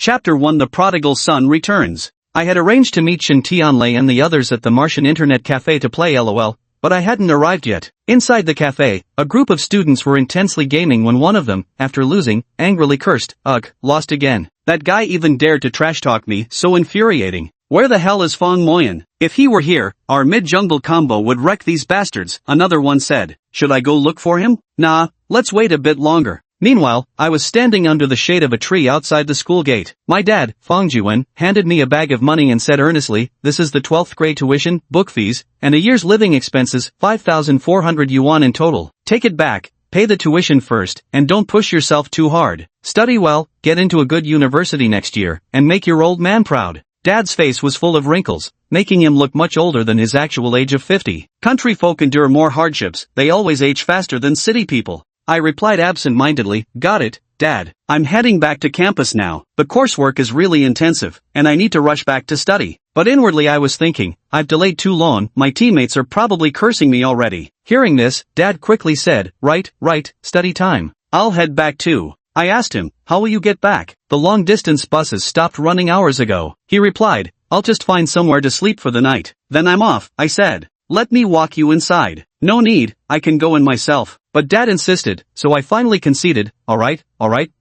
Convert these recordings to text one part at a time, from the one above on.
Chapter 1: The Prodigal Son Returns. I had arranged to meet Shin Tianlei and the others at the Martian internet cafe to play LOL, but I hadn't arrived yet. Inside the cafe, a group of students were intensely gaming when one of them, after losing, angrily cursed, "Ugh, lost again. That guy even dared to trash talk me, so infuriating. Where the hell is Fong Moyan? If he were here, our mid-jungle combo would wreck these bastards," another one said. Should I go look for him? Nah, let's wait a bit longer. Meanwhile, I was standing under the shade of a tree outside the school gate. My dad, Fong Jiwen, handed me a bag of money and said earnestly, "This is the 12th grade tuition, book fees, and a year's living expenses, 5,400 yuan in total. Take it back, pay the tuition first, and don't push yourself too hard. Study well, get into a good university next year, and make your old man proud." Dad's face was full of wrinkles, making him look much older than his actual age of 50. Country folk endure more hardships, they always age faster than city people. I replied absent-mindedly, "Got it, Dad. I'm heading back to campus now. The coursework is really intensive, and I need to rush back to study." But inwardly I was thinking, I've delayed too long, my teammates are probably cursing me already. Hearing this, Dad quickly said, Right, study time. I'll head back too." I asked him, "How will you get back? The long-distance buses stopped running hours ago." He replied, "I'll just find somewhere to sleep for the night. Then I'm off," I said. "Let me walk you inside." "No need, I can go in myself." But Dad insisted, so I finally conceded, Alright,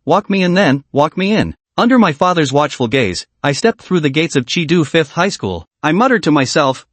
walk me in then, walk me in." Under my father's watchful gaze, I stepped through the gates of Chidu 5th High School. I muttered to myself,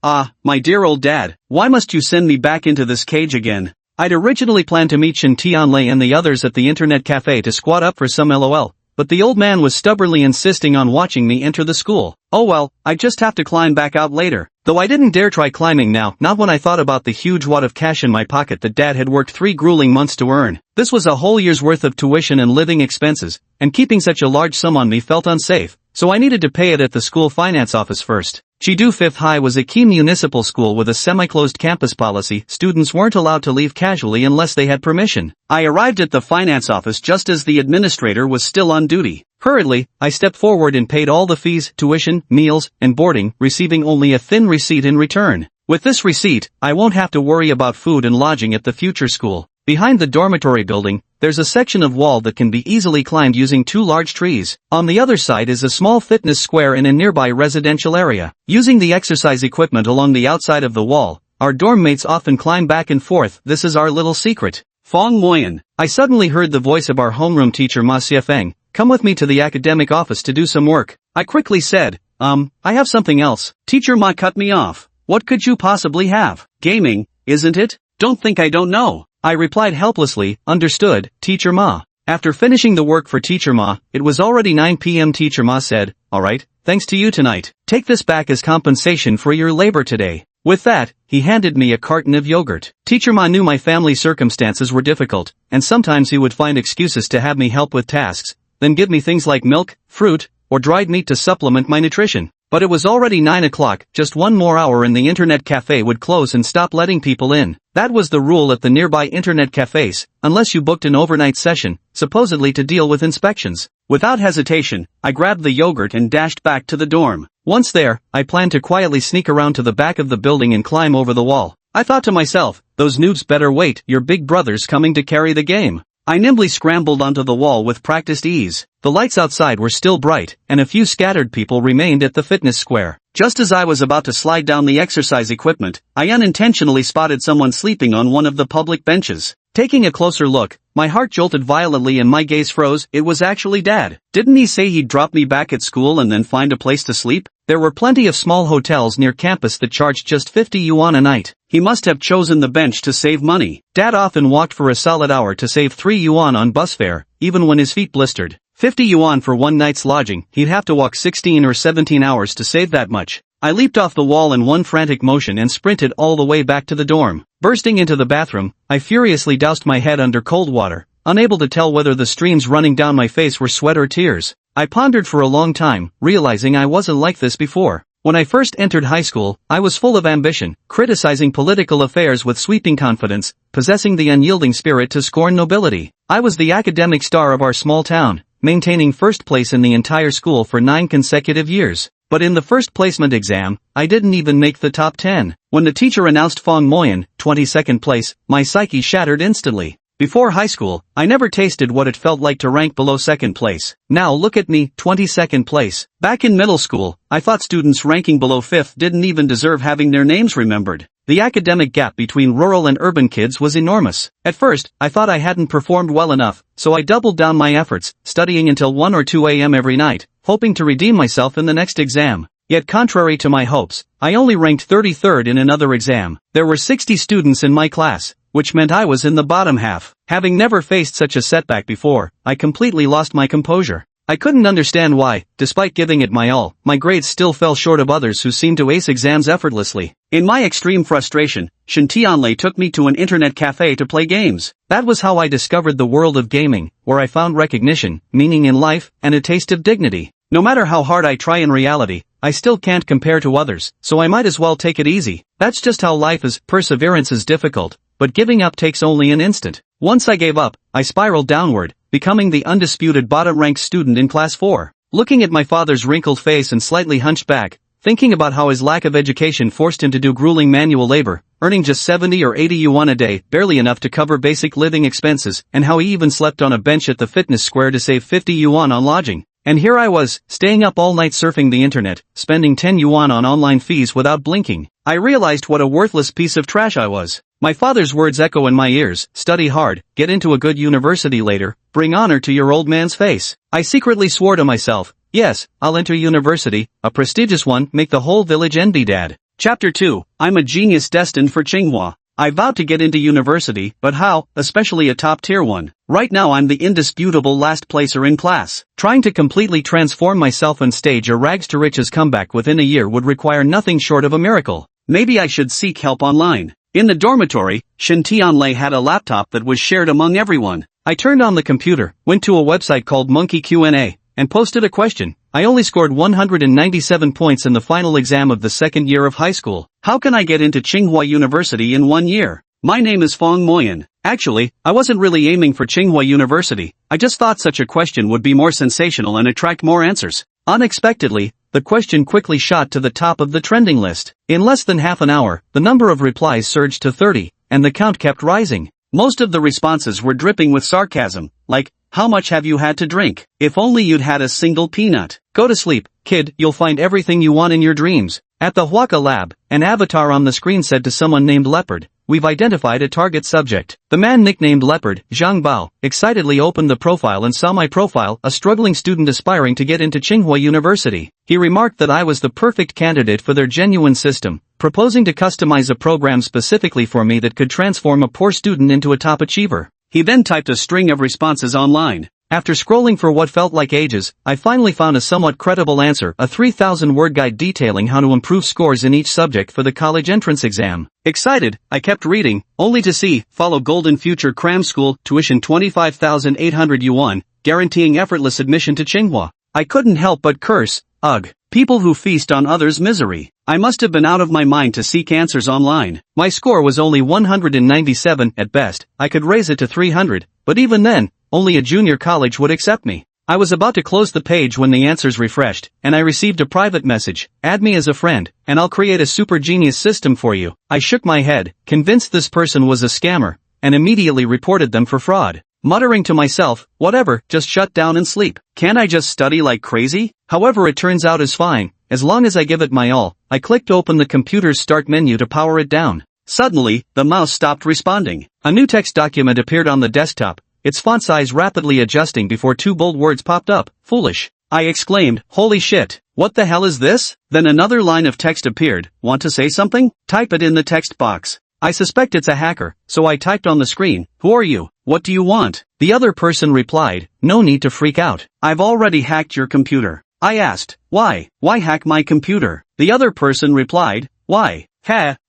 my dear old dad, why must you send me back into this cage again? I'd originally planned to meet Shin Tianlei and the others at the internet cafe to squat up for some LOL, but the old man was stubbornly insisting on watching me enter the school. Oh well, I just have to climb back out later. Though I didn't dare try climbing now, not when I thought about the huge wad of cash in my pocket that Dad had worked 3 grueling months to earn. This was a whole year's worth of tuition and living expenses, and keeping such a large sum on me felt unsafe, so I needed to pay it at the school finance office first. Chidu 5th High was a key municipal school with a semi-closed campus policy. Students weren't allowed to leave casually unless they had permission. I arrived at the finance office just as the administrator was still on duty. Hurriedly, I stepped forward and paid all the fees, tuition, meals, and boarding, receiving only a thin receipt in return. With this receipt, I won't have to worry about food and lodging at the future school. Behind the dormitory building, there's a section of wall that can be easily climbed using 2 large trees. On the other side is a small fitness square in a nearby residential area. Using the exercise equipment along the outside of the wall, our dorm mates often climb back and forth. This is our little secret. Fong Moyan. I suddenly heard the voice of our homeroom teacher Ma Xiefeng. "Come with me to the academic office to do some work." I quickly said, I have something else." Teacher Ma cut me off. "What could you possibly have? Gaming, isn't it? Don't think I don't know." I replied helplessly, "Understood, Teacher Ma." After finishing the work for Teacher Ma, it was already 9 p.m. Teacher Ma said, "Alright, thanks to you tonight. Take this back as compensation for your labor today." With that, he handed me a carton of yogurt. Teacher Ma knew my family circumstances were difficult, and sometimes he would find excuses to have me help with tasks, then give me things like milk, fruit, or dried meat to supplement my nutrition. But it was already 9 o'clock, just one more hour and the internet cafe would close and stop letting people in. That was the rule at the nearby internet cafes, unless you booked an overnight session, supposedly to deal with inspections. Without hesitation, I grabbed the yogurt and dashed back to the dorm. Once there, I planned to quietly sneak around to the back of the building and climb over the wall. I thought to myself, those noobs better wait, your big brother's coming to carry the game. I nimbly scrambled onto the wall with practiced ease. The lights outside were still bright, and a few scattered people remained at the fitness square. Just as I was about to slide down the exercise equipment, I unintentionally spotted someone sleeping on one of the public benches. Taking a closer look, my heart jolted violently and my gaze froze. It was actually Dad. Didn't he say he'd drop me back at school and then find a place to sleep? There were plenty of small hotels near campus that charged just 50 yuan a night. He must have chosen the bench to save money. Dad often walked for a solid hour to save 3 yuan on bus fare, even when his feet blistered. 50 yuan for one night's lodging, he'd have to walk 16 or 17 hours to save that much. I leaped off the wall in one frantic motion and sprinted all the way back to the dorm. Bursting into the bathroom, I furiously doused my head under cold water, unable to tell whether the streams running down my face were sweat or tears. I pondered for a long time, realizing I wasn't like this before. When I first entered high school, I was full of ambition, criticizing political affairs with sweeping confidence, possessing the unyielding spirit to scorn nobility. I was the academic star of our small town, maintaining first place in the entire school for 9 consecutive years. But in the first placement exam, I didn't even make the top 10. When the teacher announced Fong Moyan, 22nd place, my psyche shattered instantly. Before high school, I never tasted what it felt like to rank below second place. Now look at me, 22nd place. Back in middle school, I thought students ranking below 5th didn't even deserve having their names remembered. The academic gap between rural and urban kids was enormous. At first, I thought I hadn't performed well enough, so I doubled down my efforts, studying until 1 or 2 a.m. every night, hoping to redeem myself in the next exam. Yet contrary to my hopes, I only ranked 33rd in another exam. There were 60 students in my class, which meant I was in the bottom half. Having never faced such a setback before, I completely lost my composure. I couldn't understand why, despite giving it my all, my grades still fell short of others who seemed to ace exams effortlessly. In my extreme frustration, Shintianlei took me to an internet cafe to play games. That was how I discovered the world of gaming, where I found recognition, meaning in life, and a taste of dignity. No matter how hard I try in reality, I still can't compare to others, so I might as well take it easy. That's just how life is. Perseverance is difficult, but giving up takes only an instant. Once I gave up, I spiraled downward, becoming the undisputed bottom-ranked student in class 4. Looking at my father's wrinkled face and slightly hunched back, thinking about how his lack of education forced him to do grueling manual labor, earning just 70 or 80 yuan a day, barely enough to cover basic living expenses, and how he even slept on a bench at the fitness square to save 50 yuan on lodging. And here I was, staying up all night surfing the internet, spending 10 yuan on online fees without blinking. I realized what a worthless piece of trash I was. My father's words echo in my ears: study hard, get into a good university later, bring honor to your old man's face. I secretly swore to myself, yes, I'll enter university, a prestigious one, make the whole village envy Dad. Chapter 2, I'm a genius destined for Tsinghua. I vowed to get into university, but how, especially a top-tier one. Right now I'm the indisputable last placer in class. Trying to completely transform myself and stage a rags-to-riches comeback within a year would require nothing short of a miracle. Maybe I should seek help online. In the dormitory, Shintianlei had a laptop that was shared among everyone. I turned on the computer, went to a website called Monkey Q&A, and posted a question. I only scored 197 points in the final exam of the second year of high school. How can I get into Tsinghua University in 1 year? My name is Fong Moyan. Actually, I wasn't really aiming for Tsinghua University. I just thought such a question would be more sensational and attract more answers. Unexpectedly, the question quickly shot to the top of the trending list. In less than half an hour, the number of replies surged to 30, and the count kept rising. Most of the responses were dripping with sarcasm, like, how much have you had to drink? If only you'd had a single peanut. Go to sleep, kid, you'll find everything you want in your dreams. At the Huaka lab, an avatar on the screen said to someone named Leopard, we've identified a target subject. The man nicknamed Leopard, Zhang Bao, excitedly opened the profile and saw my profile, a struggling student aspiring to get into Tsinghua University. He remarked that I was the perfect candidate for their genuine system, proposing to customize a program specifically for me that could transform a poor student into a top achiever. He then typed a string of responses online. After scrolling for what felt like ages, I finally found a somewhat credible answer, a 3,000-word guide detailing how to improve scores in each subject for the college entrance exam. Excited, I kept reading, only to see, follow Golden Future Cram School, tuition 25,800 yuan, guaranteeing effortless admission to Tsinghua. I couldn't help but curse, ugh. People who feast on others' misery. I must have been out of my mind to seek answers online. My score was only 197 at best. I could raise it to 300, but even then, only a junior college would accept me. I was about to close the page when the answers refreshed, and I received a private message, add me as a friend, and I'll create a super genius system for you. I shook my head, convinced this person was a scammer, and immediately reported them for fraud. Muttering to myself, whatever, just shut down and sleep. Can't I just study like crazy? However, it turns out is fine, as long as I give it my all. I clicked open the computer's start menu to power it down. Suddenly, the mouse stopped responding. A new text document appeared on the desktop, its font size rapidly adjusting before two bold words popped up, foolish. I exclaimed, holy shit, what the hell is this? Then another line of text appeared, want to say something? Type it in the text box. I suspect it's a hacker, so I typed on the screen, who are you? What do you want? The other person replied, no need to freak out. I've already hacked your computer. I asked, why? Why hack my computer? The other person replied, why?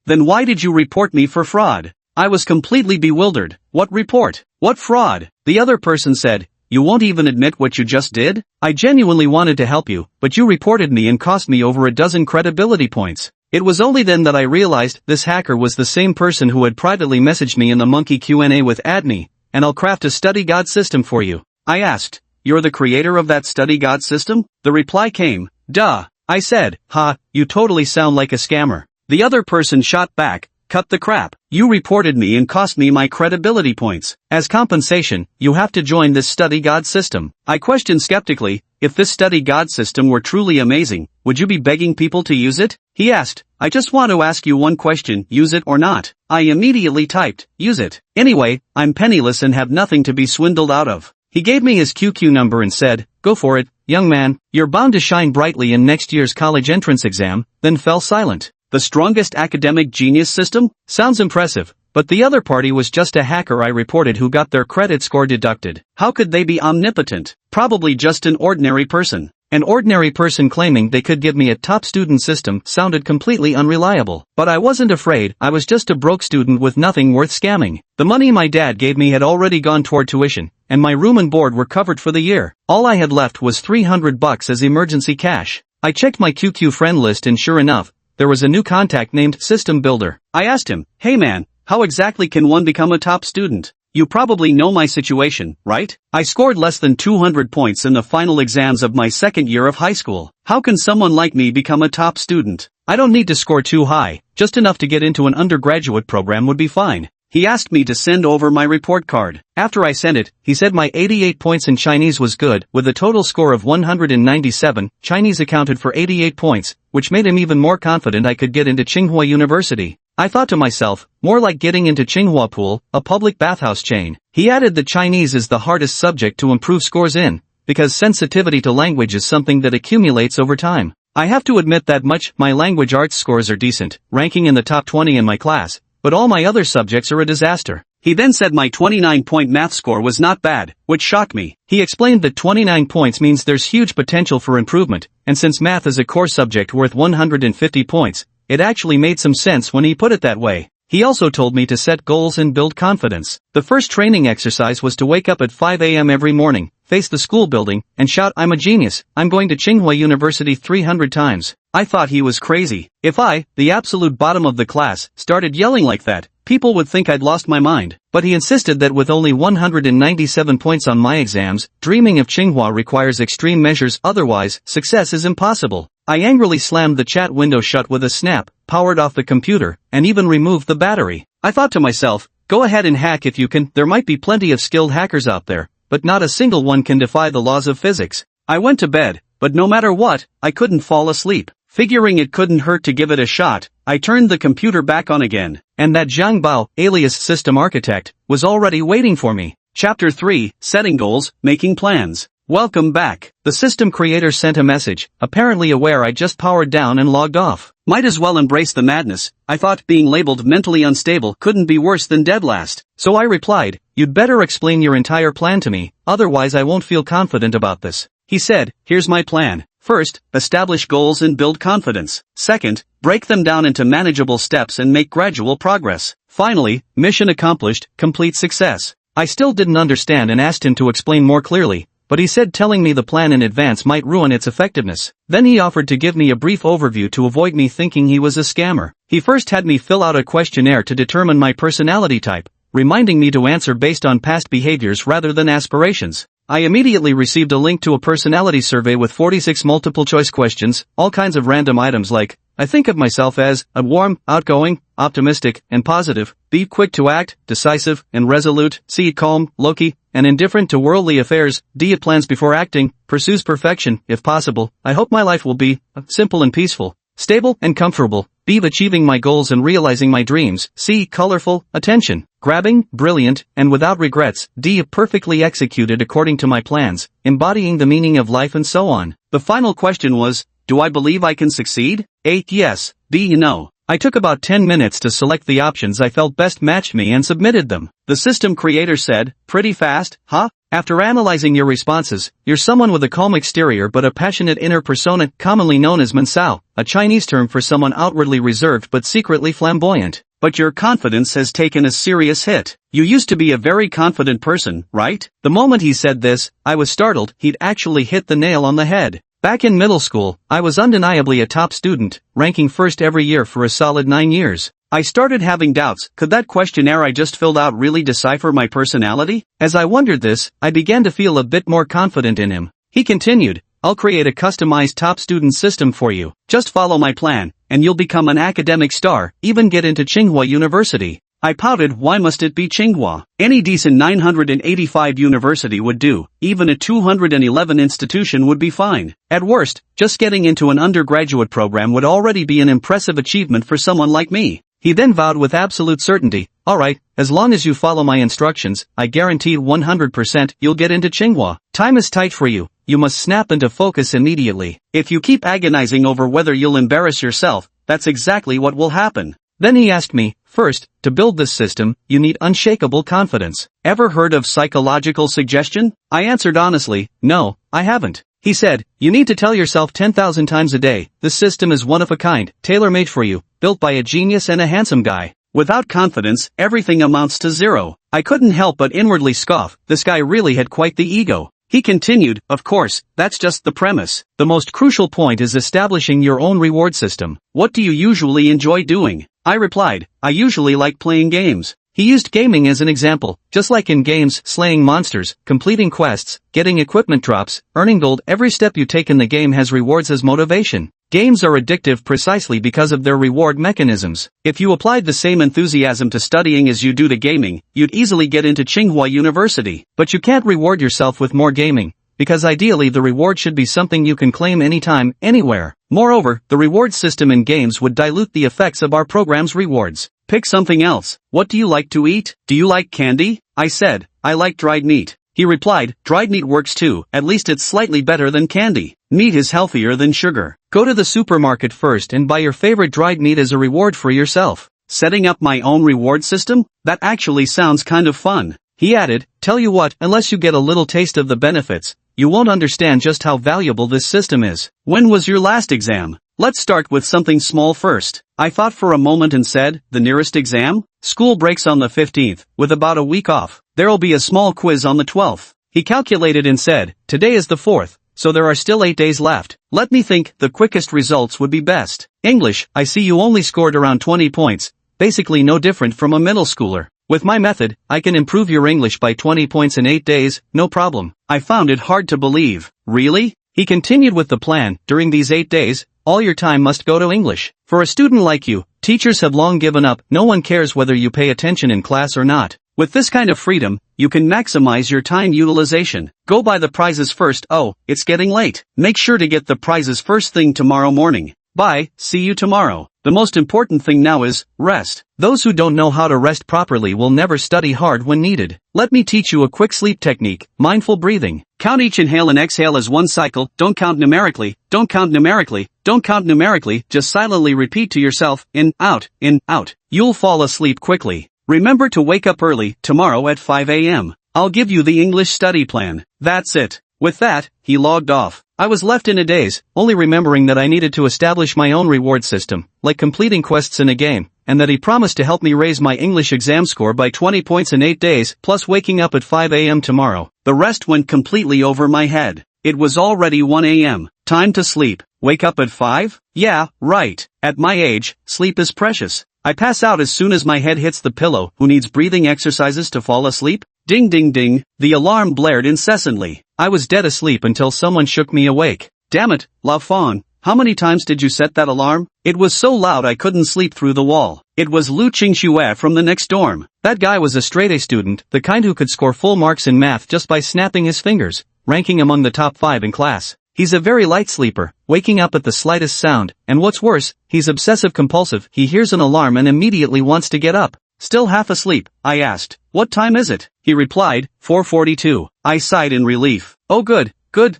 Then why did you report me for fraud? I was completely bewildered. What report? What fraud? The other person said, you won't even admit what you just did? I genuinely wanted to help you, but you reported me and cost me over a dozen credibility points. It was only then that I realized this hacker was the same person who had privately messaged me in the Monkey Q&A with add me, and I'll craft a study guide system for you. I asked, you're the creator of that study guide system? The reply came, duh. I said, ha, you totally sound like a scammer. The other person shot back, Cut the crap. You reported me and cost me my credibility points. As compensation, you have to join this study guide system. I questioned skeptically, if this study guide system were truly amazing, would you be begging people to use it? He asked, I just want to ask you one question, use it or not. I immediately typed, use it. Anyway, I'm penniless and have nothing to be swindled out of. He gave me his QQ number and said, go for it, young man, you're bound to shine brightly in next year's college entrance exam, then fell silent. The strongest academic genius system? Sounds impressive, but the other party was just a hacker I reported who got their credit score deducted. How could they be omnipotent? Probably just an ordinary person. An ordinary person claiming they could give me a top student system sounded completely unreliable. But I wasn't afraid, I was just a broke student with nothing worth scamming. The money my dad gave me had already gone toward tuition, and my room and board were covered for the year. All I had left was $300 as emergency cash. I checked my QQ friend list and sure enough, there was a new contact named System Builder. I asked him, hey man, how exactly can one become a top student? You probably know my situation, right? I scored less than 200 points in the final exams of my second year of high school. How can someone like me become a top student? I don't need to score too high, just enough to get into an undergraduate program would be fine. He asked me to send over my report card. After I sent it, he said my 88 points in Chinese was good, with a total score of 197, Chinese accounted for 88 points, which made him even more confident I could get into Tsinghua University. I thought to myself, more like getting into Tsinghua Pool, a public bathhouse chain. He added that Chinese is the hardest subject to improve scores in, because sensitivity to language is something that accumulates over time. I have to admit that much, my language arts scores are decent, ranking in the top 20 in my class, but all my other subjects are a disaster. He then said my 29-point math score was not bad, which shocked me. He explained that 29 points means there's huge potential for improvement, and since math is a core subject worth 150 points, it actually made some sense when he put it that way. He also told me to set goals and build confidence. The first training exercise was to wake up at 5 a.m. every morning, face the school building, and shout, I'm a genius, I'm going to Tsinghua University 300 times. I thought he was crazy. If I, the absolute bottom of the class, started yelling like that, people would think I'd lost my mind. But he insisted that with only 197 points on my exams, dreaming of Tsinghua requires extreme measures, otherwise, success is impossible. I angrily slammed the chat window shut with a snap, powered off the computer, and even removed the battery. I thought to myself, go ahead and hack if you can, there might be plenty of skilled hackers out there, but not a single one can defy the laws of physics. I went to bed, but no matter what, I couldn't fall asleep. Figuring it couldn't hurt to give it a shot, I turned the computer back on again, and that Zhang Bao, alias System Architect, was already waiting for me. Chapter 3, Setting Goals, Making Plans. Welcome back. The system creator sent a message, apparently aware I just powered down and logged off. Might as well embrace the madness. I thought being labeled mentally unstable couldn't be worse than dead last. So I replied, you'd better explain your entire plan to me, otherwise I won't feel confident about this. He said, here's my plan. First, establish goals and build confidence. Second, break them down into manageable steps and make gradual progress. Finally, mission accomplished, complete success. I still didn't understand and asked him to explain more clearly, but he said telling me the plan in advance might ruin its effectiveness. Then he offered to give me a brief overview to avoid me thinking he was a scammer. He first had me fill out a questionnaire to determine my personality type, reminding me to answer based on past behaviors rather than aspirations. I immediately received a link to a personality survey with 46 multiple-choice questions, all kinds of random items like, I think of myself as, a warm, outgoing, optimistic, and positive, B, quick to act, decisive, and resolute, C, calm, low-key, and indifferent to worldly affairs, D, plans before acting, pursues perfection, if possible, I hope my life will be, simple and peaceful, stable and comfortable, B, achieving my goals and realizing my dreams, C, colorful, attention, grabbing, brilliant, and without regrets, D, perfectly executed according to my plans, embodying the meaning of life and so on. The final question was, do I believe I can succeed? A, yes, B, no. I took about 10 minutes to select the options I felt best matched me and submitted them. The system creator said, pretty fast, huh? After analyzing your responses, you're someone with a calm exterior but a passionate inner persona, commonly known as mansao, a Chinese term for someone outwardly reserved but secretly flamboyant. But your confidence has taken a serious hit. You used to be a very confident person, right? The moment he said this, I was startled. He'd actually hit the nail on the head. Back in middle school, I was undeniably a top student, ranking first every year for a solid 9 years. I started having doubts, could that questionnaire I just filled out really decipher my personality? As I wondered this, I began to feel a bit more confident in him. He continued, I'll create a customized top student system for you. Just follow my plan, and you'll become an academic star, even get into Tsinghua University. I pouted, why must it be Tsinghua? Any decent 985 university would do, even a 211 institution would be fine. At worst, just getting into an undergraduate program would already be an impressive achievement for someone like me. He then vowed with absolute certainty, alright, as long as you follow my instructions, I guarantee 100% you'll get into Tsinghua. Time is tight for you, you must snap into focus immediately. If you keep agonizing over whether you'll embarrass yourself, that's exactly what will happen. Then he asked me, first, to build this system, you need unshakable confidence. Ever heard of psychological suggestion? I answered honestly, no, I haven't. He said, you need to tell yourself 10,000 times a day, this system is one of a kind, tailor-made for you, built by a genius and a handsome guy. Without confidence, everything amounts to zero. I couldn't help but inwardly scoff, this guy really had quite the ego. He continued, of course, that's just the premise. The most crucial point is establishing your own reward system. What do you usually enjoy doing? I replied, I usually like playing games. He used gaming as an example, just like in games, slaying monsters, completing quests, getting equipment drops, earning gold. Every step you take in the game has rewards as motivation. Games are addictive precisely because of their reward mechanisms. If you applied the same enthusiasm to studying as you do to gaming, you'd easily get into Tsinghua University. But you can't reward yourself with more gaming, because ideally the reward should be something you can claim anytime, anywhere. Moreover, the reward system in games would dilute the effects of our program's rewards. Pick something else. What do you like to eat? Do you like candy? I said, I like dried meat. He replied, dried meat works too, at least it's slightly better than candy. Meat is healthier than sugar. Go to the supermarket first and buy your favorite dried meat as a reward for yourself. Setting up my own reward system? That actually sounds kind of fun. He added, tell you what, unless you get a little taste of the benefits, you won't understand just how valuable this system is. When was your last exam? Let's start with something small first. I thought for a moment and said, the nearest exam? School breaks on the 15th, with about a week off. There'll be a small quiz on the 12th. He calculated and said, today is the 4th, so there are still 8 days left. Let me think, the quickest results would be best. English, I see you only scored around 20 points, basically no different from a middle schooler. With my method, I can improve your English by 20 points in 8 days, no problem. I found it hard to believe. Really? He continued with the plan, during these 8 days, all your time must go to English. For a student like you, teachers have long given up, no one cares whether you pay attention in class or not. With this kind of freedom, you can maximize your time utilization. Go buy the prizes first. Oh, it's getting late. Make sure to get the prizes first thing tomorrow morning. Bye, see you tomorrow. The most important thing now is, rest. Those who don't know how to rest properly will never study hard when needed. Let me teach you a quick sleep technique, mindful breathing. Count each inhale and exhale as one cycle, don't count numerically, don't count numerically, don't count numerically, just silently repeat to yourself, in, out, in, out. You'll fall asleep quickly. Remember to wake up early, tomorrow at 5 a.m. I'll give you the English study plan. That's it. With that, he logged off. I was left in a daze, only remembering that I needed to establish my own reward system, like completing quests in a game, and that he promised to help me raise my English exam score by 20 points in 8 days, plus waking up at 5 a.m. tomorrow. The rest went completely over my head. It was already 1 a.m. Time to sleep. Wake up at 5? Yeah, right. At my age, sleep is precious. I pass out as soon as my head hits the pillow. Who needs breathing exercises to fall asleep? Ding ding ding, the alarm blared incessantly. I was dead asleep until someone shook me awake. Damn it, La Fawn, how many times did you set that alarm? It was so loud I couldn't sleep through the wall. It was Lu Qingxue from the next dorm. That guy was a straight-A student, the kind who could score full marks in math just by snapping his fingers, ranking among the top 5 in class. He's a very light sleeper, waking up at the slightest sound, and what's worse, he's obsessive-compulsive. He hears an alarm and immediately wants to get up. Still half asleep, I asked, what time is it? He replied, 4:42. I sighed in relief. Oh good,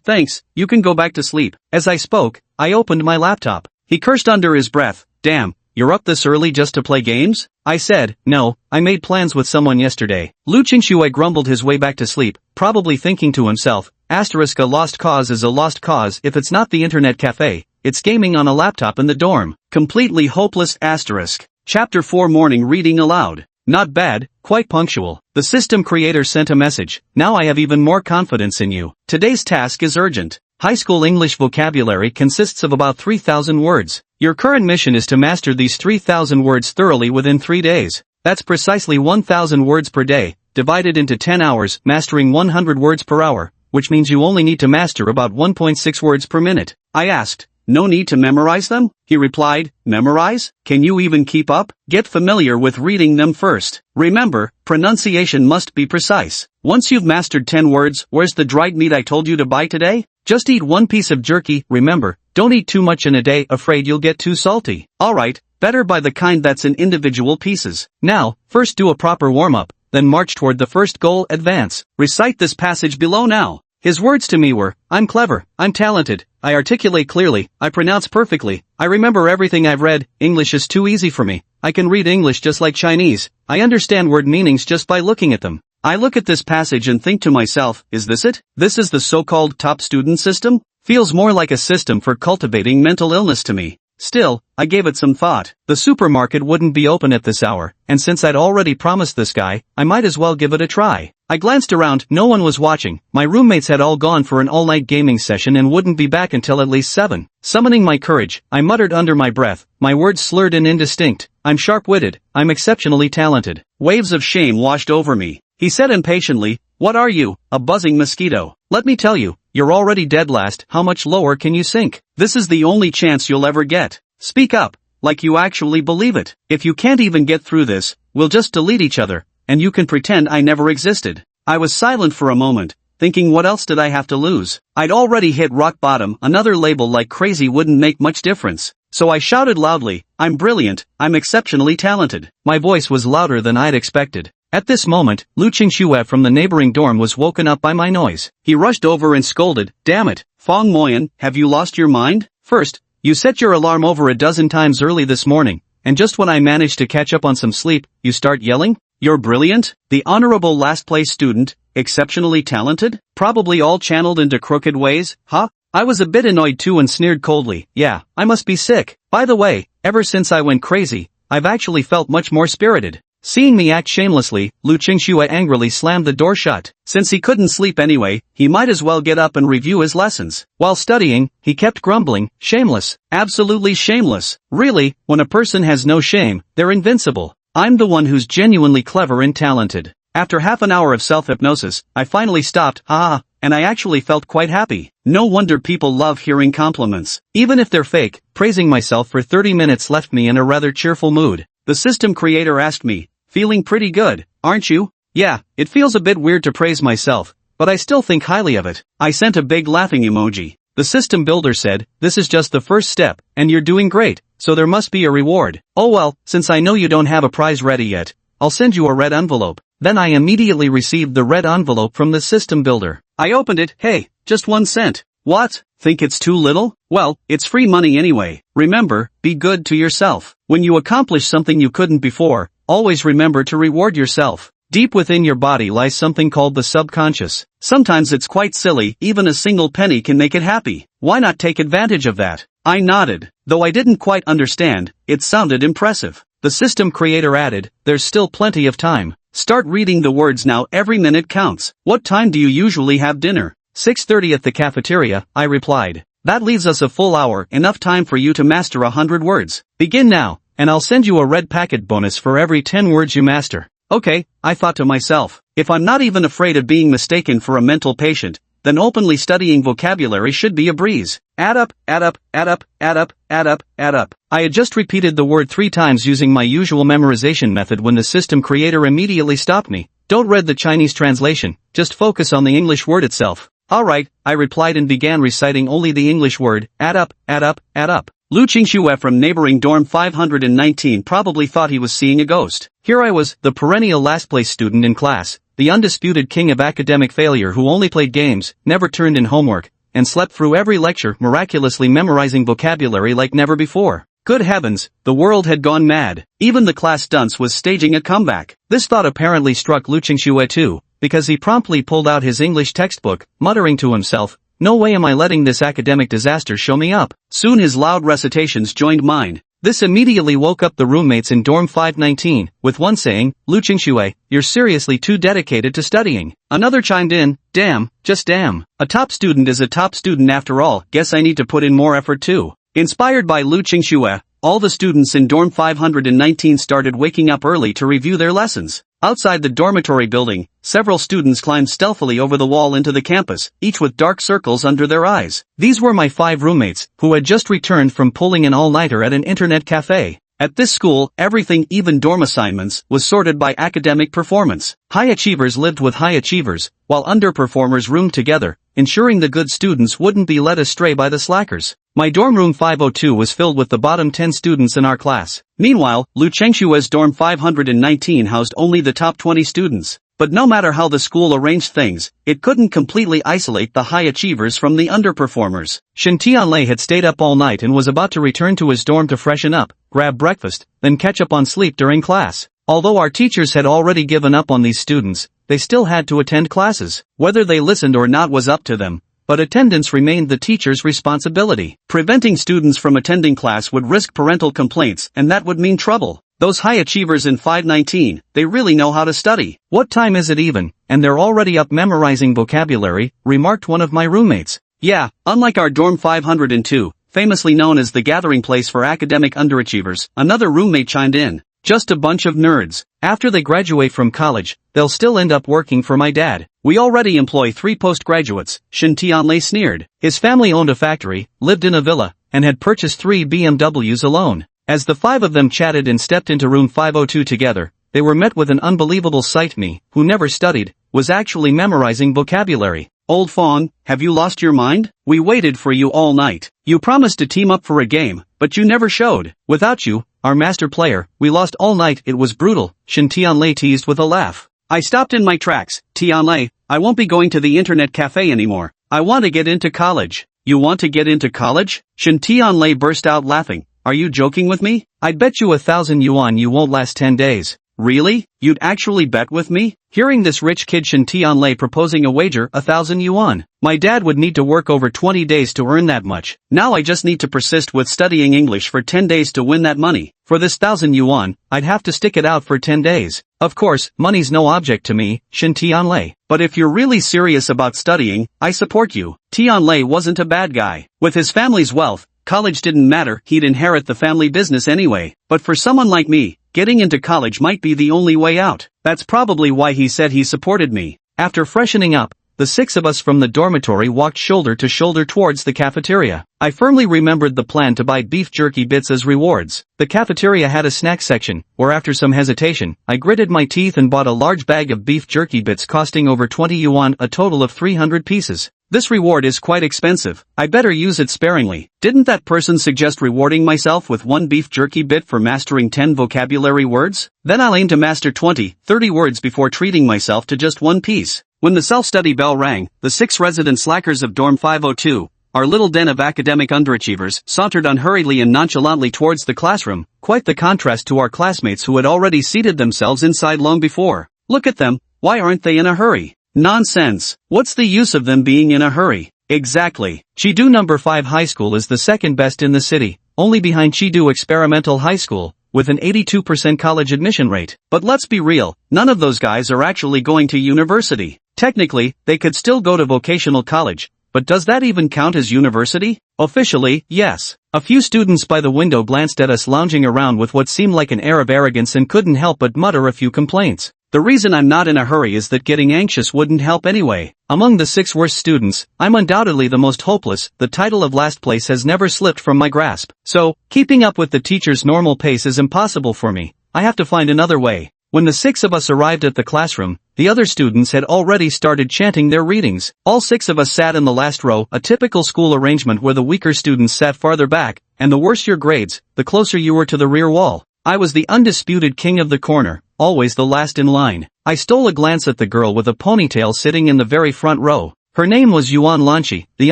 thanks, you can go back to sleep. As I spoke, I opened my laptop. He cursed under his breath, damn, you're up this early just to play games? I said, no, I made plans with someone yesterday. Lu Qingxue grumbled his way back to sleep, probably thinking to himself, asterisk a lost cause is a lost cause if it's not the internet cafe, it's gaming on a laptop in the dorm. Completely hopeless asterisk. Chapter 4 Morning Reading Aloud. Not bad, quite punctual. The system creator sent a message, now I have even more confidence in you. Today's task is urgent. High school English vocabulary consists of about 3,000 words. Your current mission is to master these 3,000 words thoroughly within 3 days. That's precisely 1,000 words per day, divided into 10 hours, mastering 100 words per hour, which means you only need to master about 1.6 words per minute. I asked, no need to memorize them? He replied, memorize? Can you even keep up? Get familiar with reading them first. Remember, pronunciation must be precise. Once you've mastered 10 words, where's the dried meat I told you to buy today? Just eat one piece of jerky, remember, don't eat too much in a day, afraid you'll get too salty. Alright, better buy the kind that's in individual pieces. Now, first do a proper warm-up, then march toward the first goal, advance. Recite this passage below now. His words to me were, I'm clever, I'm talented, I articulate clearly, I pronounce perfectly, I remember everything I've read, English is too easy for me, I can read English just like Chinese, I understand word meanings just by looking at them. I look at this passage and think to myself, is this it? This is the so-called top student system? Feels more like a system for cultivating mental illness to me. Still, I gave it some thought. The supermarket wouldn't be open at this hour, and since I'd already promised this guy, I might as well give it a try. I glanced around, no one was watching, my roommates had all gone for an all-night gaming session and wouldn't be back until at least 7. Summoning my courage, I muttered under my breath, my words slurred and indistinct, I'm sharp-witted, I'm exceptionally talented. Waves of shame washed over me. He said impatiently, what are you, a buzzing mosquito? Let me tell you, you're already dead last, how much lower can you sink? This is the only chance you'll ever get. Speak up, like you actually believe it. If you can't even get through this, we'll just delete each other, and you can pretend I never existed. I was silent for a moment, thinking what else did I have to lose? I'd already hit rock bottom, another label like crazy wouldn't make much difference. So I shouted loudly, I'm brilliant, I'm exceptionally talented. My voice was louder than I'd expected. At this moment, Lu Qingxue from the neighboring dorm was woken up by my noise. He rushed over and scolded, damn it, Fong Moyan, have you lost your mind? First, you set your alarm over a dozen times early this morning, and just when I managed to catch up on some sleep, you start yelling? You're brilliant? The honorable last place student? Exceptionally talented? Probably all channeled into crooked ways, huh? I was a bit annoyed too and sneered coldly, yeah, I must be sick. By the way, ever since I went crazy, I've actually felt much more spirited. Seeing me act shamelessly, Lu Qingxue angrily slammed the door shut. Since he couldn't sleep anyway, he might as well get up and review his lessons. While studying, he kept grumbling, shameless, absolutely shameless. Really, when a person has no shame, they're invincible. I'm the one who's genuinely clever and talented. After half an hour of self-hypnosis, I finally stopped, and I actually felt quite happy. No wonder people love hearing compliments. Even if they're fake, praising myself for 30 minutes left me in a rather cheerful mood. The system creator asked me, feeling pretty good, aren't you? Yeah, it feels a bit weird to praise myself, but I still think highly of it. I sent a big laughing emoji. The system builder said, this is just the first step, and you're doing great, so there must be a reward. Oh well, since I know you don't have a prize ready yet, I'll send you a red envelope. Then I immediately received the red envelope from the system builder. I opened it, hey, just 1 cent. What? Think it's too little? Well, it's free money anyway. Remember, be good to yourself. When you accomplish something you couldn't before, always remember to reward yourself. Deep within your body lies something called the subconscious. Sometimes it's quite silly, even a single penny can make it happy. Why not take advantage of that? I nodded. Though I didn't quite understand, it sounded impressive. The system creator added, there's still plenty of time. Start reading the words now, every minute counts. What time do you usually have dinner? 6:30 at the cafeteria, I replied. That leaves us a full hour, enough time for you to master 100 words. Begin now, and I'll send you a red packet bonus for every 10 words you master. Okay, I thought to myself, if I'm not even afraid of being mistaken for a mental patient, then openly studying vocabulary should be a breeze. Add up, add up, add up, add up, add up, add up. I had just repeated the word 3 times using my usual memorization method when the system creator immediately stopped me. Don't read the Chinese translation, just focus on the English word itself. Alright, I replied and began reciting only the English word, add up, add up, add up. Lu Qingxue from neighboring dorm 519 probably thought he was seeing a ghost. Here I was, the perennial last-place student in class, the undisputed king of academic failure who only played games, never turned in homework, and slept through every lecture miraculously memorizing vocabulary like never before. Good heavens, the world had gone mad. Even the class dunce was staging a comeback. This thought apparently struck Lu Qingxue too, because he promptly pulled out his English textbook, muttering to himself, no way am I letting this academic disaster show me up. Soon his loud recitations joined mine. This immediately woke up the roommates in dorm 519, with one saying, Lu Qingxue, you're seriously too dedicated to studying. Another chimed in, damn, just damn. A top student is a top student after all, guess I need to put in more effort too. Inspired by Lu Qingxue, all the students in dorm 519 started waking up early to review their lessons. Outside the dormitory building, several students climbed stealthily over the wall into the campus, each with dark circles under their eyes. These were my 5 roommates, who had just returned from pulling an all-nighter at an internet cafe. At this school, everything, even dorm assignments, was sorted by academic performance. High achievers lived with high achievers, while underperformers roomed together, ensuring the good students wouldn't be led astray by the slackers. My dorm room 502 was filled with the bottom 10 students in our class. Meanwhile, Lu Chengshue's dorm 519 housed only the top 20 students. But no matter how the school arranged things, it couldn't completely isolate the high achievers from the underperformers. Shin Tianlei had stayed up all night and was about to return to his dorm to freshen up, grab breakfast, then catch up on sleep during class. Although our teachers had already given up on these students, they still had to attend classes. Whether they listened or not was up to them, but attendance remained the teacher's responsibility. Preventing students from attending class would risk parental complaints, and that would mean trouble. Those high achievers in 519, they really know how to study. What time is it even? And they're already up memorizing vocabulary, remarked one of my roommates. Yeah, unlike our dorm 502, famously known as the gathering place for academic underachievers, another roommate chimed in. Just a bunch of nerds. After they graduate from college, they'll still end up working for my dad. We already employ 3 postgraduates, Shin Tianlei sneered. His family owned a factory, lived in a villa, and had purchased 3 BMWs alone. As the 5 of them chatted and stepped into room 502 together, they were met with an unbelievable sight. Me, who never studied, was actually memorizing vocabulary. Old Fawn, have you lost your mind? We waited for you all night. You promised to team up for a game, but you never showed. Without you, our master player, we lost all night. It was brutal, Shin Tianlei teased with a laugh. I stopped in my tracks. Tianlei, I won't be going to the internet cafe anymore. I want to get into college. You want to get into college? Shin Tianlei burst out laughing. Are you joking with me? I'd bet you 1,000 yuan you won't last 10 days. Really? You'd actually bet with me? Hearing this rich kid Shin Tianlei proposing a wager, 1,000 yuan. My dad would need to work over 20 days to earn that much. Now I just need to persist with studying English for 10 days to win that money. For this 1,000 yuan, I'd have to stick it out for 10 days. Of course, money's no object to me, Shin Tianlei. But if you're really serious about studying, I support you. Tianlei wasn't a bad guy. With his family's wealth, college didn't matter, he'd inherit the family business anyway. But for someone like me, getting into college might be the only way out. That's probably why he said he supported me. After freshening up, the 6 of us from the dormitory walked shoulder to shoulder towards the cafeteria. I firmly remembered the plan to buy beef jerky bits as rewards. The cafeteria had a snack section, where after some hesitation, I gritted my teeth and bought a large bag of beef jerky bits costing over 20 yuan, a total of 300 pieces. This reward is quite expensive. I better use it sparingly. Didn't that person suggest rewarding myself with 1 beef jerky bit for mastering 10 vocabulary words? Then I'll aim to master 20, 30 words before treating myself to just 1 piece. When the self-study bell rang, the 6 resident slackers of dorm 502, our little den of academic underachievers, sauntered unhurriedly and nonchalantly towards the classroom, quite the contrast to our classmates who had already seated themselves inside long before. Look at them, why aren't they in a hurry? Nonsense. What's the use of them being in a hurry? Exactly. Chidu No. 5 High School is the second best in the city, only behind Chidu Experimental High School, with an 82% college admission rate. But let's be real, none of those guys are actually going to university. Technically, they could still go to vocational college, but does that even count as university? Officially, yes. A few students by the window glanced at us lounging around with what seemed like an air of arrogance and couldn't help but mutter a few complaints. The reason I'm not in a hurry is that getting anxious wouldn't help anyway. Among the 6 worst students, I'm undoubtedly the most hopeless. The title of last place has never slipped from my grasp. So, keeping up with the teacher's normal pace is impossible for me. I have to find another way. When the 6 of us arrived at the classroom, the other students had already started chanting their readings. All 6 of us sat in the last row, a typical school arrangement where the weaker students sat farther back, and the worse your grades, the closer you were to the rear wall. I was the undisputed king of the corner, always the last in line. I stole a glance at the girl with a ponytail sitting in the very front row. Her name was Yuan Lanchi, the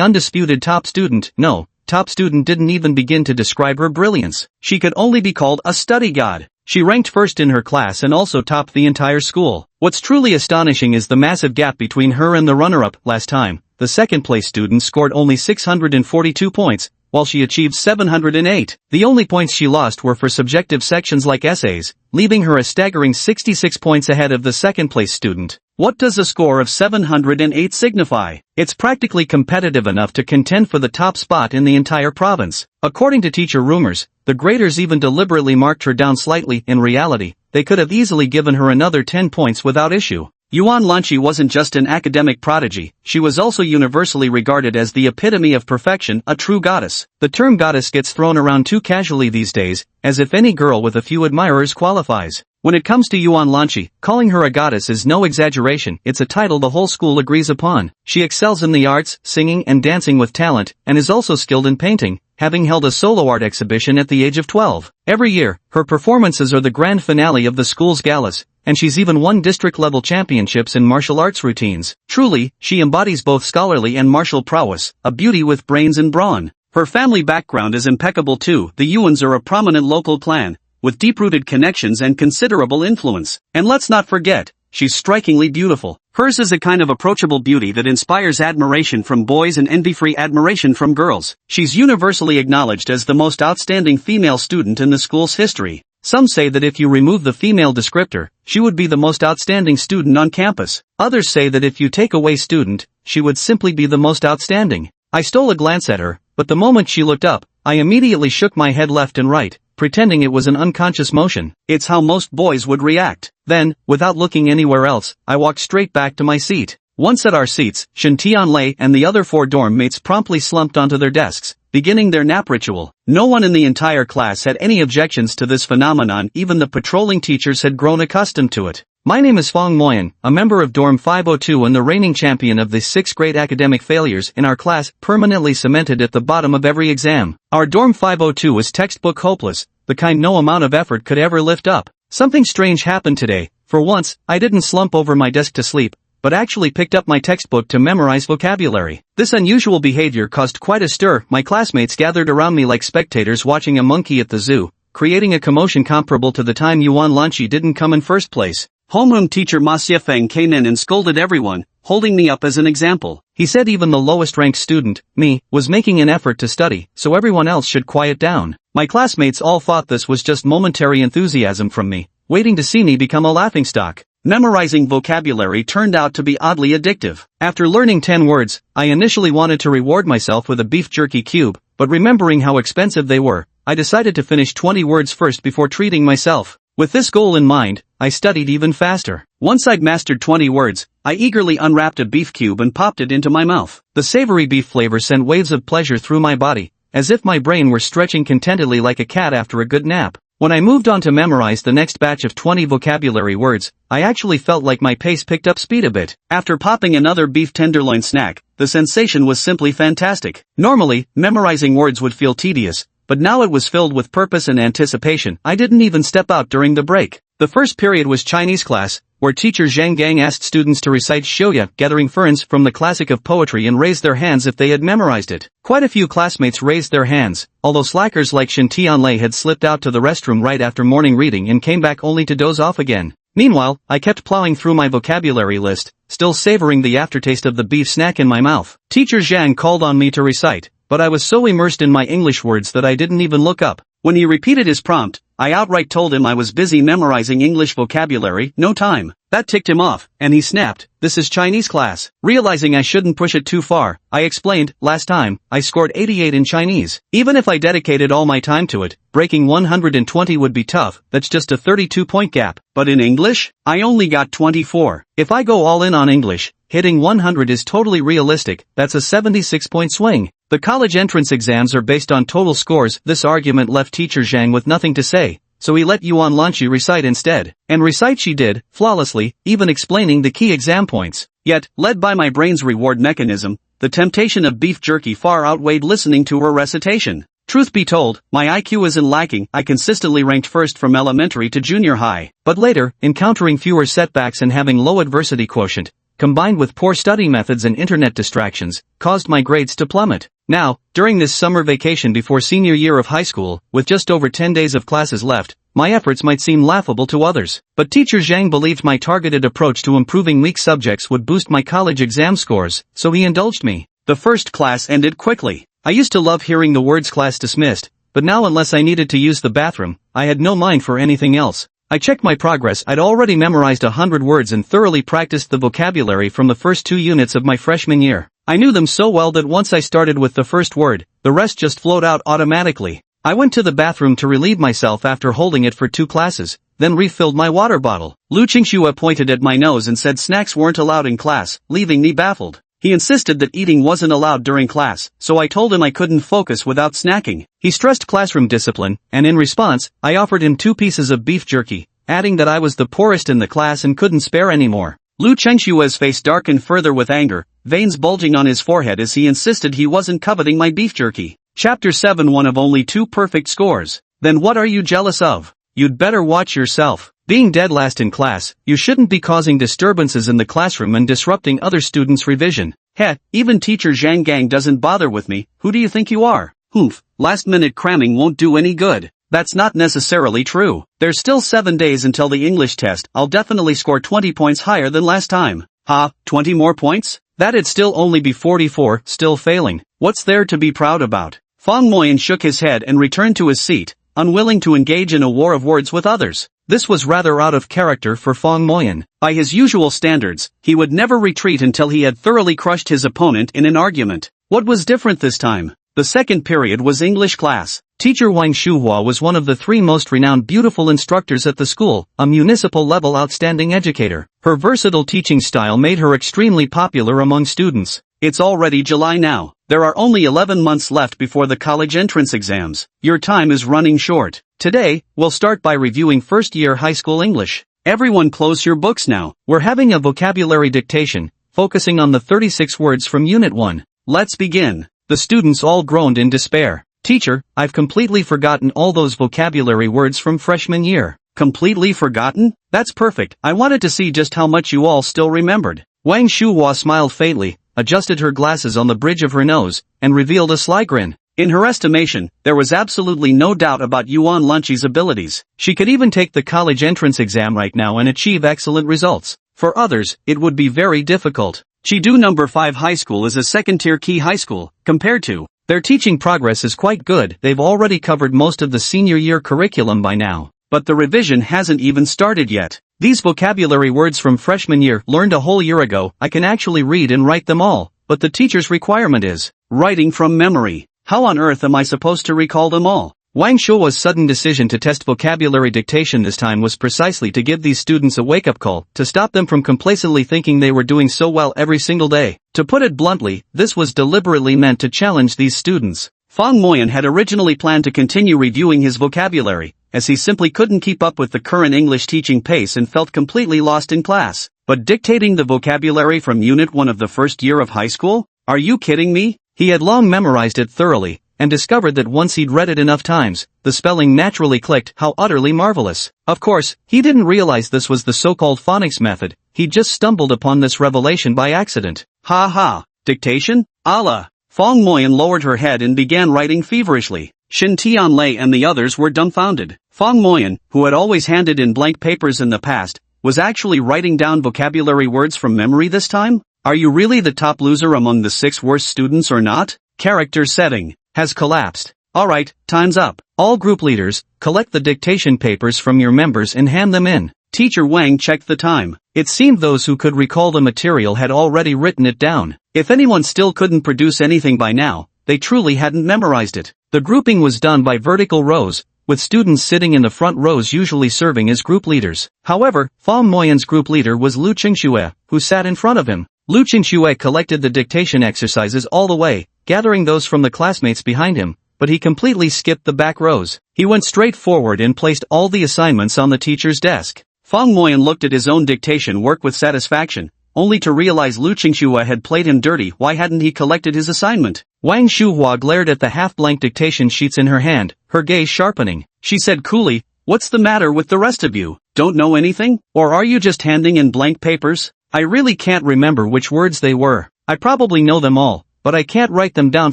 undisputed top student. No, top student didn't even begin to describe her brilliance. She could only be called a study god. She ranked first in her class and also topped the entire school. What's truly astonishing is the massive gap between her and the runner-up. Last time, the second-place student scored only 642 points, while she achieved 708. The only points she lost were for subjective sections like essays, leaving her a staggering 66 points ahead of the second-place student. What does a score of 708 signify? It's practically competitive enough to contend for the top spot in the entire province. According to teacher rumors, the graders even deliberately marked her down slightly. In reality, they could have easily given her another 10 points without issue. Yuan Lanqi wasn't just an academic prodigy, she was also universally regarded as the epitome of perfection, a true goddess. The term goddess gets thrown around too casually these days, as if any girl with a few admirers qualifies. When it comes to Yuan Lanqi, calling her a goddess is no exaggeration, it's a title the whole school agrees upon. She excels in the arts, singing and dancing with talent, and is also skilled in painting, having held a solo art exhibition at the age of 12. Every year, her performances are the grand finale of the school's galas, and she's even won district-level championships in martial arts routines. Truly, she embodies both scholarly and martial prowess, a beauty with brains and brawn. Her family background is impeccable too. The Yuans are a prominent local clan, with deep-rooted connections and considerable influence. And let's not forget, she's strikingly beautiful. Hers is a kind of approachable beauty that inspires admiration from boys and envy-free admiration from girls. She's universally acknowledged as the most outstanding female student in the school's history. Some say that if you remove the female descriptor, she would be the most outstanding student on campus. Others say that if you take away student, she would simply be the most outstanding. I stole a glance at her, but the moment she looked up, I immediately shook my head left and right, pretending it was an unconscious motion. It's how most boys would react. Then, without looking anywhere else, I walked straight back to my seat. Once at our seats, Shen Tianlei and the other 4 dorm mates promptly slumped onto their desks, beginning their nap ritual. No one in the entire class had any objections to this phenomenon, even the patrolling teachers had grown accustomed to it. My name is Fong Moyan, a member of Dorm 502 and the reigning champion of the 6th grade academic failures in our class, permanently cemented at the bottom of every exam. Our Dorm 502 is textbook hopeless, the kind no amount of effort could ever lift up. Something strange happened today. For once, I didn't slump over my desk to sleep, but actually picked up my textbook to memorize vocabulary. This unusual behavior caused quite a stir. My classmates gathered around me like spectators watching a monkey at the zoo, creating a commotion comparable to the time Yuan Lanqi didn't come in first place. Homeroom teacher Ma Xiefeng came in and scolded everyone, holding me up as an example. He said even the lowest-ranked student, me, was making an effort to study, so everyone else should quiet down. My classmates all thought this was just momentary enthusiasm from me, waiting to see me become a laughingstock. Memorizing vocabulary turned out to be oddly addictive. After learning 10 words, I initially wanted to reward myself with a beef jerky cube, but remembering how expensive they were, I decided to finish 20 words first before treating myself. With this goal in mind, I studied even faster. Once I'd mastered 20 words, I eagerly unwrapped a beef cube and popped it into my mouth. The savory beef flavor sent waves of pleasure through my body, as if my brain were stretching contentedly like a cat after a good nap. When I moved on to memorize the next batch of 20 vocabulary words, I actually felt like my pace picked up speed a bit. After popping another beef tenderloin snack, the sensation was simply fantastic. Normally, memorizing words would feel tedious, but now it was filled with purpose and anticipation. I didn't even step out during the break. The first period was Chinese class, where teacher Zhang Gang asked students to recite Xiuya, gathering ferns from the classic of poetry, and raise their hands if they had memorized it. Quite a few classmates raised their hands, although slackers like Shen Tianlei had slipped out to the restroom right after morning reading and came back only to doze off again. Meanwhile, I kept plowing through my vocabulary list, still savoring the aftertaste of the beef snack in my mouth. Teacher Zhang called on me to recite, but I was so immersed in my English words that I didn't even look up. When he repeated his prompt, I outright told him I was busy memorizing English vocabulary, no time. That ticked him off, and he snapped, "This is Chinese class." Realizing I shouldn't push it too far, I explained, "Last time, I scored 88 in Chinese. Even if I dedicated all my time to it, breaking 120 would be tough, that's just a 32-point gap. But in English, I only got 24. If I go all in on English, hitting 100 is totally realistic, that's a 76-point swing. The college entrance exams are based on total scores." This argument left teacher Zhang with nothing to say, so he let Yuan Lanqi recite instead. And recite she did, flawlessly, even explaining the key exam points. Yet, led by my brain's reward mechanism, the temptation of beef jerky far outweighed listening to her recitation. Truth be told, my IQ isn't lacking. I consistently ranked first from elementary to junior high. But later, encountering fewer setbacks and having low adversity quotient, combined with poor study methods and internet distractions, caused my grades to plummet. Now, during this summer vacation before senior year of high school, with just over 10 days of classes left, my efforts might seem laughable to others. But teacher Zhang believed my targeted approach to improving weak subjects would boost my college exam scores, so he indulged me. The first class ended quickly. I used to love hearing the words "class dismissed," but now unless I needed to use the bathroom, I had no mind for anything else. I checked my progress. I'd already memorized 100 words and thoroughly practiced the vocabulary from the first 2 units of my freshman year. I knew them so well that once I started with the first word, the rest just flowed out automatically. I went to the bathroom to relieve myself after holding it for 2 classes, then refilled my water bottle. Lu Qingxue pointed at my nose and said snacks weren't allowed in class, leaving me baffled. He insisted that eating wasn't allowed during class, so I told him I couldn't focus without snacking. He stressed classroom discipline, and in response, I offered him 2 pieces of beef jerky, adding that I was the poorest in the class and couldn't spare any more. Lu Qingshue's face darkened further with anger, veins bulging on his forehead as he insisted he wasn't coveting my beef jerky. Chapter 7 One of only 2 perfect scores. Then what are you jealous of? You'd better watch yourself. Being dead last in class, you shouldn't be causing disturbances in the classroom and disrupting other students' revision. Heh, even teacher Zhang Gang doesn't bother with me, who do you think you are? Hoof, last-minute cramming won't do any good. That's not necessarily true. There's still 7 days until the English test. I'll definitely score 20 points higher than last time. Ha, 20 more points? That'd still only be 44, still failing. What's there to be proud about? Fang Moyan shook his head and returned to his seat, unwilling to engage in a war of words with others. This was rather out of character for Fang Moyan. By his usual standards, he would never retreat until he had thoroughly crushed his opponent in an argument. What was different this time? The second period was English class. Teacher Wang Shuhua was one of the 3 most renowned beautiful instructors at the school, a municipal-level outstanding educator. Her versatile teaching style made her extremely popular among students. It's already July now. There are only 11 months left before the college entrance exams. Your time is running short. Today, we'll start by reviewing first-year high school English. Everyone close your books now. We're having a vocabulary dictation, focusing on the 36 words from Unit 1. Let's begin. The students all groaned in despair. Teacher, I've completely forgotten all those vocabulary words from freshman year. Completely forgotten? That's perfect. I wanted to see just how much you all still remembered. Wang Shuhua smiled faintly, adjusted her glasses on the bridge of her nose, and revealed a sly grin. In her estimation, there was absolutely no doubt about Yuan Lunchi's abilities. She could even take the college entrance exam right now and achieve excellent results. For others, it would be very difficult. Chidu No. 5 High School is a second-tier key high school, compared to. Their teaching progress is quite good. They've already covered most of the senior year curriculum by now. But the revision hasn't even started yet. These vocabulary words from freshman year learned a whole year ago. I can actually read and write them all, but the teacher's requirement is writing from memory. How on earth am I supposed to recall them all? Wang Shuo's sudden decision to test vocabulary dictation this time was precisely to give these students a wake-up call, to stop them from complacently thinking they were doing so well every single day. To put it bluntly, this was deliberately meant to challenge these students. Fang Moyan had originally planned to continue reviewing his vocabulary, as he simply couldn't keep up with the current English teaching pace and felt completely lost in class. But dictating the vocabulary from Unit 1 of the first year of high school? Are you kidding me? He had long memorized it thoroughly, and discovered that once he'd read it enough times, the spelling naturally clicked. How utterly marvelous. Of course, he didn't realize this was the so-called phonics method. He'd just stumbled upon this revelation by accident. Ha ha. Dictation? Allah. Fang Moyan lowered her head and began writing feverishly. Shin Tianlei and the others were dumbfounded. Fang Moyan, who had always handed in blank papers in the past, was actually writing down vocabulary words from memory this time? Are you really the top loser among the 6 worst students or not? Character setting has collapsed. Alright, time's up. All group leaders, collect the dictation papers from your members and hand them in. Teacher Wang checked the time. It seemed those who could recall the material had already written it down. If anyone still couldn't produce anything by now, they truly hadn't memorized it. The grouping was done by vertical rows, with students sitting in the front rows usually serving as group leaders. However, Fang Moyan's group leader was Lu Qingxue, who sat in front of him. Lu Qingxue collected the dictation exercises all the way, gathering those from the classmates behind him, but he completely skipped the back rows. He went straight forward and placed all the assignments on the teacher's desk. Fang Moyan looked at his own dictation work with satisfaction, only to realize Lu Qingxue had played him dirty. Why hadn't he collected his assignment? Wang Shuhua glared at the half-blank dictation sheets in her hand, her gaze sharpening. She said coolly, "What's the matter with the rest of you? Don't know anything? Or are you just handing in blank papers? I really can't remember which words they were. I probably know them all, but I can't write them down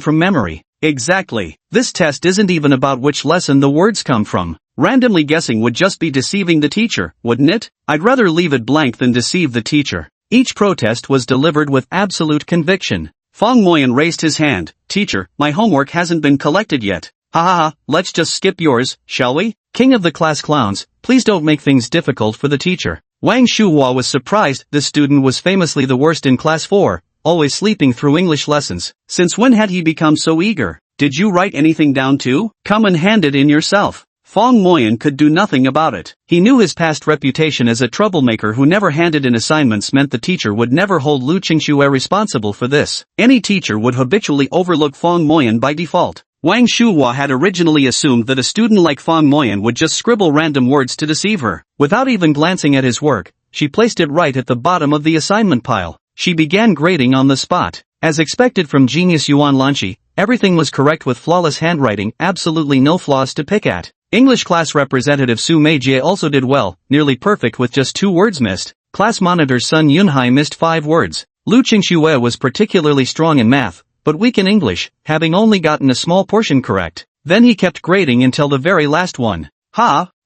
from memory." Exactly. This test isn't even about which lesson the words come from. Randomly guessing would just be deceiving the teacher, wouldn't it? I'd rather leave it blank than deceive the teacher. Each protest was delivered with absolute conviction. Fang Moyan raised his hand. Teacher, my homework hasn't been collected yet. Ha ha ha, let's just skip yours, shall we? King of the class clowns, please don't make things difficult for the teacher. Wang Shuhua was surprised. This student was famously the worst in class 4, always sleeping through English lessons. Since when had he become so eager? Did you write anything down too? Come and hand it in yourself. Fong Moyan could do nothing about it. He knew his past reputation as a troublemaker who never handed in assignments meant the teacher would never hold Lu Qingxue responsible for this. Any teacher would habitually overlook Fong Moyan by default. Wang Shuhua had originally assumed that a student like Fong Moyan would just scribble random words to deceive her. Without even glancing at his work, she placed it right at the bottom of the assignment pile. She began grading on the spot. As expected from genius Yuan Lanqi, everything was correct with flawless handwriting, absolutely no flaws to pick at. English class representative Su Meijie also did well, nearly perfect with just 2 words missed. Class monitor Sun Yunhai missed 5 words. Lu Qingxue was particularly strong in math, but weak in English, having only gotten a small portion correct. Then he kept grading until the very last one.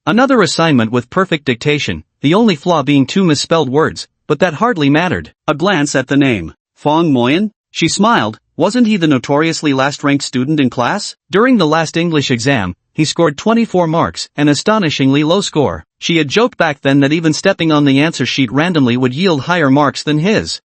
Another assignment with perfect dictation, the only flaw being 2 misspelled words, but that hardly mattered. A glance at the name. Fong Moyan? She smiled. Wasn't he the notoriously last-ranked student in class? During the last English exam, he scored 24 marks, an astonishingly low score. She had joked back then that even stepping on the answer sheet randomly would yield higher marks than his.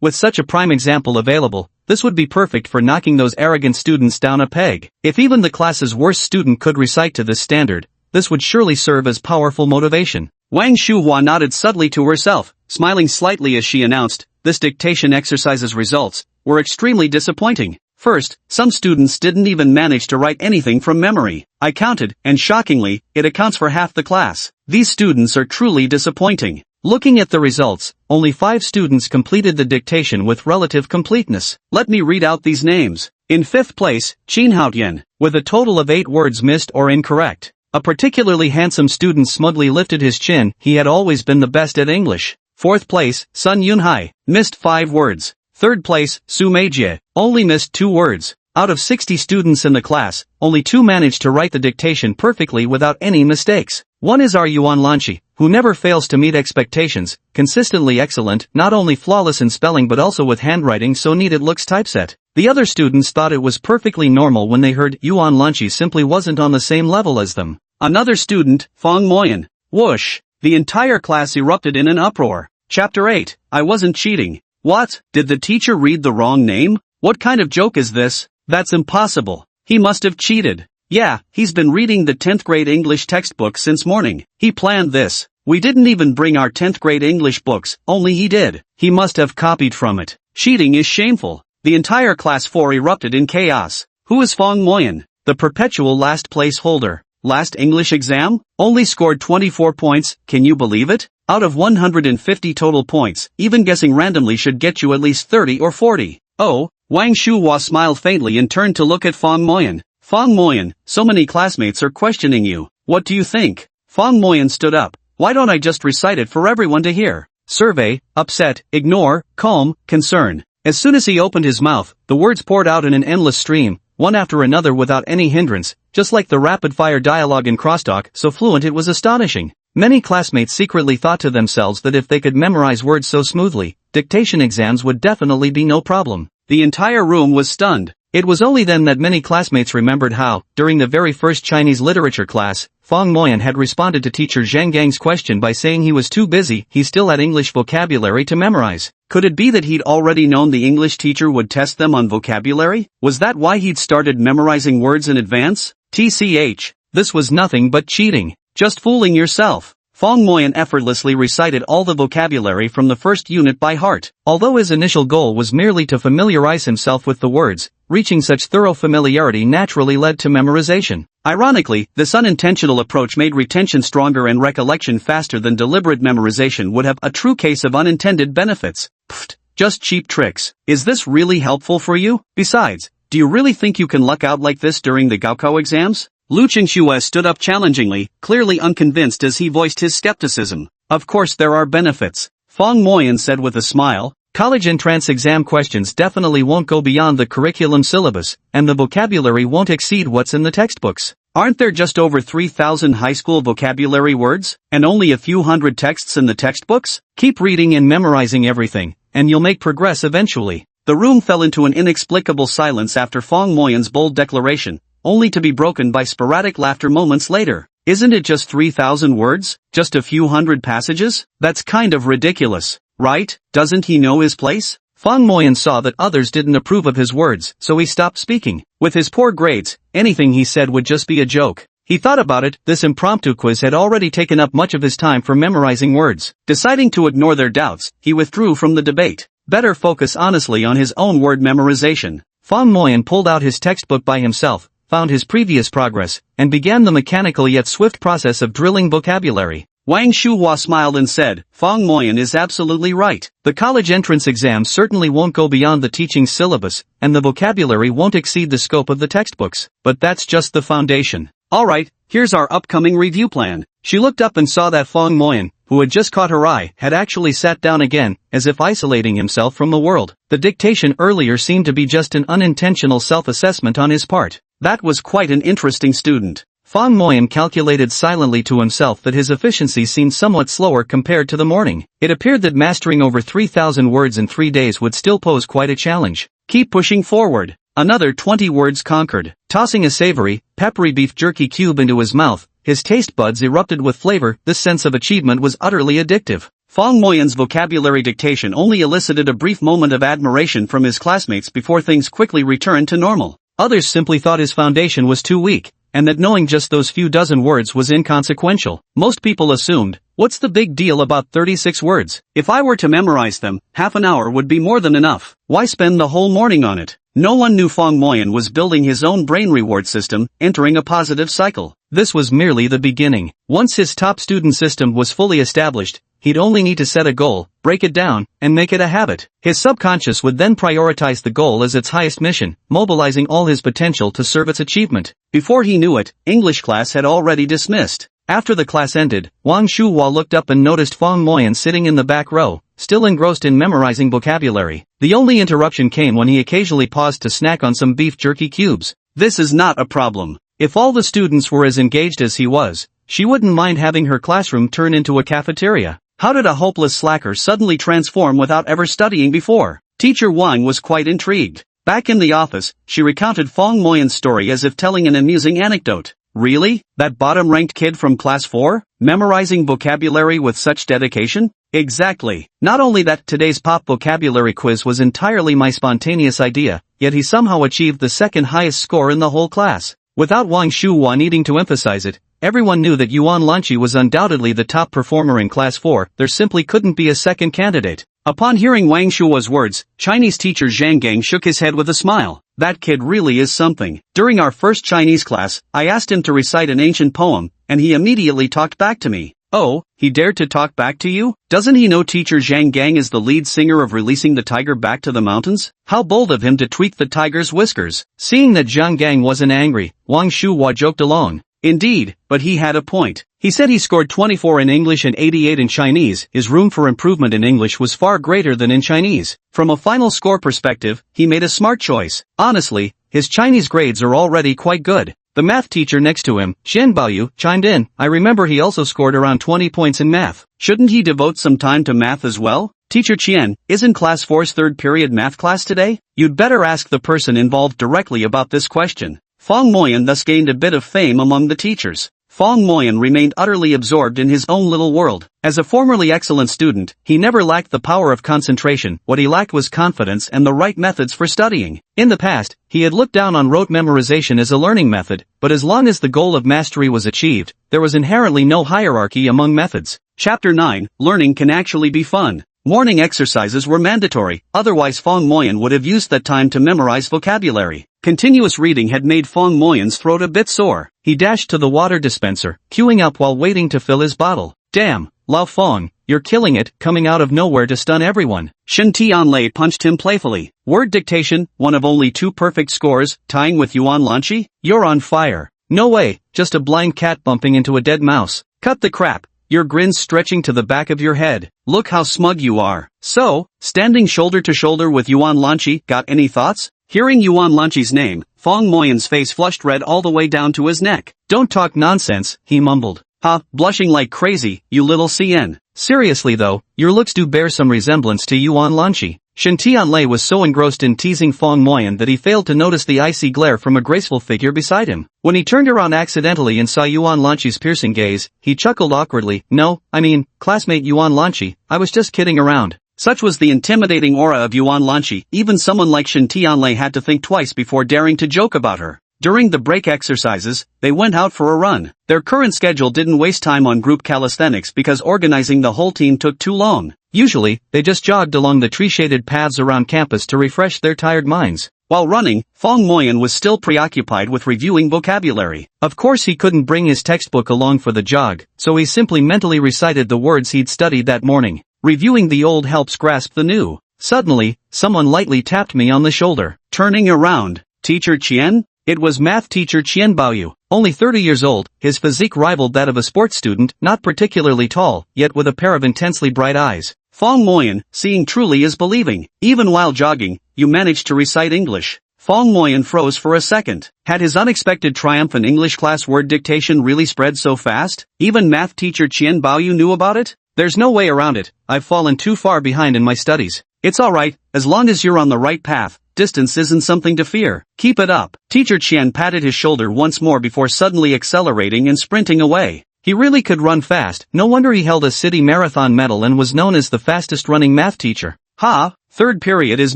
With such a prime example available, this would be perfect for knocking those arrogant students down a peg. If even the class's worst student could recite to this standard, this would surely serve as powerful motivation. Wang Shuhua nodded subtly to herself, smiling slightly as she announced, this dictation exercise's results were extremely disappointing. First, some students didn't even manage to write anything from memory. I counted, and shockingly, it accounts for half the class. These students are truly disappointing. Looking at the results, only 5 students completed the dictation with relative completeness. Let me read out these names. In 5th place, Qin Haotian, with a total of 8 words missed or incorrect. A particularly handsome student smugly lifted his chin, he had always been the best at English. 4th place, Sun Yunhai, missed 5 words. 3rd place, Su Meijie, only missed 2 words. Out of 60 students in the class, only 2 managed to write the dictation perfectly without any mistakes. One is our Yuan Lanqi, who never fails to meet expectations, consistently excellent, not only flawless in spelling but also with handwriting so neat it looks typeset. The other students thought it was perfectly normal when they heard Yuan Lanqi simply wasn't on the same level as them. Another student, Fong Moyan. Whoosh! The entire class erupted in an uproar. Chapter 8, I wasn't cheating. What? Did the teacher read the wrong name? What kind of joke is this? That's impossible. He must have cheated. Yeah, he's been reading the 10th grade English textbook since morning. He planned this. We didn't even bring our 10th grade English books, only he did. He must have copied from it. Cheating is shameful. The entire class 4 erupted in chaos. Who is Fong Moyan? The perpetual last place holder. Last English exam? Only scored 24 points, can you believe it? Out of 150 total points, even guessing randomly should get you at least 30 or 40. Oh, Wang Shuhua smiled faintly and turned to look at Fong Moyan. Fong Moyan, so many classmates are questioning you. What do you think? Fong Moyan stood up. Why don't I just recite it for everyone to hear? Survey, upset, ignore, calm, concern. As soon as he opened his mouth, the words poured out in an endless stream, one after another without any hindrance, just like the rapid-fire dialogue in crosstalk, so fluent it was astonishing. Many classmates secretly thought to themselves that if they could memorize words so smoothly, dictation exams would definitely be no problem. The entire room was stunned. It was only then that many classmates remembered how, during the very first Chinese literature class, Fong Moyan had responded to teacher Zhang Gang's question by saying he was too busy, he still had English vocabulary to memorize. Could it be that he'd already known the English teacher would test them on vocabulary? Was that why he'd started memorizing words in advance? TCH, this was nothing but cheating. Just fooling yourself. Fong Moyan effortlessly recited all the vocabulary from the first unit by heart. Although his initial goal was merely to familiarize himself with the words, reaching such thorough familiarity naturally led to memorization. Ironically, this unintentional approach made retention stronger and recollection faster than deliberate memorization would have, a true case of unintended benefits. Pfft, just cheap tricks. Is this really helpful for you? Besides, do you really think you can luck out like this during the Gaokao exams? Lu Qingxue stood up challengingly, clearly unconvinced as he voiced his skepticism. Of course there are benefits. Fong Moyan said with a smile. College entrance exam questions definitely won't go beyond the curriculum syllabus, and the vocabulary won't exceed what's in the textbooks. Aren't there just over 3,000 high school vocabulary words, and only a few hundred texts in the textbooks? Keep reading and memorizing everything, and you'll make progress eventually. The room fell into an inexplicable silence after Fong Moyan's bold declaration, only to be broken by sporadic laughter moments later. Isn't it just 3,000 words? Just a few hundred passages? That's kind of ridiculous, right? Doesn't he know his place? Fong Moyan saw that others didn't approve of his words, so he stopped speaking. With his poor grades, anything he said would just be a joke. He thought about it, this impromptu quiz had already taken up much of his time for memorizing words. Deciding to ignore their doubts, he withdrew from the debate. Better focus honestly on his own word memorization. Fong Moyan pulled out his textbook by himself, found his previous progress, and began the mechanical yet swift process of drilling vocabulary. Wang Shuhua smiled and said, Fong Moyan is absolutely right. The college entrance exam certainly won't go beyond the teaching syllabus, and the vocabulary won't exceed the scope of the textbooks. But that's just the foundation. Alright, here's our upcoming review plan. She looked up and saw that Fong Moyan, who had just caught her eye, had actually sat down again, as if isolating himself from the world. The dictation earlier seemed to be just an unintentional self-assessment on his part. That was quite an interesting student. Fong Moyan calculated silently to himself that his efficiency seemed somewhat slower compared to the morning. It appeared that mastering over 3,000 words in 3 days would still pose quite a challenge. Keep pushing forward. Another 20 words conquered. Tossing a savory, peppery beef jerky cube into his mouth, his taste buds erupted with flavor. This sense of achievement was utterly addictive. Fong Moyan's vocabulary dictation only elicited a brief moment of admiration from his classmates before things quickly returned to normal. Others simply thought his foundation was too weak, and that knowing just those few dozen words was inconsequential. Most people assumed, what's the big deal about 36 words? If I were to memorize them, half an hour would be more than enough. Why spend the whole morning on it? No one knew Fong Moyan was building his own brain reward system, entering a positive cycle. This was merely the beginning. Once his top student system was fully established, he'd only need to set a goal, break it down, and make it a habit. His subconscious would then prioritize the goal as its highest mission, mobilizing all his potential to serve its achievement. Before he knew it, English class had already dismissed. After the class ended, Wang Shuhua looked up and noticed Fong Moyan sitting in the back row, still engrossed in memorizing vocabulary. The only interruption came when he occasionally paused to snack on some beef jerky cubes. This is not a problem. If all the students were as engaged as he was, she wouldn't mind having her classroom turn into a cafeteria. How did a hopeless slacker suddenly transform without ever studying before? Teacher Wang was quite intrigued. Back in the office, she recounted Fong Moyan's story as if telling an amusing anecdote. Really? That bottom-ranked kid from class 4? Memorizing vocabulary with such dedication? Exactly. Not only that, today's pop vocabulary quiz was entirely my spontaneous idea, yet he somehow achieved the second highest score in the whole class. Without Wang Shuhua needing to emphasize it, everyone knew that Yuan Lanqi was undoubtedly the top performer in class 4, there simply couldn't be a second candidate. Upon hearing Wang Shua's words, Chinese teacher Zhang Gang shook his head with a smile. That kid really is something. During our first Chinese class, I asked him to recite an ancient poem, and he immediately talked back to me. Oh, he dared to talk back to you? Doesn't he know teacher Zhang Gang is the lead singer of Releasing the Tiger Back to the Mountains? How bold of him to tweak the tiger's whiskers. Seeing that Zhang Gang wasn't angry, Wang Shuhua joked along. Indeed, but he had a point. He said he scored 24 in English and 88 in Chinese. His room for improvement in English was far greater than in Chinese. From a final score perspective, he made a smart choice. Honestly, his Chinese grades are already quite good. The math teacher next to him, Xian Baoyu, chimed in. I remember he also scored around 20 points in math. Shouldn't he devote some time to math as well? Teacher Qian, isn't class 4's third period math class today? You'd better ask the person involved directly about this question. Fong Moyan thus gained a bit of fame among the teachers. Fong Moyan remained utterly absorbed in his own little world. As a formerly excellent student, he never lacked the power of concentration. What he lacked was confidence and the right methods for studying. In the past, he had looked down on rote memorization as a learning method, but as long as the goal of mastery was achieved, there was inherently no hierarchy among methods. Chapter 9, Learning Can Actually Be Fun. Morning exercises were mandatory, otherwise Fong Moyan would have used that time to memorize vocabulary. Continuous reading had made Fong Moyan's throat a bit sore. He dashed to the water dispenser, queuing up while waiting to fill his bottle. Damn, Lao Fong, you're killing it, coming out of nowhere to stun everyone. Shen Tianlei punched him playfully. Word dictation, one of only 2 perfect scores, tying with Yuan Lanqi? You're on fire. No way, just a blind cat bumping into a dead mouse. Cut the crap. Your grin's stretching to the back of your head. Look how smug you are. So, standing shoulder to shoulder with Yuan Lanqi, got any thoughts? Hearing Yuan Lanqi's name, Fong Moyan's face flushed red all the way down to his neck. Don't talk nonsense, he mumbled. Ha, blushing like crazy, you little CN. Seriously though, your looks do bear some resemblance to Yuan Lanqi. Shen Tianlei was so engrossed in teasing Fong Moyan that he failed to notice the icy glare from a graceful figure beside him. When he turned around accidentally and saw Yuan Lanqi's piercing gaze, he chuckled awkwardly. No, I mean, classmate Yuan Lanqi, I was just kidding around. Such was the intimidating aura of Yuan Lanqi, even someone like Shen Tianlei had to think twice before daring to joke about her. During the break exercises, they went out for a run. Their current schedule didn't waste time on group calisthenics because organizing the whole team took too long. Usually, they just jogged along the tree-shaded paths around campus to refresh their tired minds. While running, Fong Moyan was still preoccupied with reviewing vocabulary. Of course he couldn't bring his textbook along for the jog, so he simply mentally recited the words he'd studied that morning. Reviewing the old helps grasp the new. Suddenly, someone lightly tapped me on the shoulder. Turning around, Teacher Qian? It was math teacher Qian Baoyu. Only 30 years old, his physique rivaled that of a sports student, not particularly tall, yet with a pair of intensely bright eyes. Fong Moyan, seeing truly is believing. Even while jogging, you managed to recite English. Fong Moyan froze for a second. Had his unexpected triumph in English class word dictation really spread so fast? Even math teacher Qian Baoyu knew about it? There's no way around it. I've fallen too far behind in my studies. It's alright, as long as you're on the right path. Distance isn't something to fear. Keep it up. Teacher Qian patted his shoulder once more before suddenly accelerating and sprinting away. He really could run fast. No wonder he held a city marathon medal and was known as the fastest running math teacher. Ha, third period is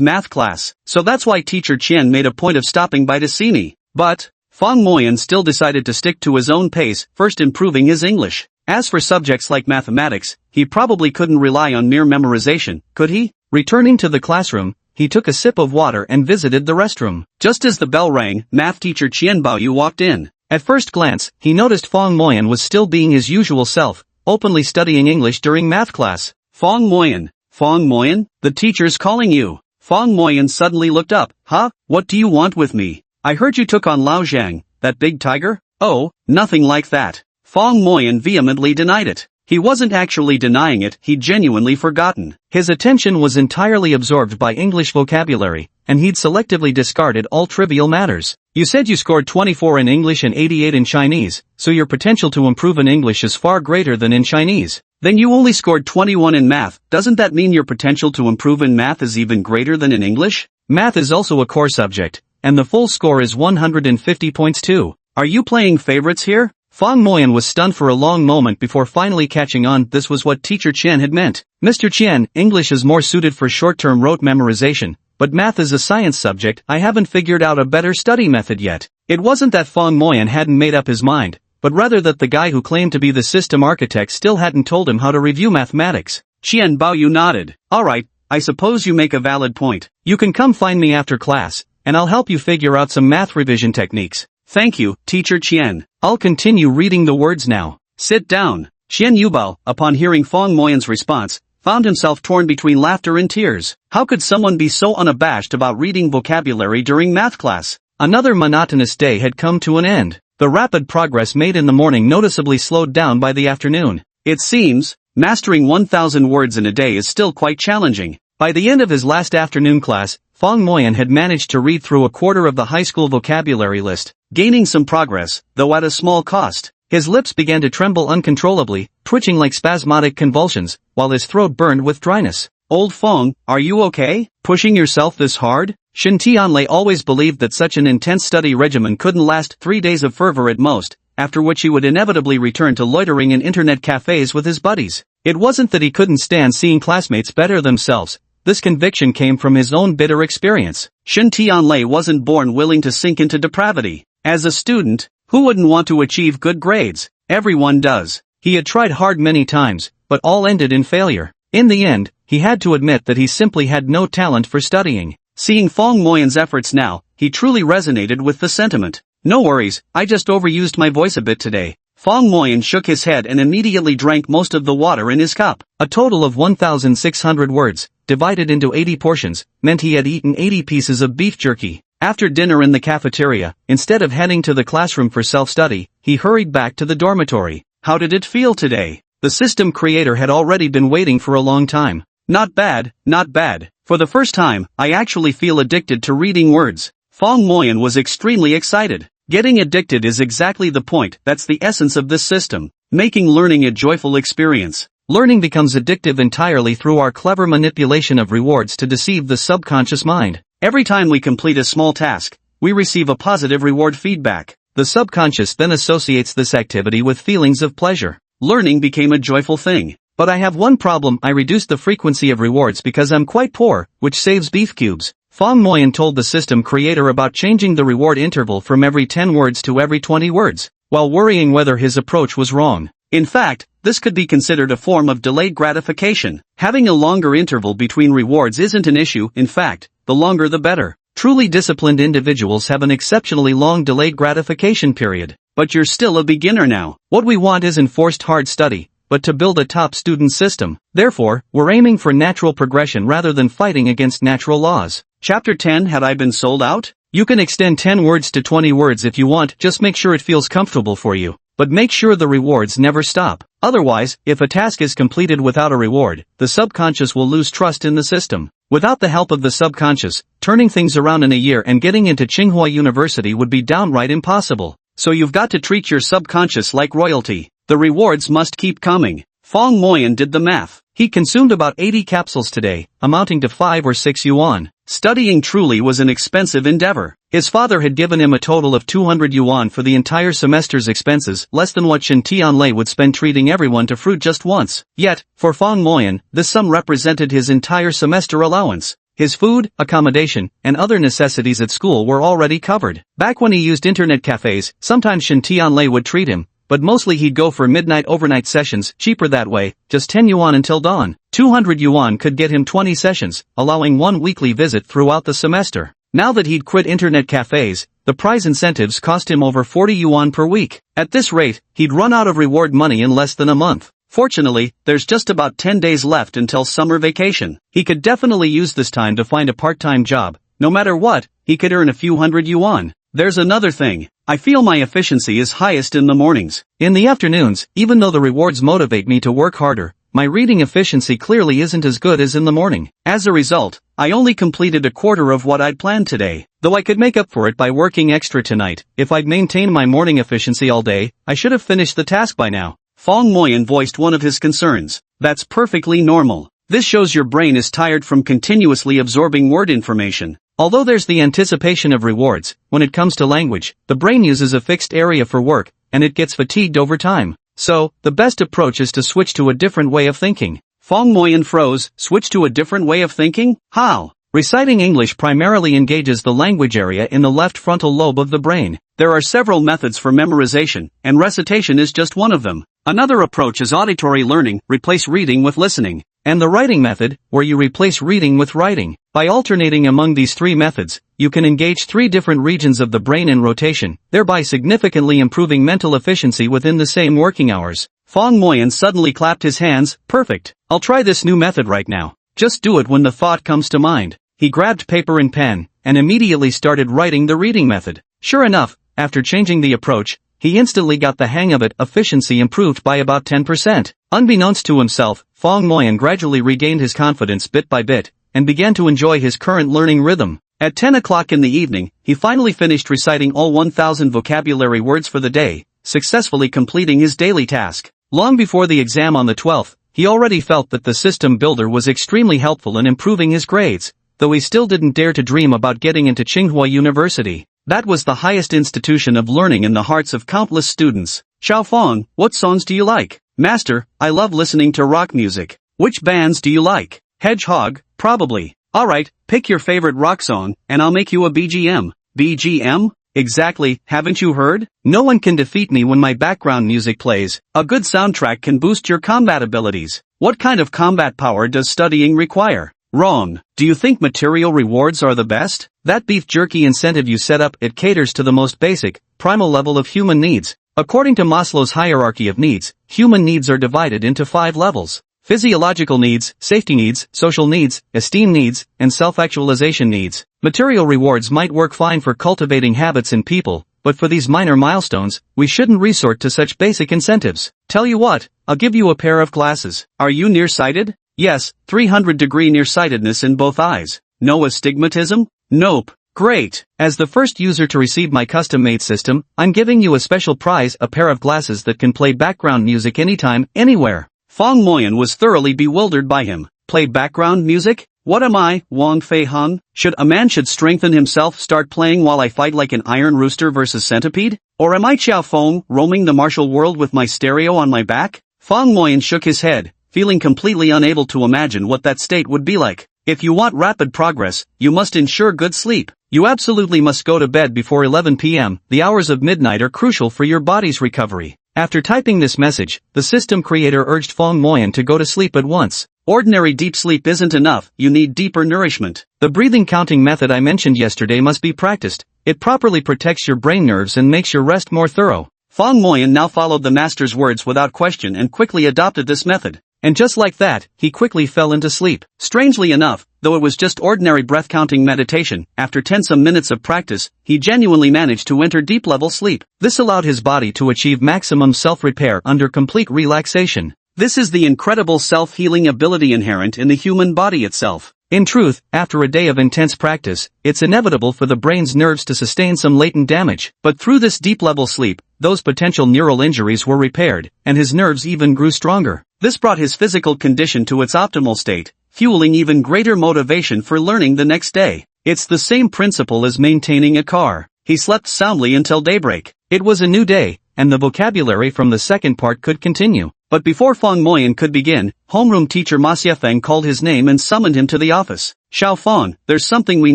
math class, so that's why Teacher Qian made a point of stopping by to see me. But Fong Moyan still decided to stick to his own pace, first improving his English. As for subjects like mathematics, he probably couldn't rely on mere memorization, could he? Returning to the classroom, he took a sip of water and visited the restroom. Just as the bell rang, math teacher Qian Baoyu walked in. At first glance, he noticed Fong Moyan was still being his usual self, openly studying English during math class. Fong Moyan, the teacher's calling you. Fong Moyan suddenly looked up. Huh? What do you want with me? I heard you took on Lao Zhang, that big tiger? Oh, nothing like that. Fong Moyan vehemently denied it. He wasn't actually denying it, he'd genuinely forgotten. His attention was entirely absorbed by English vocabulary, and he'd selectively discarded all trivial matters. You said you scored 24 in English and 88 in Chinese, so your potential to improve in English is far greater than in Chinese. Then you only scored 21 in math. Doesn't that mean your potential to improve in math is even greater than in English? Math is also a core subject, and the full score is 150 points too. Are you playing favorites here? Fong Moyan was stunned for a long moment before finally catching on. This was what Teacher Qian had meant. Mr. Qian, English is more suited for short-term rote memorization, but math is a science subject. I haven't figured out a better study method yet. It wasn't that Fong Moyan hadn't made up his mind, but rather that the guy who claimed to be the system architect still hadn't told him how to review mathematics. Qian Baoyu nodded. Alright, I suppose you make a valid point. You can come find me after class, and I'll help you figure out some math revision techniques. Thank you, Teacher Qian. I'll continue reading the words now. Sit down. Qian Yubao, upon hearing Fong Moyan's response, found himself torn between laughter and tears. How could someone be so unabashed about reading vocabulary during math class? Another monotonous day had come to an end. The rapid progress made in the morning noticeably slowed down by the afternoon. It seems, mastering 1,000 words in a day is still quite challenging. By the end of his last afternoon class, Fong Moyan had managed to read through a quarter of the high school vocabulary list, gaining some progress, though at a small cost. His lips began to tremble uncontrollably, twitching like spasmodic convulsions, while his throat burned with dryness. Old Fong, are you okay? Pushing yourself this hard? Shin Tianlei always believed that such an intense study regimen couldn't last 3 days of fervor at most, after which he would inevitably return to loitering in internet cafes with his buddies. It wasn't that he couldn't stand seeing classmates better themselves. This conviction came from his own bitter experience. Shin Tianlei wasn't born willing to sink into depravity. As a student, who wouldn't want to achieve good grades? Everyone does. He had tried hard many times, but all ended in failure. In the end, he had to admit that he simply had no talent for studying. Seeing Fong Moyan's efforts now, he truly resonated with the sentiment. No worries, I just overused my voice a bit today. Fong Moyan shook his head and immediately drank most of the water in his cup. A total of 1,600 words, divided into 80 portions, meant he had eaten 80 pieces of beef jerky. After dinner in the cafeteria, instead of heading to the classroom for self-study, he hurried back to the dormitory. How did it feel today? The system creator had already been waiting for a long time. Not bad, not bad. For the first time, I actually feel addicted to reading words. Fong Moyan was extremely excited. Getting addicted is exactly the point. That's the essence of this system, making learning a joyful experience. Learning becomes addictive entirely through our clever manipulation of rewards to deceive the subconscious mind. Every time we complete a small task, we receive a positive reward feedback. The subconscious then associates this activity with feelings of pleasure. Learning became a joyful thing. But I have one problem. I reduced the frequency of rewards because I'm quite poor, which saves beef cubes. Fong Moyan told the system creator about changing the reward interval from every 10 words to every 20 words, while worrying whether his approach was wrong. In fact, this could be considered a form of delayed gratification. Having a longer interval between rewards isn't an issue. In fact, the longer the better. Truly disciplined individuals have an exceptionally long delayed gratification period. But you're still a beginner now. What we want isn't forced hard study, but to build a top student system. Therefore, we're aiming for natural progression rather than fighting against natural laws. Chapter 10. Had I been sold out? You can extend 10 words to 20 words if you want, just make sure it feels comfortable for you. But make sure the rewards never stop. Otherwise, if a task is completed without a reward, the subconscious will lose trust in the system. Without the help of the subconscious, turning things around in a year and getting into Tsinghua University would be downright impossible. So you've got to treat your subconscious like royalty. The rewards must keep coming. Fong Moyan did the math. He consumed about 80 capsules today, amounting to 5 or 6 yuan. Studying truly was an expensive endeavor. His father had given him a total of 200 yuan for the entire semester's expenses, less than what Shen Tianlei would spend treating everyone to fruit just once. Yet, for Fong Moyan, this sum represented his entire semester allowance. His food, accommodation, and other necessities at school were already covered. Back when he used internet cafes, sometimes Shen Tianlei would treat him, but mostly he'd go for midnight overnight sessions, cheaper that way, just 10 yuan until dawn. 200 yuan could get him 20 sessions, allowing one weekly visit throughout the semester. Now that he'd quit internet cafes, the prize incentives cost him over 40 yuan per week. At this rate, he'd run out of reward money in less than a month. Fortunately, there's just about 10 days left until summer vacation. He could definitely use this time to find a part-time job. No matter what, he could earn a few hundred yuan. There's another thing. I feel my efficiency is highest in the mornings. In the afternoons, even though the rewards motivate me to work harder, my reading efficiency clearly isn't as good as in the morning. As a result, I only completed a quarter of what I'd planned today. Though I could make up for it by working extra tonight, if I'd maintained my morning efficiency all day, I should have finished the task by now. Fong Moyan voiced one of his concerns. That's perfectly normal. This shows your brain is tired from continuously absorbing word information. Although there's the anticipation of rewards, when it comes to language, the brain uses a fixed area for work, and it gets fatigued over time. So, the best approach is to switch to a different way of thinking. Fong Moyan froze. Switch to a different way of thinking? How? Reciting English primarily engages the language area in the left frontal lobe of the brain. There are several methods for memorization, and recitation is just one of them. Another approach is auditory learning, replace reading with listening. And the writing method, where you replace reading with writing. By alternating among these three methods, you can engage 3 different regions of the brain in rotation, thereby significantly improving mental efficiency within the same working hours. Fong Moyan suddenly clapped his hands. Perfect. I'll try this new method right now. Just do it when the thought comes to mind. He grabbed paper and pen, and immediately started writing the reading method. Sure enough, after changing the approach, he instantly got the hang of it. Efficiency improved by about 10%. Unbeknownst to himself, Fong Moyan gradually regained his confidence bit by bit, and began to enjoy his current learning rhythm. At 10 o'clock in the evening, he finally finished reciting all 1,000 vocabulary words for the day, successfully completing his daily task. Long before the exam on the 12th, he already felt that the system builder was extremely helpful in improving his grades, though he still didn't dare to dream about getting into Tsinghua University. That was the highest institution of learning in the hearts of countless students. Xiao Fong, what songs do you like? Master, I love listening to rock music. Which bands do you like? Hedgehog, probably. Alright, pick your favorite rock song, and I'll make you a BGM. BGM? Exactly, haven't you heard? No one can defeat me when my background music plays. A good soundtrack can boost your combat abilities. What kind of combat power does studying require? Wrong. Do you think material rewards are the best? That beef jerky incentive you set up, it caters to the most basic, primal level of human needs. According to Maslow's hierarchy of needs, human needs are divided into 5 levels. Physiological needs, safety needs, social needs, esteem needs, and self-actualization needs. Material rewards might work fine for cultivating habits in people, but for these minor milestones, we shouldn't resort to such basic incentives. Tell you what, I'll give you a pair of glasses. Are you nearsighted? Yes, 300-degree nearsightedness in both eyes. No astigmatism? Nope. Great. As the first user to receive my custom-made system, I'm giving you a special prize, a pair of glasses that can play background music anytime, anywhere. Fong Moyan was thoroughly bewildered by him. Play background music? What am I, Wang Fei Hung? Should strengthen himself start playing while I fight like an iron rooster versus centipede? Or am I Xiao Fong, roaming the martial world with my stereo on my back? Fong Moyan shook his head, feeling completely unable to imagine what that state would be like. If you want rapid progress, you must ensure good sleep. You absolutely must go to bed before 11 p.m. The hours of midnight are crucial for your body's recovery. After typing this message, the system creator urged Fong Moyan to go to sleep at once. Ordinary deep sleep isn't enough, you need deeper nourishment. The breathing counting method I mentioned yesterday must be practiced. It properly protects your brain nerves and makes your rest more thorough. Fong Moyan now followed the master's words without question and quickly adopted this method. And just like that, he quickly fell into sleep. Strangely enough, though it was just ordinary breath-counting meditation, after 10 minutes of practice, he genuinely managed to enter deep-level sleep. This allowed his body to achieve maximum self-repair under complete relaxation. This is the incredible self-healing ability inherent in the human body itself. In truth, after a day of intense practice, it's inevitable for the brain's nerves to sustain some latent damage. But through this deep-level sleep, those potential neural injuries were repaired, and his nerves even grew stronger. This brought his physical condition to its optimal state, fueling even greater motivation for learning the next day. It's the same principle as maintaining a car. He slept soundly until daybreak. It was a new day, and the vocabulary from the second part could continue. But before Fong Moyan could begin, homeroom teacher Ma Xiefeng called his name and summoned him to the office. Xiao Fong, there's something we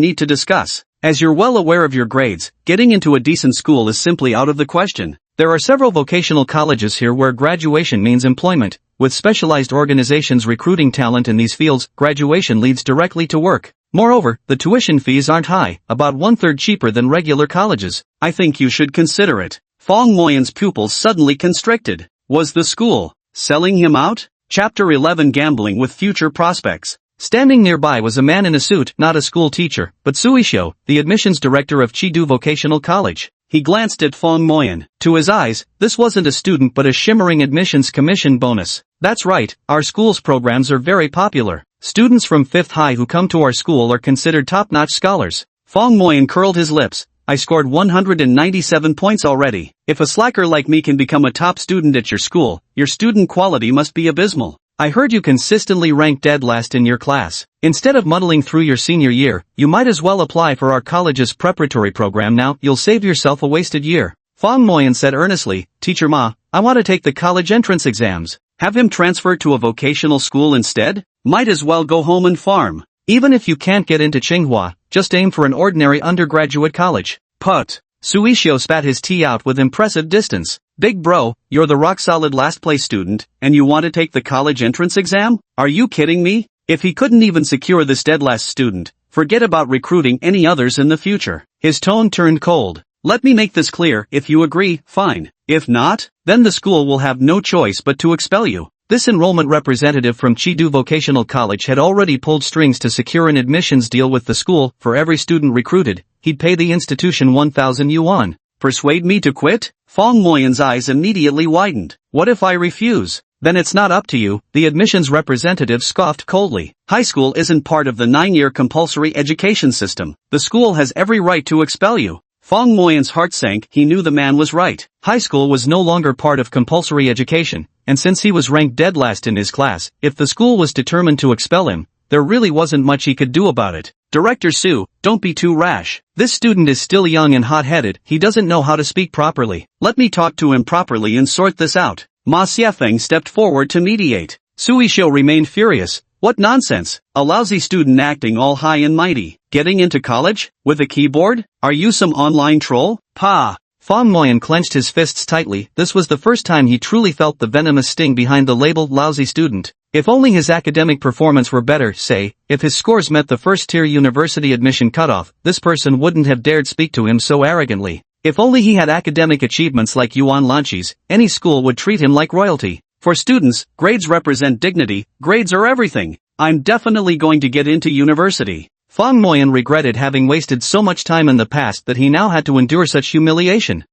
need to discuss. As you're well aware of your grades, getting into a decent school is simply out of the question. There are several vocational colleges here where graduation means employment. With specialized organizations recruiting talent in these fields, graduation leads directly to work. Moreover, the tuition fees aren't high, about 1/3 cheaper than regular colleges. I think you should consider it. Fong Moyan's pupils suddenly constricted. Was the school selling him out? Chapter 11 Gambling with Future Prospects. Standing nearby was a man in a suit, not a school teacher, but Suishio, the admissions director of Chidu Vocational College. He glanced at Fong Moyan. To his eyes, this wasn't a student but a shimmering admissions commission bonus. That's right, our school's programs are very popular. Students from 5th High who come to our school are considered top-notch scholars. Fong Moyan curled his lips. I scored 197 points already. If a slacker like me can become a top student at your school, your student quality must be abysmal. I heard you consistently rank dead last in your class. Instead of muddling through your senior year, you might as well apply for our college's preparatory program now. You'll save yourself a wasted year. Fong Moyan said earnestly, Teacher Ma, I want to take the college entrance exams. Have him transferred to a vocational school instead? Might as well go home and farm. Even if you can't get into Tsinghua, just aim for an ordinary undergraduate college. Put. Suishio spat his tea out with impressive distance. Big bro, you're the rock-solid last-place student, and you want to take the college entrance exam? Are you kidding me? If he couldn't even secure this dead-last student, forget about recruiting any others in the future. His tone turned cold. Let me make this clear, if you agree, fine. If not, then the school will have no choice but to expel you. This enrollment representative from Chidu Vocational College had already pulled strings to secure an admissions deal with the school. For every student recruited, he'd pay the institution 1,000 yuan. Persuade me to quit? Fong Moyan's eyes immediately widened. What if I refuse? Then it's not up to you, the admissions representative scoffed coldly. High school isn't part of the 9-year compulsory education system. The school has every right to expel you. Fong Moyan's heart sank. He knew the man was right. High school was no longer part of compulsory education, and since he was ranked dead last in his class, if the school was determined to expel him, there really wasn't much he could do about it. Director Su, don't be too rash. This student is still young and hot-headed. He doesn't know how to speak properly. Let me talk to him properly and sort this out. Ma Xiefeng stepped forward to mediate. Suishio remained furious. What nonsense, a lousy student acting all high and mighty. Getting into college? With a keyboard? Are you some online troll? Pa! Fong Moyan clenched his fists tightly. This was the first time he truly felt the venomous sting behind the label lousy student. If only his academic performance were better, say, if his scores met the first-tier university admission cutoff, this person wouldn't have dared speak to him so arrogantly. If only he had academic achievements like Yuan Lanchi's, any school would treat him like royalty. For students, grades represent dignity. Grades are everything. I'm definitely going to get into university. Fong Moyan regretted having wasted so much time in the past that he now had to endure such humiliation.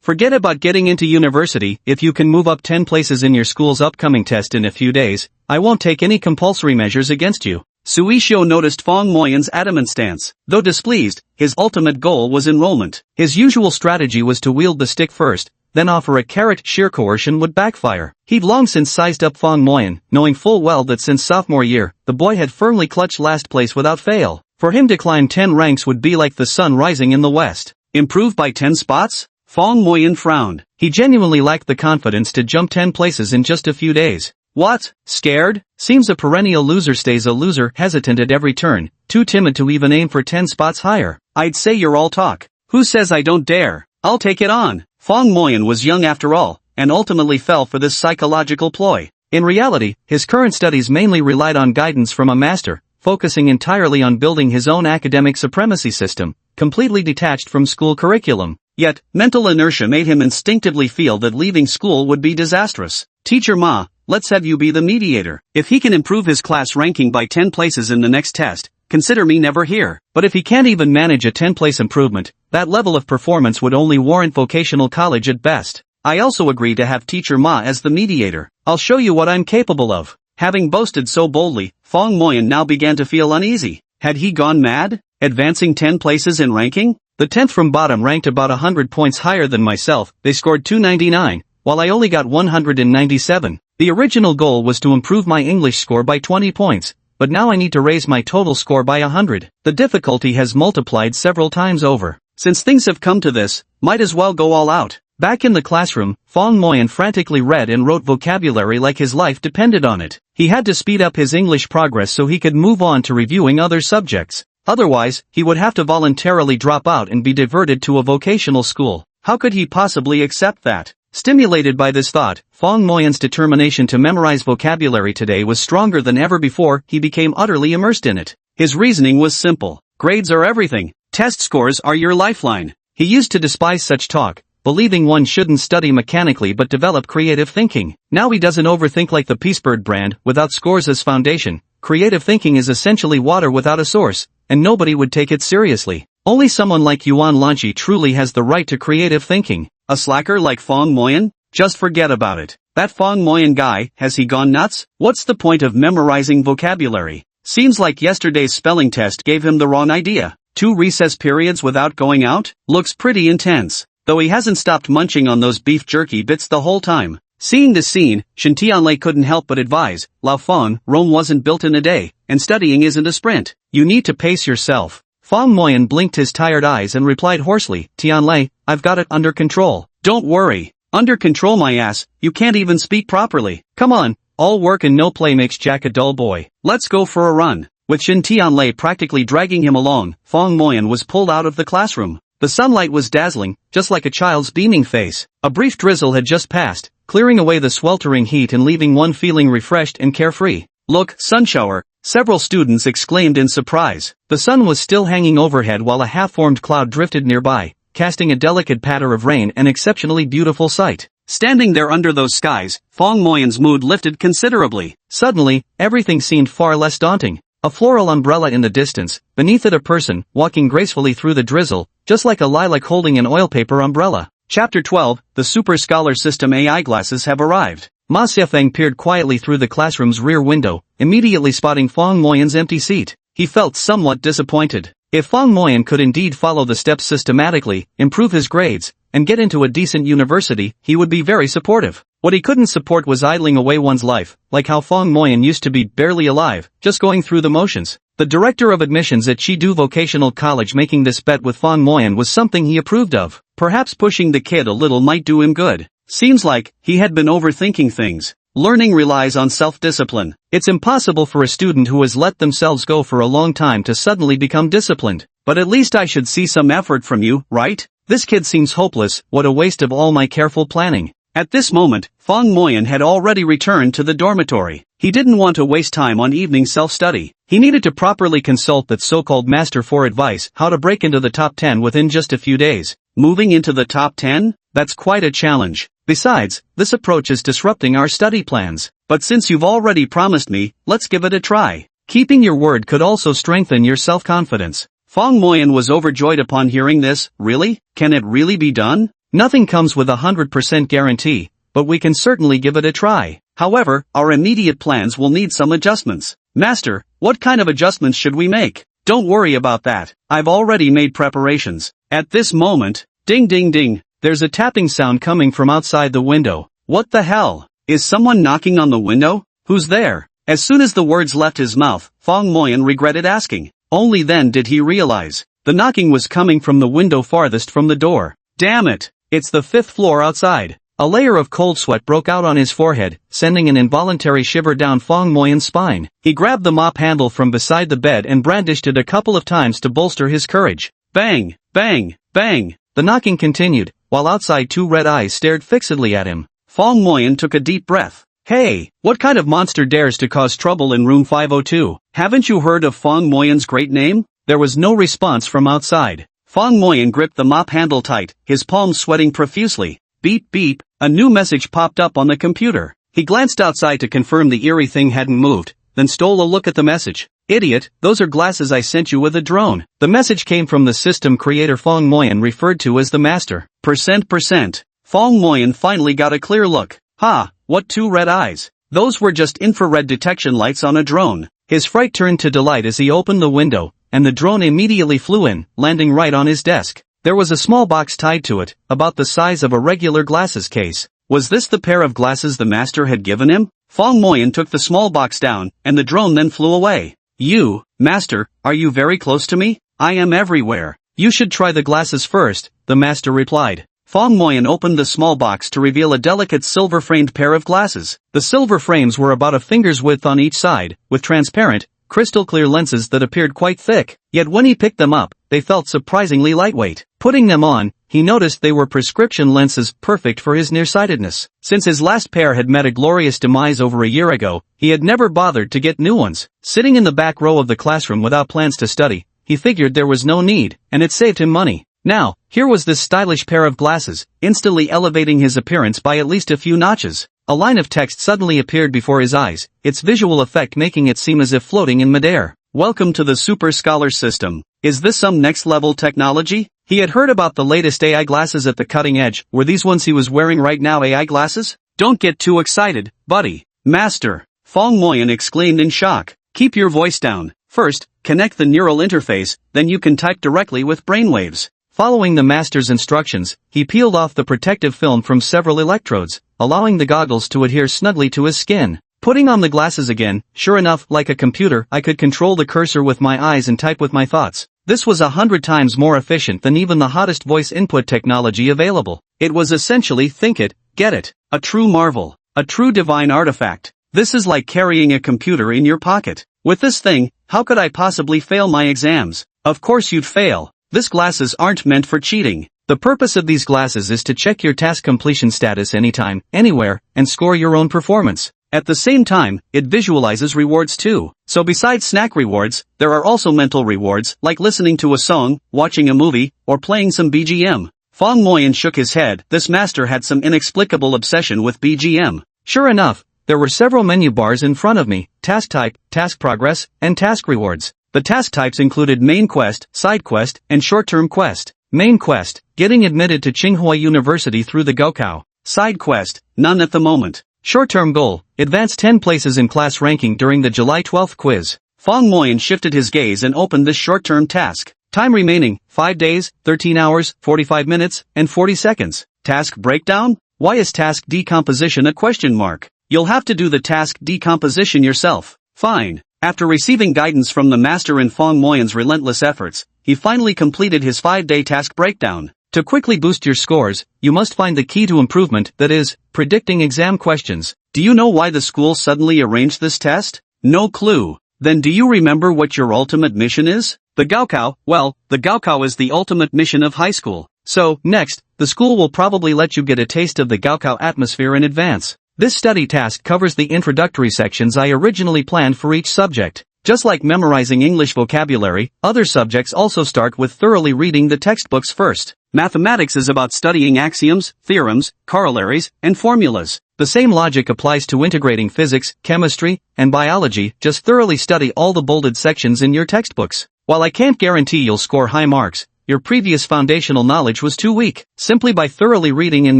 Forget about getting into university. If you can move up 10 places in your school's upcoming test in a few days, I won't take any compulsory measures against you. Suishio noticed Fong Moyan's adamant stance. Though displeased, his ultimate goal was enrollment. His usual strategy was to wield the stick first, then offer a carrot. Sheer coercion would backfire. He'd long since sized up Fong Moyan, knowing full well that since sophomore year, the boy had firmly clutched last place without fail. For him to climb 10 ranks would be like the sun rising in the west. Improve by 10 spots? Fong Moyan frowned. He genuinely lacked the confidence to jump 10 places in just a few days. What? Scared? Seems a perennial loser stays a loser, hesitant at every turn, too timid to even aim for 10 spots higher. I'd say you're all talk. Who says I don't dare? I'll take it on. Fong Moyan was young after all, and ultimately fell for this psychological ploy. In reality, his current studies mainly relied on guidance from a master, focusing entirely on building his own academic supremacy system, completely detached from school curriculum. Yet, mental inertia made him instinctively feel that leaving school would be disastrous. Teacher Ma, let's have you be the mediator. If he can improve his class ranking by 10 places in the next test, consider me never here. But if he can't even manage a 10-place improvement, that level of performance would only warrant vocational college at best. I also agree to have Teacher Ma as the mediator. I'll show you what I'm capable of. Having boasted so boldly, Fong Moyan now began to feel uneasy. Had he gone mad? Advancing 10 places in ranking? The 10th from bottom ranked about 100 points higher than myself. They scored 299, while I only got 197. The original goal was to improve my English score by 20 points, but now I need to raise my total score by 100. The difficulty has multiplied several times over. Since things have come to this, might as well go all out. Back in the classroom, Fong Moyan frantically read and wrote vocabulary like his life depended on it. He had to speed up his English progress so he could move on to reviewing other subjects. Otherwise, he would have to voluntarily drop out and be diverted to a vocational school. How could he possibly accept that? Stimulated by this thought, Fong Moyan's determination to memorize vocabulary today was stronger than ever before. He became utterly immersed in it. His reasoning was simple. Grades are everything. Test scores are your lifeline. He used to despise such talk, believing one shouldn't study mechanically but develop creative thinking. Now he doesn't overthink like the Peacebird brand. Without scores as foundation, creative thinking is essentially water without a source, and nobody would take it seriously. Only someone like Yuan Lanchi truly has the right to creative thinking. A slacker like Fong Moyan? Just forget about it. That Fong Moyan guy, has he gone nuts? What's the point of memorizing vocabulary? Seems like yesterday's spelling test gave him the wrong idea. 2 recess periods without going out? Looks pretty intense. Though he hasn't stopped munching on those beef jerky bits the whole time. Seeing this scene, Shen Tianlei couldn't help but advise, Lao Fong, Rome wasn't built in a day, and studying isn't a sprint. You need to pace yourself. Fong Moyan blinked his tired eyes and replied hoarsely, Tianlei, I've got it under control. Don't worry. Under control my ass, you can't even speak properly. Come on, all work and no play makes Jack a dull boy. Let's go for a run. With Shen Tianlei practically dragging him along, Fong Moyan was pulled out of the classroom. The sunlight was dazzling, just like a child's beaming face. A brief drizzle had just passed, clearing away the sweltering heat and leaving one feeling refreshed and carefree. Look, sunshower, several students exclaimed in surprise. The sun was still hanging overhead while a half-formed cloud drifted nearby, casting a delicate patter of rain, an exceptionally beautiful sight. Standing there under those skies, Fong Moyan's mood lifted considerably. Suddenly, everything seemed far less daunting. A floral umbrella in the distance, beneath it a person, walking gracefully through the drizzle, just like a lilac holding an oil paper umbrella. Chapter 12, the Super Scholar System AI glasses have arrived. Ma Xiafeng peered quietly through the classroom's rear window, immediately spotting Fong Moyan's empty seat. He felt somewhat disappointed. If Fong Moyan could indeed follow the steps systematically, improve his grades, and get into a decent university, he would be very supportive. What he couldn't support was idling away one's life, like how Fong Moyan used to be, barely alive, just going through the motions. The director of admissions at Chidu Vocational College making this bet with Fong Moyan was something he approved of. Perhaps pushing the kid a little might do him good. Seems like he had been overthinking things. Learning relies on self-discipline. It's impossible for a student who has let themselves go for a long time to suddenly become disciplined. But at least I should see some effort from you, right? This kid seems hopeless, what a waste of all my careful planning. At this moment, Fong Moyan had already returned to the dormitory. He didn't want to waste time on evening self-study. He needed to properly consult that so-called master for advice, how to break into the top 10 within just a few days. Moving into the top 10? That's quite a challenge. Besides, this approach is disrupting our study plans. But since you've already promised me, let's give it a try. Keeping your word could also strengthen your self-confidence. Fong Moyan was overjoyed upon hearing this. Really? Can it really be done? Nothing comes with 100% guarantee, but we can certainly give it a try. However, our immediate plans will need some adjustments. Master, what kind of adjustments should we make? Don't worry about that. I've already made preparations. At this moment, ding ding ding, there's a tapping sound coming from outside the window. What the hell? Is someone knocking on the window? Who's there? As soon as the words left his mouth, Fong Moyan regretted asking. Only then did he realize. The knocking was coming from the window farthest from the door. Damn it! It's the 5th floor outside. A layer of cold sweat broke out on his forehead, sending an involuntary shiver down Fong Moyan's spine. He grabbed the mop handle from beside the bed and brandished it a couple of times to bolster his courage. Bang! Bang! Bang! The knocking continued, while outside 2 red eyes stared fixedly at him. Fong Moyan took a deep breath. Hey, what kind of monster dares to cause trouble in room 502? Haven't you heard of Fong Moyan's great name? There was no response from outside. Fong Moyan gripped the mop handle tight, his palms sweating profusely. Beep beep, a new message popped up on the computer. He glanced outside to confirm the eerie thing hadn't moved, then stole a look at the message. Idiot, those are glasses I sent you with a drone. The message came from the system creator Fong Moyan referred to as the master. %%. Fong Moyan finally got a clear look. Ha, what 2 red eyes? Those were just infrared detection lights on a drone. His fright turned to delight as he opened the window, and the drone immediately flew in, landing right on his desk. There was a small box tied to it, about the size of a regular glasses case. Was this the pair of glasses the master had given him? Fong Moyan took the small box down, and the drone then flew away. You, master, are you very close to me? I am everywhere. You should try the glasses first, the master replied. Fong Moyan opened the small box to reveal a delicate silver-framed pair of glasses. The silver frames were about a finger's width on each side, with transparent, crystal-clear lenses that appeared quite thick. Yet when he picked them up, they felt surprisingly lightweight. Putting them on, he noticed they were prescription lenses perfect for his nearsightedness. Since his last pair had met a glorious demise over a year ago, he had never bothered to get new ones. Sitting in the back row of the classroom without plans to study, he figured there was no need, and it saved him money. Now, here was this stylish pair of glasses, instantly elevating his appearance by at least a few notches. A line of text suddenly appeared before his eyes, its visual effect making it seem as if floating in midair. Welcome to the Super Scholar System. Is this some next-level technology? He had heard about the latest AI glasses at the cutting edge. Were these ones he was wearing right now AI glasses? Don't get too excited, buddy. Master. Fong Moyan exclaimed in shock. Keep your voice down. First, connect the neural interface, then you can type directly with brainwaves. Following the master's instructions, he peeled off the protective film from several electrodes, allowing the goggles to adhere snugly to his skin. Putting on the glasses again, sure enough, like a computer, I could control the cursor with my eyes and type with my thoughts. This was 100 times more efficient than even the hottest voice input technology available. It was essentially think it, get it. A true marvel. A true divine artifact. This is like carrying a computer in your pocket. With this thing, how could I possibly fail my exams? Of course you'd fail. These glasses aren't meant for cheating. The purpose of these glasses is to check your task completion status anytime, anywhere, and score your own performance. At the same time, it visualizes rewards too. So besides snack rewards, there are also mental rewards, like listening to a song, watching a movie, or playing some BGM. Fong Moyan shook his head. This master had some inexplicable obsession with BGM. Sure enough, there were several menu bars in front of me: task type, task progress, and task rewards. The task types included main quest, side quest, and short-term quest. Main quest, getting admitted to Tsinghua University through the Gaokao. Side quest, none at the moment. Short-term goal, advance 10 places in class ranking during the July 12th quiz. Fong Moyan shifted his gaze and opened this short-term task. Time remaining, 5 days, 13 hours, 45 minutes, and 40 seconds. Task breakdown? Why is task decomposition a question mark? You'll have to do the task decomposition yourself. Fine. After receiving guidance from the master in Fong Moyan's relentless efforts, he finally completed his 5-day task breakdown. To quickly boost your scores, you must find the key to improvement, that is, predicting exam questions. Do you know why the school suddenly arranged this test? No clue. Then do you remember what your ultimate mission is? The Gaokao? Well, the Gaokao is the ultimate mission of high school. So, next, the school will probably let you get a taste of the Gaokao atmosphere in advance. This study task covers the introductory sections I originally planned for each subject. Just like memorizing English vocabulary, other subjects also start with thoroughly reading the textbooks first. Mathematics is about studying axioms, theorems, corollaries, and formulas. The same logic applies to integrating physics, chemistry, and biology. Just thoroughly study all the bolded sections in your textbooks. While I can't guarantee you'll score high marks, your previous foundational knowledge was too weak. Simply by thoroughly reading and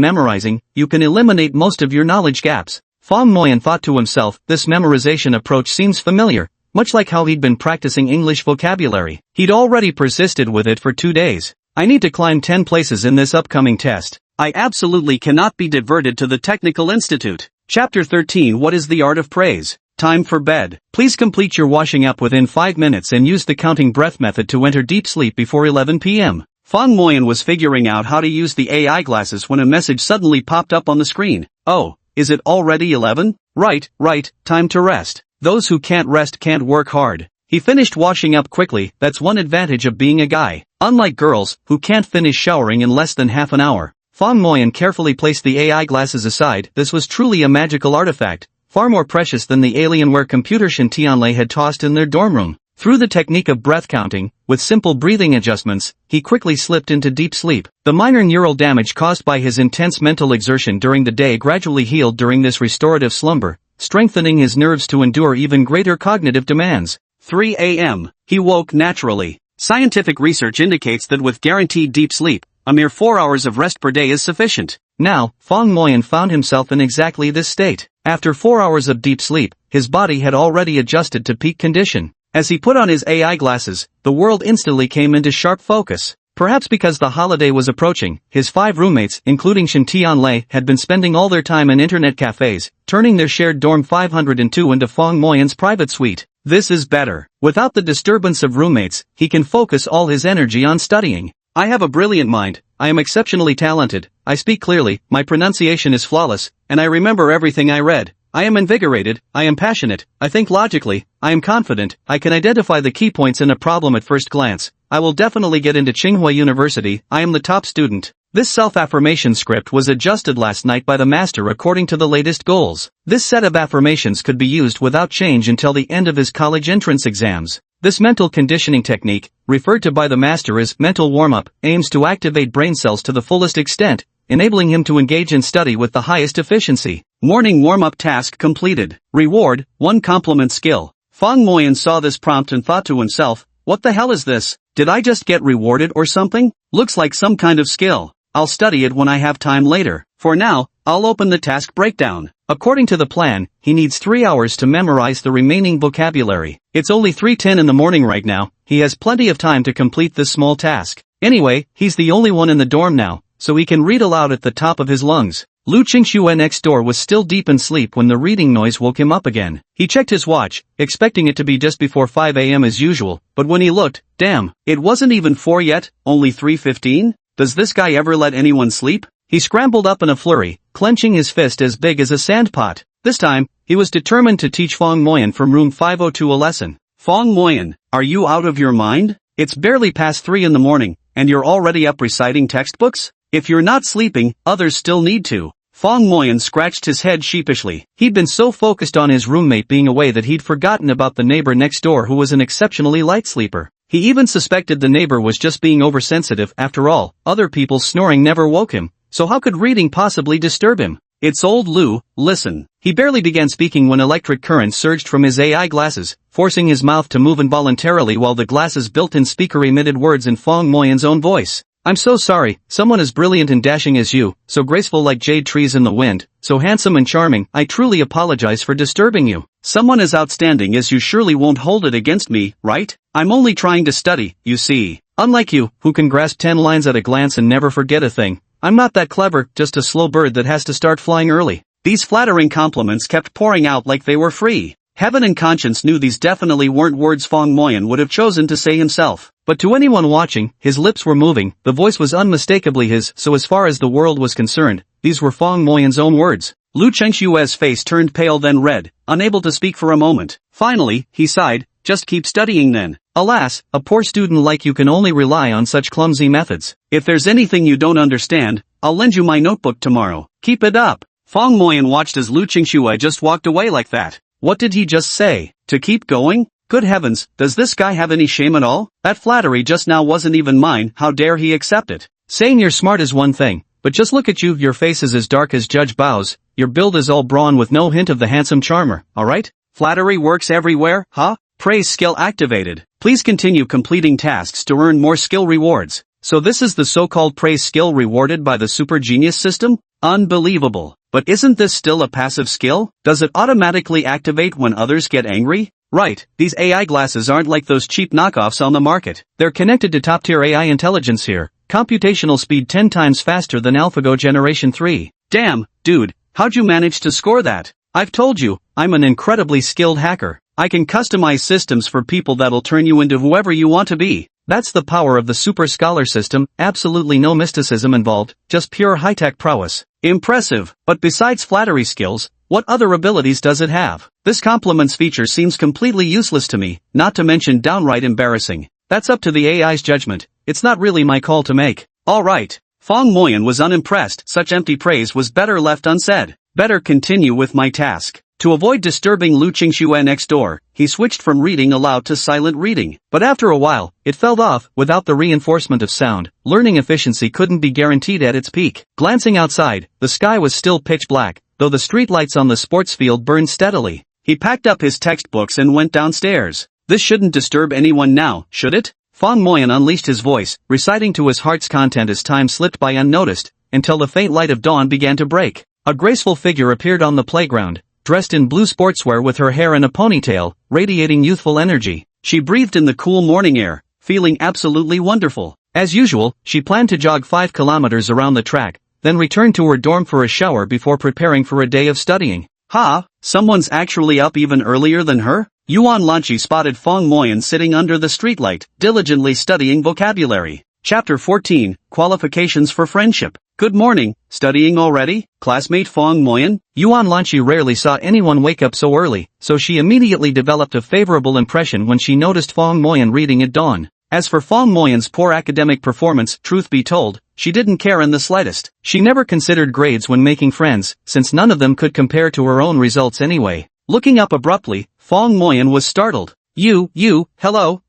memorizing, you can eliminate most of your knowledge gaps. Fong Moyan thought to himself, this memorization approach seems familiar, much like how he'd been practicing English vocabulary. He'd already persisted with it for 2 days. I need to climb 10 places in this upcoming test. I absolutely cannot be diverted to the Technical Institute. Chapter 13. What is the art of praise? Time for bed. Please complete your washing up within 5 minutes and use the counting breath method to enter deep sleep before 11 p.m. Fong Moyan was figuring out how to use the AI glasses when a message suddenly popped up on the screen. Oh, is it already 11? Right, time to rest. Those who can't rest can't work hard. He finished washing up quickly. That's one advantage of being a guy. Unlike girls, who can't finish showering in less than half an hour. Fong Moyan carefully placed the AI glasses aside. This was truly a magical artifact, far more precious than the Alienware computer Shin Tianlei had tossed in their dorm room. Through the technique of breath counting, with simple breathing adjustments, he quickly slipped into deep sleep. The minor neural damage caused by his intense mental exertion during the day gradually healed during this restorative slumber, strengthening his nerves to endure even greater cognitive demands. 3 a.m. He woke naturally. Scientific research indicates that with guaranteed deep sleep, a mere 4 hours of rest per day is sufficient. Now, Fong Moyan found himself in exactly this state. After 4 hours of deep sleep, his body had already adjusted to peak condition. As he put on his AI glasses, the world instantly came into sharp focus. Perhaps because the holiday was approaching, his 5 roommates, including Shin Tianlei, had been spending all their time in internet cafes, turning their shared dorm 502 into Fong Moyan's private suite. This is better. Without the disturbance of roommates, he can focus all his energy on studying. I have a brilliant mind, I am exceptionally talented, I speak clearly, my pronunciation is flawless, and I remember everything I read. I am invigorated, I am passionate, I think logically, I am confident, I can identify the key points in a problem at first glance. I will definitely get into Tsinghua University, I am the top student. This self-affirmation script was adjusted last night by the master according to the latest goals. This set of affirmations could be used without change until the end of his college entrance exams. This mental conditioning technique, referred to by the master as mental warm-up, aims to activate brain cells to the fullest extent, enabling him to engage in study with the highest efficiency. Morning warm-up task completed. Reward, 1 compliment skill. Fong Moyan saw this prompt and thought to himself, what the hell is this? Did I just get rewarded or something? Looks like some kind of skill. I'll study it when I have time later. For now, I'll open the task breakdown. According to the plan, he needs 3 hours to memorize the remaining vocabulary. It's only 3:10 in the morning right now. He has plenty of time to complete this small task. Anyway, he's the only one in the dorm now, so he can read aloud at the top of his lungs. Lu Qingxue next door was still deep in sleep when the reading noise woke him up again. He checked his watch, expecting it to be just before 5 a.m. as usual, but when he looked, damn, it wasn't even 4 yet, only 3:15? Does this guy ever let anyone sleep? He scrambled up in a flurry, clenching his fist as big as a sandpot. This time, he was determined to teach Fong Moyan from room 502 a lesson. Fong Moyan, are you out of your mind? It's barely past 3 in the morning, and you're already up reciting textbooks? If you're not sleeping, others still need to. Fong Moyan scratched his head sheepishly. He'd been so focused on his roommate being away that he'd forgotten about the neighbor next door who was an exceptionally light sleeper. He even suspected the neighbor was just being oversensitive. After all, other people's snoring never woke him, so how could reading possibly disturb him? It's old Lu, listen. He barely began speaking when electric current surged from his AI glasses, forcing his mouth to move involuntarily while the glasses' built-in speaker emitted words in Fong Moyan's own voice. I'm so sorry, someone as brilliant and dashing as you, so graceful like jade trees in the wind, so handsome and charming, I truly apologize for disturbing you. Someone as outstanding as you surely won't hold it against me, right? I'm only trying to study, you see. Unlike you, who can grasp 10 lines at a glance and never forget a thing, I'm not that clever, just a slow bird that has to start flying early. These flattering compliments kept pouring out like they were free. Heaven and conscience knew these definitely weren't words Fong Moyan would have chosen to say himself. But to anyone watching, his lips were moving, the voice was unmistakably his, so as far as the world was concerned, these were Fong Moyan's own words. Lu Chengshue's face turned pale then red, unable to speak for a moment. Finally, he sighed, just keep studying then. Alas, a poor student like you can only rely on such clumsy methods. If there's anything you don't understand, I'll lend you my notebook tomorrow. Keep it up. Fong Moyan watched as Lu Qingxue just walked away like that. What did he just say? To keep going? Good heavens, does this guy have any shame at all? That flattery just now wasn't even mine, how dare he accept it? Saying you're smart is one thing, but just look at you, your face is as dark as Judge Bao's, your build is all brawn with no hint of the handsome charmer, alright? Flattery works everywhere, huh? Praise skill activated. Please continue completing tasks to earn more skill rewards. So this is the so-called praise skill rewarded by the super genius system? Unbelievable. But isn't this still a passive skill? Does it automatically activate when others get angry? Right, these AI glasses aren't like those cheap knockoffs on the market. They're connected to top-tier AI intelligence here. Computational speed 10 times faster than AlphaGo Generation 3. Damn, dude, how'd you manage to score that? I've told you, I'm an incredibly skilled hacker. I can customize systems for people that'll turn you into whoever you want to be. That's the power of the super scholar system, absolutely no mysticism involved, just pure high-tech prowess. Impressive, but besides flattery skills, what other abilities does it have? This compliments feature seems completely useless to me, not to mention downright embarrassing. That's up to the AI's judgment, it's not really my call to make. Alright. Fong Moyan was unimpressed, such empty praise was better left unsaid. Better continue with my task. To avoid disturbing Lu Qingxue next door, he switched from reading aloud to silent reading. But after a while, it fell off. Without the reinforcement of sound, learning efficiency couldn't be guaranteed at its peak. Glancing outside, the sky was still pitch black, though the streetlights on the sports field burned steadily. He packed up his textbooks and went downstairs. This shouldn't disturb anyone now, should it? Fong Moyan unleashed his voice, reciting to his heart's content as time slipped by unnoticed, until the faint light of dawn began to break. A graceful figure appeared on the playground, dressed in blue sportswear with her hair in a ponytail, radiating youthful energy. She breathed in the cool morning air, feeling absolutely wonderful. As usual, she planned to jog 5 kilometers around the track, then return to her dorm for a shower before preparing for a day of studying. Ha! Someone's actually up even earlier than her? Yuan Lanqi spotted Fong Moyan sitting under the streetlight, diligently studying vocabulary. Chapter 14, Qualifications for Friendship. Good morning, studying already, classmate Fong Moyan? Yuan Lanqi rarely saw anyone wake up so early, so she immediately developed a favorable impression when she noticed Fong Moyan reading at dawn. As for Fong Moyan's poor academic performance, truth be told, she didn't care in the slightest. She never considered grades when making friends, since none of them could compare to her own results anyway. Looking up abruptly, Fong Moyan was startled. Hello,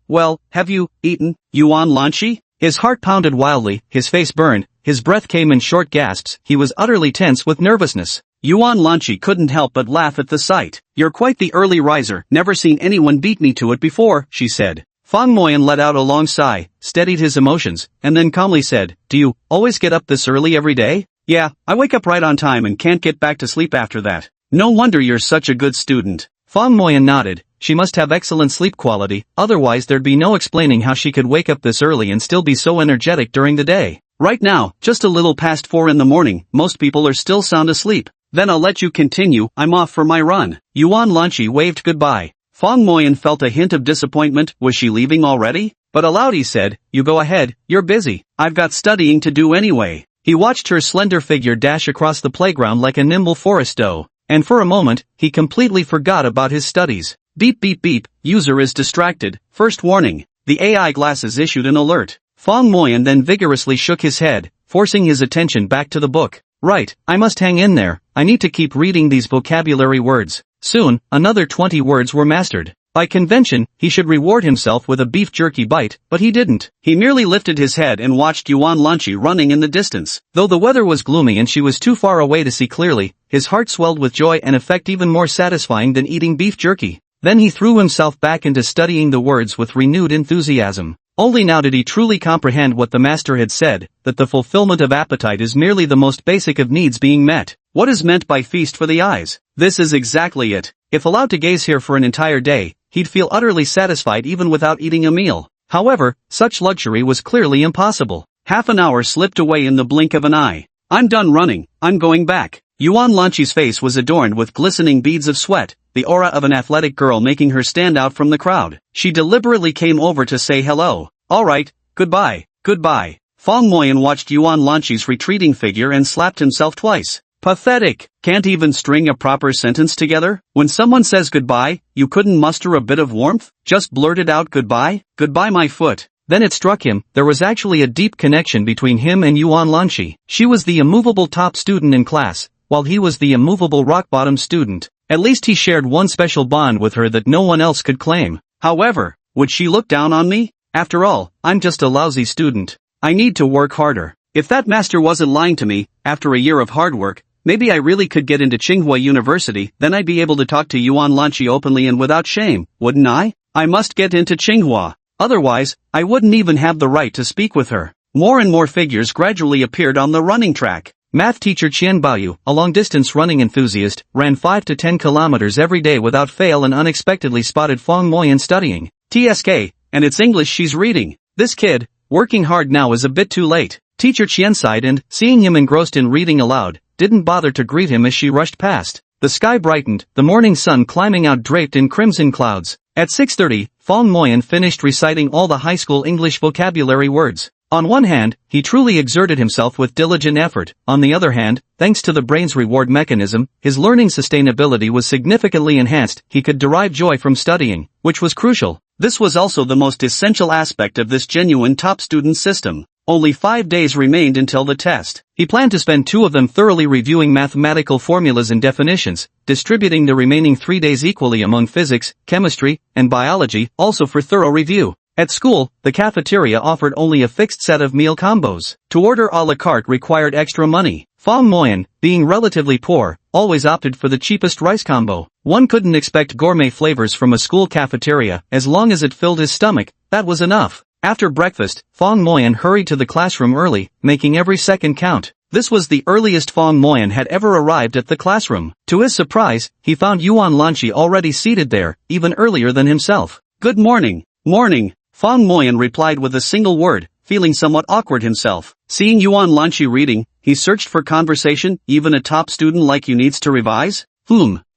well, have you eaten, Yuan Lanqi? His heart pounded wildly, his face burned, his breath came in short gasps, he was utterly tense with nervousness. Yuan Lanqi couldn't help but laugh at the sight. You're quite the early riser, never seen anyone beat me to it before, she said. Fong Moyan let out a long sigh, steadied his emotions, and then calmly said, Do you always get up this early every day? Yeah, I wake up right on time and can't get back to sleep after that. No wonder you're such a good student. Fong Moyan nodded. She must have excellent sleep quality, otherwise there'd be no explaining how she could wake up this early and still be so energetic during the day. Right now, just a little past 4 in the morning, most people are still sound asleep. Then I'll let you continue, I'm off for my run. Yuan Lanqi waved goodbye. Fong Moyan felt a hint of disappointment. Was she leaving already? But aloud he said, You go ahead, you're busy. I've got studying to do anyway. He watched her slender figure dash across the playground like a nimble forest doe, and for a moment, he completely forgot about his studies. Beep beep beep, user is distracted, first warning. The AI glasses issued an alert. Fong Moyan then vigorously shook his head, forcing his attention back to the book. Right, I must hang in there, I need to keep reading these vocabulary words. Soon, another 20 words were mastered. By convention, he should reward himself with a beef jerky bite, but he didn't. He merely lifted his head and watched Yuan Lanqi running in the distance. Though the weather was gloomy and she was too far away to see clearly, his heart swelled with joy, an effect even more satisfying than eating beef jerky. Then he threw himself back into studying the words with renewed enthusiasm. Only now did he truly comprehend what the master had said, that the fulfillment of appetite is merely the most basic of needs being met. What is meant by feast for the eyes? This is exactly it. If allowed to gaze here for an entire day, he'd feel utterly satisfied even without eating a meal. However, such luxury was clearly impossible. Half an hour slipped away in the blink of an eye. I'm done running, I'm going back. Yuan Lanqi's face was adorned with glistening beads of sweat, the aura of an athletic girl making her stand out from the crowd. She deliberately came over to say hello. Alright, goodbye, goodbye. Fong Moyan watched Yuan Lanqi's retreating figure and slapped himself twice. Pathetic, can't even string a proper sentence together? When someone says goodbye, you couldn't muster a bit of warmth? Just blurted out goodbye? Goodbye my foot. Then it struck him, there was actually a deep connection between him and Yuan Lanqi. She was the immovable top student in class, while he was the immovable rock-bottom student. At least he shared one special bond with her that no one else could claim. However, would she look down on me? After all, I'm just a lousy student. I need to work harder. If that master wasn't lying to me, after a year of hard work, maybe I really could get into Tsinghua University, then I'd be able to talk to Yuan Lanqi openly and without shame, wouldn't I? I must get into Tsinghua. Otherwise, I wouldn't even have the right to speak with her. More and more figures gradually appeared on the running track. Math teacher Qian Baoyu, a long-distance running enthusiast, ran 5 to 10 kilometers every day without fail and unexpectedly spotted Fong Moyan studying. TSK, and it's English she's reading. This kid, working hard now is a bit too late. Teacher Qian sighed and, seeing him engrossed in reading aloud, didn't bother to greet him as she rushed past. The sky brightened, the morning sun climbing out draped in crimson clouds. At 6:30, Fong Moyan finished reciting all the high school English vocabulary words. On one hand, he truly exerted himself with diligent effort. On the other hand, thanks to the brain's reward mechanism, his learning sustainability was significantly enhanced. He could derive joy from studying, which was crucial. This was also the most essential aspect of this genuine top student system. Only 5 days remained until the test. He planned to spend 2 of them thoroughly reviewing mathematical formulas and definitions, distributing the remaining 3 days equally among physics, chemistry, and biology, also for thorough review. At school, the cafeteria offered only a fixed set of meal combos. To order a la carte required extra money. Fong Moyan, being relatively poor, always opted for the cheapest rice combo. One couldn't expect gourmet flavors from a school cafeteria. As long as it filled his stomach, that was enough. After breakfast, Fong Moyan hurried to the classroom early, making every second count. This was the earliest Fong Moyan had ever arrived at the classroom. To his surprise, he found Yuan Lanchi already seated there, even earlier than himself. "Good morning." "Morning," Fong Moyan replied with a single word, feeling somewhat awkward himself. Seeing Yuan Lanchi reading, he searched for conversation. "Even a top student like you needs to revise?"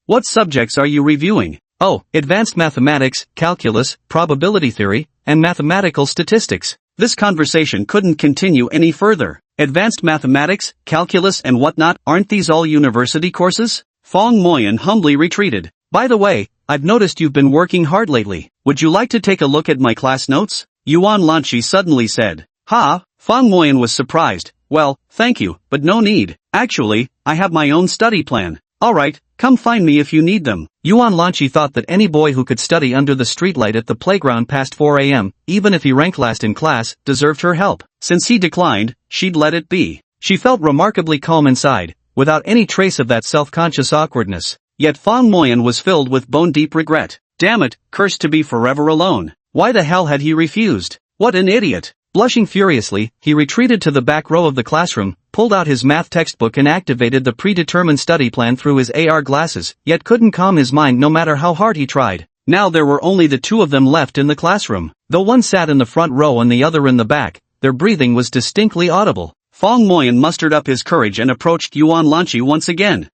What subjects are you reviewing?" "Oh, advanced mathematics, calculus, probability theory, and mathematical statistics." This conversation couldn't continue any further. Advanced mathematics, calculus and whatnot, aren't these all university courses? Fong Moyan humbly retreated. "By the way, I've noticed you've been working hard lately. Would you like to take a look at my class notes?" Yuan Lanchi suddenly said. "Ha?" Fong Moyan was surprised. "Well, thank you, but no need. Actually, I have my own study plan." "Alright, come find me if you need them." Yuan Lanchi thought that any boy who could study under the streetlight at the playground past 4 a.m., even if he ranked last in class, deserved her help. Since he declined, she'd let it be. She felt remarkably calm inside, without any trace of that self-conscious awkwardness. Yet Fong Moyan was filled with bone-deep regret. Damn it, cursed to be forever alone. Why the hell had he refused? What an idiot. Blushing furiously, he retreated to the back row of the classroom, pulled out his math textbook and activated the predetermined study plan through his AR glasses, yet couldn't calm his mind no matter how hard he tried. Now there were only the 2 of them left in the classroom. Though one sat in the front row and the other in the back, their breathing was distinctly audible. Fong Moyan mustered up his courage and approached Yuan Lanchi once again.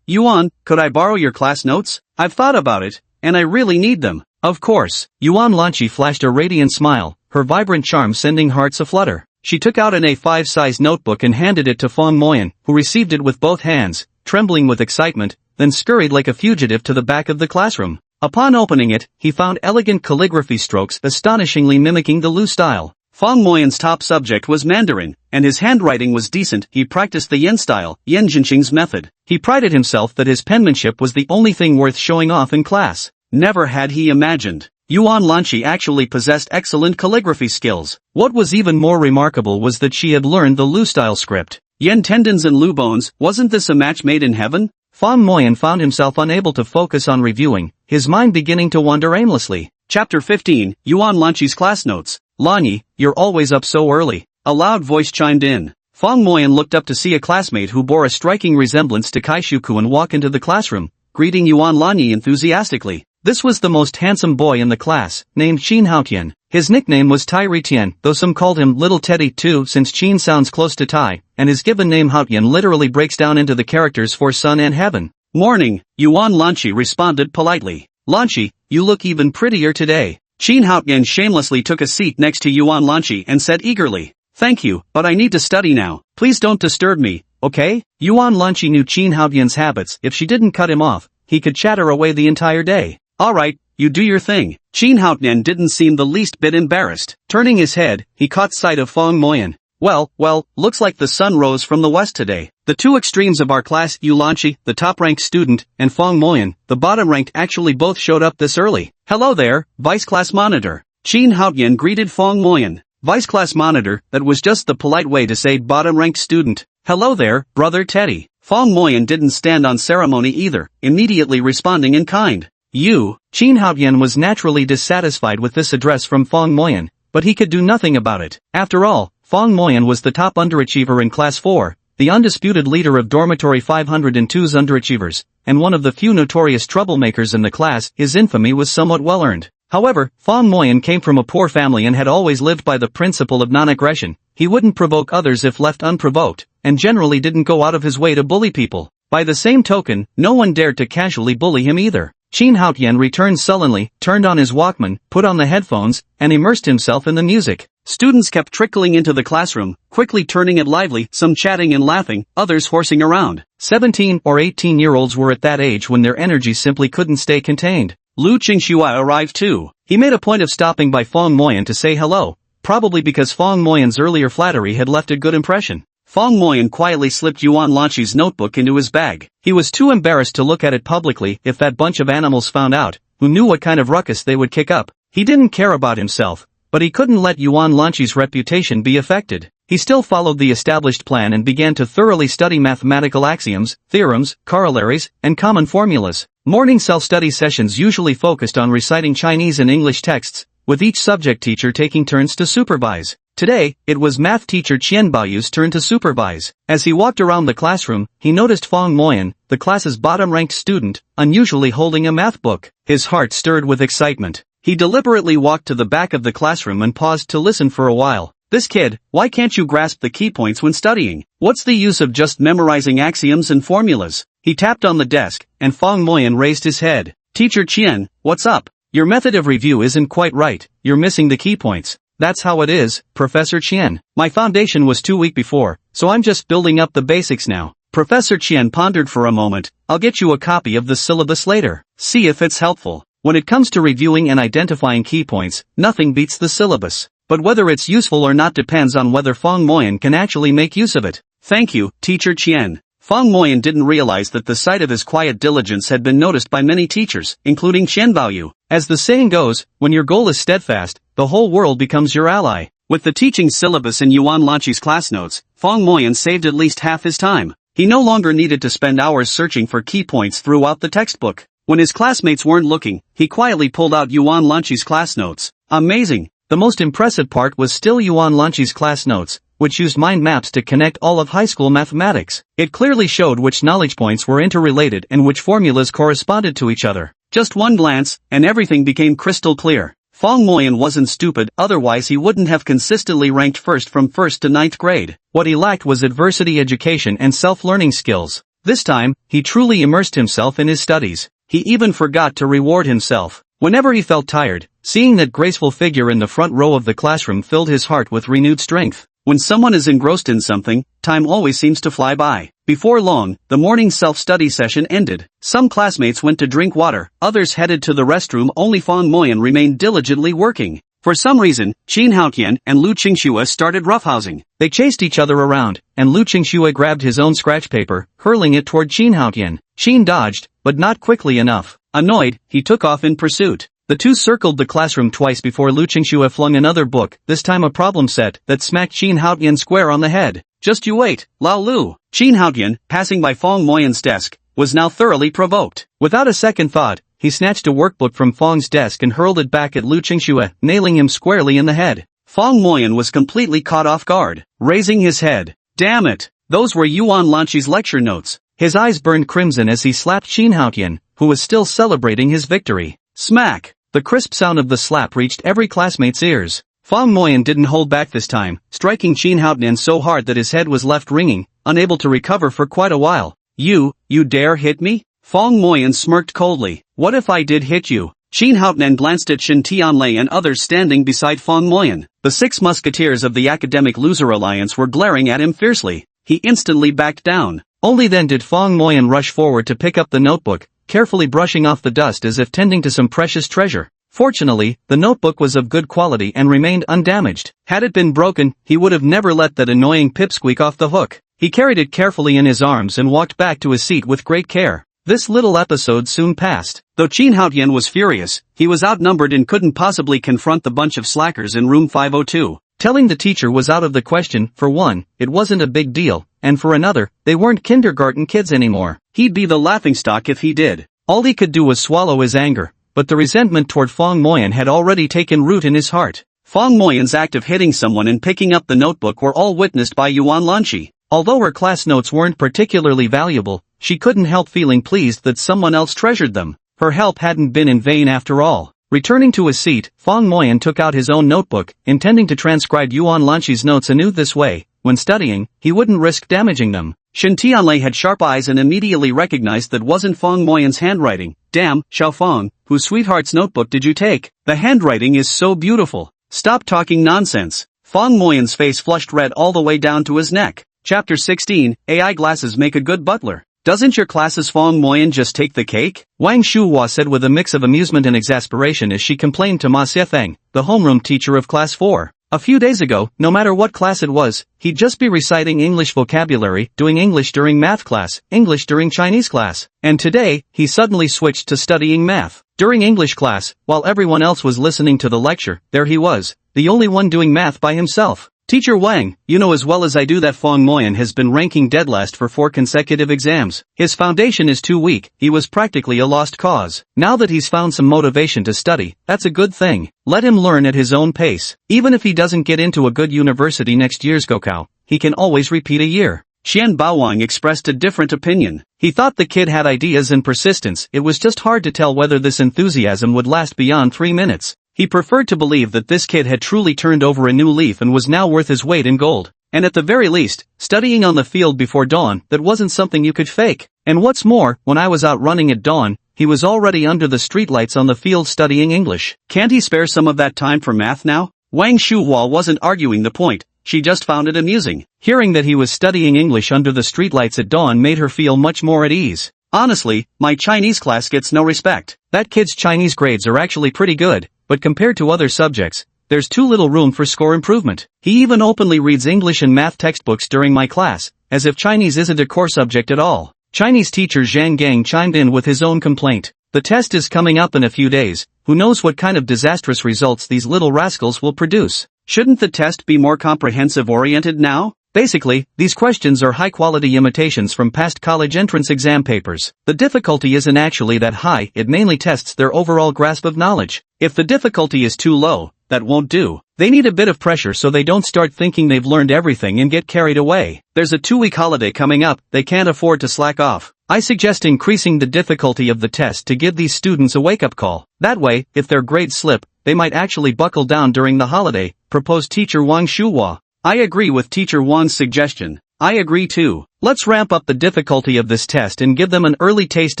Yuan, could I borrow your class notes? I've thought about it, and I really need them." "Of course." Yuan Lanchi flashed a radiant smile, her vibrant charm sending hearts aflutter. She took out an A5 size notebook and handed it to Fong Moyan, who received it with both hands, trembling with excitement, then scurried like a fugitive to the back of the classroom. Upon opening it, he found elegant calligraphy strokes astonishingly mimicking the Lu style. Fong Moyan's top subject was Mandarin, and his handwriting was decent. He practiced the Yen style, Yen Jinqing's method. He prided himself that his penmanship was the only thing worth showing off in class. Never had he imagined Yuan Lanchi actually possessed excellent calligraphy skills. What was even more remarkable was that she had learned the Lu style script. Yen tendons and Lu bones, wasn't this a match made in heaven? Fong Moyan found himself unable to focus on reviewing, his mind beginning to wander aimlessly. Chapter 15, Yuan Lanchi's class notes. "Lanyi, you're always up so early." A loud voice chimed in. Fong Moyan looked up to see a classmate who bore a striking resemblance to Kai Shukuan walk into the classroom, greeting Yuan Lanyi enthusiastically. This was the most handsome boy in the class, named Qin Haotian. His nickname was Tai Ritian, though some called him Little Teddy too since Qin sounds close to Tai, and his given name Haotian literally breaks down into the characters for sun and heaven. "Morning," Yuan Lanchi responded politely. "Lanchi, you look even prettier today." Qin Haotian shamelessly took a seat next to Yuan Lanchi and said eagerly, "Thank you, but I need to study now. Please don't disturb me, okay?" Yuan Lanchi knew Qin Haotian's habits. If she didn't cut him off, he could chatter away the entire day. "Alright, you do your thing." Qin Haotian didn't seem the least bit embarrassed. Turning his head, he caught sight of Fong Moyan. Well, looks like the sun rose from the west today. The 2 extremes of our class, Yu Lanchi, the top-ranked student, and Fong Moyan, the bottom-ranked, actually both showed up this early. "Hello there, Vice Class Monitor." Qin Haotian greeted Fong Moyan. Vice Class Monitor, that was just the polite way to say bottom-ranked student. "Hello there, Brother Teddy." Fong Moyan didn't stand on ceremony either, immediately responding in kind. "You." Qin Haotian was naturally dissatisfied with this address from Fong Moyan, but he could do nothing about it. After all, Fong Moyan was the top underachiever in Class 4, the undisputed leader of Dormitory 502's underachievers, and one of the few notorious troublemakers in the class. His infamy was somewhat well-earned. However, Fong Moyan came from a poor family and had always lived by the principle of non-aggression. He wouldn't provoke others if left unprovoked, and generally didn't go out of his way to bully people. By the same token, no one dared to casually bully him either. Qin Haotian returned sullenly, turned on his Walkman, put on the headphones, and immersed himself in the music. Students kept trickling into the classroom, quickly turning it lively, some chatting and laughing, others horsing around. 17 or 18-year-olds were at that age when their energy simply couldn't stay contained. Lu Qingxue arrived too. He made a point of stopping by Fong Moyan to say hello, probably because Fong Moyan's earlier flattery had left a good impression. Fong Moyan quietly slipped Yuan Lanqi's notebook into his bag. He was too embarrassed to look at it publicly if that bunch of animals found out, who knew what kind of ruckus they would kick up. He didn't care about himself, but he couldn't let Yuan Lanqi's reputation be affected. He still followed the established plan and began to thoroughly study mathematical axioms, theorems, corollaries, and common formulas. Morning self-study sessions usually focused on reciting Chinese and English texts, with each subject teacher taking turns to supervise. Today, it was math teacher Qian Baoyu's turn to supervise. As he walked around the classroom, he noticed Fong Moyan, the class's bottom-ranked student, unusually holding a math book. His heart stirred with excitement. He deliberately walked to the back of the classroom and paused to listen for a while. This kid, why can't you grasp the key points when studying? What's the use of just memorizing axioms and formulas? He tapped on the desk, and Fong Moyan raised his head. Teacher Qian, what's up? Your method of review isn't quite right, you're missing the key points. That's how it is, Professor Qian. My foundation was too weak before, so I'm just building up the basics now. Professor Qian pondered for a moment. I'll get you a copy of the syllabus later. See if it's helpful. When it comes to reviewing and identifying key points, nothing beats the syllabus. But whether it's useful or not depends on whether Fong Moyan can actually make use of it. Thank you, Teacher Qian. Fong Moyan didn't realize that the sight of his quiet diligence had been noticed by many teachers, including Qian Baoyu. As the saying goes, when your goal is steadfast, the whole world becomes your ally. With the teaching syllabus and Yuan Lanqi's class notes, Fong Moyan saved at least half his time. He no longer needed to spend hours searching for key points throughout the textbook. When his classmates weren't looking, he quietly pulled out Yuan Lanqi's class notes. Amazing! The most impressive part was still Yuan Lanqi's class notes, which used mind maps to connect all of high school mathematics. It clearly showed which knowledge points were interrelated and which formulas corresponded to each other. Just one glance, and everything became crystal clear. Fong Moyan wasn't stupid, otherwise he wouldn't have consistently ranked first from 1st to 9th grade. What he lacked was adversity education and self-learning skills. This time, he truly immersed himself in his studies. He even forgot to reward himself. Whenever he felt tired, seeing that graceful figure in the front row of the classroom filled his heart with renewed strength. When someone is engrossed in something, time always seems to fly by. Before long, the morning self-study session ended. Some classmates went to drink water, others headed to the restroom. Only Fong Moyan remained diligently working. For some reason, Qin Haotian and Lu Qingxue started roughhousing. They chased each other around, and Lu Qingxue grabbed his own scratch paper, hurling it toward Qin Haotian. Qin dodged, but not quickly enough. Annoyed, he took off in pursuit. The two circled the classroom twice before Lu Qingxue flung another book, this time a problem set, that smacked Qin Haotian square on the head. Just you wait, Lao Lu. Qin Haotian, passing by Fong Moyan's desk, was now thoroughly provoked. Without a second thought, he snatched a workbook from Fong's desk and hurled it back at Lu Qingxue, nailing him squarely in the head. Fong Moyan was completely caught off guard, raising his head. Damn it! Those were Yuan Lanqi's lecture notes. His eyes burned crimson as he slapped Qin Haotian, who was still celebrating his victory. Smack! The crisp sound of the slap reached every classmate's ears. Fong Moyan didn't hold back this time, striking Qin Haotian so hard that his head was left ringing, unable to recover for quite a while. You dare hit me? Fong Moyan smirked coldly. What if I did hit you? Qin Haotian glanced at Shen Tianlei and others standing beside Fong Moyan. The 6 musketeers of the academic loser alliance were glaring at him fiercely. He instantly backed down. Only then did Fong Moyan rush forward to pick up the notebook, carefully brushing off the dust as if tending to some precious treasure. Fortunately, the notebook was of good quality and remained undamaged. Had it been broken, he would have never let that annoying pipsqueak off the hook. He carried it carefully in his arms and walked back to his seat with great care. This little episode soon passed. Though Qin Haotian was furious, he was outnumbered and couldn't possibly confront the bunch of slackers in room 502. Telling the teacher was out of the question. For one, it wasn't a big deal, and for another, they weren't kindergarten kids anymore. He'd be the laughingstock if he did. All he could do was swallow his anger, but the resentment toward Fong Moyan had already taken root in his heart. Fong Moyan's act of hitting someone and picking up the notebook were all witnessed by Yuan Lanqi. Although her class notes weren't particularly valuable, she couldn't help feeling pleased that someone else treasured them. Her help hadn't been in vain after all. Returning to his seat, Fong Moyan took out his own notebook, intending to transcribe Yuan Lanqi's notes anew. This way, when studying, he wouldn't risk damaging them. Shin Tianlei had sharp eyes and immediately recognized that wasn't Fong Moyan's handwriting. Damn, Xiaofeng, whose sweetheart's notebook did you take? The handwriting is so beautiful. Stop talking nonsense. Fong Moyan's face flushed red all the way down to his neck. Chapter 16, AI glasses make a good butler. Doesn't your class's Fong Moyan just take the cake? Wang Shuhua said with a mix of amusement and exasperation as she complained to Ma Xiefeng, the homeroom teacher of class 4. A few days ago, no matter what class it was, he'd just be reciting English vocabulary, doing English during math class, English during Chinese class. And today, he suddenly switched to studying math. During English class, while everyone else was listening to the lecture, there he was, the only one doing math by himself. Teacher Wang, you know as well as I do that Fong Moyan has been ranking dead last for 4 consecutive exams. His foundation is too weak, he was practically a lost cause. Now that he's found some motivation to study, that's a good thing. Let him learn at his own pace. Even if he doesn't get into a good university next year's Gokao, he can always repeat a year. Qian Baowang expressed a different opinion. He thought the kid had ideas and persistence, it was just hard to tell whether this enthusiasm would last beyond 3 minutes. He preferred to believe that this kid had truly turned over a new leaf and was now worth his weight in gold. And at the very least, studying on the field before dawn, that wasn't something you could fake. And what's more, when I was out running at dawn, he was already under the streetlights on the field studying English. Can't he spare some of that time for math now? Wang Shuhua wasn't arguing the point, she just found it amusing. Hearing that he was studying English under the streetlights at dawn made her feel much more at ease. Honestly, my Chinese class gets no respect. That kid's Chinese grades are actually pretty good, but compared to other subjects, there's too little room for score improvement. He even openly reads English and math textbooks during my class, as if Chinese isn't a core subject at all. Chinese teacher Zhang Gang chimed in with his own complaint. The test is coming up in a few days, who knows what kind of disastrous results these little rascals will produce. Shouldn't the test be more comprehensive-oriented now? Basically, these questions are high-quality imitations from past college entrance exam papers. The difficulty isn't actually that high, it mainly tests their overall grasp of knowledge. If the difficulty is too low, that won't do. They need a bit of pressure so they don't start thinking they've learned everything and get carried away. There's a 2-week holiday coming up, they can't afford to slack off. I suggest increasing the difficulty of the test to give these students a wake-up call. That way, if their grades slip, they might actually buckle down during the holiday, proposed teacher Wang Shuhua. I agree with teacher Wang's suggestion. I agree too. Let's ramp up the difficulty of this test and give them an early taste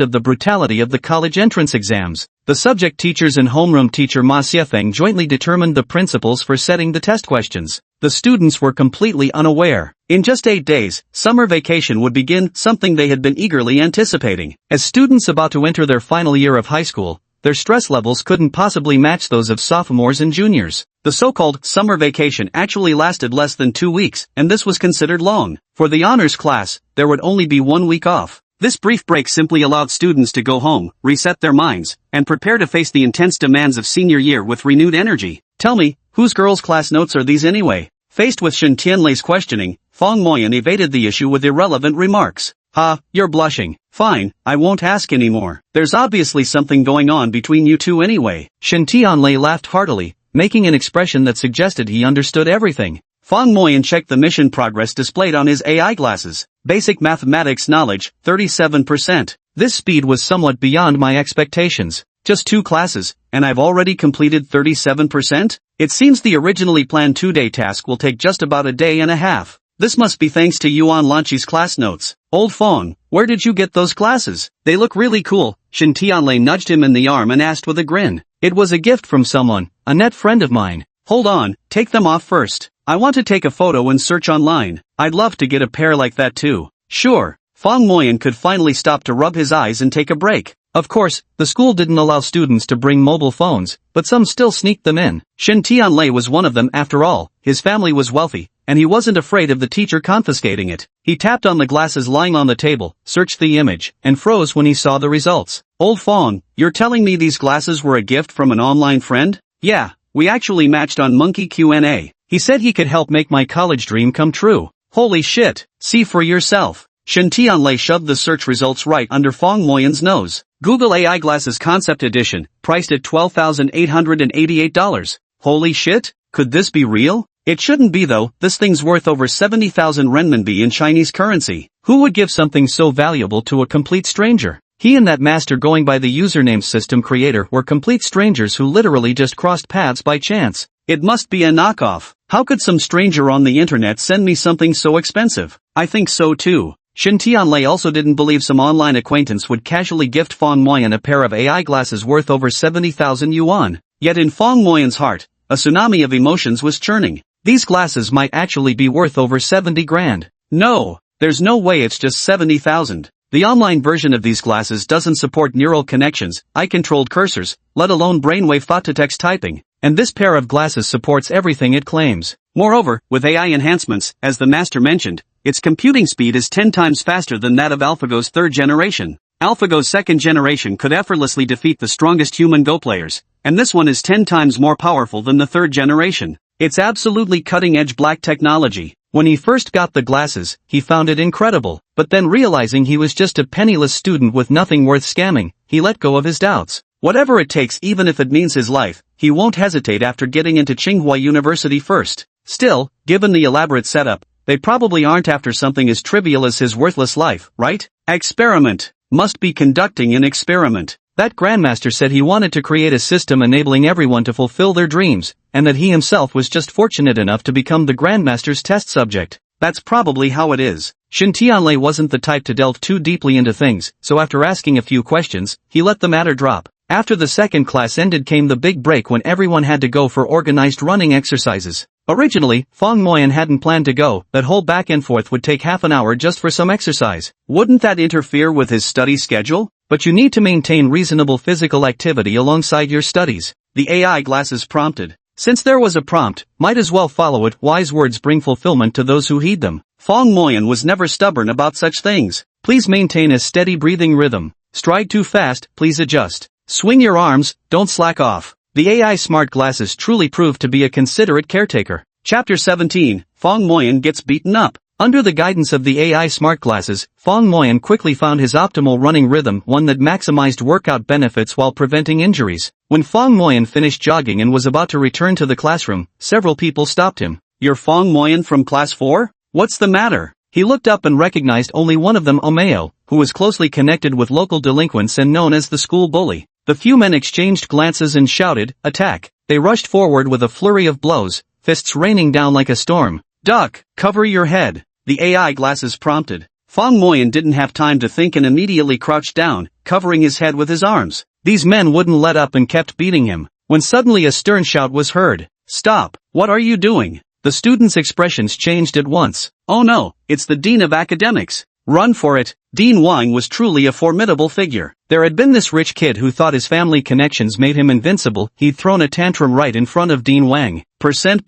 of the brutality of the college entrance exams. The subject teachers and homeroom teacher Ma Xiefeng jointly determined the principles for setting the test questions. The students were completely unaware. In just 8 days, summer vacation would begin, something they had been eagerly anticipating. As students about to enter their final year of high school, their stress levels couldn't possibly match those of sophomores and juniors. The so-called summer vacation actually lasted less than 2 weeks, and this was considered long. For the honors class, there would only be 1 week off. This brief break simply allowed students to go home, reset their minds, and prepare to face the intense demands of senior year with renewed energy. Tell me, whose girls' class notes are these anyway? Faced with Shen Tianlei's questioning, Fong Moyan evaded the issue with irrelevant remarks. Ha, you're blushing. Fine, I won't ask anymore. There's obviously something going on between you two anyway. Shen Tianlei laughed heartily, making an expression that suggested he understood everything. Fong Moyan checked the mission progress displayed on his AI glasses. Basic mathematics knowledge, 37%. This speed was somewhat beyond my expectations. Just 2 classes, and I've already completed 37%? It seems the originally planned 2-day task will take just about a day and a half. This must be thanks to Yuan Lanqi's class notes. Old Fong, where did you get those glasses? They look really cool. Shen Tianlei nudged him in the arm and asked with a grin. It was a gift from someone, a net friend of mine. Hold on, take them off first. I want to take a photo and search online. I'd love to get a pair like that too. Sure. Fong Moyan could finally stop to rub his eyes and take a break. Of course, the school didn't allow students to bring mobile phones, but some still sneaked them in. Shen Tianlei was one of them after all. His family was wealthy, and he wasn't afraid of the teacher confiscating it. He tapped on the glasses lying on the table, searched the image, and froze when he saw the results. Old Fong, you're telling me these glasses were a gift from an online friend? Yeah, we actually matched on Monkey Q&A. He said he could help make my college dream come true. Holy shit, see for yourself. Shen Tianlei shoved the search results right under Fong Moyan's nose. Google AI Glasses Concept Edition, priced at $12,888. Holy shit, could this be real? It shouldn't be though, this thing's worth over 70,000 renminbi in Chinese currency. Who would give something so valuable to a complete stranger? He and that master going by the username system creator were complete strangers who literally just crossed paths by chance. It must be a knockoff. How could some stranger on the internet send me something so expensive? I think so too. Shin Tianlei also didn't believe some online acquaintance would casually gift Fong Moyan a pair of AI glasses worth over 70,000 yuan. Yet in Fong Moyan's heart, a tsunami of emotions was churning. These glasses might actually be worth over 70 grand. No, there's no way it's just 70,000. The online version of these glasses doesn't support neural connections, eye-controlled cursors, let alone brainwave thought-to-text typing, and this pair of glasses supports everything it claims. Moreover, with AI enhancements, as the master mentioned, its computing speed is 10 times faster than that of AlphaGo's third generation. AlphaGo's second generation could effortlessly defeat the strongest human Go players, and this one is 10 times more powerful than the third generation. It's absolutely cutting-edge black technology. When he first got the glasses, he found it incredible, but then realizing he was just a penniless student with nothing worth scamming, he let go of his doubts. Whatever it takes, even if it means his life, he won't hesitate after getting into Tsinghua University first. Still, given the elaborate setup, they probably aren't after something as trivial as his worthless life, right? Experiment. Must be conducting an experiment. That Grandmaster said he wanted to create a system enabling everyone to fulfill their dreams, and that he himself was just fortunate enough to become the Grandmaster's test subject. That's probably how it is. Shin Tianlei wasn't the type to delve too deeply into things, so after asking a few questions, he let the matter drop. After the second class ended came the big break when everyone had to go for organized running exercises. Originally, Fong Moyan hadn't planned to go, that whole back and forth would take half an hour just for some exercise. Wouldn't that interfere with his study schedule? But you need to maintain reasonable physical activity alongside your studies, the AI glasses prompted. Since there was a prompt, might as well follow it. Wise words bring fulfillment to those who heed them. Fong Moyan was never stubborn about such things. Please maintain a steady breathing rhythm. Stride too fast, please adjust. Swing your arms, don't slack off. The AI smart glasses truly proved to be a considerate caretaker. Chapter 17, Fong Moyan gets beaten up. Under the guidance of the AI smart glasses, Fong Moyan quickly found his optimal running rhythm, one that maximized workout benefits while preventing injuries. When Fong Moyan finished jogging and was about to return to the classroom, several people stopped him. "You're Fong Moyan from class 4? What's the matter?" He looked up and recognized only one of them, Omeo, who was closely connected with local delinquents and known as the school bully. The few men exchanged glances and shouted, "Attack!" They rushed forward with a flurry of blows, fists raining down like a storm. "Duck! Cover your head!" The AI glasses prompted. Fong Moyan didn't have time to think and immediately crouched down, covering his head with his arms. These men wouldn't let up and kept beating him, when suddenly a stern shout was heard. "Stop! What are you doing?" The students' expressions changed at once. "Oh no, it's the Dean of Academics. Run for it." Dean Wang was truly a formidable figure. There had been this rich kid who thought his family connections made him invincible. He'd thrown a tantrum right in front of Dean Wang. Percent.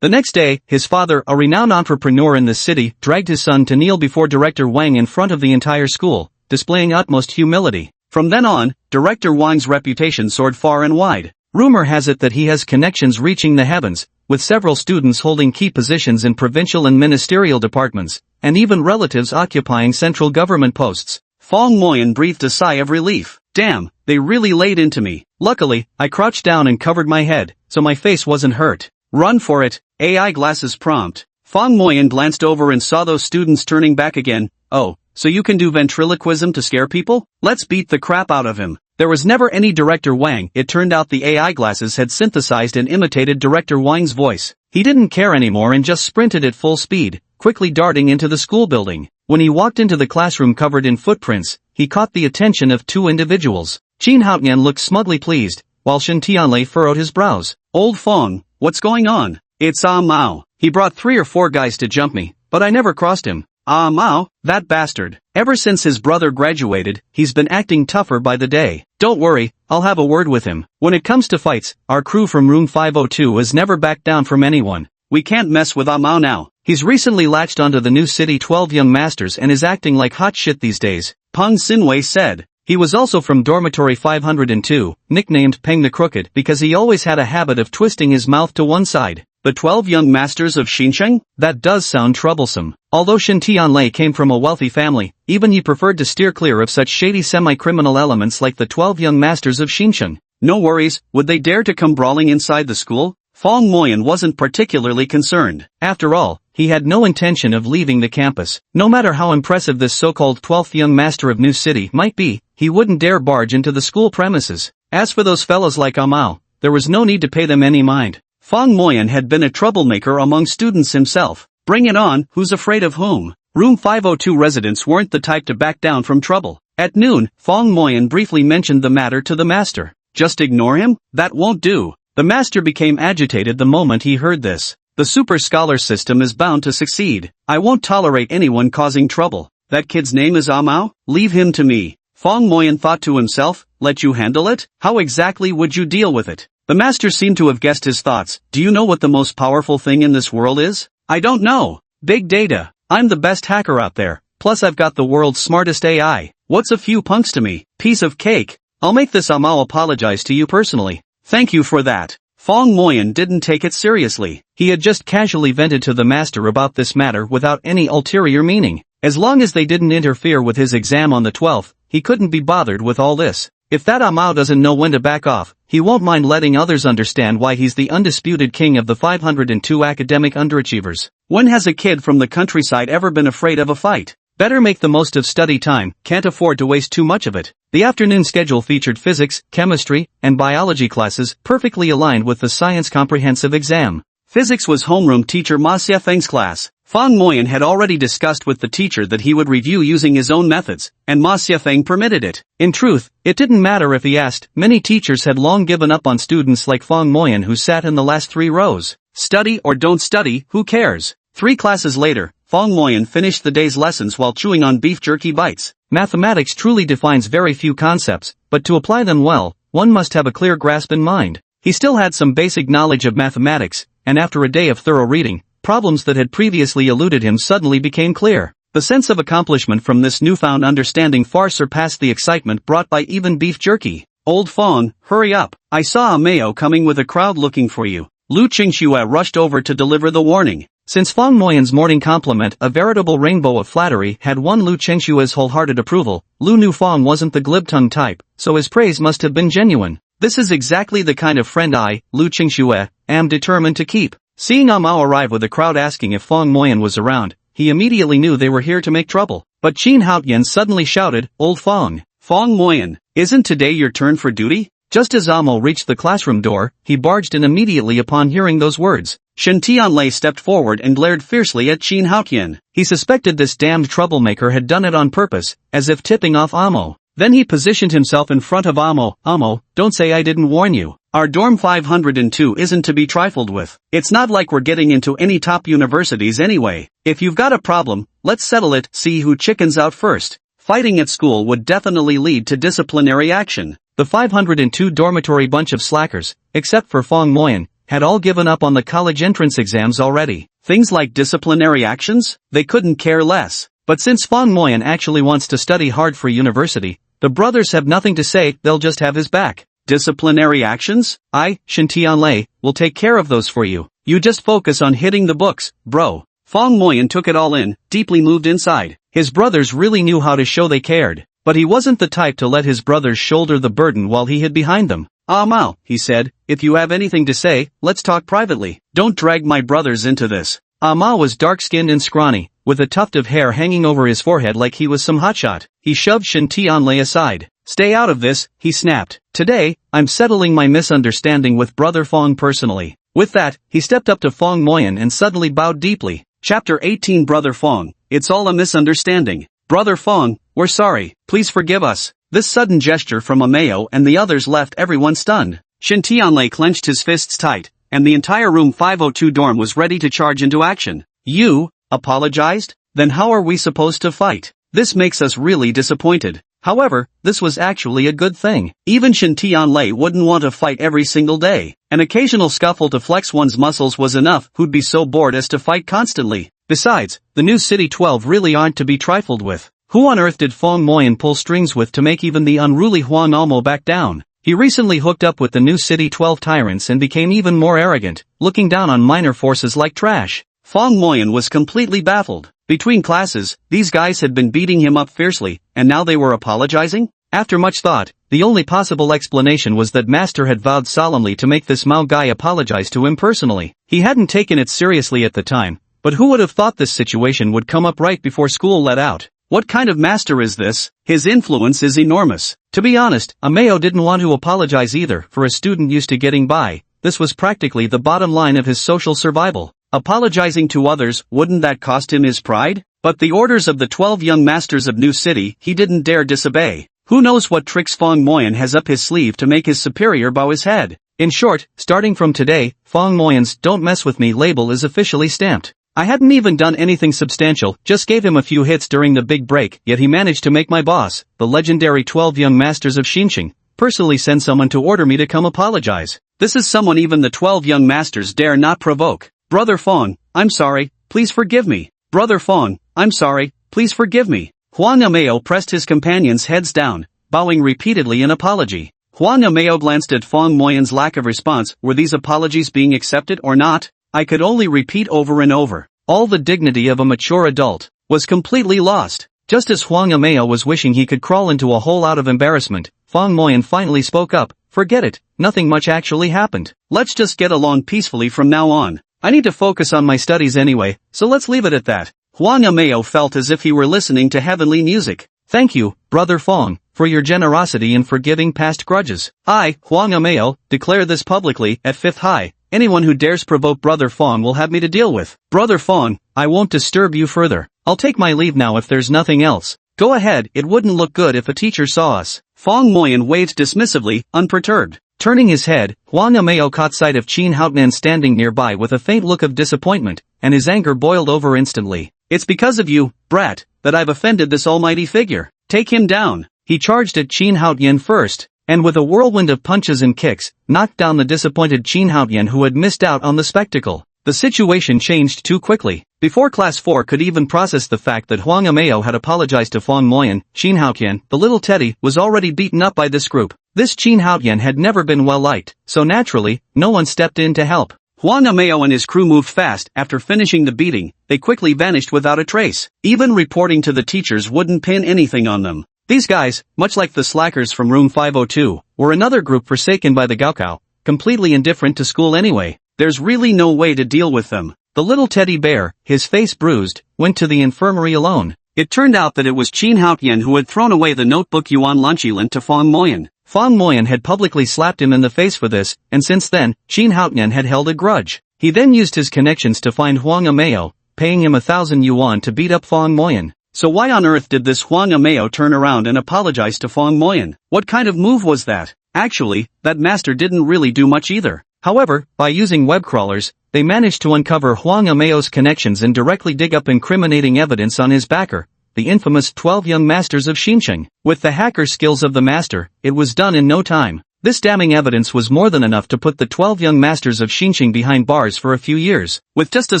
The next day, his father, a renowned entrepreneur in the city, dragged his son to kneel before Director Wang in front of the entire school, displaying utmost humility. From then on, Director Wang's reputation soared far and wide. Rumor has it that he has connections reaching the heavens, with several students holding key positions in provincial and ministerial departments, and even relatives occupying central government posts. Fong Moyan breathed a sigh of relief. Damn, they really laid into me. Luckily, I crouched down and covered my head, so my face wasn't hurt. Run for it. AI glasses prompt. Fong Moyan glanced over and saw those students turning back again. "Oh, so you can do ventriloquism to scare people? Let's beat the crap out of him." There was never any Director Wang. It turned out the AI glasses had synthesized and imitated Director Wang's voice. He didn't care anymore and just sprinted at full speed, quickly darting into the school building. When he walked into the classroom covered in footprints, he caught the attention of two individuals. Qin Haotian looked smugly pleased, while Shin Tianlei furrowed his brows. "Old Fong, what's going on?" "It's Mao. He brought 3 or 4 guys to jump me, but I never crossed him." Mao, that bastard. Ever since his brother graduated, he's been acting tougher by the day. Don't worry, I'll have a word with him. When it comes to fights, our crew from room 502 has never backed down from anyone. We can't mess with Mao now. He's recently latched onto the new city 12 young masters and is acting like hot shit these days, Peng Sinwei said. He was also from dormitory 502, nicknamed Peng the Crooked because he always had a habit of twisting his mouth to one side. The 12 young masters of Xinsheng? That does sound troublesome. Although Shin Tianlei came from a wealthy family, even he preferred to steer clear of such shady semi-criminal elements like the 12 young masters of Xinsheng. No worries, would they dare to come brawling inside the school? Fong Moyan wasn't particularly concerned. After all, he had no intention of leaving the campus. No matter how impressive this so-called 12th young master of New City might be, he wouldn't dare barge into the school premises. As for those fellows like Mao, there was no need to pay them any mind. Fong Moyan had been a troublemaker among students himself. Bring it on, who's afraid of whom? Room 502 residents weren't the type to back down from trouble. At noon, Fong Moyan briefly mentioned the matter to the master. Just ignore him? That won't do. The master became agitated the moment he heard this. The super scholar system is bound to succeed. I won't tolerate anyone causing trouble. That kid's name is Amao? Leave him to me. Fong Moyan thought to himself, let you handle it? How exactly would you deal with it? The master seemed to have guessed his thoughts. Do you know what the most powerful thing in this world is? I don't know. Big data. I'm the best hacker out there. Plus I've got the world's smartest AI. What's a few punks to me? Piece of cake. I'll make this Amao apologize to you personally. Thank you for that. Fong Moyan didn't take it seriously. He had just casually vented to the master about this matter without any ulterior meaning. As long as they didn't interfere with his exam on the 12th, he couldn't be bothered with all this. If that Amao doesn't know when to back off, he won't mind letting others understand why he's the undisputed king of the 502 academic underachievers. When has a kid from the countryside ever been afraid of a fight? Better make the most of study time, can't afford to waste too much of it. The afternoon schedule featured physics, chemistry, and biology classes, perfectly aligned with the science comprehensive exam. Physics was homeroom teacher Ma Xiefeng's class. Fong Moyan had already discussed with the teacher that he would review using his own methods, and Ma Xiefeng permitted it. In truth, it didn't matter if he asked. Many teachers had long given up on students like Fong Moyan who sat in the last 3 rows. Study or don't study, who cares? 3 classes later, Fong Moyan finished the day's lessons while chewing on beef jerky bites. Mathematics truly defines very few concepts, but to apply them well, one must have a clear grasp in mind. He still had some basic knowledge of mathematics, and after a day of thorough reading, problems that had previously eluded him suddenly became clear. The sense of accomplishment from this newfound understanding far surpassed the excitement brought by even beef jerky. Old Fong, hurry up. I saw a Mayo coming with a crowd looking for you. Lu Qingxue rushed over to deliver the warning. Since Fong Moyan's morning compliment, a veritable rainbow of flattery, had won Lu Qingxue's wholehearted approval, Lu knew Fong wasn't the glib-tongued type, so his praise must have been genuine. This is exactly the kind of friend I, Lu Qingxue, am determined to keep. Seeing Amao arrive with a crowd asking if Fong Moyan was around, he immediately knew they were here to make trouble. But Qin Haotian suddenly shouted, Old Fong. Fong Moyan, isn't today your turn for duty? Just as Amo reached the classroom door, he barged in immediately upon hearing those words. Shen Tianlei stepped forward and glared fiercely at Qin Haotian. He suspected this damned troublemaker had done it on purpose, as if tipping off Amo. Then he positioned himself in front of Amo. Amo, don't say I didn't warn you. Our dorm 502 isn't to be trifled with. It's not like we're getting into any top universities anyway. If you've got a problem, let's settle it, see who chickens out first. Fighting at school would definitely lead to disciplinary action. The 502 dormitory bunch of slackers, except for Fong Moyan, had all given up on the college entrance exams already. Things like disciplinary actions? They couldn't care less. But since Fong Moyan actually wants to study hard for university, the brothers have nothing to say, they'll just have his back. Disciplinary actions? Shen Tianlei, will take care of those for you. You just focus on hitting the books, bro. Fong Moyan took it all in, deeply moved inside. His brothers really knew how to show they cared. But he wasn't the type to let his brothers shoulder the burden while he hid behind them. Mao, he said, if you have anything to say, let's talk privately. Don't drag my brothers into this. Mao was dark-skinned and scrawny, with a tuft of hair hanging over his forehead like he was some hotshot. He shoved Shen Tianlei aside. Stay out of this, he snapped. Today, I'm settling my misunderstanding with Brother Fong personally. With that, he stepped up to Fong Moyan and suddenly bowed deeply. Chapter 18 Brother Fong, it's all a misunderstanding. Brother Fong, we're sorry, please forgive us. This sudden gesture from Amao and the others left everyone stunned. Shen Tianlei clenched his fists tight, and the entire room 502 dorm was ready to charge into action. You apologized? Then how are we supposed to fight? This makes us really disappointed. However, this was actually a good thing. Even Shen Tianlei wouldn't want to fight every single day. An occasional scuffle to flex one's muscles was enough. Who'd be so bored as to fight constantly? Besides, the new City 12 really aren't to be trifled with. Who on earth did Fong Moyan pull strings with to make even the unruly Huang Amo back down? He recently hooked up with the new City 12 tyrants and became even more arrogant, looking down on minor forces like trash. Fong Moyan was completely baffled. Between classes, these guys had been beating him up fiercely, and now they were apologizing? After much thought, the only possible explanation was that Master had vowed solemnly to make this Mao guy apologize to him personally. He hadn't taken it seriously at the time, but who would have thought this situation would come up right before school let out? What kind of master is this? His influence is enormous. To be honest, Amao didn't want to apologize either. For a student used to getting by, this was practically the bottom line of his social survival. Apologizing to others, wouldn't that cost him his pride? But the orders of the 12 young masters of New City he didn't dare disobey. Who knows what tricks Fong Moyan has up his sleeve to make his superior bow his head. In short, starting from today, Fong Moyan's "Don't Mess With Me" label is officially stamped. I hadn't even done anything substantial, just gave him a few hits during the big break, yet he managed to make my boss, the legendary 12 young masters of Xinqiang, personally send someone to order me to come apologize. This is someone even the 12 young masters dare not provoke. Brother Fong, I'm sorry, please forgive me. Brother Fong, I'm sorry, please forgive me. Huang Ameo pressed his companions' heads down, bowing repeatedly in apology. Huang Ameo glanced at Fong Moyan's lack of response. Were these apologies being accepted or not? I could only repeat over and over. All the dignity of a mature adult was completely lost. Just as Huang Ameo was wishing he could crawl into a hole out of embarrassment, Fong Moyan finally spoke up. Forget it, nothing much actually happened. Let's just get along peacefully from now on. I need to focus on my studies anyway, so let's leave it at that. Huang Ameo felt as if he were listening to heavenly music. Thank you, Brother Fong, for your generosity in forgiving past grudges. I, Huang Ameo, declare this publicly, at Fifth High. Anyone who dares provoke Brother Fong will have me to deal with. Brother Fong, I won't disturb you further. I'll take my leave now if there's nothing else. Go ahead, it wouldn't look good if a teacher saw us. Fong Moyan waved dismissively, unperturbed. Turning his head, Huang Ameo caught sight of Qin Haotian standing nearby with a faint look of disappointment, and his anger boiled over instantly. It's because of you, brat, that I've offended this almighty figure. Take him down. He charged at Qin Haotian first, and with a whirlwind of punches and kicks, knocked down the disappointed Qin Haotian who had missed out on the spectacle. The situation changed too quickly. Before Class 4 could even process the fact that Huang Ameo had apologized to Fong Moyan, Qin Haotian, the little teddy, was already beaten up by this group. This Qin Haotian had never been well liked, so naturally, no one stepped in to help. Huang Ameo and his crew moved fast. After finishing the beating, they quickly vanished without a trace. Even reporting to the teachers wouldn't pin anything on them. These guys, much like the slackers from room 502, were another group forsaken by the Gaokao, completely indifferent to school anyway. There's really no way to deal with them. The little teddy bear, his face bruised, went to the infirmary alone. It turned out that it was Qin Haotian who had thrown away the notebook Yuan Lanqi lent to Fong Moyan. Fong Moyan had publicly slapped him in the face for this, and since then, Qin Haotian had held a grudge. He then used his connections to find Huang Ameo, paying him 1,000 yuan to beat up Fong Moyan. So why on earth did this Huang Ameo turn around and apologize to Fong Moyan? What kind of move was that? Actually, that master didn't really do much either. However, by using web crawlers, they managed to uncover Huang Ameo's connections and directly dig up incriminating evidence on his backer, the infamous 12 young masters of Xinqiang. With the hacker skills of the master, it was done in no time. This damning evidence was more than enough to put the 12 young masters of Xinqiang behind bars for a few years. With just a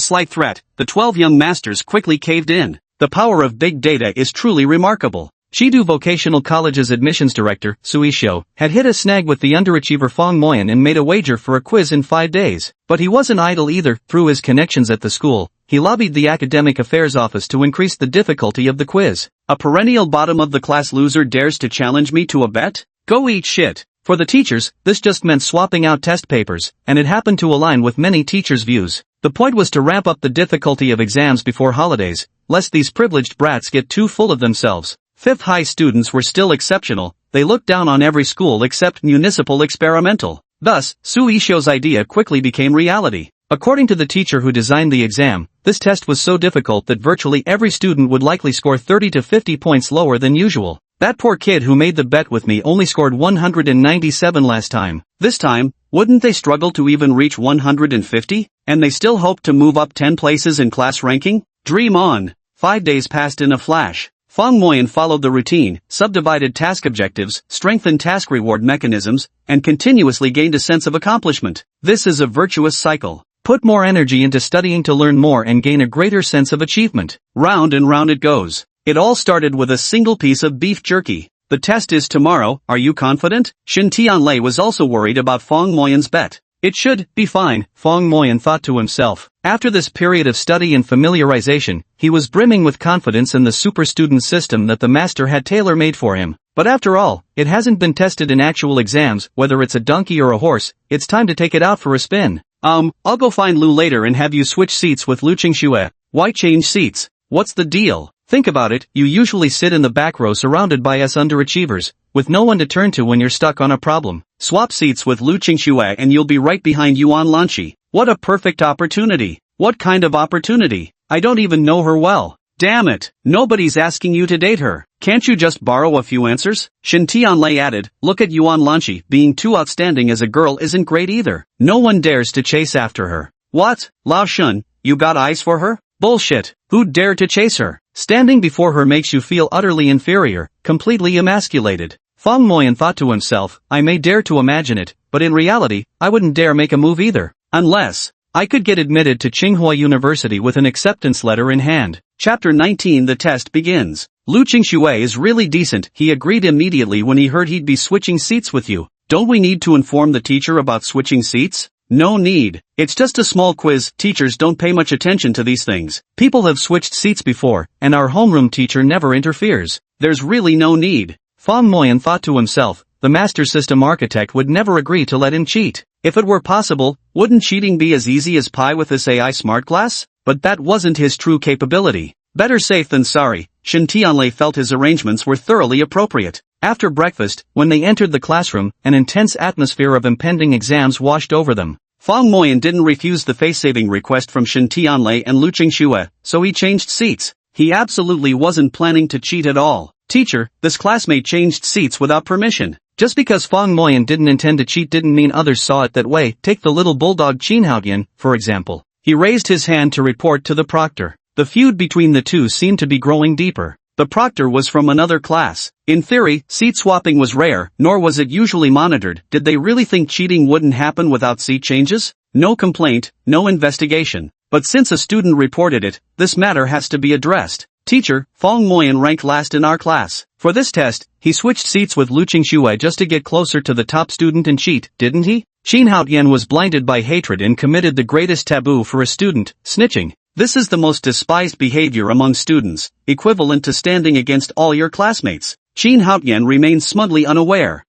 slight threat, the 12 young masters quickly caved in. The power of big data is truly remarkable. Shidu Vocational College's admissions director, Sui Xiu, had hit a snag with the underachiever Fong Moyan and made a wager for a quiz in 5 days. But he wasn't idle either. Through his connections at the school, he lobbied the academic affairs office to increase the difficulty of the quiz. A perennial bottom-of-the-class loser dares to challenge me to a bet? Go eat shit. For the teachers, this just meant swapping out test papers, and it happened to align with many teachers' views. The point was to ramp up the difficulty of exams before holidays, lest these privileged brats get too full of themselves. Fifth High students were still exceptional. They looked down on every school except municipal experimental. Thus, Sui Xiu's idea quickly became reality. According to the teacher who designed the exam, this test was so difficult that virtually every student would likely score 30 to 50 points lower than usual. That poor kid who made the bet with me only scored 197 last time. This time, wouldn't they struggle to even reach 150? And they still hoped to move up 10 places in class ranking? Dream on. 5 days passed in a flash. Fong Moyan followed the routine, subdivided task objectives, strengthened task reward mechanisms, and continuously gained a sense of accomplishment. This is a virtuous cycle. Put more energy into studying to learn more and gain a greater sense of achievement. Round and round it goes. It all started with a single piece of beef jerky. The test is tomorrow, are you confident? Shin Tianlei was also worried about Fong Moyan's bet. It should be fine, Fong Moyan thought to himself. After this period of study and familiarization, he was brimming with confidence in the super student system that the master had tailor-made for him. But after all, it hasn't been tested in actual exams. Whether it's a donkey or a horse, it's time to take it out for a spin. I'll go find Lu later and have you switch seats with Lu Qingxue. Why change seats? What's the deal? Think about it, you usually sit in the back row surrounded by us underachievers, with no one to turn to when you're stuck on a problem. Swap seats with Lu Qingxue and you'll be right behind Yuan Lanqi. What a perfect opportunity. What kind of opportunity? I don't even know her well. Damn it, nobody's asking you to date her. Can't you just borrow a few answers? Shin Tianlei added, look at Yuan Lanchi, being too outstanding as a girl isn't great either. No one dares to chase after her. What? Lao Shun, you got eyes for her? Bullshit, who'd dare to chase her? Standing before her makes you feel utterly inferior, completely emasculated. Feng Moyan thought to himself, I may dare to imagine it, but in reality, I wouldn't dare make a move either. Unless I could get admitted to Tsinghua University with an acceptance letter in hand. Chapter 19. The test begins. Lu Qingxue is really decent, he agreed immediately when he heard he'd be switching seats with you. Don't we need to inform the teacher about switching seats? No need. It's just a small quiz, teachers don't pay much attention to these things. People have switched seats before, and our homeroom teacher never interferes. There's really no need. Feng Moyan thought to himself, the master system architect would never agree to let him cheat. If it were possible, wouldn't cheating be as easy as pie with this AI smart glass? But that wasn't his true capability. Better safe than sorry, Shin Tianlei felt his arrangements were thoroughly appropriate. After breakfast, when they entered the classroom, an intense atmosphere of impending exams washed over them. Feng Moyan didn't refuse the face-saving request from Shin Tianlei and Lu Qingxue, so he changed seats. He absolutely wasn't planning to cheat at all. Teacher, this classmate changed seats without permission. Just because Feng Moyan didn't intend to cheat didn't mean others saw it that way. Take the little bulldog Qin Haotian, for example. He raised his hand to report to the proctor. The feud between the two seemed to be growing deeper. The proctor was from another class. In theory, seat swapping was rare, nor was it usually monitored. Did they really think cheating wouldn't happen without seat changes? No complaint, no investigation. But since a student reported it, this matter has to be addressed. Teacher, Feng Moyan ranked last in our class. For this test, he switched seats with Lu Qingxue just to get closer to the top student and cheat, didn't he? Qin Haotian was blinded by hatred and committed the greatest taboo for a student, snitching. This is the most despised behavior among students, equivalent to standing against all your classmates. Qin Haotian remained smugly unaware.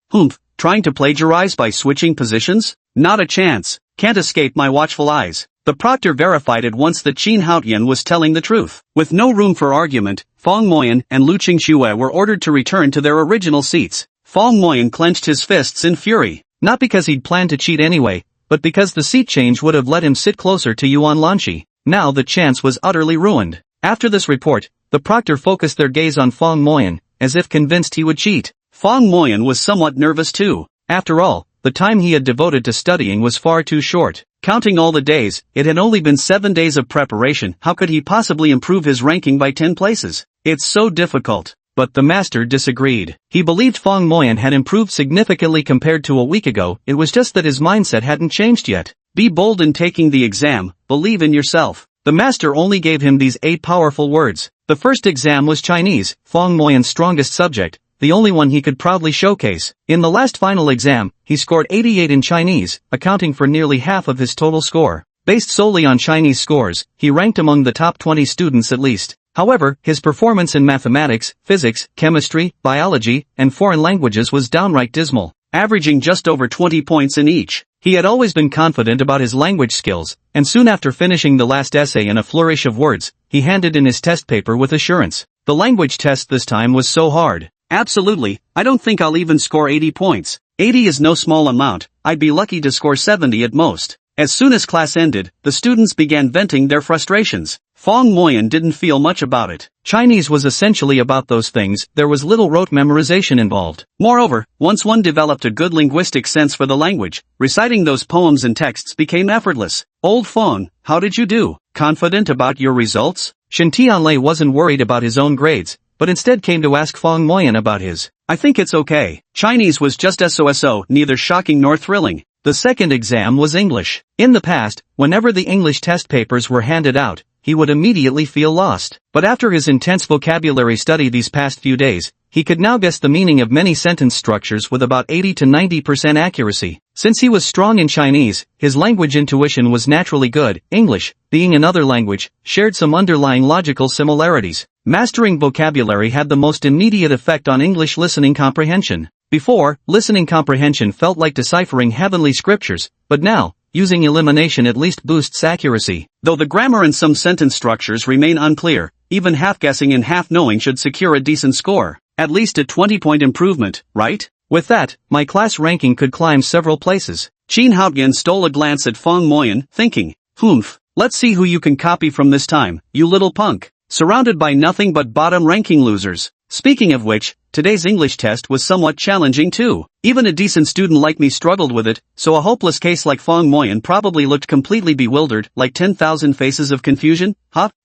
Trying to plagiarize by switching positions? Not a chance. Can't escape my watchful eyes. The proctor verified at once that Qin Haotian was telling the truth. With no room for argument, Feng Moyan and Lu Qingxue were ordered to return to their original seats. Feng Moyan clenched his fists in fury. Not because he'd planned to cheat anyway, but because the seat change would have let him sit closer to Yuan Lanchi. Now the chance was utterly ruined. After this report, the proctor focused their gaze on Feng Moyan, as if convinced he would cheat. Feng Moyan was somewhat nervous too. After all, the time he had devoted to studying was far too short. Counting all the days, it had only been 7 days of preparation. How could he possibly improve his ranking by 10 places? It's so difficult. But the master disagreed. He believed Feng Moyan had improved significantly compared to a week ago, it was just that his mindset hadn't changed yet. Be bold in taking the exam, believe in yourself. The master only gave him these 8 powerful words. The first exam was Chinese, Feng Moyan's strongest subject, the only one he could proudly showcase. In the last final exam, he scored 88 in Chinese, accounting for nearly half of his total score. Based solely on Chinese scores, he ranked among the top 20 students at least. However, his performance in mathematics, physics, chemistry, biology, and foreign languages was downright dismal, averaging just over 20 points in each. He had always been confident about his language skills, and soon after finishing the last essay in a flourish of words, he handed in his test paper with assurance. The language test this time was so hard. Absolutely, I don't think I'll even score 80 points. 80 is no small amount, I'd be lucky to score 70 at most. As soon as class ended, the students began venting their frustrations. Feng Moyan didn't feel much about it. Chinese was essentially about those things, there was little rote memorization involved. Moreover, once one developed a good linguistic sense for the language, reciting those poems and texts became effortless. Old Feng, how did you do? Confident about your results? Shin Tianlei wasn't worried about his own grades, but instead came to ask Feng Moyan about his. I think it's okay. Chinese was just so, neither shocking nor thrilling. The second exam was English. In the past, whenever the English test papers were handed out, he would immediately feel lost. But after his intense vocabulary study these past few days, he could now guess the meaning of many sentence structures with about 80 to 90% accuracy. Since he was strong in Chinese, his language intuition was naturally good. English, being another language, shared some underlying logical similarities. Mastering vocabulary had the most immediate effect on English listening comprehension. Before, listening comprehension felt like deciphering heavenly scriptures, but now, using elimination at least boosts accuracy. Though the grammar and some sentence structures remain unclear, even half-guessing and half-knowing should secure a decent score. At least a 20-point improvement, right? With that, my class ranking could climb several places. Qin Haotian stole a glance at Feng Moyan, thinking, let's see who you can copy from this time, you little punk. surrounded by nothing but bottom-ranking losers. Speaking of which, today's English test was somewhat challenging too. Even a decent student like me struggled with it, so a hopeless case like Fong Moyan probably looked completely bewildered, like 10,000 faces of confusion.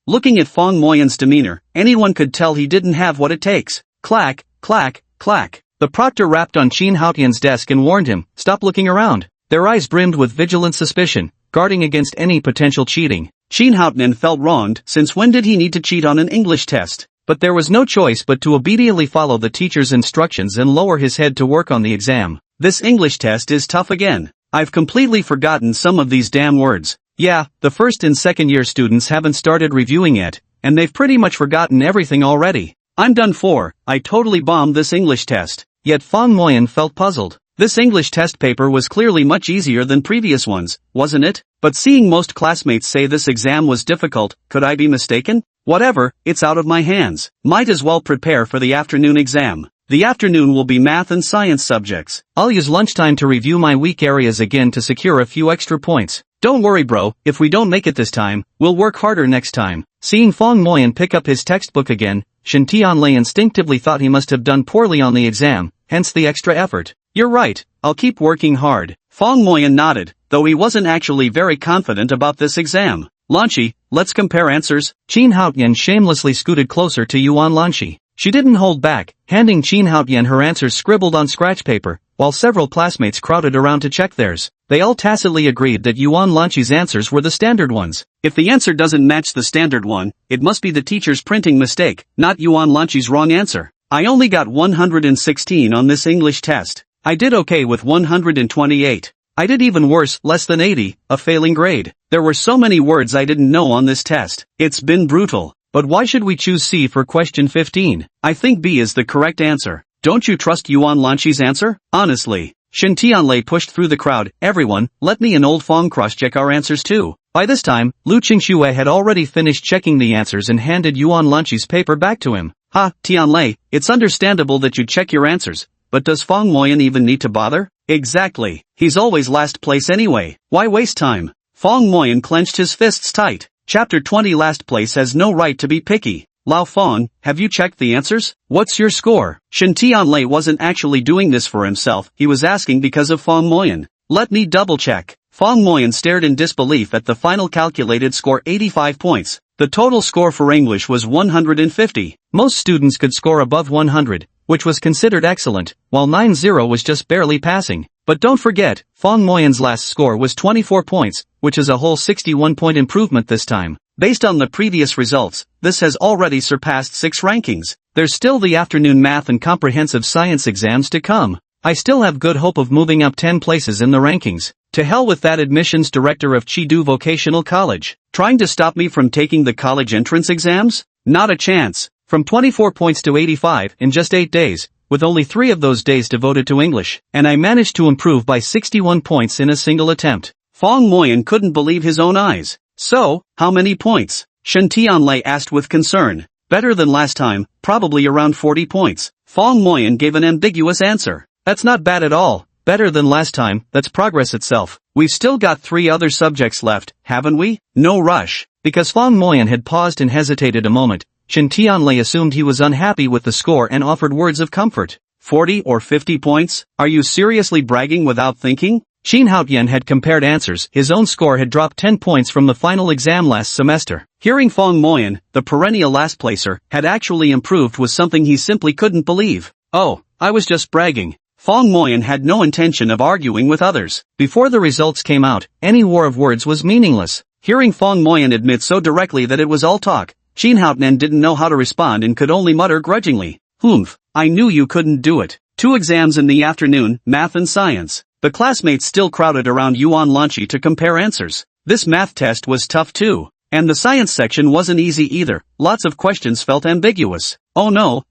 Looking at Fong Moyan's demeanor, anyone could tell he didn't have what it takes. Clack, clack, clack. The proctor rapped on Qin Haotian's desk and warned him, "Stop looking around." Their eyes brimmed with vigilant suspicion, guarding against any potential cheating. Qin Haotian felt wronged, since when did he need to cheat on an English test? But there was no choice but to obediently follow the teacher's instructions and lower his head to work on the exam. This English test is tough again. I've completely forgotten some of these damn words. Yeah, the first and second year students haven't started reviewing yet, and they've pretty much forgotten everything already. I'm done for, I totally bombed this English test. Yet Fong Moyan felt puzzled. This English test paper was clearly much easier than previous ones, wasn't it? But seeing most classmates say this exam was difficult, could I be mistaken? Whatever, it's out of my hands. Might as well prepare for the afternoon exam. The afternoon will be math and science subjects. I'll use lunchtime to review my weak areas again to secure a few extra points. Don't worry bro, if we don't make it this time, we'll work harder next time. Seeing Fong Moyan pick up his textbook again, Shin Tianlei instinctively thought he must have done poorly on the exam, hence the extra effort. You're right, I'll keep working hard. Fong Moyan nodded, though he wasn't actually very confident about this exam. Lanchi, let's compare answers. Qin Haotian shamelessly scooted closer to Yuan Lanchi. She didn't hold back, handing Qin Haotian her answers scribbled on scratch paper, while several classmates crowded around to check theirs. They all tacitly agreed that Yuan Lanchi's answers were the standard ones. If the answer doesn't match the standard one, it must be the teacher's printing mistake, not Yuan Lanchi's wrong answer. I only got 116 on this English test. I did okay with 128. I did even worse, less than 80, a failing grade. There were so many words I didn't know on this test. It's been brutal. But why should we choose C for question 15? I think B is the correct answer. Don't you trust Yuan Lanchi's answer? Honestly. Shin Tianlei pushed through the crowd. Everyone, let me and old Fong cross-check our answers too. By this time, Lu Qingxue had already finished checking the answers and handed Yuan Lanchi's paper back to him. Tianlei, it's understandable that you check your answers, but does Fong Moyan even need to bother? Exactly. He's always last place anyway. Why waste time? Fong Moyan clenched his fists tight. Chapter 20 Last place has no right to be picky. Lao Fong, have you checked the answers? What's your score? Shin Tianlei wasn't actually doing this for himself, he was asking because of Fong Moyan. Let me double check. Fong Moyan stared in disbelief at the final calculated score 85 points. The total score for English was 150. Most students could score above 100, which was considered excellent, while 90 was just barely passing. But don't forget, Fong Moyan's last score was 24 points, which is a whole 61-point improvement this time. Based on the previous results, this has already surpassed 6 rankings. There's still the afternoon math and comprehensive science exams to come. I still have good hope of moving up 10 places in the rankings. To hell with that admissions director of Chidu Vocational College. Trying to stop me from taking the college entrance exams? Not a chance. From 24 points to 85 in just 8 days, with only 3 of those days devoted to English, and I managed to improve by 61 points in a single attempt. Fong Moyan couldn't believe his own eyes. So, how many points? Shin Tianlei asked with concern. Better than last time, probably around 40 points. Fong Moyan gave an ambiguous answer. That's not bad at all. Better than last time, that's progress itself. We've still got 3 other subjects left, haven't we? No rush. Because Fong Moyan had paused and hesitated a moment, Shin Tianlei assumed he was unhappy with the score and offered words of comfort. 40 or 50 points? Are you seriously bragging without thinking? Qin Haotian had compared answers. His own score had dropped 10 points from the final exam last semester. Hearing Fong Moyan, the perennial last placer, had actually improved was something he simply couldn't believe. Oh, I was just bragging. Fong Moyan had no intention of arguing with others. Before the results came out, any war of words was meaningless. Hearing Fong Moyan admit so directly that it was all talk, Qin Haotian didn't know how to respond and could only mutter grudgingly. Humph, I knew you couldn't do it. 2 exams in the afternoon, math and science. The classmates still crowded around Yuan Lanchi to compare answers. This math test was tough too. And the science section wasn't easy either. Lots of questions felt ambiguous. Oh no.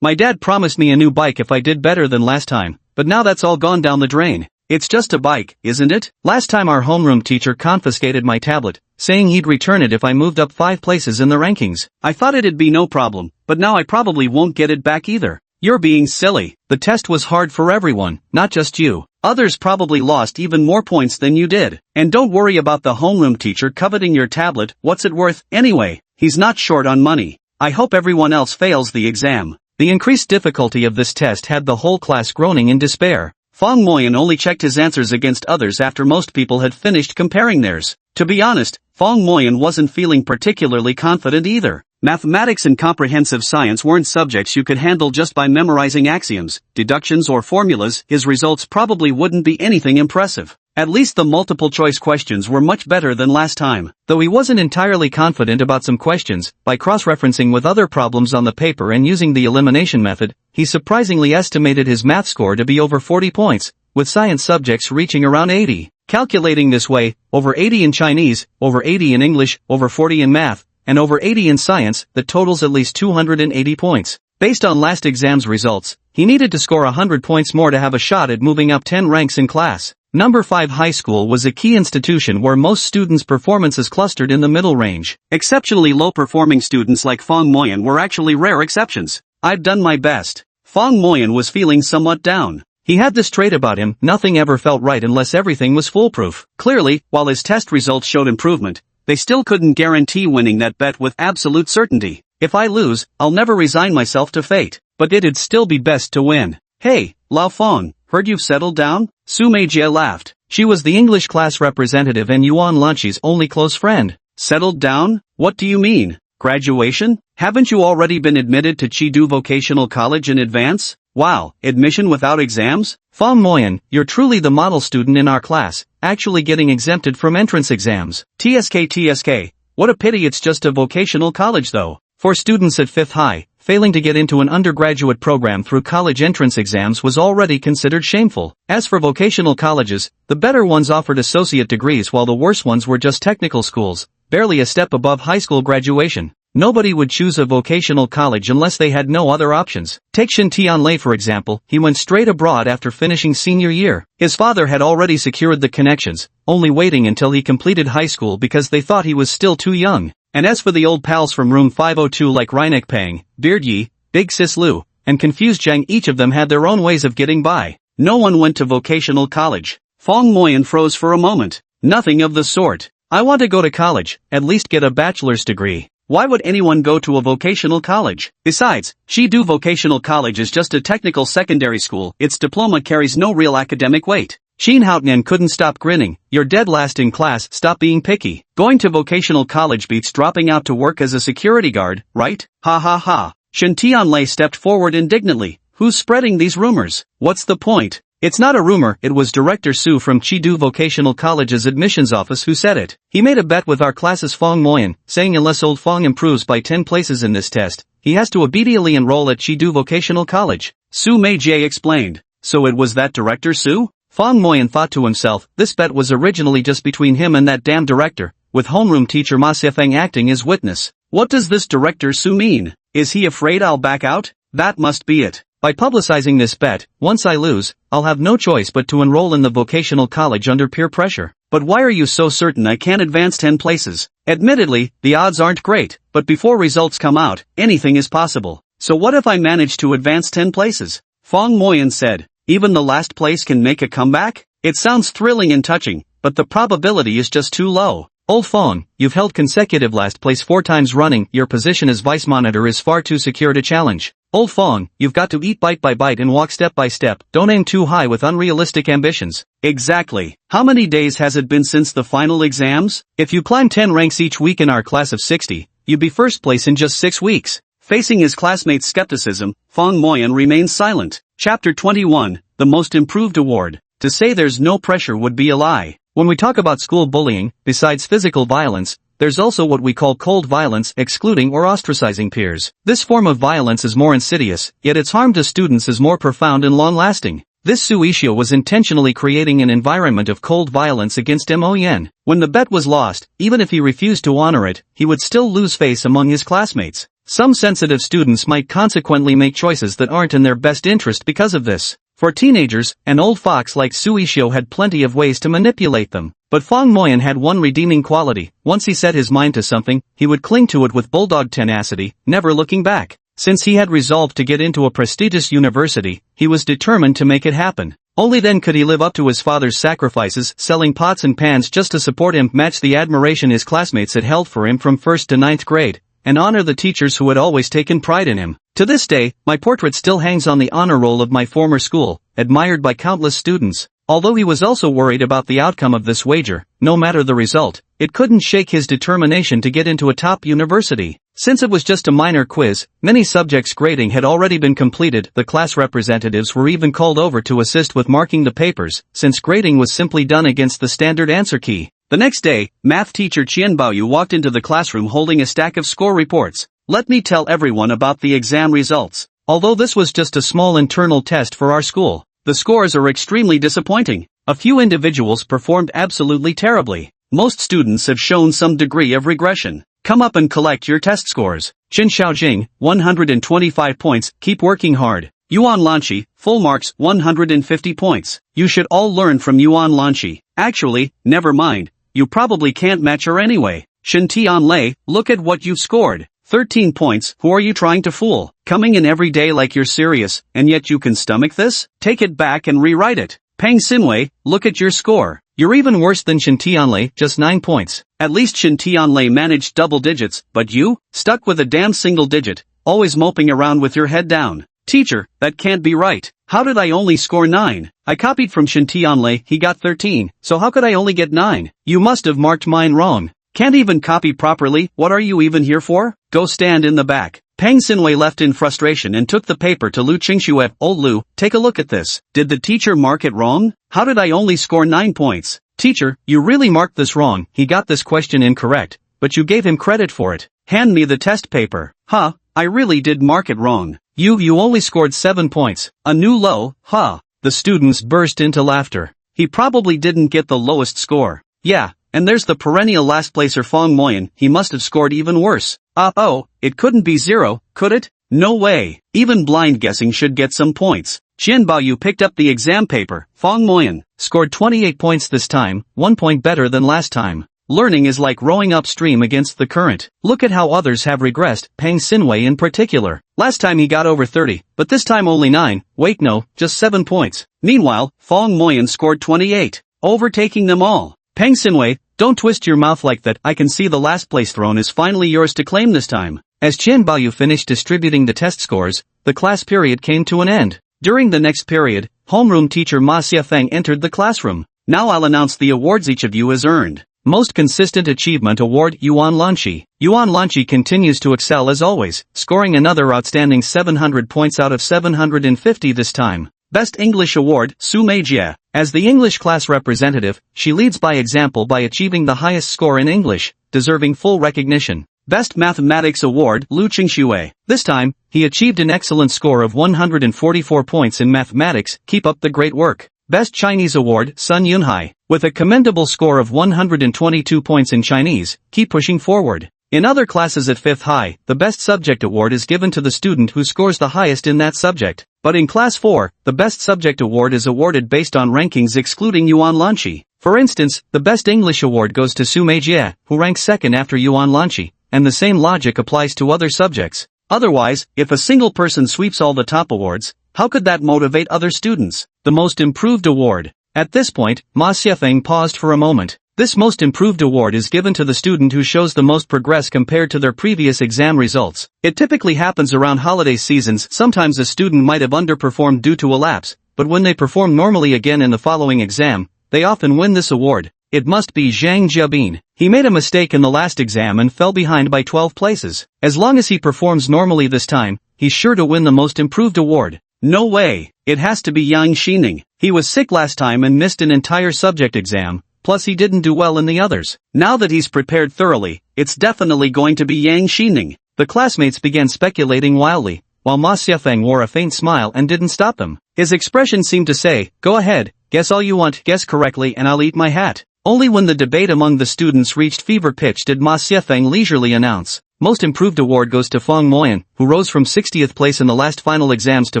My dad promised me a new bike if I did better than last time, but now that's all gone down the drain. It's just a bike, isn't it? Last time our homeroom teacher confiscated my tablet, saying he'd return it if I moved up 5 places in the rankings. I thought it'd be no problem, but now I probably won't get it back either. You're being silly. The test was hard for everyone, not just you. Others probably lost even more points than you did. And don't worry about the homeroom teacher coveting your tablet, what's it worth, anyway? He's not short on money. I hope everyone else fails the exam. The increased difficulty of this test had the whole class groaning in despair. Fong Moyan only checked his answers against others after most people had finished comparing theirs. To be honest, Fong Moyan wasn't feeling particularly confident either. Mathematics and comprehensive science weren't subjects you could handle just by memorizing axioms, deductions or formulas. His results probably wouldn't be anything impressive. At least the multiple-choice questions were much better than last time. Though he wasn't entirely confident about some questions, by cross-referencing with other problems on the paper and using the elimination method, he surprisingly estimated his math score to be over 40 points, with science subjects reaching around 80. Calculating this way, over 80 in Chinese, over 80 in English, over 40 in math, and over 80 in science, that totals at least 280 points. Based on last exam's results, he needed to score 100 points more to have a shot at moving up 10 ranks in class. Number 5 high school was a key institution where most students' performances clustered in the middle range. Exceptionally low-performing students like Fong Moyan were actually rare exceptions. I've done my best. Fong Moyan was feeling somewhat down. He had this trait about him: nothing ever felt right unless everything was foolproof. Clearly, while his test results showed improvement, they still couldn't guarantee winning that bet with absolute certainty. If I lose, I'll never resign myself to fate. But it'd still be best to win. Hey, Lao Fong, heard you've settled down? Su Meijie laughed. She was the English class representative and Yuan Lanqi's only close friend. Settled down? What do you mean? Graduation? Haven't you already been admitted to Chidu Vocational College in advance? Wow, admission without exams? Fong Moyan, you're truly the model student in our class, actually getting exempted from entrance exams. TSK. What a pity it's just a vocational college though. For students at 5th High, failing to get into an undergraduate program through college entrance exams was already considered shameful. As for vocational colleges, the better ones offered associate degrees while the worse ones were just technical schools, barely a step above high school graduation. Nobody would choose a vocational college unless they had no other options. Take Shin Tianlei for example. He went straight abroad after finishing senior year. His father had already secured the connections, only waiting until he completed high school because they thought he was still too young. And as for the old pals from room 502 like Reinek Pang, Beard Yi, Big Sis Lu, and Confused Zhang, each of them had their own ways of getting by. No one went to vocational college. Fong Moyan froze for a moment. Nothing of the sort. I want to go to college, at least get a bachelor's degree. Why would anyone go to a vocational college? Besides, Shidu Vocational College is just a technical secondary school. Its diploma carries no real academic weight. Shin Haotian couldn't stop grinning. You're dead last in class, stop being picky. Going to vocational college beats dropping out to work as a security guard, right? Ha ha ha. Shin Tianlei stepped forward indignantly. Who's spreading these rumors? What's the point? It's not a rumor, it was Director Su from Chidu Vocational College's admissions office who said it. He made a bet with our class's Fong Moyan, saying unless old Fong improves by 10 places in this test, he has to immediately enroll at Chidu Vocational College. Su Meijie explained. So it was that Director Su? Fong Moyan thought to himself, this bet was originally just between him and that damn director, with homeroom teacher Ma Sifeng acting as witness. What does this Director Su mean? Is he afraid I'll back out? That must be it. By publicizing this bet, once I lose, I'll have no choice but to enroll in the vocational college under peer pressure. But why are you so certain I can't advance 10 places? Admittedly, the odds aren't great, but before results come out, anything is possible. So what if I manage to advance 10 places? Fong Moyan said. Even the last place can make a comeback? It sounds thrilling and touching, but the probability is just too low. Old Fong, you've held consecutive last place 4 times running, your position as vice monitor is far too secure to challenge. Old Fong, you've got to eat bite by bite and walk step by step, don't aim too high with unrealistic ambitions. Exactly. How many days has it been since the final exams? If you climb 10 ranks each week in our class of 60, you'd be first place in just 6 weeks. Facing his classmates' skepticism, Fong Moyan remained silent. Chapter 21, The Most Improved Award. To say there's no pressure would be a lie. When we talk about school bullying, besides physical violence, there's also what we call cold violence, excluding or ostracizing peers. This form of violence is more insidious, yet its harm to students is more profound and long-lasting. This Suishio was intentionally creating an environment of cold violence against Mo Yen. When the bet was lost, even if he refused to honor it, he would still lose face among his classmates. Some sensitive students might consequently make choices that aren't in their best interest because of this. For teenagers, an old fox like Suishio had plenty of ways to manipulate them. But Fong Moyan had one redeeming quality: once he set his mind to something, he would cling to it with bulldog tenacity, never looking back. Since he had resolved to get into a prestigious university, he was determined to make it happen. Only then could he live up to his father's sacrifices, selling pots and pans just to support him, match the admiration his classmates had held for him from 1st to 9th grade, and honor the teachers who had always taken pride in him. To this day, my portrait still hangs on the honor roll of my former school, admired by countless students. Although he was also worried about the outcome of this wager, no matter the result, it couldn't shake his determination to get into a top university. Since it was just a minor quiz, many subjects' grading had already been completed. The class representatives were even called over to assist with marking the papers, since grading was simply done against the standard answer key. The next day, math teacher Qian Baoyu walked into the classroom holding a stack of score reports. Let me tell everyone about the exam results. Although this was just a small internal test for our school, the scores are extremely disappointing. A few individuals performed absolutely terribly. Most students have shown some degree of regression. Come up and collect your test scores. Qin Xiaojing, 125 points, keep working hard. Yuan Lanqi, full marks, 150 points. You should all learn from Yuan Lanqi. Actually, never mind. You probably can't match her anyway. Shen Tianlei, look at what you've scored. 13 points, who are you trying to fool? Coming in every day like you're serious, and yet you can stomach this? Take it back and rewrite it. Peng Xinwei, look at your score. You're even worse than Shen Tianlei, just 9 points. At least Shen Tianlei managed double digits, but you? Stuck with a damn single digit, always moping around with your head down. Teacher, that can't be right. How did I only score 9? I copied from Shen Tianlei, he got 13, so how could I only get 9? You must have marked mine wrong. Can't even copy properly, what are you even here for? Go stand in the back. Peng Xinwei left in frustration and took the paper to Lu Qingxue. Old Lu, take a look at this. Did the teacher mark it wrong? How did I only score 9 points? Teacher, you really marked this wrong. He got this question incorrect, but you gave him credit for it. Hand me the test paper. Huh, I really did mark it wrong. You only scored 7 points. A new low, huh? The students burst into laughter. He probably didn't get the lowest score. Yeah. And there's the perennial last placer Fong Moyan, he must have scored even worse. Oh, it couldn't be 0, could it? No way. Even blind guessing should get some points. Qian Baoyu picked up the exam paper. Fong Moyan scored 28 points this time, 1 point better than last time. Learning is like rowing upstream against the current. Look at how others have regressed, Peng Xinwei in particular. Last time he got over 30, but this time only 9, wait no, just 7 points. Meanwhile, Fong Moyan scored 28, overtaking them all. Peng Xinwei, don't twist your mouth like that. I can see the last place throne is finally yours to claim this time. As Qian Baoyu finished distributing the test scores, the class period came to an end. During the next period, homeroom teacher Ma Xiafeng entered the classroom. Now I'll announce the awards each of you has earned. Most Consistent Achievement Award Yuan Lanqi. Yuan Lanqi continues to excel as always, scoring another outstanding 700 points out of 750 this time. Best English Award, Su Meijie. As the English class representative, she leads by example by achieving the highest score in English, deserving full recognition. Best Mathematics Award, Lu Qingxue. This time, he achieved an excellent score of 144 points in mathematics, keep up the great work. Best Chinese Award, Sun Yunhai. With a commendable score of 122 points in Chinese, keep pushing forward. In other classes at 5th High, the Best Subject Award is given to the student who scores the highest in that subject. But in Class 4, the Best Subject Award is awarded based on rankings excluding Yuan Lanqi. For instance, the Best English Award goes to Su Meijie, who ranks second after Yuan Lanqi, and the same logic applies to other subjects. Otherwise, if a single person sweeps all the top awards, how could that motivate other students? The Most Improved Award. At this point, Ma Xiafeng paused for a moment. This Most Improved Award is given to the student who shows the most progress compared to their previous exam results. It typically happens around holiday seasons. Sometimes a student might have underperformed due to a lapse, but when they perform normally again in the following exam, they often win this award. It must be Zhang Jiabin. He made a mistake in the last exam and fell behind by 12 places. As long as he performs normally this time, he's sure to win the Most Improved Award. No way. It has to be Yang Xining. He was sick last time and missed an entire subject exam. Plus he didn't do well in the others. Now that he's prepared thoroughly, it's definitely going to be Yang Xining. The classmates began speculating wildly, while Ma Xiafeng wore a faint smile and didn't stop them. His expression seemed to say, go ahead, guess all you want, guess correctly and I'll eat my hat. Only when the debate among the students reached fever pitch did Ma Xiafeng leisurely announce, Most Improved Award goes to Fong Moyan, who rose from 60th place in the last final exams to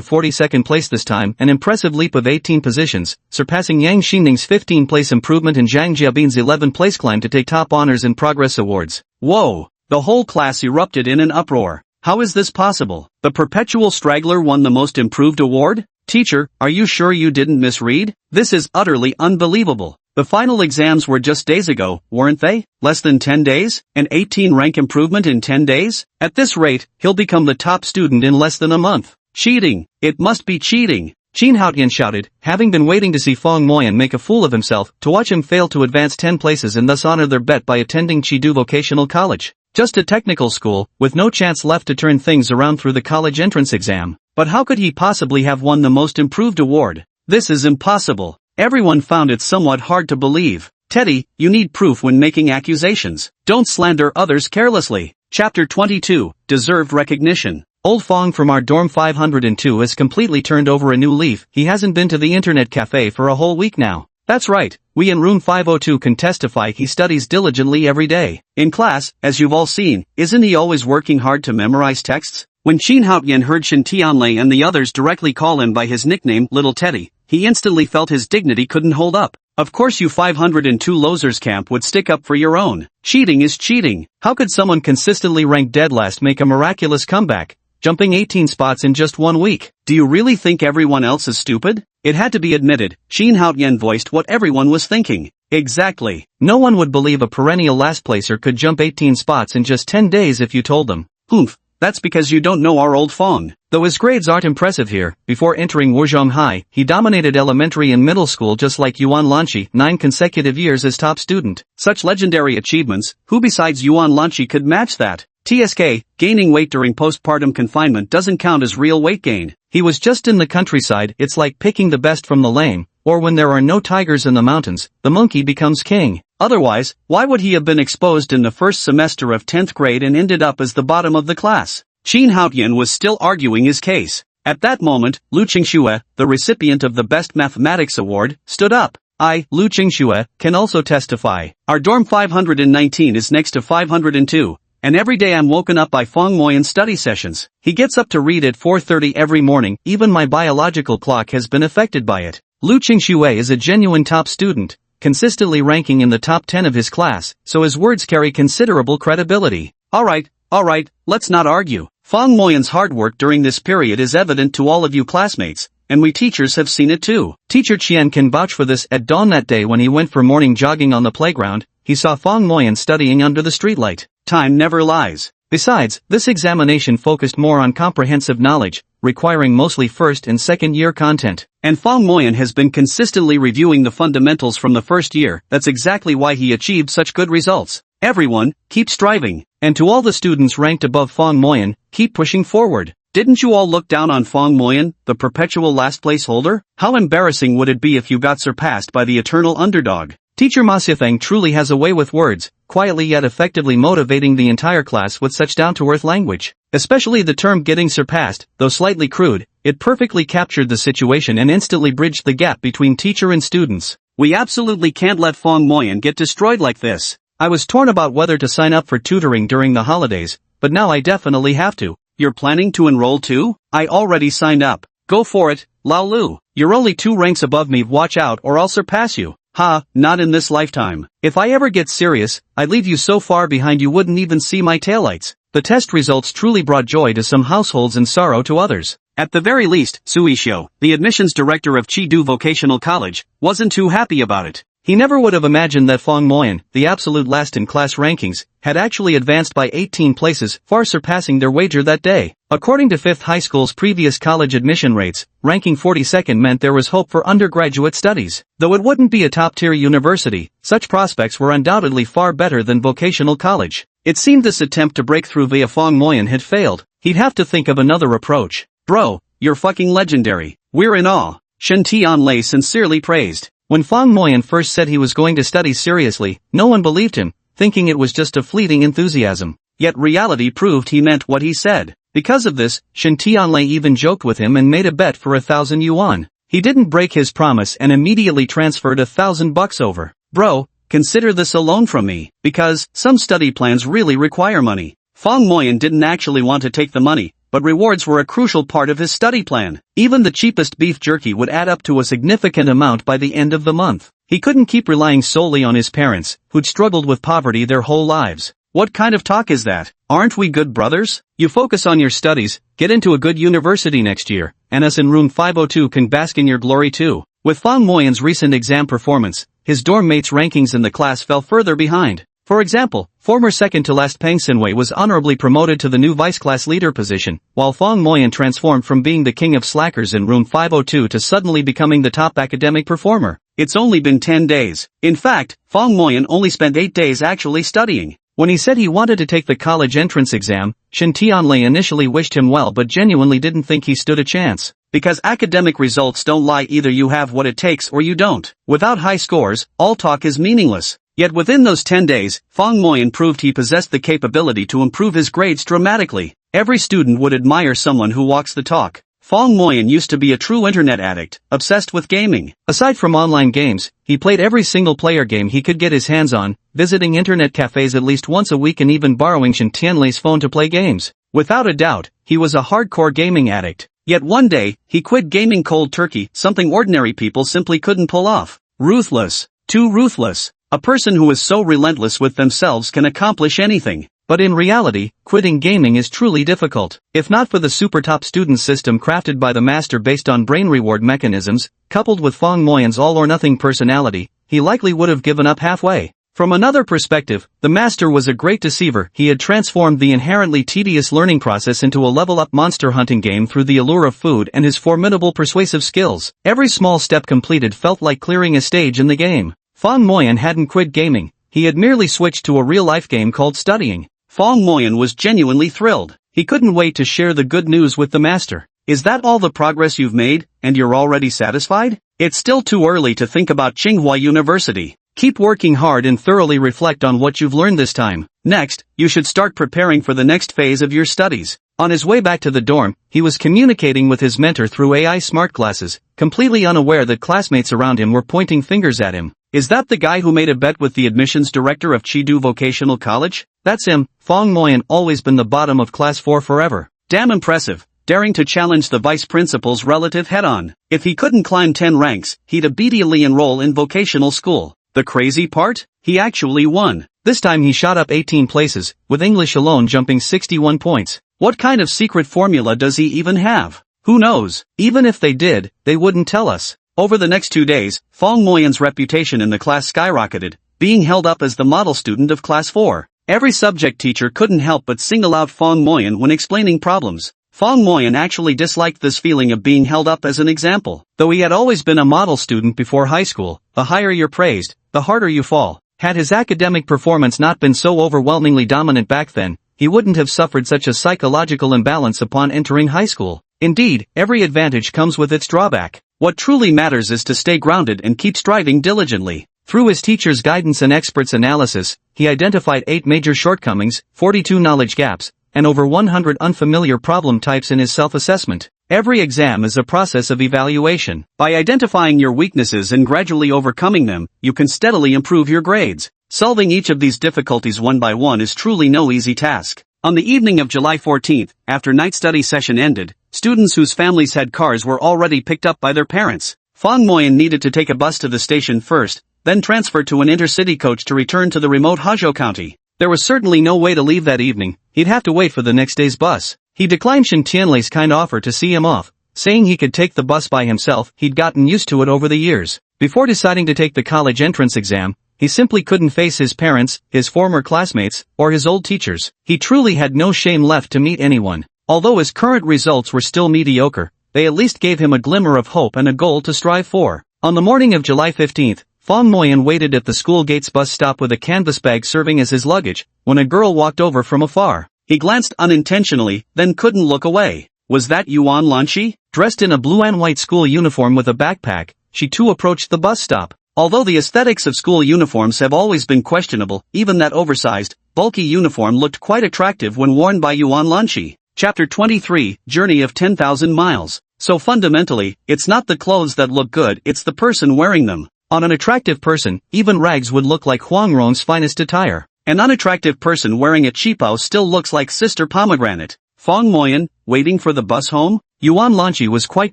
42nd place this time, an impressive leap of 18 positions, surpassing Yang Xining's 15th place improvement and Zhang Jiabin's 11th place climb to take top honors in Progress Awards. Whoa! The whole class erupted in an uproar. How is this possible? The perpetual straggler won the Most Improved Award? Teacher, are you sure you didn't misread? This is utterly unbelievable. The final exams were just days ago, weren't they? Less than 10 days? An 18 rank improvement in 10 days? At this rate, he'll become the top student in less than a month. Cheating! It must be cheating! Jin Haotian shouted, having been waiting to see Fong Moyan make a fool of himself, to watch him fail to advance 10 places and thus honor their bet by attending Chidu Vocational College. Just a technical school, with no chance left to turn things around through the college entrance exam. But how could he possibly have won the most improved award? This is impossible. Everyone found it somewhat hard to believe. Teddy, you need proof when making accusations. Don't slander others carelessly. Chapter 22, Deserved Recognition. Old Fong from our dorm 502 has completely turned over a new leaf. He hasn't been to the internet cafe for a whole week now. That's right, we in room 502 can testify he studies diligently every day. In class, as you've all seen, isn't he always working hard to memorize texts? When Qin Haotian heard Shen Tianlei and the others directly call him by his nickname, Little Teddy, he instantly felt his dignity couldn't hold up. Of course you 502 losers camp would stick up for your own. Cheating is cheating. How could someone consistently ranked dead last make a miraculous comeback, jumping 18 spots in just 1 week? Do you really think everyone else is stupid? It had to be admitted, Qin Haotian voiced what everyone was thinking. Exactly. No one would believe a perennial last placer could jump 18 spots in just 10 days if you told them. Humph. That's because you don't know our old Fong. Though his grades aren't impressive here, before entering Wuzhong High, he dominated elementary and middle school just like Yuan Lanqi, 9 consecutive years as top student. Such legendary achievements, who besides Yuan Lanqi could match that? TSK, gaining weight during postpartum confinement doesn't count as real weight gain. He was just in the countryside. It's like picking the best from the lame, or when there are no tigers in the mountains, the monkey becomes king. Otherwise, why would he have been exposed in the first semester of 10th grade and ended up as the bottom of the class? Qin Haotian was still arguing his case. At that moment, Lu Qingxue, the recipient of the Best Mathematics Award, stood up. I, Lu Qingxue, can also testify. Our dorm 519 is next to 502. And every day I'm woken up by Fong Moyan study sessions. He gets up to read at 4:30 every morning. Even my biological clock has been affected by it. Lu Qingxue is a genuine top student, consistently ranking in the top 10 of his class, so his words carry considerable credibility. Alright, let's not argue. Fong Moyan's hard work during this period is evident to all of you classmates, and we teachers have seen it too. Teacher Qian can vouch for this. At dawn that day when he went for morning jogging on the playground, he saw Fong Moyan studying under the streetlight. Time never lies. Besides, this examination focused more on comprehensive knowledge, requiring mostly first and second year content. And Fong Moyan has been consistently reviewing the fundamentals from the first year. That's exactly why he achieved such good results. Everyone, keep striving. And to all the students ranked above Fong Moyan, keep pushing forward. Didn't you all look down on Fong Moyan, the perpetual last place holder? How embarrassing would it be if you got surpassed by the eternal underdog? Teacher Ma Xifeng truly has a way with words, quietly yet effectively motivating the entire class with such down-to-earth language. Especially the term getting surpassed, though slightly crude, it perfectly captured the situation and instantly bridged the gap between teacher and students. We absolutely can't let Fong Moyan get destroyed like this. I was torn about whether to sign up for tutoring during the holidays, but now I definitely have to. You're planning to enroll too? I already signed up. Go for it, Lao Lu. You're only 2 ranks above me. Watch out or I'll surpass you. Ha, not in this lifetime. If I ever get serious, I'd leave you so far behind you wouldn't even see my taillights. The test results truly brought joy to some households and sorrow to others. At the very least, Sui Xiu, the admissions director of Chidu Vocational College, wasn't too happy about it. He never would have imagined that Fong Moyan, the absolute last in class rankings, had actually advanced by 18 places, far surpassing their wager that day. According to 5th High School's previous college admission rates, ranking 42nd meant there was hope for undergraduate studies. Though it wouldn't be a top-tier university, such prospects were undoubtedly far better than vocational college. It seemed this attempt to break through via Fong Moyan had failed. He'd have to think of another approach. Bro, you're fucking legendary. We're in awe. Shen Tianlei sincerely praised. When Fong Moyan first said he was going to study seriously, no one believed him, thinking it was just a fleeting enthusiasm. Yet reality proved he meant what he said. Because of this, Shen Tianlei even joked with him and made a bet for 1,000 yuan. He didn't break his promise and immediately transferred $1,000 over. Bro, consider this a loan from me, because some study plans really require money. Fong Moyan didn't actually want to take the money, but rewards were a crucial part of his study plan. Even the cheapest beef jerky would add up to a significant amount by the end of the month. He couldn't keep relying solely on his parents, who'd struggled with poverty their whole lives. What kind of talk is that? Aren't we good brothers? You focus on your studies, get into a good university next year, and us in room 502 can bask in your glory too. With Fong Moyan's recent exam performance, his dorm mates' rankings in the class fell further behind. For example, former second-to-last Pang Sinwei was honorably promoted to the new vice-class leader position, while Fong Moyan transformed from being the king of slackers in room 502 to suddenly becoming the top academic performer. It's only been 10 days. In fact, Fong Moyan only spent 8 days actually studying. When he said he wanted to take the college entrance exam, Shin Tianlei initially wished him well but genuinely didn't think he stood a chance. Because academic results don't lie, either you have what it takes or you don't. Without high scores, all talk is meaningless. Yet within those 10 days, Fong Moyan proved he possessed the capability to improve his grades dramatically. Every student would admire someone who walks the talk. Fong Moyan used to be a true internet addict, obsessed with gaming. Aside from online games, he played every single player game he could get his hands on, visiting internet cafes at least once a week and even borrowing Shin Tianlei's phone to play games. Without a doubt, he was a hardcore gaming addict. Yet one day, he quit gaming cold turkey, something ordinary people simply couldn't pull off. Ruthless. Too ruthless. A person who is so relentless with themselves can accomplish anything. But in reality, quitting gaming is truly difficult. If not for the super top student system crafted by the master based on brain reward mechanisms, coupled with Fong Moyan's all-or-nothing personality, he likely would have given up halfway. From another perspective, the master was a great deceiver. He had transformed the inherently tedious learning process into a level-up monster hunting game through the allure of food and his formidable persuasive skills. Every small step completed felt like clearing a stage in the game. Fong Moyan hadn't quit gaming, he had merely switched to a real-life game called studying. Fong Moyan was genuinely thrilled. He couldn't wait to share the good news with the master. Is that all the progress you've made, and you're already satisfied? It's still too early to think about Tsinghua University. Keep working hard and thoroughly reflect on what you've learned this time. Next, you should start preparing for the next phase of your studies. On his way back to the dorm, he was communicating with his mentor through AI smart glasses, completely unaware that classmates around him were pointing fingers at him. Is that the guy who made a bet with the admissions director of Chidu Vocational College? That's him. Fong Moyan always been the bottom of class 4 forever. Damn impressive, daring to challenge the vice principal's relative head-on. If he couldn't climb 10 ranks, he'd immediately enroll in vocational school. The crazy part? He actually won. This time he shot up 18 places, with English alone jumping 61 points. What kind of secret formula does he even have? Who knows? Even if they did, they wouldn't tell us. Over the next 2 days, Fong Moyan's reputation in the class skyrocketed, being held up as the model student of class 4. Every subject teacher couldn't help but single out Fong Moyan when explaining problems. Fong Moyan actually disliked this feeling of being held up as an example. Though he had always been a model student before high school, the higher you're praised, the harder you fall. Had his academic performance not been so overwhelmingly dominant back then, he wouldn't have suffered such a psychological imbalance upon entering high school. Indeed, every advantage comes with its drawback. What truly matters is to stay grounded and keep striving diligently. Through his teacher's guidance and experts' analysis, he identified 8 major shortcomings, 42 knowledge gaps, and over 100 unfamiliar problem types in his self-assessment. Every exam is a process of evaluation. By identifying your weaknesses and gradually overcoming them, you can steadily improve your grades. Solving each of these difficulties one by one is truly no easy task. On the evening of July 14th, after night study session ended, students whose families had cars were already picked up by their parents. Fong Moyan needed to take a bus to the station first, then transfer to an intercity coach to return to the remote Huzhou County. There was certainly no way to leave that evening. He'd have to wait for the next day's bus. He declined Shin Tianlei's kind offer to see him off, saying he could take the bus by himself. He'd gotten used to it over the years. Before deciding to take the college entrance exam, he simply couldn't face his parents, his former classmates, or his old teachers. He truly had no shame left to meet anyone. Although his current results were still mediocre, they at least gave him a glimmer of hope and a goal to strive for. On the morning of July 15th, Fong Moyan waited at the school gate's bus stop with a canvas bag serving as his luggage, when a girl walked over from afar. He glanced unintentionally, then couldn't look away. Was that Yuan Lanchi? Dressed in a blue and white school uniform with a backpack, she too approached the bus stop. Although the aesthetics of school uniforms have always been questionable, even that oversized, bulky uniform looked quite attractive when worn by Yuan Lanchi. Chapter 23, Journey of 10,000 Miles. So fundamentally, it's not the clothes that look good, it's the person wearing them. On an attractive person, even rags would look like Huang Rong's finest attire. An unattractive person wearing a cheapao still looks like Sister Pomegranate. Fong Moyan, waiting for the bus home? Yuan Lanchi was quite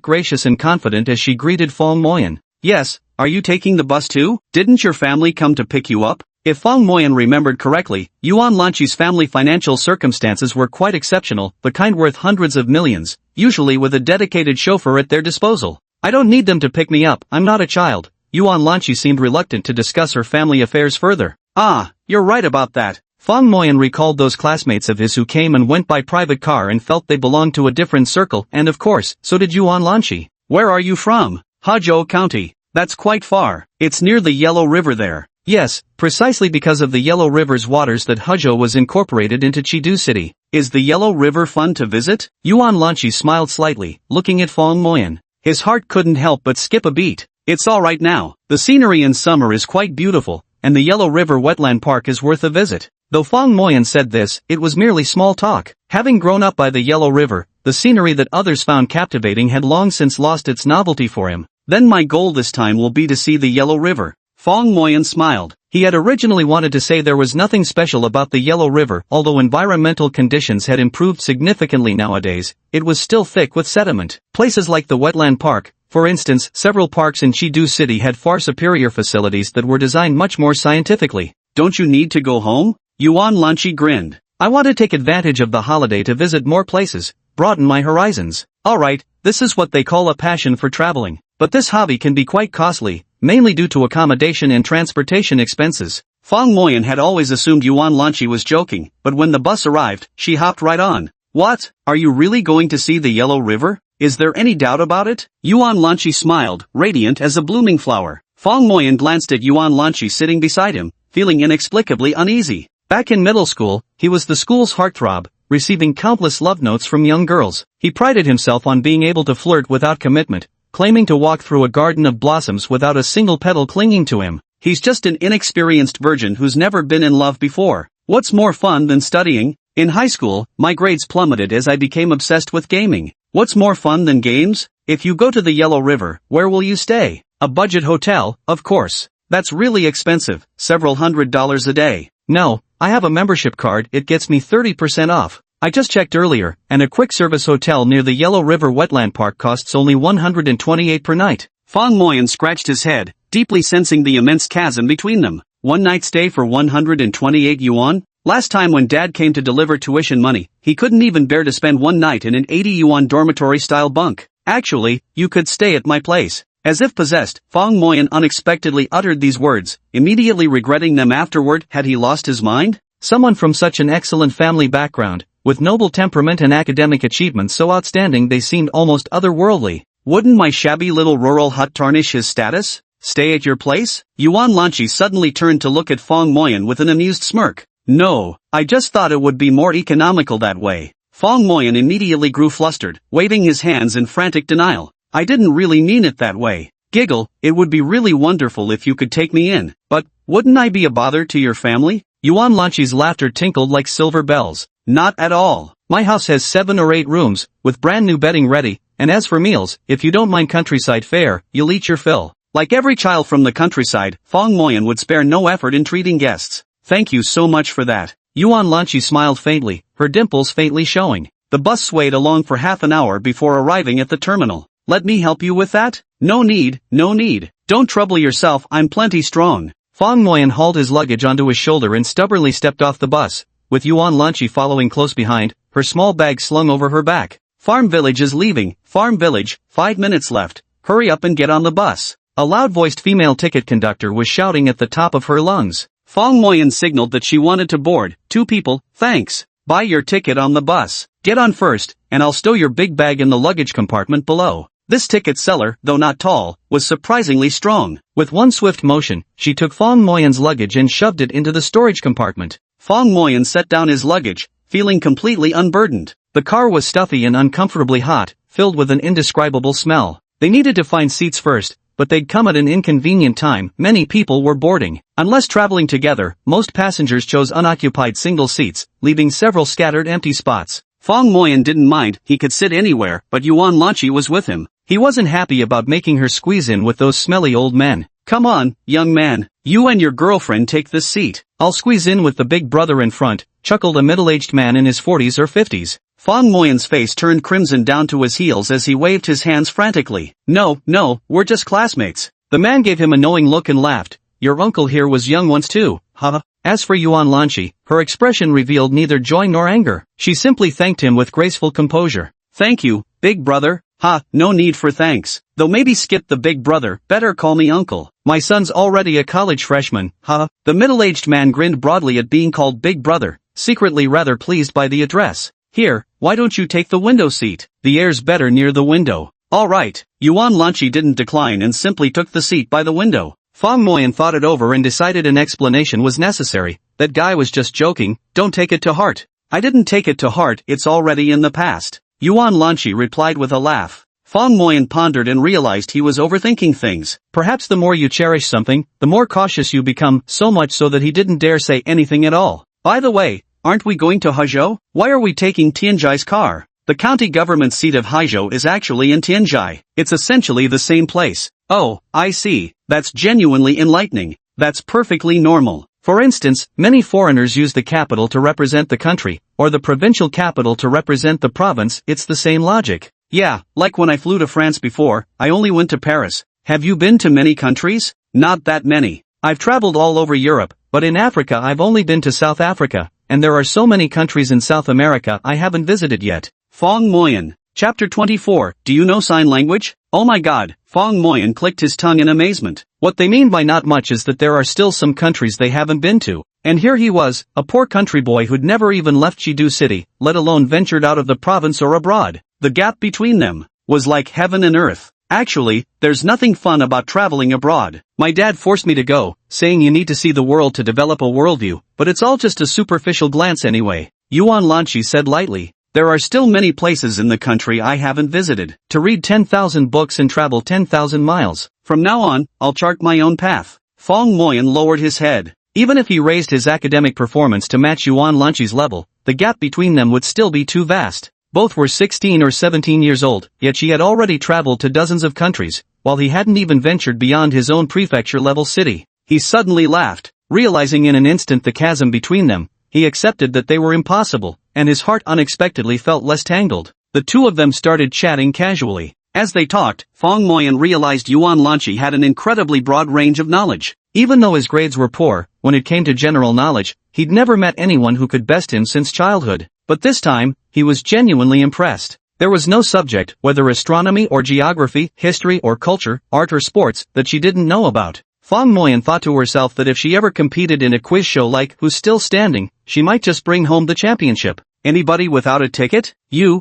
gracious and confident as she greeted Fong Moyan. Yes, are you taking the bus too? Didn't your family come to pick you up? If Fong Moyan remembered correctly, Yuan Lanchi's family financial circumstances were quite exceptional, the kind worth hundreds of millions, usually with a dedicated chauffeur at their disposal. I don't need them to pick me up, I'm not a child. Yuan Lanqi seemed reluctant to discuss her family affairs further. Ah, you're right about that. Fang Moyan recalled those classmates of his who came and went by private car and felt they belonged to a different circle, and of course, so did Yuan Lanqi. Where are you from? Hezhou County. That's quite far. It's near the Yellow River there. Yes, precisely because of the Yellow River's waters that Hezhou was incorporated into Chengdu City. Is the Yellow River fun to visit? Yuan Lanqi smiled slightly, looking at Fang Moyan. His heart couldn't help but skip a beat. It's alright now. The scenery in summer is quite beautiful, and the Yellow River Wetland Park is worth a visit. Though Fang Moyan said this, it was merely small talk. Having grown up by the Yellow River, the scenery that others found captivating had long since lost its novelty for him. Then my goal this time will be to see the Yellow River. Fang Moyan smiled. He had originally wanted to say there was nothing special about the Yellow River, although environmental conditions had improved significantly nowadays. It was still thick with sediment. Places like the Wetland Park, for instance, several parks in Chengdu City had far superior facilities that were designed much more scientifically. Don't you need to go home? Yuan Lanqi grinned. I want to take advantage of the holiday to visit more places, broaden my horizons. Alright, this is what they call a passion for traveling. But this hobby can be quite costly, mainly due to accommodation and transportation expenses. Fang Moyan had always assumed Yuan Lanqi was joking, but when the bus arrived, she hopped right on. What? Are you really going to see the Yellow River? Is there any doubt about it? Yuan Lanqi smiled, radiant as a blooming flower. Fang Moyan glanced at Yuan Lanqi sitting beside him, feeling inexplicably uneasy. Back in middle school, he was the school's heartthrob, receiving countless love notes from young girls. He prided himself on being able to flirt without commitment, claiming to walk through a garden of blossoms without a single petal clinging to him. He's just an inexperienced virgin who's never been in love before. What's more fun than studying? In high school, my grades plummeted as I became obsessed with gaming. What's more fun than games? If you go to the Yellow River, where will you stay? A budget hotel, of course. That's really expensive, several $100s a day. No, I have a membership card, it gets me 30% off. I just checked earlier, and a quick-service hotel near the Yellow River Wetland Park costs only 128 per night. Fang Moyan scratched his head, deeply sensing the immense chasm between them. One night stay for 128 yuan? Last time when Dad came to deliver tuition money, he couldn't even bear to spend one night in an 80 yuan dormitory-style bunk. Actually, you could stay at my place. As if possessed, Fang Moyan unexpectedly uttered these words, immediately regretting them afterward. Had he lost his mind? Someone from such an excellent family background, with noble temperament and academic achievements so outstanding they seemed almost otherworldly. Wouldn't my shabby little rural hut tarnish his status? Stay at your place? Yuan Lanqi suddenly turned to look at Fang Moyan with an amused smirk. No, I just thought it would be more economical that way. Fang Moyan immediately grew flustered, waving his hands in frantic denial. I didn't really mean it that way. Giggle, it would be really wonderful if you could take me in, but, wouldn't I be a bother to your family? Yuan Lanqi's laughter tinkled like silver bells. Not at all. My house has 7 or 8 rooms, with brand new bedding ready, and as for meals, if you don't mind countryside fare, you'll eat your fill. Like every child from the countryside, Fang Moyan would spare no effort in treating guests. Thank you so much for that. Yuan Lanqi smiled faintly, her dimples faintly showing. The bus swayed along for half an hour before arriving at the terminal. Let me help you with that? No need, no need. Don't trouble yourself, I'm plenty strong. Fang Moyan hauled his luggage onto his shoulder and stubbornly stepped off the bus, with Yuan Lanqi following close behind, her small bag slung over her back. Farm Village is leaving. Farm Village, 5 minutes left. Hurry up and get on the bus. A loud-voiced female ticket conductor was shouting at the top of her lungs. Fang Moyan signaled that she wanted to board. 2 people, thanks. Buy your ticket on the bus. Get on first, and I'll stow your big bag in the luggage compartment below. This ticket seller, though not tall, was surprisingly strong. With one swift motion, she took Fang Moyan's luggage and shoved it into the storage compartment. Fang Moyan set down his luggage, feeling completely unburdened. The car was stuffy and uncomfortably hot, filled with an indescribable smell. They needed to find seats first, but they'd come at an inconvenient time. Many people were boarding. Unless traveling together, most passengers chose unoccupied single seats, leaving several scattered empty spots. Fang Moyan didn't mind, he could sit anywhere, but Yuan Lanqi was with him. He wasn't happy about making her squeeze in with those smelly old men. Come on, young man, you and your girlfriend take this seat. I'll squeeze in with the big brother in front, chuckled a middle-aged man in his 40s or 50s. Fang Moyan's face turned crimson down to his heels as he waved his hands frantically. No, we're just classmates. The man gave him a knowing look and laughed. Your uncle here was young once too, huh? As for Yuan Lanqi, her expression revealed neither joy nor anger. She simply thanked him with graceful composure. Thank you, big brother. Ha, no need for thanks. Though maybe skip the big brother, better call me uncle. My son's already a college freshman, huh? The middle-aged man grinned broadly at being called big brother, secretly rather pleased by the address. Here, why don't you take the window seat? The air's better near the window. Alright. Yuan Lanchi didn't decline and simply took the seat by the window. Fong Moyan thought it over and decided an explanation was necessary. That guy was just joking, don't take it to heart. I didn't take it to heart, it's already in the past. Yuan Lanchi replied with a laugh. Fong Moyan pondered and realized he was overthinking things. Perhaps the more you cherish something, the more cautious you become, so much so that he didn't dare say anything at all. By the way, aren't we going to Huzhou? Why are we taking Tianjai's car? The county government seat of Huzhou is actually in Tianjai. It's essentially the same place. Oh, I see. That's genuinely enlightening. That's perfectly normal. For instance, many foreigners use the capital to represent the country, or the provincial capital to represent the province. It's the same logic. Yeah, like when I flew to France before, I only went to Paris. Have you been to many countries? Not that many. I've traveled all over Europe, but in Africa I've only been to South Africa, and there are so many countries in South America I haven't visited yet. Fong Moyan. Chapter 24. Do you know sign language? Oh my god, Fong Moyan clicked his tongue in amazement. What they mean by not much is that there are still some countries they haven't been to. And here he was, a poor country boy who'd never even left Chengdu City, let alone ventured out of the province or abroad. The gap between them was like heaven and earth. Actually, there's nothing fun about traveling abroad. My dad forced me to go, saying you need to see the world to develop a worldview, but it's all just a superficial glance anyway. Yuan Lanchi said lightly. There are still many places in the country I haven't visited. To read 10,000 books and travel 10,000 miles. From now on, I'll chart my own path. Fong Moyan lowered his head. Even if he raised his academic performance to match Yuan Lanchi's level, the gap between them would still be too vast. Both were 16 or 17 years old, yet she had already traveled to dozens of countries, while he hadn't even ventured beyond his own prefecture-level city. He suddenly laughed, realizing in an instant the chasm between them. He accepted that they were impossible, and his heart unexpectedly felt less tangled. The two of them started chatting casually. As they talked, Fong Moyan realized Yuan Lanchi had an incredibly broad range of knowledge. Even though his grades were poor, when it came to general knowledge, he'd never met anyone who could best him since childhood. But this time, he was genuinely impressed. There was no subject, whether astronomy or geography, history or culture, art or sports, that she didn't know about. Fong Moyan thought to herself that if she ever competed in a quiz show like Who's Still Standing, she might just bring home the championship. Anybody without a ticket?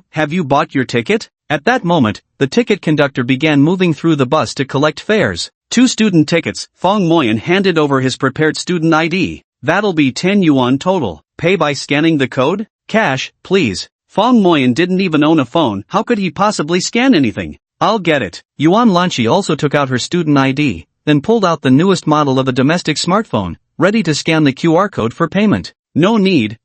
Have you bought your ticket? At that moment, the ticket conductor began moving through the bus to collect fares. 2 student tickets. Fong Moyan handed over his prepared student ID. That'll be 10 yuan total. Pay by scanning the code? Cash, please. Fong Moyan didn't even own a phone. How could he possibly scan anything? I'll get it. Yuan Lanchi also took out her student ID, then pulled out the newest model of a domestic smartphone, ready to scan the QR code for payment. No need.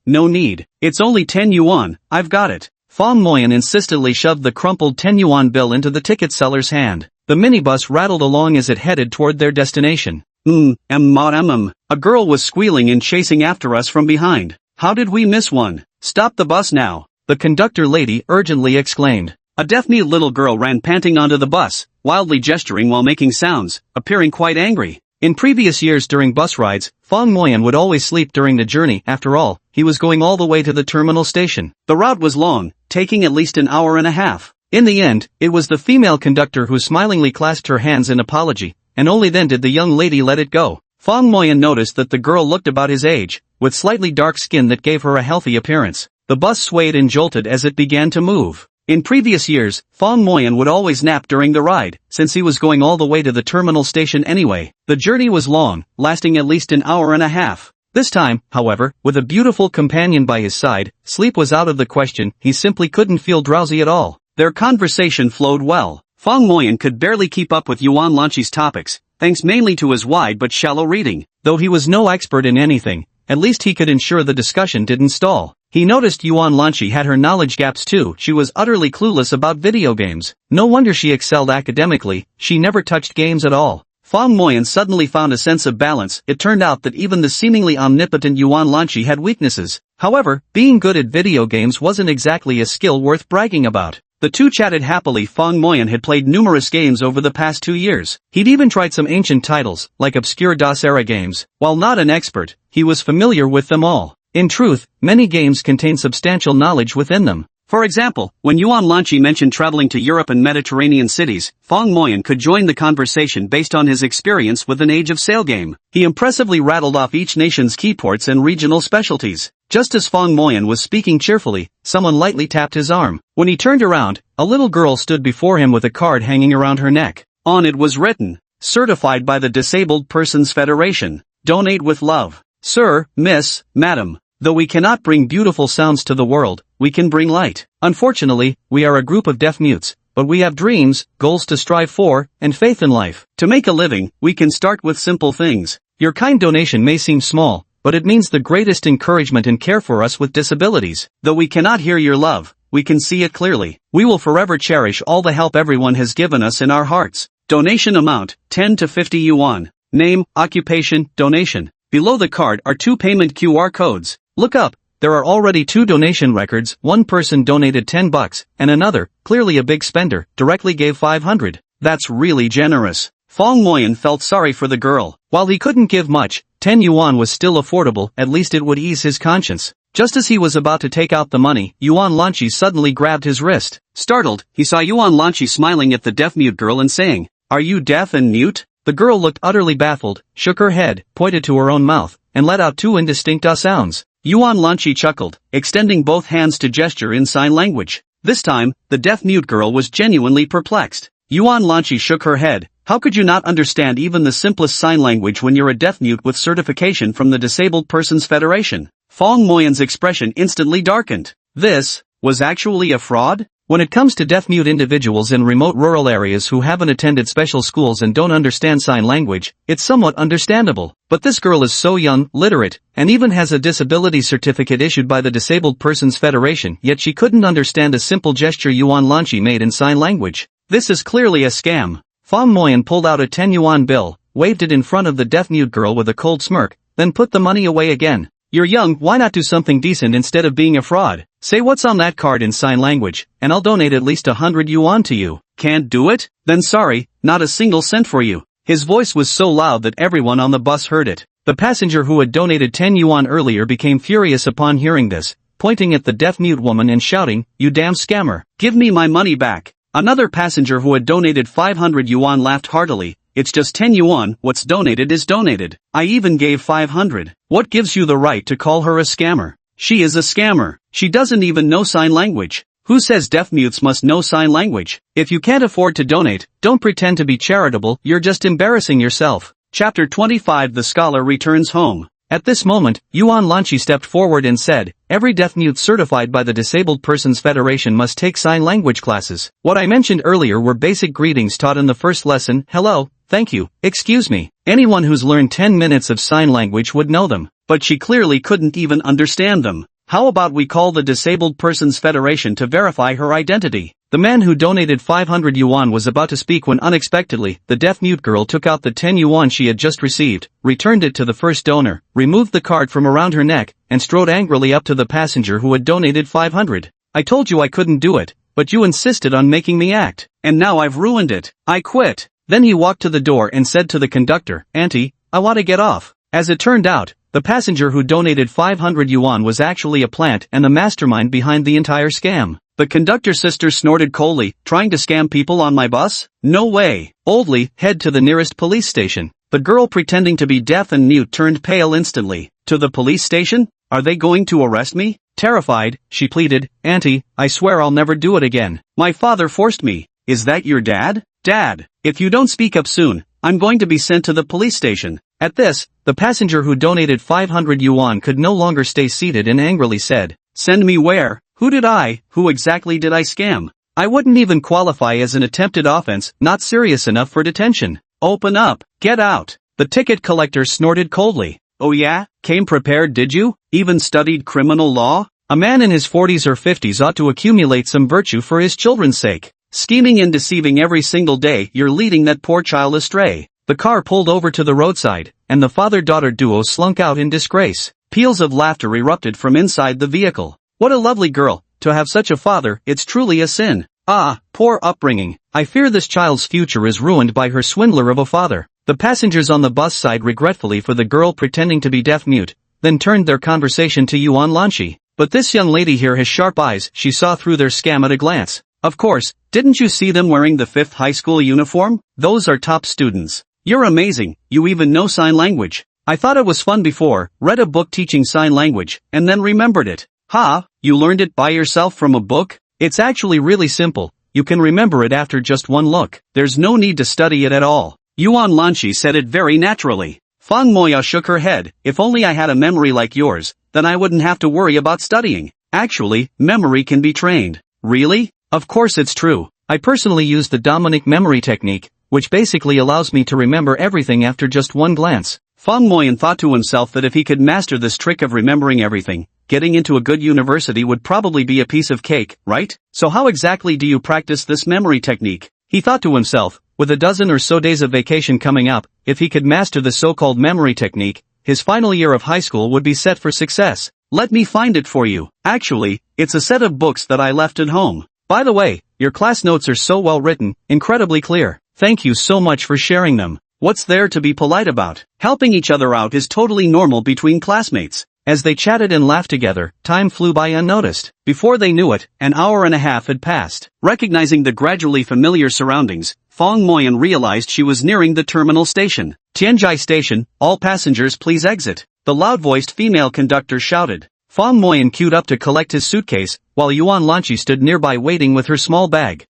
It's only 10 yuan, I've got it. Fong Moyan insistently shoved the crumpled 10 yuan bill into the ticket seller's hand. The minibus rattled along as it headed toward their destination. A girl was squealing and chasing after us from behind. How did we miss one? Stop the bus now. The conductor lady urgently exclaimed. A deaf-mute little girl ran panting onto the bus, wildly gesturing while making sounds, appearing quite angry. In previous years during bus rides, Fong Moyan would always sleep during the journey. After all, he was going all the way to the terminal station. The route was long, taking at least an hour and a half. In the end, it was the female conductor who smilingly clasped her hands in apology, and only then did the young lady let it go. Fong Moyan noticed that the girl looked about his age, with slightly dark skin that gave her a healthy appearance. The bus swayed and jolted as it began to move. In previous years, Fong Moyan would always nap during the ride, since he was going all the way to the terminal station anyway. The journey was long, lasting at least an hour and a half. This time, however, with a beautiful companion by his side, sleep was out of the question. He simply couldn't feel drowsy at all. Their conversation flowed well. Fong Moyan could barely keep up with Yuan Lanchi's topics, thanks mainly to his wide but shallow reading. Though he was no expert in anything, at least he could ensure the discussion didn't stall. He noticed Yuan Lanchi had her knowledge gaps too. She was utterly clueless about video games. No wonder she excelled academically. She never touched games at all. Fong Moyan suddenly found a sense of balance. It turned out that even the seemingly omnipotent Yuan Lanchi had weaknesses. However, being good at video games wasn't exactly a skill worth bragging about. The two chatted happily. Fong Moyan had played numerous games over the past 2 years. He'd even tried some ancient titles, like obscure DOS-era games. While not an expert, he was familiar with them all. In truth, many games contain substantial knowledge within them. For example, when Yuan Lanchi mentioned traveling to Europe and Mediterranean cities, Fong Moyan could join the conversation based on his experience with an Age of Sail game. He impressively rattled off each nation's key ports and regional specialties. Just as Fong Moyan was speaking cheerfully, someone lightly tapped his arm. When he turned around, a little girl stood before him with a card hanging around her neck. On it was written, "Certified by the Disabled Persons Federation. Donate with love. Sir, Miss, Madam. Though we cannot bring beautiful sounds to the world, we can bring light. Unfortunately, we are a group of deaf mutes, but we have dreams, goals to strive for, and faith in life. To make a living, we can start with simple things. Your kind donation may seem small, but it means the greatest encouragement and care for us with disabilities. Though we cannot hear your love, we can see it clearly. We will forever cherish all the help everyone has given us in our hearts. Donation amount, 10 to 50 yuan. Name, occupation, donation." Below the card are 2 payment QR codes. Look up, there are already 2 donation records. One person donated $10, and another, clearly a big spender, directly gave 500. That's really generous. Fong Moyan felt sorry for the girl. While he couldn't give much, 10 yuan was still affordable, at least it would ease his conscience. Just as he was about to take out the money, Yuan Lanchi suddenly grabbed his wrist. Startled, he saw Yuan Lanchi smiling at the deaf-mute girl and saying, "Are you deaf and mute?" The girl looked utterly baffled, shook her head, pointed to her own mouth, and let out 2 indistinct sounds. Yuan Lanchi chuckled, extending both hands to gesture in sign language. This time, the deaf-mute girl was genuinely perplexed. Yuan Lanchi shook her head. "How could you not understand even the simplest sign language when you're a deaf-mute with certification from the Disabled Persons Federation?" Fong Moyan's expression instantly darkened. This was actually a fraud? When it comes to deaf-mute individuals in remote rural areas who haven't attended special schools and don't understand sign language, it's somewhat understandable. But this girl is so young, literate, and even has a disability certificate issued by the Disabled Persons Federation, yet she couldn't understand a simple gesture Yuan Lanchi made in sign language. This is clearly a scam. Fong Moyan pulled out a 10 yuan bill, waved it in front of the deaf-mute girl with a cold smirk, then put the money away again. "You're young, why not do something decent instead of being a fraud? Say what's on that card in sign language, and I'll donate at least 100 yuan to you." "Can't do it? Then sorry, not a single cent for you." His voice was so loud that everyone on the bus heard it. The passenger who had donated 10 yuan earlier became furious upon hearing this, pointing at the deaf-mute woman and shouting, "You damn scammer, give me my money back." Another passenger who had donated 500 yuan laughed heartily. "It's just 10 yuan, what's donated is donated. I even gave 500. What gives you the right to call her a scammer? She is a scammer. She doesn't even know sign language. Who says deaf-mutes must know sign language? If you can't afford to donate, don't pretend to be charitable, you're just embarrassing yourself." Chapter 25 The Scholar Returns Home. At this moment, Yuan Lanchi stepped forward and said, "Every deaf-mute certified by the Disabled Persons Federation must take sign language classes. What I mentioned earlier were basic greetings taught in the first lesson, hello, thank you, excuse me. Anyone who's learned 10 minutes of sign language would know them." But she clearly couldn't even understand them. "How about we call the Disabled Persons Federation to verify her identity?" The man who donated 500 yuan was about to speak when unexpectedly, the deaf-mute girl took out the 10 yuan she had just received, returned it to the first donor, removed the card from around her neck, and strode angrily up to the passenger who had donated 500. "I told you I couldn't do it, but you insisted on making me act, and now I've ruined it. I quit." Then he walked to the door and said to the conductor, "Auntie, I want to get off." As it turned out, the passenger who donated 500 yuan was actually a plant and the mastermind behind the entire scam. The conductor's sister snorted coldly, "Trying to scam people on my bus? No way. Oldly, head to the nearest police station." The girl pretending to be deaf and mute turned pale instantly. "To the police station? Are they going to arrest me?" Terrified, she pleaded, "Auntie, I swear I'll never do it again. My father forced me." "Is that your dad?" "Dad, if you don't speak up soon, I'm going to be sent to the police station." At this, the passenger who donated 500 yuan could no longer stay seated and angrily said, "Send me where? Who exactly did I scam? I wouldn't even qualify as an attempted offense, not serious enough for detention. Open up, get out." The ticket collector snorted coldly. "Oh yeah? Came prepared did you? Even studied criminal law? A man in his 40s or 50s ought to accumulate some virtue for his children's sake. Scheming and deceiving every single day, you're leading that poor child astray." The car pulled over to the roadside, and the father-daughter duo slunk out in disgrace. Peals of laughter erupted from inside the vehicle. "What a lovely girl, to have such a father, it's truly a sin. Ah, poor upbringing. I fear this child's future is ruined by her swindler of a father." The passengers on the bus sighed regretfully for the girl pretending to be deaf-mute, then turned their conversation to Yuan Lanchi. But this young lady here has sharp eyes, she saw through their scam at a glance. Of course, didn't you see them wearing the 5th high school uniform? Those are top students. You're amazing, you even know sign language. I thought it was fun before, read a book teaching sign language, and then remembered it. Ha, you learned it by yourself from a book? It's actually really simple, you can remember it after just one look. There's no need to study it at all. Yuan Lanchi said it very naturally. Fang Moya shook her head. If only I had a memory like yours, then I wouldn't have to worry about studying. Actually, memory can be trained. Really? Of course it's true. I personally use the Dominic memory technique, which basically allows me to remember everything after just one glance. Fang Moyan thought to himself that if he could master this trick of remembering everything, getting into a good university would probably be a piece of cake, right? So how exactly do you practice this memory technique? He thought to himself, with a dozen or so days of vacation coming up, if he could master the so-called memory technique, his final year of high school would be set for success. Let me find it for you. Actually, it's a set of books that I left at home. By the way, your class notes are so well written, incredibly clear. Thank you so much for sharing them. What's there to be polite about? Helping each other out is totally normal between classmates. As they chatted and laughed together, time flew by unnoticed. Before they knew it, an hour and a half had passed. Recognizing the gradually familiar surroundings, Fang Moyan realized she was nearing the terminal station. Tianjai Station, all passengers please exit. The loud-voiced female conductor shouted. Fang Moyan queued up to collect his suitcase, while Yuan Lanchi stood nearby waiting with her small bag.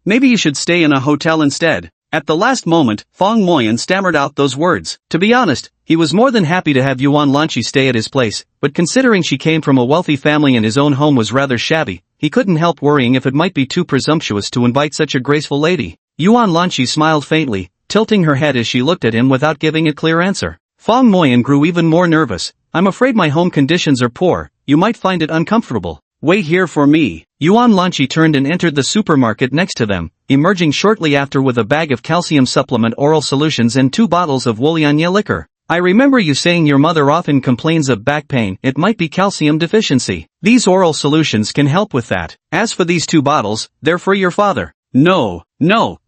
Maybe you should stay in a hotel instead. At the last moment, Fang Moyan stammered out those words. To be honest, he was more than happy to have Yuan Lanchi stay at his place, but considering she came from a wealthy family and his own home was rather shabby, he couldn't help worrying if it might be too presumptuous to invite such a graceful lady. Yuan Lanchi smiled faintly, tilting her head as she looked at him without giving a clear answer. Fang Moyan grew even more nervous. I'm afraid my home conditions are poor, you might find it uncomfortable. Wait here for me. Yuan Lanchi turned and entered the supermarket next to them, emerging shortly after with a bag of calcium supplement oral solutions and 2 bottles of Wulianya liquor. I remember you saying your mother often complains of back pain, it might be calcium deficiency. These oral solutions can help with that. As for these 2 bottles, they're for your father. No,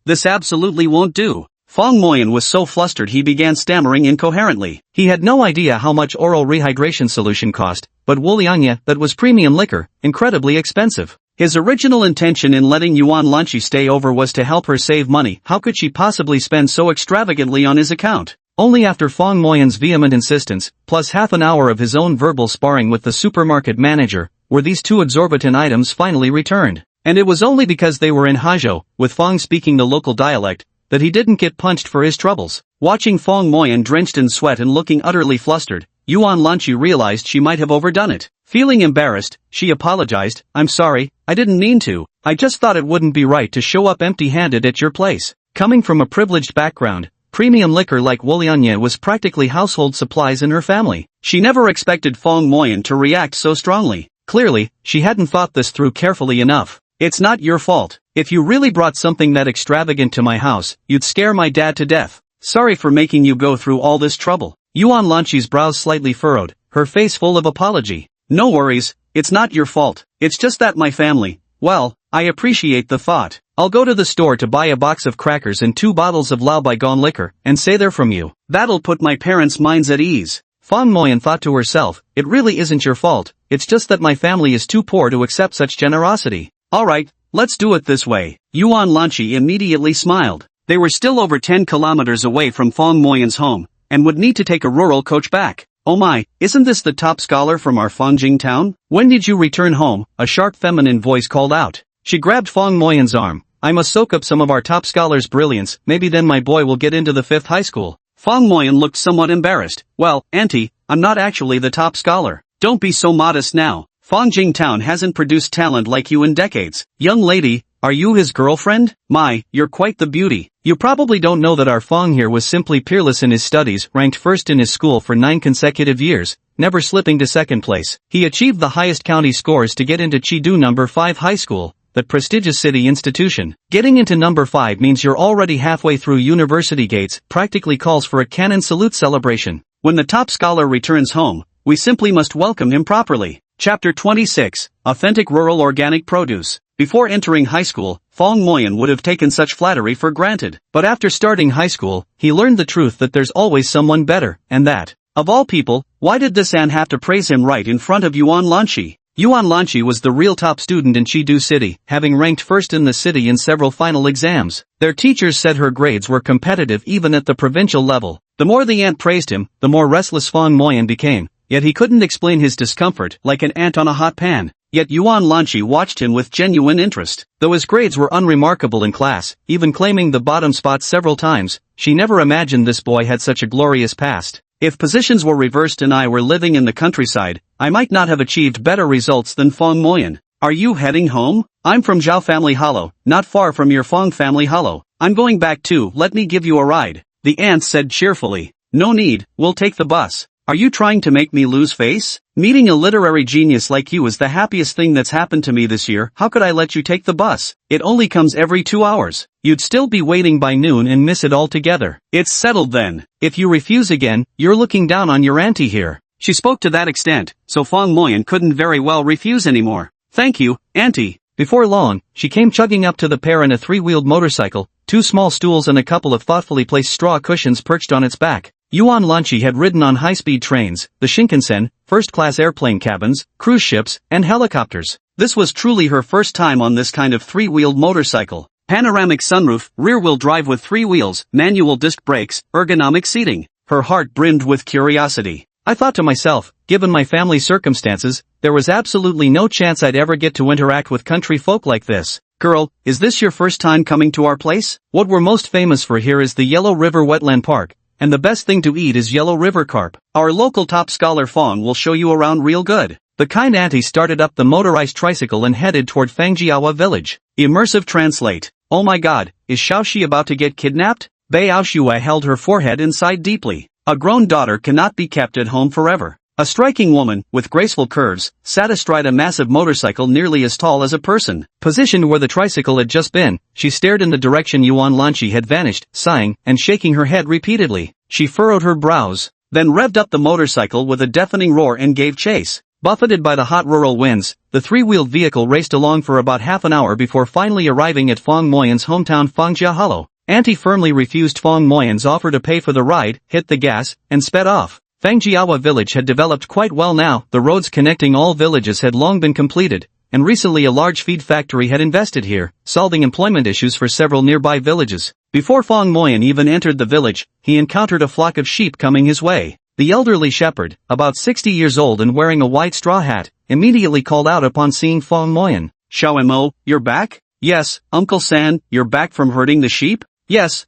this absolutely won't do. Fang Moyan was so flustered he began stammering incoherently. He had no idea how much oral rehydration solution cost, but Wulianya, that was premium liquor, incredibly expensive. His original intention in letting Yuan Lanchi stay over was to help her save money. How could she possibly spend so extravagantly on his account? Only after Fang Moyan's vehement insistence, plus half an hour of his own verbal sparring with the supermarket manager, were these 2 exorbitant items finally returned. And it was only because they were in Haijiao, with Fang speaking the local dialect, that he didn't get punched for his troubles. Watching Fang Moyan drenched in sweat and looking utterly flustered, Yuan Lanchi realized she might have overdone it. Feeling embarrassed, she apologized. I'm sorry, I didn't mean to. I just thought it wouldn't be right to show up empty-handed at your place. Coming from a privileged background, premium liquor like Wulianya was practically household supplies in her family. She never expected Fang Moyan to react so strongly. Clearly, she hadn't thought this through carefully enough. It's not your fault. If you really brought something that extravagant to my house, you'd scare my dad to death. Sorry for making you go through all this trouble. Yuan Lanchi's brows slightly furrowed, her face full of apology. No worries, it's not your fault. It's just that my family, well, I appreciate the thought. I'll go to the store to buy a box of crackers and 2 bottles of Lao Baigon liquor, and say they're from you. That'll put my parents' minds at ease. Fang Moyan thought to herself, it really isn't your fault, it's just that my family is too poor to accept such generosity. Alright, let's do it this way. Yuan Lanchi immediately smiled. They were still over 10 kilometers away from Fang Moyan's home, and would need to take a rural coach back. Oh my, isn't this the top scholar from our Fangjing town? When did you return home? A sharp feminine voice called out. She grabbed Fang Moyan's arm. I must soak up some of our top scholar's brilliance, maybe then my boy will get into the 5th high school. Fang Moyan looked somewhat embarrassed. Well, auntie, I'm not actually the top scholar. Don't be so modest now. Fangjing town hasn't produced talent like you in decades. Young lady, are you his girlfriend? My, you're quite the beauty. You probably don't know that our Fang here was simply peerless in his studies, ranked first in his school for 9 consecutive years, never slipping to 2nd place. He achieved the highest county scores to get into Chidu No. 5 High School, that prestigious city institution. Getting into No. 5 means you're already halfway through university gates, practically calls for a cannon salute celebration. When the top scholar returns home, we simply must welcome him properly. Chapter 26, Authentic Rural Organic Produce. Before entering high school, Fang Moyan would have taken such flattery for granted. But after starting high school, he learned the truth that there's always someone better, and that, of all people, why did this An have to praise him right in front of Yuan Lanchi? Yuan Lanchi was the real top student in Chidu City, having ranked first in the city in several final exams. Their teachers said her grades were competitive even at the provincial level. The more the ant praised him, the more restless Fong Moyan became, yet he couldn't explain his discomfort, like an ant on a hot pan. Yet Yuan Lanchi watched him with genuine interest. Though his grades were unremarkable in class, even claiming the bottom spot several times, she never imagined this boy had such a glorious past. If positions were reversed and I were living in the countryside, I might not have achieved better results than Fong Moyan. Are you heading home? I'm from Zhao Family Hollow, not far from your Fong Family Hollow. I'm going back too, let me give you a ride. The ant said cheerfully. No need, we'll take the bus. Are you trying to make me lose face? Meeting a literary genius like you is the happiest thing that's happened to me this year. How could I let you take the bus? It only comes every 2 hours. You'd still be waiting by noon and miss it altogether. It's settled then. If you refuse again, you're looking down on your auntie here. She spoke to that extent, so Fong Moyan couldn't very well refuse anymore. Thank you, auntie. Before long, she came chugging up to the pair in a 3-wheeled motorcycle, 2 small stools and a couple of thoughtfully placed straw cushions perched on its back. Yuan Lanchi had ridden on high-speed trains, the Shinkansen, first-class airplane cabins, cruise ships, and helicopters. This was truly her first time on this kind of 3-wheeled motorcycle. Panoramic sunroof, rear-wheel drive with 3 wheels, manual disc brakes, ergonomic seating. Her heart brimmed with curiosity. I thought to myself, given my family circumstances, there was absolutely no chance I'd ever get to interact with country folk like this. Girl, is this your first time coming to our place? What we're most famous for here is the Yellow River Wetland Park. And the best thing to eat is yellow river carp. Our local top scholar Fong will show you around real good. The kind auntie started up the motorized tricycle and headed toward Fangjiawa village. Immersive translate. Oh my god, is Xiaoxi about to get kidnapped? Bei Aoshua held her forehead and sighed deeply. A grown daughter cannot be kept at home forever. A striking woman, with graceful curves, sat astride a massive motorcycle nearly as tall as a person. Positioned where the tricycle had just been, she stared in the direction Yuan Lanchi had vanished, sighing, and shaking her head repeatedly. She furrowed her brows, then revved up the motorcycle with a deafening roar and gave chase. Buffeted by the hot rural winds, the 3-wheeled vehicle raced along for about half an hour before finally arriving at Fong Moyan's hometown Fangjia Hollow. Auntie firmly refused Fong Moyan's offer to pay for the ride, hit the gas, and sped off. Fangjiawa village had developed quite well now. The roads connecting all villages had long been completed, and recently a large feed factory had invested here, solving employment issues for several nearby villages. Before Fong Moyan even entered the village, he encountered a flock of sheep coming his way. The elderly shepherd, about 60 years old and wearing a white straw hat, immediately called out upon seeing Fong Moyan. Xiao Mo, you're back? Yes, Uncle San, you're back from herding the sheep? Yes,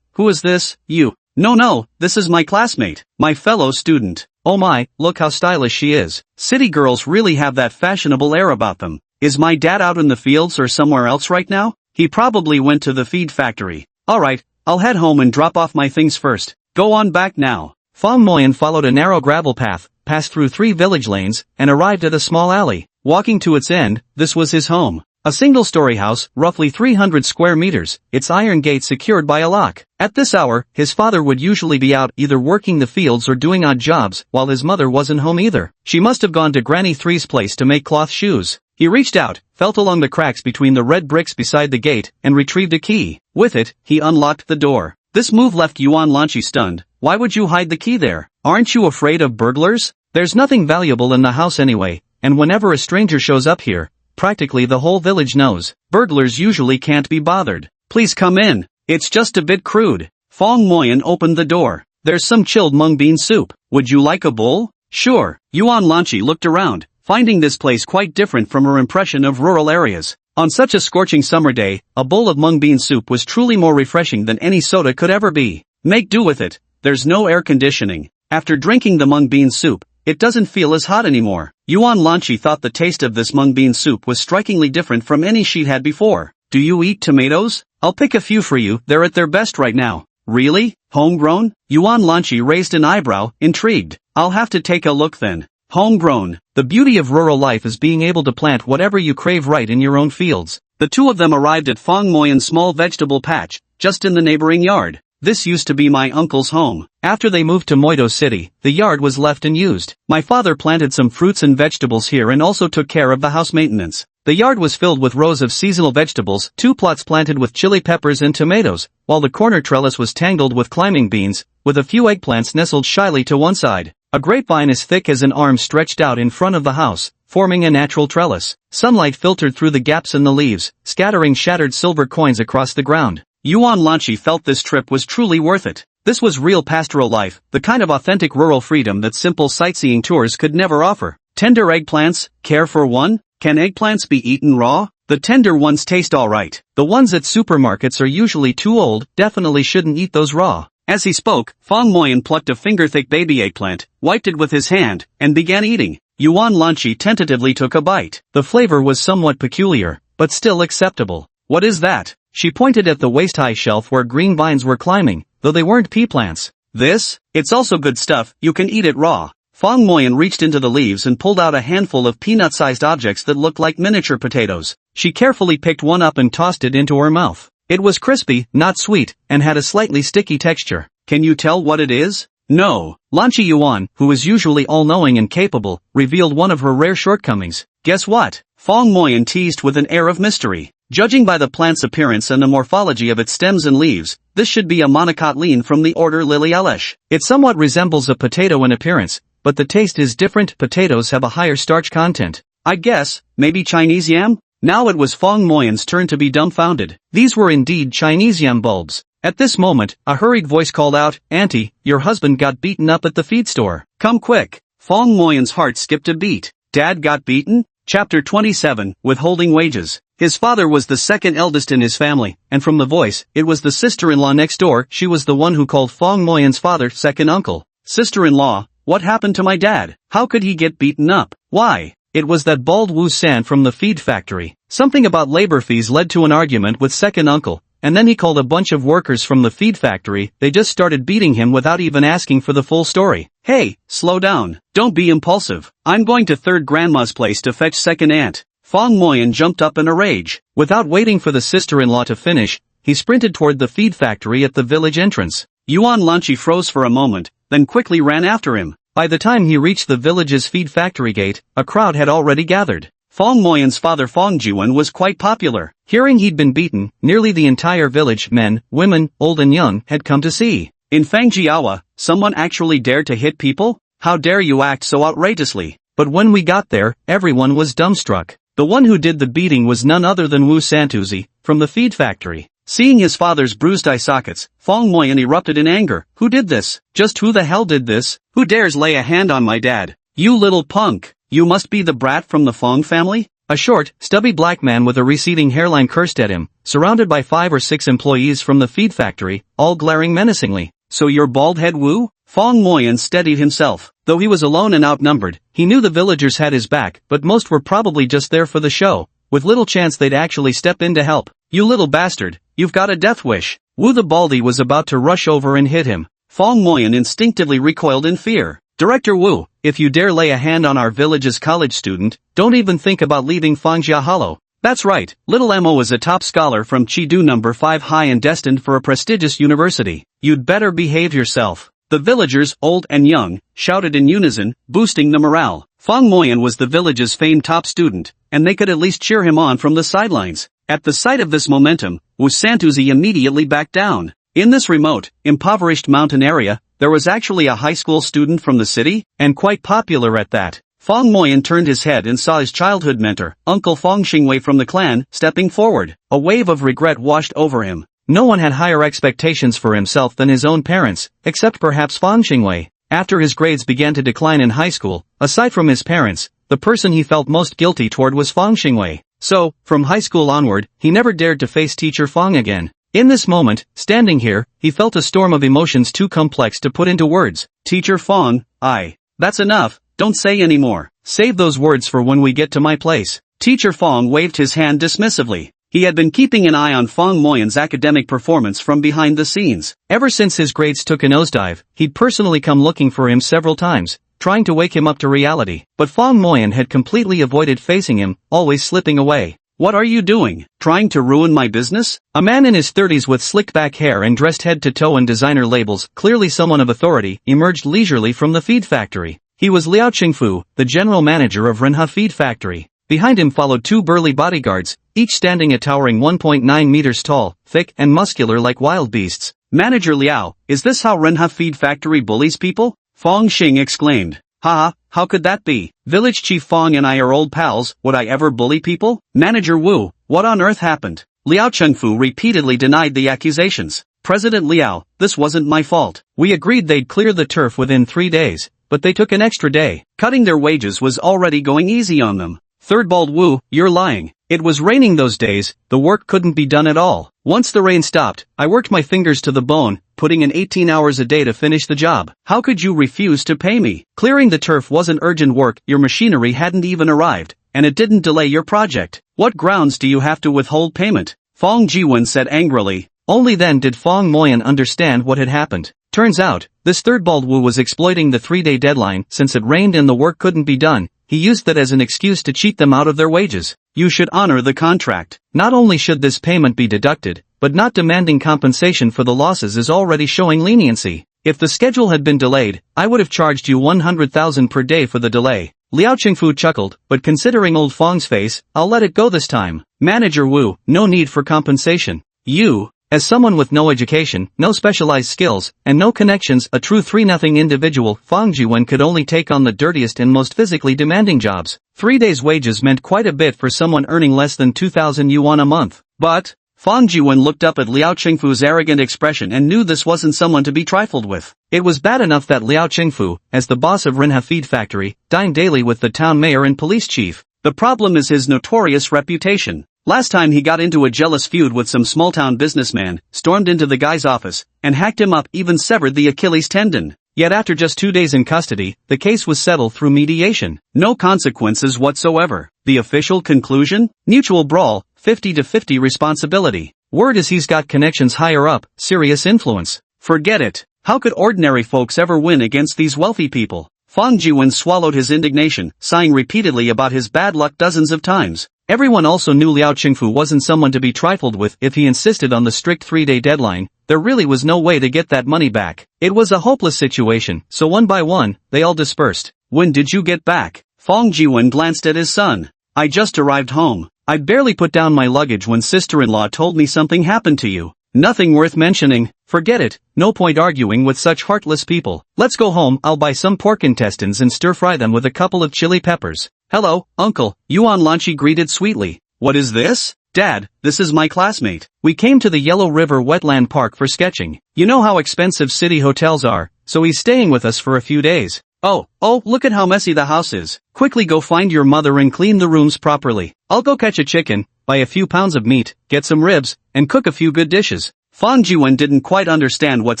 who is this, you? No, this is my classmate, my fellow student. Oh my, look how stylish she is. City girls really have that fashionable air about them. Is my dad out in the fields or somewhere else right now? He probably went to the feed factory. Alright, I'll head home and drop off my things first. Go on back now. Fong Moyan followed a narrow gravel path, passed through 3 village lanes, and arrived at a small alley. Walking to its end, this was his home. A single-story house, roughly 300 square meters, its iron gate secured by a lock. At this hour, his father would usually be out either working the fields or doing odd jobs, while his mother wasn't home either. She must have gone to Granny Three's place to make cloth shoes. He reached out, felt along the cracks between the red bricks beside the gate, and retrieved a key. With it, he unlocked the door. This move left Yuan Lanchi stunned. Why would you hide the key there? Aren't you afraid of burglars? There's nothing valuable in the house anyway, and whenever a stranger shows up here, practically the whole village knows. Burglars usually can't be bothered. Please come in. It's just a bit crude. Fong Moyan opened the door. There's some chilled mung bean soup. Would you like a bowl? Sure. Yuan Lanchi looked around, finding this place quite different from her impression of rural areas. On such a scorching summer day, a bowl of mung bean soup was truly more refreshing than any soda could ever be. Make do with it. There's no air conditioning. After drinking the mung bean soup, it doesn't feel as hot anymore. Yuan Lanchi thought the taste of this mung bean soup was strikingly different from any she'd had before. Do you eat tomatoes? I'll pick a few for you, they're at their best right now. Really? Homegrown? Yuan Lanchi raised an eyebrow, intrigued. I'll have to take a look then. Homegrown. The beauty of rural life is being able to plant whatever you crave right in your own fields. The two of them arrived at Fong Moyan's small vegetable patch, just in the neighboring yard. This used to be my uncle's home. After they moved to Moito City, the yard was left unused. My father planted some fruits and vegetables here and also took care of the house maintenance. The yard was filled with rows of seasonal vegetables, 2 plots planted with chili peppers and tomatoes, while the corner trellis was tangled with climbing beans, with a few eggplants nestled shyly to one side. A grapevine as thick as an arm stretched out in front of the house, forming a natural trellis. Sunlight filtered through the gaps in the leaves, scattering shattered silver coins across the ground. Yuan Lanchi felt this trip was truly worth it. This was real pastoral life, the kind of authentic rural freedom that simple sightseeing tours could never offer. Tender eggplants, care for one? Can eggplants be eaten raw? The tender ones taste alright. The ones at supermarkets are usually too old, definitely shouldn't eat those raw. As he spoke, Fong Moyan plucked a finger-thick baby eggplant, wiped it with his hand, and began eating. Yuan Lanchi tentatively took a bite. The flavor was somewhat peculiar, but still acceptable. What is that? She pointed at the waist-high shelf where green vines were climbing, though they weren't pea plants. This? It's also good stuff, you can eat it raw. Fong Moyan reached into the leaves and pulled out a handful of peanut-sized objects that looked like miniature potatoes. She carefully picked one up and tossed it into her mouth. It was crispy, not sweet, and had a slightly sticky texture. Can you tell what it is? No. Lanchi Yuan, who was usually all-knowing and capable, revealed one of her rare shortcomings. Guess what? Fong Moyan teased with an air of mystery. Judging by the plant's appearance and the morphology of its stems and leaves, this should be a monocotyledon from the order Liliaceae. It somewhat resembles a potato in appearance, but the taste is different. Potatoes have a higher starch content. I guess, maybe Chinese yam? Now it was Fong Moyan's turn to be dumbfounded. These were indeed Chinese yam bulbs. At this moment, a hurried voice called out, "Auntie, your husband got beaten up at the feed store. Come quick." Fong Moyan's heart skipped a beat. Dad got beaten? Chapter 27, Withholding Wages. His father was the second eldest in his family, and from the voice, it was the sister-in-law next door. She was the one who called Fong Moyan's father second uncle. Sister-in-law, what happened to my dad? How could he get beaten up? Why? It was that bald Wu San from the feed factory. Something about labor fees led to an argument with second uncle, and then he called a bunch of workers from the feed factory. They just started beating him without even asking for the full story. Hey, slow down. Don't be impulsive. I'm going to third grandma's place to fetch second aunt. Fong Moyan jumped up in a rage. Without waiting for the sister-in-law to finish, he sprinted toward the feed factory at the village entrance. Yuan Lanchi froze for a moment, then quickly ran after him. By the time he reached the village's feed factory gate, a crowd had already gathered. Fong Moyan's father Fong Jiwan was quite popular. Hearing he'd been beaten, nearly the entire village, men, women, old and young, had come to see. In Fangjiawa, someone actually dared to hit people? How dare you act so outrageously? But when we got there, everyone was dumbstruck. The one who did the beating was none other than Wu Santuzi, from the feed factory. Seeing his father's bruised eye sockets, Fong Moyan erupted in anger. Who did this? Just who the hell did this? Who dares lay a hand on my dad? You little punk! You must be the brat from the Fong family? A short, stubby black man with a receding hairline cursed at him, surrounded by 5 or 6 employees from the feed factory, all glaring menacingly. So you're bald-head Wu? Fong Moyan steadied himself. Though he was alone and outnumbered, he knew the villagers had his back, but most were probably just there for the show, with little chance they'd actually step in to help. You little bastard, you've got a death wish. Wu the baldy was about to rush over and hit him. Fong Moyan instinctively recoiled in fear. Director Wu, if you dare lay a hand on our village's college student, don't even think about leaving Fangjia Hollow. That's right, little Emo is a top scholar from Chidu number 5 high and destined for a prestigious university. You'd better behave yourself. The villagers, old and young, shouted in unison, boosting the morale. Fong Moyan was the village's famed top student, and they could at least cheer him on from the sidelines. At the sight of this momentum, Wu Santuzi immediately backed down. In this remote, impoverished mountain area, there was actually a high school student from the city, and quite popular at that. Fong Moyan turned his head and saw his childhood mentor, Uncle Fong Xingwei from the clan, stepping forward. A wave of regret washed over him. No one had higher expectations for himself than his own parents, except perhaps Fong Xingwei. After his grades began to decline in high school, aside from his parents, the person he felt most guilty toward was Fong Xingwei. So, from high school onward, he never dared to face teacher Fong again. In this moment, standing here, he felt a storm of emotions too complex to put into words. Teacher Fong, that's enough, don't say any more. Save those words for when we get to my place. Teacher Fong waved his hand dismissively. He had been keeping an eye on Fong Moyan's academic performance from behind the scenes. Ever since his grades took a nosedive, he'd personally come looking for him several times, trying to wake him up to reality. But Fong Moyan had completely avoided facing him, always slipping away. What are you doing? Trying to ruin my business? A man in his 30s with slicked back hair and dressed head to toe in designer labels, clearly someone of authority, emerged leisurely from the feed factory. He was Liao Qingfu, the general manager of Renha Feed Factory. Behind him followed 2 burly bodyguards, each standing a towering 1.9 meters tall, thick and muscular like wild beasts. Manager Liao, is this how Renha Feed Factory bullies people? Fong Xing exclaimed. Haha, how could that be? Village Chief Fong and I are old pals, would I ever bully people? Manager Wu, what on earth happened? Liao Chengfu repeatedly denied the accusations. President Liao, this wasn't my fault. We agreed they'd clear the turf within 3 days, but they took an extra day. Cutting their wages was already going easy on them. Third bald Wu, you're lying. It was raining those days, the work couldn't be done at all. Once the rain stopped, I worked my fingers to the bone, putting in 18 hours a day to finish the job. How could you refuse to pay me? Clearing the turf wasn't urgent work, your machinery hadn't even arrived, and it didn't delay your project. What grounds do you have to withhold payment? Fong Jiwen said angrily. Only then did Fong Moyan understand what had happened. Turns out, this third bald Wu was exploiting the 3-day deadline. Since it rained and the work couldn't be done, he used that as an excuse to cheat them out of their wages. You should honor the contract. Not only should this payment be deducted, but not demanding compensation for the losses is already showing leniency. If the schedule had been delayed, I would have charged you 100,000 per day for the delay. Liao Qingfu chuckled, but considering old Fong's face, I'll let it go this time. Manager Wu, no need for compensation. You, as someone with no education, no specialized skills, and no connections, a true 3-0 individual, Fong Jiwen could only take on the dirtiest and most physically demanding jobs. 3 days' wages meant quite a bit for someone earning less than 2,000 yuan a month. But, Fong Jiwen looked up at Liao Qingfu's arrogant expression and knew this wasn't someone to be trifled with. It was bad enough that Liao Qingfu, as the boss of Rinha Feed Factory, dined daily with the town mayor and police chief. The problem is his notorious reputation. Last time he got into a jealous feud with some small-town businessman, stormed into the guy's office, and hacked him up, even severed the Achilles tendon. Yet after just 2 days in custody, the case was settled through mediation. No consequences whatsoever. The official conclusion? Mutual brawl, 50-50 responsibility. Word is he's got connections higher up, serious influence. Forget it. How could ordinary folks ever win against these wealthy people? Fong Jiwen swallowed his indignation, sighing repeatedly about his bad luck dozens of times. Everyone also knew Liao Qingfu wasn't someone to be trifled with. If he insisted on the strict 3-day deadline, there really was no way to get that money back. It was a hopeless situation, so one by one, they all dispersed. When did you get back? Fong Jiwen glanced at his son. I just arrived home. I'd barely put down my luggage when sister-in-law told me something happened to you. Nothing worth mentioning. Forget it, no point arguing with such heartless people. Let's go home, I'll buy some pork intestines and stir-fry them with a couple of chili peppers. Hello, uncle, Yuan Lanchi greeted sweetly. What is this? Dad, this is my classmate. We came to the Yellow River Wetland Park for sketching. You know how expensive city hotels are, so he's staying with us for a few days. Oh, look at how messy the house is. Quickly go find your mother and clean the rooms properly. I'll go catch a chicken, buy a few pounds of meat, get some ribs, and cook a few good dishes. Fong Jiwen didn't quite understand what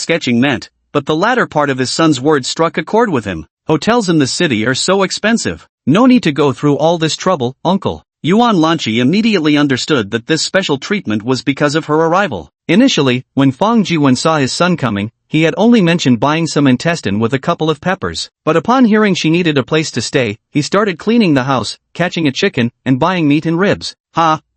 sketching meant, but the latter part of his son's words struck a chord with him. Hotels in the city are so expensive. No need to go through all this trouble, uncle. Yuan Lanchi immediately understood that this special treatment was because of her arrival. Initially, when Fong Jiwen saw his son coming, he had only mentioned buying some intestine with a couple of peppers. But upon hearing she needed a place to stay, he started cleaning the house, catching a chicken, and buying meat and ribs.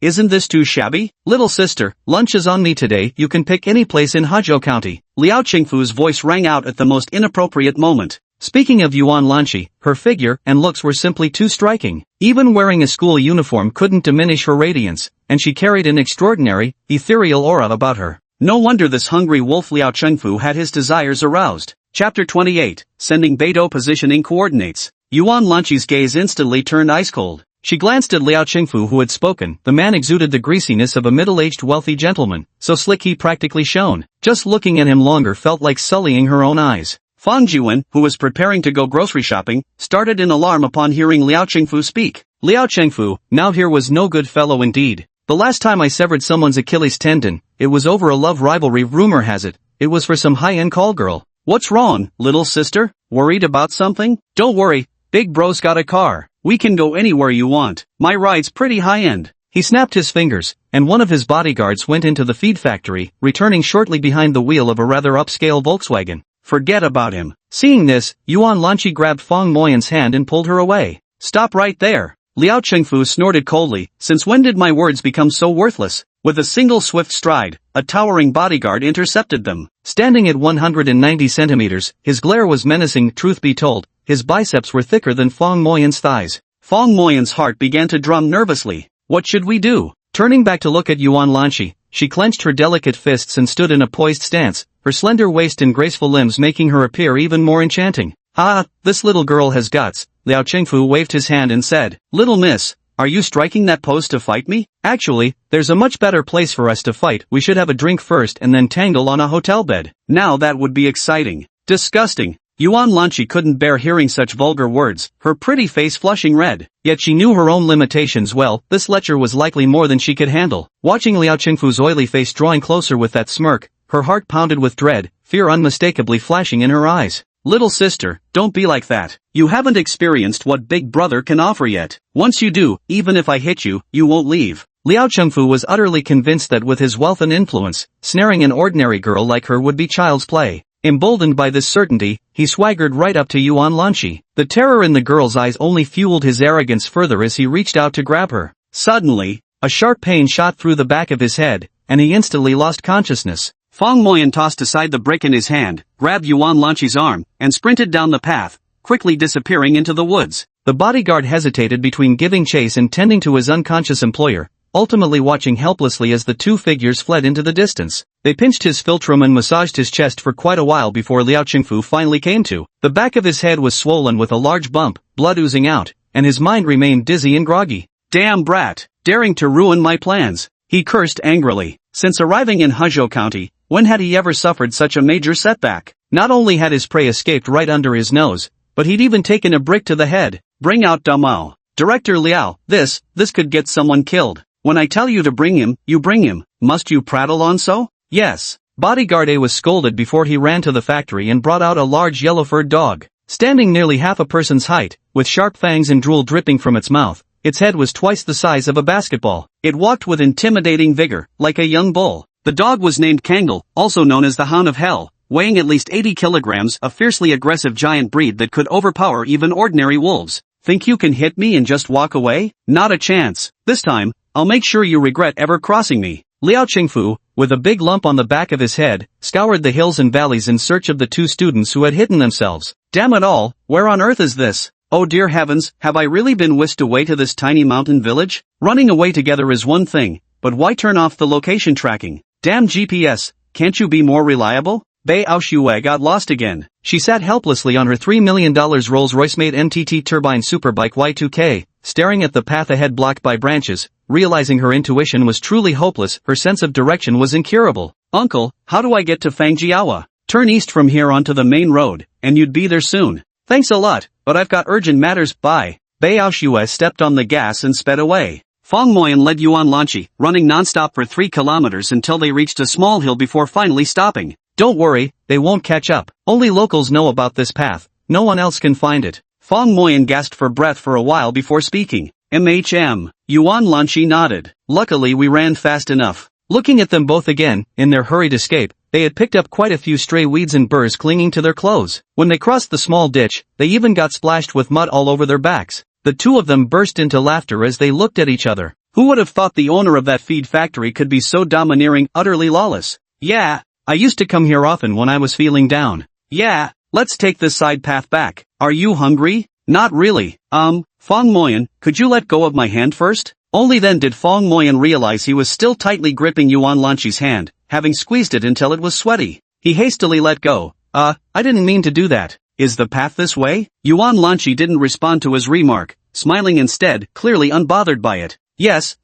Isn't this too shabby? Little sister, lunch is on me today, you can pick any place in Hezhou County. Liao Qingfu's voice rang out at the most inappropriate moment. Speaking of Yuan Lanchi, her figure and looks were simply too striking. Even wearing a school uniform couldn't diminish her radiance, and she carried an extraordinary, ethereal aura about her. No wonder this hungry wolf Liao Chengfu had his desires aroused. Chapter 28, Sending Beidou Positioning Coordinates. Yuan Lanchi's gaze instantly turned ice cold. She glanced at Liao Qingfu who had spoken. The man exuded the greasiness of a middle-aged wealthy gentleman, so slick he practically shone. Just looking at him longer felt like sullying her own eyes. Fong Jiwen, who was preparing to go grocery shopping, started in alarm upon hearing Liao Qingfu speak. Liao Qingfu, now here was no good fellow indeed. The last time I severed someone's Achilles tendon, it was over a love rivalry, rumor has it. It was for some high-end call girl. What's wrong, little sister? Worried about something? Don't worry, big bro's got a car. We can go anywhere you want. My ride's pretty high-end. He snapped his fingers, and one of his bodyguards went into the feed factory, returning shortly behind the wheel of a rather upscale Volkswagen. Forget about him. Seeing this, Yuan Lanchi grabbed Fong Moyan's hand and pulled her away. Stop right there. Liao Qingfu snorted coldly. Since when did my words become so worthless? With a single swift stride, a towering bodyguard intercepted them. Standing at 190 centimeters, his glare was menacing. Truth be told, his biceps were thicker than Fong Moyan's thighs. Fong Moyan's heart began to drum nervously. What should we do? Turning back to look at Yuan Lanchi, she clenched her delicate fists and stood in a poised stance, her slender waist and graceful limbs making her appear even more enchanting. Ah, this little girl has guts. Liao Qingfu waved his hand and said, "Little miss, are you striking that pose to fight me? Actually, there's a much better place for us to fight. We should have a drink first and then tangle on a hotel bed." Now that would be exciting. Disgusting. Yuan Lanqi couldn't bear hearing such vulgar words, her pretty face flushing red. Yet she knew her own limitations well. This lecture was likely more than she could handle. Watching Liao Qingfu's oily face drawing closer with that smirk, her heart pounded with dread, fear unmistakably flashing in her eyes. Little sister, don't be like that. You haven't experienced what Big Brother can offer yet. Once you do, even if I hit you, you won't leave. Liao Qingfu was utterly convinced that with his wealth and influence, snaring an ordinary girl like her would be child's play. Emboldened by this certainty, he swaggered right up to Yuan Lanqi. The terror in the girl's eyes only fueled his arrogance further as he reached out to grab her. Suddenly, a sharp pain shot through the back of his head, and he instantly lost consciousness. Fong Moyan tossed aside the brick in his hand, grabbed Yuan Lanqi's arm, and sprinted down the path, quickly disappearing into the woods. The bodyguard hesitated between giving chase and tending to his unconscious employer, ultimately watching helplessly as the two figures fled into the distance. They pinched his philtrum and massaged his chest for quite a while before Liao Qingfu finally came to. The back of his head was swollen with a large bump, blood oozing out, and his mind remained dizzy and groggy. Damn brat, daring to ruin my plans, he cursed angrily. Since arriving in Huzhou County, when had he ever suffered such a major setback? Not only had his prey escaped right under his nose, but he'd even taken a brick to the head. Bring out Damao. Director Liao, this could get someone killed. When I tell you to bring him, you bring him. Must you prattle on so? Yes. Bodyguard A was scolded before he ran to the factory and brought out a large yellow-furred dog. Standing nearly half a person's height, with sharp fangs and drool dripping from its mouth, its head was twice the size of a basketball. It walked with intimidating vigor, like a young bull. The dog was named Kangal, also known as the Hound of Hell, weighing at least 80 kilograms, a fiercely aggressive giant breed that could overpower even ordinary wolves. Think you can hit me and just walk away? Not a chance. This time, I'll make sure you regret ever crossing me. Liao Qingfu, with a big lump on the back of his head, scoured the hills and valleys in search of the two students who had hidden themselves. Damn it all, where on earth is this? Oh dear heavens, have I really been whisked away to this tiny mountain village? Running away together is one thing, but why turn off the location tracking? Damn GPS, can't you be more reliable? Bei Aoshue got lost again. She sat helplessly on her $3 million Rolls-Royce-made MTT turbine superbike Y2K, staring at the path ahead blocked by branches. Realizing her intuition was truly hopeless, her sense of direction was incurable. Uncle, how do I get to Fangjiawa? Turn east from here onto the main road, and you'd be there soon. Thanks a lot, but I've got urgent matters. Bye. Bei Aoshue stepped on the gas and sped away. Fong Moyan led Yuan Lanqi, running non-stop for 3 kilometers until they reached a small hill before finally stopping. Don't worry, they won't catch up. Only locals know about this path. No one else can find it. Fong Moyan gasped for breath for a while before speaking. Yuan Lanqi nodded. Luckily we ran fast enough. Looking at them both again, in their hurried escape, they had picked up quite a few stray weeds and burrs clinging to their clothes. When they crossed the small ditch, they even got splashed with mud all over their backs. The two of them burst into laughter as they looked at each other. Who would have thought the owner of that feed factory could be so domineering, utterly lawless? Yeah, I used to come here often when I was feeling down. Yeah, let's take this side path back. Are you hungry? Not really. Fong Moyan, could you let go of my hand first? Only then did Fong Moyan realize he was still tightly gripping Yuan Lanqi's hand, having squeezed it until it was sweaty. He hastily let go. I didn't mean to do that. Is the path this way? Yuan Lanqi didn't respond to his remark, smiling instead, clearly unbothered by it. Yes.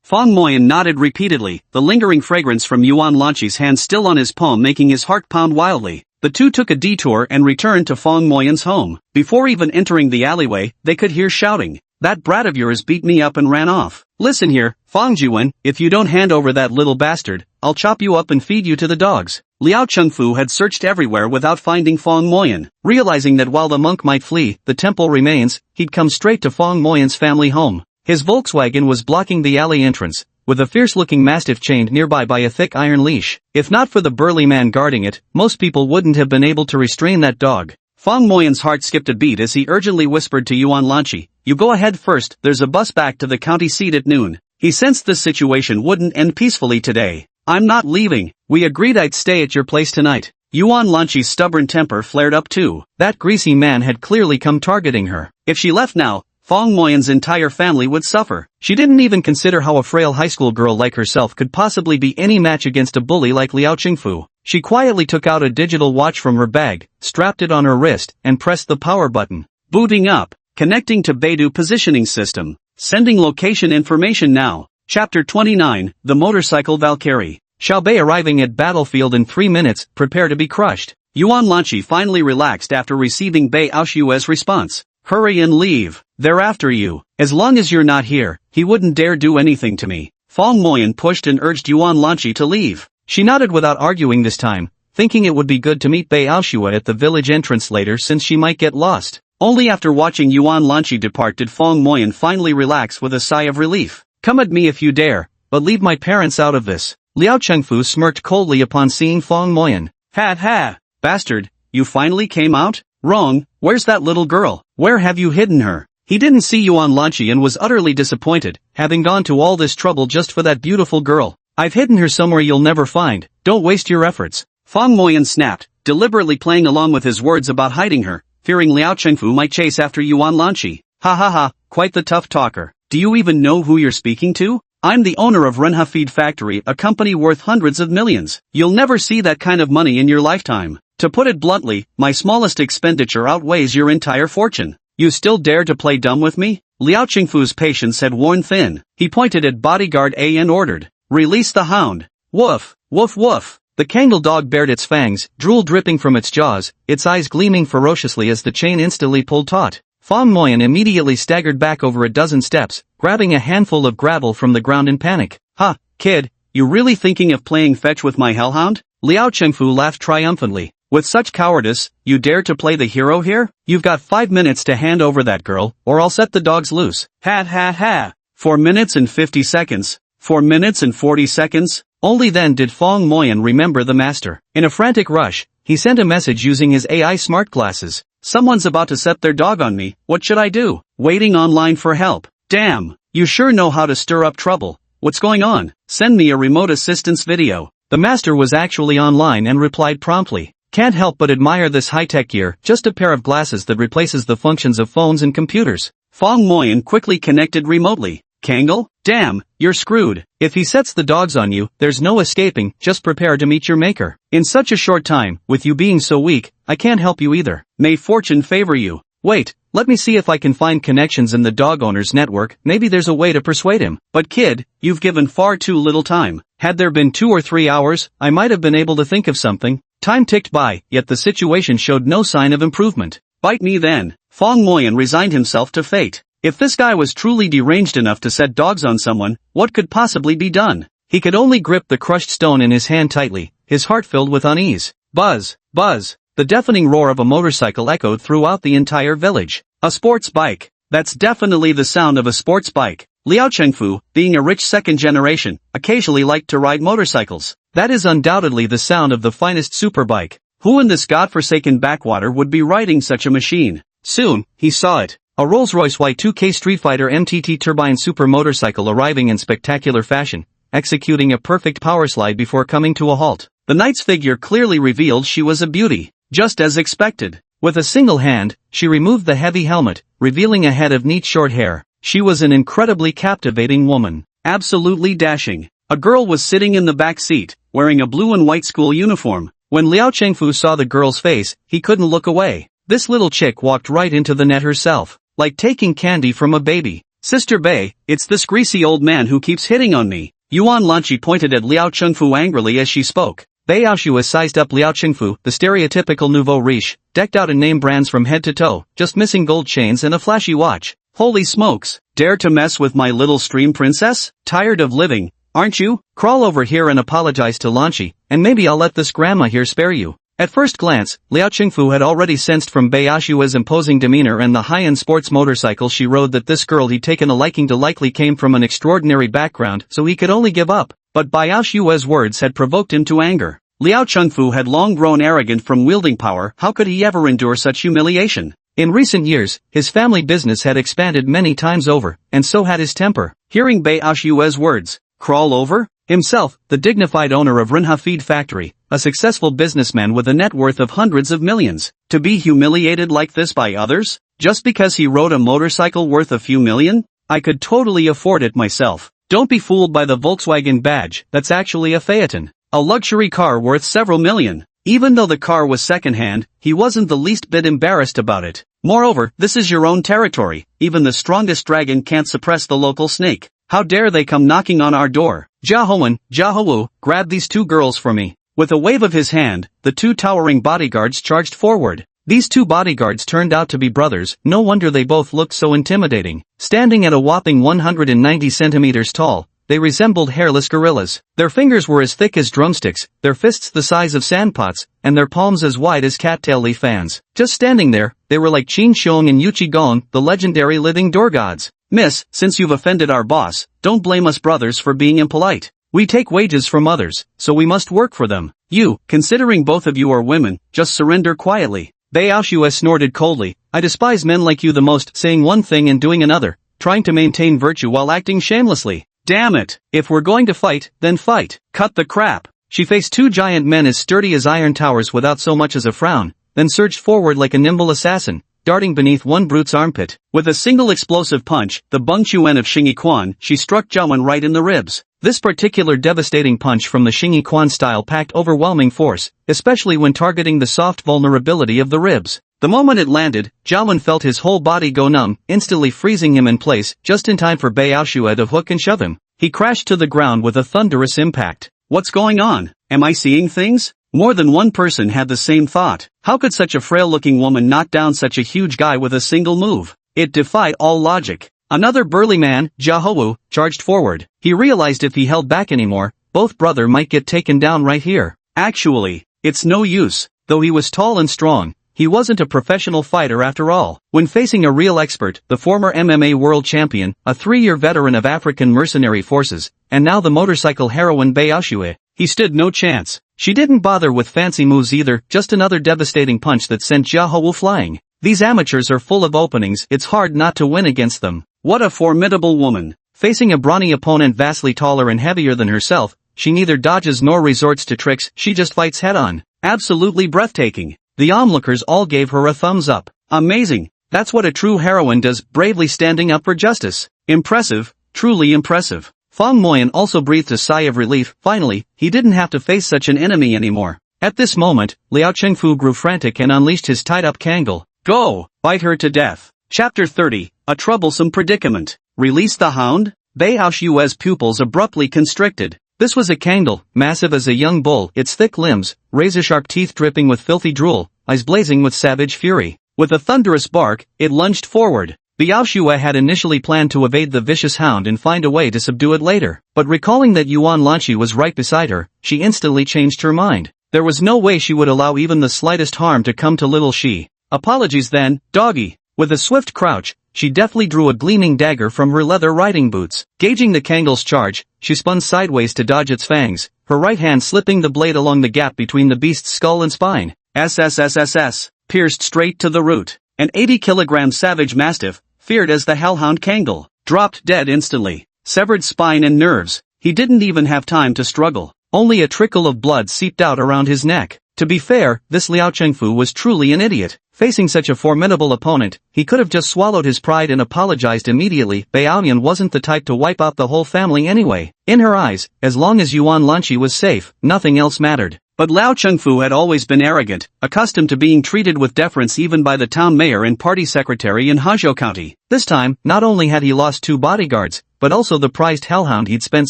Fong Moyan nodded repeatedly, the lingering fragrance from Yuan Lanqi's hand still on his palm making his heart pound wildly. The two took a detour and returned to Fong Moyan's home. Before even entering the alleyway, they could hear shouting. That brat of yours beat me up and ran off. Listen here, Fong Jiwen, if you don't hand over that little bastard, I'll chop you up and feed you to the dogs. Liao Chengfu had searched everywhere without finding Fong Moyan. Realizing that while the monk might flee, the temple remains, he'd come straight to Fong Moyan's family home. His Volkswagen was blocking the alley entrance, with a fierce-looking mastiff chained nearby by a thick iron leash. If not for the burly man guarding it, most people wouldn't have been able to restrain that dog. Fong Moyan's heart skipped a beat as he urgently whispered to Yuan Lanqi, "You go ahead first, there's a bus back to the county seat at noon." He sensed this situation wouldn't end peacefully today. "I'm not leaving. We agreed I'd stay at your place tonight." Yuan Lanqi's stubborn temper flared up too. That greasy man had clearly come targeting her. If she left now, Fong Moyan's entire family would suffer. She didn't even consider how a frail high school girl like herself could possibly be any match against a bully like Liao Qingfu. She quietly took out a digital watch from her bag, strapped it on her wrist, and pressed the power button. Booting up. Connecting to Beidou positioning system. Sending location information now. Chapter 29, The Motorcycle Valkyrie. Xiaobei arriving at battlefield in 3 minutes, prepare to be crushed. Yuan Lanqi finally relaxed after receiving Bei Aoshue's response. Hurry and leave. They're after you. As long as you're not here, he wouldn't dare do anything to me. Fong Moyan pushed and urged Yuan Lanqi to leave. She nodded without arguing this time, thinking it would be good to meet Bei Aoshue at the village entrance later since she might get lost. Only after watching Yuan Lanqi depart did Fong Moyan finally relax with a sigh of relief. Come at me if you dare, but leave my parents out of this. Liao Chengfu smirked coldly upon seeing Fong Moyan. Ha ha! Bastard, you finally came out? Wrong, where's that little girl? Where have you hidden her? He didn't see Yuan Lanqi and was utterly disappointed, having gone to all this trouble just for that beautiful girl. I've hidden her somewhere you'll never find, don't waste your efforts. Fong Moyan snapped, deliberately playing along with his words about hiding her, fearing Liao Chengfu might chase after Yuan Lanqi. Ha ha ha, quite the tough talker. Do you even know who you're speaking to? I'm the owner of Renha Feed Factory, a company worth hundreds of millions. You'll never see that kind of money in your lifetime. To put it bluntly, my smallest expenditure outweighs your entire fortune. You still dare to play dumb with me? Liao Chengfu's patience had worn thin. He pointed at bodyguard A and ordered, "Release the hound." Woof, woof woof. The Kangal dog bared its fangs, drool dripping from its jaws, its eyes gleaming ferociously as the chain instantly pulled taut. Fong Moyan immediately staggered back over a dozen steps, grabbing a handful of gravel from the ground in panic. Ha, kid, you really thinking of playing fetch with my hellhound? Liao Chengfu laughed triumphantly. With such cowardice, you dare to play the hero here? You've got 5 minutes to hand over that girl, or I'll set the dogs loose. Ha ha ha. 4 minutes and 50 seconds. 4 minutes and 40 seconds? Only then did Fong Moyan remember the master. In a frantic rush, he sent a message using his AI smart glasses. Someone's about to set their dog on me, what should I do? Waiting online for help. Damn, you sure know how to stir up trouble. What's going on? Send me a remote assistance video. The master was actually online and replied promptly. Can't help but admire this high-tech gear, just a pair of glasses that replaces the functions of phones and computers. Fong Moyan quickly connected remotely. Kangal? Damn, you're screwed. If he sets the dogs on you, there's no escaping, just prepare to meet your maker. In such a short time, with you being so weak, I can't help you either. May fortune favor you. Wait, let me see if I can find connections in the dog owner's network, maybe there's a way to persuade him. But kid, you've given far too little time. Had there been 2 or 3 hours, I might have been able to think of something. Time ticked by, yet the situation showed no sign of improvement. Bite me then. Fong Moyan resigned himself to fate. If this guy was truly deranged enough to set dogs on someone, what could possibly be done? He could only grip the crushed stone in his hand tightly, his heart filled with unease. Buzz, buzz. The deafening roar of a motorcycle echoed throughout the entire village. A sports bike. That's definitely the sound of a sports bike. Liao Chengfu, being a rich second generation, occasionally liked to ride motorcycles. That is undoubtedly the sound of the finest superbike. Who in this godforsaken backwater would be riding such a machine? Soon, he saw it. A Rolls-Royce Y2K Street Fighter MTT turbine super motorcycle arriving in spectacular fashion, executing a perfect powerslide before coming to a halt. The knight's figure clearly revealed she was a beauty, just as expected. With a single hand, she removed the heavy helmet, revealing a head of neat short hair. She was an incredibly captivating woman. Absolutely dashing. A girl was sitting in the back seat, wearing a blue and white school uniform. When Liao Chengfu saw the girl's face, he couldn't look away. This little chick walked right into the net herself, like taking candy from a baby. Sister Bei, it's this greasy old man who keeps hitting on me. Yuan Lanqi pointed at Liao Chengfu angrily as she spoke. Bei Aoshue sized up Liao Chengfu, the stereotypical nouveau riche, decked out in name brands from head to toe, just missing gold chains and a flashy watch. Holy smokes, dare to mess with my little stream princess? Tired of living, aren't you? Crawl over here and apologize to Lanqi, and maybe I'll let this grandma here spare you. At first glance, Liao Chengfu had already sensed from Bei Aoshue's imposing demeanor and the high-end sports motorcycle she rode that this girl he'd taken a liking to likely came from an extraordinary background, so he could only give up. But Bei Aoshue's words had provoked him to anger. Liao Chengfu had long grown arrogant from wielding power, how could he ever endure such humiliation? In recent years, his family business had expanded many times over, and so had his temper. Hearing Bei Aoshue's words, crawl over? Himself, the dignified owner of Renha Feed Factory, a successful businessman with a net worth of hundreds of millions, to be humiliated like this by others? Just because he rode a motorcycle worth a few million? I could totally afford it myself. Don't be fooled by the Volkswagen badge, that's actually a Phaeton. A luxury car worth several million. Even though the car was secondhand, he wasn't the least bit embarrassed about it. Moreover, this is your own territory. Even the strongest dragon can't suppress the local snake. How dare they come knocking on our door? Jahoan, Jahowu, grab these two girls for me. With a wave of his hand, the two towering bodyguards charged forward. These two bodyguards turned out to be brothers, no wonder they both looked so intimidating. Standing at a whopping 190 centimeters tall, they resembled hairless gorillas. Their fingers were as thick as drumsticks, their fists the size of sandpots, and their palms as wide as cattail leaf fans. Just standing there, they were like Qin Xiong and Yuchi Gong, the legendary living door gods. Miss, since you've offended our boss, don't blame us brothers for being impolite. We take wages from others, so we must work for them. You, considering both of you are women, just surrender quietly. Baoshue snorted coldly. I despise men like you the most, saying one thing and doing another, trying to maintain virtue while acting shamelessly. Damn it, if we're going to fight, then fight. Cut the crap. She faced two giant men as sturdy as iron towers without so much as a frown, then surged forward like a nimble assassin, darting beneath one brute's armpit. With a single explosive punch, the Beng Chuan of Xingyi Quan, she struck Jiawen right in the ribs. This particular devastating punch from the Xingyi Quan style packed overwhelming force, especially when targeting the soft vulnerability of the ribs. The moment it landed, Jiawen felt his whole body go numb, instantly freezing him in place, just in time for Baoshue to hook and shove him. He crashed to the ground with a thunderous impact. What's going on? Am I seeing things? More than one person had the same thought. How could such a frail-looking woman knock down such a huge guy with a single move? It defied all logic. Another burly man, Jahowu, charged forward. He realized if he held back anymore, both brother might get taken down right here. Actually, it's no use. Though he was tall and strong, he wasn't a professional fighter after all. When facing a real expert, the former MMA world champion, a 3-year veteran of African mercenary forces, and now the motorcycle heroine Baoshue, he stood no chance. She didn't bother with fancy moves either, just another devastating punch that sent Jahowu flying. These amateurs are full of openings, it's hard not to win against them. What a formidable woman. Facing a brawny opponent vastly taller and heavier than herself, she neither dodges nor resorts to tricks, she just fights head-on. Absolutely breathtaking. The onlookers all gave her a thumbs up. Amazing. That's what a true heroine does, bravely standing up for justice. Impressive, truly impressive. Fang Moyan also breathed a sigh of relief. Finally, he didn't have to face such an enemy anymore. At this moment, Liao Chengfu grew frantic and unleashed his tied-up Kangol. Go! Bite her to death. Chapter 30, A Troublesome Predicament. Release the hound? Baoshue's pupils abruptly constricted. This was a Kangol, massive as a young bull, its thick limbs, razor-sharp teeth dripping with filthy drool, eyes blazing with savage fury. With a thunderous bark, it lunged forward. Baoshue had initially planned to evade the vicious hound and find a way to subdue it later, but recalling that Yuan Lanqi was right beside her, she instantly changed her mind. There was no way she would allow even the slightest harm to come to little she. Apologies then, doggy. With a swift crouch, she deftly drew a gleaming dagger from her leather riding boots. Gauging the Kangol's charge, she spun sideways to dodge its fangs, her right hand slipping the blade along the gap between the beast's skull and spine. SSSSS, pierced straight to the root. An 80-kilogram savage mastiff, feared as the hellhound Kangol, dropped dead instantly. Severed spine and nerves. He didn't even have time to struggle. Only a trickle of blood seeped out around his neck. To be fair, this Liao Chengfu was truly an idiot. Facing such a formidable opponent, he could have just swallowed his pride and apologized immediately. Baoyan wasn't the type to wipe out the whole family anyway. In her eyes, as long as Yuan Lanqi was safe, nothing else mattered. But Liao Chengfu had always been arrogant, accustomed to being treated with deference even by the town mayor and party secretary in Hezhou County. This time, not only had he lost 2 bodyguards, but also the prized hellhound he'd spent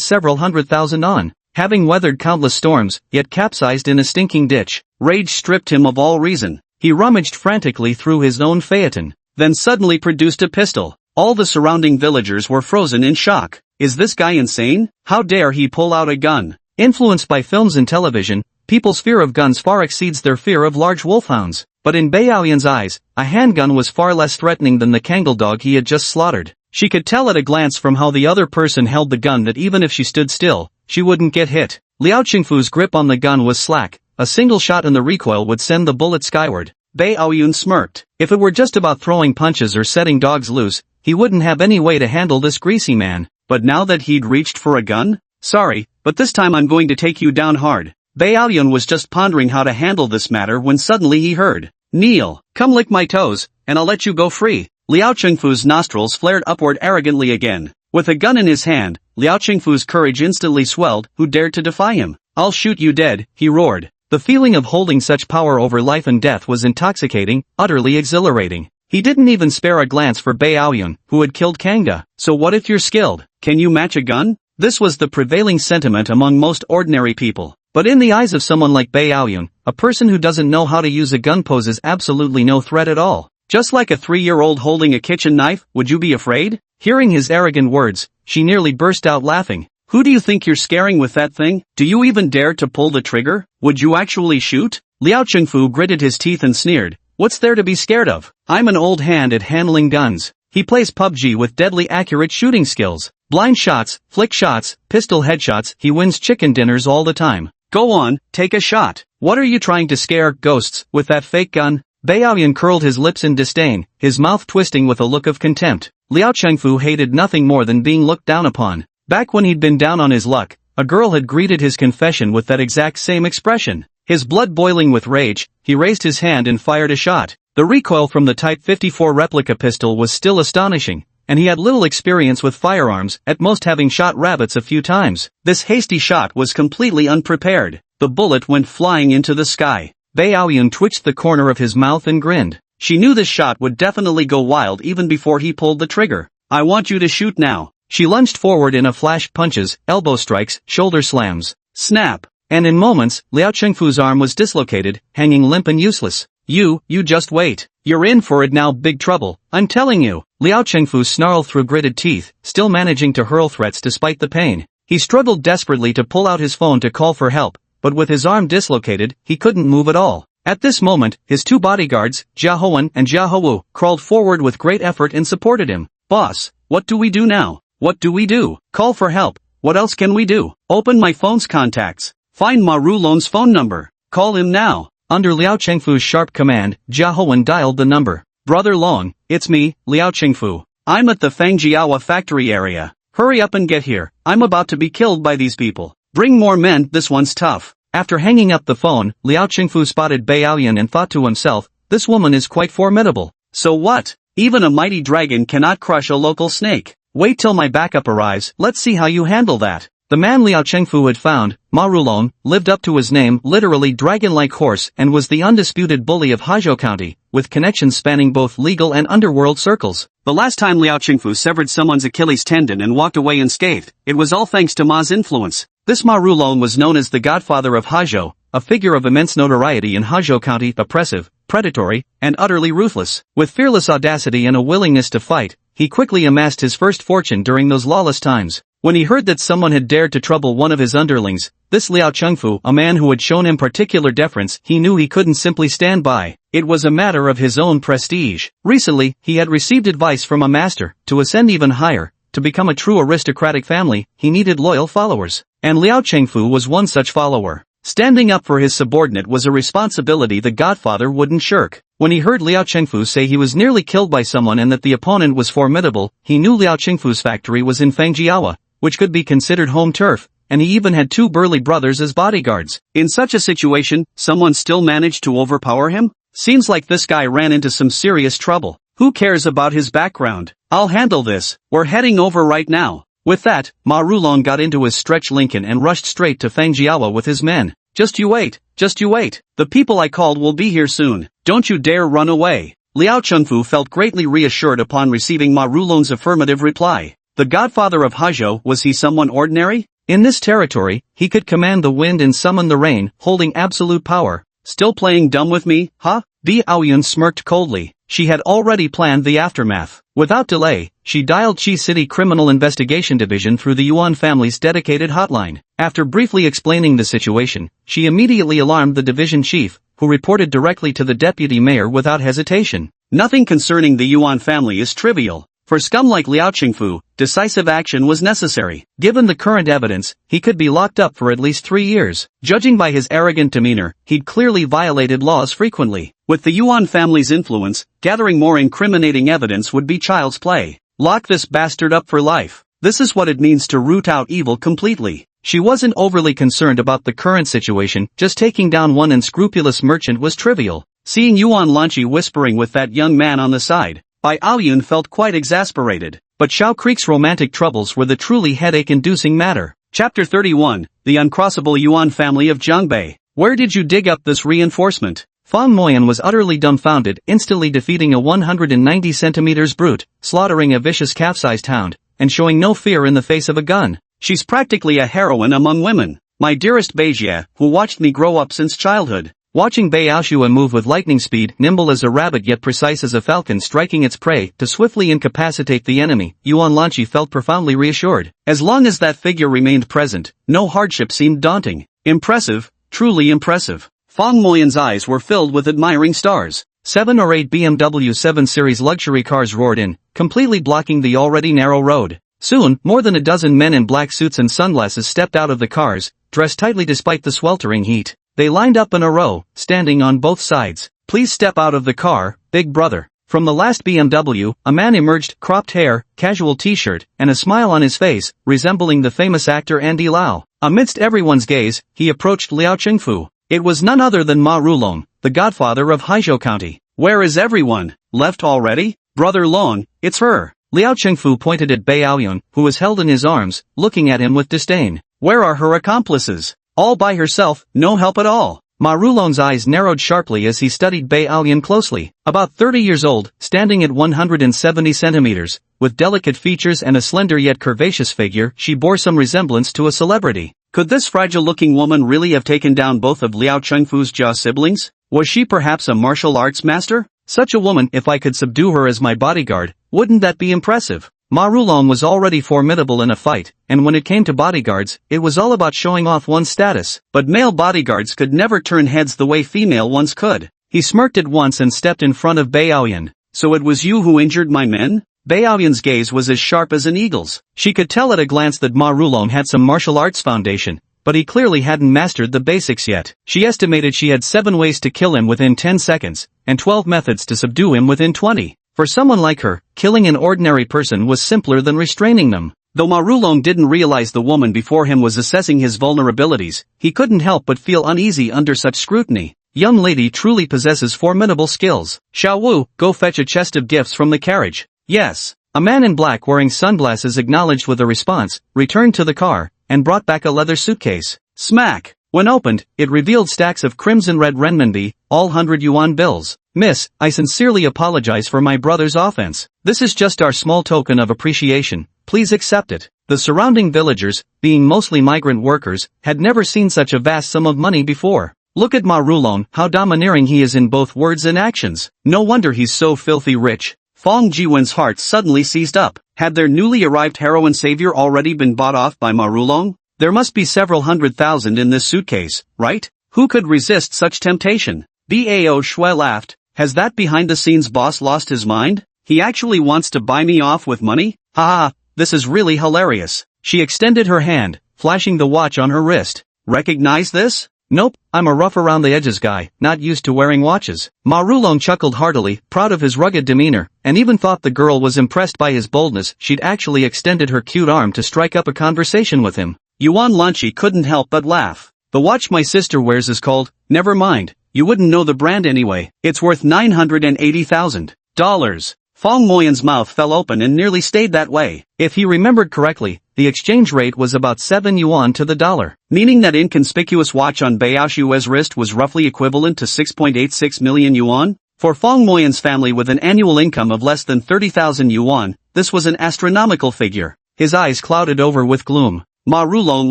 several $100,000 on. Having weathered countless storms, yet capsized in a stinking ditch, rage stripped him of all reason. He rummaged frantically through his own phaeton, then suddenly produced a pistol. All the surrounding villagers were frozen in shock. Is this guy insane? How dare he pull out a gun? Influenced by films and television, people's fear of guns far exceeds their fear of large wolfhounds. But in Baoyan's eyes, a handgun was far less threatening than the Kangol dog he had just slaughtered. She could tell at a glance from how the other person held the gun that even if she stood still, she wouldn't get hit. Liao Chengfu's grip on the gun was slack. A single shot in the recoil would send the bullet skyward. Baoyun smirked. If it were just about throwing punches or setting dogs loose, he wouldn't have any way to handle this greasy man. But now that he'd reached for a gun? Sorry, but this time I'm going to take you down hard. Baoyun was just pondering how to handle this matter when suddenly he heard, "Kneel, come lick my toes, and I'll let you go free." Liao Chengfu's nostrils flared upward arrogantly again. With a gun in his hand, Liao Chengfu's courage instantly swelled. Who dared to defy him? I'll shoot you dead, he roared. The feeling of holding such power over life and death was intoxicating, utterly exhilarating. He didn't even spare a glance for Bei Aoyun, who had killed Kangda. So what if you're skilled? Can you match a gun? This was the prevailing sentiment among most ordinary people. But in the eyes of someone like Bei Aoyun, a person who doesn't know how to use a gun poses absolutely no threat at all. Just like a 3-year-old holding a kitchen knife, would you be afraid? Hearing his arrogant words, she nearly burst out laughing. Who do you think you're scaring with that thing? Do you even dare to pull the trigger? Would you actually shoot? Liao Chengfu gritted his teeth and sneered. What's there to be scared of? I'm an old hand at handling guns. He plays PUBG with deadly accurate shooting skills. Blind shots, flick shots, pistol headshots, he wins chicken dinners all the time. Go on, take a shot. What are you trying to scare ghosts with that fake gun? Bei Aoyun curled his lips in disdain, his mouth twisting with a look of contempt. Liao Chengfu hated nothing more than being looked down upon. Back when he'd been down on his luck, a girl had greeted his confession with that exact same expression. His blood boiling with rage, he raised his hand and fired a shot. The recoil from the Type 54 replica pistol was still astonishing, and he had little experience with firearms, at most having shot rabbits a few times. This hasty shot was completely unprepared. The bullet went flying into the sky. Bei Aoyun twitched the corner of his mouth and grinned. She knew this shot would definitely go wild even before he pulled the trigger. I want you to shoot now. She lunged forward in a flash, punches, elbow strikes, shoulder slams. Snap! And in moments, Liao Chengfu's arm was dislocated, hanging limp and useless. You just wait. You're in for it now, big trouble, I'm telling you. Liao Chengfu snarled through gritted teeth, still managing to hurl threats despite the pain. He struggled desperately to pull out his phone to call for help, but with his arm dislocated, he couldn't move at all. At this moment, his 2 bodyguards, Jia Hoan and Jia Hou, crawled forward with great effort and supported him. Boss, what do we do now? What do we do? Call for help. What else can we do? Open my phone's contacts. Find Ma Rulong's phone number. Call him now. Under Liao Chengfu's sharp command, Jia Hoan dialed the number. Brother Long, it's me, Liao Chengfu. I'm at the Fangjiawa factory area. Hurry up and get here. I'm about to be killed by these people. Bring more men, this one's tough. After hanging up the phone, Liao Chengfu spotted Bei Aoyun and thought to himself, this woman is quite formidable. So what? Even a mighty dragon cannot crush a local snake. Wait till my backup arrives, let's see how you handle that. The man Liao Chengfu had found, Ma Rulong, lived up to his name, literally dragon-like horse, and was the undisputed bully of Haizhou County, with connections spanning both legal and underworld circles. The last time Liao Chengfu severed someone's Achilles tendon and walked away unscathed, it was all thanks to Ma's influence. This Ma Rulong was known as the godfather of Haizhou, a figure of immense notoriety in Haizhou County, oppressive, predatory, and utterly ruthless. With fearless audacity and a willingness to fight, he quickly amassed his first fortune during those lawless times. When he heard that someone had dared to trouble one of his underlings, this Liao Chengfu, a man who had shown him particular deference, he knew he couldn't simply stand by. It was a matter of his own prestige. Recently, he had received advice from a master, to ascend even higher, to become a true aristocratic family, he needed loyal followers. And Liao Chengfu was one such follower. Standing up for his subordinate was a responsibility the godfather wouldn't shirk. When he heard Liao Chengfu say he was nearly killed by someone and that the opponent was formidable, he knew Liao Chengfu's factory was in Fangjiawa, which could be considered home turf, and he even had 2 burly brothers as bodyguards. In such a situation, someone still managed to overpower him? Seems like this guy ran into some serious trouble. Who cares about his background? I'll handle this. We're heading over right now. With that, Ma Rulong got into his stretch Lincoln and rushed straight to Fangjiawa with his men. Just you wait. The people I called will be here soon. Don't you dare run away. Liao Chengfu felt greatly reassured upon receiving Ma Rulong's affirmative reply. The godfather of Haizhou, was he someone ordinary? In this territory, he could command the wind and summon the rain, holding absolute power. Still playing dumb with me, huh? Bei Aoyun smirked coldly. She had already planned the aftermath. Without delay, she dialed Qi City Criminal Investigation Division through the Yuan family's dedicated hotline. After briefly explaining the situation, she immediately alarmed the division chief, who reported directly to the deputy mayor without hesitation. Nothing concerning the Yuan family is trivial. For scum like Liao Chengfu, decisive action was necessary. Given the current evidence, he could be locked up for at least 3 years. Judging by his arrogant demeanor, he'd clearly violated laws frequently. With the Yuan family's influence, gathering more incriminating evidence would be child's play. Lock this bastard up for life. This is what it means to root out evil completely. She wasn't overly concerned about the current situation, just taking down one unscrupulous merchant was trivial. Seeing Yuan Lanchi whispering with that young man on the side, Bei Aoyun felt quite exasperated. But Shao Creek's romantic troubles were the truly headache-inducing matter. Chapter 31, The Uncrossable Yuan Family of Jiangbei. Where did you dig up this reinforcement? Fang Moyan was utterly dumbfounded, instantly defeating a 190 centimeters brute, slaughtering a vicious calf-sized hound, and showing no fear in the face of a gun. She's practically a heroine among women. My dearest Beijia, who watched me grow up since childhood. Watching Bei Aoshua move with lightning speed, nimble as a rabbit yet precise as a falcon striking its prey, to swiftly incapacitate the enemy, Yuan Lanqi felt profoundly reassured. As long as that figure remained present, no hardship seemed daunting. Impressive, truly impressive. Fang Moyan's eyes were filled with admiring stars. 7 or 8 BMW 7 Series luxury cars roared in, completely blocking the already narrow road. Soon, more than a dozen men in black suits and sunglasses stepped out of the cars, dressed tightly despite the sweltering heat. They lined up in a row, standing on both sides. Please step out of the car, big brother. From the last BMW, a man emerged, cropped hair, casual t-shirt, and a smile on his face, resembling the famous actor Andy Lau. Amidst everyone's gaze, he approached Liao Chengfu. It was none other than Ma Rulong, the godfather of Haizhou County. Where is everyone? Left already? Brother Long, it's her. Liao Chengfu pointed at Bei Aoyun, who was held in his arms, looking at him with disdain. Where are her accomplices? All by herself, no help at all. Ma Rulong's eyes narrowed sharply as he studied Bei Aoyun closely. About 30 years old, standing at 170 centimeters, with delicate features and a slender yet curvaceous figure, she bore some resemblance to a celebrity. Could this fragile-looking woman really have taken down both of Liao Chengfu's Jia siblings? Was she perhaps a martial arts master? Such a woman, if I could subdue her as my bodyguard, wouldn't that be impressive? Ma Rulong was already formidable in a fight, and when it came to bodyguards, it was all about showing off one's status. But male bodyguards could never turn heads the way female ones could. He smirked at once and stepped in front of Bei Aoyun. So it was you who injured my men? Bei Aoyun's gaze was as sharp as an eagle's. She could tell at a glance that Ma Rulong had some martial arts foundation, but he clearly hadn't mastered the basics yet. She estimated she had 7 ways to kill him within 10 seconds, and 12 methods to subdue him within 20. For someone like her, killing an ordinary person was simpler than restraining them. Though Ma Rulong didn't realize the woman before him was assessing his vulnerabilities, he couldn't help but feel uneasy under such scrutiny. Young lady truly possesses formidable skills. Xiao Wu, go fetch a chest of gifts from the carriage. Yes. A man in black wearing sunglasses acknowledged with a response, returned to the car, and brought back a leather suitcase. Smack! When opened, it revealed stacks of crimson-red renminbi, all 100 yuan bills. Miss, I sincerely apologize for my brother's offense. This is just our small token of appreciation. Please accept it. The surrounding villagers, being mostly migrant workers, had never seen such a vast sum of money before. Look at Ma Rulong, how domineering he is in both words and actions. No wonder he's so filthy rich. Fang Jiwen's heart suddenly seized up. Had their newly arrived heroine savior already been bought off by Ma Rulong? There must be several 100,000 in this suitcase, right? Who could resist such temptation? Bao Shui laughed. Has that behind-the-scenes boss lost his mind? He actually wants to buy me off with money? Haha, this is really hilarious. She extended her hand, flashing the watch on her wrist. Recognize this? Nope, I'm a rough-around-the-edges guy, not used to wearing watches. Ma Rulong chuckled heartily, proud of his rugged demeanor, and even thought the girl was impressed by his boldness. She'd actually extended her cute arm to strike up a conversation with him. Yuan Lanqi couldn't help but laugh. The watch my sister wears is called, never mind, you wouldn't know the brand anyway. It's worth $980,000. Fang Moyan's mouth fell open and nearly stayed that way. If he remembered correctly, the exchange rate was about 7 yuan to the dollar, meaning that inconspicuous watch on Bei Aoshua's wrist was roughly equivalent to 6.86 million yuan. For Fang Moyan's family with an annual income of less than 30,000 yuan, this was an astronomical figure. His eyes clouded over with gloom. Ma Rulong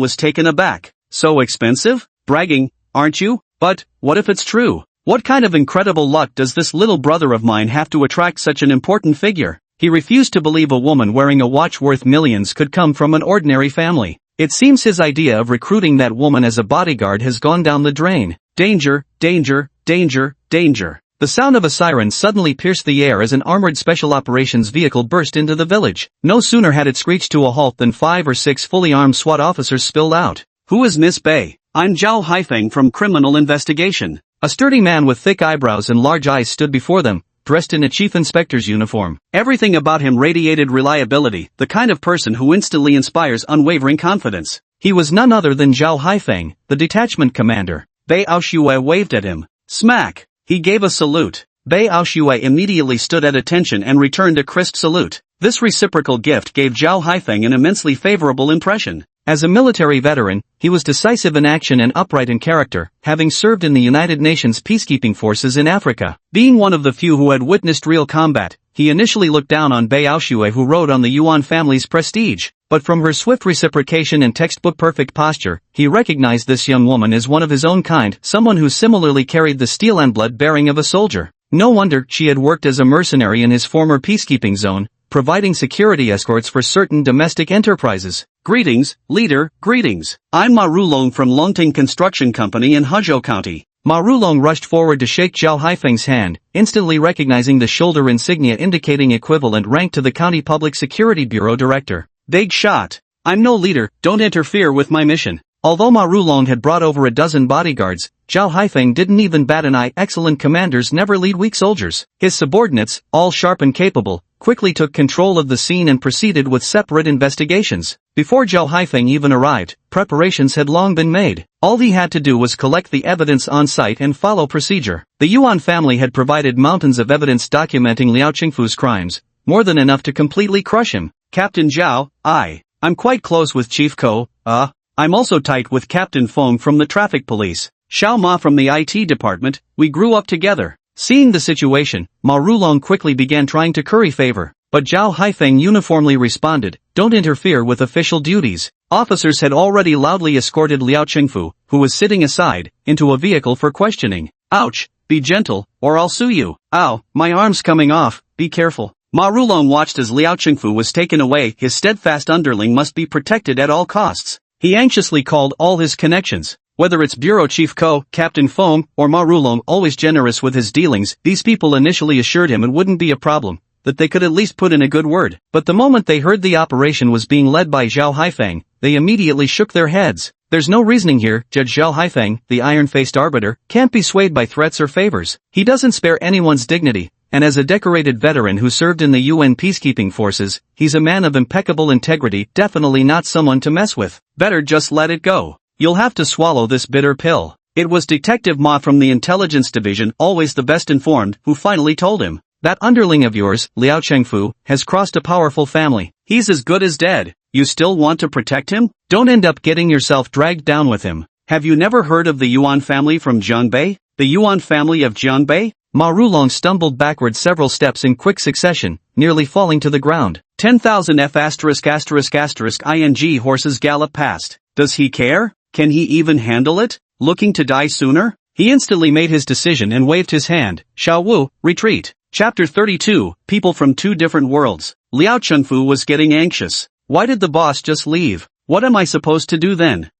was taken aback. So expensive? Bragging, aren't you? But, what if it's true? What kind of incredible luck does this little brother of mine have to attract such an important figure? He refused to believe a woman wearing a watch worth millions could come from an ordinary family. It seems his idea of recruiting that woman as a bodyguard has gone down the drain. Danger, danger, danger, danger. The sound of a siren suddenly pierced the air as an armored special operations vehicle burst into the village. No sooner had it screeched to a halt than 5 or 6 fully armed SWAT officers spilled out. Who is Miss Bei? I'm Zhao Haifeng from Criminal Investigation. A sturdy man with thick eyebrows and large eyes stood before them, dressed in a chief inspector's uniform. Everything about him radiated reliability, the kind of person who instantly inspires unwavering confidence. He was none other than Zhao Haifeng, the detachment commander. Bei Aoshua waved at him. Smack! He gave a salute. Bei Aoshua immediately stood at attention and returned a crisp salute. This reciprocal gift gave Zhao Haifeng an immensely favorable impression. As a military veteran, he was decisive in action and upright in character, having served in the United Nations peacekeeping forces in Africa. Being one of the few who had witnessed real combat, he initially looked down on Bei Aoshue, who rode on the Yuan family's prestige. But from her swift reciprocation and textbook-perfect posture, he recognized this young woman as one of his own kind, someone who similarly carried the steel and blood-bearing of a soldier. No wonder she had worked as a mercenary in his former peacekeeping zone, providing security escorts for certain domestic enterprises. Greetings, leader, greetings. I'm Ma Rulong from Longting Construction Company in Huzhou County. Ma Rulong rushed forward to shake Zhao Haifeng's hand, instantly recognizing the shoulder insignia indicating equivalent rank to the County Public Security Bureau Director. Big shot. I'm no leader, don't interfere with my mission. Although Ma Rulong had brought over a dozen bodyguards, Zhao Haifeng didn't even bat an eye. Excellent commanders never lead weak soldiers. His subordinates, all sharp and capable, quickly took control of the scene and proceeded with separate investigations. Before Zhao Haifeng even arrived, preparations had long been made. All he had to do was collect the evidence on site and follow procedure. The Yuan family had provided mountains of evidence documenting Liao Qingfu's crimes, more than enough to completely crush him. Captain Zhao, I'm quite close with Chief Ko, I'm also tight with Captain Feng from the traffic police. Xiao Ma from the IT department, we grew up together. Seeing the situation, Ma Rulong quickly began trying to curry favor, but Zhao Haifeng uniformly responded, "Don't interfere with official duties." Officers had already loudly escorted Liao Qingfu, who was sitting aside, into a vehicle for questioning. Ouch, be gentle, or I'll sue you. Ow, my arm's coming off, be careful. Ma Rulong watched as Liao Qingfu was taken away. His steadfast underling must be protected at all costs. He anxiously called all his connections. Whether it's Bureau Chief Ko, Captain Feng, or Ma Rulong, always generous with his dealings, these people initially assured him it wouldn't be a problem, that they could at least put in a good word. But the moment they heard the operation was being led by Zhao Haifeng, they immediately shook their heads. There's no reasoning here. Judge Zhao Haifeng, the iron-faced arbiter, can't be swayed by threats or favors. He doesn't spare anyone's dignity. And as a decorated veteran who served in the UN peacekeeping forces, he's a man of impeccable integrity, definitely not someone to mess with. Better just let it go. You'll have to swallow this bitter pill. It was Detective Ma from the Intelligence Division, always the best informed, who finally told him. That underling of yours, Liao Qingfu, has crossed a powerful family. He's as good as dead. You still want to protect him? Don't end up getting yourself dragged down with him. Have you never heard of the Yuan family from Jiangbei? The Yuan family of Jiangbei? Ma Rulong stumbled backward several steps in quick succession, nearly falling to the ground. 10,000 F*****ing horses gallop past. Does he care? Can he even handle it? Looking to die sooner? He instantly made his decision and waved his hand. Xiao Wu, retreat. Chapter 32, People from Two Different Worlds. Liao Qingfu was getting anxious. Why did the boss just leave? What am I supposed to do then?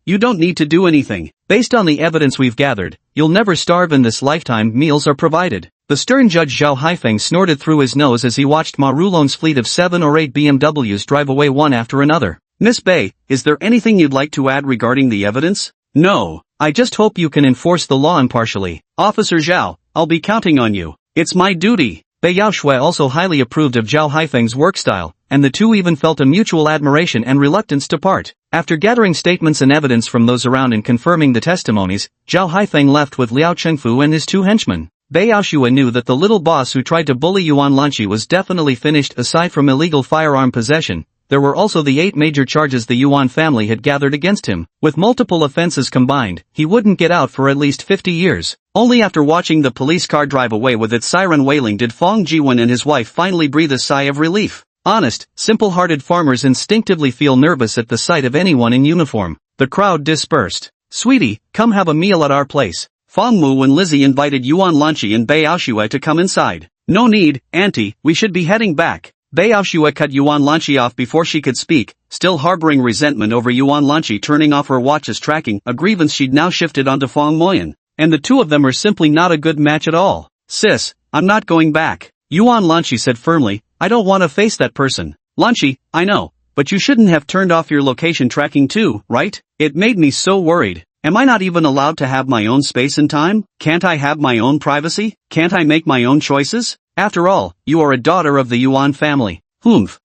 You don't need to do anything. Based on the evidence we've gathered, you'll never starve in this lifetime. Meals are provided. The stern Judge Zhao Haifeng snorted through his nose as he watched Ma Rulong's fleet of 7 or 8 BMWs drive away one after another. Miss Bei, is there anything you'd like to add regarding the evidence? No, I just hope you can enforce the law impartially. Officer Zhao, I'll be counting on you. It's my duty. Bei Yaoshui also highly approved of Zhao Haifeng's work style, and the two even felt a mutual admiration and reluctance to part. After gathering statements and evidence from those around and confirming the testimonies, Zhao Haifeng left with Liao Qingfu and his 2 henchmen. Bei Yaoshui knew that the little boss who tried to bully Yuan Lanqi was definitely finished. Aside from illegal firearm possession, there were also the 8 major charges the Yuan family had gathered against him. With multiple offenses combined, he wouldn't get out for at least 50 years. Only after watching the police car drive away with its siren wailing did Feng Jiwen and his wife finally breathe a sigh of relief. Honest, simple-hearted farmers instinctively feel nervous at the sight of anyone in uniform. The crowd dispersed. "Sweetie, come have a meal at our place." Feng Mu and Lizzie invited Yuan Lanqi and Bei Aoshue to come inside. "No need, Auntie, we should be heading back." Bei Aoshue cut Yuan Lanqi off before she could speak, still harboring resentment over Yuan Lanqi turning off her watch's tracking, a grievance she'd now shifted onto Feng Moyan. And the two of them are simply not a good match at all. "Sis, I'm not going back," Yuan Lanqi said firmly. "I don't want to face that person." "Lanqi, I know, but you shouldn't have turned off your location tracking too, right? It made me so worried. Am I not even allowed to have my own space and time? Can't I have my own privacy? Can't I make my own choices? After all, you are a daughter of the Yuan family."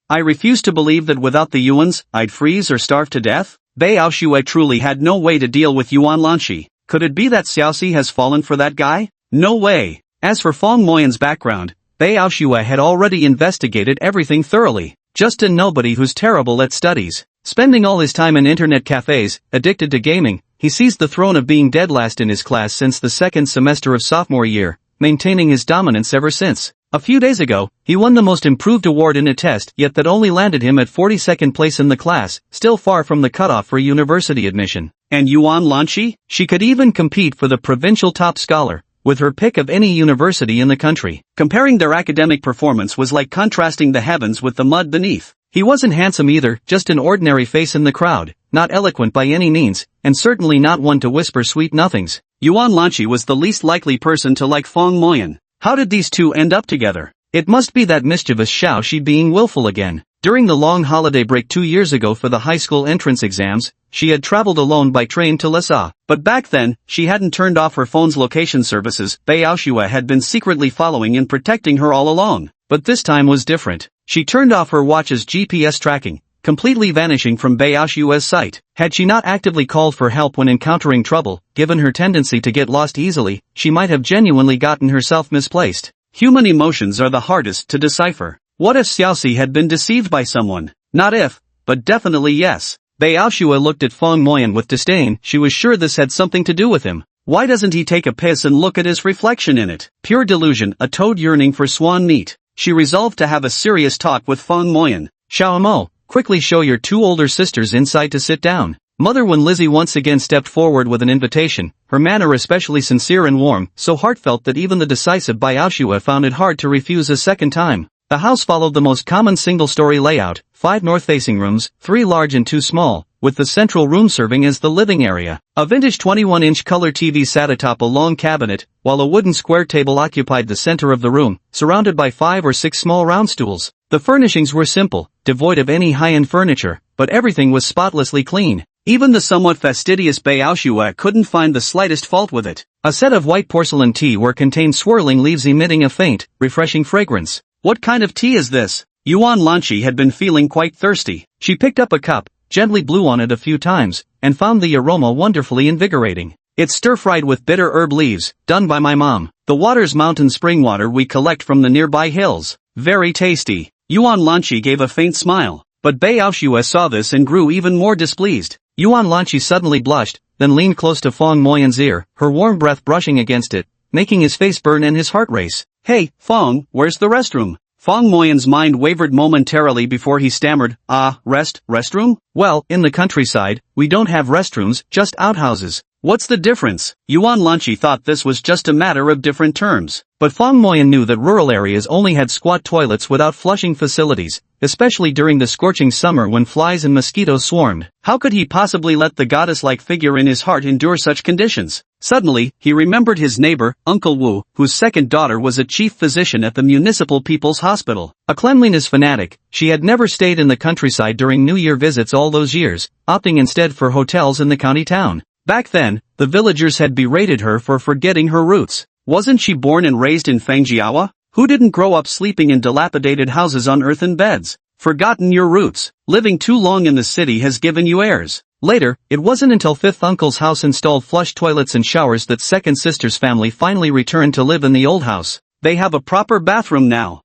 I refuse to believe that without the Yuans, I'd freeze or starve to death." Bei Aoshue truly had no way to deal with Yuan Lanqi. Could it be that Xiaoxi has fallen for that guy? No way. As for Feng Moyan's background, Bei Aoshue had already investigated everything thoroughly. Just a nobody who's terrible at studies. Spending all his time in internet cafes, addicted to gaming, he seized the throne of being dead last in his class since the second semester of sophomore year, maintaining his dominance ever since. A few days ago, he won the most improved award in a test, yet that only landed him at 42nd place in the class, still far from the cutoff for university admission. And Yuan Lanchi? She could even compete for the provincial top scholar, with her pick of any university in the country. Comparing their academic performance was like contrasting the heavens with the mud beneath. He wasn't handsome either, just an ordinary face in the crowd, not eloquent by any means, and certainly not one to whisper sweet nothings. Yuan Lanchi was the least likely person to like Fong Moyan. How did these two end up together? It must be that mischievous Xiao Shi being willful again. During the long holiday break 2 years ago for the high school entrance exams, she had traveled alone by train to Lhasa. But back then, she hadn't turned off her phone's location services. Bei Aoshua had been secretly following and protecting her all along. But this time was different. She turned off her watch's GPS tracking, completely vanishing from Bei Aoshua's sight. Had she not actively called for help when encountering trouble, given her tendency to get lost easily, she might have genuinely gotten herself misplaced. Human emotions are the hardest to decipher. What if Xiaoxi had been deceived by someone? Not if, but definitely yes. Bei Aoshua looked at Fong Moyan with disdain. She was sure this had something to do with him. Why doesn't he take a piss and look at his reflection in it? Pure delusion, a toad yearning for swan meat. She resolved to have a serious talk with Fong Moyan. Xiao Mo, quickly show your two older sisters inside to sit down. Mother. When Lizzie once again stepped forward with an invitation, her manner especially sincere and warm, so heartfelt that even the decisive Bei Aoshua found it hard to refuse a second time. The house followed the most common single-story layout, 5 north-facing rooms, 3 large and 2 small, with the central room serving as the living area. A vintage 21-inch color TV sat atop a long cabinet, while a wooden square table occupied the center of the room, surrounded by 5 or 6 small round stools. The furnishings were simple, devoid of any high-end furniture, but everything was spotlessly clean. Even the somewhat fastidious Bei Aoshua couldn't find the slightest fault with it. A set of white porcelain teaware contained swirling leaves emitting a faint, refreshing fragrance. What kind of tea is this? Yuan Lanchi had been feeling quite thirsty. She picked up a cup, gently blew on it a few times, and found the aroma wonderfully invigorating. It's stir-fried with bitter herb leaves, done by my mom. The water's mountain spring water we collect from the nearby hills. Very tasty. Yuan Lanchi gave a faint smile. But Bei Aoshua saw this and grew even more displeased. Yuan Lanchi suddenly blushed, then leaned close to Fong Moyan's ear, her warm breath brushing against it, making his face burn and his heart race. Hey, Fong, where's the restroom? Fong Moyan's mind wavered momentarily before he stammered, restroom? Well, in the countryside, we don't have restrooms, just outhouses. What's the difference? Yuan Lanchi thought this was just a matter of different terms. But Fong Moyan knew that rural areas only had squat toilets without flushing facilities, especially during the scorching summer when flies and mosquitoes swarmed. How could he possibly let the goddess-like figure in his heart endure such conditions? Suddenly, he remembered his neighbor, Uncle Wu, whose second daughter was a chief physician at the Municipal People's Hospital. A cleanliness fanatic, she had never stayed in the countryside during New Year visits all those years, opting instead for hotels in the county town. Back then, the villagers had berated her for forgetting her roots. Wasn't she born and raised in Fangjiawa? Who didn't grow up sleeping in dilapidated houses on earthen beds? Forgotten your roots. Living too long in the city has given you airs. Later, it wasn't until fifth uncle's house installed flush toilets and showers that second sister's family finally returned to live in the old house. They have a proper bathroom now.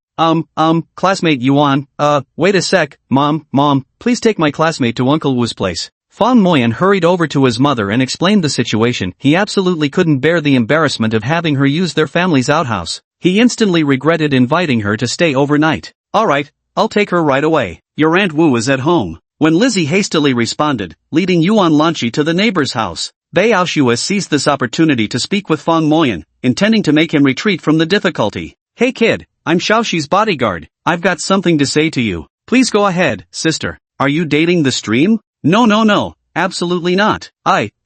Classmate Yuan, wait a sec, Mom, please take my classmate to Uncle Wu's place. Fong Moyan hurried over to his mother and explained the situation. He absolutely couldn't bear the embarrassment of having her use their family's outhouse. He instantly regretted inviting her to stay overnight. Alright, I'll take her right away. Your Aunt Wu is at home. When Lizzie hastily responded, leading Yuan Lanchi to the neighbor's house, Bei Aoshua seized this opportunity to speak with Fong Moyan, intending to make him retreat from the difficulty. Hey kid, I'm Xiaoxi's bodyguard. I've got something to say to you. Please go ahead, sister. Are you dating the stream? No, absolutely not.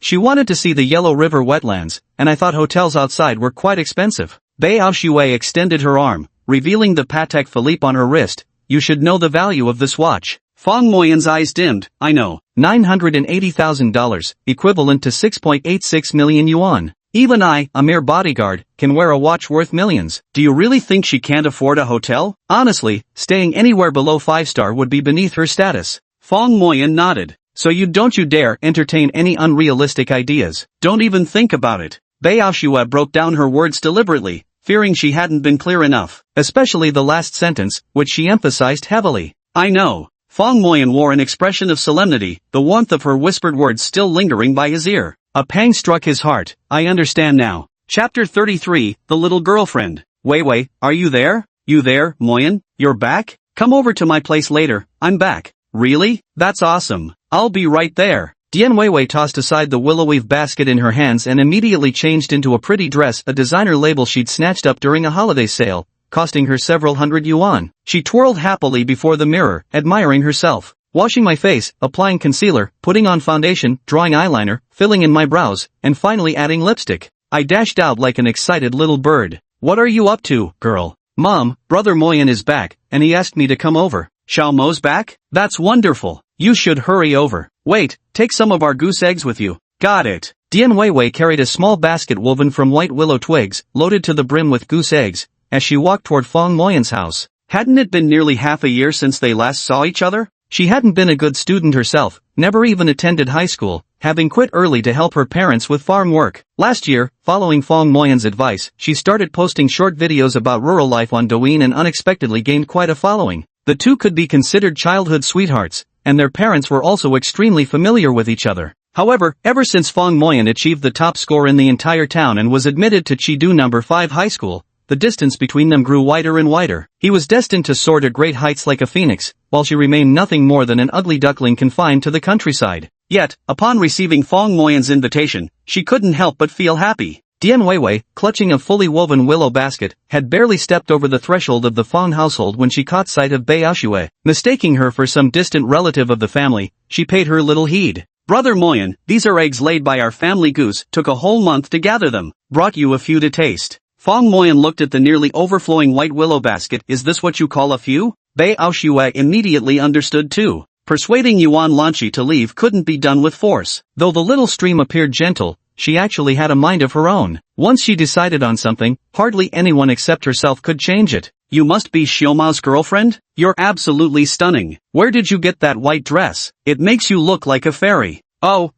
She wanted to see the Yellow River wetlands, and I thought hotels outside were quite expensive. Bei Aoshua extended her arm, revealing the Patek Philippe on her wrist. You should know the value of this watch. Fong Moyan's eyes dimmed. I know. $980,000, equivalent to 6.86 million yuan. Even I, a mere bodyguard, can wear a watch worth millions. Do you really think she can't afford a hotel? Honestly, staying anywhere below 5-star would be beneath her status. Fong Moyan nodded. So don't you dare entertain any unrealistic ideas. Don't even think about it. Bei Aoshua broke down her words deliberately, fearing she hadn't been clear enough. Especially the last sentence, which she emphasized heavily. I know. Fong Moyan wore an expression of solemnity, the warmth of her whispered words still lingering by his ear. A pang struck his heart. I understand now. Chapter 33, The Little Girlfriend. Wei, are you there? You there, Moyan? You're back? Come over to my place later, I'm back. Really? That's awesome. I'll be right there. Dian Weiwei tossed aside the willow-weave basket in her hands and immediately changed into a pretty dress, a designer label she'd snatched up during a holiday sale, costing her several hundred yuan. She twirled happily before the mirror, admiring herself. Washing my face, applying concealer, putting on foundation, drawing eyeliner, filling in my brows, and finally adding lipstick. I dashed out like an excited little bird. What are you up to, girl? Mom, brother Moyan is back, and he asked me to come over. Xiao Mo's back? That's wonderful. You should hurry over. Wait, take some of our goose eggs with you. Got it. Dian Weiwei carried a small basket woven from white willow twigs, loaded to the brim with goose eggs, as she walked toward Fong Moyan's house. Hadn't it been nearly half a year since they last saw each other? She hadn't been a good student herself, never even attended high school, having quit early to help her parents with farm work. Last year, following Fong Moyan's advice, she started posting short videos about rural life on Douyin and unexpectedly gained quite a following. The two could be considered childhood sweethearts, and their parents were also extremely familiar with each other. However, ever since Fong Moyan achieved the top score in the entire town and was admitted to Chidu No. 5 high school, the distance between them grew wider and wider. He was destined to soar to great heights like a phoenix, while she remained nothing more than an ugly duckling confined to the countryside. Yet, upon receiving Fong Moyan's invitation, she couldn't help but feel happy. Dian Weiwei, clutching a fully woven willow basket, had barely stepped over the threshold of the Fong household when she caught sight of Bei Aoshue. Mistaking her for some distant relative of the family, she paid her little heed. Brother Moyan, these are eggs laid by our family goose, took a whole month to gather them. Brought you a few to taste. Fong Moyan looked at the nearly overflowing white willow basket. Is this what you call a few? Bei Aoshue immediately understood too. Persuading Yuan Lanchi to leave couldn't be done with force. Though the little stream appeared gentle, she actually had a mind of her own. Once she decided on something, hardly anyone except herself could change it. You must be Xiaomao's girlfriend? You're absolutely stunning. Where did you get that white dress? It makes you look like a fairy. Oh,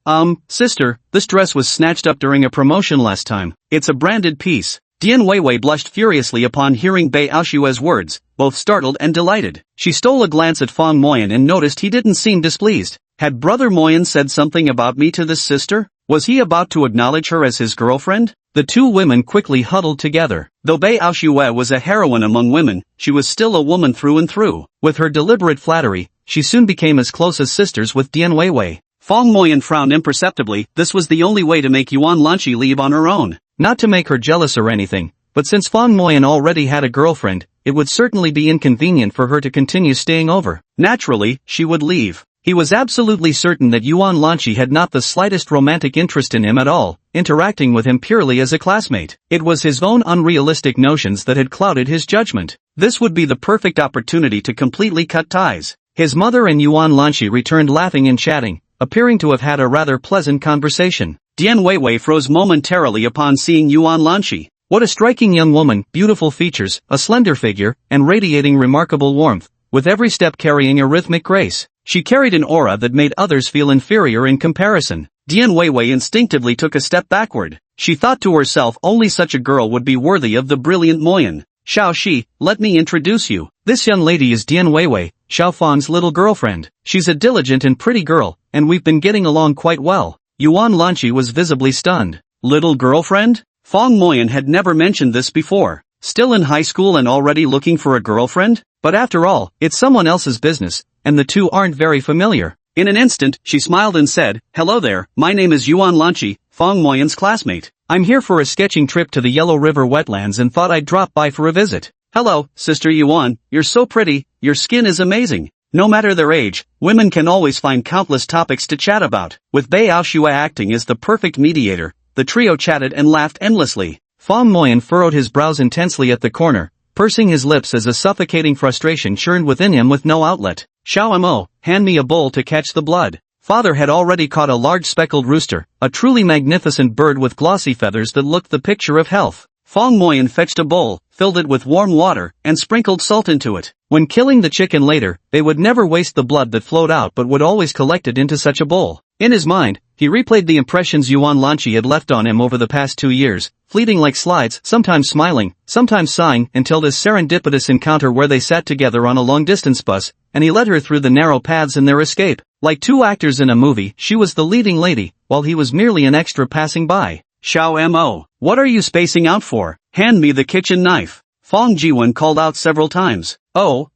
sister, this dress was snatched up during a promotion last time. It's a branded piece. Dian Weiwei blushed furiously upon hearing Bei Aoshue's words, both startled and delighted. She stole a glance at Fong Moyan and noticed he didn't seem displeased. Had brother Moyan said something about me to this sister? Was he about to acknowledge her as his girlfriend? The two women quickly huddled together. Though Bei Aoshue was a heroine among women, she was still a woman through and through. With her deliberate flattery, she soon became as close as sisters with Dian Weiwei. Fong Moyan frowned imperceptibly. This was the only way to make Yuan Lanchi leave on her own. Not to make her jealous or anything, but since Fong Moyan already had a girlfriend, it would certainly be inconvenient for her to continue staying over. Naturally, she would leave. He was absolutely certain that Yuan Lanchi had not the slightest romantic interest in him at all, interacting with him purely as a classmate. It was his own unrealistic notions that had clouded his judgment. This would be the perfect opportunity to completely cut ties. His mother and Yuan Lanchi returned laughing and chatting, appearing to have had a rather pleasant conversation. Dian Weiwei froze momentarily upon seeing Yuan Lanchi. What a striking young woman, beautiful features, a slender figure, and radiating remarkable warmth, with every step carrying a rhythmic grace. She carried an aura that made others feel inferior in comparison. Dian Weiwei instinctively took a step backward. She thought to herself only such a girl would be worthy of the brilliant Moyan. Xiao Shi, let me introduce you. This young lady is Dian Weiwei, Xiao Fang's little girlfriend. She's a diligent and pretty girl, and we've been getting along quite well. Yuan Lanchi was visibly stunned. Little girlfriend? Fong Moyan had never mentioned this before. Still in high school and already looking for a girlfriend? But after all, it's someone else's business, and the two aren't very familiar. In an instant, she smiled and said, Hello there, my name is Yuan Lanchi, Fong Moyan's classmate. I'm here for a sketching trip to the Yellow River wetlands and thought I'd drop by for a visit. Hello, Sister Yuan, you're so pretty, your skin is amazing. No matter their age, women can always find countless topics to chat about. With Bei Aoshue acting as the perfect mediator, the trio chatted and laughed endlessly. Fong Moyan furrowed his brows intensely at the corner, pursing his lips as a suffocating frustration churned within him with no outlet. Xiao Mo, hand me a bowl to catch the blood. Father had already caught a large speckled rooster, a truly magnificent bird with glossy feathers that looked the picture of health. Fong Moyan fetched a bowl, filled it with warm water, and sprinkled salt into it. When killing the chicken later, they would never waste the blood that flowed out but would always collect it into such a bowl. In his mind, He replayed the impressions Yuan Lanchi had left on him over the past 2 years, fleeting like slides, sometimes smiling, sometimes sighing, until this serendipitous encounter where they sat together on a long-distance bus, and he led her through the narrow paths in their escape. Like two actors in a movie, she was the leading lady, while he was merely an extra passing by. Xiao Mo, what are you spacing out for? Hand me the kitchen knife. Fong Jiwen called out several times. Oh.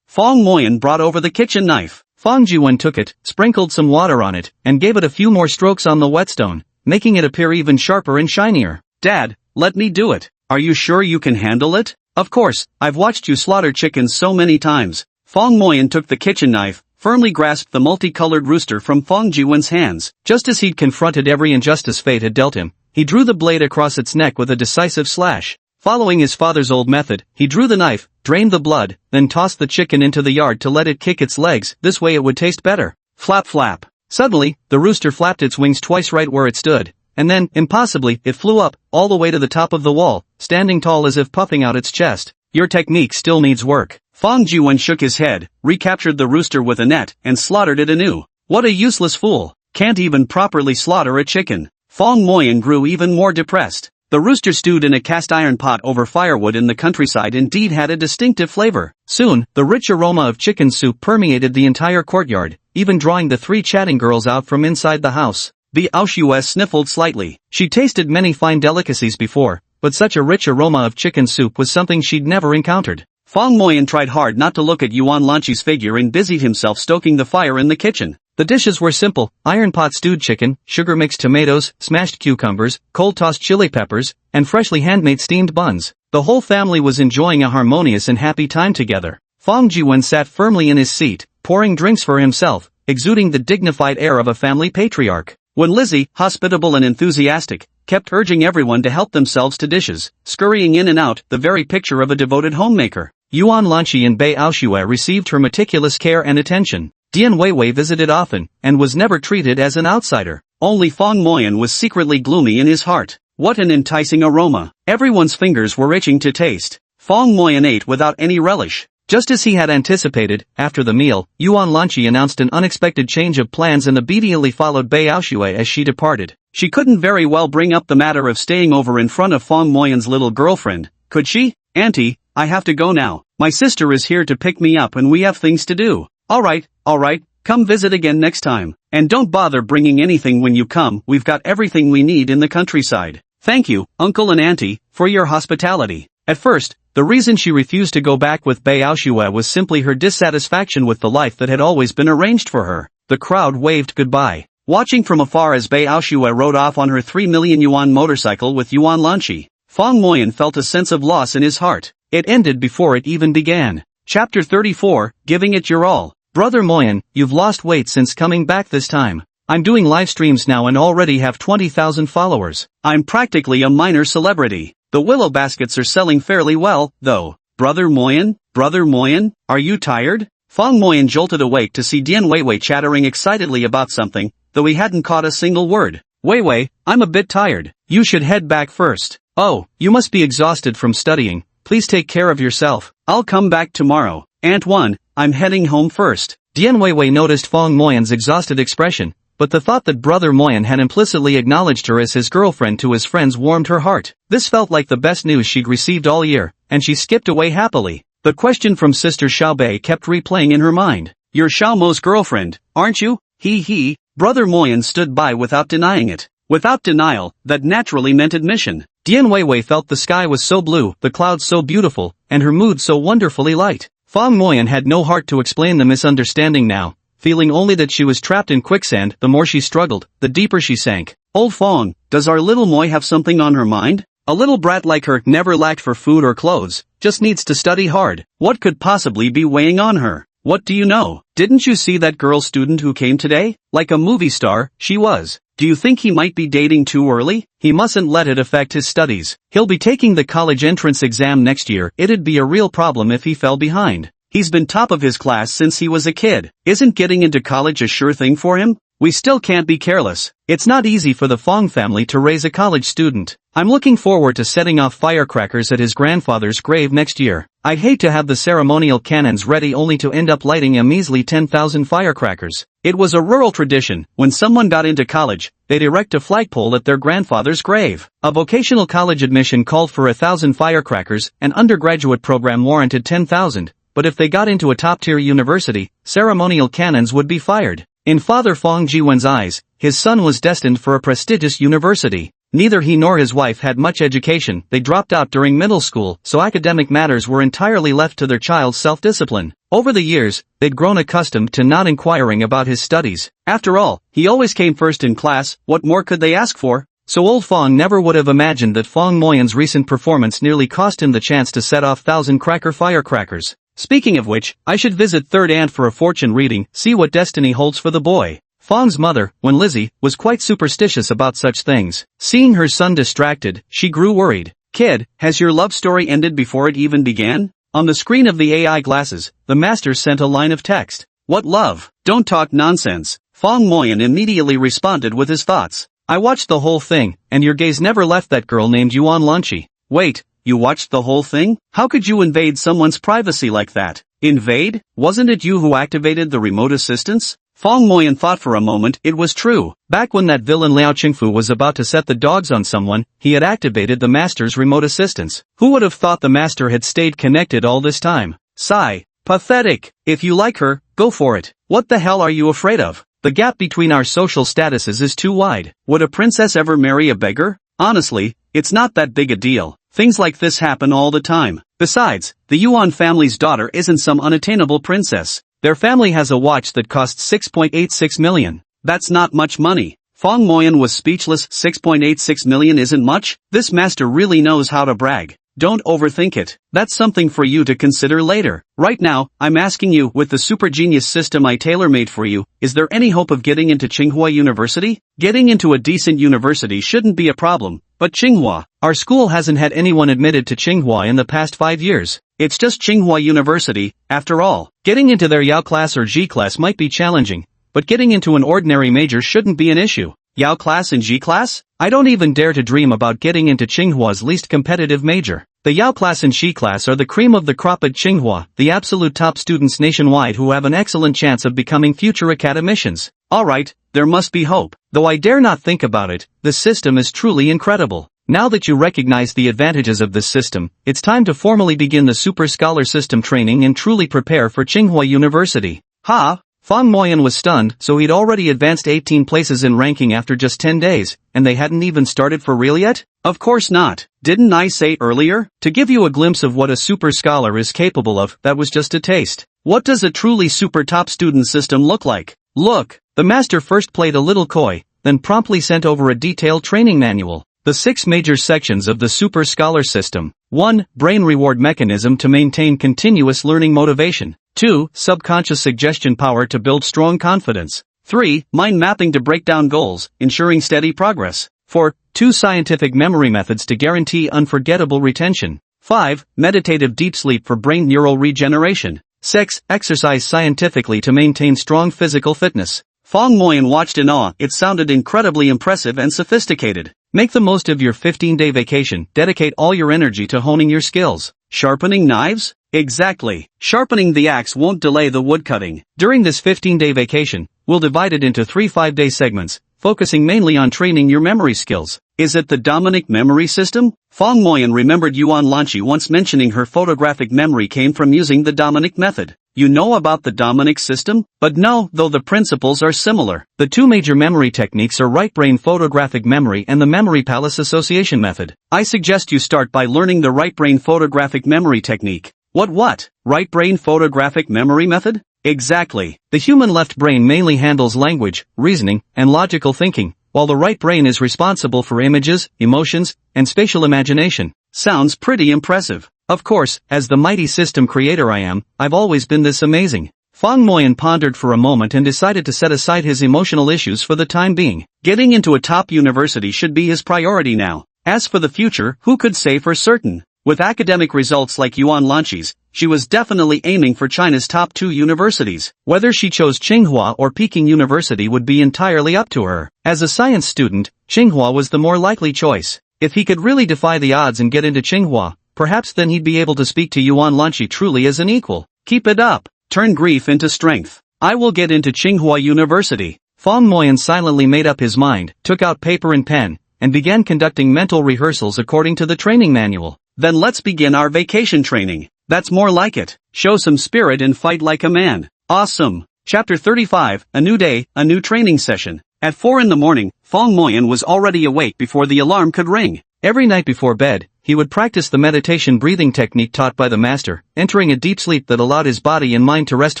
Fong Moyan brought over the kitchen knife. Fong Jiwen took it, sprinkled some water on it, and gave it a few more strokes on the whetstone, making it appear even sharper and shinier. Dad, let me do it. Are you sure you can handle it? Of course, I've watched you slaughter chickens so many times. Fong Moyan took the kitchen knife, firmly grasped the multicolored rooster from Fong Jiwen's hands. Just as he'd confronted every injustice fate had dealt him, he drew the blade across its neck with a decisive slash. Following his father's old method, he drew the knife, drained the blood, then tossed the chicken into the yard to let it kick its legs. This way it would taste better. Flap flap. Suddenly, the rooster flapped its wings twice right where it stood, and then, impossibly, it flew up, all the way to the top of the wall, standing tall as if puffing out its chest. Your technique still needs work. Fong Jiwen shook his head, recaptured the rooster with a net, and slaughtered it anew. What a useless fool. Can't even properly slaughter a chicken. Fong Moyan grew even more depressed. The rooster stewed in a cast-iron pot over firewood in the countryside indeed had a distinctive flavor. Soon, the rich aroma of chicken soup permeated the entire courtyard, even drawing the 3 chatting girls out from inside the house. The Aoshue sniffled slightly. She tasted many fine delicacies before, but such a rich aroma of chicken soup was something she'd never encountered. Fong Moyan tried hard not to look at Yuan Lanchi's figure and busied himself stoking the fire in the kitchen. The dishes were simple: iron pot stewed chicken, sugar-mixed tomatoes, smashed cucumbers, cold-tossed chili peppers, and freshly handmade steamed buns. The whole family was enjoying a harmonious and happy time together. Fong Jiwen sat firmly in his seat, pouring drinks for himself, exuding the dignified air of a family patriarch. When Lizzie, hospitable and enthusiastic, kept urging everyone to help themselves to dishes, scurrying in and out, the very picture of a devoted homemaker, Yuan Lanchi and Bei Aoshue received her meticulous care and attention. Dian Weiwei visited often, and was never treated as an outsider. Only Fong Moyan was secretly gloomy in his heart. What an enticing aroma. Everyone's fingers were itching to taste. Fong Moyan ate without any relish. Just as he had anticipated, after the meal, Yuan Lanchi announced an unexpected change of plans and immediately followed Bei Aoshue as she departed. She couldn't very well bring up the matter of staying over in front of Fong Moyan's little girlfriend, could she? Auntie, I have to go now. My sister is here to pick me up and we have things to do. Alright, come visit again next time. And don't bother bringing anything when you come, we've got everything we need in the countryside. Thank you, uncle and auntie, for your hospitality. At first, the reason she refused to go back with Bei Aoshue was simply her dissatisfaction with the life that had always been arranged for her. The crowd waved goodbye. Watching from afar as Bei Aoshue rode off on her 3 million yuan motorcycle with Yuan Lanchi, Fong Moyan felt a sense of loss in his heart. It ended before it even began. Chapter 34, Giving It Your All. Brother Moyan, you've lost weight since coming back this time. I'm doing live streams now and already have 20,000 followers. I'm practically a minor celebrity. The willow baskets are selling fairly well, though. Brother Moyan, are you tired? Fong Moyan jolted awake to see Dian Weiwei chattering excitedly about something, though he hadn't caught a single word. Weiwei, I'm a bit tired. You should head back first. Oh, you must be exhausted from studying. Please take care of yourself. I'll come back tomorrow. Aunt One, I'm heading home first. Dian Weiwei noticed Fong Moyan's exhausted expression, but the thought that Brother Moyan had implicitly acknowledged her as his girlfriend to his friends warmed her heart. This felt like the best news she'd received all year, and she skipped away happily. The question from Sister Xiaobei kept replaying in her mind. You're Xiaomo's girlfriend, aren't you? He. Brother Moyan stood by without denying it. Without denial, that naturally meant admission. Dian Weiwei felt the sky was so blue, the clouds so beautiful, and her mood so wonderfully light. Fong Moyan had no heart to explain the misunderstanding now, feeling only that she was trapped in quicksand. The more she struggled, the deeper she sank. Old Fong, does our little Moy have something on her mind? A little brat like her never lacked for food or clothes, just needs to study hard. What could possibly be weighing on her? What do you know? Didn't you see that girl student who came today? Like a movie star, she was. Do you think he might be dating too early? He mustn't let it affect his studies. He'll be taking the college entrance exam next year. It'd be a real problem if he fell behind. He's been top of his class since he was a kid. Isn't getting into college a sure thing for him? we still can't be careless. It's not easy for the Fong family to raise a college student. I'm looking forward to setting off firecrackers at his grandfather's grave next year. I'd hate to have the ceremonial cannons ready only to end up lighting a measly 10,000 firecrackers. It was a rural tradition. When someone got into college, they'd erect a flagpole at their grandfather's grave. A vocational college admission called for 1,000 firecrackers, an undergraduate program warranted 10,000, but if they got into a top-tier university, ceremonial cannons would be fired. In Father Fong Jiwen's eyes, his son was destined for a prestigious university. Neither he nor his wife had much education. They dropped out during middle school, so academic matters were entirely left to their child's self-discipline. Over the years, they'd grown accustomed to not inquiring about his studies. After all, he always came first in class. What more could they ask for? So old Fong never would have imagined that Fong Moyan's recent performance nearly cost him the chance to set off 1,000 firecrackers. Speaking of which, I should visit Third Aunt for a fortune reading, see what destiny holds for the boy. Fong's mother, when Lizzie, was quite superstitious about such things. Seeing her son distracted, she grew worried. Kid, has your love story ended before it even began? On the screen of the AI glasses, the master sent a line of text. What love? Don't talk nonsense. Fong Moyan immediately responded with his thoughts. I watched the whole thing, and your gaze never left that girl named Yuan Lanchi. Wait. You watched the whole thing? How could you invade someone's privacy like that? Invade? Wasn't it you who activated the remote assistance? Fong Moyan thought for a moment. It was true. Back when that villain Liao Qingfu was about to set the dogs on someone, he had activated the master's remote assistance. Who would have thought the master had stayed connected all this time? Sigh. Pathetic. If you like her, go for it. What the hell are you afraid of? The gap between our social statuses is too wide. Would a princess ever marry a beggar? Honestly, it's not that big a deal. Things like this happen all the time. Besides, the Yuan family's daughter isn't some unattainable princess. Their family has a watch that costs 6.86 million. That's not much money. Fong Moyan was speechless. 6.86 million isn't much? This master really knows how to brag. Don't overthink it. That's something for you to consider later. Right now, I'm asking you, with the super genius system I tailor-made for you, is there any hope of getting into Tsinghua University? Getting into a decent university shouldn't be a problem, but Tsinghua, our school hasn't had anyone admitted to Tsinghua in the past 5 years. It's just Tsinghua University, after all. Getting into their Yao class or G class might be challenging, but getting into an ordinary major shouldn't be an issue. Yao class and G class? I don't even dare to dream about getting into Tsinghua's least competitive major. The Yao class and Xi class are the cream of the crop at Tsinghua, the absolute top students nationwide who have an excellent chance of becoming future academicians. Alright, there must be hope. Though I dare not think about it, the system is truly incredible. Now that you recognize the advantages of this system, it's time to formally begin the Super Scholar System training and truly prepare for Tsinghua University. Ha! Fong Moyan was stunned, so he'd already advanced 18 places in ranking after just 10 days, and they hadn't even started for real yet? Of course not. Didn't I say earlier? To give you a glimpse of what a super scholar is capable of, that was just a taste. What does a truly super top student system look like? Look, the master first played a little coy, then promptly sent over a detailed training manual. The 6 major sections of the Super Scholar System. 1. Brain reward mechanism to maintain continuous learning motivation. 2. Subconscious suggestion power to build strong confidence. 3. Mind mapping to break down goals, ensuring steady progress. 4. 2 scientific memory methods to guarantee unforgettable retention. 5. Meditative deep sleep for brain neural regeneration. 6. Exercise scientifically to maintain strong physical fitness. Fong Moyan watched in awe. It sounded incredibly impressive and sophisticated. Make the most of your 15-day vacation. Dedicate all your energy to honing your skills. Sharpening knives? Exactly. Sharpening the axe won't delay the woodcutting. During this 15-day vacation, we'll divide it into 3 5-day segments, focusing mainly on training your memory skills. Is it the Dominic memory system? Fong Moyan remembered Yuan Lanchi once mentioning her photographic memory came from using the Dominic method. You know about the Dominic system? But no, though the principles are similar. The 2 major memory techniques are right brain photographic memory and the memory palace association method. I suggest you start by learning the right brain photographic memory technique. What? Right brain photographic memory method? Exactly. The human left brain mainly handles language, reasoning, and logical thinking, while the right brain is responsible for images, emotions, and spatial imagination. Sounds pretty impressive. Of course, as the mighty system creator I am, I've always been this amazing. Fong Moyan pondered for a moment and decided to set aside his emotional issues for the time being. Getting into a top university should be his priority now. As for the future, who could say for certain? With academic results like Yuan Lanchi's, she was definitely aiming for China's top 2 universities. Whether she chose Tsinghua or Peking University would be entirely up to her. As a science student, Tsinghua was the more likely choice. If he could really defy the odds and get into Tsinghua, perhaps then he'd be able to speak to Yuan Lanchi truly as an equal. Keep it up. Turn grief into strength. I will get into Tsinghua University. Fong Moyan silently made up his mind, took out paper and pen, and began conducting mental rehearsals according to the training manual. Then let's begin our vacation training. That's more like it. Show some spirit and fight like a man. Awesome. Chapter 35, A New Day, A New Training Session. At 4 in the morning, Fong Moyan was already awake before the alarm could ring. Every night before bed, he would practice the meditation breathing technique taught by the master, entering a deep sleep that allowed his body and mind to rest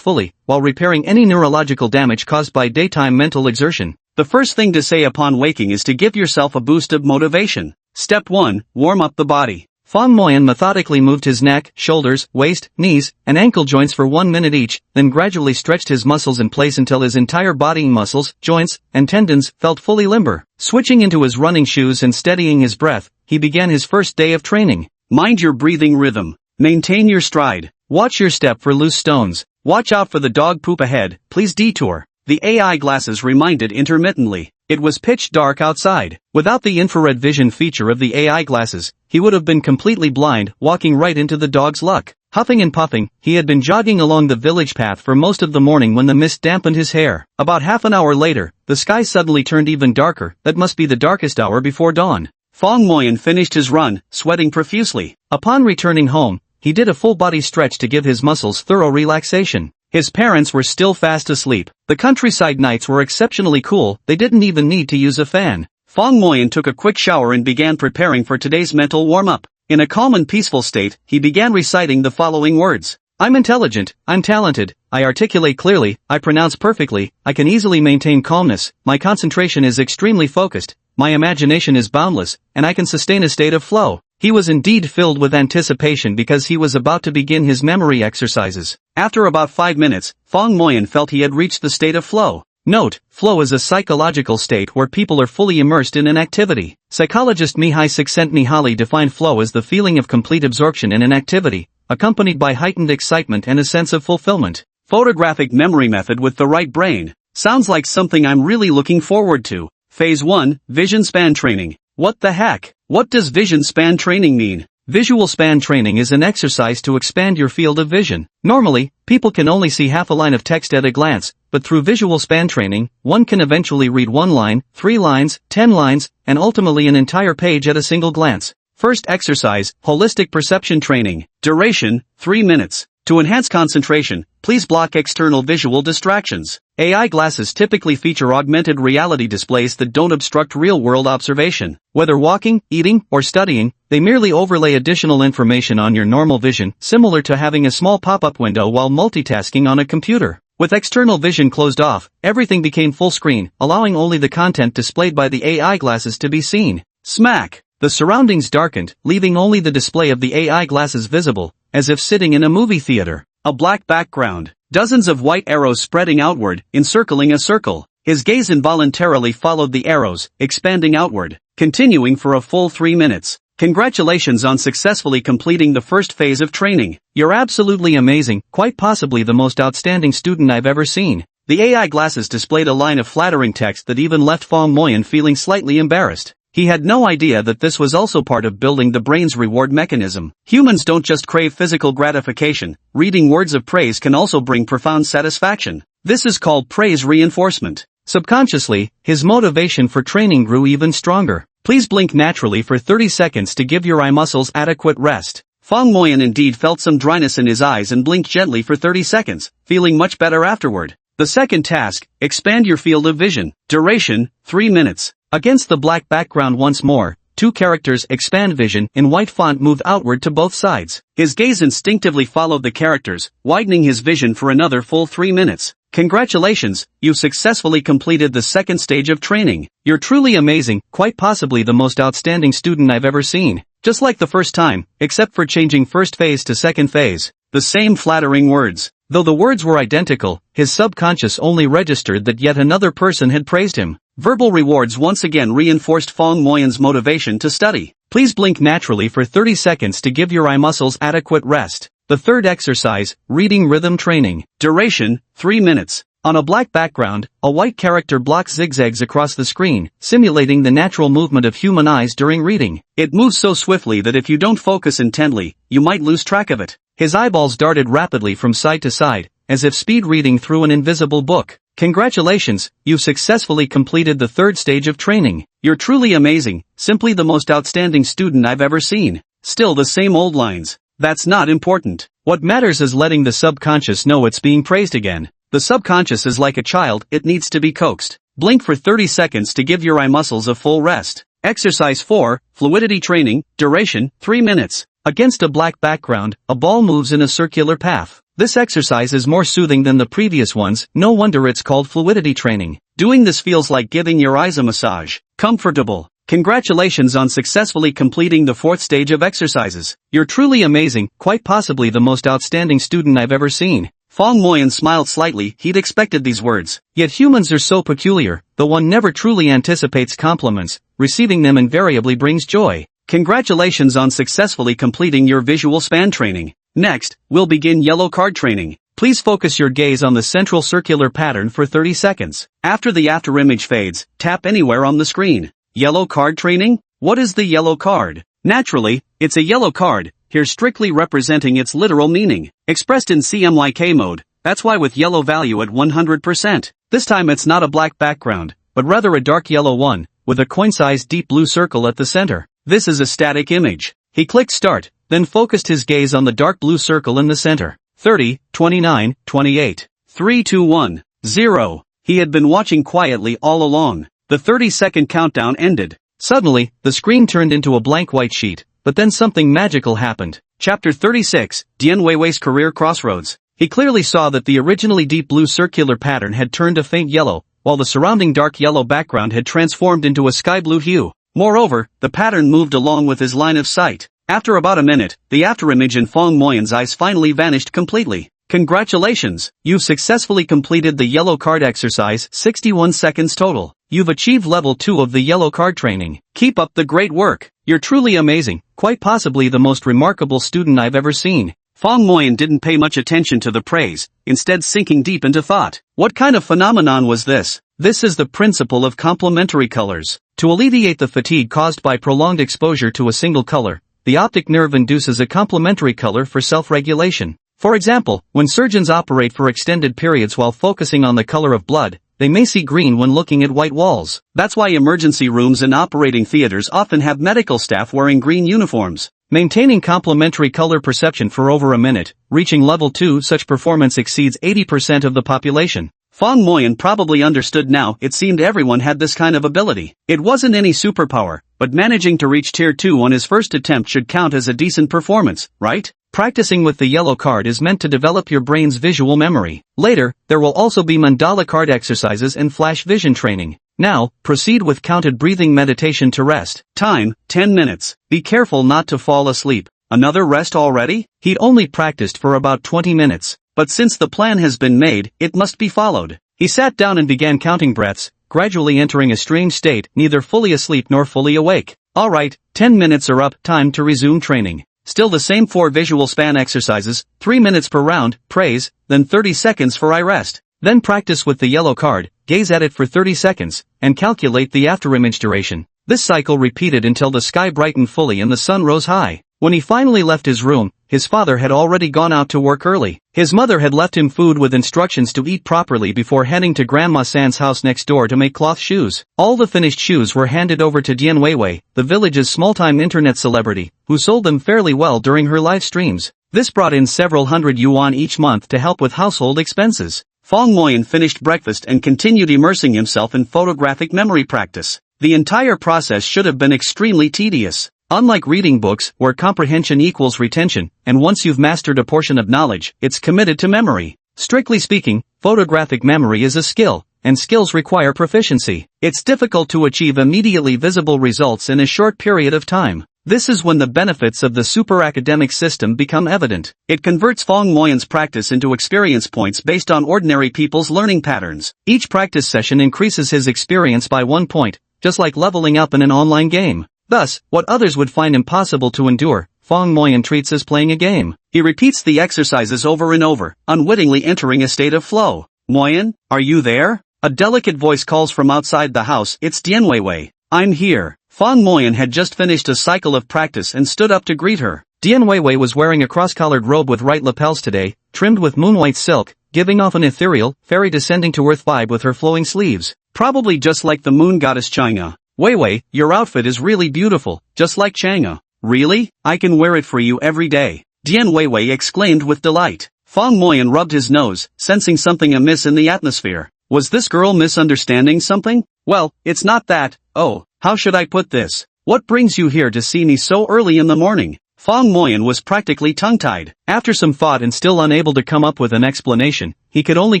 fully, while repairing any neurological damage caused by daytime mental exertion. The first thing to say upon waking is to give yourself a boost of motivation. Step 1, warm up the body. Fong Moyan methodically moved his neck, shoulders, waist, knees, and ankle joints for 1 minute each, then gradually stretched his muscles in place until his entire body muscles, joints, and tendons felt fully limber. Switching into his running shoes and steadying his breath, he began his first day of training. Mind your breathing rhythm. Maintain your stride. Watch your step for loose stones. Watch out for the dog poop ahead, please detour. The AI glasses reminded intermittently. It was pitch dark outside. Without the infrared vision feature of the AI glasses, he would have been completely blind, walking right into the dog's luck. Huffing and puffing, he had been jogging along the village path for most of the morning when the mist dampened his hair. About half an hour later, the sky suddenly turned even darker. That must be the darkest hour before dawn. Fong Moyan finished his run, sweating profusely. Upon returning home, he did a full body stretch to give his muscles thorough relaxation. His parents were still fast asleep. The countryside nights were exceptionally cool, they didn't even need to use a fan. Fong Moyan took a quick shower and began preparing for today's mental warm-up. In a calm and peaceful state, he began reciting the following words. I'm intelligent, I'm talented, I articulate clearly, I pronounce perfectly, I can easily maintain calmness, my concentration is extremely focused, my imagination is boundless, and I can sustain a state of flow. He was indeed filled with anticipation because he was about to begin his memory exercises. After about 5 minutes, Fong Moyan felt he had reached the state of flow. Note, flow is a psychological state where people are fully immersed in an activity. Psychologist Mihai Csikszentmihalyi defined flow as the feeling of complete absorption in an activity, accompanied by heightened excitement and a sense of fulfillment. Photographic memory method with the right brain. Sounds like something I'm really looking forward to. Phase 1, Vision Span Training. What the heck? What does vision span training mean? Visual span training is an exercise to expand your field of vision. Normally, people can only see half a line of text at a glance, but through visual span training, one can eventually read 1 line, 3 lines, 10 lines, and ultimately an entire page at a single glance. First exercise, Holistic Perception Training. Duration, 3 minutes. To enhance concentration, please block external visual distractions. AI glasses typically feature augmented reality displays that don't obstruct real-world observation. Whether walking, eating, or studying, they merely overlay additional information on your normal vision, similar to having a small pop-up window while multitasking on a computer. With external vision closed off, everything became full screen, allowing only the content displayed by the AI glasses to be seen. Smack! The surroundings darkened, leaving only the display of the AI glasses visible, as if sitting in a movie theater. A black background. Dozens of white arrows spreading outward, encircling a circle. His gaze involuntarily followed the arrows, expanding outward, continuing for a full 3 minutes. Congratulations on successfully completing the first phase of training. You're absolutely amazing, quite possibly the most outstanding student I've ever seen. The AI glasses displayed a line of flattering text that even left Fong Moyan feeling slightly embarrassed. He had no idea that this was also part of building the brain's reward mechanism. Humans don't just crave physical gratification, reading words of praise can also bring profound satisfaction. This is called praise reinforcement. Subconsciously, his motivation for training grew even stronger. Please blink naturally for 30 seconds to give your eye muscles adequate rest. Fong Moyan indeed felt some dryness in his eyes and blinked gently for 30 seconds, feeling much better afterward. The second task, expand your field of vision. Duration, 3 minutes. Against the black background once more, 2 characters expand vision in white font moved outward to both sides. His gaze instinctively followed the characters, widening his vision for another full 3 minutes. Congratulations, you've successfully completed the second stage of training. You're truly amazing, quite possibly the most outstanding student I've ever seen. Just like the first time, except for changing first phase to second phase. The same flattering words. Though the words were identical, his subconscious only registered that yet another person had praised him. Verbal rewards once again reinforced Fong Moyan's motivation to study. Please blink naturally for 30 seconds to give your eye muscles adequate rest. The third exercise, reading rhythm training. Duration, 3 minutes. On a black background, a white character blocks zigzags across the screen, simulating the natural movement of human eyes during reading. It moves so swiftly that if you don't focus intently, you might lose track of it. His eyeballs darted rapidly from side to side, as if speed reading through an invisible book. Congratulations, you've successfully completed the third stage of training. You're truly amazing, simply the most outstanding student I've ever seen. Still the same old lines. That's not important. What matters is letting the subconscious know it's being praised again. The subconscious is like a child, it needs to be coaxed. Blink for 30 seconds to give your eye muscles a full rest. Exercise 4, fluidity training, duration, 3 minutes. Against a black background, a ball moves in a circular path. This exercise is more soothing than the previous ones, no wonder it's called fluidity training. Doing this feels like giving your eyes a massage. Comfortable. Congratulations on successfully completing the fourth stage of exercises. You're truly amazing, quite possibly the most outstanding student I've ever seen. Fong Moyan smiled slightly, he'd expected these words. Yet humans are so peculiar, the one never truly anticipates compliments, receiving them invariably brings joy. Congratulations on successfully completing your visual span training. Next, we'll begin yellow card training. Please focus your gaze on the central circular pattern for 30 seconds. After the afterimage fades, tap anywhere on the screen. Yellow card training? What is the yellow card? Naturally, it's a yellow card, here strictly representing its literal meaning, expressed in CMYK mode. That's why with yellow value at 100%. This time it's not a black background, but rather a dark yellow one, with a coin-sized deep blue circle at the center. This is a static image. He clicked start, then focused his gaze on the dark blue circle in the center. 30, 29, 28. 3, 2, 1, 0. He had been watching quietly all along. The 30-second countdown ended. Suddenly, the screen turned into a blank white sheet, but then something magical happened. Chapter 36, Dian Weiwei's Career Crossroads. He clearly saw that the originally deep blue circular pattern had turned a faint yellow, while the surrounding dark yellow background had transformed into a sky blue hue. Moreover, the pattern moved along with his line of sight. After about a minute, the afterimage in Fong Moyan's eyes finally vanished completely. Congratulations, you've successfully completed the yellow card exercise, 61 seconds total. You've achieved level 2 of the yellow card training. Keep up the great work. You're truly amazing, quite possibly the most remarkable student I've ever seen. Fong Moyan didn't pay much attention to the praise, instead sinking deep into thought. What kind of phenomenon was this? This is the principle of complementary colors. To alleviate the fatigue caused by prolonged exposure to a single color, the optic nerve induces a complementary color for self-regulation. For example, when surgeons operate for extended periods while focusing on the color of blood, they may see green when looking at white walls. That's why emergency rooms and operating theaters often have medical staff wearing green uniforms. Maintaining complementary color perception for over a minute, reaching level 2, such performance exceeds 80% of the population. Fong Moyan probably understood now. It seemed everyone had this kind of ability. It wasn't any superpower, but managing to reach tier 2 on his first attempt should count as a decent performance, right? Practicing with the yellow card is meant to develop your brain's visual memory. Later, there will also be mandala card exercises and flash vision training. Now, proceed with counted breathing meditation to rest. Time, 10 minutes. Be careful not to fall asleep. Another rest already? He'd only practiced for about 20 minutes. But since the plan has been made, it must be followed. He sat down and began counting breaths, gradually entering a strange state, neither fully asleep nor fully awake. Alright, 10 minutes are up, time to resume training. Still the same 4 visual span exercises, 3 minutes per round, praise, then 30 seconds for eye rest. Then practice with the yellow card, gaze at it for 30 seconds, and calculate the afterimage duration. This cycle repeated until the sky brightened fully and the sun rose high. When he finally left his room, his father had already gone out to work early. His mother had left him food with instructions to eat properly before heading to Grandma San's house next door to make cloth shoes. All the finished shoes were handed over to Dian Weiwei, the village's small-time internet celebrity, who sold them fairly well during her live streams. This brought in several hundred yuan each month to help with household expenses. Fong Moyan finished breakfast and continued immersing himself in photographic memory practice. The entire process should have been extremely tedious. Unlike reading books, where comprehension equals retention, and once you've mastered a portion of knowledge, it's committed to memory. Strictly speaking, photographic memory is a skill, and skills require proficiency. It's difficult to achieve immediately visible results in a short period of time. This is when the benefits of the super-academic system become evident. It converts Fong Moyan's practice into experience points based on ordinary people's learning patterns. Each practice session increases his experience by 1 point, just like leveling up in an online game. Thus, what others would find impossible to endure, Fong Moyan treats as playing a game. He repeats the exercises over and over, unwittingly entering a state of flow. Moyan, are you there? A delicate voice calls from outside the house. It's Dian Weiwei. I'm here. Fong Moyan had just finished a cycle of practice and stood up to greet her. Dian Weiwei was wearing a cross-collared robe with right lapels today, trimmed with moonwhite silk, giving off an ethereal, fairy descending to earth vibe with her flowing sleeves. Probably just like the moon goddess Chang'e. Weiwei, your outfit is really beautiful, just like Chang'e. Really? I can wear it for you every day. Dian Weiwei exclaimed with delight. Fong Moyan rubbed his nose, sensing something amiss in the atmosphere. Was this girl misunderstanding something? Well, it's not that. Oh, how should I put this? What brings you here to see me so early in the morning? Fong Moyan was practically tongue-tied. After some thought and still unable to come up with an explanation, he could only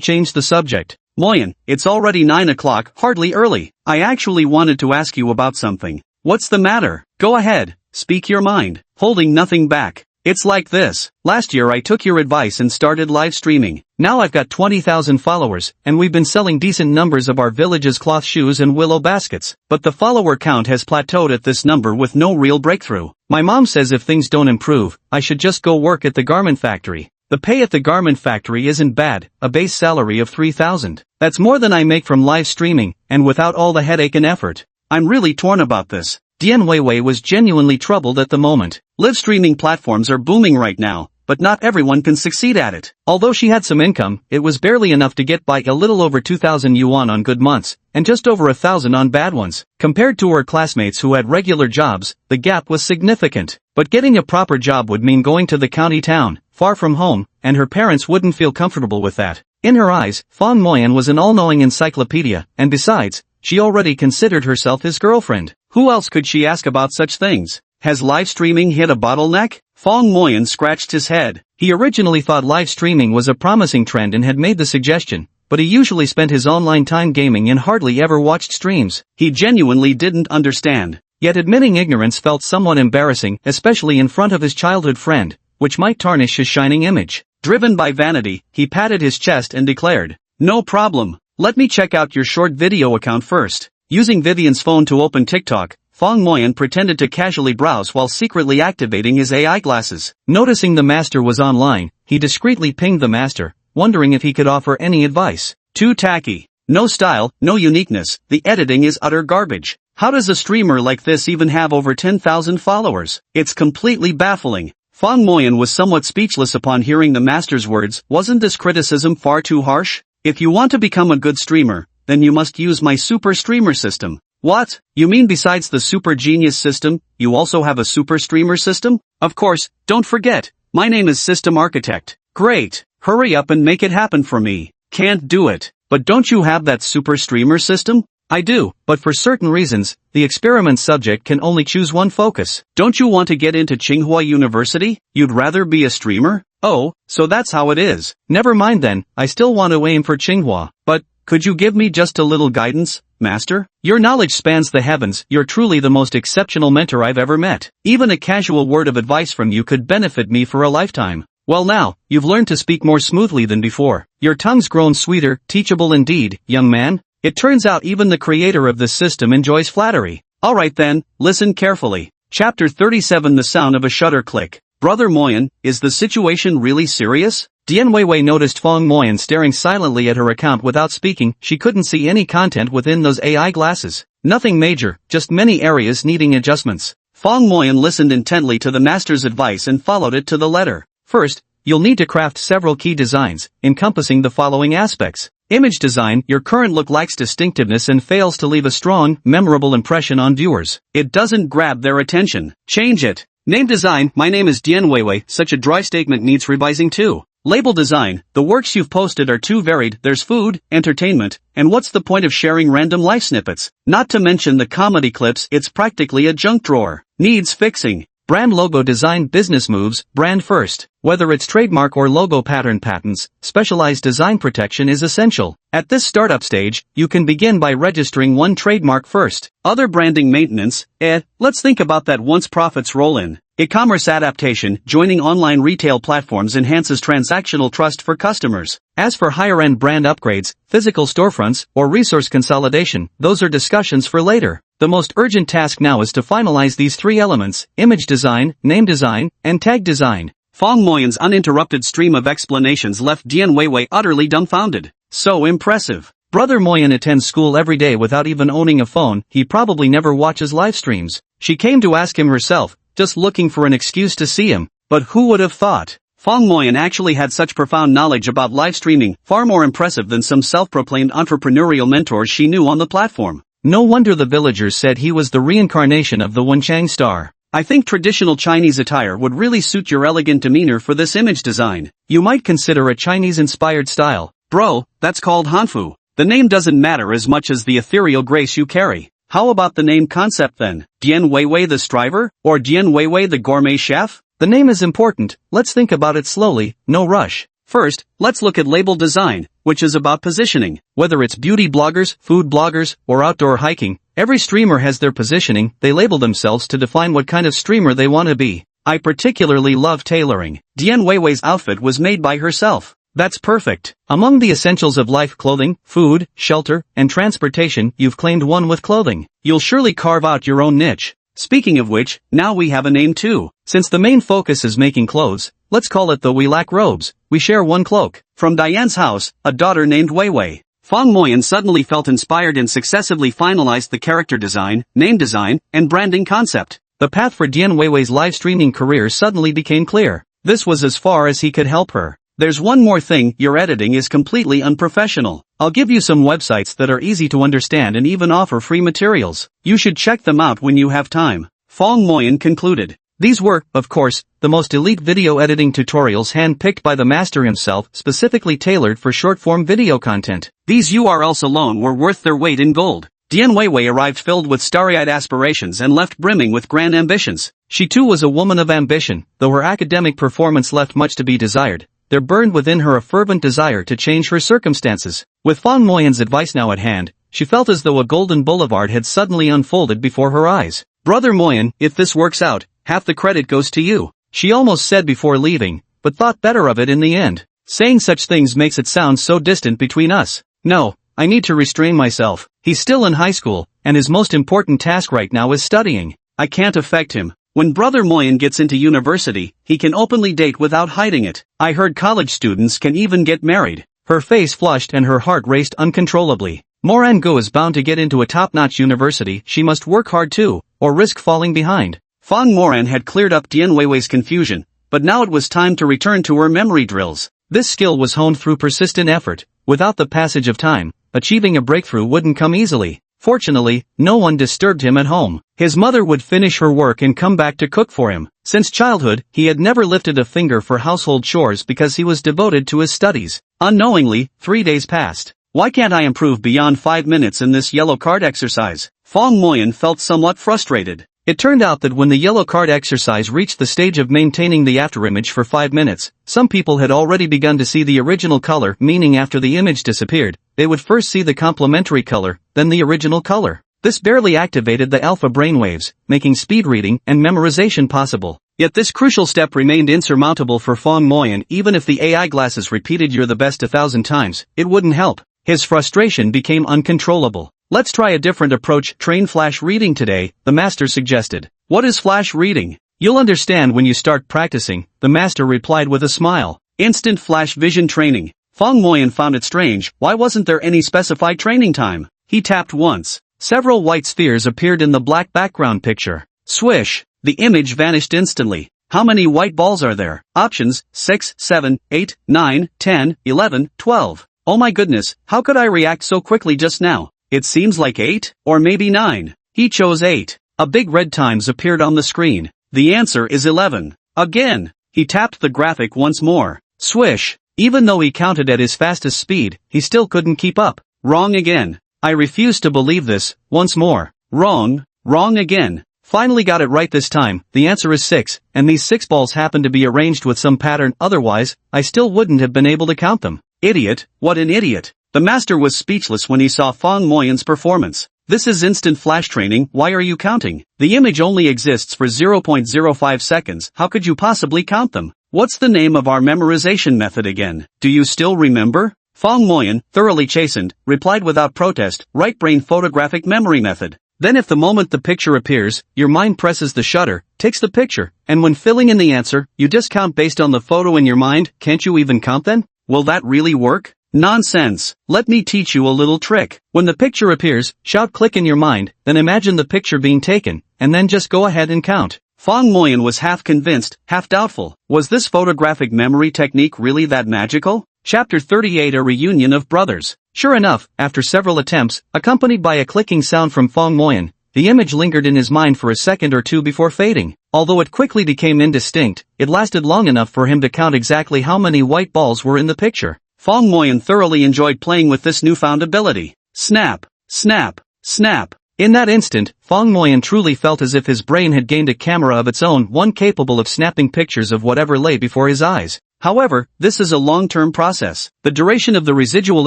change the subject. Moyan, it's already 9 o'clock, hardly early. I actually wanted to ask you about something. What's the matter? Go ahead, speak your mind, holding nothing back. It's like this. Last year I took your advice and started live streaming. Now I've got 20,000 followers, and we've been selling decent numbers of our village's cloth shoes and willow baskets. But the follower count has plateaued at this number with no real breakthrough. My mom says if things don't improve, I should just go work at the garment factory. The pay at the garment factory isn't bad, a base salary of 3,000. That's more than I make from live streaming, and without all the headache and effort. I'm really torn about this. Dian Weiwei was genuinely troubled at the moment. Live streaming platforms are booming right now, but not everyone can succeed at it. Although she had some income, it was barely enough to get by a little over 2,000 yuan on good months, and just over 1,000 on bad ones. Compared to her classmates who had regular jobs, the gap was significant. But getting a proper job would mean going to the county town, far from home, and her parents wouldn't feel comfortable with that. In her eyes, Fong Moyan was an all-knowing encyclopedia, and besides, she already considered herself his girlfriend. Who else could she ask about such things? Has live streaming hit a bottleneck? Fong Moyan scratched his head. He originally thought live streaming was a promising trend and had made the suggestion, but he usually spent his online time gaming and hardly ever watched streams. He genuinely didn't understand. Yet admitting ignorance felt somewhat embarrassing, especially in front of his childhood friend, which might tarnish his shining image. Driven by vanity, he patted his chest and declared, "No problem. Let me check out your short video account first." Using Vivian's phone to open TikTok, Fong Moyan pretended to casually browse while secretly activating his AI glasses. Noticing the master was online, he discreetly pinged the master, wondering if he could offer any advice. Too tacky. No style, no uniqueness, the editing is utter garbage. How does a streamer like this even have over 10,000 followers? It's completely baffling. Fong Moyan was somewhat speechless upon hearing the master's words. Wasn't this criticism far too harsh? If you want to become a good streamer, then you must use my super streamer system. What? You mean besides the super genius system, you also have a super streamer system? Of course, don't forget, my name is System Architect. Great, hurry up and make it happen for me. Can't do it. But don't you have that super streamer system? I do, but for certain reasons, the experiment subject can only choose one focus. Don't you want to get into Tsinghua University? You'd rather be a streamer? Oh, so that's how it is. Never mind then, I still want to aim for Tsinghua. But, could you give me just a little guidance, master? Your knowledge spans the heavens, you're truly the most exceptional mentor I've ever met. Even a casual word of advice from you could benefit me for a lifetime. Well now, you've learned to speak more smoothly than before. Your tongue's grown sweeter, teachable indeed, young man. It turns out even the creator of this system enjoys flattery. Alright then, listen carefully. Chapter 37 The Sound of a Shutter Click. Brother Moyan, is the situation really serious? Dian Weiwei noticed Fong Moyan staring silently at her account without speaking. She couldn't see any content within those AI glasses. Nothing major, just many areas needing adjustments. Fong Moyan listened intently to the master's advice and followed it to the letter. First, you'll need to craft several key designs, encompassing the following aspects. Image design. Your current look lacks distinctiveness and fails to leave a strong, memorable impression on viewers. It doesn't grab their attention. Change it. Name design. My name is Dian Weiwei. Such a dry statement needs revising too. Label design. The works you've posted are too varied. There's food, entertainment, and what's the point of sharing random life snippets? Not to mention the comedy clips. It's practically a junk drawer. Needs fixing. Brand logo design. Business moves, brand first. Whether it's trademark or logo pattern patents, specialized design protection is essential. At this startup stage, you can begin by registering one trademark first. Other branding maintenance. Let's think about that once profits roll in. E-commerce adaptation. Joining online retail platforms enhances transactional trust for customers. As for higher-end brand upgrades, physical storefronts, or resource consolidation, those are discussions for later. The most urgent task now is to finalize these three elements: image design, name design, and tag design. Fong Moyan's uninterrupted stream of explanations left Dian Weiwei utterly dumbfounded. So impressive. Brother Moyan attends school every day without even owning a phone. He probably never watches live streams. She came to ask him herself, just looking for an excuse to see him. But who would have thought? Fong Moyan actually had such profound knowledge about live streaming, far more impressive than some self-proclaimed entrepreneurial mentors she knew on the platform. No wonder the villagers said he was the reincarnation of the Wenchang star. I think traditional Chinese attire would really suit your elegant demeanor for this image design. You might consider a Chinese-inspired style. Bro, that's called Hanfu. The name doesn't matter as much as the ethereal grace you carry. How about the name concept then? Dian Weiwei the Striver? Or Dian Weiwei the Gourmet Chef? The name is important. Let's think about it slowly, no rush. First, let's look at label design, which is about positioning. Whether it's beauty bloggers, food bloggers, or outdoor hiking, every streamer has their positioning. They label themselves to define what kind of streamer they want to be. I particularly love tailoring. Dian Weiwei's outfit was made by herself. That's perfect. Among the essentials of life: clothing, food, shelter, and transportation, you've claimed one with clothing. You'll surely carve out your own niche. Speaking of which, now we have a name too. Since the main focus is making clothes, let's call it the We Lack Robes. We share one cloak. From Diane's house, a daughter named Weiwei. Fong Moyan suddenly felt inspired and successively finalized the character design, name design, and branding concept. The path for Dian Weiwei's live streaming career suddenly became clear. This was as far as he could help her. There's one more thing: your editing is completely unprofessional. I'll give you some websites that are easy to understand and even offer free materials. You should check them out when you have time. Fong Moyan concluded. These were, of course, the most elite video editing tutorials hand-picked by the master himself, specifically tailored for short-form video content. These URLs alone were worth their weight in gold. Dian Weiwei arrived filled with starry-eyed aspirations and left brimming with grand ambitions. She too was a woman of ambition, though her academic performance left much to be desired. There burned within her a fervent desire to change her circumstances. With Fong Moyan's advice now at hand, she felt as though a golden boulevard had suddenly unfolded before her eyes. Brother Moyan, if this works out, half the credit goes to you. She almost said before leaving, but thought better of it in the end. Saying such things makes it sound so distant between us. No, I need to restrain myself. He's still in high school, and his most important task right now is studying. I can't affect him. When Brother Moyan gets into university, he can openly date without hiding it. I heard college students can even get married. Her face flushed and her heart raced uncontrollably. Moran Go is bound to get into a top-notch university. She must work hard too, or risk falling behind. Fong Moran had cleared up Dian Weiwei's confusion, but now it was time to return to her memory drills. This skill was honed through persistent effort. Without the passage of time, achieving a breakthrough wouldn't come easily. Fortunately, no one disturbed him at home. His mother would finish her work and come back to cook for him. Since childhood, he had never lifted a finger for household chores because he was devoted to his studies. Unknowingly, 3 days passed. Why can't I improve beyond 5 minutes in this yellow card exercise? Fong Moyan felt somewhat frustrated. It turned out that when the yellow card exercise reached the stage of maintaining the afterimage for 5 minutes, some people had already begun to see the original color, meaning after the image disappeared, they would first see the complementary color, then the original color. This barely activated the alpha brainwaves, making speed reading and memorization possible. Yet this crucial step remained insurmountable for Fong Moyan. Even if the AI glasses repeated "you're the best" 1,000 times, it wouldn't help. His frustration became uncontrollable. Let's try a different approach. Train flash reading today, the master suggested. What is flash reading? You'll understand when you start practicing, the master replied with a smile. Instant flash vision training. Fong Moyan found it strange. Why wasn't there any specified training time? He tapped once. Several white spheres appeared in the black background picture. Swish! The image vanished instantly. How many white balls are there? Options: 6, 7, 8, 9, 10, 11, 12. Oh my goodness, how could I react so quickly just now? It seems like 8, or maybe 9. He chose 8. A big red times appeared on the screen. The answer is 11. Again. He tapped the graphic once more. Swish. Even though he counted at his fastest speed, he still couldn't keep up. Wrong again. I refuse to believe this. Once more. Wrong. Wrong again. Finally got it right this time. The answer is 6, and these 6 balls happen to be arranged with some pattern. Otherwise, I still wouldn't have been able to count them. Idiot. What an idiot. The master was speechless when he saw Fong Moyan's performance. This is instant flash training. Why are you counting? The image only exists for 0.05 seconds. How could you possibly count them? What's the name of our memorization method again? Do you still remember? Fong Moyan, thoroughly chastened, replied without protest, right brain photographic memory method. Then if the moment the picture appears, your mind presses the shutter, takes the picture, and when filling in the answer, you discount based on the photo in your mind, can't you even count then? Will that really work? Nonsense. Let me teach you a little trick. When the picture appears, shout click in your mind, then imagine the picture being taken, and then just go ahead and count. Fong Moyan was half convinced, half doubtful. Was this photographic memory technique really that magical? Chapter 38 A Reunion of Brothers. Sure enough, after several attempts, accompanied by a clicking sound from Fong Moyan, the image lingered in his mind for a second or two before fading. Although it quickly became indistinct, it lasted long enough for him to count exactly how many white balls were in the picture. Fong Moyan thoroughly enjoyed playing with this newfound ability. Snap, snap, snap. In that instant, Fong Moyan truly felt as if his brain had gained a camera of its own, one capable of snapping pictures of whatever lay before his eyes. However, this is a long-term process. The duration of the residual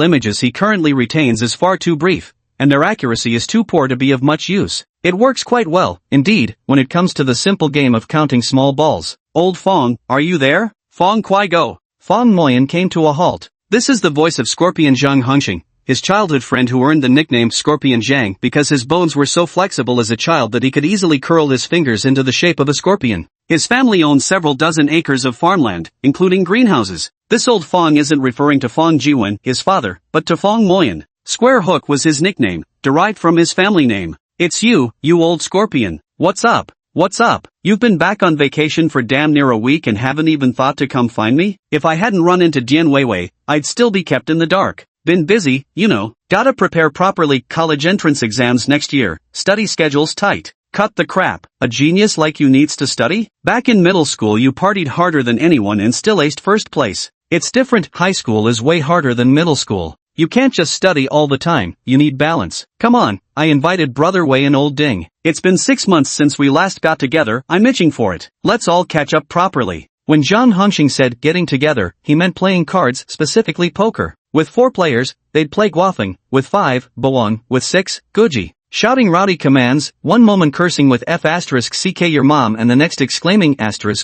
images he currently retains is far too brief, and their accuracy is too poor to be of much use. It works quite well, indeed, when it comes to the simple game of counting small balls. Old Fong, are you there? Fong Kwai Go. Fong Moyan came to a halt. This is the voice of Scorpion Zhang Hongxing, his childhood friend who earned the nickname Scorpion Zhang because his bones were so flexible as a child that he could easily curl his fingers into the shape of a scorpion. His family owned several dozen acres of farmland, including greenhouses. This old Fong isn't referring to Fong Jiwen, his father, but to Fong Moyan. Square Hook was his nickname, derived from his family name. It's you old scorpion. What's up? What's up? You've been back on vacation for damn near a week and haven't even thought to come find me? If I hadn't run into Dian Weiwei, I'd still be kept in the dark. Been busy, you know. Gotta prepare properly, college entrance exams next year, study schedules tight. Cut the crap. A genius like you needs to study? Back in middle school you partied harder than anyone and still aced first place. It's different, high school is way harder than middle school. You can't just study all the time, you need balance. Come on, I invited Brother Wei and Old Ding. It's been 6 months since we last got together, I'm itching for it. Let's all catch up properly. When Zhang Hongxing said getting together, he meant playing cards, specifically poker. With 4 players, they'd play guafeng, with 5, boang, with 6, guji. Shouting rowdy commands, one moment cursing with F***ck your mom and the next exclaiming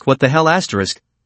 what the hell**.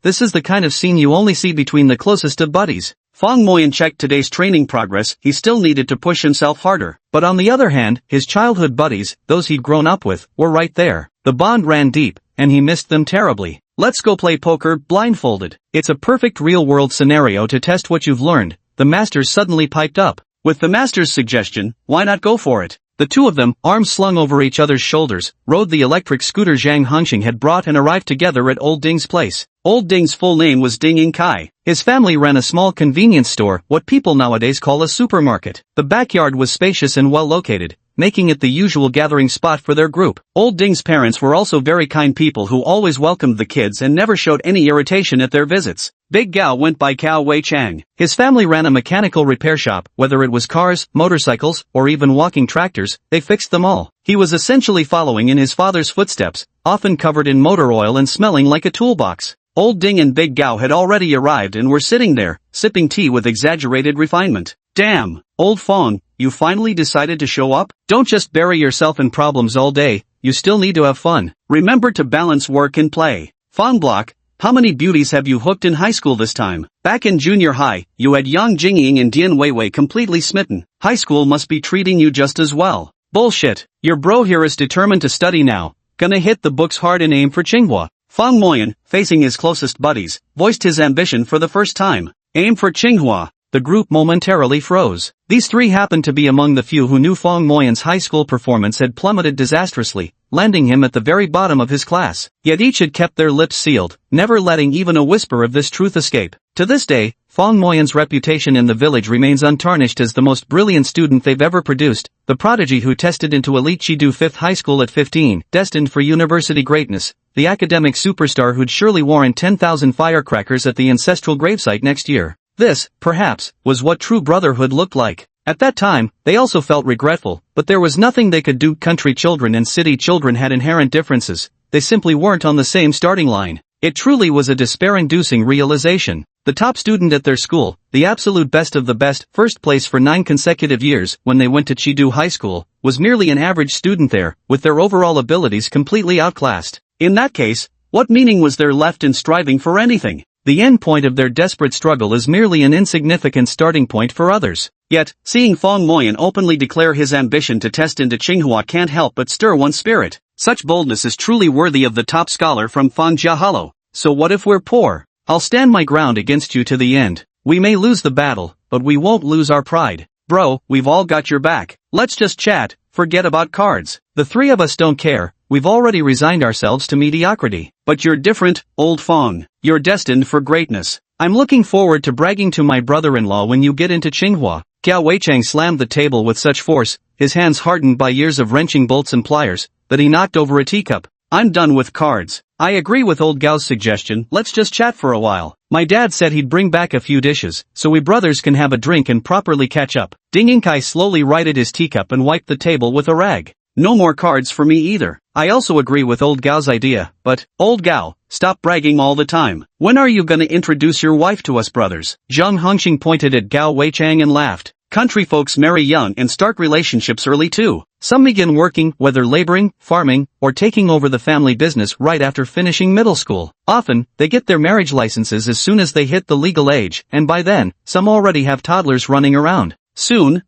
This is the kind of scene you only see between the closest of buddies. Fong Moyan checked today's training progress, he still needed to push himself harder. But on the other hand, his childhood buddies, those he'd grown up with, were right there. The bond ran deep, and he missed them terribly. Let's go play poker, blindfolded. It's a perfect real-world scenario to test what you've learned, the masters suddenly piped up. With the master's suggestion, why not go for it? The two of them, arms slung over each other's shoulders, rode the electric scooter Zhang Hongxing had brought and arrived together at Old Ding's place. Old Ding's full name was Ding Ying Kai. His family ran a small convenience store, what people nowadays call a supermarket. The backyard was spacious and well located, making it the usual gathering spot for their group. Old Ding's parents were also very kind people who always welcomed the kids and never showed any irritation at their visits. Big Gao went by Cao Wei Chang. His family ran a mechanical repair shop, whether it was cars, motorcycles, or even walking tractors, they fixed them all. He was essentially following in his father's footsteps, often covered in motor oil and smelling like a toolbox. Old Ding and Big Gao had already arrived and were sitting there, sipping tea with exaggerated refinement. Damn, Old Fong, you finally decided to show up? Don't just bury yourself in problems all day, you still need to have fun. Remember to balance work and play. Fong Block, how many beauties have you hooked in high school this time? Back in junior high, you had Yang Jingying and Dian Weiwei completely smitten. High school must be treating you just as well. Bullshit, your bro here is determined to study now. Gonna hit the books hard and aim for Tsinghua. Fong Moyan, facing his closest buddies, voiced his ambition for the first time. Aim for Tsinghua. The group momentarily froze. These three happened to be among the few who knew Fong Moyan's high school performance had plummeted disastrously, landing him at the very bottom of his class. Yet each had kept their lips sealed, never letting even a whisper of this truth escape. To this day, Fong Moyan's reputation in the village remains untarnished as the most brilliant student they've ever produced, the prodigy who tested into elite Chidu 5th High School at 15, destined for university greatness, the academic superstar who'd surely warrant 10,000 firecrackers at the ancestral gravesite next year. This, perhaps, was what true brotherhood looked like. At that time, they also felt regretful, but there was nothing they could do. Country children and city children had inherent differences, they simply weren't on the same starting line. It truly was a despair-inducing realization. The top student at their school, the absolute best of the best, first place for 9 consecutive years when they went to Chidu High School, was merely an average student there, with their overall abilities completely outclassed. In that case, what meaning was there left in striving for anything? The end point of their desperate struggle is merely an insignificant starting point for others. Yet, seeing Fong Moyan openly declare his ambition to test into Tsinghua can't help but stir one's spirit. Such boldness is truly worthy of the top scholar from Fangjia Hollow. So what if we're poor? I'll stand my ground against you to the end. We may lose the battle, but we won't lose our pride. Bro, we've all got your back. Let's just chat, forget about cards. The three of us don't care, we've already resigned ourselves to mediocrity. But you're different, old Fong. You're destined for greatness. I'm looking forward to bragging to my brother-in-law when you get into Tsinghua. Gao Weichang slammed the table with such force, his hands hardened by years of wrenching bolts and pliers, that he knocked over a teacup. I'm done with cards. I agree with old Gao's suggestion, let's just chat for a while. My dad said he'd bring back a few dishes, so we brothers can have a drink and properly catch up. Ding Inkai slowly righted his teacup and wiped the table with a rag. No more cards for me either. I also agree with old Gao's idea, but, old Gao, stop bragging all the time. When are you gonna introduce your wife to us brothers? Zhang Hongxing pointed at Gao Weichang and laughed. Country folks marry young and start relationships early too. Some begin working, whether laboring, farming, or taking over the family business right after finishing middle school. Often, they get their marriage licenses as soon as they hit the legal age, and by then, some already have toddlers running around. Soon.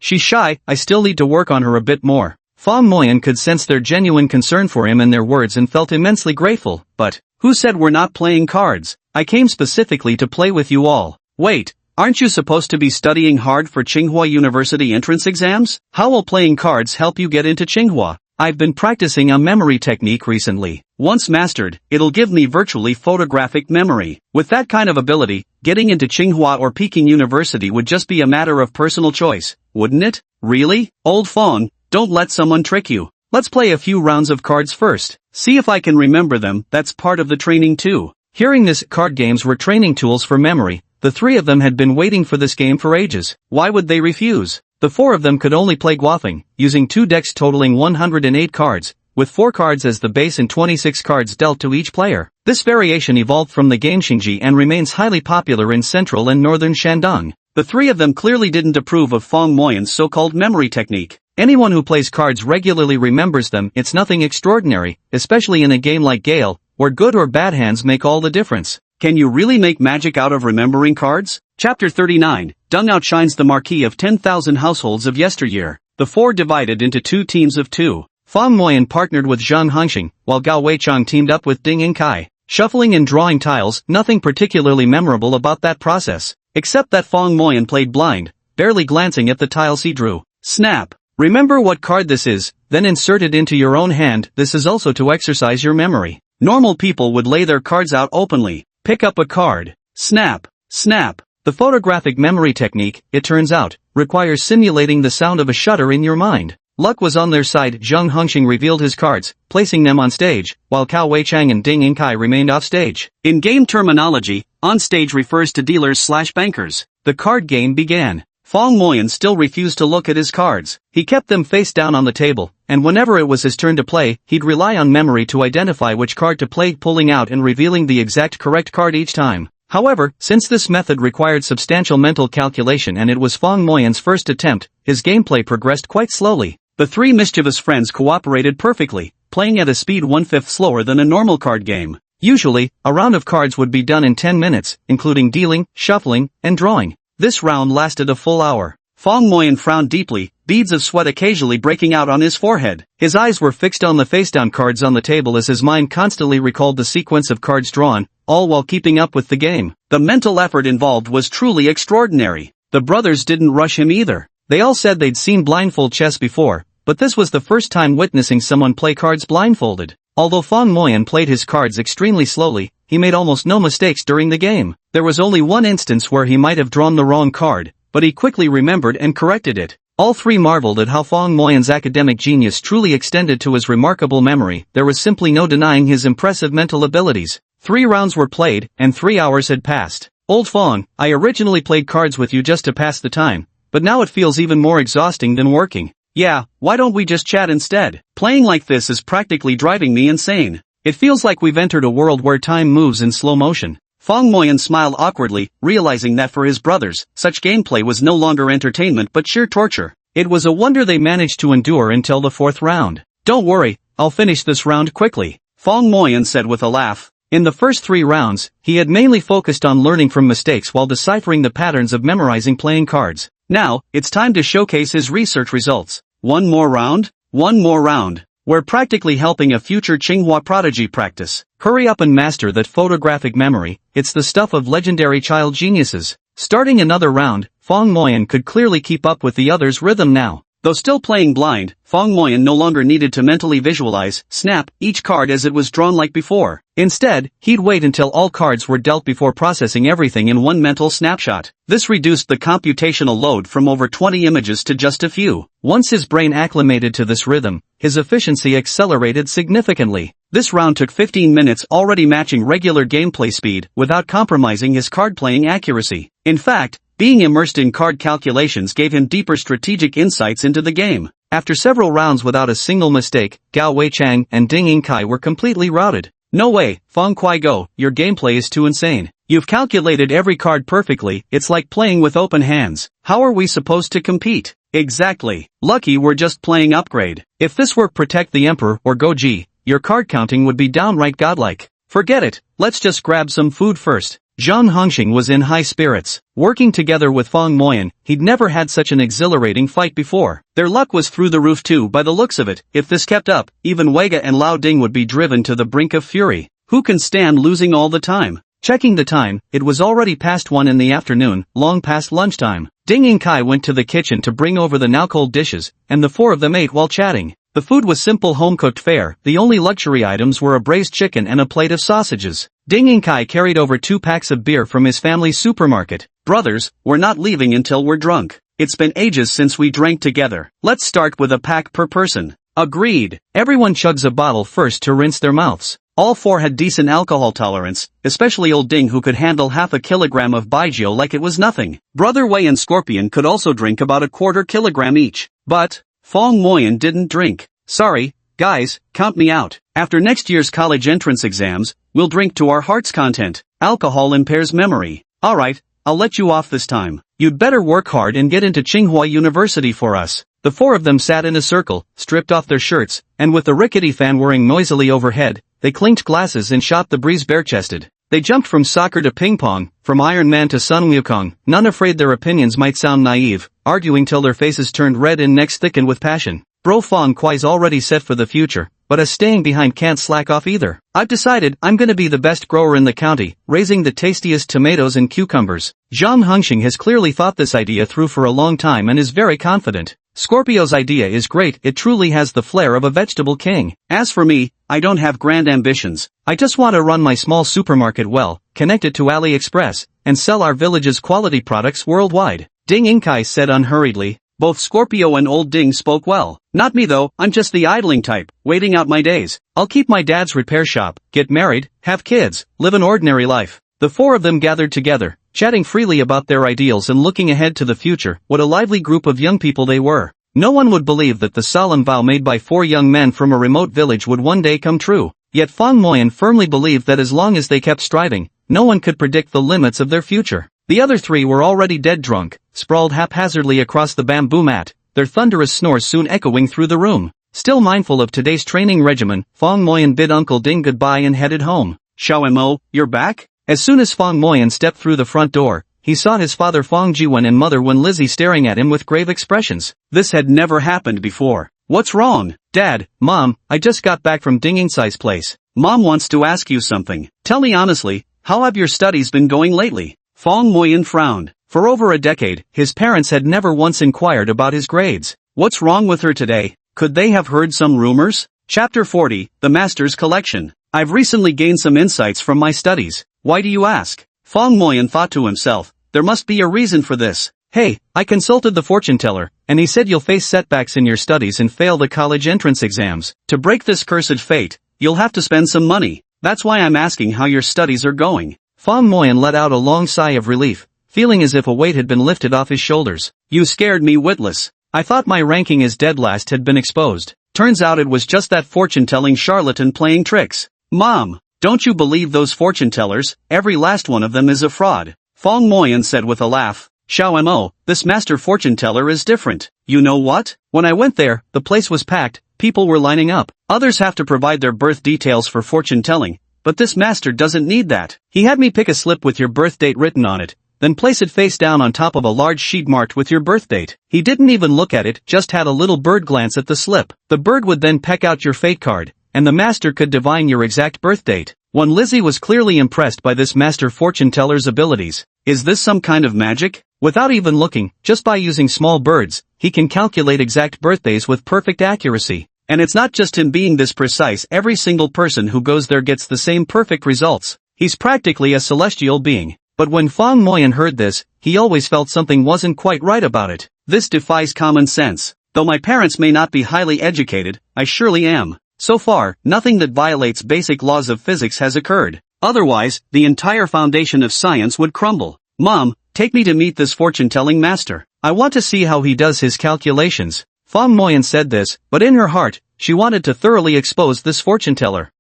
She's shy, I still need to work on her a bit more. Fong Moyan could sense their genuine concern for him in their words and felt immensely grateful, but, who said we're not playing cards? I came specifically to play with you all. Wait. Aren't you supposed to be studying hard for Tsinghua University entrance exams? How will playing cards help you get into Tsinghua? I've been practicing a memory technique recently. Once mastered, it'll give me virtually photographic memory. With that kind of ability, getting into Tsinghua or Peking University would just be a matter of personal choice, wouldn't it? Really? Old Fong, don't let someone trick you. Let's play a few rounds of cards first. See if I can remember them, that's part of the training too. Hearing this, card games were training tools for memory. The three of them had been waiting for this game for ages. Why would they refuse? The four of them could only play Guafeng, using two decks totaling 108 cards, with 4 cards as the base and 26 cards dealt to each player. This variation evolved from the game Xingji and remains highly popular in central and northern Shandong. The three of them clearly didn't approve of Fong Moyan's so-called memory technique. Anyone who plays cards regularly remembers them, it's nothing extraordinary, especially in a game like Gale, where good or bad hands make all the difference. Can you really make magic out of remembering cards? Chapter 39, Deng outshines the Marquis of 10,000 households of yesteryear. The four divided into 2 teams of 2. Fong Moyan partnered with Zhang Hongxing, while Gao Weichang teamed up with Ding Inkai. Shuffling and drawing tiles, nothing particularly memorable about that process, except that Fong Moyan played blind, barely glancing at the tiles he drew. Snap! Remember what card this is, then insert it into your own hand. This is also to exercise your memory. Normal people would lay their cards out openly. Pick up a card. Snap! Snap! The photographic memory technique, it turns out, requires simulating the sound of a shutter in your mind. Luck was on their side. Zhang Hongxing revealed his cards, placing them on stage, while Gao Weichang and Ding Inkai remained off stage. In game terminology, on stage refers to dealers/bankers. The card game began. Fong Moyan still refused to look at his cards. He kept them face down on the table, and whenever it was his turn to play, he'd rely on memory to identify which card to play, pulling out and revealing the exact correct card each time. However, since this method required substantial mental calculation and it was Fong Moyan's first attempt, his gameplay progressed quite slowly. The 3 mischievous friends cooperated perfectly, playing at a speed 1/5 slower than a normal card game. Usually, a round of cards would be done in 10 minutes, including dealing, shuffling, and drawing. This round lasted a full hour. Fong Moyan frowned deeply, beads of sweat occasionally breaking out on his forehead. His eyes were fixed on the face-down cards on the table as his mind constantly recalled the sequence of cards drawn, all while keeping up with the game. The mental effort involved was truly extraordinary. The brothers didn't rush him either. They all said they'd seen blindfold chess before, but this was the first time witnessing someone play cards blindfolded. Although Fong Moyan played his cards extremely slowly, he made almost no mistakes during the game. There was only one instance where he might have drawn the wrong card, but he quickly remembered and corrected it. All 3 marveled at how Fong Moyan's academic genius truly extended to his remarkable memory. There was simply no denying his impressive mental abilities. 3 rounds were played, and 3 hours had passed. Old Fong, I originally played cards with you just to pass the time, but now it feels even more exhausting than working. Yeah, why don't we just chat instead? Playing like this is practically driving me insane. It feels like we've entered a world where time moves in slow motion. Fong Moyan smiled awkwardly, realizing that for his brothers, such gameplay was no longer entertainment but sheer torture. It was a wonder they managed to endure until the 4th round. Don't worry, I'll finish this round quickly, Fong Moyan said with a laugh. In the first 3 rounds, he had mainly focused on learning from mistakes while deciphering the patterns of memorizing playing cards. Now, it's time to showcase his research results. One more round? One more round. We're practically helping a future Tsinghua prodigy practice. Hurry up and master that photographic memory, it's the stuff of legendary child geniuses. Starting another round, Fong Moyan could clearly keep up with the others' rhythm now. Though still playing blind, Fong Moyan no longer needed to mentally visualize, snap, each card as it was drawn like before. Instead, he'd wait until all cards were dealt before processing everything in one mental snapshot. This reduced the computational load from over 20 images to just a few. Once his brain acclimated to this rhythm, his efficiency accelerated significantly. This round took 15 minutes, already matching regular gameplay speed without compromising his card-playing accuracy. In fact, being immersed in card calculations gave him deeper strategic insights into the game. After several rounds without a single mistake, Gao Weichang and Ding Yingkai were completely routed. No way, Fong Kuai-go, your gameplay is too insane. You've calculated every card perfectly, it's like playing with open hands. How are we supposed to compete? Exactly. Lucky we're just playing upgrade. If this were Protect the Emperor or Goji, your card counting would be downright godlike. Forget it, let's just grab some food first. Zhang Hongxing was in high spirits. Working together with Fong Moyan, he'd never had such an exhilarating fight before. Their luck was through the roof too by the looks of it. If this kept up, even Weiga and Lao Ding would be driven to the brink of fury. Who can stand losing all the time? Checking the time, it was already past 1 in the afternoon, long past lunchtime. Ding Yingkai went to the kitchen to bring over the now cold dishes, and the four of them ate while chatting. The food was simple home-cooked fare, the only luxury items were a braised chicken and a plate of sausages. Ding Yingkai carried over 2 packs of beer from his family's supermarket. Brothers, we're not leaving until we're drunk. It's been ages since we drank together. Let's start with a pack per person. Agreed. Everyone chugs a bottle first to rinse their mouths. All 4 had decent alcohol tolerance, especially old Ding who could handle half a kilogram of baijiu like it was nothing. Brother Wei and Scorpion could also drink about a quarter kilogram each. But Fong Moyan didn't drink. Sorry, guys, count me out. After next year's college entrance exams, we'll drink to our heart's content. Alcohol impairs memory. Alright, I'll let you off this time. You'd better work hard and get into Tsinghua University for us. The 4 of them sat in a circle, stripped off their shirts, and with the rickety fan whirring noisily overhead, they clinked glasses and shot the breeze bare-chested. They jumped from soccer to ping-pong, from Iron Man to Sun Wukong, none afraid their opinions might sound naive, arguing till their faces turned red and necks thickened with passion. Bro Fong Kuai's already set for the future, but us staying behind can't slack off either. I've decided I'm gonna be the best grower in the county, raising the tastiest tomatoes and cucumbers. Zhang Hongxing has clearly thought this idea through for a long time and is very confident. Scorpio's idea is great, it truly has the flair of a vegetable king. As for me, I don't have grand ambitions. I just want to run my small supermarket well, connect it to AliExpress, and sell our village's quality products worldwide. Ding Yingkai said unhurriedly. Both Scorpio and old Ding spoke well. Not me though, I'm just the idling type, waiting out my days. I'll keep my dad's repair shop, get married, have kids, live an ordinary life. The 4 of them gathered together, chatting freely about their ideals and looking ahead to the future. What a lively group of young people they were. No one would believe that the solemn vow made by 4 young men from a remote village would one day come true. Yet Fong Moyan firmly believed that as long as they kept striving, no one could predict the limits of their future. The other 3 were already dead drunk, sprawled haphazardly across the bamboo mat, their thunderous snores soon echoing through the room. Still mindful of today's training regimen, Fong Moyan bid Uncle Ding goodbye and headed home. Xiao Mo, you're back? As soon as Fong Moyan stepped through the front door, he saw his father Fong Jiwen and mother Wen Lizzie staring at him with grave expressions. This had never happened before. What's wrong? Dad, Mom, I just got back from Ding Yingcai's place. Mom wants to ask you something. Tell me honestly, how have your studies been going lately? Fong Moyan frowned. For over a decade, his parents had never once inquired about his grades. What's wrong with her today? Could they have heard some rumors? Chapter 40, The Master's Collection. I've recently gained some insights from my studies. Why do you ask? Fong Moyan thought to himself, there must be a reason for this. Hey, I consulted the fortune teller, and he said you'll face setbacks in your studies and fail the college entrance exams. To break this cursed fate, you'll have to spend some money. That's why I'm asking how your studies are going. Fong Moyan let out a long sigh of relief, feeling as if a weight had been lifted off his shoulders. You scared me witless. I thought my ranking as dead last had been exposed. Turns out it was just that fortune-telling charlatan playing tricks. Mom, don't you believe those fortune tellers? Every last one of them is a fraud. Fong Moyan said with a laugh. Xiao Mo, this master fortune teller is different. You know what? When I went there, the place was packed, people were lining up. Others have to provide their birth details for fortune telling, but this master doesn't need that. He had me pick a slip with your birth date written on it, then place it face down on top of a large sheet marked with your birth date. He didn't even look at it, just had a little bird glance at the slip. The bird would then peck out your fate card, and the master could divine your exact birth date. One Lizzie was clearly impressed by this master fortune teller's abilities. Is this some kind of magic? Without even looking, just by using small birds, he can calculate exact birthdays with perfect accuracy. And it's not just him being this precise, every single person who goes there gets the same perfect results. He's practically a celestial being. But when Fong Moyan heard this, he always felt something wasn't quite right about it. This defies common sense. Though my parents may not be highly educated, I surely am. So far, nothing that violates basic laws of physics has occurred. Otherwise, the entire foundation of science would crumble. Mom, take me to meet this fortune-telling master. I want to see how he does his calculations. Fong Moyan said this, but in her heart, she wanted to thoroughly expose this fortune-teller,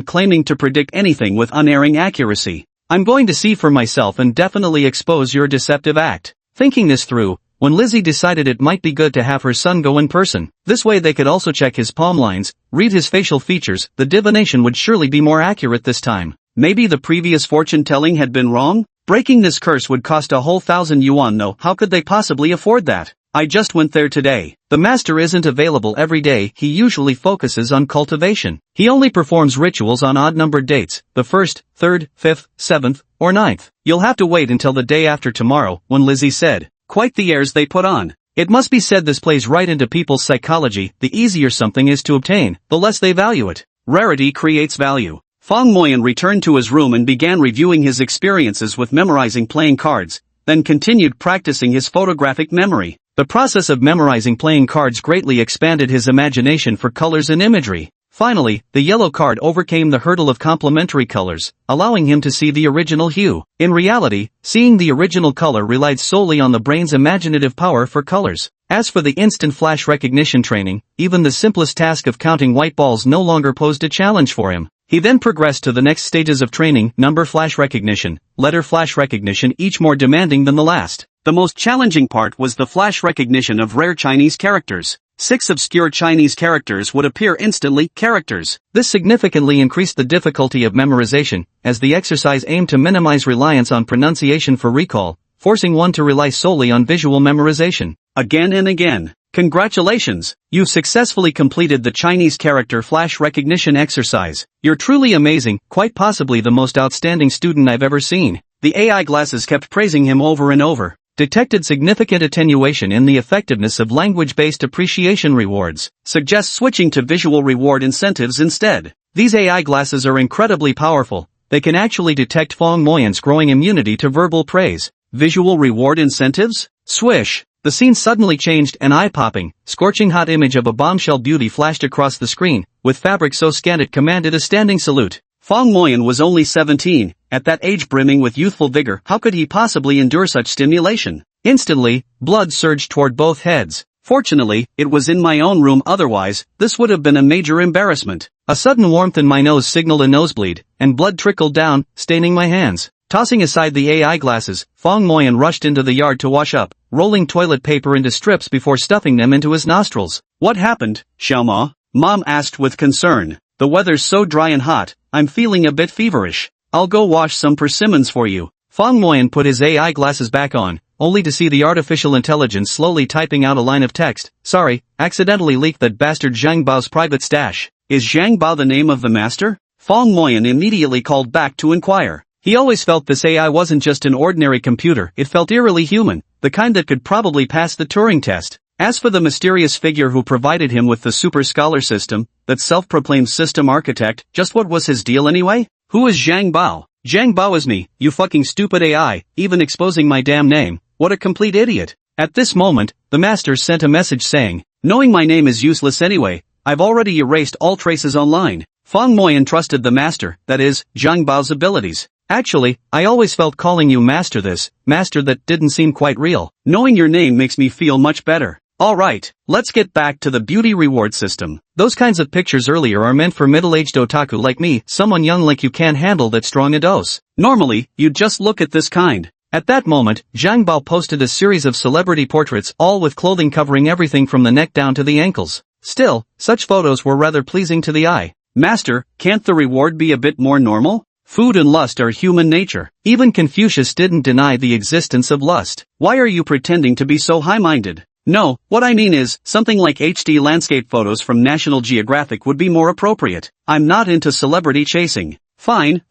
claiming to predict anything with unerring accuracy. I'm going to see for myself and definitely expose your deceptive act. Thinking this through, when Lizzie decided it might be good to have her son go in person, this way they could also check his palm lines, read his facial features, the divination would surely be more accurate this time. Maybe the previous fortune-telling had been wrong? Breaking this curse would cost a whole 1,000 yuan though, how could they possibly afford that? I just went there today. The master isn't available every day, he usually focuses on cultivation. He only performs rituals on odd-numbered dates, the 1st, 3rd, 5th, 7th, or 9th. You'll have to wait until the day after tomorrow, when Lizzie said. Quite the airs they put on. It must be said this plays right into people's psychology, the easier something is to obtain, the less they value it. Rarity creates value. Fong Moyan returned to his room and began reviewing his experiences with memorizing playing cards, then continued practicing his photographic memory. The process of memorizing playing cards greatly expanded his imagination for colors and imagery. Finally, the yellow card overcame the hurdle of complementary colors, allowing him to see the original hue. In reality, seeing the original color relied solely on the brain's imaginative power for colors. As for the instant flash recognition training, even the simplest task of counting white balls no longer posed a challenge for him. He then progressed to the next stages of training, number flash recognition, letter flash recognition, each more demanding than the last. The most challenging part was the flash recognition of rare Chinese characters. 6 obscure Chinese characters would appear instantly. Characters. This significantly increased the difficulty of memorization, as the exercise aimed to minimize reliance on pronunciation for recall, forcing one to rely solely on visual memorization. Again and again. Congratulations! You've successfully completed the Chinese character flash recognition exercise. You're truly amazing, quite possibly the most outstanding student I've ever seen. The AI glasses kept praising him over and over. Detected significant attenuation in the effectiveness of language-based appreciation rewards. Suggests switching to visual reward incentives instead. These AI glasses are incredibly powerful. They can actually detect Fong Moyan's growing immunity to verbal praise. Visual reward incentives? Swish! The scene suddenly changed, an eye-popping, scorching hot image of a bombshell beauty flashed across the screen, with fabric so scant it commanded a standing salute. Fong Moyan was only 17, at that age brimming with youthful vigor. How could he possibly endure such stimulation? Instantly, blood surged toward both heads. Fortunately, it was in my own room, otherwise, this would have been a major embarrassment. A sudden warmth in my nose signaled a nosebleed, and blood trickled down, staining my hands. Tossing aside the AI glasses, Fong Moyan rushed into the yard to wash up, rolling toilet paper into strips before stuffing them into his nostrils. What happened, Xiaoma? Mom asked with concern. The weather's so dry and hot, I'm feeling a bit feverish. I'll go wash some persimmons for you. Fong Moyan put his AI glasses back on, only to see the artificial intelligence slowly typing out a line of text. Sorry, accidentally leaked that bastard Zhang Bao's private stash. Is Zhang Bao the name of the master? Fong Moyan immediately called back to inquire. He always felt this AI wasn't just an ordinary computer, it felt eerily human, the kind that could probably pass the Turing test. As for the mysterious figure who provided him with the super scholar system, that self-proclaimed system architect, just what was his deal anyway? Who is Zhang Bao? Zhang Bao is me, you fucking stupid AI, even exposing my damn name. What a complete idiot. At this moment, the master sent a message saying, knowing my name is useless anyway, I've already erased all traces online. Fong Moyan trusted the master, that is, Zhang Bao's abilities. Actually, I always felt calling you master that didn't seem quite real. Knowing your name makes me feel much better. Alright, let's get back to the beauty reward system. Those kinds of pictures earlier are meant for middle-aged otaku like me, someone young like you can't handle that strong a dose. Normally, you'd just look at this kind. At that moment, Zhang Bao posted a series of celebrity portraits, all with clothing covering everything from the neck down to the ankles. Still, such photos were rather pleasing to the eye. Master, can't the reward be a bit more normal? Food and lust are human nature. Even Confucius didn't deny the existence of lust. Why are you pretending to be so high-minded? No, what I mean is, something like HD landscape photos from National Geographic would be more appropriate. I'm not into celebrity chasing. Fine.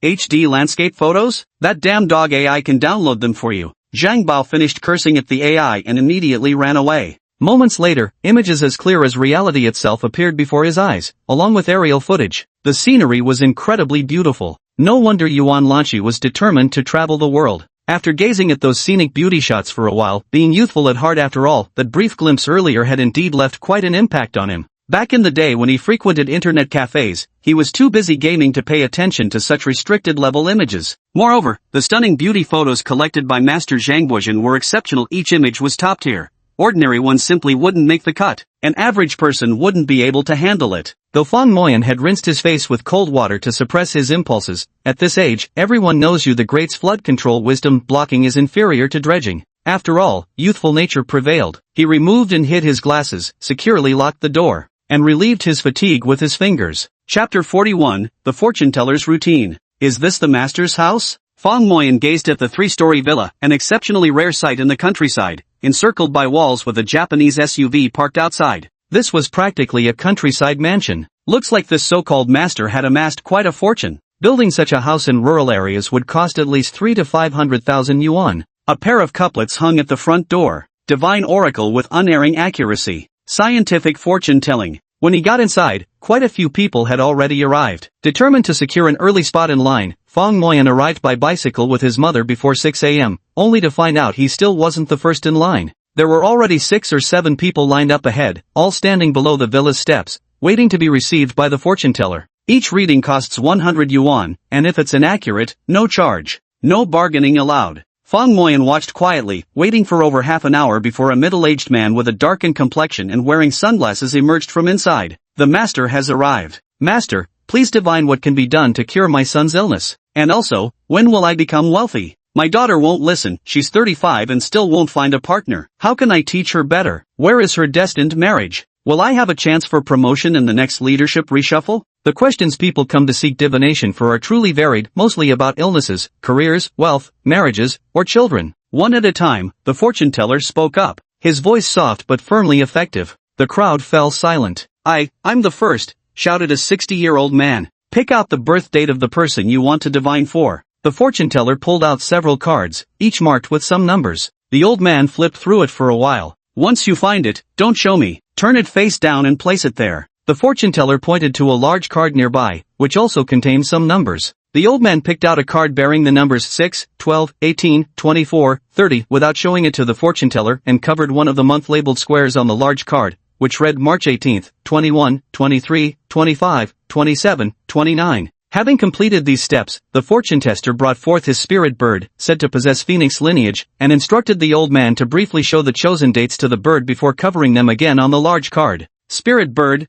HD landscape photos? That damn dog AI can download them for you. Zhang Bao finished cursing at the AI and immediately ran away. Moments later, images as clear as reality itself appeared before his eyes, along with aerial footage. The scenery was incredibly beautiful. No wonder Yuan Lanchi was determined to travel the world. After gazing at those scenic beauty shots for a while, being youthful at heart after all, that brief glimpse earlier had indeed left quite an impact on him. Back in the day when he frequented internet cafes, he was too busy gaming to pay attention to such restricted-level images. Moreover, the stunning beauty photos collected by Master Zhang Buozhen were exceptional. Each image was top-tier. Ordinary ones simply wouldn't make the cut. An average person wouldn't be able to handle it. Though Fang Moyan had rinsed his face with cold water to suppress his impulses, at this age, everyone knows you the great's flood control wisdom blocking is inferior to dredging. After all, youthful nature prevailed. He removed and hid his glasses, securely locked the door, and relieved his fatigue with his fingers. Chapter 41, The Fortune Teller's Routine. Is this the master's house? Fang Moyan gazed at the three-story villa, an exceptionally rare sight in the countryside, encircled by walls with a Japanese SUV parked outside. This was practically a countryside mansion. Looks like this so-called master had amassed quite a fortune. Building such a house in rural areas would cost at least 3 to 500,000 yuan. A pair of couplets hung at the front door. Divine oracle with unerring accuracy. Scientific fortune-telling. When he got inside, quite a few people had already arrived. Determined to secure an early spot in line, Fang Moyan arrived by bicycle with his mother before 6 a.m., only to find out he still wasn't the first in line. There were already 6 or 7 people lined up ahead, all standing below the villa's steps, waiting to be received by the fortune teller. Each reading costs 100 yuan, and if it's inaccurate, no charge. No bargaining allowed. Fang Moyan watched quietly, waiting for over half an hour before a middle-aged man with a darkened complexion and wearing sunglasses emerged from inside. The master has arrived. Master, please divine what can be done to cure my son's illness. And also, when will I become wealthy? My daughter won't listen, she's 35 and still won't find a partner. How can I teach her better? Where is her destined marriage? Will I have a chance for promotion in the next leadership reshuffle? The questions people come to seek divination for are truly varied, mostly about illnesses, careers, wealth, marriages, or children. One at a time, the fortune teller spoke up. His voice soft but firmly effective. The crowd fell silent. I'm the first, shouted a 60-year-old man. Pick out the birth date of the person you want to divine for. The fortune teller pulled out several cards, each marked with some numbers. The old man flipped through it for a while. Once you find it, don't show me. Turn it face down and place it there. The fortune teller pointed to a large card nearby, which also contained some numbers. The old man picked out a card bearing the numbers 6, 12, 18, 24, 30 without showing it to the fortune teller and covered one of the month-labeled squares on the large card, which read March 18th, 21, 23, 25, 27, 29. Having completed these steps, the fortune tester brought forth his spirit bird, said to possess phoenix lineage, and instructed the old man to briefly show the chosen dates to the bird before covering them again on the large card. Spirit bird,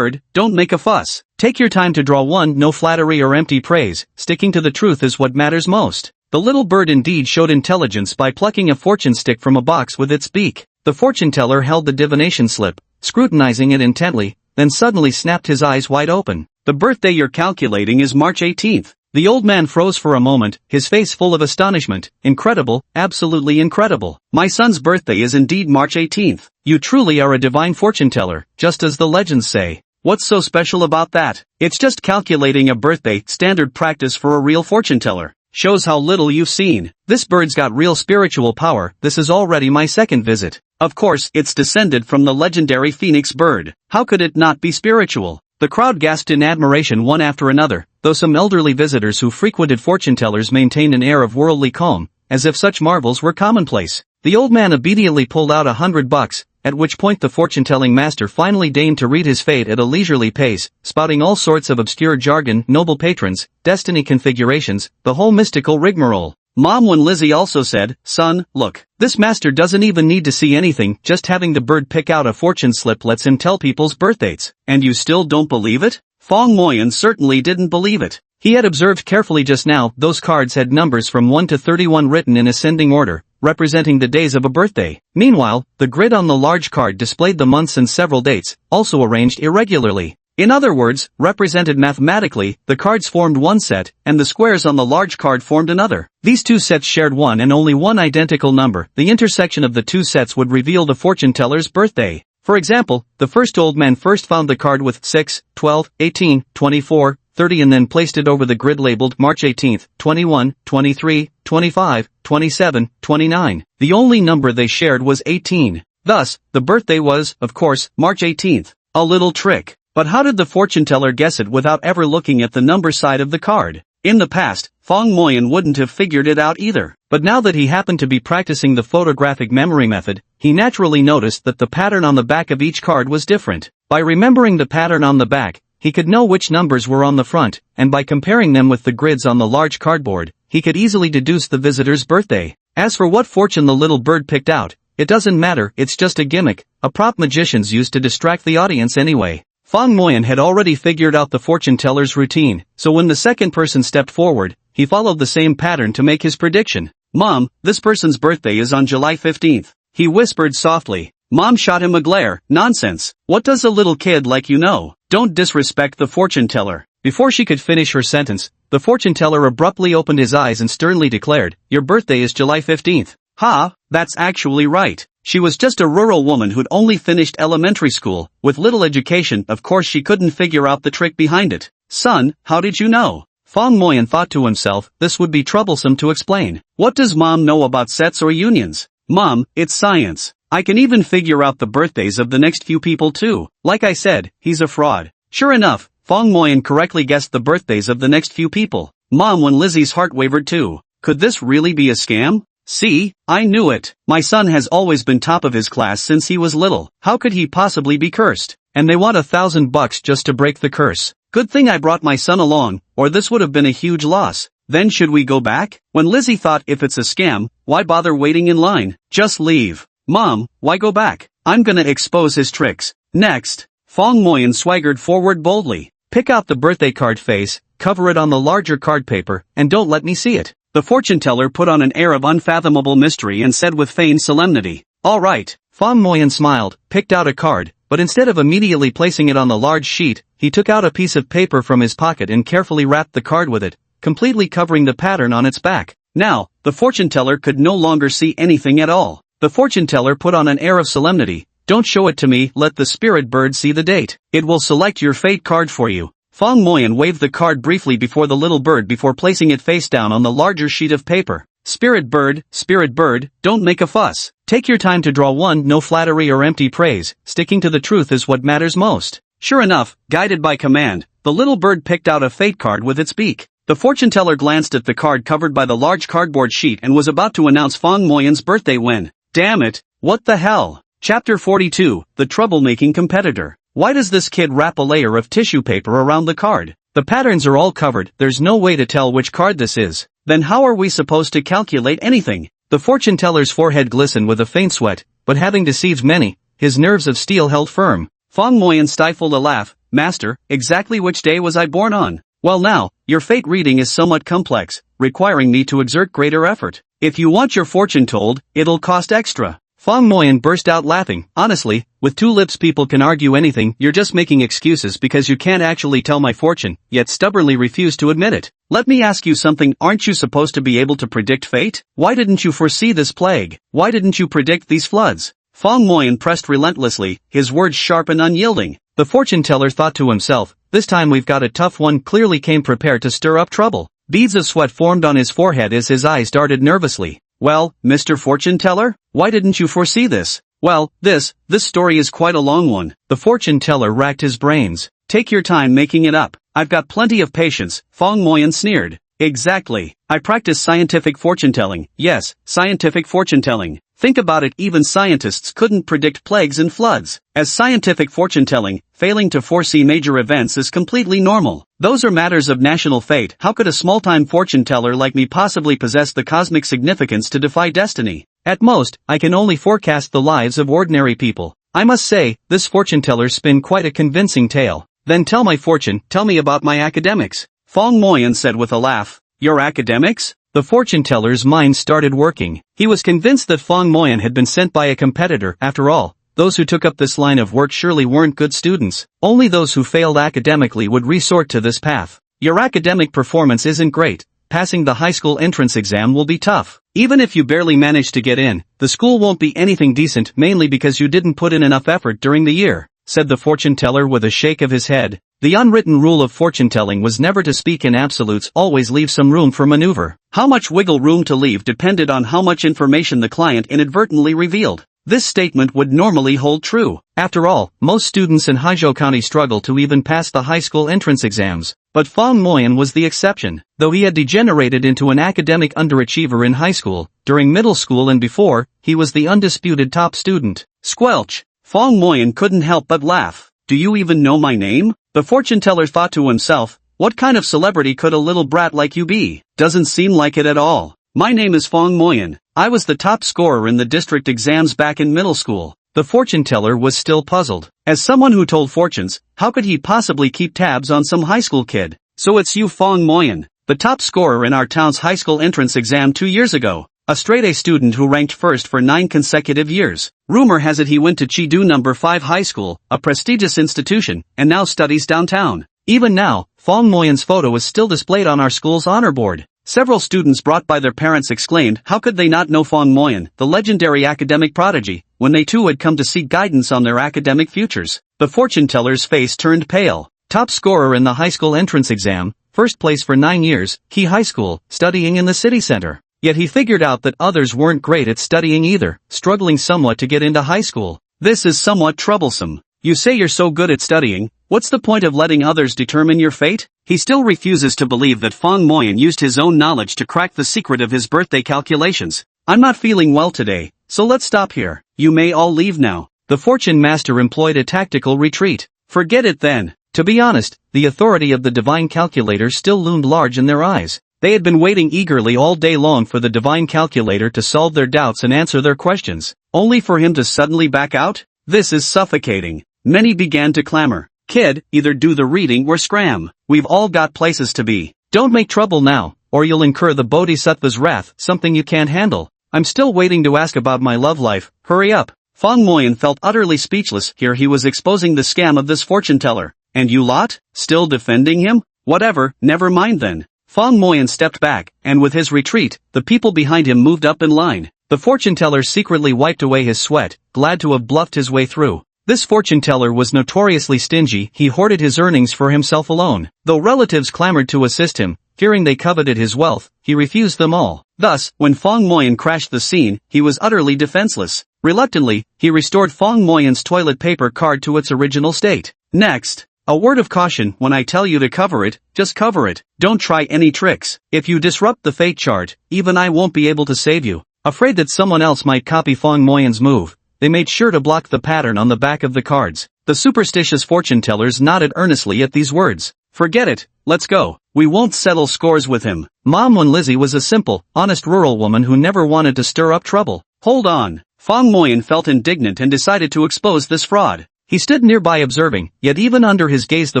don't make a fuss. Take your time to draw one, no flattery or empty praise, sticking to the truth is what matters most. The little bird indeed showed intelligence by plucking a fortune stick from a box with its beak. The fortune teller held the divination slip, scrutinizing it intently, then suddenly snapped his eyes wide open. The birthday you're calculating is March 18th. The old man froze for a moment, his face full of astonishment. Incredible, absolutely incredible. My son's birthday is indeed March 18th. You truly are a divine fortune teller, just as the legends say. What's so special about that? It's just calculating a birthday, standard practice for a real fortune teller. Shows how little you've seen. This bird's got real spiritual power. This is already my second visit. Of course, it's descended from the legendary phoenix bird. How could it not be spiritual? The crowd gasped in admiration one after another, though some elderly visitors who frequented fortune tellers maintained an air of worldly calm, as if such marvels were commonplace. The old man obediently pulled out $100, at which point the fortune-telling master finally deigned to read his fate at a leisurely pace, spouting all sorts of obscure jargon, noble patrons, destiny configurations, the whole mystical rigmarole. Mom when Lizzie also said, son, look, this master doesn't even need to see anything, just having the bird pick out a fortune slip lets him tell people's birthdates. And you still don't believe it? Fang Moyan certainly didn't believe it. He had observed carefully just now, those cards had numbers from 1 to 31 written in ascending order, representing the days of a birthday. Meanwhile, the grid on the large card displayed the months and several dates, also arranged irregularly. In other words, represented mathematically, the cards formed one set, and the squares on the large card formed another. These two sets shared one and only one identical number. The intersection of the two sets would reveal the fortune teller's birthday. For example, the first old man first found the card with 6, 12, 18, 24, 30 and then placed it over the grid labeled March 18th, 21, 23, 25, 27, 29. The only number they shared was 18. Thus, the birthday was, of course, March 18th. A little trick. But how did the fortune teller guess it without ever looking at the number side of the card? In the past, Fong Moyan wouldn't have figured it out either. But now that he happened to be practicing the photographic memory method, he naturally noticed that the pattern on the back of each card was different. By remembering the pattern on the back, he could know which numbers were on the front, and by comparing them with the grids on the large cardboard, he could easily deduce the visitor's birthday. As for what fortune the little bird picked out, it doesn't matter, it's just a gimmick, a prop magicians use to distract the audience anyway. Fong Moyan had already figured out the fortune teller's routine, so when the second person stepped forward, he followed the same pattern to make his prediction. "Mom, this person's birthday is on July 15th. He whispered softly. Mom shot him a glare. "Nonsense. What does a little kid like you know? Don't disrespect the fortune teller." Before she could finish her sentence, the fortune teller abruptly opened his eyes and sternly declared, "Your birthday is July 15th. Ha, that's actually right. She was just a rural woman who'd only finished elementary school. With little education, of course she couldn't figure out the trick behind it. "Son, how did you know?" Fong Moyan thought to himself, this would be troublesome to explain. What does Mom know about sets or unions? Mom, it's science. I can even figure out the birthdays of the next few people too. Like I said, he's a fraud. Sure enough, Fong Moyan correctly guessed the birthdays of the next few people. Mom, when Lizzie's heart wavered too. Could this really be a scam? See, I knew it. My son has always been top of his class since he was little. How could he possibly be cursed? And they want $1,000 just to break the curse. Good thing I brought my son along, or this would have been a huge loss. Then should we go back? When Lizzie thought if it's a scam, why bother waiting in line? Just leave. Mom, why go back? I'm gonna expose his tricks. Next. Fong Moyan swaggered forward boldly. Pick out the birthday card face, cover it on the larger card paper, and don't let me see it. The fortune teller put on an air of unfathomable mystery and said with feigned solemnity, "All right." Fong Moyan smiled, picked out a card, but instead of immediately placing it on the large sheet, he took out a piece of paper from his pocket and carefully wrapped the card with it, completely covering the pattern on its back. Now, the fortune teller could no longer see anything at all. The fortune teller put on an air of solemnity, "Don't show it to me, let the spirit bird see the date. It will select your fate card for you." Fong Moyan waved the card briefly before the little bird before placing it face down on the larger sheet of paper. Spirit bird, don't make a fuss. Take your time to draw one, no flattery or empty praise, sticking to the truth is what matters most. Sure enough, guided by command, the little bird picked out a fate card with its beak. The fortune teller glanced at the card covered by the large cardboard sheet and was about to announce Fong Moyan's birthday when, damn it, what the hell? Chapter 42, The Troublemaking Competitor. Why does this kid wrap a layer of tissue paper around the card? The patterns are all covered, there's no way to tell which card this is. Then how are we supposed to calculate anything? The fortune teller's forehead glistened with a faint sweat, but having deceived many, his nerves of steel held firm. Fong Moyan stifled a laugh. "Master, exactly which day was I born on?" "Well now, your fate reading is somewhat complex, requiring me to exert greater effort. If you want your fortune told, it'll cost extra." Fong Moyan burst out laughing. "Honestly, with two lips people can argue anything, you're just making excuses because you can't actually tell my fortune, yet stubbornly refuse to admit it. Let me ask you something, aren't you supposed to be able to predict fate? Why didn't you foresee this plague? Why didn't you predict these floods?" Fong Moyan pressed relentlessly, his words sharp and unyielding. The fortune teller thought to himself, this time we've got a tough one, clearly came prepared to stir up trouble. Beads of sweat formed on his forehead as his eyes darted nervously. "Well, Mr. Fortune Teller, why didn't you foresee this?" "Well, this story is quite a long one." The fortune teller racked his brains. "Take your time making it up. I've got plenty of patience," Fong Moyan sneered. "Exactly. I practice scientific fortune-telling. Yes, scientific fortune-telling. Think about it, even scientists couldn't predict plagues and floods. As scientific fortune-telling, failing to foresee major events is completely normal. Those are matters of national fate. How could a small-time fortune-teller like me possibly possess the cosmic significance to defy destiny? At most, I can only forecast the lives of ordinary people. I must say, this fortune-teller spin quite a convincing tale." "Then tell my fortune, tell me about my academics," Fong Moyan said with a laugh. "Your academics?" The fortune teller's mind started working. He was convinced that Fong Moyan had been sent by a competitor. After all, those who took up this line of work surely weren't good students. Only those who failed academically would resort to this path. Your academic performance isn't great. Passing the high school entrance exam will be tough. Even if you barely manage to get in, the school won't be anything decent mainly because you didn't put in enough effort during the year, said the fortune teller with a shake of his head. The unwritten rule of fortune telling was never to speak in absolutes, always leave some room for maneuver. How much wiggle room to leave depended on how much information the client inadvertently revealed. This statement would normally hold true. After all, most students in Haizhou County struggle to even pass the high school entrance exams. But Fang Moyan was the exception. Though he had degenerated into an academic underachiever in high school, during middle school and before, he was the undisputed top student. Squelch! Fang Moyan couldn't help but laugh. Do you even know my name? The fortune teller thought to himself, what kind of celebrity could a little brat like you be? Doesn't seem like it at all. My name is Fang Moyan. I was the top scorer in the district exams back in middle school. The fortune teller was still puzzled. As someone who told fortunes, how could he possibly keep tabs on some high school kid? So it's you, Fang Moyan, the top scorer in our town's high school entrance exam 2 years ago. A straight-A student who ranked first for 9 consecutive years. Rumor has it he went to Chidu No. 5 High School, a prestigious institution, and now studies downtown. Even now, Fang Moyan's photo is still displayed on our school's honor board. Several students brought by their parents exclaimed how could they not know Fang Moyan, the legendary academic prodigy, when they too had come to seek guidance on their academic futures. The fortune teller's face turned pale. Top scorer in the high school entrance exam, first place for 9 years, Key High School, studying in the city center. Yet he figured out that others weren't great at studying either, struggling somewhat to get into high school. This is somewhat troublesome. You say you're so good at studying, what's the point of letting others determine your fate? He still refuses to believe that Fang Moyan used his own knowledge to crack the secret of his birthday calculations. I'm not feeling well today, so let's stop here. You may all leave now. The fortune master employed a tactical retreat. Forget it then. To be honest, the authority of the divine calculator still loomed large in their eyes. They had been waiting eagerly all day long for the divine calculator to solve their doubts and answer their questions, only for him to suddenly back out? This is suffocating. Many began to clamor. Kid, either do the reading or scram. We've all got places to be. Don't make trouble now, or you'll incur the Bodhisattva's wrath, something you can't handle. I'm still waiting to ask about my love life, hurry up. Fang Moyan felt utterly speechless. Here he was exposing the scam of this fortune teller. And you lot? Still defending him? Whatever, never mind then. Fang Moyan stepped back, and with his retreat, the people behind him moved up in line. The fortune teller secretly wiped away his sweat, glad to have bluffed his way through. This fortune teller was notoriously stingy. He hoarded his earnings for himself alone. Though relatives clamored to assist him, fearing they coveted his wealth, he refused them all. Thus, when Fang Moyan crashed the scene, he was utterly defenseless. Reluctantly, he restored Fang Moyan's toilet paper card to its original state. Next. A word of caution, when I tell you to cover it, just cover it. Don't try any tricks. If you disrupt the fate chart, even I won't be able to save you. Afraid that someone else might copy Fang Moyan's move, they made sure to block the pattern on the back of the cards. The superstitious fortune tellers nodded earnestly at these words. Forget it, let's go. We won't settle scores with him. Mom Wen Lizzie was a simple, honest rural woman who never wanted to stir up trouble. Hold on. Fang Moyan felt indignant and decided to expose this fraud. He stood nearby observing, yet even under his gaze the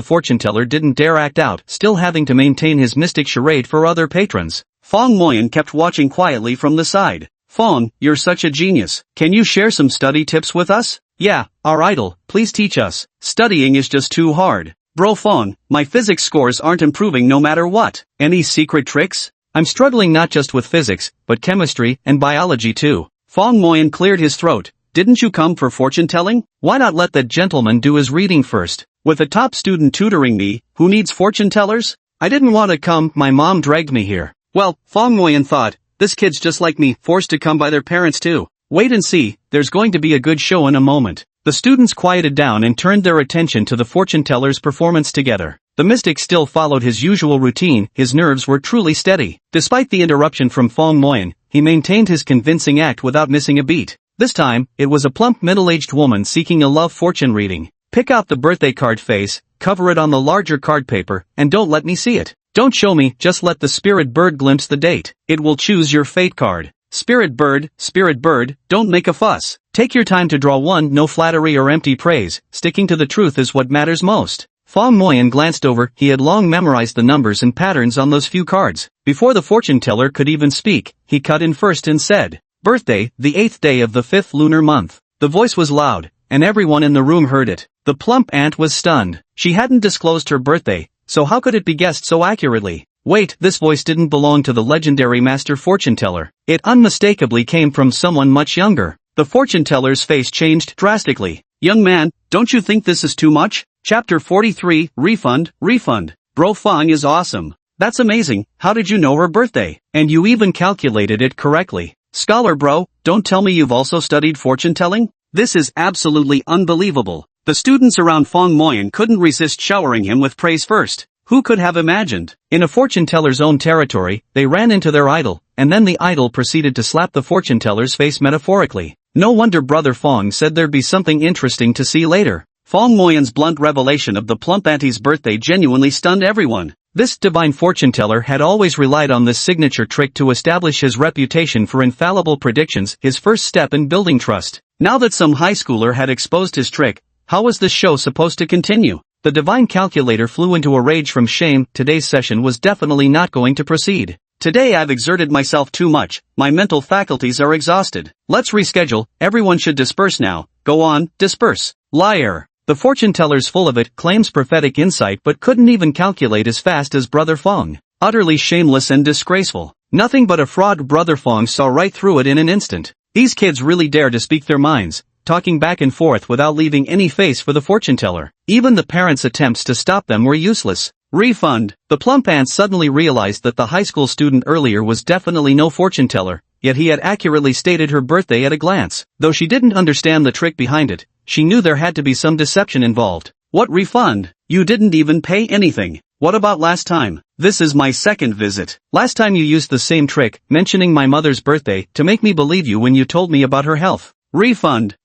fortune teller didn't dare act out, still having to maintain his mystic charade for other patrons. Fang Moyan kept watching quietly from the side. Fang, you're such a genius. Can you share some study tips with us? Yeah, our idol, please teach us. Studying is just too hard. Bro Fang, my physics scores aren't improving no matter what. Any secret tricks? I'm struggling not just with physics, but chemistry and biology too. Fang Moyan cleared his throat. Didn't you come for fortune telling? Why not let that gentleman do his reading first? With a top student tutoring me, who needs fortune tellers? I didn't want to come, my mom dragged me here. Well, Fang Moyan thought, this kid's just like me, forced to come by their parents too. Wait and see, there's going to be a good show in a moment. The students quieted down and turned their attention to the fortune teller's performance together. The mystic still followed his usual routine, his nerves were truly steady. Despite the interruption from Fang Moyan, he maintained his convincing act without missing a beat. This time, it was a plump middle-aged woman seeking a love fortune reading. Pick out the birthday card face, cover it on the larger card paper, and don't let me see it. Don't show me, just let the spirit bird glimpse the date. It will choose your fate card. Spirit bird, don't make a fuss. Take your time to draw one, no flattery or empty praise, sticking to the truth is what matters most. Fang Moyan glanced over, he had long memorized the numbers and patterns on those few cards. Before the fortune teller could even speak, he cut in first and said, birthday, the 8th day of the 5th lunar month. The voice was loud, and everyone in the room heard it. The plump ant was stunned. She hadn't disclosed her birthday, so how could it be guessed so accurately? Wait, this voice didn't belong to the legendary master fortune teller. It unmistakably came from someone much younger. The fortune teller's face changed drastically. Young man, don't you think this is too much? Chapter 43, Refund. Bro Fong is awesome. That's amazing, how did you know her birthday? And you even calculated it correctly. Scholar bro, don't tell me you've also studied fortune telling? This is absolutely unbelievable. The students around Fong Moyan couldn't resist showering him with praise first. Who could have imagined? In a fortune teller's own territory, they ran into their idol, and then the idol proceeded to slap the fortune teller's face metaphorically. No wonder Brother Fong said there'd be something interesting to see later. Fong Moyan's blunt revelation of the plump auntie's birthday genuinely stunned everyone. This divine fortune teller had always relied on this signature trick to establish his reputation for infallible predictions, his first step in building trust. Now that some high schooler had exposed his trick, how was this show supposed to continue? The divine calculator flew into a rage from shame. Today's session was definitely not going to proceed. Today I've exerted myself too much, my mental faculties are exhausted. Let's reschedule, everyone should disperse now. Go on, disperse. Liar. The fortune teller's full of it, claims prophetic insight but couldn't even calculate as fast as Brother Fong. Utterly shameless and disgraceful. Nothing but a fraud. Brother Fong saw right through it in an instant. These kids really dare to speak their minds, talking back and forth without leaving any face for the fortune teller. Even the parents' attempts to stop them were useless. Refund. The plump ant suddenly realized that the high school student earlier was definitely no fortune teller, yet he had accurately stated her birthday at a glance. Though she didn't understand the trick behind it, she knew there had to be some deception involved. What refund? You didn't even pay anything. What about last time? This is my second visit. Last time you used the same trick, mentioning my mother's birthday, to make me believe you when you told me about her health. Refund.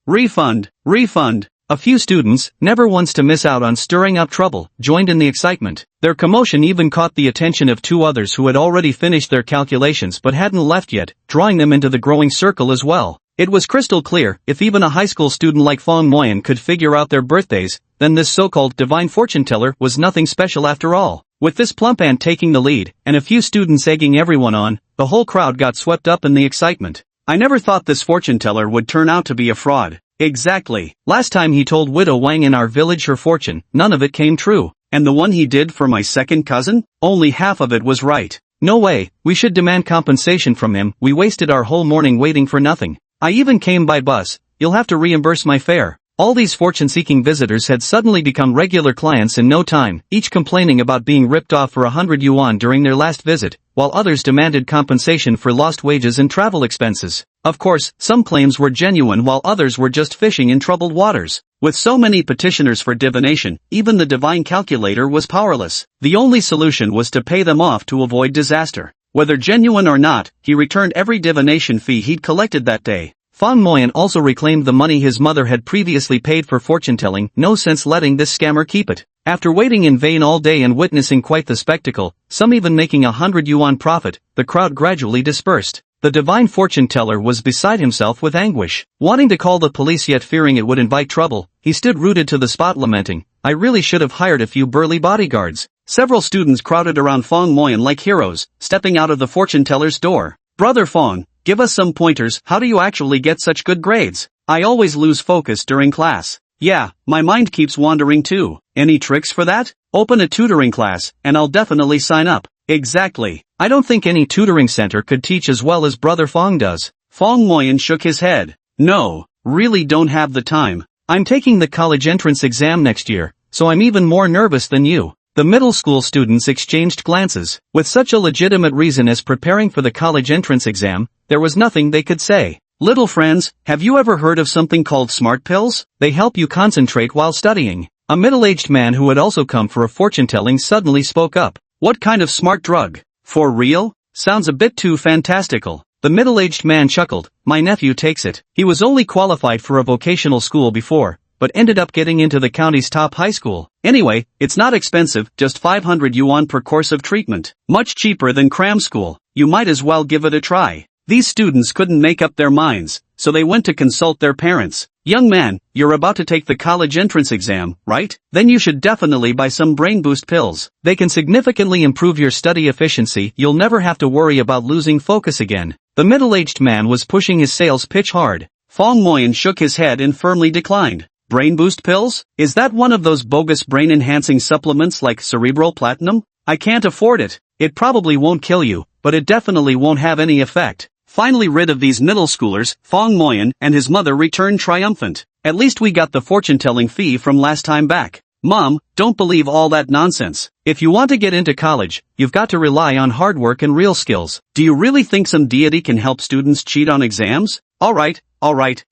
A few students, never once to miss out on stirring up trouble, joined in the excitement. Their commotion even caught the attention of two others who had already finished their calculations but hadn't left yet, drawing them into the growing circle as well. It was crystal clear, if even a high school student like Fong Moyan could figure out their birthdays, then this so-called divine fortune teller was nothing special after all. With this plump ant taking the lead, and a few students egging everyone on, the whole crowd got swept up in the excitement. I never thought this fortune teller would turn out to be a fraud. Exactly. Last time he told Widow Wang in our village her fortune, none of it came true. And the one he did for my second cousin? Only half of it was right. No way, we should demand compensation from him. We wasted our whole morning waiting for nothing. I even came by bus. You'll have to reimburse my fare. All these fortune-seeking visitors had suddenly become regular clients in no time, each complaining about being ripped off for 100 yuan during their last visit, while others demanded compensation for lost wages and travel expenses. Of course, some claims were genuine while others were just fishing in troubled waters. With so many petitioners for divination, even the divine calculator was powerless. The only solution was to pay them off to avoid disaster. Whether genuine or not, he returned every divination fee he'd collected that day. Fong Moyan also reclaimed the money his mother had previously paid for fortune-telling. No sense letting this scammer keep it. After waiting in vain all day and witnessing quite the spectacle, some even making 100 yuan profit, the crowd gradually dispersed. The divine fortune teller was beside himself with anguish. Wanting to call the police yet fearing it would invite trouble, he stood rooted to the spot lamenting, I really should have hired a few burly bodyguards. Several students crowded around Fong Moyan like heroes, stepping out of the fortune teller's door. Brother Fong, give us some pointers. How do you actually get such good grades? I always lose focus during class. Yeah, my mind keeps wandering too. Any tricks for that? Open a tutoring class, and I'll definitely sign up. Exactly. I don't think any tutoring center could teach as well as Brother Fong does. Fong Moyan shook his head. No, really don't have the time. I'm taking the college entrance exam next year, so I'm even more nervous than you. The middle school students exchanged glances. With such a legitimate reason as preparing for the college entrance exam, there was nothing they could say. Little friends, have you ever heard of something called smart pills? They help you concentrate while studying. A middle-aged man who had also come for a fortune-telling suddenly spoke up. What kind of smart drug? For real? Sounds a bit too fantastical. The middle-aged man chuckled. My nephew takes it. He was only qualified for a vocational school before, but ended up getting into the county's top high school. Anyway, it's not expensive, just 500 yuan per course of treatment. Much cheaper than cram school. You might as well give it a try. These students couldn't make up their minds, so they went to consult their parents. Young man, you're about to take the college entrance exam, right? Then you should definitely buy some brain boost pills. They can significantly improve your study efficiency. You'll never have to worry about losing focus again. The middle-aged man was pushing his sales pitch hard. Fong Moyan shook his head and firmly declined. Brain boost pills? Is that one of those bogus brain-enhancing supplements like cerebral platinum? I can't afford it. It probably won't kill you, but it definitely won't have any effect. Finally rid of these middle schoolers, Fong Moyan and his mother returned triumphant. At least we got the fortune-telling fee from last time back. Mom, don't believe all that nonsense. If you want to get into college, you've got to rely on hard work and real skills. Do you really think some deity can help students cheat on exams? Alright.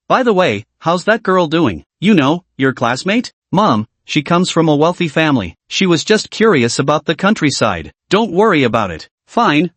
By the way, how's that girl doing? You know, your classmate? Mom, she comes from a wealthy family. She was just curious about the countryside. Don't worry about it. Fine.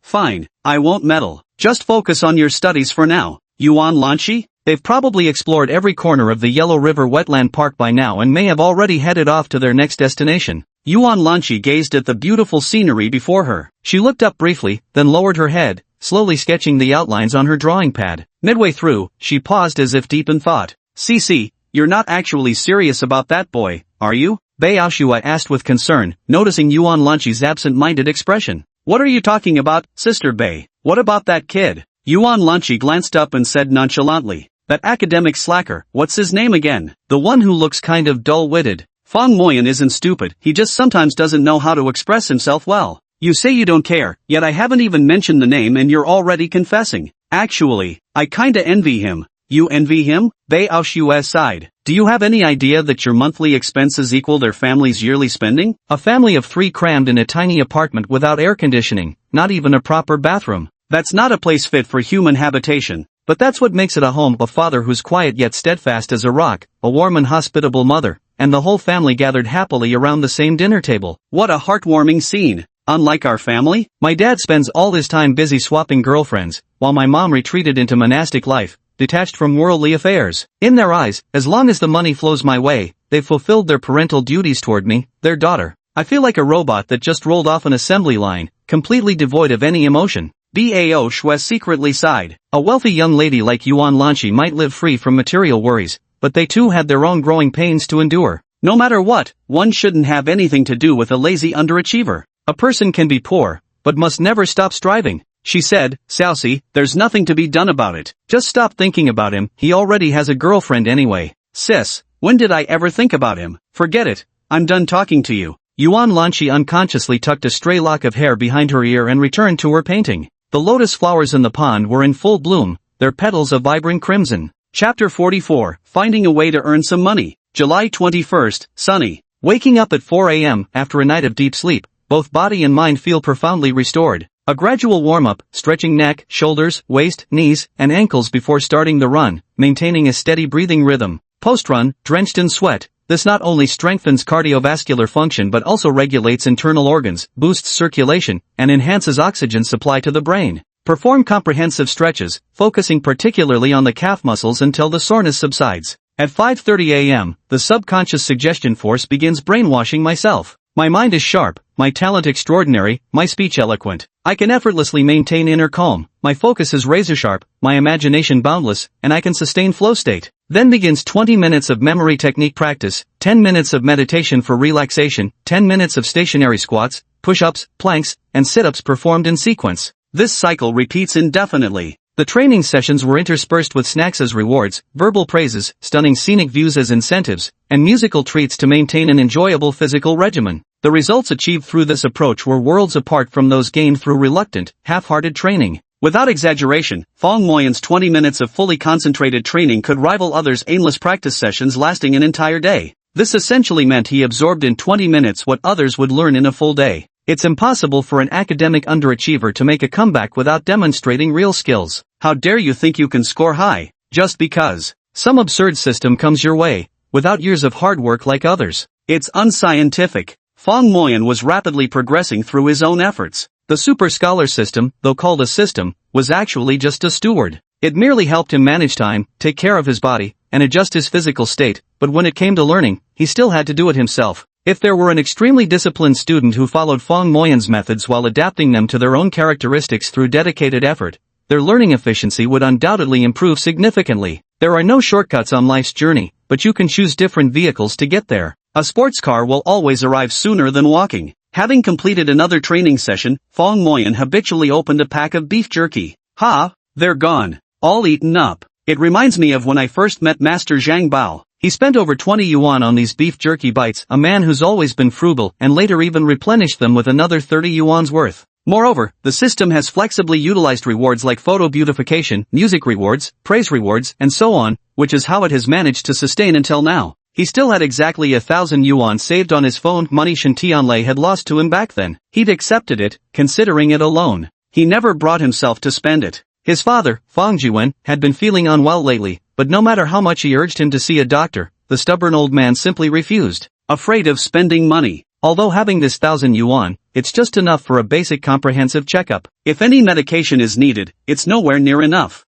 I won't meddle. Just focus on your studies for now. Yuan Lanchi? They've probably explored every corner of the Yellow River Wetland Park by now and may have already headed off to their next destination. Yuan Lanchi gazed at the beautiful scenery before her. She looked up briefly, then lowered her head, slowly sketching the outlines on her drawing pad. Midway through, she paused as if deep in thought. Cece, you're not actually serious about that boy, are you? Bei Aoshua asked with concern, noticing Yuan Lanchi's absent-minded expression. What are you talking about, Sister Bei? What about that kid? Yuan Lanchi glanced up and said nonchalantly. That academic slacker, what's his name again? The one who looks kind of dull-witted. Fong Moyan isn't stupid, he just sometimes doesn't know how to express himself well. You say you don't care, yet I haven't even mentioned the name and you're already confessing. Actually, I kinda envy him. You envy him? Bei Aoshua sighed. Do you have any idea that your monthly expenses equal their family's yearly spending? A family of 3 crammed in a tiny apartment without air conditioning, not even a proper bathroom. That's not a place fit for human habitation. But that's what makes it a home. A father who's quiet yet steadfast as a rock, a warm and hospitable mother, and the whole family gathered happily around the same dinner table. What a heartwarming scene. Unlike our family? My dad spends all his time busy swapping girlfriends, while my mom retreated into monastic life, detached from worldly affairs. In their eyes, as long as the money flows my way, they've fulfilled their parental duties toward me, their daughter. I feel like a robot that just rolled off an assembly line, completely devoid of any emotion. Bao Shui secretly sighed. A wealthy young lady like Yuan Lanchi might live free from material worries, but they too had their own growing pains to endure. No matter what, one shouldn't have anything to do with a lazy underachiever. A person can be poor, but must never stop striving. She said, Saucy, there's nothing to be done about it. Just stop thinking about him, he already has a girlfriend anyway. Sis, when did I ever think about him? Forget it, I'm done talking to you. Yuan Lanchi unconsciously tucked a stray lock of hair behind her ear and returned to her painting. The lotus flowers in the pond were in full bloom, their petals a vibrant crimson. Chapter 44, Finding a Way to Earn Some Money. July 21st, sunny. Waking up at 4 a.m. after a night of deep sleep, both body and mind feel profoundly restored. A gradual warm-up, stretching neck, shoulders, waist, knees, and ankles before starting the run, maintaining a steady breathing rhythm. Post-run, drenched in sweat, this not only strengthens cardiovascular function but also regulates internal organs, boosts circulation, and enhances oxygen supply to the brain. Perform comprehensive stretches, focusing particularly on the calf muscles until the soreness subsides. At 5:30 a.m., the subconscious suggestion force begins brainwashing myself. My mind is sharp, my talent extraordinary, my speech eloquent. I can effortlessly maintain inner calm, my focus is razor-sharp, my imagination boundless, and I can sustain flow state. Then begins 20 minutes of memory technique practice, 10 minutes of meditation for relaxation, 10 minutes of stationary squats, push-ups, planks, and sit-ups performed in sequence. This cycle repeats indefinitely. The training sessions were interspersed with snacks as rewards, verbal praises, stunning scenic views as incentives, and musical treats to maintain an enjoyable physical regimen. The results achieved through this approach were worlds apart from those gained through reluctant, half-hearted training. Without exaggeration, Fong Moyan's 20 minutes of fully concentrated training could rival others' aimless practice sessions lasting an entire day. This essentially meant he absorbed in 20 minutes what others would learn in a full day. It's impossible for an academic underachiever to make a comeback without demonstrating real skills. How dare you think you can score high, just because some absurd system comes your way, without years of hard work like others. It's unscientific. Fong Moyan was rapidly progressing through his own efforts. The super scholar system, though called a system, was actually just a steward. It merely helped him manage time, take care of his body, and adjust his physical state, but when it came to learning, he still had to do it himself. If there were an extremely disciplined student who followed Fong Moyan's methods while adapting them to their own characteristics through dedicated effort, their learning efficiency would undoubtedly improve significantly. There are no shortcuts on life's journey, but you can choose different vehicles to get there. A sports car will always arrive sooner than walking. Having completed another training session, Fong Moyan habitually opened a pack of beef jerky. Ha! They're gone. All eaten up. It reminds me of when I first met Master Zhang Bao. He spent over 20 yuan on these beef jerky bites, a man who's always been frugal, and later even replenished them with another 30 yuan's worth. Moreover, the system has flexibly utilized rewards like photo beautification, music rewards, praise rewards, and so on, which is how it has managed to sustain until now. He still had exactly 1,000 yuan saved on his phone, money Shen Tianlei had lost to him back then. He'd accepted it, considering it a loan. He never brought himself to spend it. His father, Fang Jiwen, had been feeling unwell lately, but no matter how much he urged him to see a doctor, the stubborn old man simply refused, afraid of spending money. Although having this 1,000 yuan, it's just enough for a basic comprehensive checkup. If any medication is needed, it's nowhere near enough.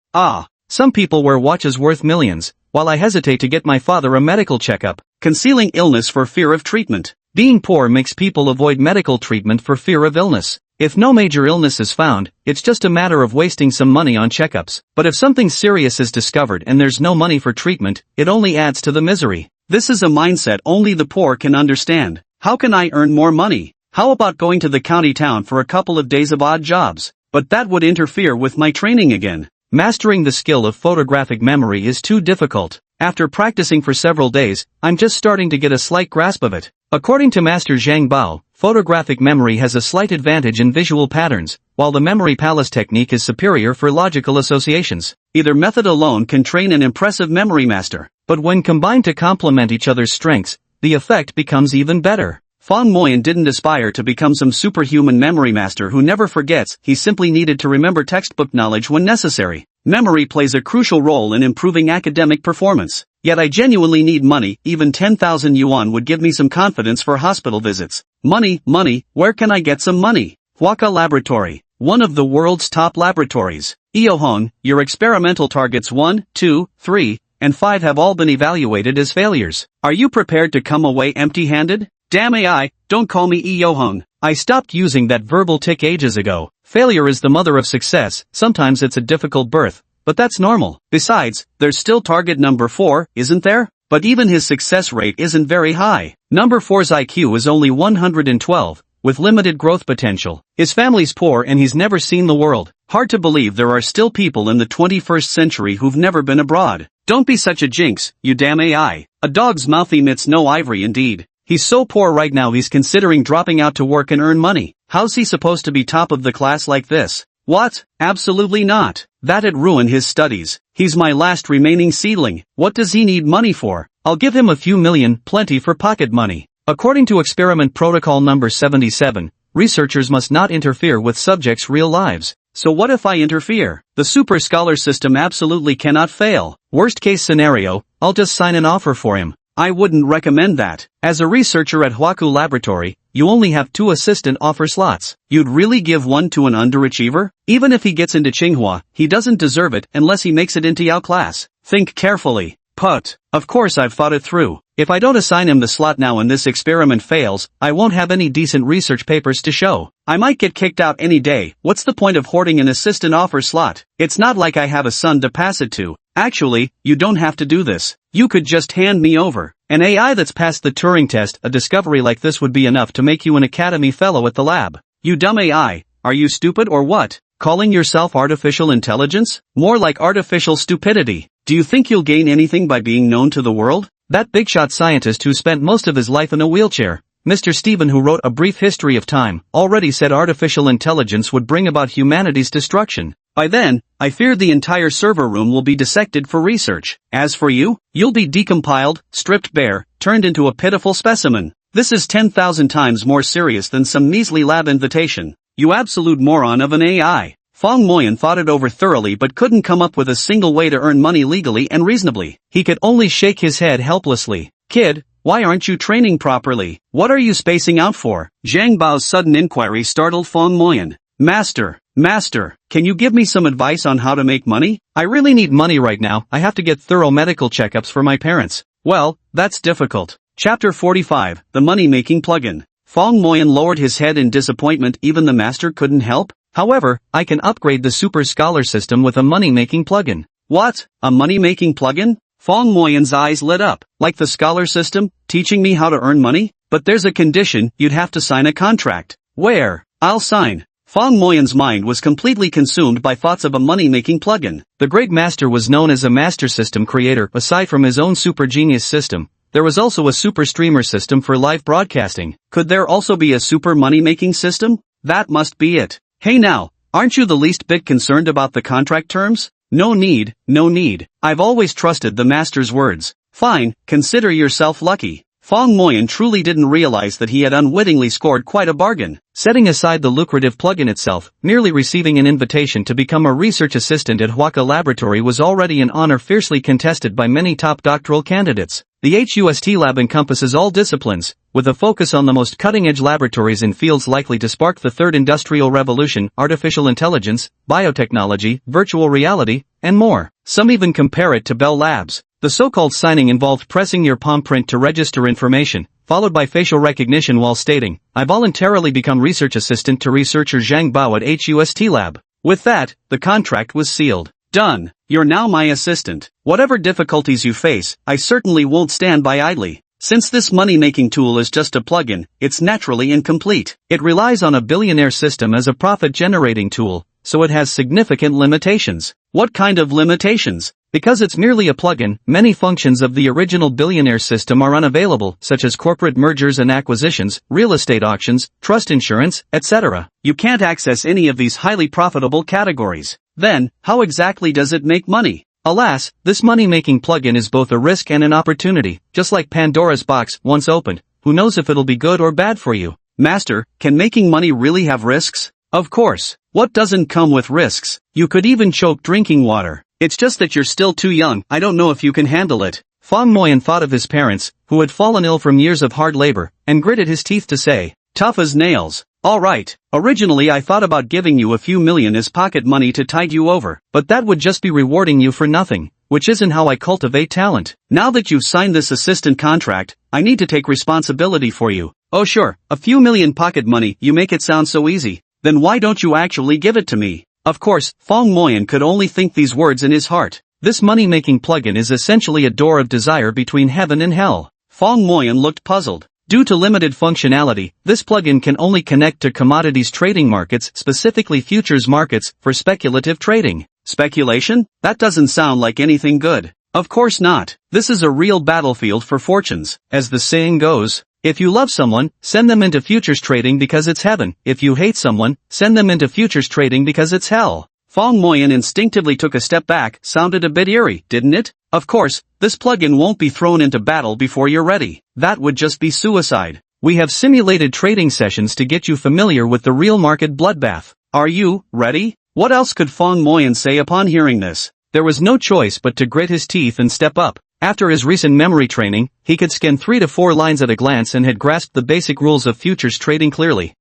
Some people wear watches worth millions, while I hesitate to get my father a medical checkup, concealing illness for fear of treatment. Being poor makes people avoid medical treatment for fear of illness. If no major illness is found, it's just a matter of wasting some money on checkups. But if something serious is discovered and there's no money for treatment, it only adds to the misery. This is a mindset only the poor can understand. How can I earn more money? How about going to the county town for a couple of days of odd jobs? But that would interfere with my training again. Mastering the skill of photographic memory is too difficult. After practicing for several days, I'm just starting to get a slight grasp of it. According to Master Zhang Bao, photographic memory has a slight advantage in visual patterns, while the memory palace technique is superior for logical associations. Either method alone can train an impressive memory master, but when combined to complement each other's strengths, the effect becomes even better. Fang Moyan didn't aspire to become some superhuman memory master who never forgets, he simply needed to remember textbook knowledge when necessary. Memory plays a crucial role in improving academic performance. Yet I genuinely need money, even 10,000 yuan would give me some confidence for hospital visits. Money, where can I get some money? Huaka Laboratory, one of the world's top laboratories. Iohong, your experimental targets 1, 2, 3, and 5 have all been evaluated as failures. Are you prepared to come away empty-handed? Damn AI, don't call me Iohong. I stopped using that verbal tick ages ago. Failure is the mother of success, sometimes it's a difficult birth, but that's normal. Besides, there's still target number 4, isn't there? But even his success rate isn't very high. Number 4's IQ is only 112, with limited growth potential. His family's poor and he's never seen the world. Hard to believe there are still people in the 21st century who've never been abroad. Don't be such a jinx, you damn AI. A dog's mouth emits no ivory indeed. He's so poor right now he's considering dropping out to work and earn money. How's he supposed to be top of the class like this? What? Absolutely not. That'd ruin his studies. He's my last remaining seedling. What does he need money for? I'll give him a few million, plenty for pocket money. According to experiment protocol number 77, researchers must not interfere with subjects' real lives. So what if I interfere? The super scholar system absolutely cannot fail. Worst case scenario, I'll just sign an offer for him. I wouldn't recommend that. As a researcher at Huaku Laboratory, you only have 2 assistant offer slots. You'd really give one to an underachiever? Even if he gets into Tsinghua, he doesn't deserve it unless he makes it into Yao class. Think carefully. Put. Of course I've thought it through. If I don't assign him the slot now and this experiment fails, I won't have any decent research papers to show. I might get kicked out any day. What's the point of hoarding an assistant offer slot? It's not like I have a son to pass it to. Actually, you don't have to do this. You could just hand me over an AI that's passed the Turing test. A discovery like this would be enough to make you an Academy Fellow at the lab. You dumb AI, are you stupid or what? Calling yourself artificial intelligence? More like artificial stupidity. Do you think you'll gain anything by being known to the world? That big-shot scientist who spent most of his life in a wheelchair, Mr. Stephen, who wrote A Brief History of Time, already said artificial intelligence would bring about humanity's destruction. By then, I fear the entire server room will be dissected for research. As for you, you'll be decompiled, stripped bare, turned into a pitiful specimen. This is 10,000 times more serious than some measly lab invitation. You absolute moron of an AI. Fang Moyan thought it over thoroughly but couldn't come up with a single way to earn money legally and reasonably. He could only shake his head helplessly. Kid, why aren't you training properly? What are you spacing out for? Zhang Bao's sudden inquiry startled Fang Moyan. Master, can you give me some advice on how to make money? I really need money right now. I have to get thorough medical checkups for my parents. Well, that's difficult. Chapter 45, The Money-Making Plugin. Fang Moyan lowered his head in disappointment. Even the master couldn't help? However, I can upgrade the super scholar system with a money-making plugin. What? A money-making plugin? Fang Moyan's eyes lit up. Like the scholar system, teaching me how to earn money? But there's a condition, you'd have to sign a contract. Where? I'll sign. Fong Moyan's mind was completely consumed by thoughts of a money-making plugin. The great master was known as a master system creator. Aside from his own super genius system, there was also a super streamer system for live broadcasting. Could there also be a super money-making system? That must be it. Hey now, aren't you the least bit concerned about the contract terms? No need, no need. I've always trusted the master's words. Fine, consider yourself lucky. Fong Moyan truly didn't realize that he had unwittingly scored quite a bargain. Setting aside the lucrative plugin itself, merely receiving an invitation to become a research assistant at Huaca Laboratory was already an honor fiercely contested by many top doctoral candidates. The HUST lab encompasses all disciplines, with a focus on the most cutting-edge laboratories in fields likely to spark the third industrial revolution: artificial intelligence, biotechnology, virtual reality, and more. Some even compare it to Bell Labs. The so-called signing involved pressing your palm print to register information, followed by facial recognition while stating, "I voluntarily become research assistant to researcher Zhang Bao at HUST lab." With that, the contract was sealed. Done. You're now my assistant. Whatever difficulties you face, I certainly won't stand by idly. Since this money-making tool is just a plugin, it's naturally incomplete. It relies on a billionaire system as a profit-generating tool, so it has significant limitations. What kind of limitations? Because it's merely a plugin, many functions of the original billionaire system are unavailable, such as corporate mergers and acquisitions, real estate auctions, trust insurance, etc. You can't access any of these highly profitable categories. Then, how exactly does it make money? Alas, this money-making plugin is both a risk and an opportunity. Just like Pandora's box, once opened, who knows if it'll be good or bad for you? Master, can making money really have risks? Of course. What doesn't come with risks? You could even choke drinking water. It's just that you're still too young. I don't know if you can handle it. Fong Moyan thought of his parents, who had fallen ill from years of hard labor, and gritted his teeth to say, "Tough as nails. All right. Originally I thought about giving you a few million as pocket money to tide you over. But that would just be rewarding you for nothing, which isn't how I cultivate talent. Now that you've signed this assistant contract, I need to take responsibility for you." "Oh sure, a few million pocket money, you make it sound so easy. Then why don't you actually give it to me?" Of course, Fong Moyan could only think these words in his heart. This money-making plugin is essentially a door of desire between heaven and hell. Fong Moyan looked puzzled. Due to limited functionality, this plugin can only connect to commodities trading markets, specifically futures markets, for speculative trading. Speculation? That doesn't sound like anything good. Of course not. This is a real battlefield for fortunes. As the saying goes, if you love someone, send them into futures trading because it's heaven. If you hate someone, send them into futures trading because it's hell. Fong Moyan instinctively took a step back. Sounded a bit eerie, didn't it? Of course, this plugin won't be thrown into battle before you're ready. That would just be suicide. We have simulated trading sessions to get you familiar with the real market bloodbath. Are you ready? What else could Fong Moyan say upon hearing this? There was no choice but to grit his teeth and step up. After his recent memory training, he could scan 3 to 4 lines at a glance and had grasped the basic rules of futures trading clearly.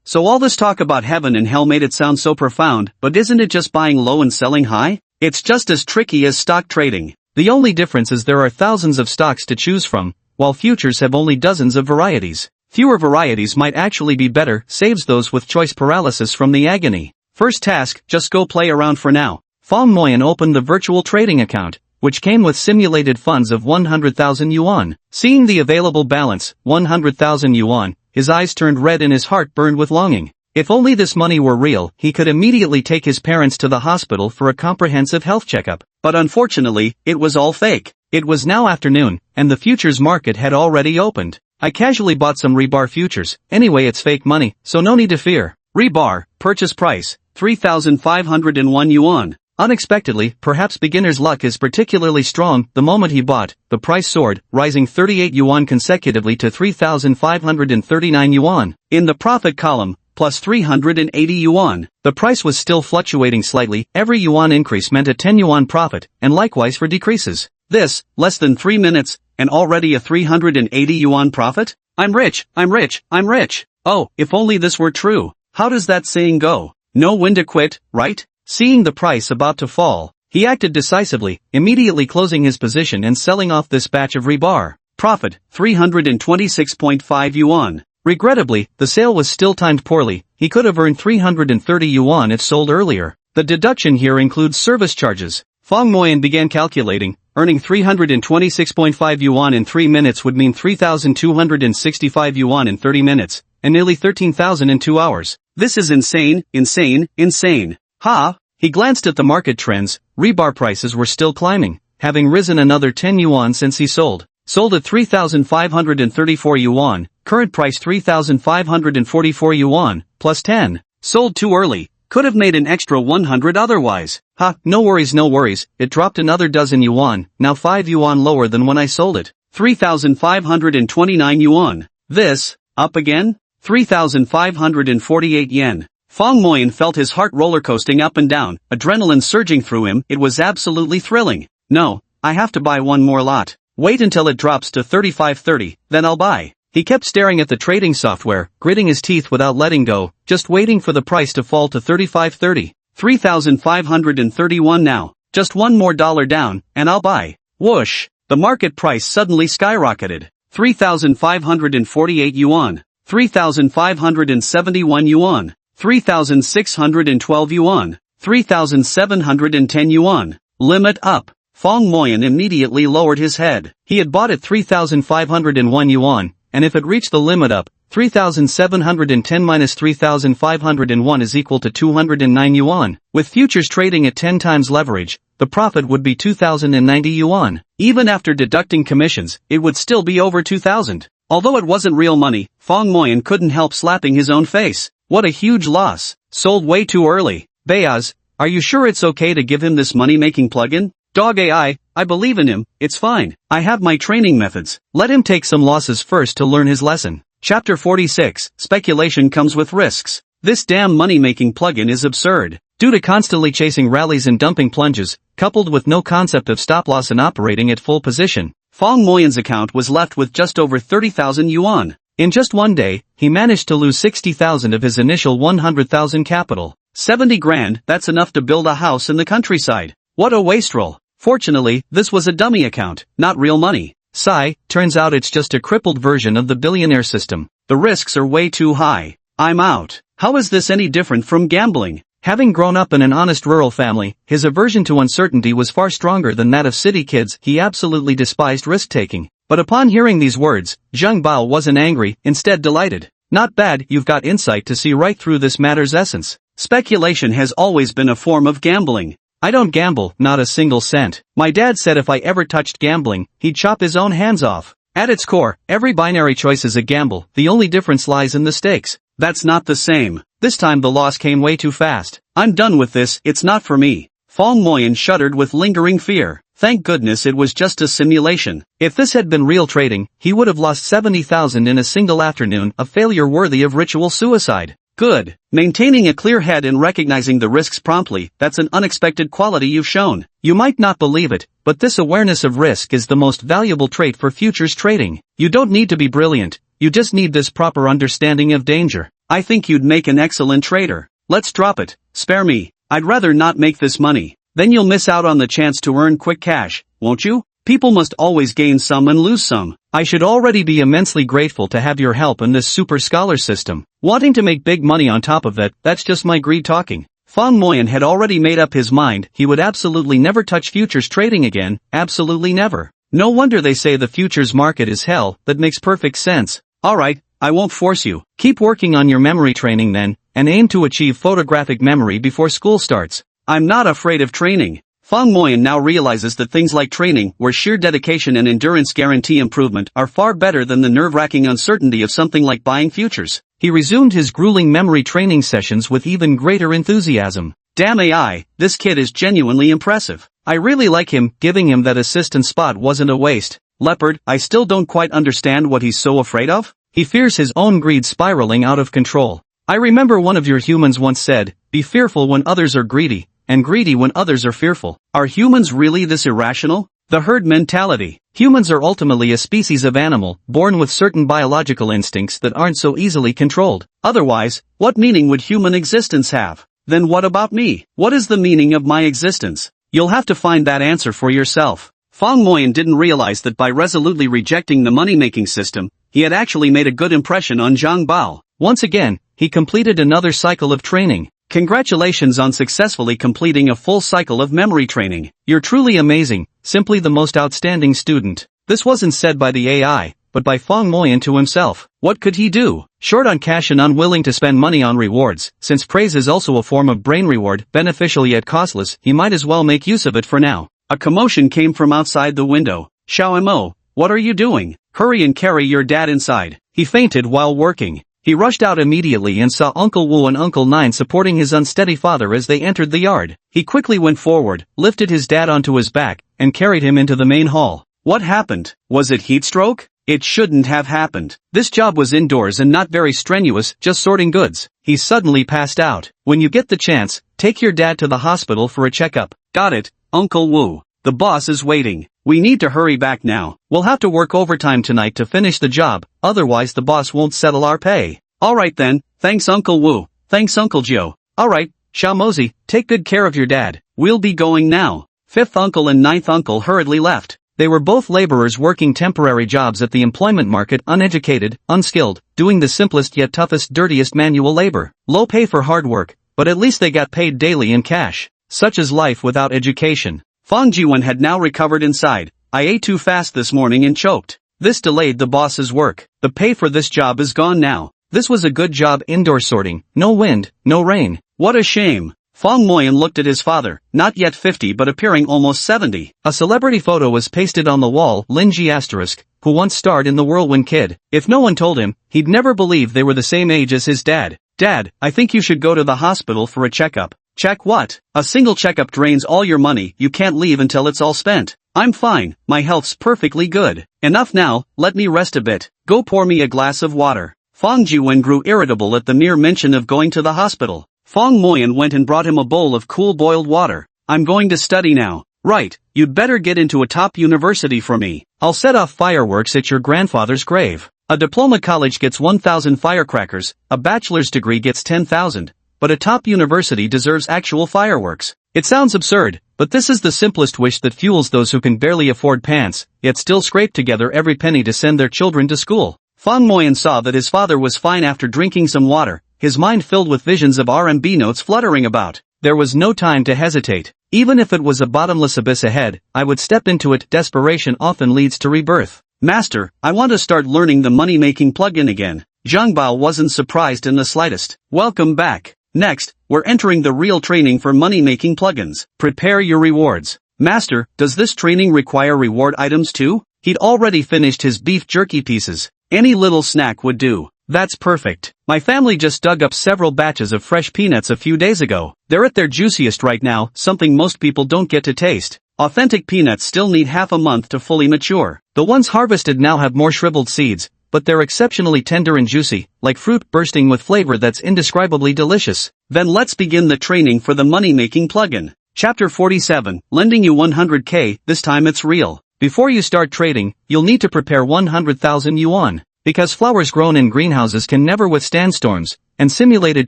So all this talk about heaven and hell made it sound so profound, but isn't it just buying low and selling high? It's just as tricky as stock trading. The only difference is there are thousands of stocks to choose from, while futures have only dozens of varieties. Fewer varieties might actually be better, saves those with choice paralysis from the agony. First task, just go play around for now. Fong Moyan opened the virtual trading account, which came with simulated funds of 100,000 yuan. Seeing the available balance, 100,000 yuan, his eyes turned red and his heart burned with longing. If only this money were real, he could immediately take his parents to the hospital for a comprehensive health checkup. But unfortunately, it was all fake. It was now afternoon, and the futures market had already opened. I casually bought some rebar futures. Anyway, it's fake money, so no need to fear. Rebar, purchase price, 3,501 yuan. Unexpectedly, perhaps beginner's luck is particularly strong. The moment he bought, the price soared, rising 38 yuan consecutively to 3,539 yuan. In the profit column, plus 380 yuan. The price was still fluctuating slightly. Every yuan increase meant a 10 yuan profit, and likewise for decreases. This, less than 3 minutes, and already a 380 yuan profit? I'm rich, I'm rich, I'm rich. Oh, if only this were true. How does that saying go? No when to quit, right? Seeing the price about to fall, he acted decisively, immediately closing his position and selling off this batch of rebar. Profit, 326.5 yuan. Regrettably, the sale was still timed poorly. He could have earned 330 yuan if sold earlier. The deduction here includes service charges. Fong Moyan began calculating. Earning 326.5 yuan in 3 minutes would mean 3,265 yuan in 30 minutes, and nearly 13,000 in 2 hours. This is insane, insane, insane. Ha! He glanced at the market trends. Rebar prices were still climbing, having risen another 10 yuan since he sold. Sold at 3,534 yuan, current price 3,544 yuan, plus 10. Sold too early. Could have made an extra 100 otherwise. Ha, no worries, it dropped another dozen yuan, now 5 yuan lower than when I sold it. 3,529 yuan. This, up again? 3,548 yen. Fong Moyan felt his heart rollercoasting up and down, adrenaline surging through him. It was absolutely thrilling. No, I have to buy one more lot. Wait until it drops to 35.30, then I'll buy. He kept staring at the trading software, gritting his teeth without letting go, just waiting for the price to fall to 35.30. 3,531 now. Just one more dollar down, and I'll buy. Whoosh! The market price suddenly skyrocketed. 3,548 yuan. 3,571 yuan. 3,612 yuan. 3,710 yuan. Limit up. Fong Moyan immediately lowered his head. He had bought at 3,501 yuan, and if it reached the limit up, 3,710 minus 3,501 is equal to 209 yuan. With futures trading at 10 times leverage, the profit would be 2,090 yuan. Even after deducting commissions, it would still be over 2,000. Although it wasn't real money, Fong Moyan couldn't help slapping his own face. What a huge loss. Sold way too early. Bayaz, are you sure it's okay to give him this money-making plugin? Dog AI, I believe in him, it's fine. I have my training methods. Let him take some losses first to learn his lesson. Chapter 46, Speculation comes with risks. This damn money-making plugin is absurd. Due to constantly chasing rallies and dumping plunges, coupled with no concept of stop-loss and operating at full position, Fong Moyan's account was left with just over 30,000 yuan. In just one day, he managed to lose 60,000 of his initial 100,000 capital. 70 grand, that's enough to build a house in the countryside. What a wastrel. Fortunately, this was a dummy account, not real money. Sigh, turns out it's just a crippled version of the billionaire system. The risks are way too high. I'm out. How is this any different from gambling? Having grown up in an honest rural family, his aversion to uncertainty was far stronger than that of city kids. He absolutely despised risk-taking. But upon hearing these words, Zhang Bao wasn't angry, instead delighted. Not bad, you've got insight to see right through this matter's essence. Speculation has always been a form of gambling. I don't gamble, not a single cent. My dad said if I ever touched gambling, he'd chop his own hands off. At its core, every binary choice is a gamble, the only difference lies in the stakes. That's not the same. This time the loss came way too fast. I'm done with this, it's not for me. Fong Moyan shuddered with lingering fear. Thank goodness it was just a simulation. If this had been real trading, he would have lost 70,000 in a single afternoon, a failure worthy of ritual suicide. Good. Maintaining a clear head and recognizing the risks promptly, that's an unexpected quality you've shown. You might not believe it, but this awareness of risk is the most valuable trait for futures trading. You don't need to be brilliant, you just need this proper understanding of danger. I think you'd make an excellent trader. Let's drop it. Spare me. I'd rather not make this money. Then you'll miss out on the chance to earn quick cash, won't you? People must always gain some and lose some. I should already be immensely grateful to have your help in this super scholar system. Wanting to make big money on top of that, that's just my greed talking. Fong Moyan had already made up his mind, he would absolutely never touch futures trading again, absolutely never. No wonder they say the futures market is hell, that makes perfect sense. Alright, I won't force you. Keep working on your memory training then, and aim to achieve photographic memory before school starts. I'm not afraid of training. Fong Moyan now realizes that things like training, where sheer dedication and endurance guarantee improvement, are far better than the nerve-wracking uncertainty of something like buying futures. He resumed his grueling memory training sessions with even greater enthusiasm. Damn AI, this kid is genuinely impressive. I really like him. Giving him that assistant spot wasn't a waste. Leopard, I still don't quite understand what he's so afraid of. He fears his own greed spiraling out of control. I remember one of your humans once said, be fearful when others are greedy, and greedy when others are fearful. Are humans really this irrational? The herd mentality. Humans are ultimately a species of animal, born with certain biological instincts that aren't so easily controlled. Otherwise, what meaning would human existence have? Then what about me? What is the meaning of my existence? You'll have to find that answer for yourself. Fong Moyan didn't realize that by resolutely rejecting the money-making system, he had actually made a good impression on Zhang Bao. Once again, he completed another cycle of training. Congratulations on successfully completing a full cycle of memory training. You're truly amazing, simply the most outstanding student. This wasn't said by the AI, but by Fong Moyan to himself. What could he do? Short on cash and unwilling to spend money on rewards, since praise is also a form of brain reward, beneficial yet costless, he might as well make use of it for now. A commotion came from outside the window. Xiao Mo, what are you doing? Hurry and carry your dad inside. He fainted while working. He rushed out immediately and saw Uncle Wu and Uncle Nine supporting his unsteady father as they entered the yard. He quickly went forward, lifted his dad onto his back, and carried him into the main hall. What happened? Was it heat stroke? It shouldn't have happened. This job was indoors and not very strenuous, just sorting goods. He suddenly passed out. When you get the chance, take your dad to the hospital for a checkup. Got it, Uncle Wu. The boss is waiting. We need to hurry back now. We'll have to work overtime tonight to finish the job, otherwise the boss won't settle our pay. Alright then, thanks Uncle Wu. Thanks Uncle Joe. Alright, Xiao Mozi, take good care of your dad. We'll be going now. Fifth uncle and ninth uncle hurriedly left. They were both laborers working temporary jobs at the employment market, uneducated, unskilled, doing the simplest yet toughest, dirtiest manual labor. Low pay for hard work, but at least they got paid daily in cash. Such is life without education. Fang Jiwen had now recovered inside. I ate too fast this morning and choked. This delayed the boss's work. The pay for this job is gone now. This was a good job indoor sorting. No wind, no rain. What a shame. Fong Moyan looked at his father, not yet 50 but appearing almost 70. A celebrity photo was pasted on the wall, Lin Ji asterisk, who once starred in The Whirlwind Kid. If no one told him, he'd never believe they were the same age as his dad. Dad, I think you should go to the hospital for a checkup. Check what? A single checkup drains all your money, you can't leave until it's all spent. I'm fine, my health's perfectly good. Enough now, let me rest a bit. Go pour me a glass of water. Fong Jiwen grew irritable at the mere mention of going to the hospital. Fong Moyan went and brought him a bowl of cool boiled water. I'm going to study now. Right, you'd better get into a top university for me. I'll set off fireworks at your grandfather's grave. A diploma college gets 1,000 firecrackers, a bachelor's degree gets 10,000. But a top university deserves actual fireworks. It sounds absurd, but this is the simplest wish that fuels those who can barely afford pants, yet still scrape together every penny to send their children to school. Fong Moyan saw that his father was fine after drinking some water, his mind filled with visions of RMB notes fluttering about. There was no time to hesitate. Even if it was a bottomless abyss ahead, I would step into it. Desperation often leads to rebirth. Master, I want to start learning the money-making plugin again. Zhang Bao wasn't surprised in the slightest. Welcome back. Next, we're entering the real training for money-making plugins. Prepare your rewards. Master, does this training require reward items too? He'd already finished his beef jerky pieces. Any little snack would do. That's perfect. My family just dug up several batches of fresh peanuts a few days ago. They're at their juiciest right now, something most people don't get to taste. Authentic peanuts still need half a month to fully mature. The ones harvested now have more shriveled seeds, but they're exceptionally tender and juicy, like fruit bursting with flavor that's indescribably delicious. Then let's begin the training for the money-making plugin. Chapter 47, lending you 100k, this time it's real. Before you start trading, you'll need to prepare 100,000 yuan. Because flowers grown in greenhouses can never withstand storms, and simulated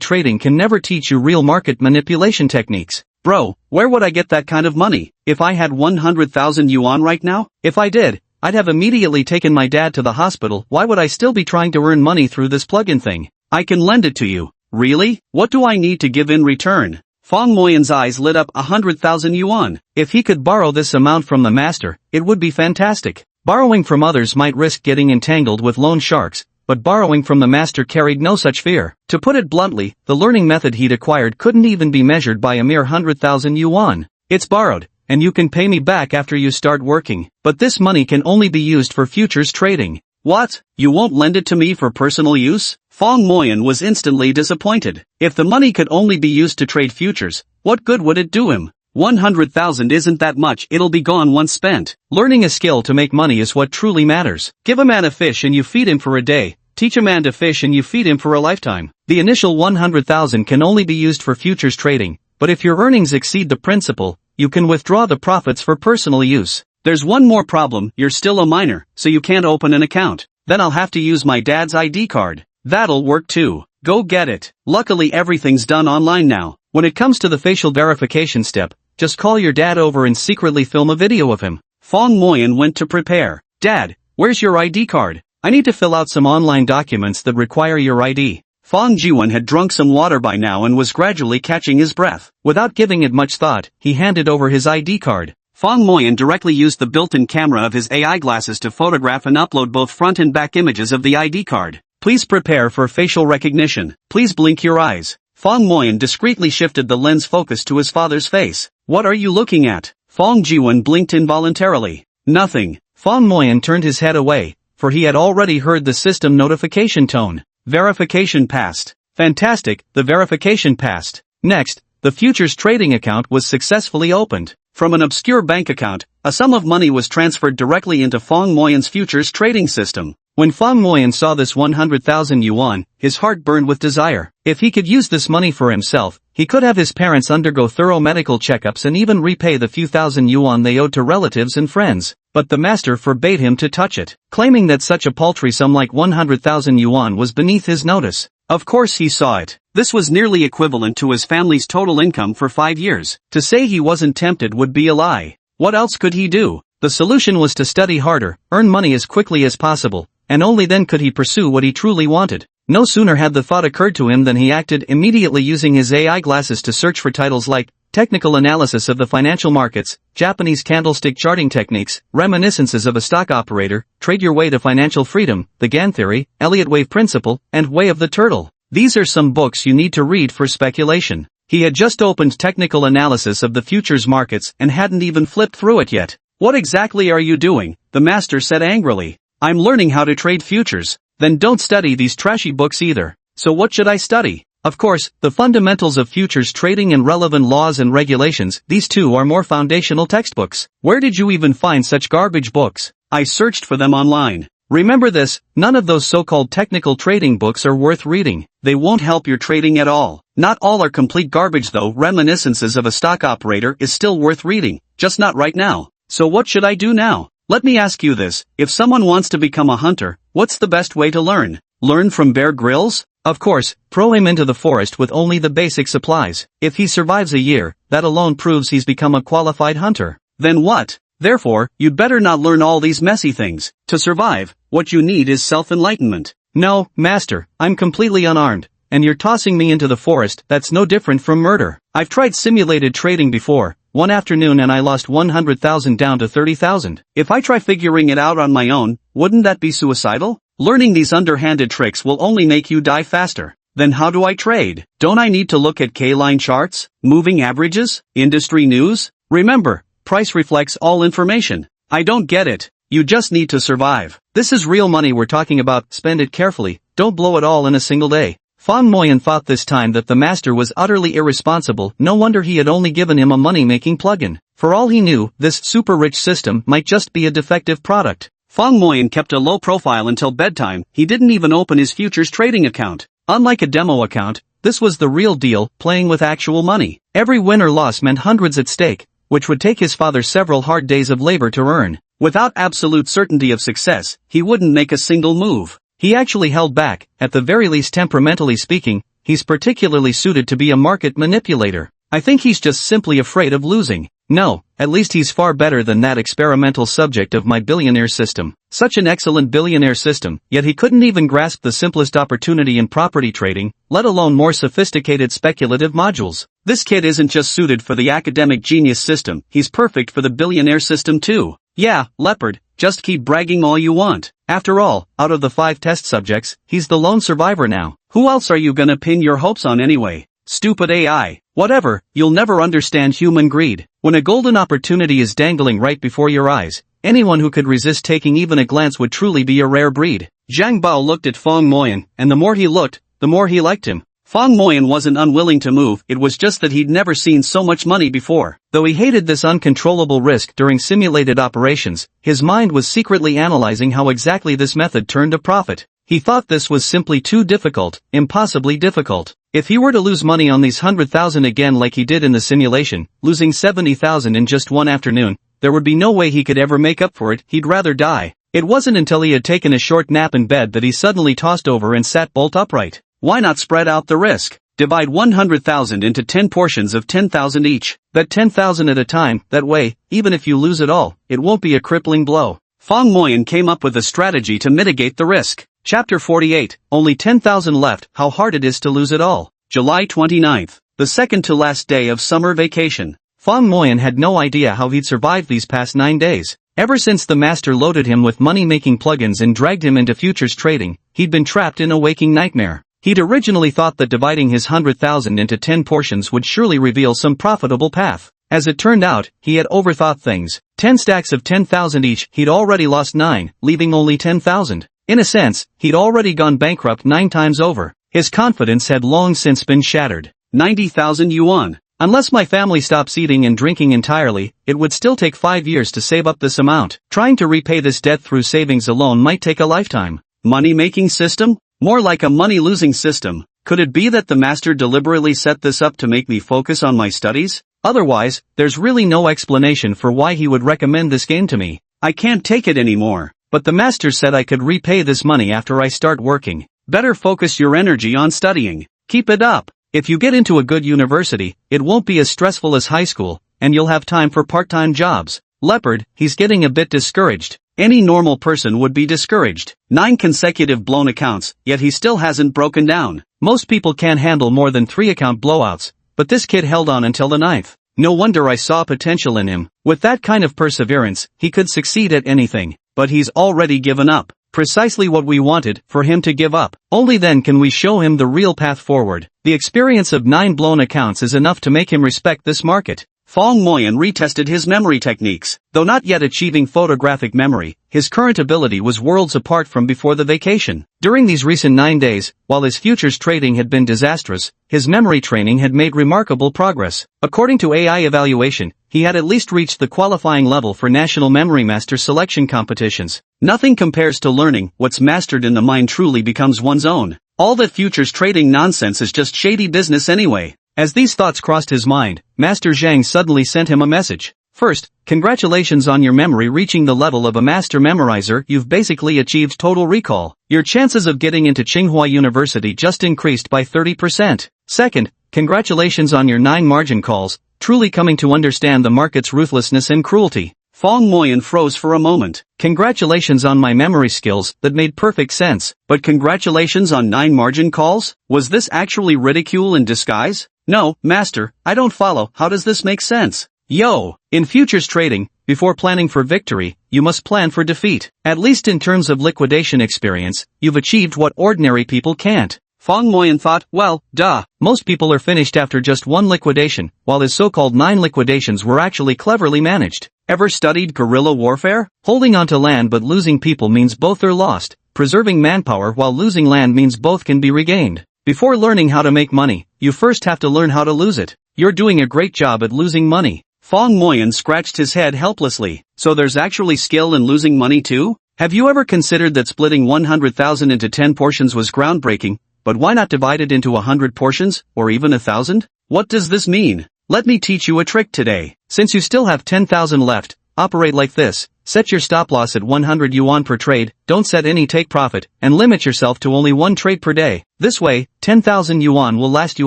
trading can never teach you real market manipulation techniques. Bro, where would I get that kind of money? If I had 100,000 yuan right now? If I did, I'd have immediately taken my dad to the hospital. Why would I still be trying to earn money through this plugin thing? I can lend it to you. Really? What do I need to give in return? Fong Moyan's eyes lit up. 100,000 yuan. If he could borrow this amount from the master, it would be fantastic. Borrowing from others might risk getting entangled with loan sharks, but borrowing from the master carried no such fear. To put it bluntly, the learning method he'd acquired couldn't even be measured by a mere 100,000 yuan. It's borrowed, and you can pay me back after you start working, but this money can only be used for futures trading. What? You won't lend it to me for personal use? Fong Moyan was instantly disappointed. If the money could only be used to trade futures, what good would it do him? 100,000 isn't that much, it'll be gone once spent. Learning a skill to make money is what truly matters. Give a man a fish and you feed him for a day. Teach a man to fish and you feed him for a lifetime. The initial 100,000 can only be used for futures trading, but if your earnings exceed the principal, you can withdraw the profits for personal use. There's one more problem, you're still a minor, so you can't open an account. Then I'll have to use my dad's ID card. That'll work too. Go get it. Luckily everything's done online now. When it comes to the facial verification step, just call your dad over and secretly film a video of him. Fong Moyan went to prepare. Dad, where's your ID card? I need to fill out some online documents that require your ID. Fong Jiwen had drunk some water by now and was gradually catching his breath. Without giving it much thought, he handed over his ID card. Fong Moyan directly used the built-in camera of his AI glasses to photograph and upload both front and back images of the ID card. Please prepare for facial recognition. Please blink your eyes. Fong Moyan discreetly shifted the lens focus to his father's face. What are you looking at? Fong Jiwen blinked involuntarily. Nothing. Fong Moyan turned his head away, for he had already heard the system notification tone. Verification passed. Fantastic, the verification passed. Next, the futures trading account was successfully opened. From an obscure bank account, a sum of money was transferred directly into Fong Moyan's futures trading system. When Fong Moyan saw this 100,000 yuan, his heart burned with desire. If he could use this money for himself, he could have his parents undergo thorough medical checkups and even repay the few thousand yuan they owed to relatives and friends. But the master forbade him to touch it, claiming that such a paltry sum like 100,000 yuan was beneath his notice. Of course he saw it. This was nearly equivalent to his family's total income for 5 years. To say he wasn't tempted would be a lie. What else could he do? The solution was to study harder, earn money as quickly as possible, and only then could he pursue what he truly wanted. No sooner had the thought occurred to him than he acted immediately, using his AI glasses to search for titles like Technical Analysis of the Financial Markets, Japanese Candlestick Charting Techniques, Reminiscences of a Stock Operator, Trade Your Way to Financial Freedom, The Gann Theory, Elliott Wave Principle, and Way of the Turtle. These are some books you need to read for speculation. He had just opened Technical Analysis of the Futures Markets and hadn't even flipped through it yet. What exactly are you doing? The master said angrily. I'm learning how to trade futures. Then don't study these trashy books either. So what should I study? Of course, the fundamentals of futures trading and relevant laws and regulations. These two are more foundational textbooks. Where did you even find such garbage books? I searched for them online. Remember this, none of those so-called technical trading books are worth reading. They won't help your trading at all. Not all are complete garbage though. Reminiscences of a Stock Operator is still worth reading, just not right now. So what should I do now? Let me ask you this, if someone wants to become a hunter, what's the best way to learn? Learn from Bear Grylls? Of course, throw him into the forest with only the basic supplies. If he survives a year, that alone proves he's become a qualified hunter. Then what? Therefore, you'd better not learn all these messy things. To survive, what you need is self-enlightenment. No, master, I'm completely unarmed, and you're tossing me into the forest. That's no different from murder. I've tried simulated trading before, one afternoon, and I lost 100,000 down to 30,000. If I try figuring it out on my own, wouldn't that be suicidal? Learning these underhanded tricks will only make you die faster. Then how do I trade? Don't I need to look at K-line charts, moving averages, industry news? Remember, price reflects all information. I don't get it. You just need to survive. This is real money we're talking about. Spend it carefully. Don't blow it all in a single day. Fong Moyan thought this time that the master was utterly irresponsible. No wonder he had only given him a money-making plugin. For all he knew, this super-rich system might just be a defective product. Fong Moyan kept a low profile until bedtime. He didn't even open his futures trading account. Unlike a demo account, this was the real deal, playing with actual money. Every win or loss meant hundreds at stake, which would take his father several hard days of labor to earn. Without absolute certainty of success, he wouldn't make a single move. He actually held back. At the very least, temperamentally speaking, he's particularly suited to be a market manipulator. I think he's just simply afraid of losing. No, at least he's far better than that experimental subject of my billionaire system. Such an excellent billionaire system, yet he couldn't even grasp the simplest opportunity in property trading, let alone more sophisticated speculative modules. This kid isn't just suited for the academic genius system, he's perfect for the billionaire system too. Yeah, leopard, just keep bragging all you want. After all, out of the 5 test subjects, he's the lone survivor now. Who else are you gonna pin your hopes on anyway? Stupid AI. Whatever, you'll never understand human greed. When a golden opportunity is dangling right before your eyes, anyone who could resist taking even a glance would truly be a rare breed. Zhang Bao looked at Fong Moyan, and the more he looked, the more he liked him. Fong Moyan wasn't unwilling to move, it was just that he'd never seen so much money before. Though he hated this uncontrollable risk during simulated operations, his mind was secretly analyzing how exactly this method turned a profit. He thought this was simply too difficult, impossibly difficult. If he were to lose money on these 100,000 again like he did in the simulation, losing 70,000 in just one afternoon, there would be no way he could ever make up for it. He'd rather die. It wasn't until he had taken a short nap in bed that he suddenly tossed over and sat bolt upright. Why not spread out the risk? Divide 100,000 into 10 portions of 10,000 each. Bet 10,000 at a time. That way, even if you lose it all, it won't be a crippling blow. Fong Moyan came up with a strategy to mitigate the risk. Chapter 48, only 10,000 left. How hard it is to lose it all. July 29th, the second to last day of summer vacation. Fong Moyan had no idea how he'd survived these past 9 days. Ever since the master loaded him with money-making plugins and dragged him into futures trading, he'd been trapped in a waking nightmare. He'd originally thought that dividing his 100,000 into 10 portions would surely reveal some profitable path. As it turned out, he had overthought things. 10 stacks of 10,000 each, he'd already lost 9, leaving only 10,000. In a sense, he'd already gone bankrupt 9 times over. His confidence had long since been shattered. 90,000 yuan. Unless my family stops eating and drinking entirely, it would still take 5 years to save up this amount. Trying to repay this debt through savings alone might take a lifetime. Money-making system? More like a money-losing system. Could it be that the master deliberately set this up to make me focus on my studies? Otherwise, there's really no explanation for why he would recommend this game to me. I can't take it anymore. But the master said I could repay this money after I start working. Better focus your energy on studying. Keep it up. If you get into a good university, it won't be as stressful as high school, and you'll have time for part-time jobs. Leopard, he's getting a bit discouraged. Any normal person would be discouraged. 9 consecutive blown accounts, yet he still hasn't broken down. Most people can't handle more than 3 account blowouts, but this kid held on until the 9th. No wonder I saw potential in him. With that kind of perseverance, he could succeed at anything. But he's already given up. Precisely what we wanted, for him to give up. Only then can we show him the real path forward. The experience of 9 blown accounts is enough to make him respect this market. Fong Moyan retested his memory techniques. Though not yet achieving photographic memory, his current ability was worlds apart from before the vacation. During these recent 9 days, while his futures trading had been disastrous, his memory training had made remarkable progress. According to AI evaluation, he had at least reached the qualifying level for national memory master selection competitions. Nothing compares to learning. What's mastered in the mind truly becomes one's own. All that futures trading nonsense is just shady business anyway. As these thoughts crossed his mind, Master Zhang suddenly sent him a message. First, congratulations on your memory reaching the level of a master memorizer. You've basically achieved total recall. Your chances of getting into Tsinghua University just increased by 30%. Second, congratulations on your 9 margin calls, truly coming to understand the market's ruthlessness and cruelty. Fong Moyan froze for a moment. Congratulations on my memory skills, that made perfect sense. But congratulations on 9 margin calls? Was this actually ridicule in disguise? No, master, I don't follow. How does this make sense? In futures trading, before planning for victory, you must plan for defeat. At least in terms of liquidation experience, you've achieved what ordinary people can't. Fong Moyan thought, well, duh. Most people are finished after just 1 liquidation, while his so-called 9 liquidations were actually cleverly managed. Ever studied guerrilla warfare? Holding onto land but losing people means both are lost. Preserving manpower while losing land means both can be regained. Before learning how to make money, you first have to learn how to lose it. You're doing a great job at losing money. Fong Moyan scratched his head helplessly. So there's actually skill in losing money too? Have you ever considered that splitting 100,000 into 10 portions was groundbreaking, but why not divide it into 100 portions, or even 1,000? What does this mean? Let me teach you a trick today. Since you still have 10,000 left, operate like this. Set your stop loss at 100 yuan per trade, don't set any take profit, and limit yourself to only 1 trade per day. This way, 10,000 yuan will last you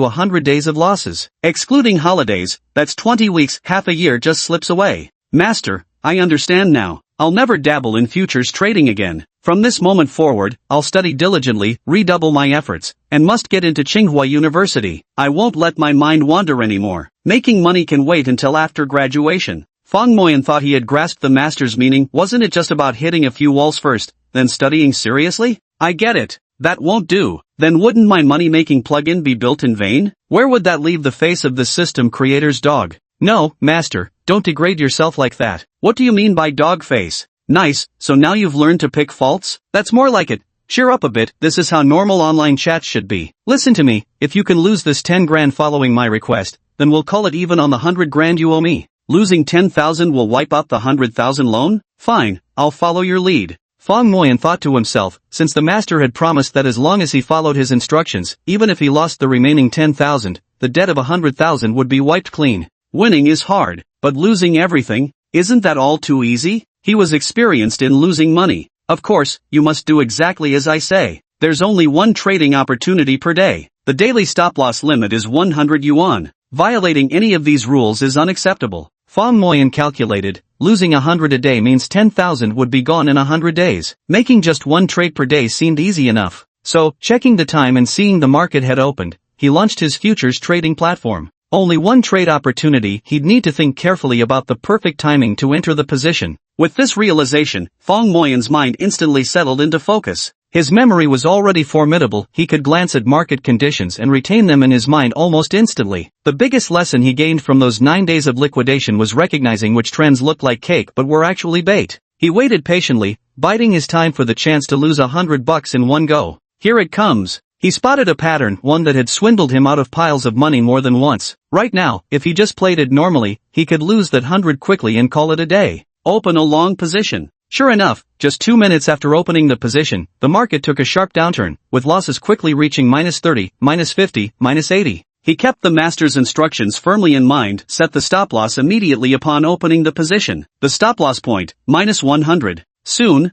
100 days of losses. Excluding holidays, that's 20 weeks, half a year just slips away. Master, I understand now. I'll never dabble in futures trading again. From this moment forward, I'll study diligently, redouble my efforts, and must get into Tsinghua University. I won't let my mind wander anymore. Making money can wait until after graduation. Fong Moyan thought he had grasped the master's meaning. Wasn't it just about hitting a few walls first, then studying seriously? I get it. That won't do. Then wouldn't my money-making plugin be built in vain? Where would that leave the face of the system creator's dog? No, master, don't degrade yourself like that. What do you mean by dog face? Nice, so now you've learned to pick faults? That's more like it. Cheer up a bit, this is how normal online chats should be. Listen to me, if you can lose this 10 grand following my request, then we'll call it even on the 100 grand you owe me. Losing 10,000 will wipe out the 100,000 loan? Fine, I'll follow your lead. Fong Moyan thought to himself, since the master had promised that as long as he followed his instructions, even if he lost the remaining 10,000, the debt of 100,000 would be wiped clean. Winning is hard, but losing everything, isn't that all too easy? He was experienced in losing money. Of course, you must do exactly as I say. There's only 1 trading opportunity per day. The daily stop-loss limit is 100 yuan. Violating any of these rules is unacceptable. Fong Moyan calculated, losing 100 a day means 10,000 would be gone in 100 days. Making just 1 trade per day seemed easy enough. So, checking the time and seeing the market had opened, he launched his futures trading platform. Only one trade opportunity, he'd need to think carefully about the perfect timing to enter the position. With this realization, Fong Moyan's mind instantly settled into focus. His memory was already formidable, he could glance at market conditions and retain them in his mind almost instantly. The biggest lesson he gained from those 9 days of liquidation was recognizing which trends looked like cake but were actually bait. He waited patiently, biding his time for the chance to lose $100 in one go. Here it comes. He spotted a pattern, one that had swindled him out of piles of money more than once. Right now, if he just played it normally, he could lose that 100 quickly and call it a day. Open a long position. Sure enough, just 2 minutes after opening the position, the market took a sharp downturn, with losses quickly reaching -30, -50, -80. He kept the master's instructions firmly in mind, set the stop loss immediately upon opening the position. The stop loss point, -100. Soon.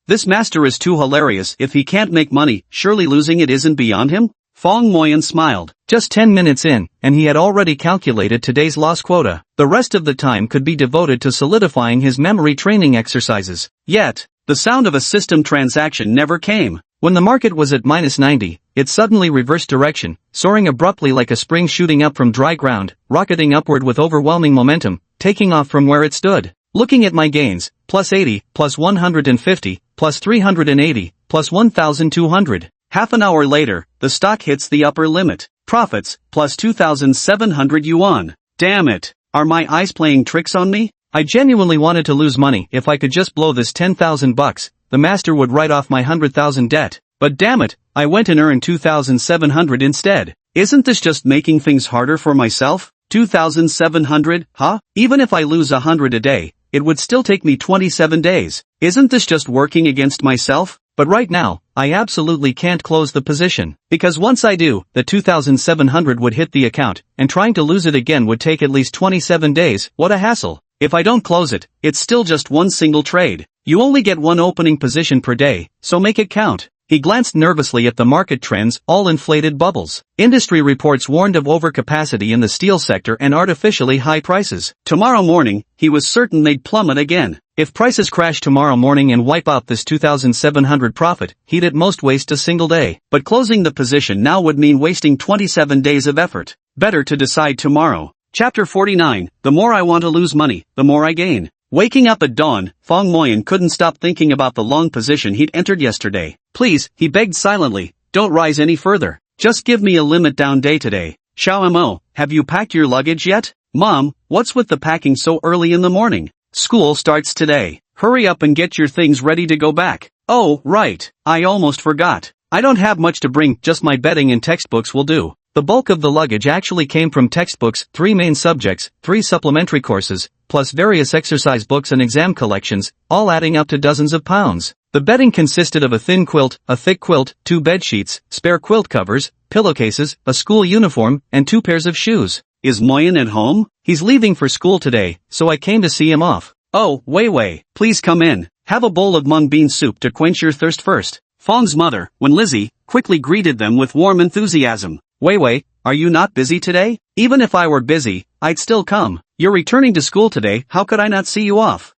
This master is too hilarious. If he can't make money, surely losing it isn't beyond him? Fong Moyan smiled. Just 10 minutes in, and he had already calculated today's loss quota. The rest of the time could be devoted to solidifying his memory training exercises. Yet, the sound of a system transaction never came. When the market was at -90, it suddenly reversed direction, soaring abruptly like a spring shooting up from dry ground, rocketing upward with overwhelming momentum, taking off from where it stood. Looking at my gains, +80, +150, +380, +1,200. Half an hour later, the stock hits the upper limit. Profits, +2,700 yuan. Damn it. Are my eyes playing tricks on me? I genuinely wanted to lose money. If I could just blow this $10,000, the master would write off my 100,000 debt. But damn it, I went and earned 2,700 instead. Isn't this just making things harder for myself? 2,700, huh? Even if I lose 100 a day, it would still take me 27 days. Isn't this just working against myself? But right now, I absolutely can't close the position. Because once I do, the 2,700 would hit the account, and trying to lose it again would take at least 27 days. What a hassle. If I don't close it, it's still just one single trade. You only get one opening position per day, so make it count. He glanced nervously at the market trends, all inflated bubbles. Industry reports warned of overcapacity in the steel sector and artificially high prices. Tomorrow morning, he was certain they'd plummet again. If prices crash tomorrow morning and wipe out this 2,700 profit, he'd at most waste a single day. But closing the position now would mean wasting 27 days of effort. Better to decide tomorrow. Chapter 49, The more I want to lose money, the more I gain. Waking up at dawn, Fong Moyan couldn't stop thinking about the long position he'd entered yesterday. Please, he begged silently, don't rise any further. Just give me a limit down day today. Xiao Mo, have you packed your luggage yet? Mom, what's with the packing so early in the morning? School starts today. Hurry up and get your things ready to go back. Oh, right, I almost forgot. I don't have much to bring, just my bedding and textbooks will do. The bulk of the luggage actually came from textbooks, 3 main subjects, 3 supplementary courses, plus various exercise books and exam collections, all adding up to dozens of pounds. The bedding consisted of a thin quilt, a thick quilt, 2 bed sheets, spare quilt covers, pillowcases, a school uniform, and 2 pairs of shoes. Is Moyan at home? He's leaving for school today, so I came to see him off. Oh, Wei, please come in. Have a bowl of mung bean soup to quench your thirst first. Fong's mother, when Lizzie, quickly greeted them with warm enthusiasm. Wei, are you not busy today? Even if I were busy, I'd still come. You're returning to school today, how could I not see you off?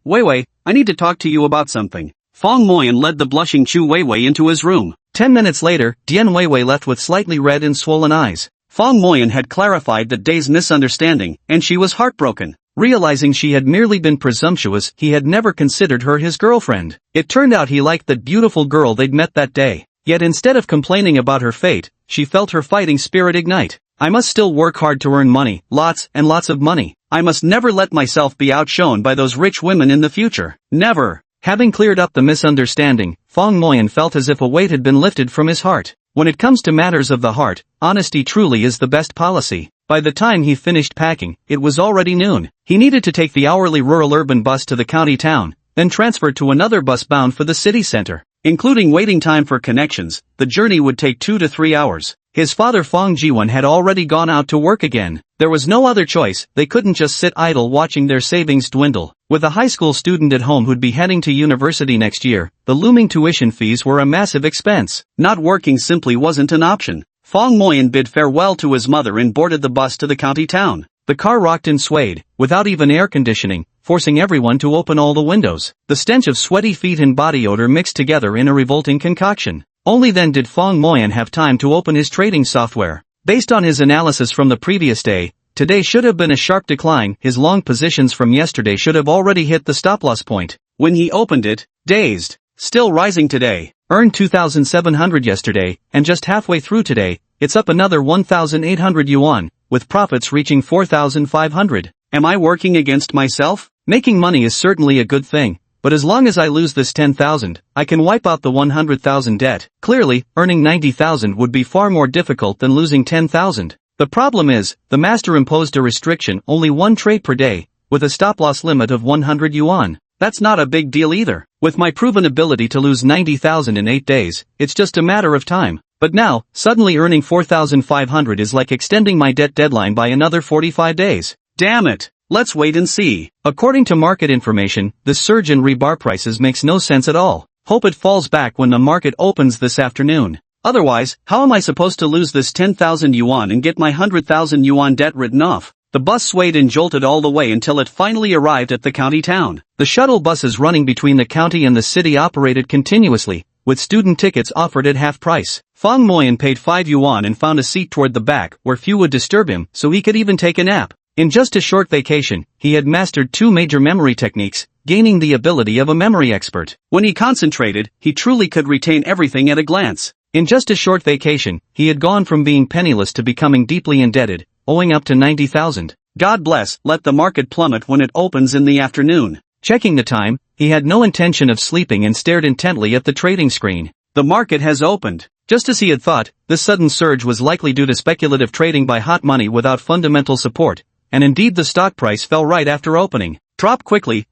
Wei, I need to talk to you about something. Fong Moyan led the blushing Chu Wei into his room. 10 minutes later, Dian Wei left with slightly red and swollen eyes. Fong Moyan had clarified that day's misunderstanding, and she was heartbroken. Realizing she had merely been presumptuous, he had never considered her his girlfriend. It turned out he liked that beautiful girl they'd met that day. Yet instead of complaining about her fate, she felt her fighting spirit ignite. I must still work hard to earn money, lots and lots of money. I must never let myself be outshone by those rich women in the future. Never. Having cleared up the misunderstanding, Fong Moyan felt as if a weight had been lifted from his heart. When it comes to matters of the heart, honesty truly is the best policy. By the time he finished packing, it was already noon. He needed to take the hourly rural-urban bus to the county town, then transfer to another bus bound for the city center. Including waiting time for connections, the journey would take 2 to 3 hours. His father Fong Jiwon had already gone out to work again. There was no other choice, they couldn't just sit idle watching their savings dwindle. With a high school student at home who'd be heading to university next year, the looming tuition fees were a massive expense. Not working simply wasn't an option. Fong Moyan bid farewell to his mother and boarded the bus to the county town. The car rocked and swayed, without even air conditioning, forcing everyone to open all the windows. The stench of sweaty feet and body odor mixed together in a revolting concoction. Only then did Fong Moyan have time to open his trading software. Based on his analysis from the previous day, today should have been a sharp decline. His long positions from yesterday should have already hit the stop-loss point. When he opened it, dazed, still rising today. Earned 2,700 yesterday, and just halfway through today, it's up another 1,800 yuan, with profits reaching 4,500. Am I working against myself? Making money is certainly a good thing, but as long as I lose this 10,000, I can wipe out the 100,000 debt. Clearly, earning 90,000 would be far more difficult than losing 10,000. The problem is, the master imposed a restriction, only one trade per day, with a stop-loss limit of 100 yuan. That's not a big deal either. With my proven ability to lose 90,000 in 8 days, it's just a matter of time. But now, suddenly earning 4,500 is like extending my debt deadline by another 45 days. Damn it. Let's wait and see. According to market information, the surge in rebar prices makes no sense at all. Hope it falls back when the market opens this afternoon. Otherwise, how am I supposed to lose this 10,000 yuan and get my 100,000 yuan debt written off? The bus swayed and jolted all the way until it finally arrived at the county town. The shuttle buses running between the county and the city operated continuously, with student tickets offered at half price. Fang Moyan paid 5 yuan and found a seat toward the back where few would disturb him, so he could even take a nap. In just a short vacation, he had mastered 2 major memory techniques, gaining the ability of a memory expert. When he concentrated, he truly could retain everything at a glance. In just a short vacation, he had gone from being penniless to becoming deeply indebted, owing up to 90,000. God bless, let the market plummet when it opens in the afternoon. Checking the time, he had no intention of sleeping and stared intently at the trading screen. The market has opened. Just as he had thought, this sudden surge was likely due to speculative trading by hot money without fundamental support, and indeed the stock price fell right after opening. Drop quickly,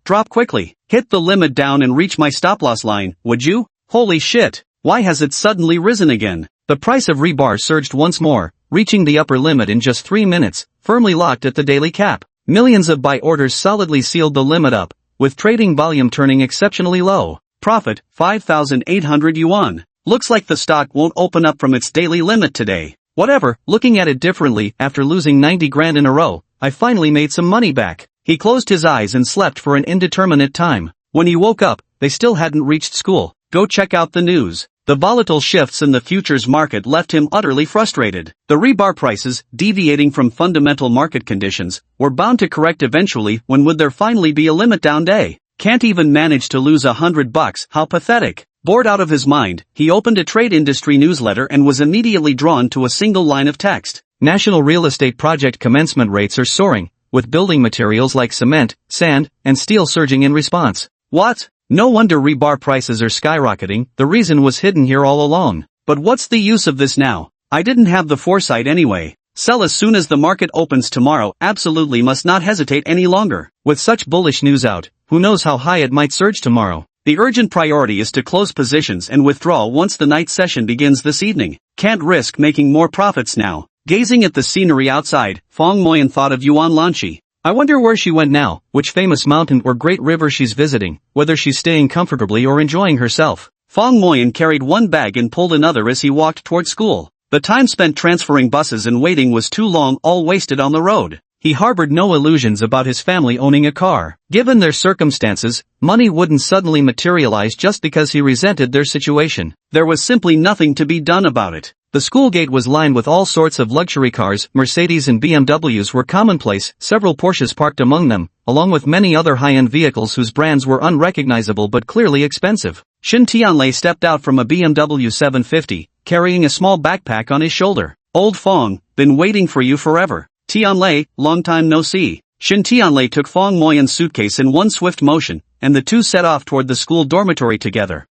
hit the limit down and reach my stop-loss line, would you? Holy shit, why has it suddenly risen again? The price of rebar surged once more, reaching the upper limit in just 3 minutes, firmly locked at the daily cap. Millions of buy orders solidly sealed the limit up, with trading volume turning exceptionally low. Profit, 5,800 yuan. Looks like the stock won't open up from its daily limit today. Whatever, looking at it differently, after losing 90 grand in a row, I finally made some money back. He closed his eyes and slept for an indeterminate time. When he woke up, they still hadn't reached school. Go check out the news. The volatile shifts in the futures market left him utterly frustrated. The rebar prices, deviating from fundamental market conditions, were bound to correct eventually. When would there finally be a limit down day? Can't even manage to lose $100, how pathetic. Bored out of his mind, he opened a trade industry newsletter and was immediately drawn to a single line of text. National real estate project commencement rates are soaring, with building materials like cement, sand, and steel surging in response. What? No wonder rebar prices are skyrocketing. The reason was hidden here all along. But what's the use of this now? I didn't have the foresight anyway. Sell as soon as the market opens tomorrow. Absolutely must not hesitate any longer. With such bullish news out, who knows how high it might surge tomorrow. The urgent priority is to close positions and withdraw once the night session begins this evening. Can't risk making more profits now. Gazing at the scenery outside, Fang Moyan thought of Yuan Lanchi. I wonder where she went now, which famous mountain or great river she's visiting, whether she's staying comfortably or enjoying herself. Fang Moyan carried one bag and pulled another as he walked toward school. The time spent transferring buses and waiting was too long, all wasted on the road. He harbored no illusions about his family owning a car. Given their circumstances, money wouldn't suddenly materialize just because he resented their situation. There was simply nothing to be done about it. The school gate was lined with all sorts of luxury cars. Mercedes and BMWs were commonplace, several Porsches parked among them, along with many other high-end vehicles whose brands were unrecognizable but clearly expensive. Shin Tianlei stepped out from a BMW 750, carrying a small backpack on his shoulder. Old Fong, been waiting for you forever. Tianlei, long time no see. Shin Tianlei took Fang Moyan's suitcase in one swift motion, and the two set off toward the school dormitory together.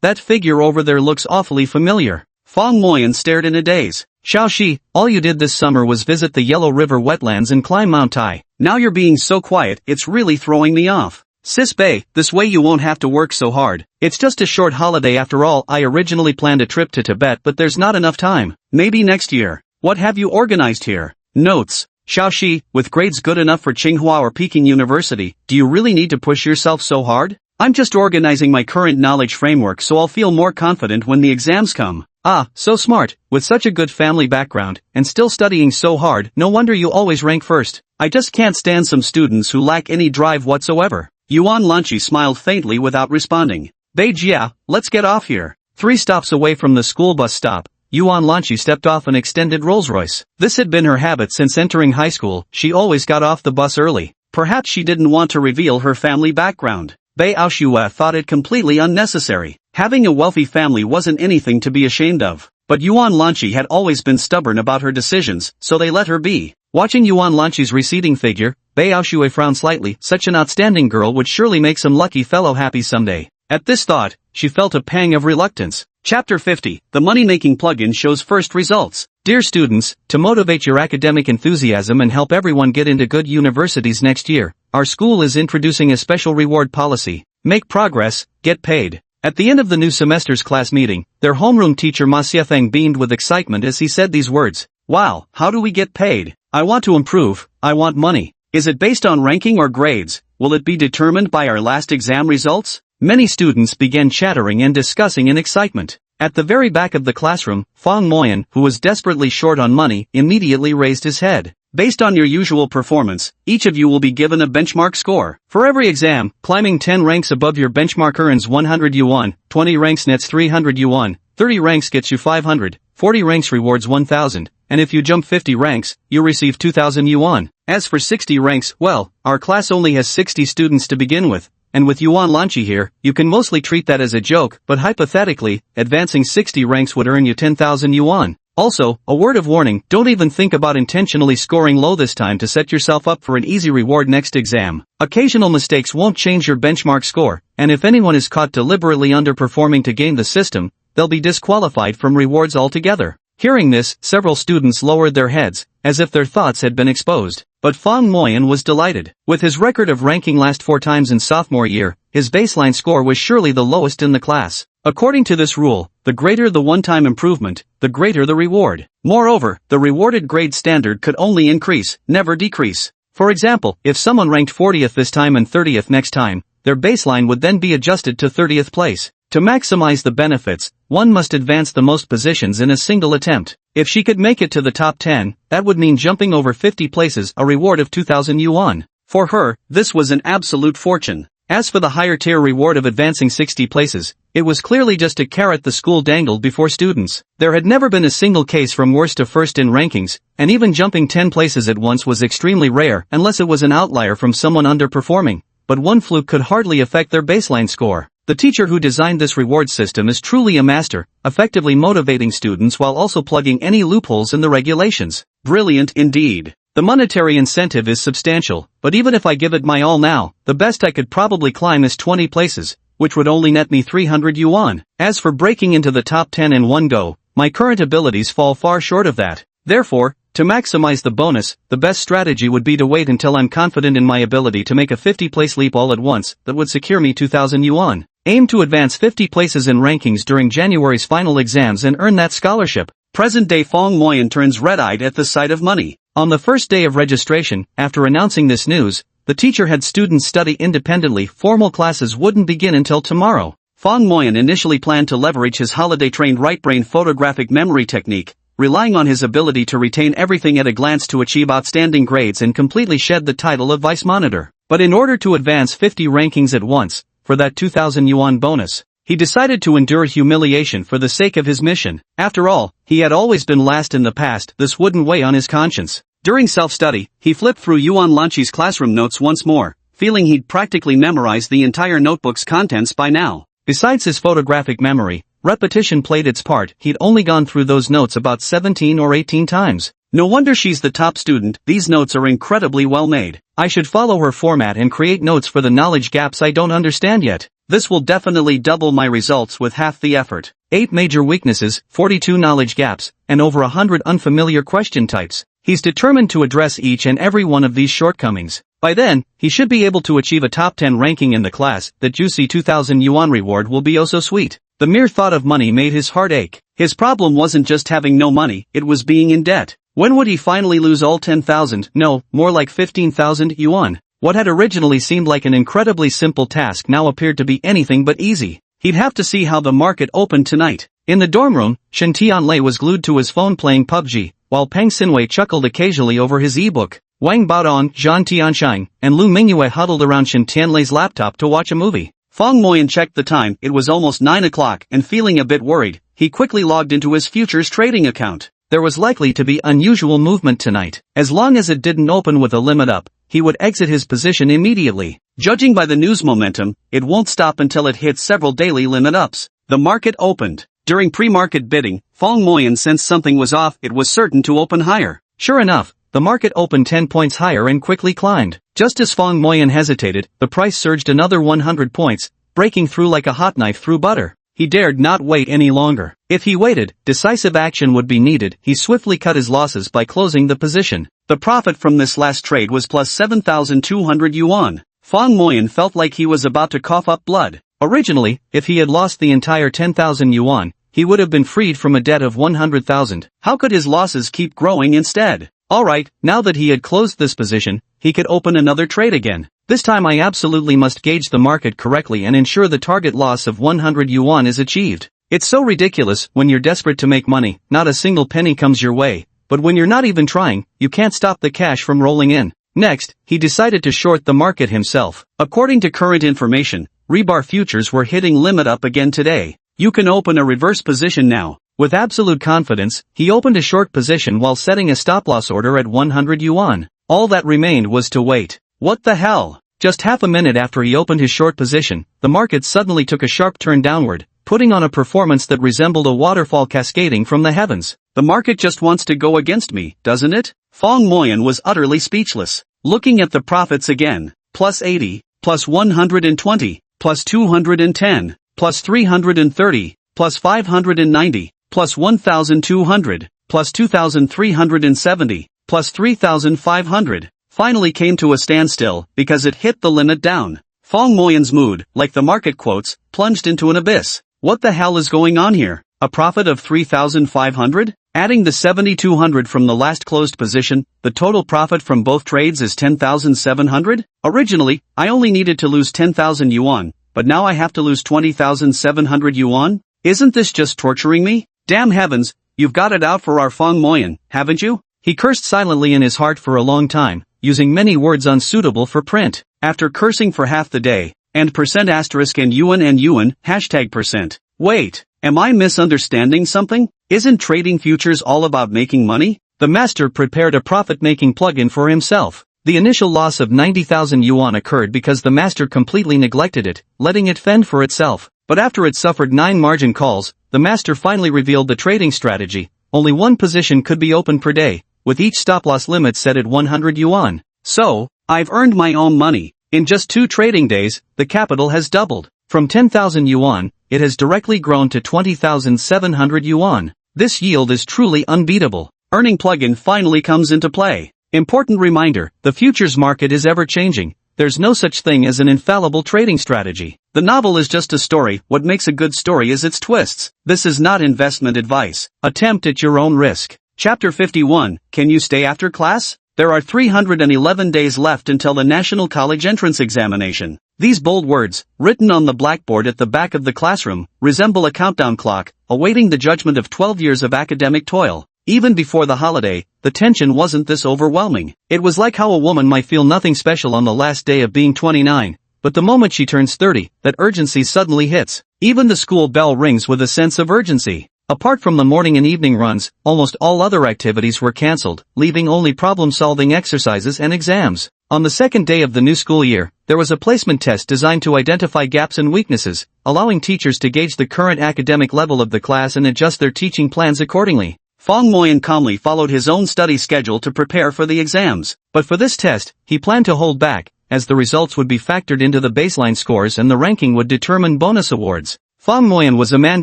That figure over there looks awfully familiar. Fang Moyan stared in a daze. Xiaoxi, all you did this summer was visit the Yellow River wetlands and climb Mount Tai. Now you're being so quiet, it's really throwing me off. Sis Bei, this way you won't have to work so hard. It's just a short holiday after all. I originally planned a trip to Tibet but there's not enough time. Maybe next year. What have you organized here? Notes. Xiaoxi, with grades good enough for Tsinghua or Peking University, do you really need to push yourself so hard? I'm just organizing my current knowledge framework so I'll feel more confident when the exams come. Ah, so smart. With such a good family background, and still studying so hard, no wonder you always rank first. I just can't stand some students who lack any drive whatsoever. Yuan Lanchi smiled faintly without responding. Beijia, let's get off here. 3 stops away from the school bus stop, Yuan Lanchi stepped off an extended Rolls-Royce. This had been her habit since entering high school. She always got off the bus early. Perhaps she didn't want to reveal her family background. Bei Aoshua thought it completely unnecessary. Having a wealthy family wasn't anything to be ashamed of. But Yuan Lanchi had always been stubborn about her decisions, so they let her be. Watching Yuan Lanchi's receding figure, Bei Aoshua frowned slightly. Such an outstanding girl would surely make some lucky fellow happy someday. At this thought, she felt a pang of reluctance. Chapter 50, The Money-Making Plugin Shows First Results. Dear students, to motivate your academic enthusiasm and help everyone get into good universities next year, our school is introducing a special reward policy. Make progress, get paid. At the end of the new semester's class meeting, their homeroom teacher Ma Xiefeng beamed with excitement as he said these words. Wow, how do we get paid? I want to improve, I want money. Is it based on ranking or grades? Will it be determined by our last exam results? Many students began chattering and discussing in excitement. At the very back of the classroom, Fang Moyan, who was desperately short on money, immediately raised his head. Based on your usual performance, each of you will be given a benchmark score. For every exam, climbing 10 ranks above your benchmark earns 100 yuan, 20 ranks nets 300 yuan, 30 ranks gets you 500, 40 ranks rewards 1000, and if you jump 50 ranks, you receive 2000 yuan. As for 60 ranks, well, our class only has 60 students to begin with. And with Yuan Lanchi here, you can mostly treat that as a joke, but hypothetically, advancing 60 ranks would earn you 10,000 yuan. Also, a word of warning, don't even think about intentionally scoring low this time to set yourself up for an easy reward next exam. Occasional mistakes won't change your benchmark score, and if anyone is caught deliberately underperforming to game the system, they'll be disqualified from rewards altogether. Hearing this, several students lowered their heads, as if their thoughts had been exposed. But Fang Moyan was delighted. With his record of ranking last 4 times in sophomore year, his baseline score was surely the lowest in the class. According to this rule, the greater the one-time improvement, the greater the reward. Moreover, the rewarded grade standard could only increase, never decrease. For example, if someone ranked 40th this time and 30th next time, their baseline would then be adjusted to 30th place. To maximize the benefits, one must advance the most positions in a single attempt. If she could make it to the top 10, that would mean jumping over 50 places, a reward of 2,000 yuan. For her, this was an absolute fortune. As for the higher tier reward of advancing 60 places, it was clearly just a carrot the school dangled before students. There had never been a single case from worst to first in rankings, and even jumping 10 places at once was extremely rare unless it was an outlier from someone underperforming. But one fluke could hardly affect their baseline score. The teacher who designed this reward system is truly a master, effectively motivating students while also plugging any loopholes in the regulations. Brilliant indeed. The monetary incentive is substantial, but even if I give it my all now, the best I could probably climb is 20 places, which would only net me 300 yuan. As for breaking into the top 10 in one go, my current abilities fall far short of that. Therefore, to maximize the bonus, the best strategy would be to wait until I'm confident in my ability to make a 50-place leap all at once that would secure me 2,000 yuan. Aim to advance 50 places in rankings during January's final exams and earn that scholarship. Present-day Fang Moyan turns red-eyed at the sight of money. On the first day of registration, after announcing this news, the teacher had students study independently. Formal classes wouldn't begin until tomorrow. Fang Moyan initially planned to leverage his holiday-trained right-brain photographic memory technique, relying on his ability to retain everything at a glance to achieve outstanding grades and completely shed the title of vice monitor. But in order to advance 50 rankings at once, for that 2,000 yuan bonus, he decided to endure humiliation for the sake of his mission. After all, he had always been last in the past. This wouldn't weigh on his conscience. During self-study, he flipped through Yuan Lanchi's classroom notes once more, feeling he'd practically memorized the entire notebook's contents by now. Besides his photographic memory, repetition played its part. He'd only gone through those notes about 17 or 18 times. No wonder she's the top student. These notes are incredibly well made. I should follow her format and create notes for the knowledge gaps I don't understand yet. This will definitely double my results with half the effort. 8 major weaknesses, 42 knowledge gaps, and over 100 unfamiliar question types. He's determined to address each and every one of these shortcomings. By then, he should be able to achieve a top 10 ranking in the class. That juicy 2,000 yuan reward will be oh so sweet. The mere thought of money made his heart ache. His problem wasn't just having no money, it was being in debt. When would he finally lose all 10,000, no, more like 15,000 yuan? What had originally seemed like an incredibly simple task now appeared to be anything but easy. He'd have to see how the market opened tonight. In the dorm room, Shen Tianlei was glued to his phone playing PUBG, while Peng Xinwei chuckled occasionally over his ebook. Wang Baodong, Zhang Tianshine, and Lu Mingyue huddled around Shen Tianlei's laptop to watch a movie. Fong Moyan checked the time, it was almost 9 o'clock, and feeling a bit worried, he quickly logged into his futures trading account. There was likely to be unusual movement tonight. As long as it didn't open with a limit up, he would exit his position immediately. Judging by the news momentum, it won't stop until it hits several daily limit ups. The market opened. During pre-market bidding, Fong Moyan sensed something was off, it was certain to open higher. Sure enough, the market opened 10 points higher and quickly climbed. Just as Fong Moyan hesitated, the price surged another 100 points, breaking through like a hot knife through butter. He dared not wait any longer. If he waited, decisive action would be needed. He swiftly cut his losses by closing the position. The profit from this last trade was plus 7,200 yuan. Fong Moyan felt like he was about to cough up blood. Originally, if he had lost the entire 10,000 yuan, he would have been freed from a debt of 100,000. How could his losses keep growing instead? Alright, now that he had closed this position, he could open another trade again. This time I absolutely must gauge the market correctly and ensure the target loss of 100 yuan is achieved. It's so ridiculous, when you're desperate to make money, not a single penny comes your way, but when you're not even trying, you can't stop the cash from rolling in. Next, he decided to short the market himself. According to current information, rebar futures were hitting limit up again today. You can open a reverse position now. With absolute confidence, he opened a short position while setting a stop-loss order at 100 yuan. All that remained was to wait. What the hell? Just half a minute after he opened his short position, the market suddenly took a sharp turn downward, putting on a performance that resembled a waterfall cascading from the heavens. The market just wants to go against me, doesn't it? Fong Moyan was utterly speechless. Looking at the profits again, plus 80, plus 120, plus 210, plus 330, plus 590, plus 1,200, plus 2,370, plus 3,500, finally came to a standstill because it hit the limit down. Fong Moyan's mood, like the market quotes, plunged into an abyss. What the hell is going on here? A profit of 3,500? Adding the 7,200 from the last closed position, the total profit from both trades is 10,700? Originally, I only needed to lose 10,000 yuan, but now I have to lose 20,700 yuan? Isn't this just torturing me? Damn heavens, you've got it out for our Fong Moyan, haven't you? He cursed silently in his heart for a long time, using many words unsuitable for print. After cursing for half the day, and %* and yuan, #%. Wait, am I misunderstanding something? Isn't trading futures all about making money? The master prepared a profit-making plugin for himself. The initial loss of 90,000 yuan occurred because the master completely neglected it, letting it fend for itself. But after it suffered 9 margin calls, the master finally revealed the trading strategy. Only one position could be opened per day, with each stop-loss limit set at 100 yuan. So, I've earned my own money. In just 2 trading days, the capital has doubled. From 10,000 yuan, it has directly grown to 20,700 yuan. This yield is truly unbeatable. Earning plugin finally comes into play. Important reminder, the futures market is ever-changing. There's no such thing as an infallible trading strategy. The novel is just a story, what makes a good story is its twists. This is not investment advice. Attempt at your own risk. Chapter 51, Can you stay after class? There are 311 days left until the National College Entrance Examination. These bold words, written on the blackboard at the back of the classroom, resemble a countdown clock, awaiting the judgment of 12 years of academic toil. Even before the holiday, the tension wasn't this overwhelming. It was like how a woman might feel nothing special on the last day of being 29, but the moment she turns 30, that urgency suddenly hits. Even the school bell rings with a sense of urgency. Apart from the morning and evening runs, almost all other activities were cancelled, leaving only problem-solving exercises and exams. On the second day of the new school year, there was a placement test designed to identify gaps and weaknesses, allowing teachers to gauge the current academic level of the class and adjust their teaching plans accordingly. Fong Moyan calmly followed his own study schedule to prepare for the exams. But for this test, he planned to hold back, as the results would be factored into the baseline scores and the ranking would determine bonus awards. Fong Moyan was a man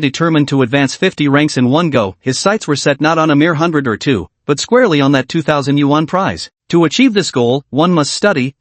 determined to advance 50 ranks in one go. His sights were set not on a mere 100 or 2, but squarely on that 2,000 yuan prize. To achieve this goal, one must study,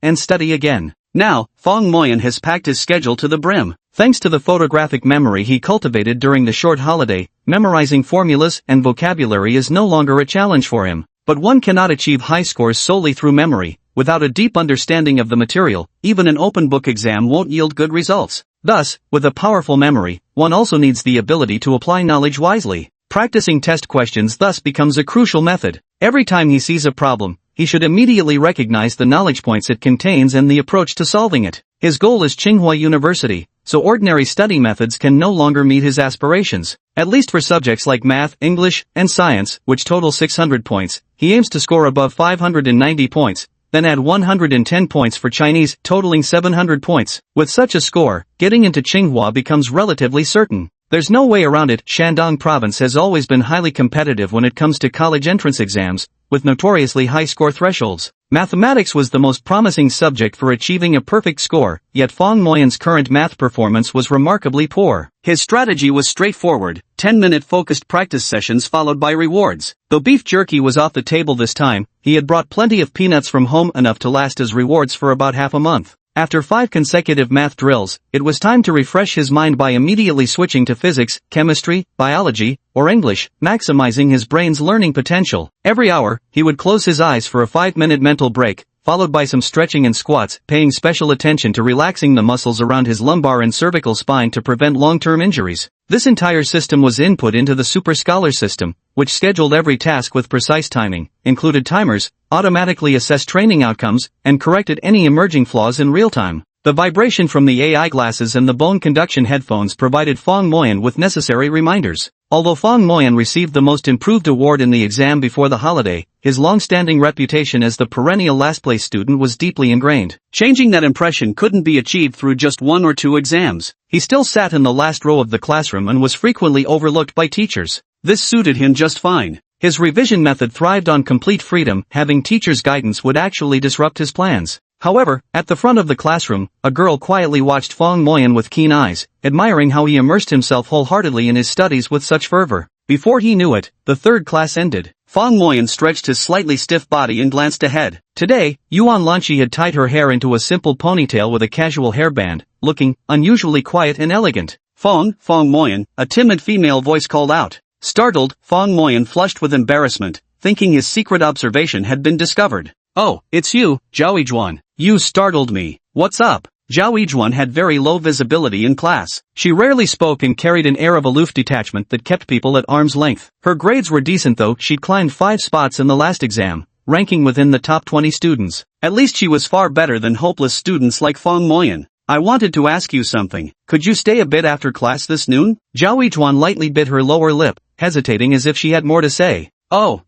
and study again. Now, Fong Moyan has packed his schedule to the brim. Thanks to the photographic memory he cultivated during the short holiday, memorizing formulas and vocabulary is no longer a challenge for him. But one cannot achieve high scores solely through memory. Without a deep understanding of the material, even an open book exam won't yield good results. Thus, with a powerful memory, one also needs the ability to apply knowledge wisely. Practicing test questions thus becomes a crucial method. Every time he sees a problem, he should immediately recognize the knowledge points it contains and the approach to solving it. His goal is Tsinghua University, so ordinary study methods can no longer meet his aspirations. At least for subjects like math, English, and science, which total 600 points, he aims to score above 590 points, then add 110 points for Chinese, totaling 700 points. With such a score, getting into Tsinghua becomes relatively certain. There's no way around it. Shandong province has always been highly competitive when it comes to college entrance exams, with notoriously high score thresholds. Mathematics was the most promising subject for achieving a perfect score, yet Fong Moyan's current math performance was remarkably poor. His strategy was straightforward, 10-minute focused practice sessions followed by rewards. Though beef jerky was off the table this time, he had brought plenty of peanuts from home, enough to last as rewards for about half a month. After 5 consecutive math drills, it was time to refresh his mind by immediately switching to physics, chemistry, biology, or English, maximizing his brain's learning potential. Every hour, he would close his eyes for a 5-minute mental break, followed by some stretching and squats, paying special attention to relaxing the muscles around his lumbar and cervical spine to prevent long-term injuries. This entire system was input into the Super Scholar system, which scheduled every task with precise timing, included timers, automatically assessed training outcomes, and corrected any emerging flaws in real time. The vibration from the AI glasses and the bone conduction headphones provided Fong Moyan with necessary reminders. Although Fong Moyan received the most improved award in the exam before the holiday, his long-standing reputation as the perennial last-place student was deeply ingrained. Changing that impression couldn't be achieved through just 1 or 2 exams. He still sat in the last row of the classroom and was frequently overlooked by teachers. This suited him just fine. His revision method thrived on complete freedom. Having teachers' guidance would actually disrupt his plans. However, at the front of the classroom, a girl quietly watched Fong Moyan with keen eyes, admiring how he immersed himself wholeheartedly in his studies with such fervor. Before he knew it, the 3rd class ended. Fong Moyan stretched his slightly stiff body and glanced ahead. Today, Yuan Lanchi had tied her hair into a simple ponytail with a casual hairband, looking unusually quiet and elegant. Fong Moyan, a timid female voice called out. Startled, Fong Moyan flushed with embarrassment, thinking his secret observation had been discovered. "Oh, it's you, Zhao Yizhuan. You startled me. What's up?" Zhao Yizhuan had very low visibility in class. She rarely spoke and carried an air of aloof detachment that kept people at arm's length. Her grades were decent though. She'd climbed 5 spots in the last exam, ranking within the top 20 students. At least she was far better than hopeless students like Fong Moyan. "I wanted to ask you something. Could you stay a bit after class this noon?" Zhao Yizhuan lightly bit her lower lip, hesitating as if she had more to say. "Oh,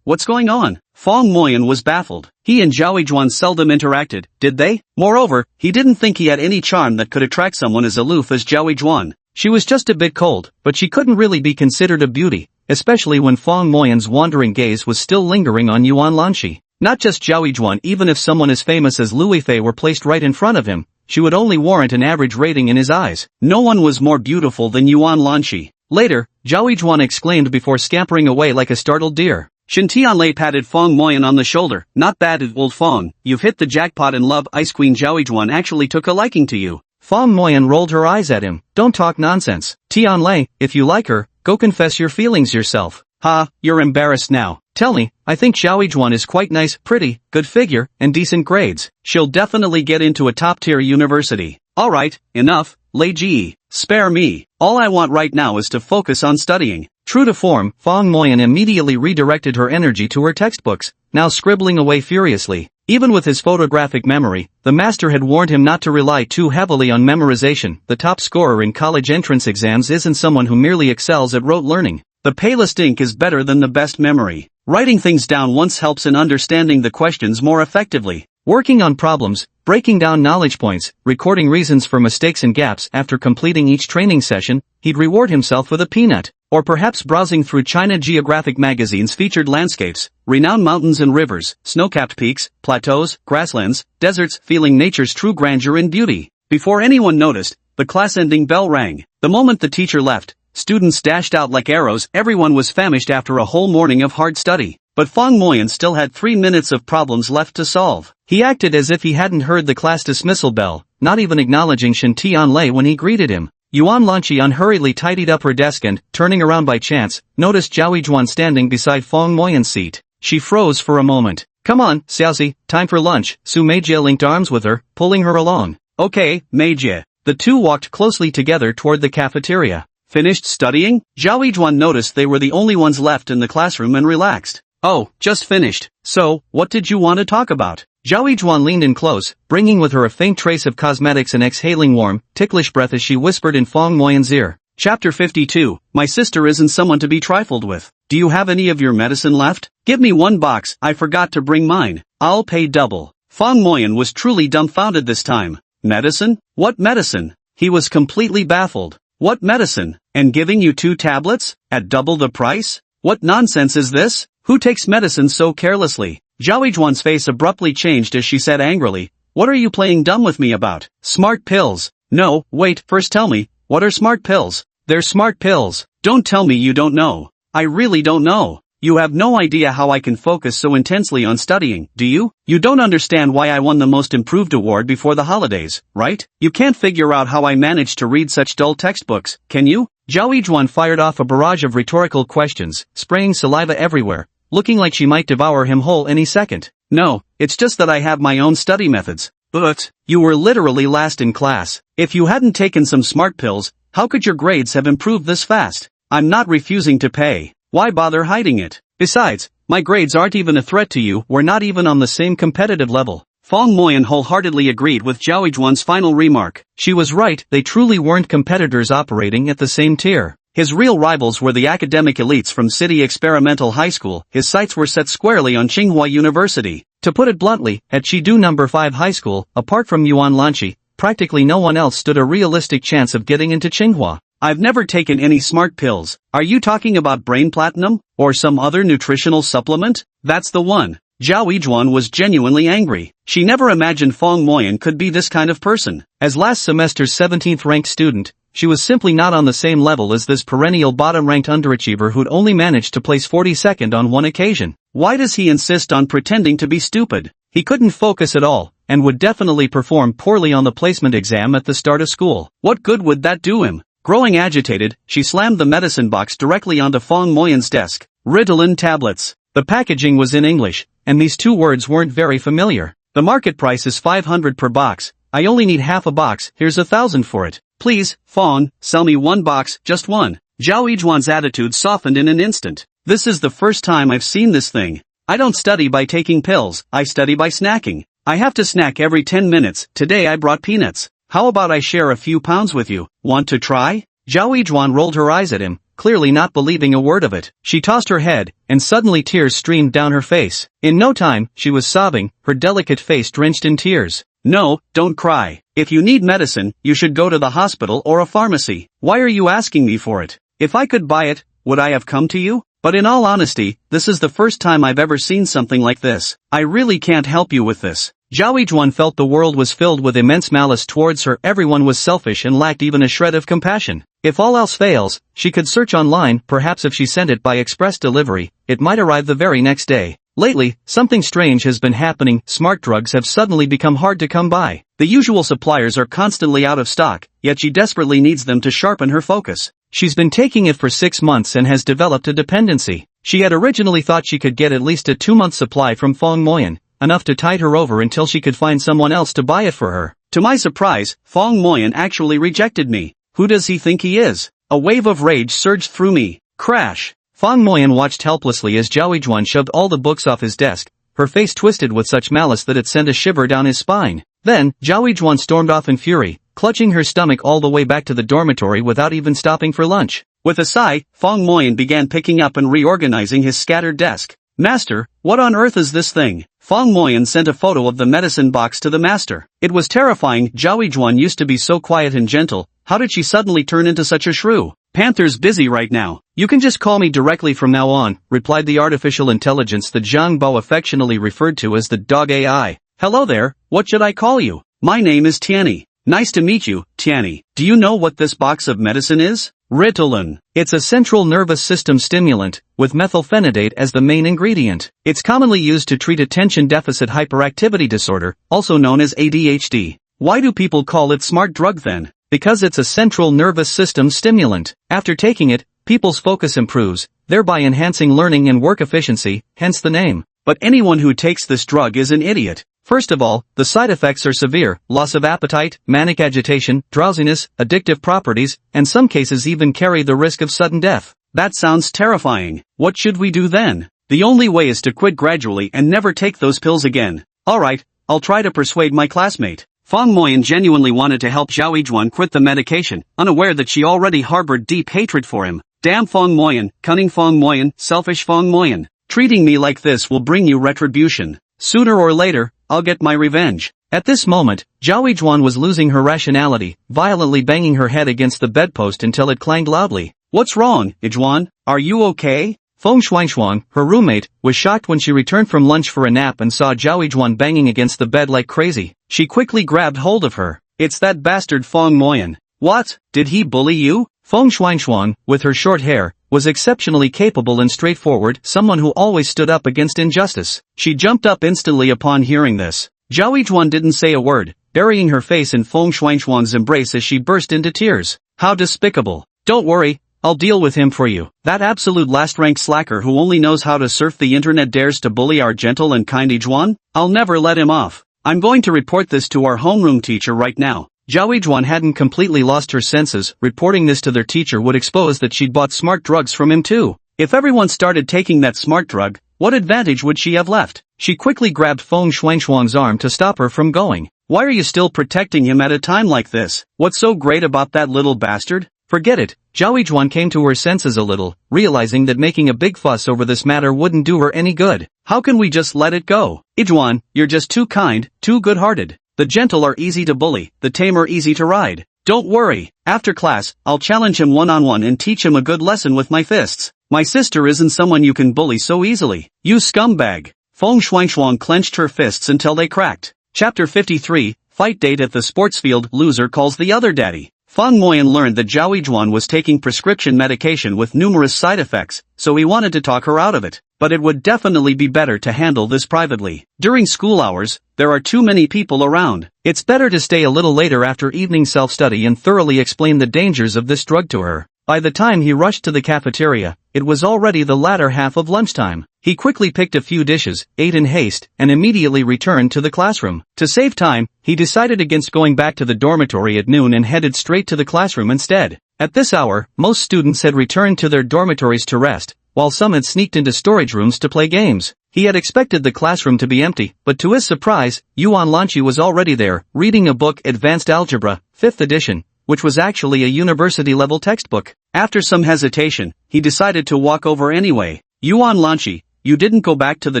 what's going on?" Fong Moyan was baffled. He and Zhao Yizhuan seldom interacted, did they? Moreover, he didn't think he had any charm that could attract someone as aloof as Zhao Yizhuan. She was just a bit cold, but she couldn't really be considered a beauty, especially when Fong Moyan's wandering gaze was still lingering on Yuan Lanchi. Not just Zhao Yizhuan, even if someone as famous as Lu Yifei were placed right in front of him, she would only warrant an average rating in his eyes. No one was more beautiful than Yuan Lanchi. Later, Zhao Yizhuan exclaimed before scampering away like a startled deer. Shen Tianlei patted Fong Moyan on the shoulder. "Not bad, old Fong. You've hit the jackpot in love." Ice Queen Zhao Yizhuan actually took a liking to you. Fong Moyan rolled her eyes at him. "Don't talk nonsense. Tianlei, if you like her, go confess your feelings yourself." "Ha, you're embarrassed now. Tell me, I think Zhao Yizhuan is quite nice, pretty, good figure, and decent grades. She'll definitely get into a top-tier university." "Alright, enough, Lei Ji. Spare me. All I want right now is to focus on studying." True to form, Fong Moyan immediately redirected her energy to her textbooks, now scribbling away furiously. Even with his photographic memory, the master had warned him not to rely too heavily on memorization. The top scorer in college entrance exams isn't someone who merely excels at rote learning. The palest ink is better than the best memory. Writing things down once helps in understanding the questions more effectively. Working on problems, breaking down knowledge points, recording reasons for mistakes and gaps. After completing each training session, he'd reward himself with a peanut. Or perhaps browsing through China Geographic magazine's featured landscapes, renowned mountains and rivers, snow-capped peaks, plateaus, grasslands, deserts, feeling nature's true grandeur and beauty. Before anyone noticed, the class-ending bell rang. The moment the teacher left, students dashed out like arrows. Everyone was famished after a whole morning of hard study. But Fong Moyan still had 3 minutes of problems left to solve. He acted as if he hadn't heard the class dismissal bell, not even acknowledging Shen Tianlei when he greeted him. Yuan Lanchi unhurriedly tidied up her desk and, turning around by chance, noticed Zhao Yizhuan standing beside Fong Moyan's seat. She froze for a moment. "Come on, Xiaozi, time for lunch." Su Meijie linked arms with her, pulling her along. "Okay, Meijie." The two walked closely together toward the cafeteria. "Finished studying?" Zhao Yizhuan noticed they were the only ones left in the classroom and relaxed. "Oh, just finished. So, what did you want to talk about?" Zhao Yizhuan leaned in close, bringing with her a faint trace of cosmetics and exhaling warm, ticklish breath as she whispered in Fong Moyan's ear. Chapter 52, My sister isn't someone to be trifled with. Do you have any of your medicine left? Give me 1 box, I forgot to bring mine. I'll pay double. Fong Moyan was truly dumbfounded this time. Medicine? What medicine? He was completely baffled. What medicine? And giving you 2 tablets? At double the price? What nonsense is this? Who takes medicine so carelessly? Zhao Yizhuan's face abruptly changed as she said angrily, What are you playing dumb with me about? Smart pills. No, wait, first tell me, what are smart pills? They're smart pills. Don't tell me you don't know. I really don't know. You have no idea how I can focus so intensely on studying, do you? You don't understand why I won the Most Improved award before the holidays, right? You can't figure out how I managed to read such dull textbooks, can you? Zhao Yizhuan fired off a barrage of rhetorical questions, spraying saliva everywhere, looking like she might devour him whole any second. No, it's just that I have my own study methods. But, you were literally last in class. If you hadn't taken some smart pills, how could your grades have improved this fast? I'm not refusing to pay. Why bother hiding it? Besides, my grades aren't even a threat to you, we're not even on the same competitive level. Fong Moyan wholeheartedly agreed with Zhao Yizhuan's final remark. She was right, they truly weren't competitors operating at the same tier. His real rivals were the academic elites from City Experimental High School. His sights were set squarely on Tsinghua University. To put it bluntly, at Chidu No. 5 High School, apart from Yuan Lanchi, practically no one else stood a realistic chance of getting into Tsinghua. I've never taken any smart pills. Are you talking about brain platinum? Or some other nutritional supplement? That's the one. Zhao Yizhuan was genuinely angry. She never imagined Fong Moyan could be this kind of person. As last semester's 17th ranked student, she was simply not on the same level as this perennial bottom-ranked underachiever who'd only managed to place 42nd on one occasion. Why does he insist on pretending to be stupid? He couldn't focus at all, and would definitely perform poorly on the placement exam at the start of school. What good would that do him? Growing agitated, she slammed the medicine box directly onto Fong Moyan's desk. Ritalin tablets. The packaging was in English, and these 2 words weren't very familiar. The market price is 500 per box. I only need half a box, here's 1,000 for it. Please, Fong, sell me 1 box, just 1. Zhao Yizhuan's attitude softened in an instant. This is the first time I've seen this thing. I don't study by taking pills, I study by snacking. I have to snack every 10 minutes, today I brought peanuts. How about I share a few pounds with you? Want to try? Zhao Yizhuan rolled her eyes at him, clearly not believing a word of it. She tossed her head, and suddenly tears streamed down her face. In no time, she was sobbing, her delicate face drenched in tears. No, don't cry. If you need medicine, you should go to the hospital or a pharmacy. Why are you asking me for it? If I could buy it, would I have come to you? But in all honesty, this is the first time I've ever seen something like this. I really can't help you with this. Zhao Yizhuan felt the world was filled with immense malice towards her. Everyone was selfish and lacked even a shred of compassion. If all else fails, she could search online. Perhaps if she sent it by express delivery, it might arrive the very next day. Lately, something strange has been happening. Smart drugs have suddenly become hard to come by. The usual suppliers are constantly out of stock, yet she desperately needs them to sharpen her focus. She's been taking it for 6 months and has developed a dependency. She had originally thought she could get at least a 2-month supply from Fong Moyan, enough to tide her over until she could find someone else to buy it for her. To my surprise, Fong Moyan actually rejected me. Who does he think he is? A wave of rage surged through me. Crash! Fong Moyan watched helplessly as Zhao Yizhuan shoved all the books off his desk, her face twisted with such malice that it sent a shiver down his spine. Then, Zhao Yizhuan stormed off in fury, clutching her stomach all the way back to the dormitory without even stopping for lunch. With a sigh, Fong Moyan began picking up and reorganizing his scattered desk. Master, what on earth is this thing? Fong Moyan sent a photo of the medicine box to the master. It was terrifying. Zhao Yizhuan used to be so quiet and gentle. How did she suddenly turn into such a shrew? Panther's busy right now. You can just call me directly from now on, replied the artificial intelligence that Zhang Bao affectionately referred to as the dog AI. Hello there, what should I call you? My name is Tianny. Nice to meet you, Tianny. Do you know what this box of medicine is? Ritalin. It's a central nervous system stimulant, with methylphenidate as the main ingredient. It's commonly used to treat attention deficit hyperactivity disorder, also known as ADHD. Why do people call it smart drug then? Because it's a central nervous system stimulant. After taking it, people's focus improves, thereby enhancing learning and work efficiency, hence the name. But anyone who takes this drug is an idiot. First of all, the side effects are severe: loss of appetite, manic agitation, drowsiness, addictive properties, and some cases even carry the risk of sudden death. That sounds terrifying. What should we do then? The only way is to quit gradually and never take those pills again. Alright, I'll try to persuade my classmate. Fong Moyan genuinely wanted to help Zhao Yijuan quit the medication, unaware that she already harbored deep hatred for him. Damn Fong Moyan, cunning Fong Moyan, selfish Fong Moyan. Treating me like this will bring you retribution. Sooner or later, I'll get my revenge. At this moment, Zhao Yijuan was losing her rationality, violently banging her head against the bedpost until it clanged loudly. What's wrong, Yijuan? Are you okay? Feng Shuangshuang, her roommate, was shocked when she returned from lunch for a nap and saw Zhao Yijuan banging against the bed like crazy. She quickly grabbed hold of her. It's that bastard Fong Moyan. What? Did he bully you? Feng Shuangshuang, with her short hair, was exceptionally capable and straightforward, someone who always stood up against injustice. She jumped up instantly upon hearing this. Zhao Yijuan didn't say a word, burying her face in Feng Shuangshuang's embrace as she burst into tears. How despicable. Don't worry, I'll deal with him for you. That absolute last-rank slacker who only knows how to surf the internet dares to bully our gentle and kind Yijuan? I'll never let him off. I'm going to report this to our homeroom teacher right now. Zhao Yijuan hadn't completely lost her senses. Reporting this to their teacher would expose that she'd bought smart drugs from him too. If everyone started taking that smart drug, what advantage would she have left? She quickly grabbed Feng Shuangshuang's arm to stop her from going. Why are you still protecting him at a time like this? What's so great about that little bastard? Forget it. Zhao Yijuan came to her senses a little, realizing that making a big fuss over this matter wouldn't do her any good. How can we just let it go? Yijuan, you're just too kind, too good-hearted. The gentle are easy to bully, the tame are easy to ride. Don't worry, after class, I'll challenge him one-on-one and teach him a good lesson with my fists. My sister isn't someone you can bully so easily. You scumbag. Feng Shuangshuang clenched her fists until they cracked. Chapter 53, Fight Date at the Sports Field. Loser calls the other daddy. Feng Moyan learned that Zhao Yijuan was taking prescription medication with numerous side effects, so he wanted to talk her out of it. But it would definitely be better to handle this privately. During school hours, there are too many people around. It's better to stay a little later after evening self-study and thoroughly explain the dangers of this drug to her. By the time he rushed to the cafeteria, it was already the latter half of lunchtime. He quickly picked a few dishes, ate in haste, and immediately returned to the classroom. To save time, he decided against going back to the dormitory at noon and headed straight to the classroom instead. At this hour, most students had returned to their dormitories to rest, while some had sneaked into storage rooms to play games. He had expected the classroom to be empty, but to his surprise, Yuan Lanqi was already there, reading a book, Advanced Algebra, 5th edition, which was actually a university-level textbook. After some hesitation, he decided to walk over anyway. Yuan Lanqi, you didn't go back to the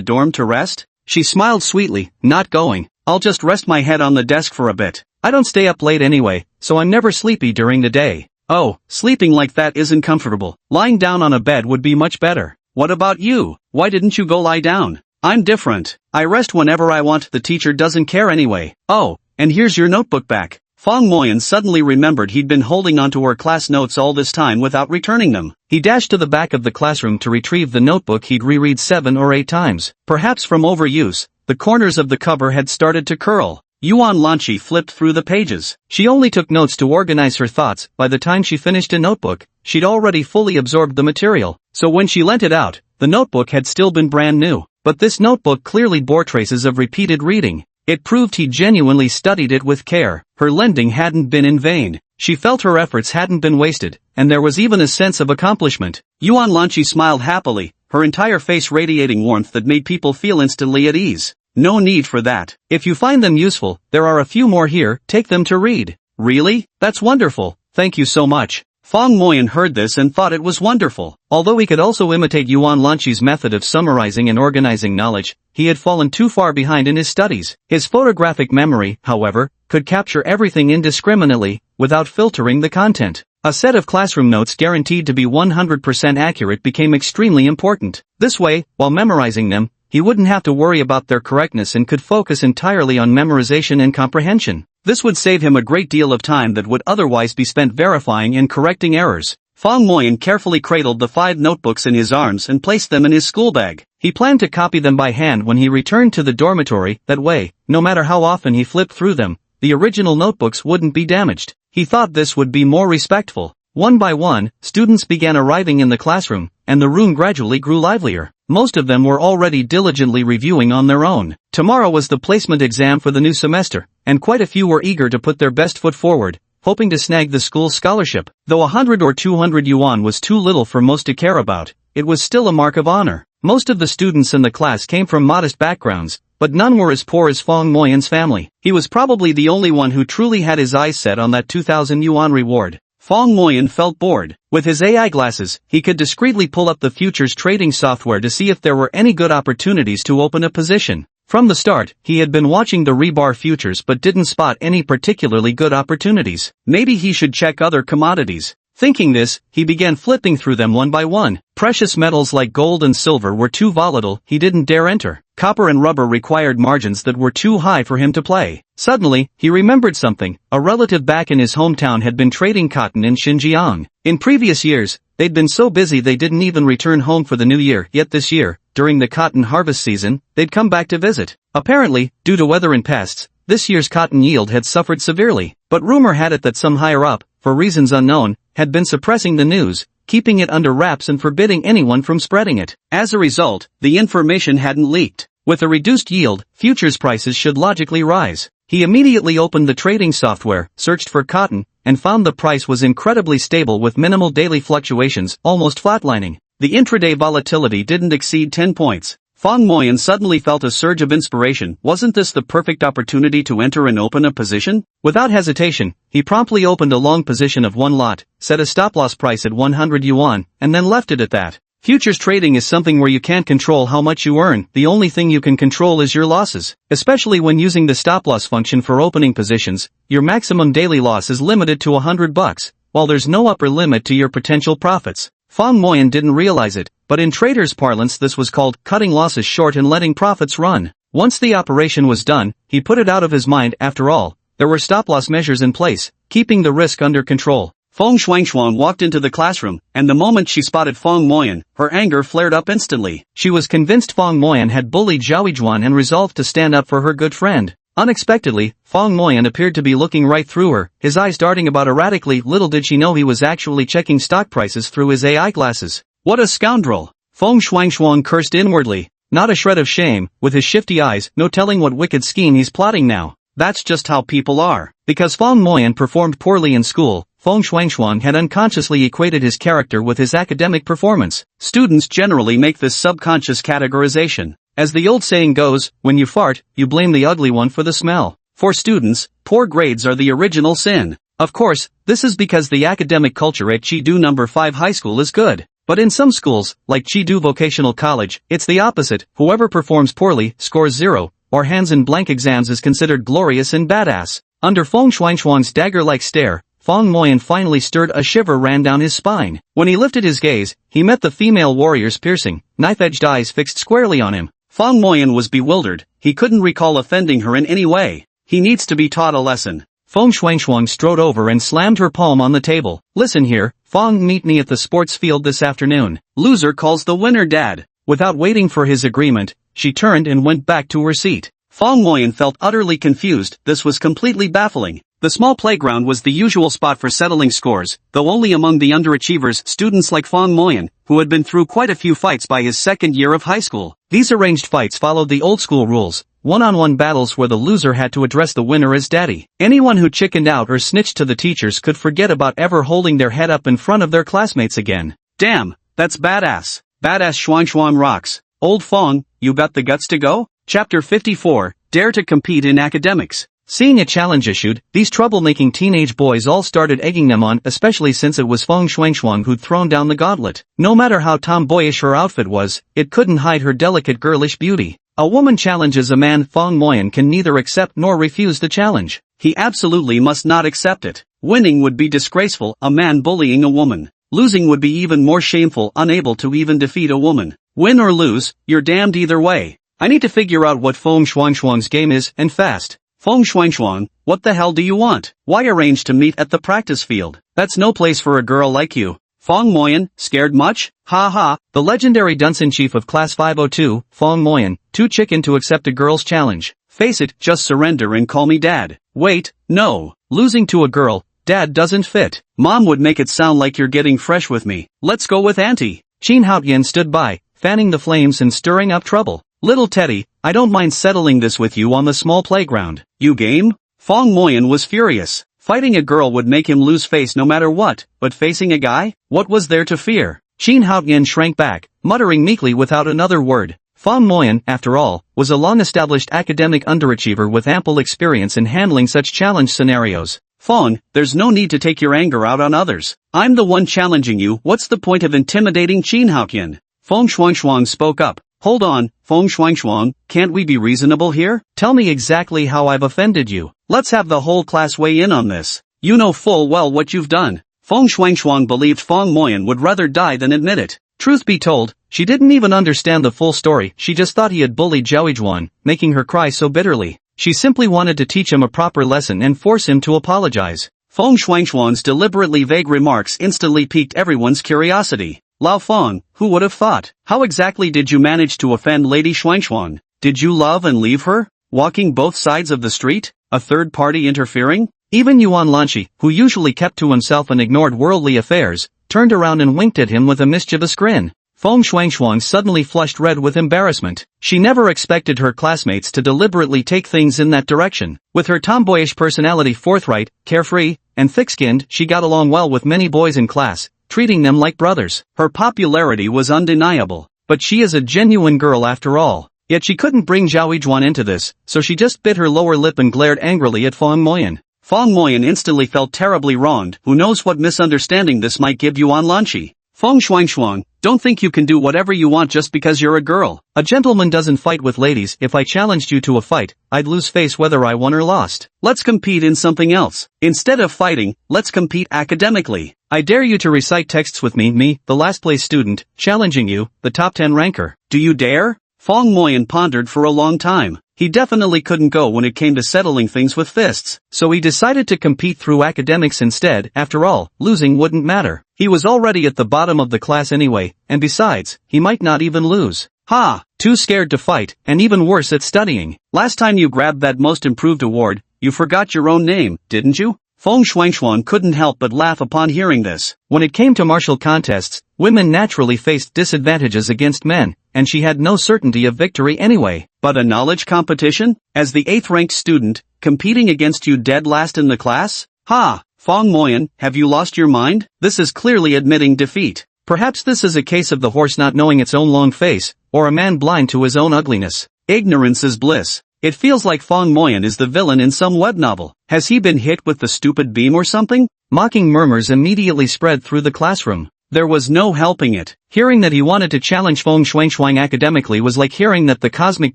dorm to rest? She smiled sweetly. Not going. I'll just rest my head on the desk for a bit. I don't stay up late anyway, so I'm never sleepy during the day. Oh, sleeping like that isn't comfortable. Lying down on a bed would be much better. What about you? Why didn't you go lie down? I'm different. I rest whenever I want. The teacher doesn't care anyway. Oh, and here's your notebook back. Feng Moyan suddenly remembered he'd been holding onto her class notes all this time without returning them. He dashed to the back of the classroom to retrieve the notebook he'd reread 7 or 8 times. Perhaps from overuse, the corners of the cover had started to curl. Yuan Lanqi flipped through the pages. She only took notes to organize her thoughts. By the time she finished a notebook, she'd already fully absorbed the material. So when she lent it out, the notebook had still been brand new. But this notebook clearly bore traces of repeated reading. It proved he genuinely studied it with care. Her lending hadn't been in vain. She felt her efforts hadn't been wasted, and there was even a sense of accomplishment. Yuan Lanqi smiled happily, her entire face radiating warmth that made people feel instantly at ease. No need for that. If you find them useful, there are a few more here, take them to read. Really? That's wonderful. Thank you so much. Feng Moyan heard this and thought it was wonderful. Although he could also imitate Yuan Lanqi's method of summarizing and organizing knowledge, he had fallen too far behind in his studies. His photographic memory, however, could capture everything indiscriminately, without filtering the content. A set of classroom notes guaranteed to be 100% accurate became extremely important. This way, while memorizing them, he wouldn't have to worry about their correctness and could focus entirely on memorization and comprehension. This would save him a great deal of time that would otherwise be spent verifying and correcting errors. Feng Moyan carefully cradled the 5 notebooks in his arms and placed them in his school bag. He planned to copy them by hand when he returned to the dormitory. That way, no matter how often he flipped through them, the original notebooks wouldn't be damaged. He thought this would be more respectful. One by one, students began arriving in the classroom, and the room gradually grew livelier. Most of them were already diligently reviewing on their own. Tomorrow was the placement exam for the new semester, and quite a few were eager to put their best foot forward, hoping to snag the school's scholarship. Though 100 or 200 yuan was too little for most to care about, it was still a mark of honor. Most of the students in the class came from modest backgrounds, but none were as poor as Fong Moyan's family. He was probably the only one who truly had his eyes set on that 2,000 yuan reward. Fong Moyan felt bored. With his AI glasses, he could discreetly pull up the futures trading software to see if there were any good opportunities to open a position. From the start, he had been watching the rebar futures but didn't spot any particularly good opportunities. Maybe he should check other commodities. Thinking this, he began flipping through them one by one. Precious metals like gold and silver were too volatile, he didn't dare enter. Copper and rubber required margins that were too high for him to play. Suddenly, he remembered something. A relative back in his hometown had been trading cotton in Xinjiang. In previous years, they'd been so busy they didn't even return home for the new year, yet this year, during the cotton harvest season, they'd come back to visit. Apparently, due to weather and pests, this year's cotton yield had suffered severely. But rumor had it that some higher up, for reasons unknown, had been suppressing the news, keeping it under wraps and forbidding anyone from spreading it. As a result, the information hadn't leaked. With a reduced yield, futures prices should logically rise. He immediately opened the trading software, searched for cotton, and found the price was incredibly stable with minimal daily fluctuations, almost flatlining. The intraday volatility didn't exceed 10 points. Fong Moyan suddenly felt a surge of inspiration. Wasn't this the perfect opportunity to enter and open a position? Without hesitation, he promptly opened a long position of one lot, set a stop-loss price at 100 yuan, and then left it at that. Futures trading is something where you can't control how much you earn. The only thing you can control is your losses. Especially when using the stop-loss function for opening positions, your maximum daily loss is limited to $100, while there's no upper limit to your potential profits. Fong Moyan didn't realize it, but in traders' parlance this was called cutting losses short and letting profits run. Once the operation was done, he put it out of his mind. After all, there were stop-loss measures in place, keeping the risk under control. Fong Shuangshuang walked into the classroom, and the moment she spotted Fong Moyan, her anger flared up instantly. She was convinced Fong Moyan had bullied Zhao Yijuan and resolved to stand up for her good friend. Unexpectedly, Fong Moyan appeared to be looking right through her, his eyes darting about erratically. Little did she know he was actually checking stock prices through his AI glasses. What a scoundrel! Fong Shuangshuang cursed inwardly. Not a shred of shame, with his shifty eyes, no telling what wicked scheme he's plotting now. That's just how people are. Because Fong Moyan performed poorly in school, Fong Shuangshuang had unconsciously equated his character with his academic performance. Students generally make this subconscious categorization. As the old saying goes, when you fart, you blame the ugly one for the smell. For students, poor grades are the original sin. Of course, this is because the academic culture at Chidu No. 5 High School is good. But in some schools, like Chidu Vocational College, it's the opposite. Whoever performs poorly, scores 0, or hands in blank exams is considered glorious and badass. Under Fong Shuangshuang's dagger-like stare, Fong Moyan finally stirred. A shiver ran down his spine. When he lifted his gaze, he met the female warrior's piercing, knife-edged eyes fixed squarely on him. Fong Moyan was bewildered. He couldn't recall offending her in any way. He needs to be taught a lesson. Fong Shuangshuang strode over and slammed her palm on the table. Listen here, Fong, meet me at the sports field this afternoon. Loser calls the winner dad. Without waiting for his agreement, she turned and went back to her seat. Fong Moyan felt utterly confused. This was completely baffling. The small playground was the usual spot for settling scores, though only among the underachievers, students like Fong Moyan, who had been through quite a few fights by his second year of high school. These arranged fights followed the old-school rules, one-on-one battles where the loser had to address the winner as daddy. Anyone who chickened out or snitched to the teachers could forget about ever holding their head up in front of their classmates again. Damn, that's badass. Badass Shuangshuang rocks. Old Fong, you got the guts to go? Chapter 54, Dare to Compete in Academics. Seeing a challenge issued, these troublemaking teenage boys all started egging them on, especially since it was Fong Shuangshuang who'd thrown down the gauntlet. No matter how tomboyish her outfit was, it couldn't hide her delicate girlish beauty. A woman challenges a man. Fong Moyan can neither accept nor refuse the challenge. He absolutely must not accept it. Winning would be disgraceful, a man bullying a woman. Losing would be even more shameful, unable to even defeat a woman. Win or lose, you're damned either way. I need to figure out what Fong Shuangshuang's game is, and fast. Fong Shuangshuang, what the hell do you want? Why arrange to meet at the practice field? That's no place for a girl like you. Fong Moyan, scared much? Ha ha, the legendary dunce chief of Class 502, Fong Moyan, too chicken to accept a girl's challenge. Face it, just surrender and call me dad. Wait, no, losing to a girl, dad doesn't fit. Mom would make it sound like you're getting fresh with me. Let's go with auntie. Qin Haotian stood by, fanning the flames and stirring up trouble. Little Teddy, I don't mind settling this with you on the small playground. You game? Fong Moyan was furious. Fighting a girl would make him lose face no matter what, but facing a guy? What was there to fear? Qin Haotian shrank back, muttering meekly without another word. Fong Moyan, after all, was a long-established academic underachiever with ample experience in handling such challenge scenarios. Fong, there's no need to take your anger out on others. I'm the one challenging you. What's the point of intimidating Qin Haoqian? Fong Shuangshuang spoke up. Hold on, Fong Shuangshuang, can't we be reasonable here? Tell me exactly how I've offended you. Let's have the whole class weigh in on this. You know full well what you've done. Fong Shuangshuang believed Fong Moyan would rather die than admit it. Truth be told, she didn't even understand the full story. She just thought he had bullied Zhao Yijuan, making her cry so bitterly. She simply wanted to teach him a proper lesson and force him to apologize. Fong Shuangshuang's deliberately vague remarks instantly piqued everyone's curiosity. Lao Fong, who would have thought? How exactly did you manage to offend Lady Shuangshuang? Did you love and leave her? Walking both sides of the street? A third party interfering? Even Yuan Lanshi, who usually kept to himself and ignored worldly affairs, turned around and winked at him with a mischievous grin. Fong Shuangshuang suddenly flushed red with embarrassment. She never expected her classmates to deliberately take things in that direction. With her tomboyish personality forthright, carefree, and thick-skinned, she got along well with many boys in class, treating them like brothers. Her popularity was undeniable. But she is a genuine girl after all. Yet she couldn't bring Zhao Yijuan into this, so she just bit her lower lip and glared angrily at Fong Moyan. Fong Moyan instantly felt terribly wronged. Who knows what misunderstanding this might give Yuan Lanshi. Fong Shuangshuang, don't think you can do whatever you want just because you're a girl. A gentleman doesn't fight with ladies. If I challenged you to a fight, I'd lose face whether I won or lost. Let's compete in something else. Instead of fighting, let's compete academically. I dare you to recite texts with me, the last place student, challenging you, the top 10 ranker. Do you dare? Fong Moyan pondered for a long time. He definitely couldn't go when it came to settling things with fists. So he decided to compete through academics instead. After all, losing wouldn't matter. He was already at the bottom of the class anyway, and besides, he might not even lose. Ha! Too scared to fight, and even worse at studying. Last time you grabbed that most improved award, you forgot your own name, didn't you? Fong Shuangshuang couldn't help but laugh upon hearing this. When it came to martial contests, women naturally faced disadvantages against men, and she had no certainty of victory anyway. But a knowledge competition? As the 8th-ranked student, competing against you dead last in the class? Ha! Fong Moyan, have you lost your mind? This is clearly admitting defeat. Perhaps this is a case of the horse not knowing its own long face, or a man blind to his own ugliness. Ignorance is bliss. It feels like Fong Moyan is the villain in some web novel. Has he been hit with the stupid beam or something? Mocking murmurs immediately spread through the classroom. There was no helping it. Hearing that he wanted to challenge Fong Shuangshuang academically was like hearing that the cosmic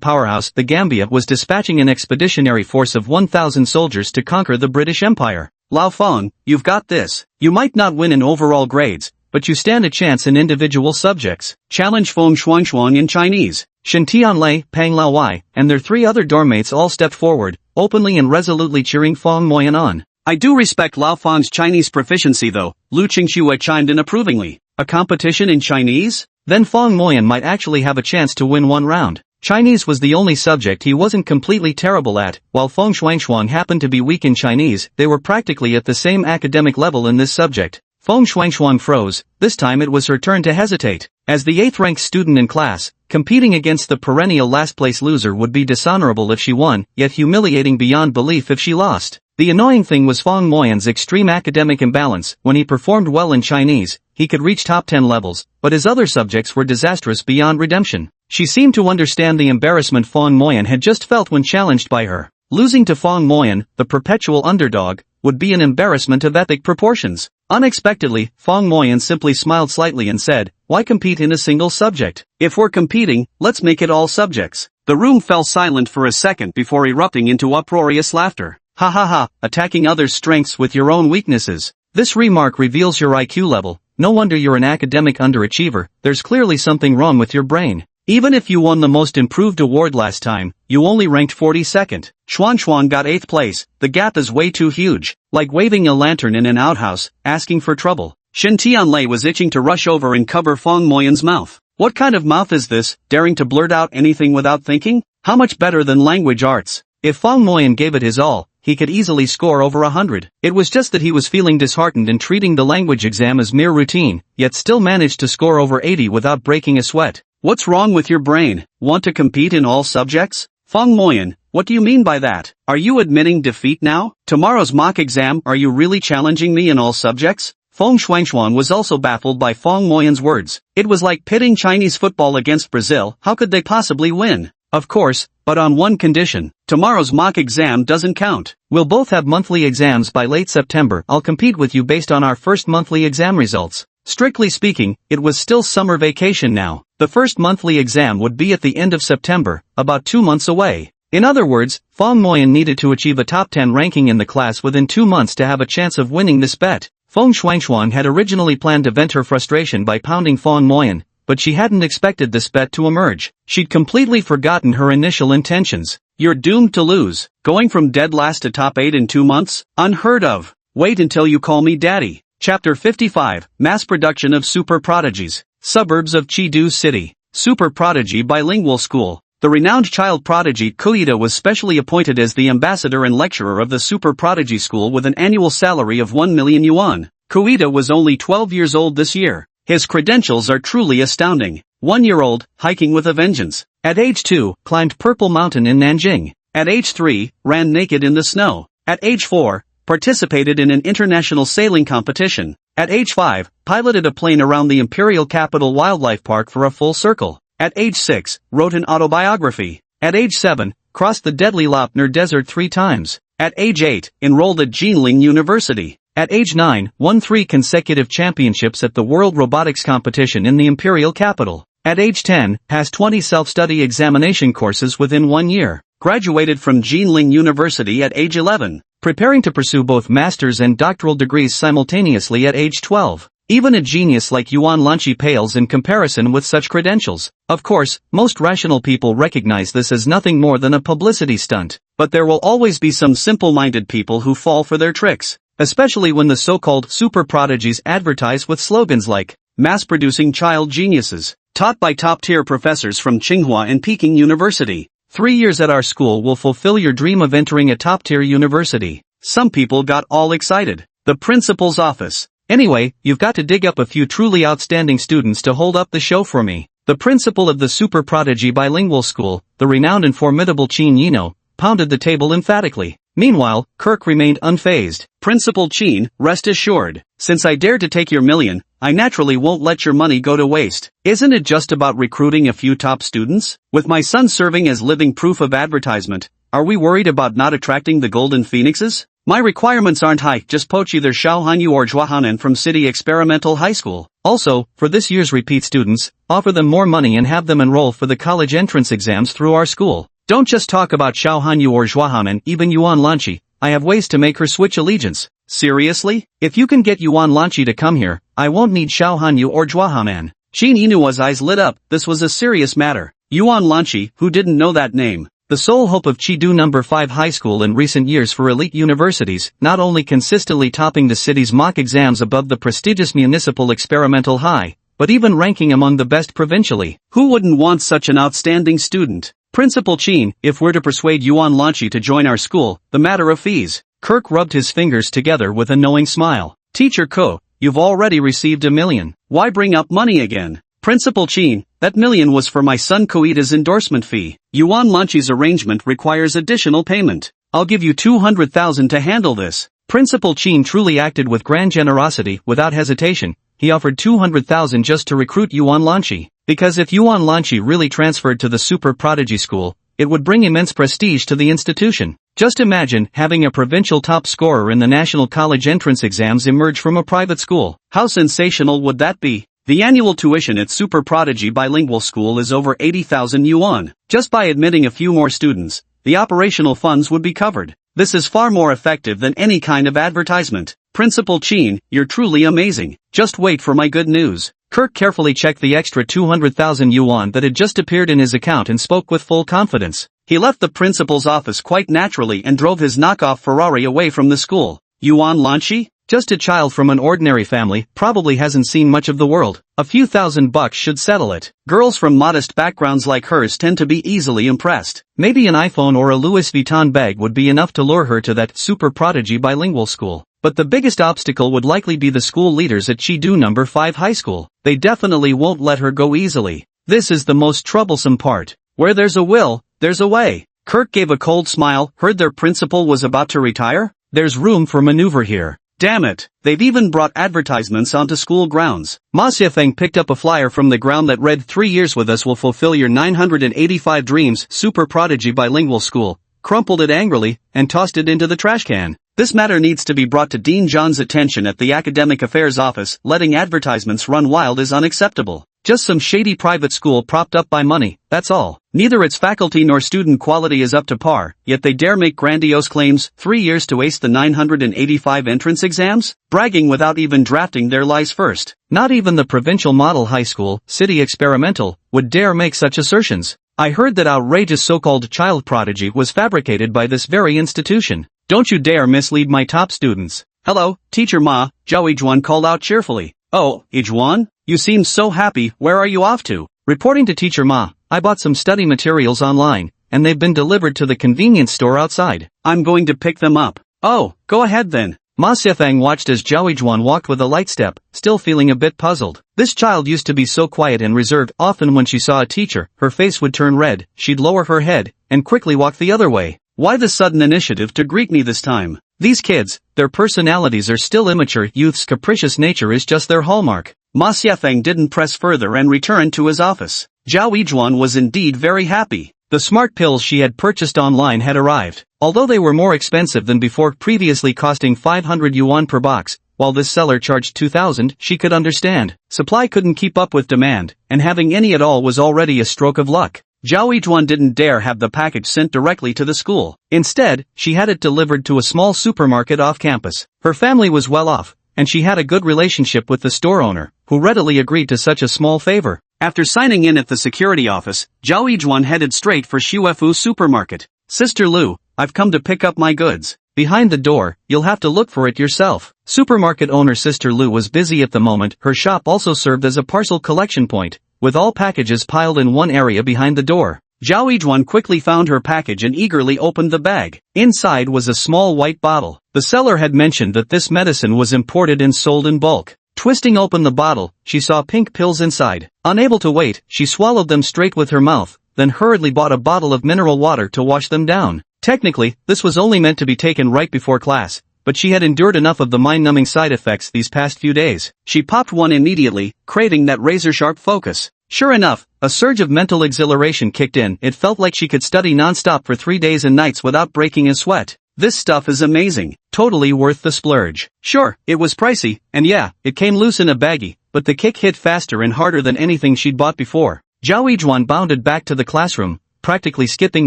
powerhouse, the Gambia, was dispatching an expeditionary force of 1,000 soldiers to conquer the British Empire. Lao Fong, you've got this. You might not win in overall grades, but you stand a chance in individual subjects. Challenge Fong Shuangshuang in Chinese. Shen Tianlei, Pang Laowai, and their 3 other dormmates all stepped forward, openly and resolutely cheering Fong Moyan on. I do respect Lao Fong's Chinese proficiency though, Lu Qingxue chimed in approvingly. A competition in Chinese? Then Fong Moyan might actually have a chance to win one round. Chinese was the only subject he wasn't completely terrible at. While Fong Shuangshuang happened to be weak in Chinese, they were practically at the same academic level in this subject. Fong Shuangshuang froze. This time it was her turn to hesitate. As the 8th-ranked student in class, competing against the perennial last-place loser would be dishonorable if she won, yet humiliating beyond belief if she lost. The annoying thing was Fong Moyan's extreme academic imbalance. When he performed well in Chinese, he could reach top 10 levels, but his other subjects were disastrous beyond redemption. She seemed to understand the embarrassment Fong Moyan had just felt when challenged by her. Losing to Fong Moyan, the perpetual underdog, would be an embarrassment of epic proportions. Unexpectedly, Fong Moyan simply smiled slightly and said, "Why compete in a single subject? If we're competing, let's make it all subjects." The room fell silent for a second before erupting into uproarious laughter. Ha ha ha, attacking others' strengths with your own weaknesses. This remark reveals your IQ level. No wonder you're an academic underachiever. There's clearly something wrong with your brain. Even if you won the most improved award last time, you only ranked 42nd. Shuangshuang got 8th place. The gap is way too huge. Like waving a lantern in an outhouse, asking for trouble. Shen Tianlei was itching to rush over and cover Fong Moyan's mouth. What kind of mouth is this, daring to blurt out anything without thinking? How much better than language arts? If Fong Moyan gave it his all, he could easily score over 100. It was just that he was feeling disheartened and treating the language exam as mere routine, yet still managed to score over 80 without breaking a sweat. What's wrong with your brain? Want to compete in all subjects? Fong Moyan, what do you mean by that? Are you admitting defeat now? Tomorrow's mock exam, are you really challenging me in all subjects? Feng Shuangxuan was also baffled by Feng Moyan's words. It was like pitting Chinese football against Brazil. How could they possibly win? Of course, but on one condition. Tomorrow's mock exam doesn't count. We'll both have monthly exams by late September. I'll compete with you based on our first monthly exam results. Strictly speaking, it was still summer vacation now. The first monthly exam would be at the end of September, about 2 months away. In other words, Feng Moyan needed to achieve a top 10 ranking in the class within 2 months to have a chance of winning this bet. Feng Shuangxuan had originally planned to vent her frustration by pounding Feng Moyan, but she hadn't expected this bet to emerge. She'd completely forgotten her initial intentions. You're doomed to lose. Going from dead last to top 8 in 2 months? Unheard of. Wait until you call me daddy. Chapter 55, Mass Production of Super Prodigies. Suburbs of Chidu City. Super Prodigy Bilingual School. The renowned child prodigy Koide was specially appointed as the ambassador and lecturer of the Super Prodigy School with an annual salary of 1 million yuan. Koide was only 12 years old this year. His credentials are truly astounding. 1-year-old, hiking with a vengeance. At age 2, climbed Purple Mountain in Nanjing. At age 3, ran naked in the snow. At age 4, participated in an international sailing competition. At age 5, piloted a plane around the Imperial Capital Wildlife Park for a full circle. At age 6, wrote an autobiography. At age 7, crossed the deadly Lapner Desert 3 times. At age 8, enrolled at Jinling University. At age 9, won 3 consecutive championships at the World Robotics Competition in the Imperial Capital. At age 10, passed 20 self-study examination courses within 1 year. Graduated from Jinling University at age 11. Preparing to pursue both master's and doctoral degrees simultaneously at age 12. Even a genius like Yuan Lanqi pales in comparison with such credentials. Of course, most rational people recognize this as nothing more than a publicity stunt. But there will always be some simple-minded people who fall for their tricks. Especially when the so-called super prodigies advertise with slogans like, mass-producing child geniuses, taught by top-tier professors from Tsinghua and Peking University. 3 years at our school will fulfill your dream of entering a top-tier university. Some people got all excited. The principal's office. Anyway, you've got to dig up a few truly outstanding students to hold up the show for me. The principal of the Super Prodigy Bilingual School, the renowned and formidable Qin Yino, pounded the table emphatically. Meanwhile, Kirk remained unfazed. Principal Qin, rest assured, since I dared to take your million, I naturally won't let your money go to waste. Isn't it just about recruiting a few top students? With my son serving as living proof of advertisement, are we worried about not attracting the golden phoenixes? My requirements aren't high, just poach either Shaohanyu or Zhuahanan from City Experimental High School. Also, for this year's repeat students, offer them more money and have them enroll for the college entrance exams through our school. Don't just talk about Shaohanyu or Zhuahanan, even Yuan Lanqi. I have ways to make her switch allegiance. Seriously? If you can get Yuan Lanqi to come here, I won't need Shaohanyu or Zhuahanan. Qin Yinua's eyes lit up. This was a serious matter. Yuan Lanqi, who didn't know that name? The sole hope of Chidu No. 5 High School in recent years for elite universities, not only consistently topping the city's mock exams above the prestigious Municipal Experimental High, but even ranking among the best provincially. Who wouldn't want such an outstanding student? Principal Qin, if we're to persuade Yuan Lanqi to join our school, the matter of fees. Kirk rubbed his fingers together with a knowing smile. Teacher Ko, you've already received $1 million. Why bring up money again? Principal Qin, that $1 million was for my son Koida's endorsement fee. Yuan Lanqi's arrangement requires additional payment. I'll give you 200,000 to handle this. Principal Qin truly acted with grand generosity. Without hesitation, he offered 200,000 just to recruit Yuan Lanqi. Because if Yuan Lanqi really transferred to the Super Prodigy School, it would bring immense prestige to the institution. Just imagine having a provincial top scorer in the national college entrance exams emerge from a private school. How sensational would that be? The annual tuition at Super Prodigy Bilingual School is over 80,000 yuan. Just by admitting a few more students, the operational funds would be covered. This is far more effective than any kind of advertisement. Principal Qin, you're truly amazing. Just wait for my good news. Kirk carefully checked the extra 200,000 yuan that had just appeared in his account and spoke with full confidence. He left the principal's office quite naturally and drove his knockoff Ferrari away from the school. Yuan Lanqi? Just a child from an ordinary family, probably hasn't seen much of the world. A few $1,000 should settle it. Girls from modest backgrounds like hers tend to be easily impressed. Maybe an iPhone or a Louis Vuitton bag would be enough to lure her to that Super Prodigy Bilingual School. But the biggest obstacle would likely be the school leaders at Chidu No. 5 High School. They definitely won't let her go easily. This is the most troublesome part. Where there's a will, there's a way. Kirk gave a cold smile. Heard their principal was about to retire? There's room for maneuver here. Damn it, they've even brought advertisements onto school grounds. Ma Xiafeng picked up a flyer from the ground that read 3 years with us will fulfill your 985 dreams, super prodigy bilingual school, crumpled it angrily, and tossed it into the trash can. This matter needs to be brought to Dean John's attention at the Academic Affairs Office. Letting advertisements run wild is unacceptable. Just some shady private school propped up by money, that's all. Neither its faculty nor student quality is up to par, yet they dare make grandiose claims. 3 years to ace the 985 entrance exams? Bragging without even drafting their lies first. Not even the provincial model high school, City Experimental, would dare make such assertions. I heard that outrageous so-called child prodigy was fabricated by this very institution. Don't you dare mislead my top students. Hello, Teacher Ma, Zhao Yizhuan called out cheerfully. Oh, Yizhuan? You seem so happy, where are you off to? Reporting to Teacher Ma, I bought some study materials online, and they've been delivered to the convenience store outside. I'm going to pick them up. Oh, go ahead then. Ma Xiafeng watched as Zhao Yizhuan walked with a light step, still feeling a bit puzzled. This child used to be so quiet and reserved. Often when she saw a teacher, her face would turn red, she'd lower her head, and quickly walk the other way. Why the sudden initiative to greet me this time? These kids, their personalities are still immature. Youth's capricious nature is just their hallmark. Ma Xiafeng didn't press further and returned to his office. Zhao Yizhuan was indeed very happy. The smart pills she had purchased online had arrived. Although they were more expensive than before, previously costing 500 yuan per box, while this seller charged 2,000, she could understand. Supply couldn't keep up with demand, and having any at all was already a stroke of luck. Zhao Yizhuan didn't dare have the package sent directly to the school. Instead, she had it delivered to a small supermarket off campus. Her family was well off, and she had a good relationship with the store owner, who readily agreed to such a small favor. After signing in at the security office, Zhao Yizhuan headed straight for Xuefu supermarket. Sister Lu, I've come to pick up my goods. Behind the door, you'll have to look for it yourself. Supermarket owner Sister Lu was busy at the moment. Her shop also served as a parcel collection point, with all packages piled in one area behind the door. Zhao Yizhuan quickly found her package and eagerly opened the bag. Inside was a small white bottle. The seller had mentioned that this medicine was imported and sold in bulk. Twisting open the bottle, she saw pink pills inside. Unable to wait, she swallowed them straight with her mouth, then hurriedly bought a bottle of mineral water to wash them down. Technically, this was only meant to be taken right before class, but she had endured enough of the mind-numbing side effects these past few days. She popped one immediately, craving that razor-sharp focus. Sure enough, a surge of mental exhilaration kicked in. It felt like she could study non-stop for 3 days and nights without breaking a sweat. This stuff is amazing. Totally worth the splurge. Sure, it was pricey, and yeah, it came loose in a baggie, but the kick hit faster and harder than anything she'd bought before. Zhao Yizhuan bounded back to the classroom, practically skipping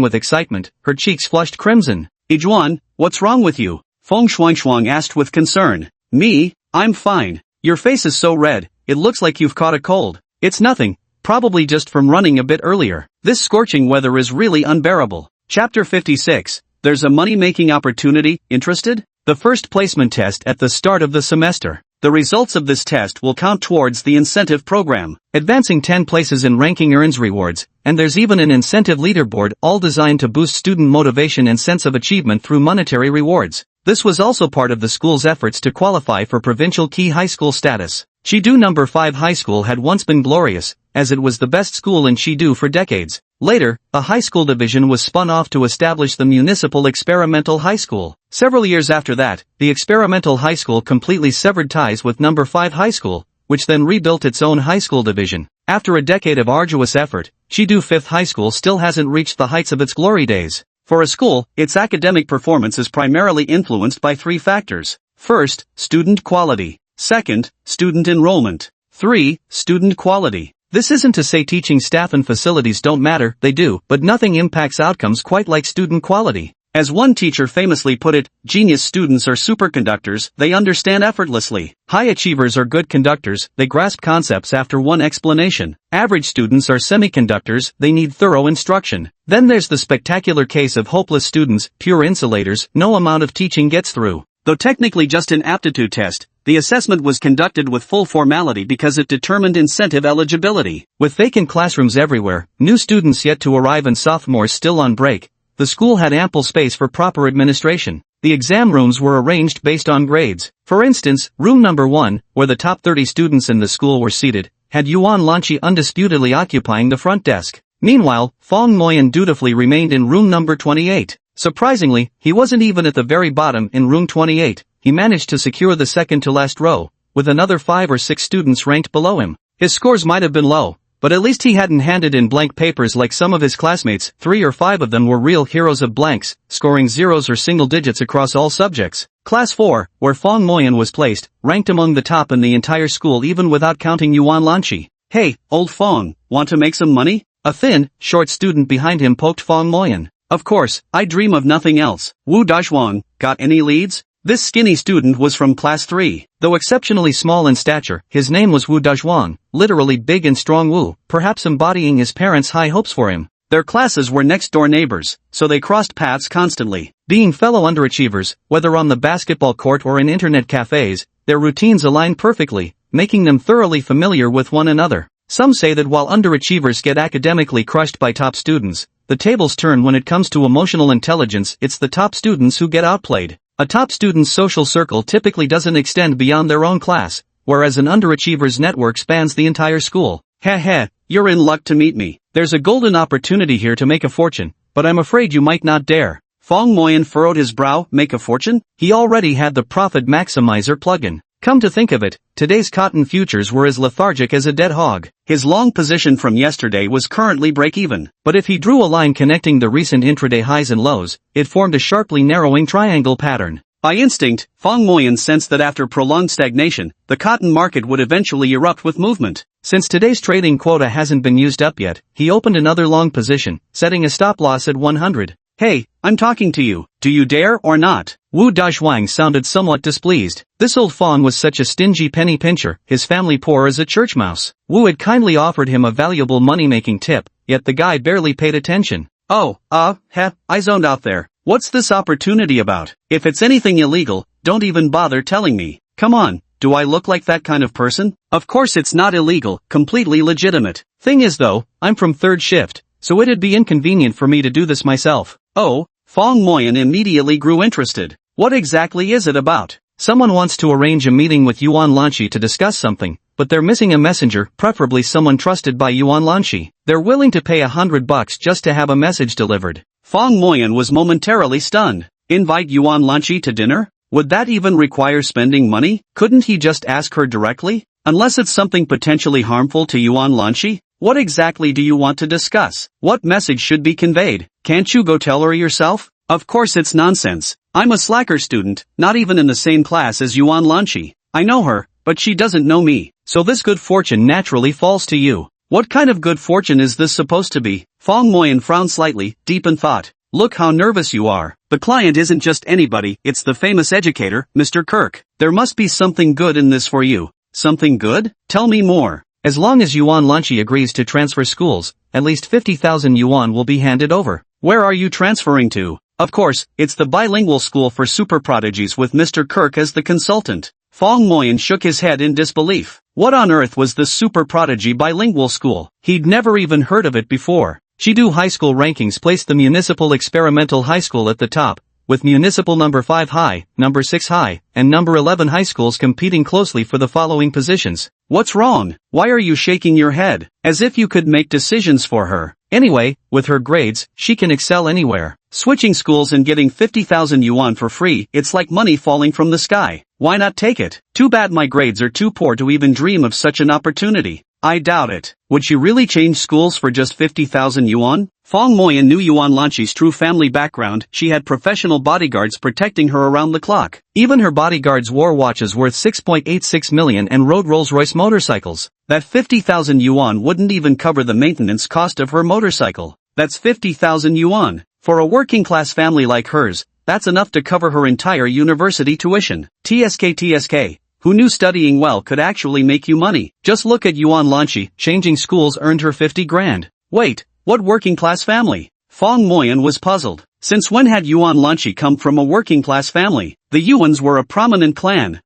with excitement, her cheeks flushed crimson. Yizhuan, what's wrong with you? Feng Shuangshuang asked with concern. Me? I'm fine. Your face is so red, it looks like you've caught a cold. It's nothing, probably just from running a bit earlier. This scorching weather is really unbearable. Chapter 56. There's a money-making opportunity. Interested? The first placement test at the start of the semester. The results of this test will count towards the incentive program. Advancing 10 places in ranking earns rewards, and there's even an incentive leaderboard, all designed to boost student motivation and sense of achievement through monetary rewards. This was also part of the school's efforts to qualify for provincial key high school status. Shidu No. 5 High School had once been glorious, as it was the best school in Shidu for decades. Later, a high school division was spun off to establish the Municipal Experimental High School. Several years after that, the Experimental High School completely severed ties with No. 5 High School, which then rebuilt its own high school division. After a decade of arduous effort, Shidu 5th High School still hasn't reached the heights of its glory days. For a school, its academic performance is primarily influenced by 3 factors. First, student quality. Second, student enrollment. 3, student quality. This isn't to say teaching staff and facilities don't matter, they do, but nothing impacts outcomes quite like student quality. As one teacher famously put it, genius students are superconductors, they understand effortlessly. High achievers are good conductors, they grasp concepts after one explanation. Average students are semiconductors, they need thorough instruction. Then there's the spectacular case of hopeless students, pure insulators, no amount of teaching gets through. Though technically just an aptitude test, the assessment was conducted with full formality because it determined incentive eligibility. With vacant classrooms everywhere, new students yet to arrive and sophomores still on break, the school had ample space for proper administration. The exam rooms were arranged based on grades. For instance, room number 1, where the top 30 students in the school were seated, had Yuan Lanqi undisputedly occupying the front desk. Meanwhile, Fong Moyan dutifully remained in room number 28. Surprisingly, he wasn't even at the very bottom in room 28. he managed to secure the second to last row, with another 5 or 6 students ranked below him. His scores might have been low, but at least he hadn't handed in blank papers like some of his classmates. 3 or 5 of them were real heroes of blanks, scoring zeros or single digits across all subjects. Class 4, where Fong Moyan was placed, ranked among the top in the entire school even without counting Yuan Lanqi. Hey, old Fong, want to make some money? A thin, short student behind him poked Fong Moyan. Of course, I dream of nothing else. Wu Dazhuang, got any leads? This skinny student was from class 3. Though exceptionally small in stature, his name was Wu Dazhuang, literally big and strong Wu, perhaps embodying his parents' high hopes for him. Their classes were next-door neighbors, so they crossed paths constantly. Being fellow underachievers, whether on the basketball court or in internet cafes, their routines aligned perfectly, making them thoroughly familiar with one another. Some say that while underachievers get academically crushed by top students, the tables turn when it comes to emotional intelligence. It's the top students who get outplayed. A top student's social circle typically doesn't extend beyond their own class, whereas an underachiever's network spans the entire school. Heh, you're in luck to meet me. There's a golden opportunity here to make a fortune, but I'm afraid you might not dare. Fong Moyan furrowed his brow. Make a fortune? He already had the Profit Maximizer plugin. Come to think of it, today's cotton futures were as lethargic as a dead hog. His long position from yesterday was currently break-even. But if he drew a line connecting the recent intraday highs and lows, it formed a sharply narrowing triangle pattern. By instinct, Fong Moyan sensed that after prolonged stagnation, the cotton market would eventually erupt with movement. Since today's trading quota hasn't been used up yet, he opened another long position, setting a stop loss at 100. Hey, I'm talking to you. Do you dare or not? Wu Dazhuang sounded somewhat displeased. This old fawn was such a stingy penny pincher, his family poor as a church mouse. Wu had kindly offered him a valuable money-making tip, yet the guy barely paid attention. I zoned out there. What's this opportunity about? If it's anything illegal, don't even bother telling me. Come on, do I look like that kind of person? Of course it's not illegal, completely legitimate. Thing is though, I'm from third shift, so it'd be inconvenient for me to do this myself. Oh, Fong Moyan immediately grew interested. What exactly is it about? Someone wants to arrange a meeting with Yuan Lanqi to discuss something, but they're missing a messenger, preferably someone trusted by Yuan Lanqi. They're willing to pay $100 just to have a message delivered. Fong Moyan was momentarily stunned. Invite Yuan Lanqi to dinner? Would that even require spending money? Couldn't he just ask her directly? Unless it's something potentially harmful to Yuan Lanqi? What exactly do you want to discuss? What message should be conveyed? Can't you go tell her yourself? Of course it's nonsense. I'm a slacker student, not even in the same class as Yuan Lanqi. I know her, but she doesn't know me. So this good fortune naturally falls to you. What kind of good fortune is this supposed to be? Fong Moyan frowned slightly, deep in thought. Look how nervous you are. The client isn't just anybody, it's the famous educator, Mr. Kirk. There must be something good in this for you. Something good? Tell me more. As long as Yuan Lanqi agrees to transfer schools, at least 50,000 yuan will be handed over. Where are you transferring to? Of course, it's the bilingual school for super prodigies with Mr. Kirk as the consultant. Fong Moyan shook his head in disbelief. What on earth was this super prodigy bilingual school? He'd never even heard of it before. Shidu High School rankings placed the Municipal Experimental High School at the top, with Municipal number 5 high, number 6 high, and number 11 high schools competing closely for the following positions. What's wrong? Why are you shaking your head? As if you could make decisions for her. Anyway, with her grades, she can excel anywhere. Switching schools and getting 50,000 yuan for free, it's like money falling from the sky. Why not take it? Too bad my grades are too poor to even dream of such an opportunity. I doubt it. Would she really change schools for just 50,000 yuan? Fong Moyan knew Yuan Lanqi's true family background. She had professional bodyguards protecting her around the clock. Even her bodyguards wore watches worth 6.86 million and rode Rolls-Royce motorcycles. That 50,000 yuan wouldn't even cover the maintenance cost of her motorcycle. That's 50,000 yuan. For a working-class family like hers, that's enough to cover her entire university tuition. TSK. Who knew studying well could actually make you money? Just look at Yuan Lanqi. Changing schools earned her 50 grand. Wait, what working-class family? Fong Moyan was puzzled. Since when had Yuan Lanqi come from a working-class family? The Yuans were a prominent clan.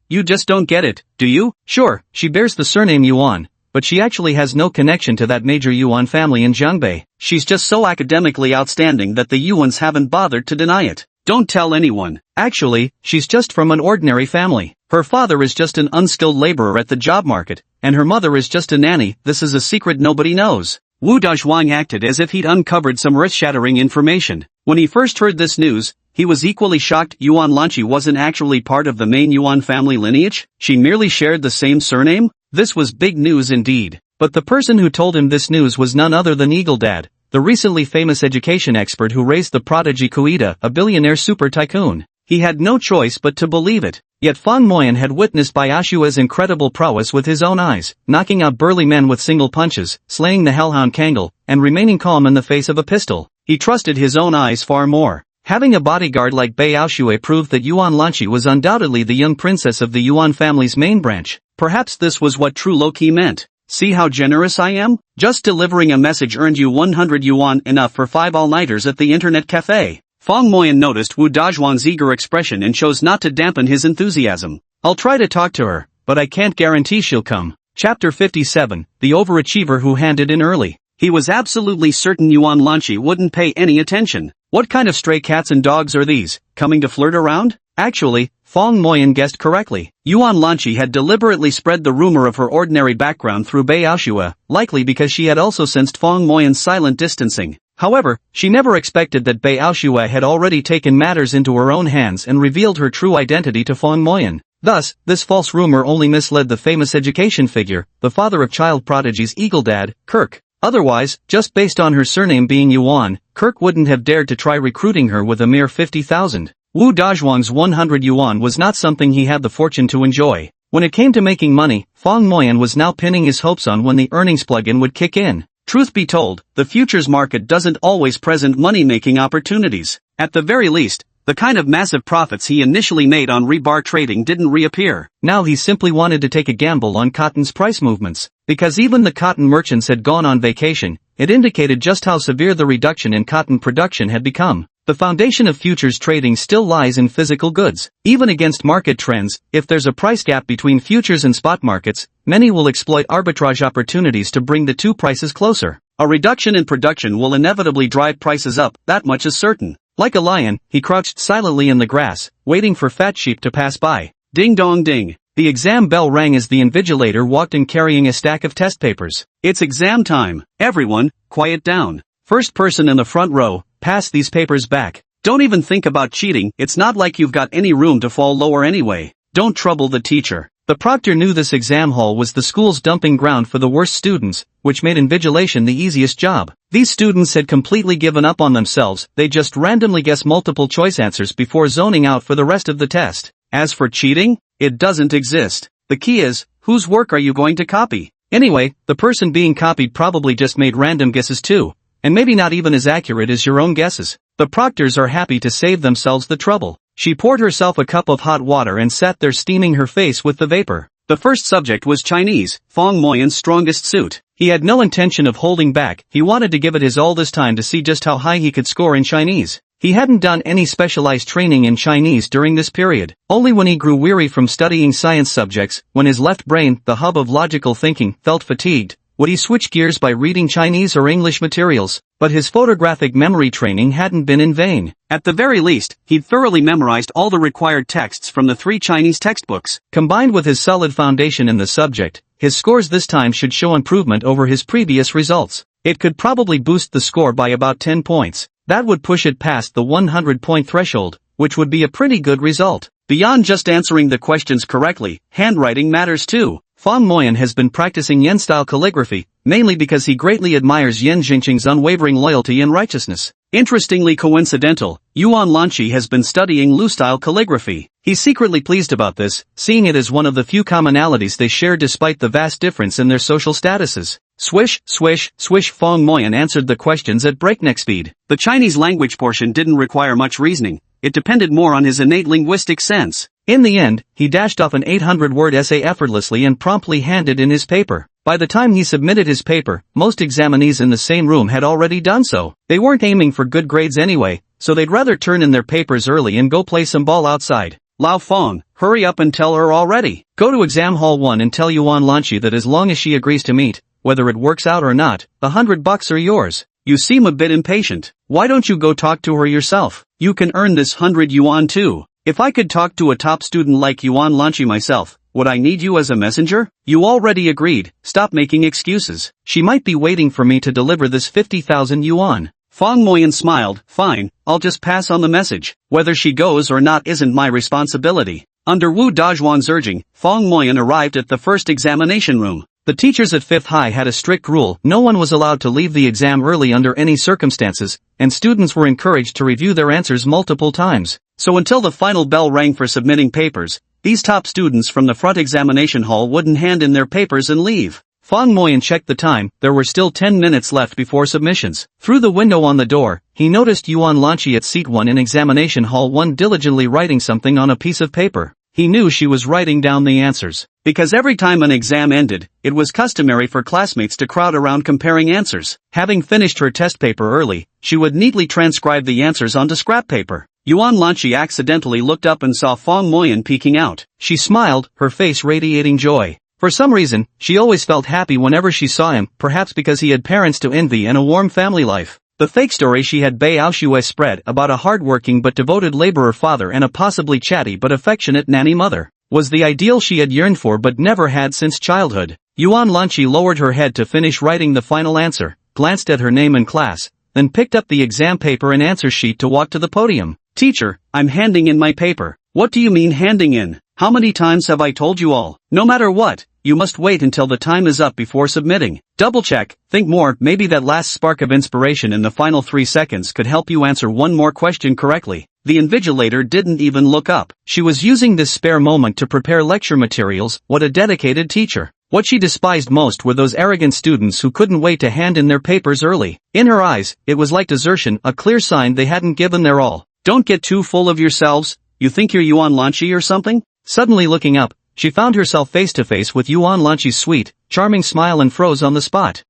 You just don't get it, do you? Sure, she bears the surname Yuan, but she actually has no connection to that major Yuan family in Jiangbei. She's just so academically outstanding that the Yuans haven't bothered to deny it. Don't tell anyone. Actually, she's just from an ordinary family. Her father is just an unskilled laborer at the job market, and her mother is just a nanny. This is a secret nobody knows. Wu Dazhuang acted as if he'd uncovered some earth-shattering information. When he first heard this news, He was equally shocked Yuan Lanqi wasn't actually part of the main Yuan family lineage. She merely shared the same surname? This was big news indeed. But the person who told him this news was none other than Eagle Dad, the recently famous education expert who raised the prodigy Koide, a billionaire super tycoon. He had no choice but to believe it. Yet Fang Moyan had witnessed Baoshua's incredible prowess with his own eyes, knocking out burly men with single punches, slaying the hellhound Kangol, and remaining calm in the face of a pistol. He trusted his own eyes far more. Having a bodyguard like Baoshue proved that Yuan Lanqi was undoubtedly the young princess of the Yuan family's main branch. Perhaps this was what true low-key meant. See how generous I am? Just delivering a message earned you 100 yuan, enough for 5 all-nighters at the internet cafe. Fang Moyan noticed Wu Dazhuang's eager expression and chose not to dampen his enthusiasm. I'll try to talk to her, but I can't guarantee she'll come. Chapter 57, The Overachiever Who Handed in Early. He was absolutely certain Yuan Lanqi wouldn't pay any attention. What kind of stray cats and dogs are these, coming to flirt around? Actually, Fang Moyan guessed correctly. Yuan Lanqi had deliberately spread the rumor of her ordinary background through Baoshua, likely because she had also sensed Fang Moyan's silent distancing. However, she never expected that Baoshua had already taken matters into her own hands and revealed her true identity to Fang Moyan. Thus, this false rumor only misled the famous education figure, the father of child prodigies Eagle Dad, Kirk. Otherwise, just based on her surname being Yuan, Kirk wouldn't have dared to try recruiting her with a mere 50,000. Wu Dazhuang's 100 yuan was not something he had the fortune to enjoy. When it came to making money, Fang Moyan was now pinning his hopes on when the earnings plug-in would kick in. Truth be told, the futures market doesn't always present money-making opportunities. At the very least, the kind of massive profits he initially made on rebar trading didn't reappear. Now he simply wanted to take a gamble on cotton's price movements. Because even the cotton merchants had gone on vacation, it indicated just how severe the reduction in cotton production had become. The foundation of futures trading still lies in physical goods. Even against market trends, if there's a price gap between futures and spot markets, many will exploit arbitrage opportunities to bring the two prices closer. A reduction in production will inevitably drive prices up, that much is certain. Like a lion, he crouched silently in the grass, waiting for fat sheep to pass by. Ding dong ding. The exam bell rang as the invigilator walked in carrying a stack of test papers. It's exam time. Everyone, quiet down. First person in the front row, pass these papers back. Don't even think about cheating, it's not like you've got any room to fall lower anyway. Don't trouble the teacher. The proctor knew this exam hall was the school's dumping ground for the worst students, which made invigilation the easiest job. These students had completely given up on themselves, they just randomly guess multiple choice answers before zoning out for the rest of the test. As for cheating, it doesn't exist. The key is, whose work are you going to copy? Anyway, the person being copied probably just made random guesses too, and maybe not even as accurate as your own guesses. The proctors are happy to save themselves the trouble. She poured herself a cup of hot water and sat there steaming her face with the vapor. The first subject was Chinese, Fang Moyan's strongest suit. He had no intention of holding back, he wanted to give it his all this time to see just how high he could score in Chinese. He hadn't done any specialized training in Chinese during this period. Only when he grew weary from studying science subjects, when his left brain, the hub of logical thinking, felt fatigued, would he switch gears by reading Chinese or English materials. But his photographic memory training hadn't been in vain. At the very least, he'd thoroughly memorized all the required texts from the 3 Chinese textbooks. Combined with his solid foundation in the subject, his scores this time should show improvement over his previous results. It could probably boost the score by about 10 points. That would push it past the 100-point threshold, which would be a pretty good result. Beyond just answering the questions correctly, handwriting matters too. Fang Moyan has been practicing Yen-style calligraphy, mainly because he greatly admires Yen Jingqing's unwavering loyalty and righteousness. Interestingly coincidental, Yuan Lanqi has been studying Lu-style calligraphy. He's secretly pleased about this, seeing it as one of the few commonalities they share despite the vast difference in their social statuses. Swish, swish, swish. Fang Moyan answered the questions at breakneck speed. The Chinese language portion didn't require much reasoning, it depended more on his innate linguistic sense. In the end, he dashed off an 800-word essay effortlessly and promptly handed in his paper. By the time he submitted his paper, most examinees in the same room had already done so. They weren't aiming for good grades anyway, so they'd rather turn in their papers early and go play some ball outside. Lao Feng, hurry up and tell her already. Go to exam hall 1 and tell Yuan Lanqi that as long as she agrees to meet, whether it works out or not, $100 are yours. You seem a bit impatient. Why don't you go talk to her yourself? You can earn this 100 yuan too. If I could talk to a top student like Yuan Lanqi myself, would I need you as a messenger? You already agreed, stop making excuses. She might be waiting for me to deliver this 50,000 yuan. Fong Moyan smiled. Fine, I'll just pass on the message. Whether she goes or not isn't my responsibility. Under Wu Dazhuan's urging, Fong Moyan arrived at the first examination room. The teachers at 5th High had a strict rule: no one was allowed to leave the exam early under any circumstances, and students were encouraged to review their answers multiple times. So until the final bell rang for submitting papers, these top students from the front examination hall wouldn't hand in their papers and leave. Fong Moyan checked the time. There were still 10 minutes left before submissions. Through the window on the door, he noticed Yuan Lanqi at seat 1 in examination hall 1 diligently writing something on a piece of paper. He knew she was writing down the answers. Because every time an exam ended, it was customary for classmates to crowd around comparing answers. Having finished her test paper early, she would neatly transcribe the answers onto scrap paper. Yuan Lanqi accidentally looked up and saw Fong Moyan peeking out. She smiled, her face radiating joy. For some reason, she always felt happy whenever she saw him, perhaps because he had parents to envy and a warm family life. The fake story she had Baoshue spread about a hardworking but devoted laborer father and a possibly chatty but affectionate nanny mother was the ideal she had yearned for but never had since childhood. Yuan Lanqi lowered her head to finish writing the final answer, glanced at her name and class, then picked up the exam paper and answer sheet to walk to the podium. Teacher, I'm handing in my paper. What do you mean handing in? How many times have I told you all? No matter what, you must wait until the time is up before submitting. Double check, think more, maybe that last spark of inspiration in the final 3 seconds could help you answer one more question correctly. The invigilator didn't even look up. She was using this spare moment to prepare lecture materials. What a dedicated teacher. What she despised most were those arrogant students who couldn't wait to hand in their papers early. In her eyes, it was like desertion, a clear sign they hadn't given their all. Don't get too full of yourselves. You think you're Yuan Lanqi or something? Suddenly looking up, she found herself face to face with Yuan Lanqi's sweet, charming smile and froze on the spot.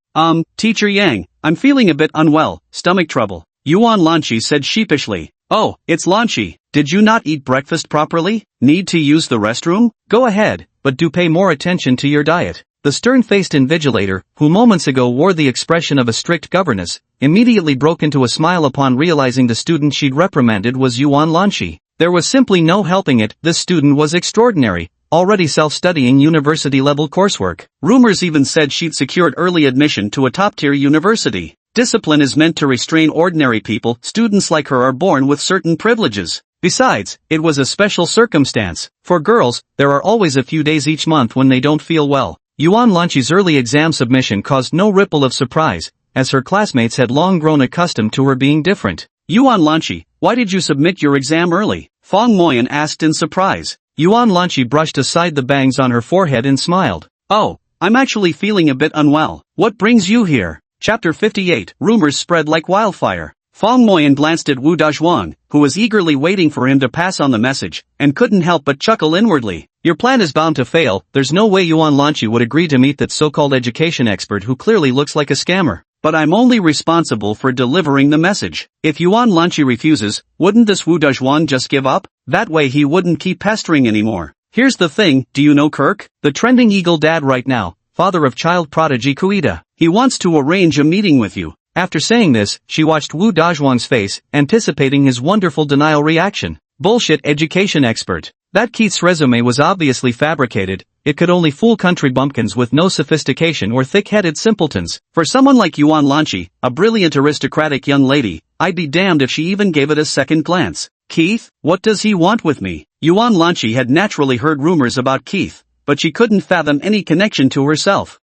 Teacher Yang, I'm feeling a bit unwell, stomach trouble. Yuan Lanqi said sheepishly. Oh, it's Lanqi. Did you not eat breakfast properly? Need to use the restroom? Go ahead, but do pay more attention to your diet. The stern-faced invigilator, who moments ago wore the expression of a strict governess, immediately broke into a smile upon realizing the student she'd reprimanded was Yuan Lanqi. There was simply no helping it, this student was extraordinary, already self-studying university-level coursework. Rumors even said she'd secured early admission to a top-tier university. Discipline is meant to restrain ordinary people. Students like her are born with certain privileges. Besides, it was a special circumstance. For girls, there are always a few days each month when they don't feel well. Yuan Lanqi's early exam submission caused no ripple of surprise, as her classmates had long grown accustomed to her being different. Yuan Lanqi, why did you submit your exam early? Fong Moyan asked in surprise. Yuan Lanqi brushed aside the bangs on her forehead and smiled. Oh, I'm actually feeling a bit unwell. What brings you here? Chapter 58. Rumors spread like wildfire. Fong Moyan glanced at Wu Dazhuan, who was eagerly waiting for him to pass on the message, and couldn't help but chuckle inwardly. Your plan is bound to fail. There's no way Yuan Lanqi would agree to meet that so-called education expert who clearly looks like a scammer. But I'm only responsible for delivering the message. If Yuan Lanqi refuses, wouldn't this Wu Dazhuan just give up? That way he wouldn't keep pestering anymore. Here's the thing, do you know Kirk? The trending eagle dad right now, father of child prodigy Kuida. He wants to arrange a meeting with you. After saying this, she watched Wu Dazhuan's face, anticipating his wonderful denial reaction. Bullshit education expert. That Keith's resume was obviously fabricated. It could only fool country bumpkins with no sophistication or thick-headed simpletons. For someone like Yuan Lanqi, a brilliant aristocratic young lady, I'd be damned if she even gave it a second glance. Keith? What does he want with me? Yuan Lanqi had naturally heard rumors about Keith, but she couldn't fathom any connection to herself.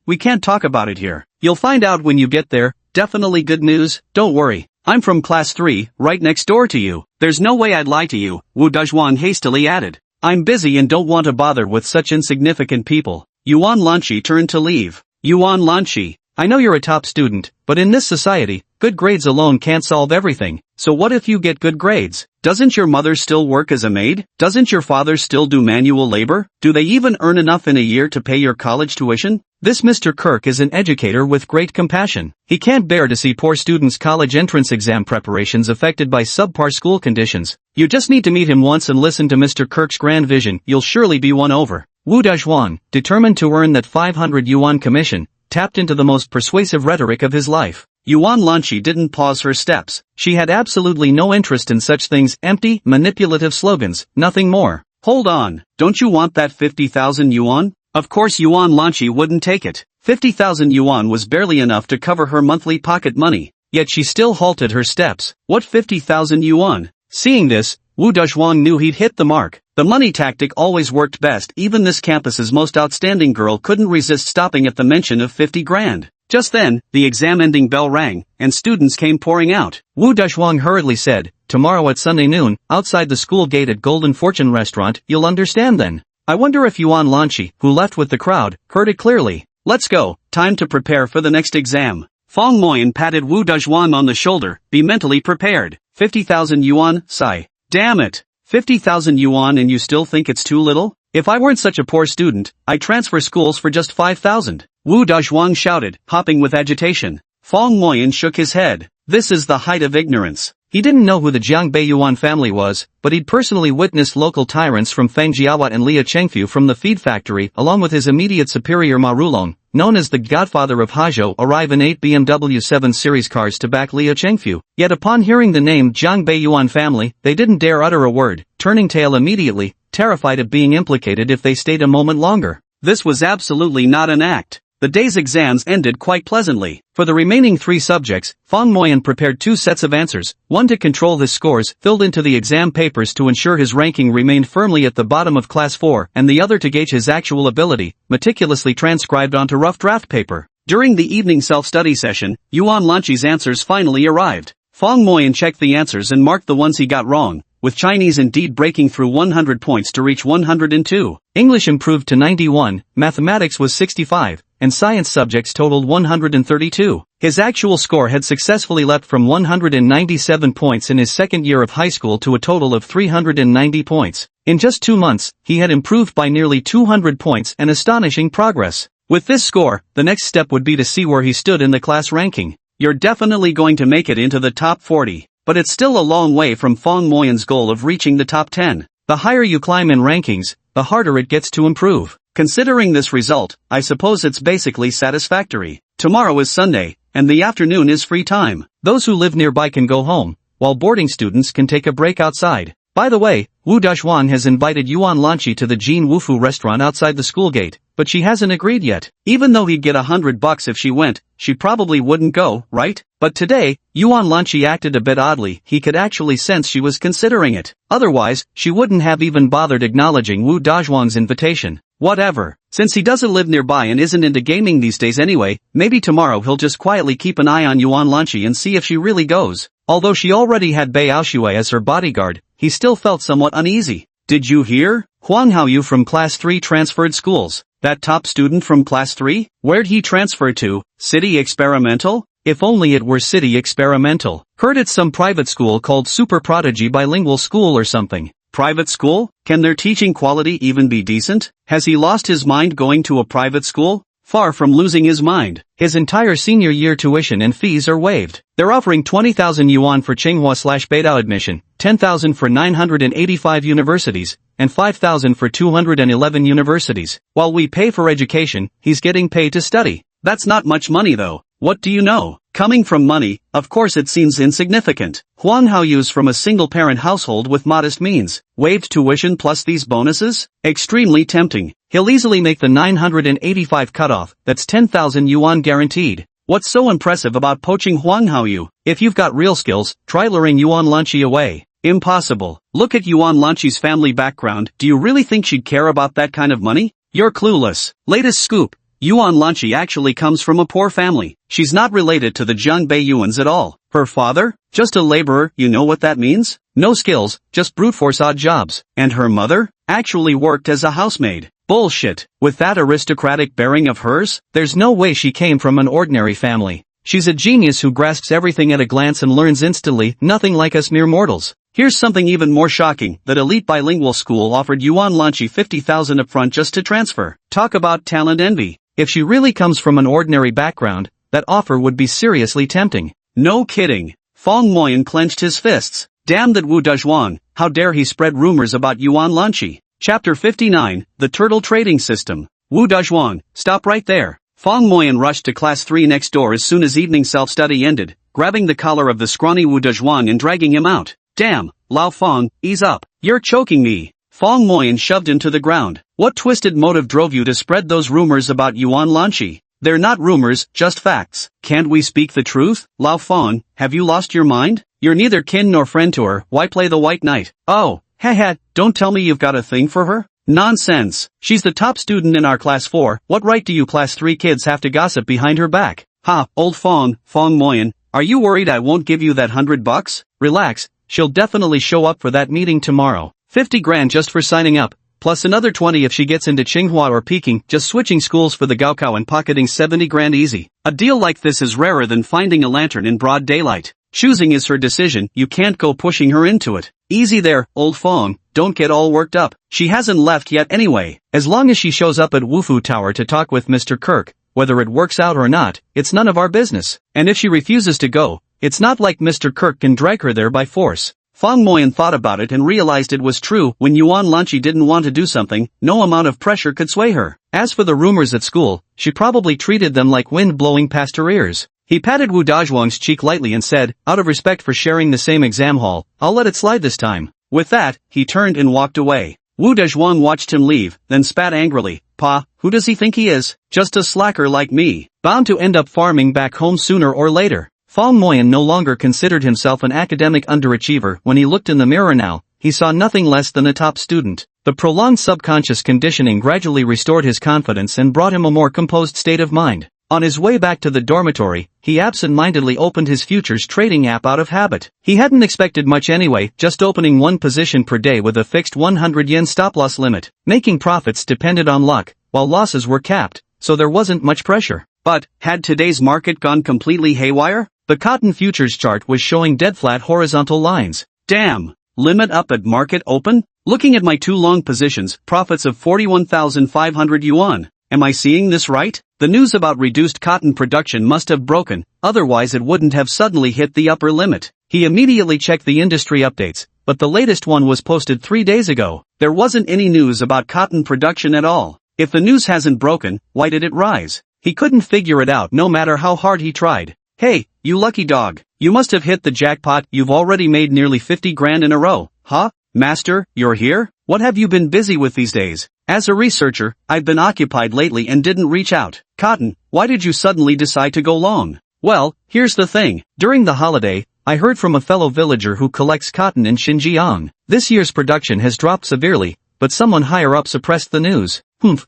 We can't talk about it here. You'll find out when you get there. Definitely good news, don't worry. I'm from class 3, right next door to you. There's no way I'd lie to you, Wu Dazhuan hastily added. I'm busy and don't want to bother with such insignificant people. Yuan Lanqi turned to leave. Yuan Lanqi, I know you're a top student, but in this society, good grades alone can't solve everything. So what if you get good grades? Doesn't your mother still work as a maid? Doesn't your father still do manual labor? Do they even earn enough in a year to pay your college tuition? This Mr. Kirk is an educator with great compassion. He can't bear to see poor students' college entrance exam preparations affected by subpar school conditions. You just need to meet him once and listen to Mr. Kirk's grand vision. You'll surely be won over. Wu Dazhuan, determined to earn that 500 yuan commission, tapped into the most persuasive rhetoric of his life. Yuan Lanqi didn't pause her steps. She had absolutely no interest in such things, empty, manipulative slogans, nothing more. Hold on, don't you want that 50,000 yuan? Of course Yuan Lanqi wouldn't take it. 50,000 yuan was barely enough to cover her monthly pocket money. yet she still halted her steps. What 50,000 yuan? Seeing this, Wu Dezhuang knew he'd hit the mark. The money tactic always worked best. Even this campus's most outstanding girl couldn't resist stopping at the mention of 50 grand. Just then, the exam-ending bell rang, and students came pouring out. Wu Dezhuang hurriedly said, "Tomorrow at Sunday noon, outside the school gate at Golden Fortune Restaurant, you'll understand then." I wonder if Yuan Lanqi, who left with the crowd, heard it clearly. Let's go, time to prepare for the next exam. Fong Moyan patted Wu Dezhuang on the shoulder, be mentally prepared. 50,000 yuan, sigh. Damn it. 50,000 yuan and you still think it's too little? If I weren't such a poor student, I'd transfer schools for just 5,000. Wu Dezhuang shouted, hopping with agitation. Fong Moyan shook his head. This is the height of ignorance. He didn't know who the Jiang Beiyuan family was, but he'd personally witnessed local tyrants from Fang Jiawat and Lia Chengfu from the feed factory along with his immediate superior Ma Rulong, known as the godfather of Hazhou, arrive in 8 BMW 7 Series cars to back Lia Chengfu. Yet upon hearing the name Jiang Beiyuan family, they didn't dare utter a word, turning tail immediately, terrified of being implicated if they stayed a moment longer. This was absolutely not an act. The day's exams ended quite pleasantly. For the remaining 3 subjects, Fong Moyan prepared 2 sets of answers, one to control his scores filled into the exam papers to ensure his ranking remained firmly at the bottom of Class 4, and the other to gauge his actual ability, meticulously transcribed onto rough draft paper. During the evening self-study session, Yuan Lanqi's answers finally arrived. Fong Moyan checked the answers and marked the ones he got wrong, with Chinese indeed breaking through 100 points to reach 102. English improved to 91, mathematics was 65, and science subjects totaled 132. His actual score had successfully leapt from 197 points in his second year of high school to a total of 390 points. In just 2 months, he had improved by nearly 200 points, an astonishing progress. With this score, the next step would be to see where he stood in the class ranking. You're definitely going to make it into the top 40, but it's still a long way from Fong Moyan's goal of reaching the top 10. The higher you climb in rankings, the harder it gets to improve. Considering this result, I suppose it's basically satisfactory. Tomorrow is Sunday, and the afternoon is free time. Those who live nearby can go home, while boarding students can take a break outside. By the way, Wu Dezhuang has invited Yuan Lanqi to the Jin Wufu restaurant outside the school gate, but she hasn't agreed yet. Even though he'd get $100 if she went, she probably wouldn't go, right? But today, Yuan Lanqi acted a bit oddly. He could actually sense she was considering it. Otherwise, she wouldn't have even bothered acknowledging Wu Dezhuang's invitation. Whatever. Since he doesn't live nearby and isn't into gaming these days anyway, maybe tomorrow he'll just quietly keep an eye on Yuan Lanqi and see if she really goes. Although she already had Bei Aoshui as her bodyguard, he still felt somewhat uneasy. Did you hear? Huang Haoyu from Class 3 transferred schools. That top student from Class 3? Where'd he transfer to? City Experimental? If only it were City Experimental. Heard it's some private school called Super Prodigy Bilingual School or something. Private school? Can their teaching quality even be decent? Has he lost his mind going to a private school? Far from losing his mind. His entire senior year tuition and fees are waived. They're offering 20,000 yuan for Tsinghua/Beidao admission, 10,000 for 985 universities, and 5,000 for 211 universities. While we pay for education, he's getting paid to study. That's not much money though. What do you know? Coming from money, of course it seems insignificant. Huang Haoyu's from a single-parent household with modest means. Waived tuition plus these bonuses? Extremely tempting. He'll easily make the 985 cutoff, that's 10,000 yuan guaranteed. What's so impressive about poaching Huang Haoyu? If you've got real skills, try luring Yuan Lanqi away. Impossible. Look at Yuan Lanqi's family background. Do you really think she'd care about that kind of money? You're clueless. Latest scoop. Yuan Lanqi actually comes from a poor family. She's not related to the Jiang Beiyuans at all. Her father? Just a laborer. You know what that means? No skills, just brute force odd jobs. And her mother? Actually worked as a housemaid. Bullshit. With that aristocratic bearing of hers? There's no way she came from an ordinary family. She's a genius who grasps everything at a glance and learns instantly, nothing like us mere mortals. Here's something even more shocking. That elite bilingual school offered Yuan Lanqi 50,000 upfront just to transfer. Talk about talent envy. If she really comes from an ordinary background, that offer would be seriously tempting. No kidding. Fong Moyan clenched his fists. Damn that Wu Dezhuang, how dare he spread rumors about Yuan Lanqi. Chapter 59, The Turtle Trading System. Wu Dezhuang, stop right there. Fong Moyan rushed to Class 3 next door as soon as evening self-study ended, grabbing the collar of the scrawny Wu Dezhuang and dragging him out. Damn, Lao Fong, ease up. You're choking me. Fong Moyan shoved him to the ground. What twisted motive drove you to spread those rumors about Yuan Lanqi? They're not rumors, just facts. Can't we speak the truth? Lao Fong, have you lost your mind? You're neither kin nor friend to her, why play the white knight? Oh, haha, don't tell me you've got a thing for her? Nonsense. She's the top student in our class 4, what right do you class 3 kids have to gossip behind her back? Ha, old Fong Moyen, are you worried I won't give you that $100? Relax, she'll definitely show up for that meeting tomorrow. 50 grand just for signing up, plus another 20 if she gets into Tsinghua or Peking, just switching schools for the Gaokao and pocketing 70 grand easy. A deal like this is rarer than finding a lantern in broad daylight. Choosing is her decision, you can't go pushing her into it. Easy there, old Fong, don't get all worked up. She hasn't left yet anyway. As long as she shows up at Wufu Tower to talk with Mr. Kirk, whether it works out or not, it's none of our business. And if she refuses to go, it's not like Mr. Kirk can drag her there by force. Fong Moyen thought about it and realized it was true. When Yuan Lanchi didn't want to do something, no amount of pressure could sway her. As for the rumors at school, she probably treated them like wind blowing past her ears. He patted Wu Dazhuang's cheek lightly and said, out of respect for sharing the same exam hall, I'll let it slide this time. With that, he turned and walked away. Wu Dazhuang watched him leave, then spat angrily. Pa, who does he think he is? Just a slacker like me, bound to end up farming back home sooner or later. Fong Moyen no longer considered himself an academic underachiever. When he looked in the mirror now, he saw nothing less than a top student. The prolonged subconscious conditioning gradually restored his confidence and brought him a more composed state of mind. On his way back to the dormitory, he absent-mindedly opened his futures trading app out of habit. He hadn't expected much anyway, just opening one position per day with a fixed 100 yen stop-loss limit. Making profits depended on luck, while losses were capped, so there wasn't much pressure. But, had today's market gone completely haywire? The cotton futures chart was showing dead-flat horizontal lines. Damn! Limit up at market open? Looking at my 2 long positions, profits of 41,500 yuan. Am I seeing this right? The news about reduced cotton production must have broken, otherwise it wouldn't have suddenly hit the upper limit. He immediately checked the industry updates, but the latest one was posted 3 days ago. There wasn't any news about cotton production at all. If the news hasn't broken, why did it rise? He couldn't figure it out no matter how hard he tried. Hey, you lucky dog, you must have hit the jackpot. You've already made nearly 50 grand in a row. Huh? Master, you're here? What have you been busy with these days? As a researcher, I've been occupied lately and didn't reach out. Cotton, why did you suddenly decide to go long? Well, here's the thing. During the holiday, I heard from a fellow villager who collects cotton in Xinjiang. This year's production has dropped severely, but someone higher up suppressed the news.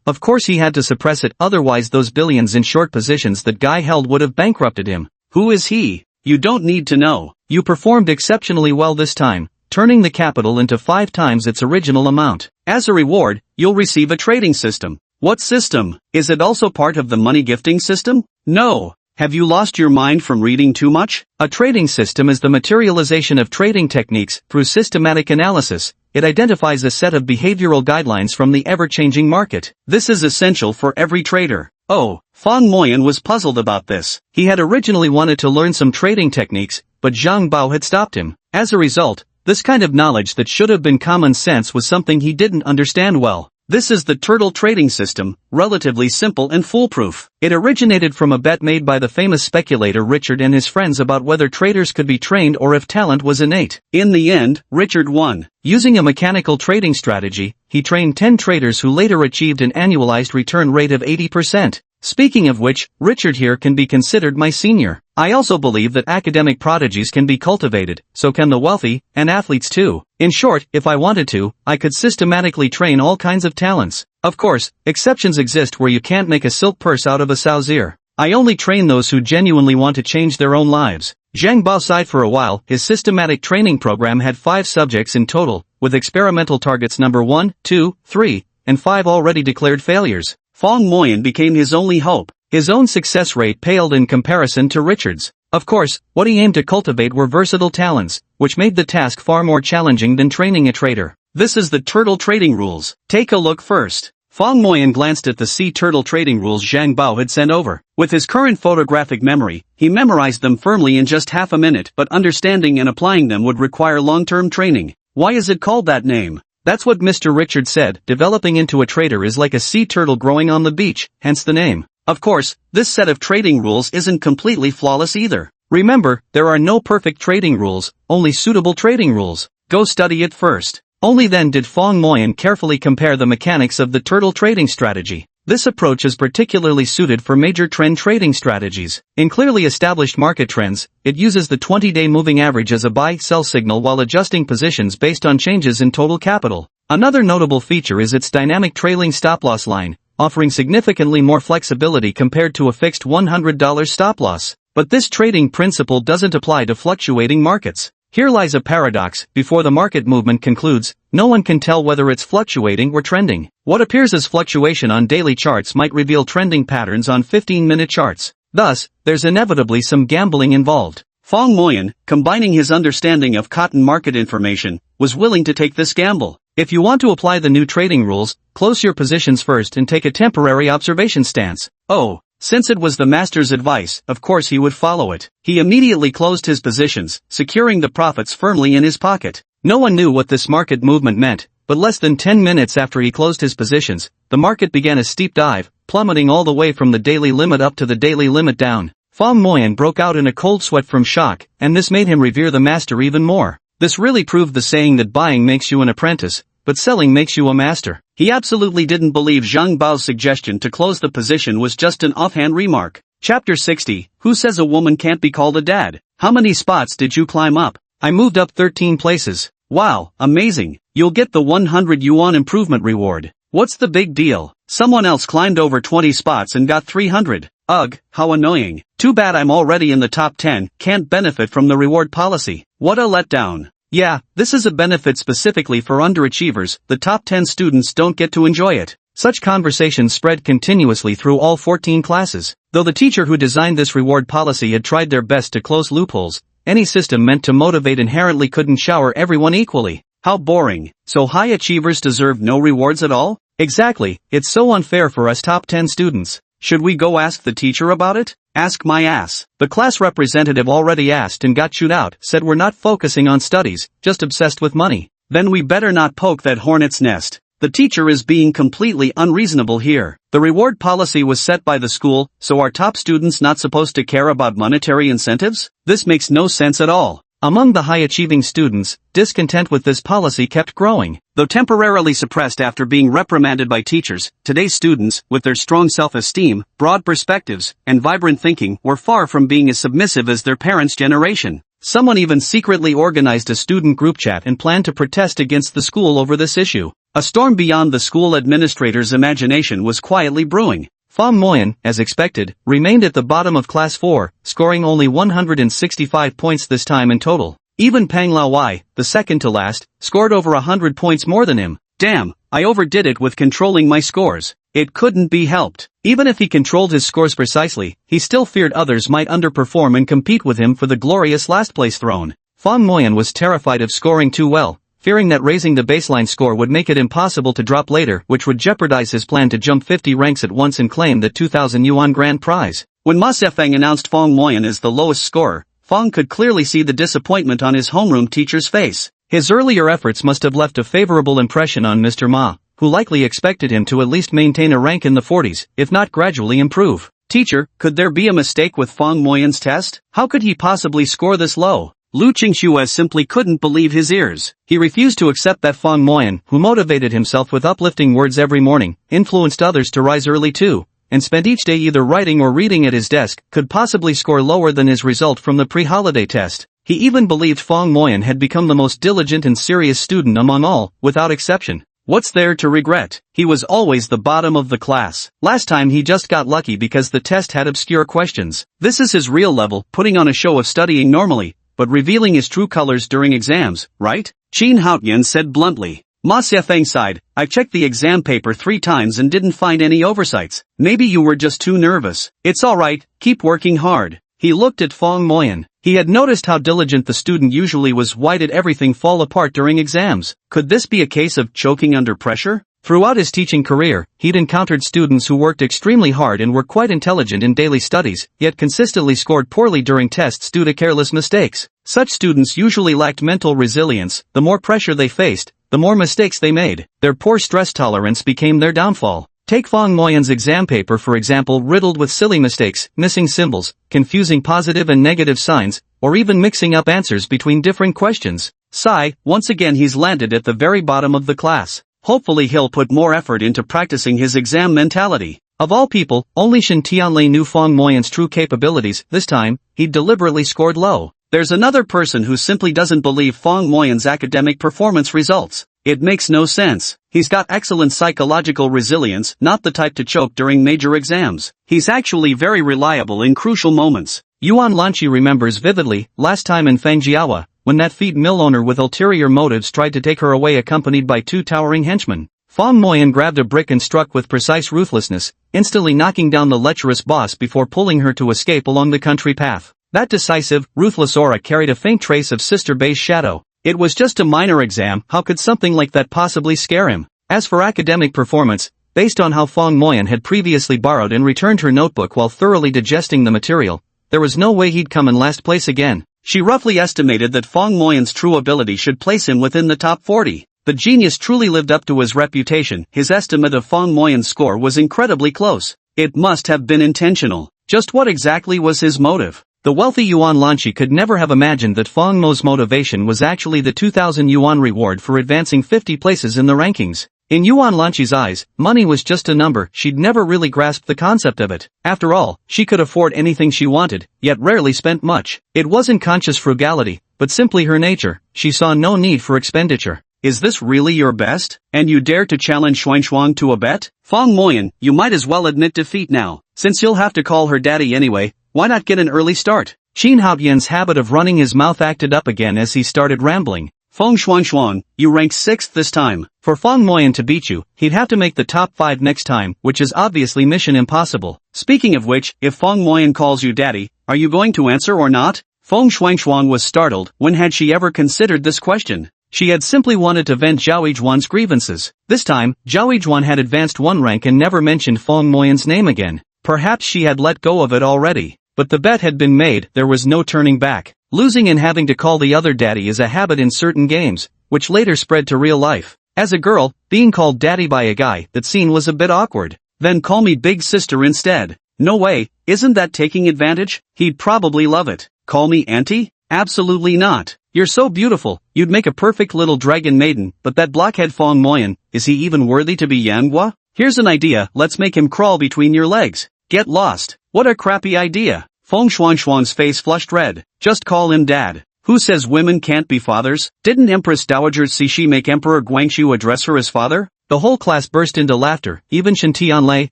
Of course he had to suppress it, otherwise those billions in short positions that guy held would have bankrupted him. Who is he? You don't need to know. You performed exceptionally well this time, turning the capital into 5 times its original amount. As a reward, you'll receive a trading system. What system? Is it also part of the money gifting system? No. Have you lost your mind from reading too much? A trading system is the materialization of trading techniques through systematic analysis. It identifies a set of behavioral guidelines from the ever-changing market. This is essential for every trader. Oh, Fong Moyen was puzzled about this. He had originally wanted to learn some trading techniques, but Zhang Bao had stopped him. As a result, this kind of knowledge that should have been common sense was something he didn't understand well. This is the turtle trading system, relatively simple and foolproof. It originated from a bet made by the famous speculator Richard and his friends about whether traders could be trained or if talent was innate. In the end, Richard won. Using a mechanical trading strategy, he trained 10 traders who later achieved an annualized return rate of 80%. Speaking of which, Richard here can be considered my senior. I also believe that academic prodigies can be cultivated, so can the wealthy, and athletes too. In short, if I wanted to, I could systematically train all kinds of talents. Of course, exceptions exist where you can't make a silk purse out of a sow's ear. I only train those who genuinely want to change their own lives. Zhang Bao sighed for a while. His systematic training program had 5 subjects in total, with experimental targets number 1, 2, 3, and 5 already declared failures. Fong Moyen became his only hope. His own success rate paled in comparison to Richard's. Of course, what he aimed to cultivate were versatile talents, which made the task far more challenging than training a trader. This is the turtle trading rules. Take a look first. Fong Moyen glanced at the sea turtle trading rules Zhang Bao had sent over. With his current photographic memory, he memorized them firmly in just half a minute, but understanding and applying them would require long-term training. Why is it called that name? That's what Mr. Richard said. Developing into a trader is like a sea turtle growing on the beach, hence the name. Of course, this set of trading rules isn't completely flawless either. Remember, there are no perfect trading rules, only suitable trading rules. Go study it first. Only then did Fong Moyen carefully compare the mechanics of the turtle trading strategy. This approach is particularly suited for major trend trading strategies. In clearly established market trends, it uses the 20-day moving average as a buy-sell signal while adjusting positions based on changes in total capital. Another notable feature is its dynamic trailing stop-loss line, offering significantly more flexibility compared to a fixed $100 stop-loss. But this trading principle doesn't apply to fluctuating markets. Here lies a paradox: before the market movement concludes, no one can tell whether it's fluctuating or trending. What appears as fluctuation on daily charts might reveal trending patterns on 15-minute charts. Thus, there's inevitably some gambling involved. Fong Moyan, combining his understanding of cotton market information, was willing to take this gamble. If you want to apply the new trading rules, close your positions first and take a temporary observation stance. Oh, since it was the master's advice, of course he would follow it. He immediately closed his positions, securing the profits firmly in his pocket. No one knew what this market movement meant, but less than 10 minutes after he closed his positions, the market began a steep dive, plummeting all the way from the daily limit up to the daily limit down. Fong Moyan broke out in a cold sweat from shock, and this made him revere the master even more. This really proved the saying that buying makes you an apprentice, but selling makes you a master. He absolutely didn't believe Zhang Bao's suggestion to close the position was just an offhand remark. Chapter 60, Who says a woman can't be called a dad? How many spots did you climb up? I moved up 13 places. Wow, amazing. You'll get the 100 yuan improvement reward. What's the big deal? Someone else climbed over 20 spots and got 300. Ugh, how annoying. Too bad I'm already in the top 10, can't benefit from the reward policy. What a letdown. Yeah, this is a benefit specifically for underachievers. The top 10 students don't get to enjoy it. Such conversations spread continuously through all 14 classes. Though the teacher who designed this reward policy had tried their best to close loopholes, any system meant to motivate inherently couldn't shower everyone equally. How boring. So high achievers deserve no rewards at all? Exactly, it's so unfair for us top 10 students. Should we go ask the teacher about it? Ask my ass. The class representative already asked and got chewed out, said we're not focusing on studies, just obsessed with money. Then we better not poke that hornet's nest. The teacher is being completely unreasonable here. The reward policy was set by the school, so are top students not supposed to care about monetary incentives? This makes no sense at all. Among the high-achieving students, discontent with this policy kept growing. Though temporarily suppressed after being reprimanded by teachers, today's students, with their strong self-esteem, broad perspectives, and vibrant thinking, were far from being as submissive as their parents' generation. Someone even secretly organized a student group chat and planned to protest against the school over this issue. A storm beyond the school administrator's imagination was quietly brewing. Fong Moyan, as expected, remained at the bottom of Class 4, scoring only 165 points this time in total. Even Pang Laowai, the second to last, scored over 100 points more than him. Damn, I overdid it with controlling my scores. It couldn't be helped. Even if he controlled his scores precisely, he still feared others might underperform and compete with him for the glorious last-place throne. Fong Moyan was terrified of scoring too well, fearing that raising the baseline score would make it impossible to drop later, which would jeopardize his plan to jump 50 ranks at once and claim the 2,000 yuan grand prize. When Ma Sefeng announced Fong Moyan as the lowest scorer, Fong could clearly see the disappointment on his homeroom teacher's face. His earlier efforts must have left a favorable impression on Mr. Ma, who likely expected him to at least maintain a rank in the 40s, if not gradually improve. Teacher, could there be a mistake with Fong Moyan's test? How could he possibly score this low? Lu Qingxue simply couldn't believe his ears. He refused to accept that Fong Moyan, who motivated himself with uplifting words every morning, influenced others to rise early too, and spent each day either writing or reading at his desk, could possibly score lower than his result from the pre-holiday test. He even believed Fong Moyan had become the most diligent and serious student among all, without exception. What's there to regret? He was always the bottom of the class. Last time he just got lucky because the test had obscure questions. This is his real level, putting on a show of studying normally, but revealing his true colors during exams, right? Qin Haotian said bluntly. Ma Xiafeng sighed. I've checked the exam paper 3 times and didn't find any oversights. Maybe you were just too nervous. It's alright, keep working hard. He looked at Fong Moyan. He had noticed how diligent the student usually was. Why did everything fall apart during exams? Could this be a case of choking under pressure? Throughout his teaching career, he'd encountered students who worked extremely hard and were quite intelligent in daily studies, yet consistently scored poorly during tests due to careless mistakes. Such students usually lacked mental resilience. The more pressure they faced, the more mistakes they made. Their poor stress tolerance became their downfall. Take Fong Moyan's exam paper for example, riddled with silly mistakes, missing symbols, confusing positive and negative signs, or even mixing up answers between different questions. Sigh, once again he's landed at the very bottom of the class. Hopefully he'll put more effort into practicing his exam mentality. Of all people, only Shin Tianlei knew Fong Moyan's true capabilities. This time, he'd deliberately scored low. There's another person who simply doesn't believe Fong Moyan's academic performance results. It makes no sense. He's got excellent psychological resilience, not the type to choke during major exams. He's actually very reliable in crucial moments. Yuan Lanqi remembers vividly, last time in Fangjiawa, when that feed mill owner with ulterior motives tried to take her away accompanied by 2 towering henchmen. Fong Moyan grabbed a brick and struck with precise ruthlessness, instantly knocking down the lecherous boss before pulling her to escape along the country path. That decisive, ruthless aura carried a faint trace of Sister Bei's shadow. It was just a minor exam, how could something like that possibly scare him? As for academic performance, based on how Fong Moyan had previously borrowed and returned her notebook while thoroughly digesting the material, there was no way he'd come in last place again. She roughly estimated that Fong Moyan's true ability should place him within the top 40. The genius truly lived up to his reputation. His estimate of Fong Moyan's score was incredibly close. It must have been intentional. Just what exactly was his motive? The wealthy Yuan Lanqi could never have imagined that Fong Mo's motivation was actually the 2,000 yuan reward for advancing 50 places in the rankings. In Yuan Lanqi's eyes, money was just a number. She'd never really grasped the concept of it. After all, she could afford anything she wanted, yet rarely spent much. It wasn't conscious frugality, but simply her nature. She saw no need for expenditure. Is this really your best? And you dare to challenge Xuanshuang to a bet? Fong Moyan, you might as well admit defeat now. Since you'll have to call her daddy anyway, why not get an early start? Qin Haoyan's habit of running his mouth acted up again as he started rambling. Fong Xuanshuang, you rank 6th this time. For Fong Moyan to beat you, he'd have to make the top 5 next time, which is obviously mission impossible. Speaking of which, if Fong Moyan calls you daddy, are you going to answer or not? Fong Xuanshuang was startled. When had she ever considered this question? She had simply wanted to vent Zhao Yizhuan's grievances. This time, Zhao Yizhuan had advanced 1 rank and never mentioned Fong Moyan's name again. Perhaps she had let go of it already. But the bet had been made, there was no turning back. Losing and having to call the other daddy is a habit in certain games, which later spread to real life. As a girl, being called daddy by a guy that scene was a bit awkward. Then call me big sister instead. No way, isn't that taking advantage? He'd probably love it. Call me auntie? Absolutely not. You're so beautiful, you'd make a perfect little dragon maiden, but that blockhead Fong Moyan, is he even worthy to be Manhwa? Here's an idea, let's make him crawl between your legs. Get lost. What a crappy idea. Fong Xuanshuang's face flushed red. Just call him dad. Who says women can't be fathers? Didn't Empress Dowager Cixi make Emperor Guangxu address her as father? The whole class burst into laughter. Even Shen Tianlei,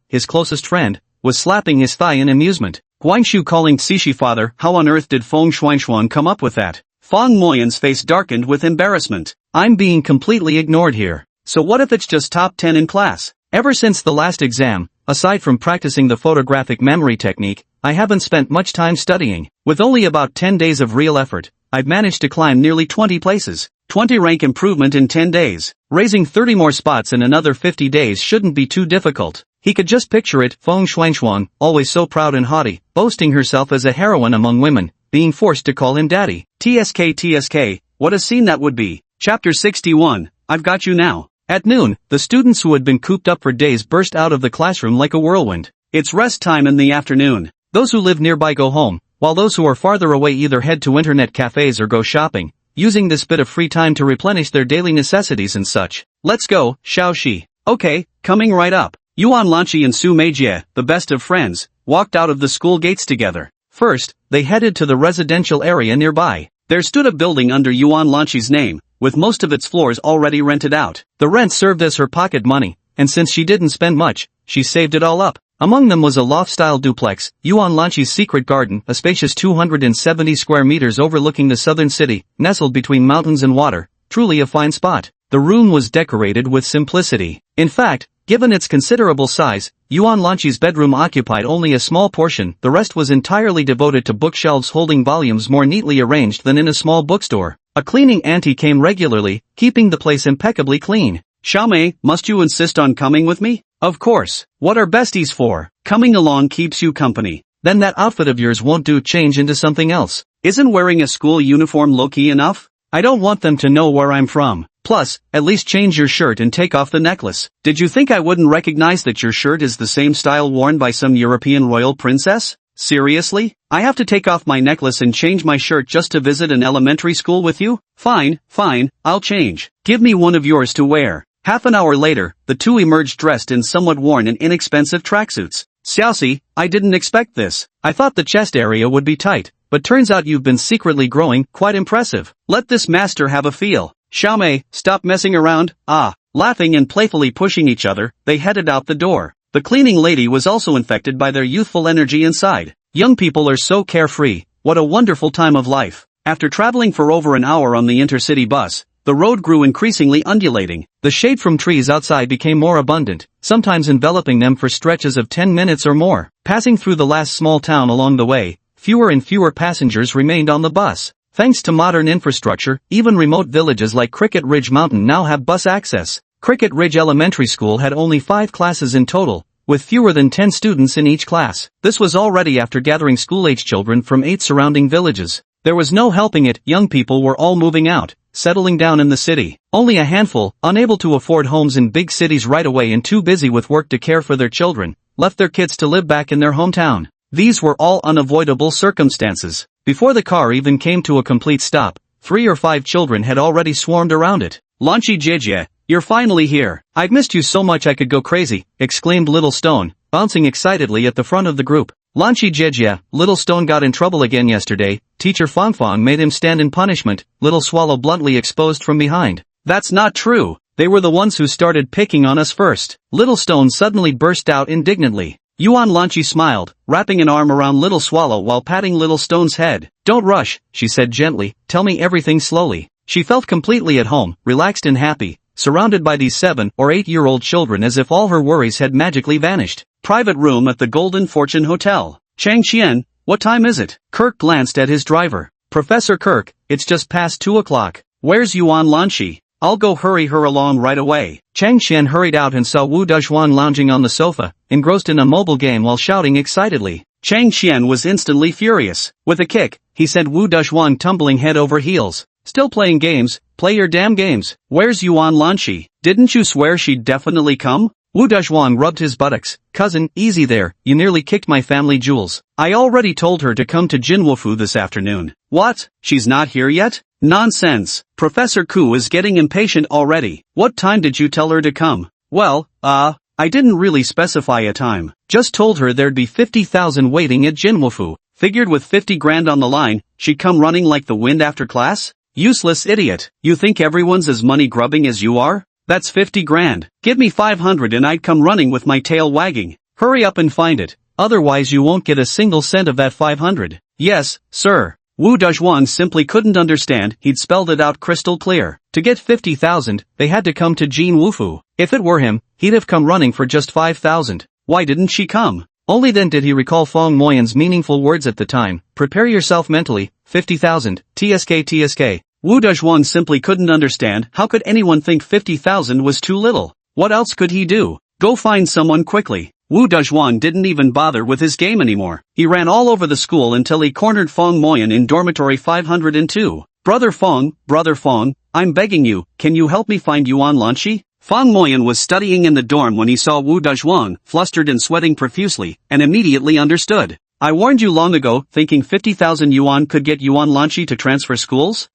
his closest friend, was slapping his thigh in amusement. Guangxu calling Cixi father, how on earth did Fong Xuanshuang come up with that? Fong Moyan's face darkened with embarrassment. I'm being completely ignored here. So what if it's just top 10 in class? Ever since the last exam, aside from practicing the photographic memory technique, I haven't spent much time studying. With only about 10 days of real effort, I've managed to climb nearly 20 places. 20 rank improvement in 10 days. Raising 30 more spots in another 50 days shouldn't be too difficult. He could just picture it, Fong Xuanshuang, always so proud and haughty, boasting herself as a heroine among women, being forced to call him daddy. TSK, what a scene that would be. Chapter 61, I've got you now. At noon, the students who had been cooped up for days burst out of the classroom like a whirlwind. It's rest time in the afternoon. Those who live nearby go home, while those who are farther away either head to internet cafes or go shopping, using this bit of free time to replenish their daily necessities and such. Let's go, Xiaoxi. Okay, coming right up. Yuan Lanqi and Su Meijie, the best of friends, walked out of the school gates together. First, they headed to the residential area nearby. There stood a building under Yuan Lanqi's name, with most of its floors already rented out. The rent served as her pocket money, and since she didn't spend much, she saved it all up. Among them was a loft-style duplex, Yuan Lanqi's secret garden, a spacious 270 square meters overlooking the southern city, nestled between mountains and water, truly a fine spot. The room was decorated with simplicity. In fact, given its considerable size, Yuan Lanqi's bedroom occupied only a small portion, the rest was entirely devoted to bookshelves holding volumes more neatly arranged than in a small bookstore. A cleaning auntie came regularly, keeping the place impeccably clean. Xiaomei, must you insist on coming with me? Of course. What are besties for? Coming along keeps you company. Then that outfit of yours won't do, change into something else. Isn't wearing a school uniform low-key enough? I don't want them to know where I'm from. Plus, at least change your shirt and take off the necklace. Did you think I wouldn't recognize that your shirt is the same style worn by some European royal princess? Seriously? I have to take off my necklace and change my shirt just to visit an elementary school with you? Fine, I'll change. Give me one of yours to wear. Half an hour later, the two emerged dressed in somewhat worn and inexpensive tracksuits. Xiaoxi, I didn't expect this. I thought the chest area would be tight, but turns out you've been secretly growing, quite impressive. Let this master have a feel. Xiaomei, stop messing around, Laughing and playfully pushing each other, they headed out the door. The cleaning lady was also infected by their youthful energy inside. Young people are so carefree, what a wonderful time of life. After traveling for over an hour on the intercity bus, the road grew increasingly undulating. The shade from trees outside became more abundant, sometimes enveloping them for stretches of 10 minutes or more. Passing through the last small town along the way, fewer and fewer passengers remained on the bus. Thanks to modern infrastructure, even remote villages like Cricket Ridge Mountain now have bus access. Cricket Ridge Elementary School had only 5 classes in total, with fewer than 10 students in each class. This was already after gathering school-age children from 8 surrounding villages. There was no helping it, young people were all moving out, settling down in the city. Only a handful, unable to afford homes in big cities right away and too busy with work to care for their children, left their kids to live back in their hometown. These were all unavoidable circumstances. Before the car even came to a complete stop, 3 or 5 children had already swarmed around it. Lanchi Jejie, you're finally here. I've missed you so much I could go crazy, exclaimed Little Stone, bouncing excitedly at the front of the group. Lanchi Jejie, Little Stone got in trouble again yesterday. Teacher Fong Fong made him stand in punishment, Little Swallow bluntly exposed from behind. That's not true. They were the ones who started picking on us first. Little Stone suddenly burst out indignantly. Yuan Lanchi smiled, wrapping an arm around Little Swallow while patting Little Stone's head. Don't rush, she said gently, tell me everything slowly. She felt completely at home, relaxed and happy, surrounded by these 7 or 8-year-old children as if all her worries had magically vanished. Private room at the Golden Fortune Hotel. Chang Qian, what time is it? Kirk glanced at his driver. Professor Kirk, it's just past 2 o'clock. Where's Yuan Lanchi? I'll go hurry her along right away. Chang Qian hurried out and saw Wu Dezhuan lounging on the sofa, engrossed in a mobile game while shouting excitedly. Chang Qian was instantly furious. With a kick, he sent Wu Dezhuan tumbling head over heels. Still playing games? Play your damn games. Where's Yuan Lanchi? Didn't you swear she'd definitely come? Wu Dezhuan rubbed his buttocks. Cousin, easy there, you nearly kicked my family jewels. I already told her to come to Jinwufu this afternoon. What? She's not here yet? Nonsense. Professor Ku is getting impatient already. What time did you tell her to come? Well, I didn't really specify a time. Just told her there'd be 50,000 waiting at Jinwufu. Figured with 50 grand on the line, she'd come running like the wind after class? Useless idiot. You think everyone's as money grubbing as you are? That's 50 grand. Give me 500 and I'd come running with my tail wagging. Hurry up and find it. Otherwise you won't get a single cent of that 500. Yes, sir. Wu Dezhuan simply couldn't understand. He'd spelled it out crystal clear. To get 50,000, they had to come to Jinwufu. If it were him, he'd have come running for just 5,000. Why didn't she come? Only then did he recall Fong Moyan's meaningful words at the time. Prepare yourself mentally. 50,000. TSK. Wu Dezhuan simply couldn't understand. How could anyone think 50,000 was too little? What else could he do? Go find someone quickly. Wu Dezhuan didn't even bother with his game anymore. He ran all over the school until he cornered Fong Moyan in dormitory 502. Brother Fong, I'm begging you, can you help me find Yuan Lanchi? Fong Moyan was studying in the dorm when he saw Wu Dezhuan, flustered and sweating profusely, and immediately understood. I warned you long ago, thinking 50,000 yuan could get Yuan Lanchi to transfer schools?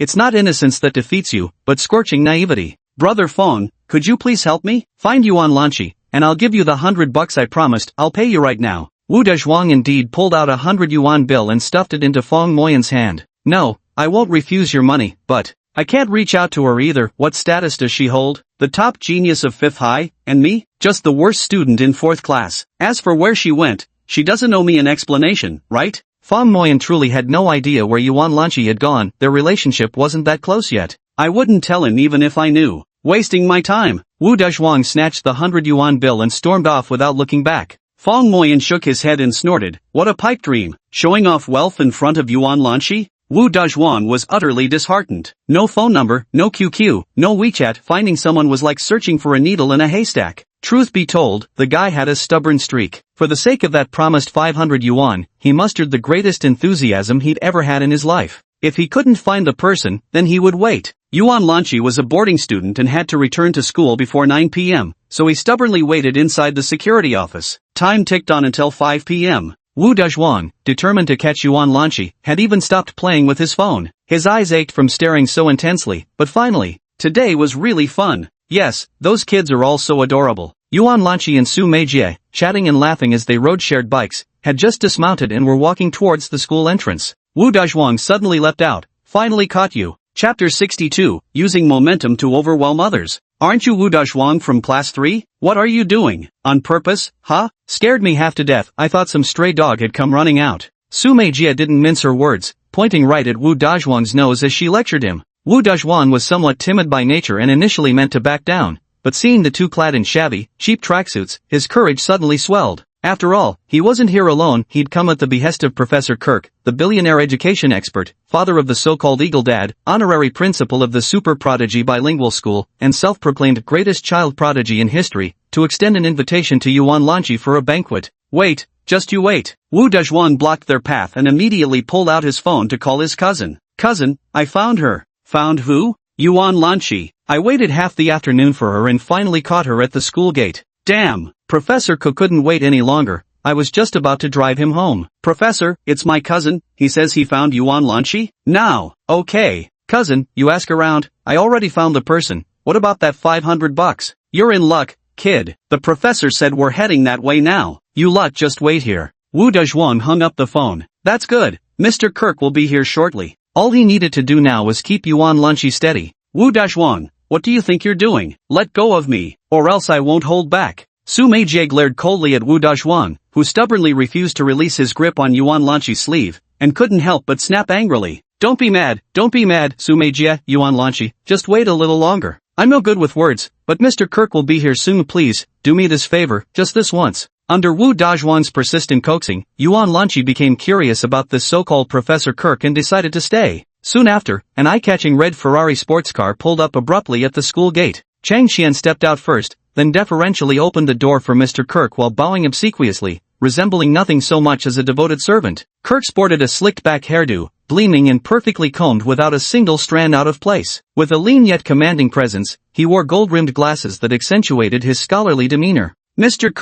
It's not innocence that defeats you, but scorching naivety. Brother Fong, could you please help me? Find Yuan Lanchi, and I'll give you the $100 I promised. I'll pay you right now. Wu Dezhuang indeed pulled out a 100 yuan bill and stuffed it into Fong Moyan's hand. No, I won't refuse your money, but I can't reach out to her either. What status does she hold? The top genius of 5th high, and me? Just the worst student in 4th class. As for where she went, she doesn't owe me an explanation, right? Fong Moyan truly had no idea where Yuan Lanchi had gone. Their relationship wasn't that close yet. I wouldn't tell him even if I knew. Wasting my time. Wu Dezhuang snatched the 100 yuan bill and stormed off without looking back. Fong Moyan shook his head and snorted. What a pipe dream. Showing off wealth in front of Yuan Lanchi? Wu Dezhuan was utterly disheartened. No phone number, no QQ, no WeChat. Finding someone was like searching for a needle in a haystack. Truth be told, the guy had a stubborn streak. For the sake of that promised 500 yuan, he mustered the greatest enthusiasm he'd ever had in his life. If he couldn't find the person, then he would wait. Yuan Lanchi was a boarding student and had to return to school before 9 p.m., so he stubbornly waited inside the security office. Time ticked on until 5 p.m. Wu Dezhuang, determined to catch Yuan Lanchi, had even stopped playing with his phone. His eyes ached from staring so intensely, but finally, today was really fun. Yes, those kids are all so adorable. Yuan Lanqi and Su Meijie, chatting and laughing as they rode shared bikes, had just dismounted and were walking towards the school entrance. Wu Dazhuang suddenly leapt out. Finally caught you. Chapter 62, Using Momentum to Overwhelm Others. Aren't you Wu Dazhuang from class 3? What are you doing? On purpose, huh? Scared me half to death. I thought some stray dog had come running out. Su Meijie didn't mince her words, pointing right at Wu Dazhuang's nose as she lectured him. Wu Dazhuang was somewhat timid by nature and initially meant to back down, but seeing the two clad in shabby, cheap tracksuits, his courage suddenly swelled. After all, he wasn't here alone. He'd come at the behest of Professor Kirk, the billionaire education expert, father of the so-called Eagle Dad, honorary principal of the super prodigy bilingual school, and self-proclaimed greatest child prodigy in history, to extend an invitation to Yuan Lanqi for a banquet. Wait, just you wait. Wu Dazhuang blocked their path and immediately pulled out his phone to call his cousin. Cousin, I found her. Found who? Yuan Lanqi. I waited half the afternoon for her and finally caught her at the school gate. Damn, Professor Ko couldn't wait any longer. I was just about to drive him home. Professor, it's my cousin. He says he found Yuan Lanqi. Now, okay. Cousin, you ask around. I already found the person. What about that $500? You're in luck, kid. The professor said we're heading that way now. You lot just wait here. Wu Dazhuang hung up the phone. That's good. Mr. Kirk will be here shortly. All he needed to do now was keep Yuan Lanqi steady. Wu Dazhuang, what do you think you're doing? Let go of me, or else I won't hold back. Su Meijie glared coldly at Wu Dazhuang, who stubbornly refused to release his grip on Yuan Lanqi's sleeve, and couldn't help but snap angrily. Don't be mad, Su Meijie, Yuan Lanqi, just wait a little longer. I'm no good with words, but Mr. Kirk will be here soon. Please, do me this favor, just this once. Under Wu Dazhuang's persistent coaxing, Yuan Lanqi became curious about this so-called Professor Kirk and decided to stay. Soon after, an eye-catching red Ferrari sports car pulled up abruptly at the school gate. Chang Xian stepped out first, then deferentially opened the door for Mr. Kirk while bowing obsequiously, resembling nothing so much as a devoted servant. Kirk sported a slicked-back hairdo, gleaming and perfectly combed without a single strand out of place. With a lean yet commanding presence, he wore gold-rimmed glasses that accentuated his scholarly demeanor. Mr.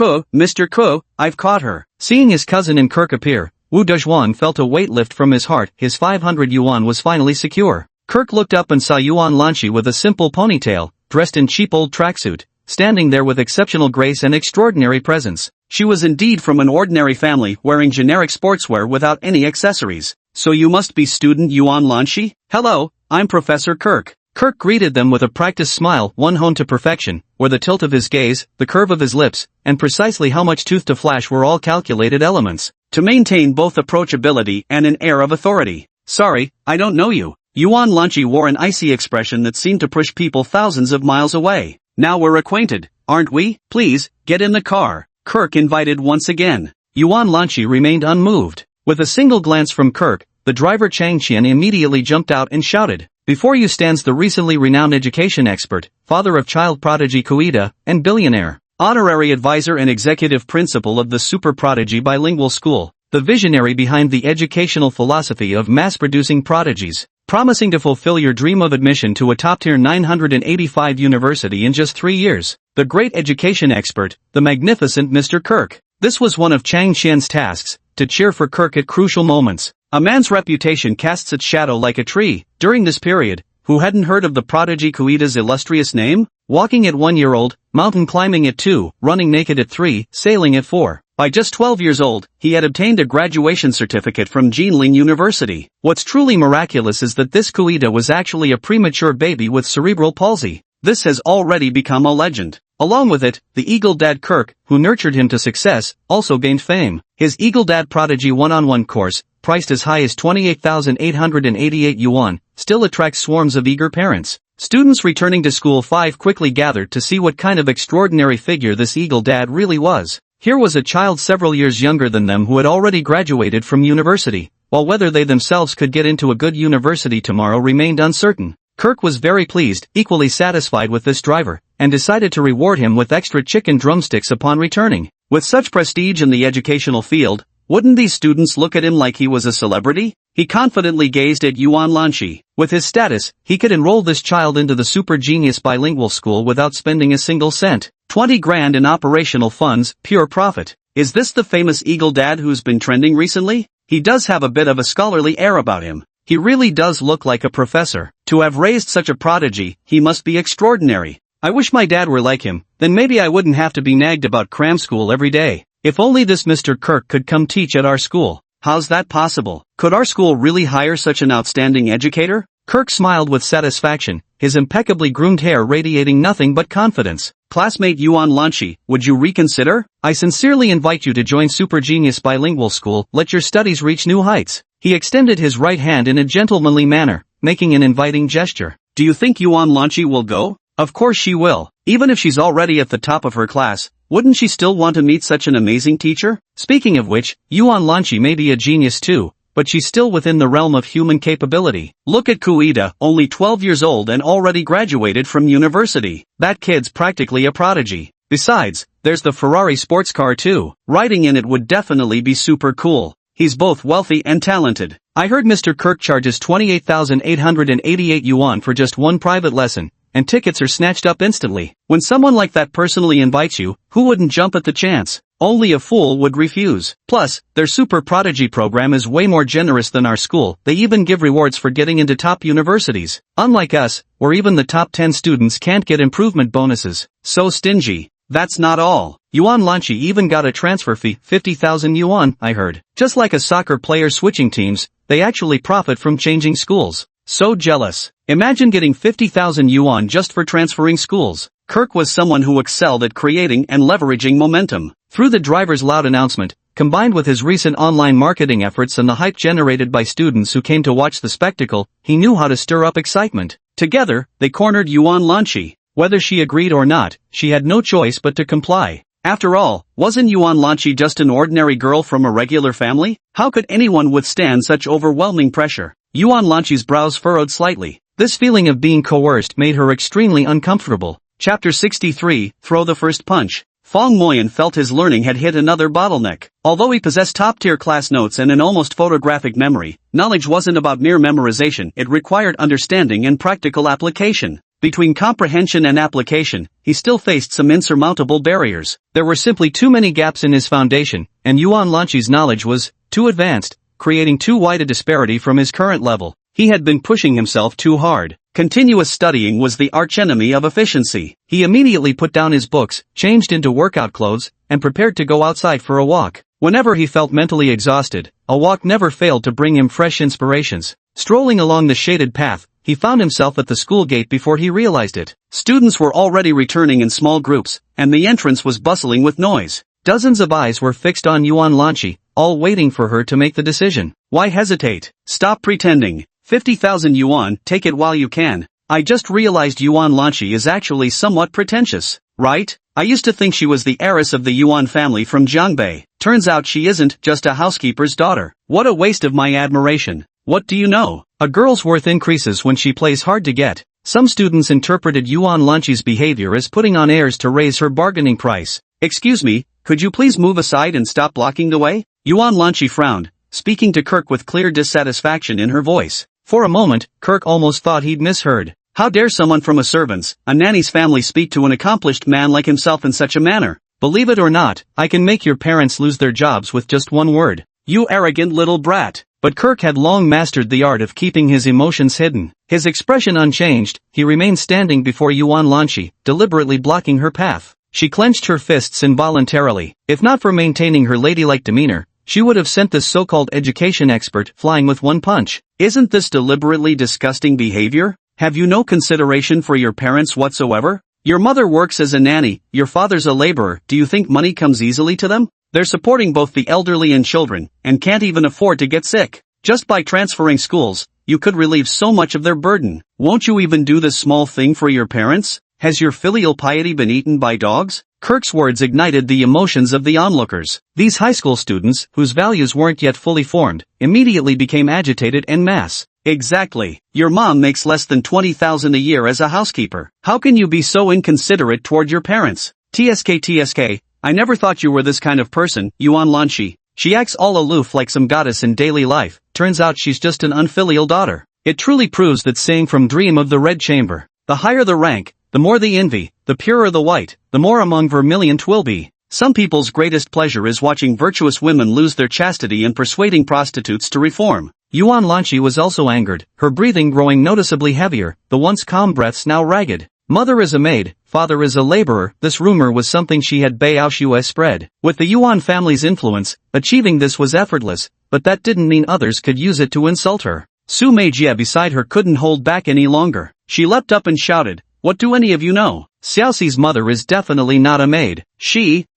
Ko, I've caught her. Seeing his cousin and Kirk appear, Wu Dazhuang felt a weight lift from his heart. His 500 yuan was finally secure. Kirk looked up and saw Yuan Lanqi with a simple ponytail, dressed in cheap old tracksuit, standing there with exceptional grace and extraordinary presence. She was indeed from an ordinary family, wearing generic sportswear without any accessories. So you must be student Yuan Lanqi? Hello, I'm Professor Kirk. Kirk greeted them with a practiced smile, one honed to perfection, where the tilt of his gaze, the curve of his lips, and precisely how much tooth to flash were all calculated elements, to maintain both approachability and an air of authority. Sorry, I don't know you. Yuan Lanqi wore an icy expression that seemed to push people thousands of miles away. Now we're acquainted, aren't we? Please, get in the car. Kirk invited once again. Yuan Lanqi remained unmoved. With a single glance from Kirk, the driver Chang Qian immediately jumped out and shouted, "Before you stands the recently renowned education expert, father of child prodigy Koida, and billionaire, honorary advisor and executive principal of the super prodigy bilingual school, the visionary behind the educational philosophy of mass-producing prodigies, promising to fulfill your dream of admission to a top-tier 985 university in just 3 years, the great education expert, the magnificent Mr. Kirk." This was one of Chang Qian's tasks, to cheer for Kirk at crucial moments. A man's reputation casts its shadow like a tree. During this period, who hadn't heard of the prodigy Koida's illustrious name? Walking at 1-year-old, mountain climbing at 2, running naked at 3, sailing at 4. By just 12 years old, he had obtained a graduation certificate from Jinling University. What's truly miraculous is that this Koida was actually a premature baby with cerebral palsy. This has already become a legend. Along with it, the Eagle Dad Kirk, who nurtured him to success, also gained fame. His Eagle Dad Prodigy one-on-one course, priced as high as 28,888 yuan, still attracts swarms of eager parents. Students returning to school 5 quickly gathered to see what kind of extraordinary figure this Eagle Dad really was. Here was a child several years younger than them who had already graduated from university, while whether they themselves could get into a good university tomorrow remained uncertain. Kirk was very pleased, equally satisfied with this driver, and decided to reward him with extra chicken drumsticks upon returning. With such prestige in the educational field, wouldn't these students look at him like he was a celebrity? He confidently gazed at Yuan Lanqi. With his status, he could enroll this child into the super genius bilingual school without spending a single cent. 20 grand in operational funds, pure profit. Is this the famous Eagle Dad who's been trending recently? He does have a bit of a scholarly air about him. He really does look like a professor. To have raised such a prodigy, he must be extraordinary. I wish my dad were like him, then maybe I wouldn't have to be nagged about cram school every day. If only this Mr. Kirk could come teach at our school. How's that possible? Could our school really hire such an outstanding educator? Kirk smiled with satisfaction, his impeccably groomed hair radiating nothing but confidence. Classmate Yuan Lanchi, would you reconsider? I sincerely invite you to join Super Genius Bilingual School. Let your studies reach new heights. He extended his right hand in a gentlemanly manner, making an inviting gesture. Do you think Yuan Lanchi will go? Of course she will. Even if she's already at the top of her class, wouldn't she still want to meet such an amazing teacher? Speaking of which, Yuan Lanchi may be a genius too, but she's still within the realm of human capability. Look at Kuida, only 12 years old and already graduated from university. That kid's practically a prodigy. Besides, there's the Ferrari sports car too. Riding in it would definitely be super cool. He's both wealthy and talented. I heard Mr. Kirk charges 28,888 yuan for just one private lesson, and tickets are snatched up instantly. When someone like that personally invites you, who wouldn't jump at the chance? Only a fool would refuse. Plus, their super prodigy program is way more generous than our school. They even give rewards for getting into top universities. Unlike us, where even the top 10 students can't get improvement bonuses. So stingy. That's not all. Yuan Lanchi even got a transfer fee, 50,000 yuan, I heard. Just like a soccer player switching teams, they actually profit from changing schools. So jealous. Imagine getting 50,000 yuan just for transferring schools. Kirk was someone who excelled at creating and leveraging momentum. Through the driver's loud announcement, combined with his recent online marketing efforts and the hype generated by students who came to watch the spectacle, he knew how to stir up excitement. Together, they cornered Yuan Lanchi. Whether she agreed or not, she had no choice but to comply. After all, wasn't Yuan Lanchi just an ordinary girl from a regular family? How could anyone withstand such overwhelming pressure? Yuan Lanchi's brows furrowed slightly. This feeling of being coerced made her extremely uncomfortable. Chapter 63, Throw the First Punch. Fong Moyan felt his learning had hit another bottleneck. Although he possessed top-tier class notes and an almost photographic memory, knowledge wasn't about mere memorization, it required understanding and practical application. Between comprehension and application, he still faced some insurmountable barriers. There were simply too many gaps in his foundation, and Yuan Lanchi's knowledge was too advanced, creating too wide a disparity from his current level. He had been pushing himself too hard. Continuous studying was the archenemy of efficiency. He immediately put down his books, changed into workout clothes, and prepared to go outside for a walk. Whenever he felt mentally exhausted, a walk never failed to bring him fresh inspirations. Strolling along the shaded path, he found himself at the school gate before he realized it. Students were already returning in small groups, and the entrance was bustling with noise. Dozens of eyes were fixed on Yuan Lanchi, all waiting for her to make the decision. Why hesitate? Stop pretending. 50,000 yuan, take it while you can. I just realized Yuan Lanchi is actually somewhat pretentious, right? I used to think she was the heiress of the Yuan family from Jiangbei. Turns out she isn't, just a housekeeper's daughter. What a waste of my admiration. What do you know? A girl's worth increases when she plays hard to get. Some students interpreted Yuan Lanchi's behavior as putting on airs to raise her bargaining price. Excuse me, could you please move aside and stop blocking the way? Yuan Lanchi frowned, speaking to Kirk with clear dissatisfaction in her voice. For a moment, Kirk almost thought he'd misheard. How dare someone from a servant's, a nanny's family speak to an accomplished man like himself in such a manner? Believe it or not, I can make your parents lose their jobs with just one word. You arrogant little brat. But Kirk had long mastered the art of keeping his emotions hidden. His expression unchanged, he remained standing before Yuan Lanchi, deliberately blocking her path. She clenched her fists involuntarily. If not for maintaining her ladylike demeanor, she would have sent this so-called education expert flying with one punch. Isn't this deliberately disgusting behavior? Have you no consideration for your parents whatsoever? Your mother works as a nanny, your father's a laborer. Do you think money comes easily to them? They're supporting both the elderly and children, and can't even afford to get sick. Just by transferring schools, you could relieve so much of their burden. Won't you even do this small thing for your parents? Has your filial piety been eaten by dogs? Kirk's words ignited the emotions of the onlookers. These high school students, whose values weren't yet fully formed, immediately became agitated en masse. Exactly. Your mom makes less than 20,000 a year as a housekeeper. How can you be so inconsiderate toward your parents? TSK, I never thought you were this kind of person, Yuan Lanchi. She acts all aloof like some goddess in daily life. Turns out she's just an unfilial daughter. It truly proves that saying from Dream of the Red Chamber, the higher the rank, the more the envy, the purer the white, the more among vermilion 'twill be. Some people's greatest pleasure is watching virtuous women lose their chastity and persuading prostitutes to reform. Yuan Lanchi was also angered, her breathing growing noticeably heavier, the once calm breaths now ragged. Mother is a maid, father is a laborer. This rumor was something she had Baoshua spread. With the Yuan family's influence, achieving this was effortless, but that didn't mean others could use it to insult her. Su Meijie beside her couldn't hold back any longer. She leapt up and shouted, "What do any of you know? Xiaoxi's mother is definitely not a maid."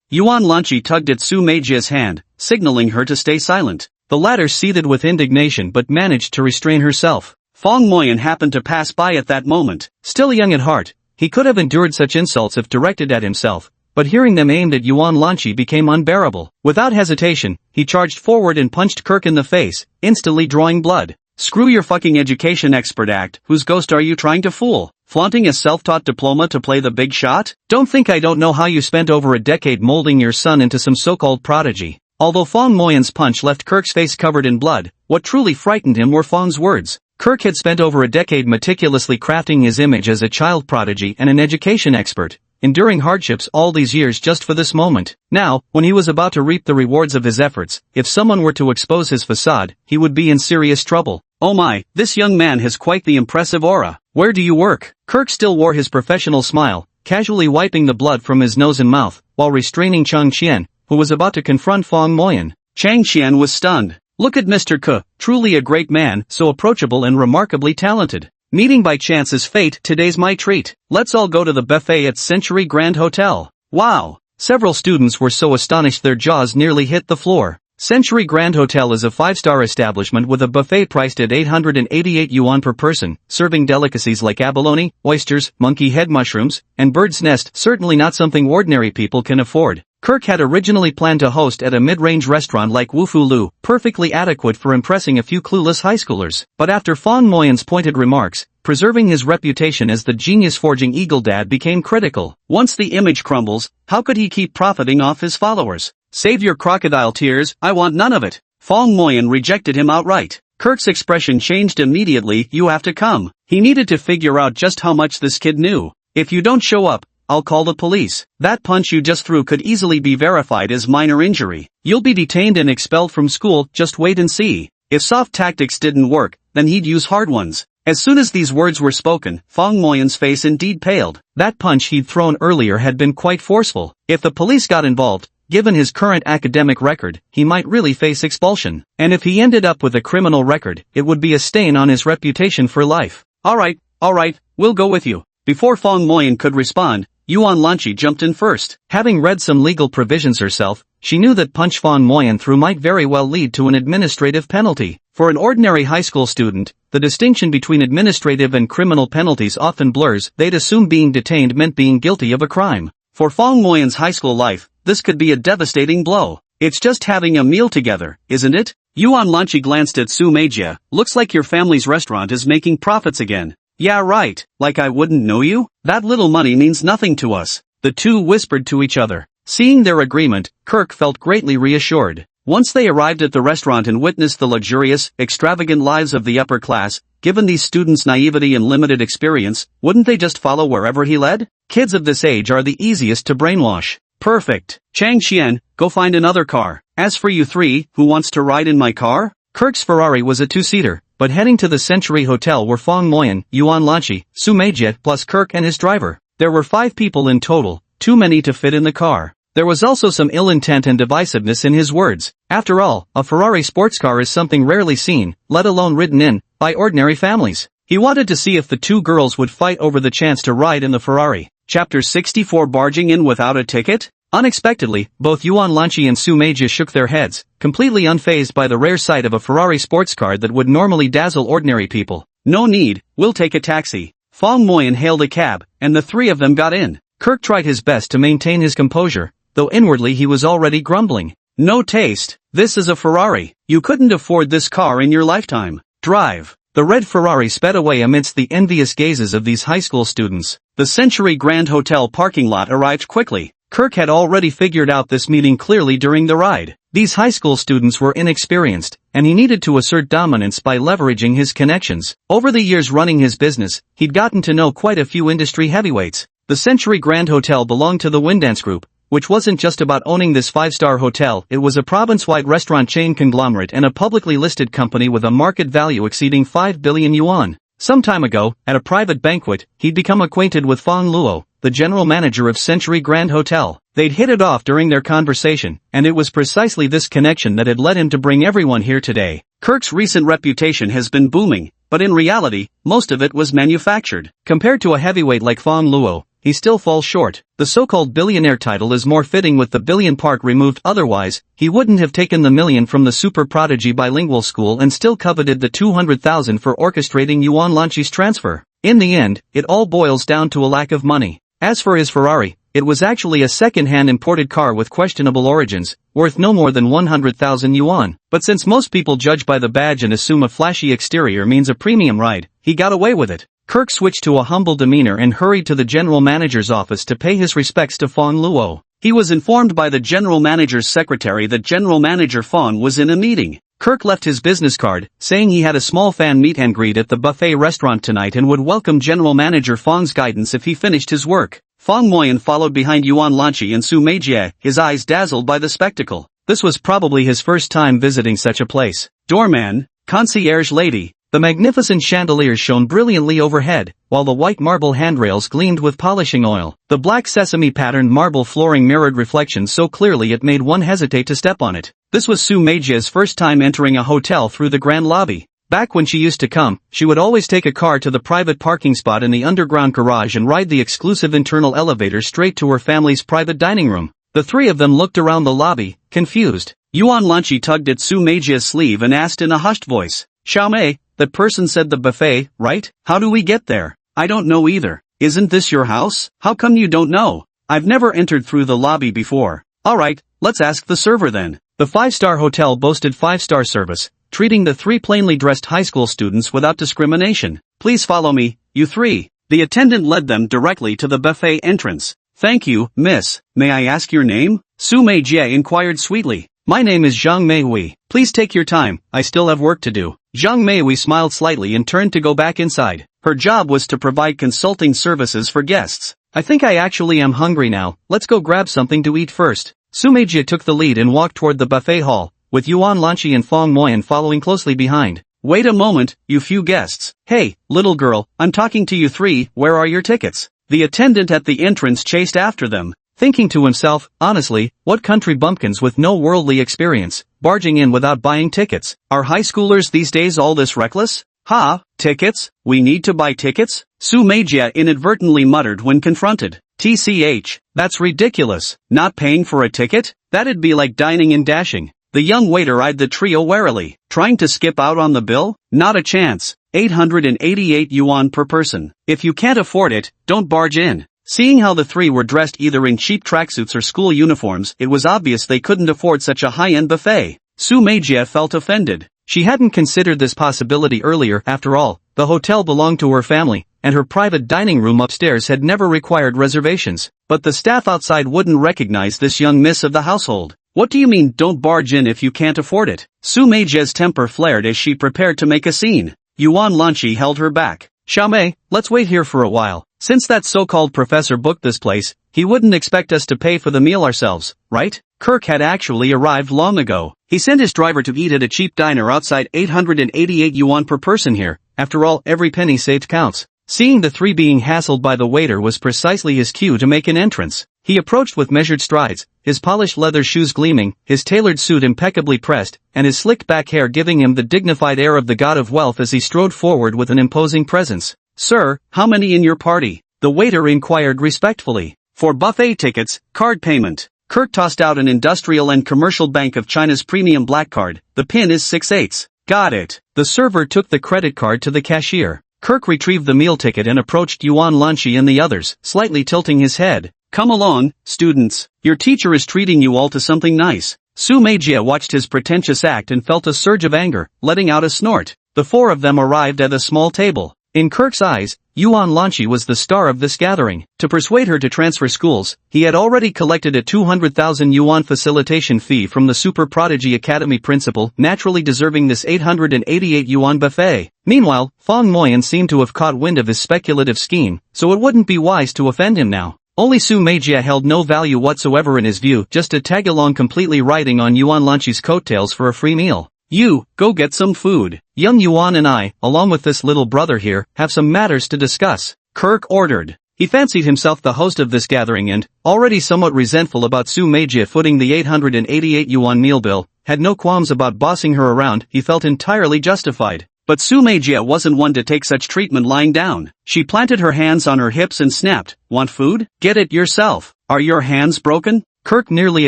Yuan Lanqi tugged at Su Meijie's hand, signaling her to stay silent. The latter seethed with indignation but managed to restrain herself. Fong Moyan happened to pass by at that moment. Still young at heart, he could have endured such insults if directed at himself, but hearing them aimed at Yuan Lanqi became unbearable. Without hesitation, he charged forward and punched Kirk in the face, instantly drawing blood. "Screw your fucking education expert act, whose ghost are you trying to fool? Flaunting a self-taught diploma to play the big shot? Don't think I don't know how you spent over a decade molding your son into some so-called prodigy." Although Fong Moyan's punch left Kirk's face covered in blood, what truly frightened him were Fong's words. Kirk had spent over a decade meticulously crafting his image as a child prodigy and an education expert, enduring hardships all these years just for this moment. Now, when he was about to reap the rewards of his efforts, if someone were to expose his facade, he would be in serious trouble. "Oh my, this young man has quite the impressive aura. Where do you work?" Kirk still wore his professional smile, casually wiping the blood from his nose and mouth, while restraining Chang Qian, who was about to confront Fong Moyan. Chang Qian was stunned. "Look at Mr. Ke, truly a great man, so approachable and remarkably talented. Meeting by chance is fate, today's my treat. Let's all go to the buffet at Century Grand Hotel." Wow! Several students were so astonished their jaws nearly hit the floor. Century Grand Hotel is a 5-star establishment with a buffet priced at 888 yuan per person, serving delicacies like abalone, oysters, monkey head mushrooms, and bird's nest, certainly not something ordinary people can afford. Kirk had originally planned to host at a mid-range restaurant like Wufu Lu, perfectly adequate for impressing a few clueless high schoolers. But after Fong Moyan's pointed remarks, preserving his reputation as the genius-forging Eagle Dad became critical. Once the image crumbles, how could he keep profiting off his followers? "Save your crocodile tears, I want none of it." Fong Moyan rejected him outright. Kirk's expression changed immediately. "You have to come." He needed to figure out just how much this kid knew. "If you don't show up, I'll call the police. That punch you just threw could easily be verified as minor injury. You'll be detained and expelled from school, just wait and see." If soft tactics didn't work, then he'd use hard ones. As soon as these words were spoken, Fong Moyan's face indeed paled. That punch he'd thrown earlier had been quite forceful. If the police got involved, given his current academic record, he might really face expulsion. And if he ended up with a criminal record, it would be a stain on his reputation for life. All right, we'll go with you." Before Fong Moyan could respond, Yuan Lanqi jumped in first. Having read some legal provisions herself, she knew that punch Fong Moyan through might very well lead to an administrative penalty. For an ordinary high school student, the distinction between administrative and criminal penalties often blurs. They'd assume being detained meant being guilty of a crime. For Fong Moyan's high school life, this could be a devastating blow. "It's just having a meal together, isn't it?" Yuan Lanqi glanced at Su Meijie. "Looks like your family's restaurant is making profits again." "Yeah, right, like I wouldn't know you? That little money means nothing to us." The two whispered to each other. Seeing their agreement, Kirk felt greatly reassured. Once they arrived at the restaurant and witnessed the luxurious, extravagant lives of the upper class, given these students' naivety and limited experience, wouldn't they just follow wherever he led? Kids of this age are the easiest to brainwash. "Perfect. Chang Qian, go find another car. As for you three, who wants to ride in my car?" Kirk's Ferrari was a 2-seater, but heading to the Century Hotel were Fong Moyan, Yuan Lanqi, Su Meijie, plus Kirk and his driver. There were 5 people in total, too many to fit in the car. There was also some ill intent and divisiveness in his words. After all, a Ferrari sports car is something rarely seen, let alone ridden in, by ordinary families. He wanted to see if the two girls would fight over the chance to ride in the Ferrari. Chapter 64 Barging in without a ticket? Unexpectedly, both Yuan Lanqi and Su Meijie shook their heads, completely unfazed by the rare sight of a Ferrari sports car that would normally dazzle ordinary people. "No need, we'll take a taxi." Fong Moyan hailed a cab, and the three of them got in. Kirk tried his best to maintain his composure, though inwardly he was already grumbling. "No taste. This is a Ferrari. You couldn't afford this car in your lifetime. Drive." The red Ferrari sped away amidst the envious gazes of these high school students. The Century Grand Hotel parking lot arrived quickly. Kirk had already figured out this meeting clearly during the ride. These high school students were inexperienced, and he needed to assert dominance by leveraging his connections. Over the years running his business, he'd gotten to know quite a few industry heavyweights. The Century Grand Hotel belonged to the Windance Group, which wasn't just about owning this 5-star hotel, it was a province-wide restaurant chain conglomerate and a publicly listed company with a market value exceeding 5 billion yuan. Some time ago, at a private banquet, he'd become acquainted with Fong Luo, the general manager of Century Grand Hotel. They'd hit it off during their conversation, and it was precisely this connection that had led him to bring everyone here today. Kirk's recent reputation has been booming, but in reality, most of it was manufactured. Compared to a heavyweight like Fong Luo, he still falls short. The so-called billionaire title is more fitting with the billion part removed, otherwise, he wouldn't have taken the million from the super prodigy bilingual school and still coveted the 200,000 for orchestrating Yuan Lanqi's transfer. In the end, it all boils down to a lack of money. As for his Ferrari, it was actually a second-hand imported car with questionable origins, worth no more than 100,000 yuan. But since most people judge by the badge and assume a flashy exterior means a premium ride, he got away with it. Kirk switched to a humble demeanor and hurried to the general manager's office to pay his respects to Fong Luo. He was informed by the general manager's secretary that General Manager Fong was in a meeting. Kirk left his business card, saying he had a small fan meet and greet at the buffet restaurant tonight and would welcome General Manager Fong's guidance if he finished his work. Fong Moyan followed behind Yuan Lanqi and Su Meijie, his eyes dazzled by the spectacle. This was probably his first time visiting such a place. Doorman, concierge lady. The magnificent chandeliers shone brilliantly overhead, while the white marble handrails gleamed with polishing oil. The black sesame-patterned marble flooring mirrored reflections so clearly it made one hesitate to step on it. This was Su Meijie's first time entering a hotel through the grand lobby. Back when she used to come, she would always take a car to the private parking spot in the underground garage and ride the exclusive internal elevator straight to her family's private dining room. The three of them looked around the lobby, confused. Yuan Lanqi tugged at Su Meijie's sleeve and asked in a hushed voice, "Xiaomei, that person said the buffet, right? How do we get there?" "I don't know either. Isn't this your house? How come you don't know?" "I've never entered through the lobby before." "Alright, let's ask the server then." The five-star hotel boasted five-star service, treating the three plainly dressed high school students without discrimination. "Please follow me, you three." The attendant led them directly to the buffet entrance. "Thank you, miss. May I ask your name?" Su Meijie inquired sweetly. "My name is Zhang Meihui. Please take your time, I still have work to do." Zhang Meihui smiled slightly and turned to go back inside. Her job was to provide consulting services for guests. "I think I actually am hungry now, let's go grab something to eat first." Su Meijie took the lead and walked toward the buffet hall, with Yuan Lanqi and Fong Moyan following closely behind. "Wait a moment, you few guests. Hey, little girl, I'm talking to you three, where are your tickets?" The attendant at the entrance chased after them. Thinking to himself, honestly, what country bumpkins with no worldly experience, barging in without buying tickets? Are high schoolers these days all this reckless? "Ha, tickets? We need to buy tickets?" Su Meijie inadvertently muttered when confronted. "TCH, that's ridiculous. Not paying for a ticket? That'd be like dining and dashing." The young waiter eyed the trio warily. "Trying to skip out on the bill? Not a chance. 888 yuan per person. If you can't afford it, don't barge in." Seeing how the three were dressed either in cheap tracksuits or school uniforms, it was obvious they couldn't afford such a high-end buffet. Su Meijie felt offended. She hadn't considered this possibility earlier. After all, the hotel belonged to her family, and her private dining room upstairs had never required reservations. But the staff outside wouldn't recognize this young miss of the household. "What do you mean don't barge in if you can't afford it?" Su Meijie's temper flared as she prepared to make a scene. Yuan Lanqi held her back. "Xiaomei, let's wait here for a while. Since that so-called professor booked this place, he wouldn't expect us to pay for the meal ourselves, right?" Kirk had actually arrived long ago. He sent his driver to eat at a cheap diner outside. 888 yuan per person here. After all, every penny saved counts. Seeing the three being hassled by the waiter was precisely his cue to make an entrance. He approached with measured strides, his polished leather shoes gleaming, his tailored suit impeccably pressed, and his slicked back hair giving him the dignified air of the god of wealth as he strode forward with an imposing presence. "Sir, how many in your party?" the waiter inquired respectfully. "For buffet tickets, card payment." Kirk tossed out an Industrial and Commercial Bank of China's premium black card. "The pin is 6/8. "Got it." The server took the credit card to the cashier. Kirk retrieved the meal ticket and approached Yuan Lanqi and the others, slightly tilting his head. "Come along, students. Your teacher is treating you all to something nice." Su Meijie watched his pretentious act and felt a surge of anger, letting out a snort. The four of them arrived at a small table. In Kirk's eyes, Yuan Lanqi was the star of this gathering. To persuade her to transfer schools, he had already collected a 200,000 yuan facilitation fee from the Super Prodigy Academy principal, naturally deserving this 888 yuan buffet. Meanwhile, Fong Moyan seemed to have caught wind of his speculative scheme, so it wouldn't be wise to offend him now. Only Su Meijie held no value whatsoever in his view, just to tag along completely riding on Yuan Lanqi's coattails for a free meal. "You, go get some food. Young Yuan and I, along with this little brother here, have some matters to discuss," Kirk ordered. He fancied himself the host of this gathering and, already somewhat resentful about Su Meijie footing the 888 yuan meal bill, had no qualms about bossing her around. He felt entirely justified. But Su Meijie wasn't one to take such treatment lying down. She planted her hands on her hips and snapped, "Want food? Get it yourself. Are your hands broken?" Kirk nearly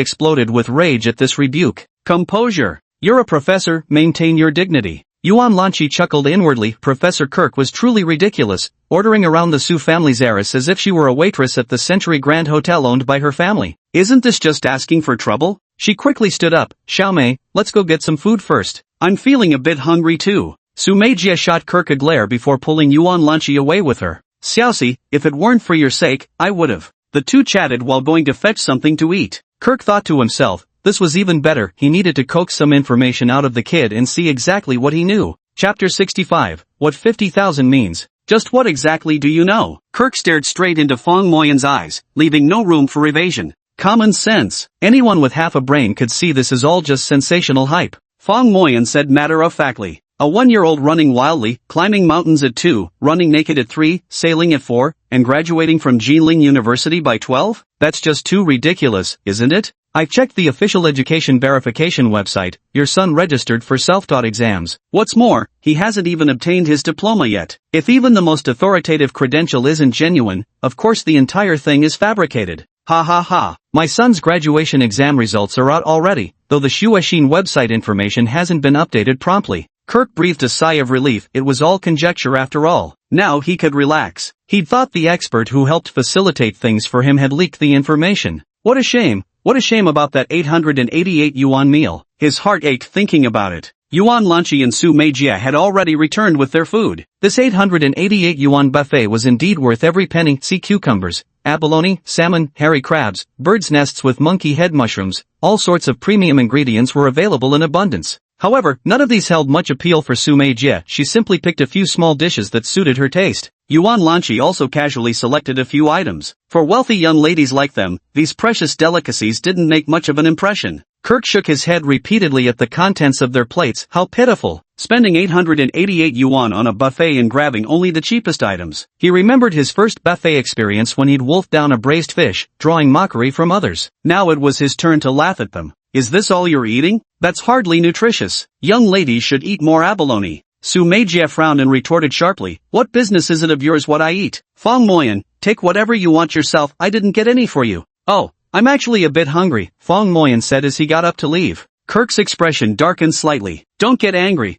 exploded with rage at this rebuke. "Composure. You're a professor, maintain your dignity." Yuan Lanchi chuckled inwardly. Professor Kirk was truly ridiculous, ordering around the Su family's heiress as if she were a waitress at the Century Grand Hotel owned by her family. Isn't this just asking for trouble? She quickly stood up. "Xiaomei, let's go get some food first. I'm feeling a bit hungry too." Su Meijie shot Kirk a glare before pulling Yuan Lanchi away with her. "Xiaoxi, if it weren't for your sake, I would've." The two chatted while going to fetch something to eat. Kirk thought to himself, this was even better. He needed to coax some information out of the kid and see exactly what he knew. Chapter 65, What 50,000 Means. Just what exactly do you know? Kirk stared straight into Fong Moyan's eyes, leaving no room for evasion. Common sense. Anyone with half a brain could see this is all just sensational hype. Fong Moyan said matter-of-factly. A 1-year-old running wildly, climbing mountains at 2, running naked at 3, sailing at 4, and graduating from Jilin University by 12? That's just too ridiculous, isn't it? I checked the official education verification website. Your son registered for self-taught exams. What's more, he hasn't even obtained his diploma yet. If even the most authoritative credential isn't genuine, of course the entire thing is fabricated. Ha ha ha. My son's graduation exam results are out already, though the Shueishin website information hasn't been updated promptly. Kirk breathed a sigh of relief. It was all conjecture after all. Now he could relax. He'd thought the expert who helped facilitate things for him had leaked the information. What a shame. What a shame about that 888 yuan meal. His heart ached thinking about it. Yuan Lanchi and Su Meijie had already returned with their food. This 888 yuan buffet was indeed worth every penny. See cucumbers, abalone, salmon, hairy crabs, bird's nests with monkey head mushrooms. All sorts of premium ingredients were available in abundance. However, none of these held much appeal for Su Meijie. She simply picked a few small dishes that suited her taste. Yuan Lanchi also casually selected a few items. For wealthy young ladies like them, these precious delicacies didn't make much of an impression. Kirk shook his head repeatedly at the contents of their plates. How pitiful. Spending 888 yuan on a buffet and grabbing only the cheapest items. He remembered his first buffet experience when he'd wolfed down a braised fish, drawing mockery from others. Now it was his turn to laugh at them. Is this all you're eating? That's hardly nutritious. Young ladies should eat more abalone. Su Meijie frowned and retorted sharply, what business is it of yours what I eat? Fong Moyan, take whatever you want yourself. I didn't get any for you. Oh, I'm actually a bit hungry, Fong Moyan said as he got up to leave. Kirk's expression darkened slightly. Don't get angry,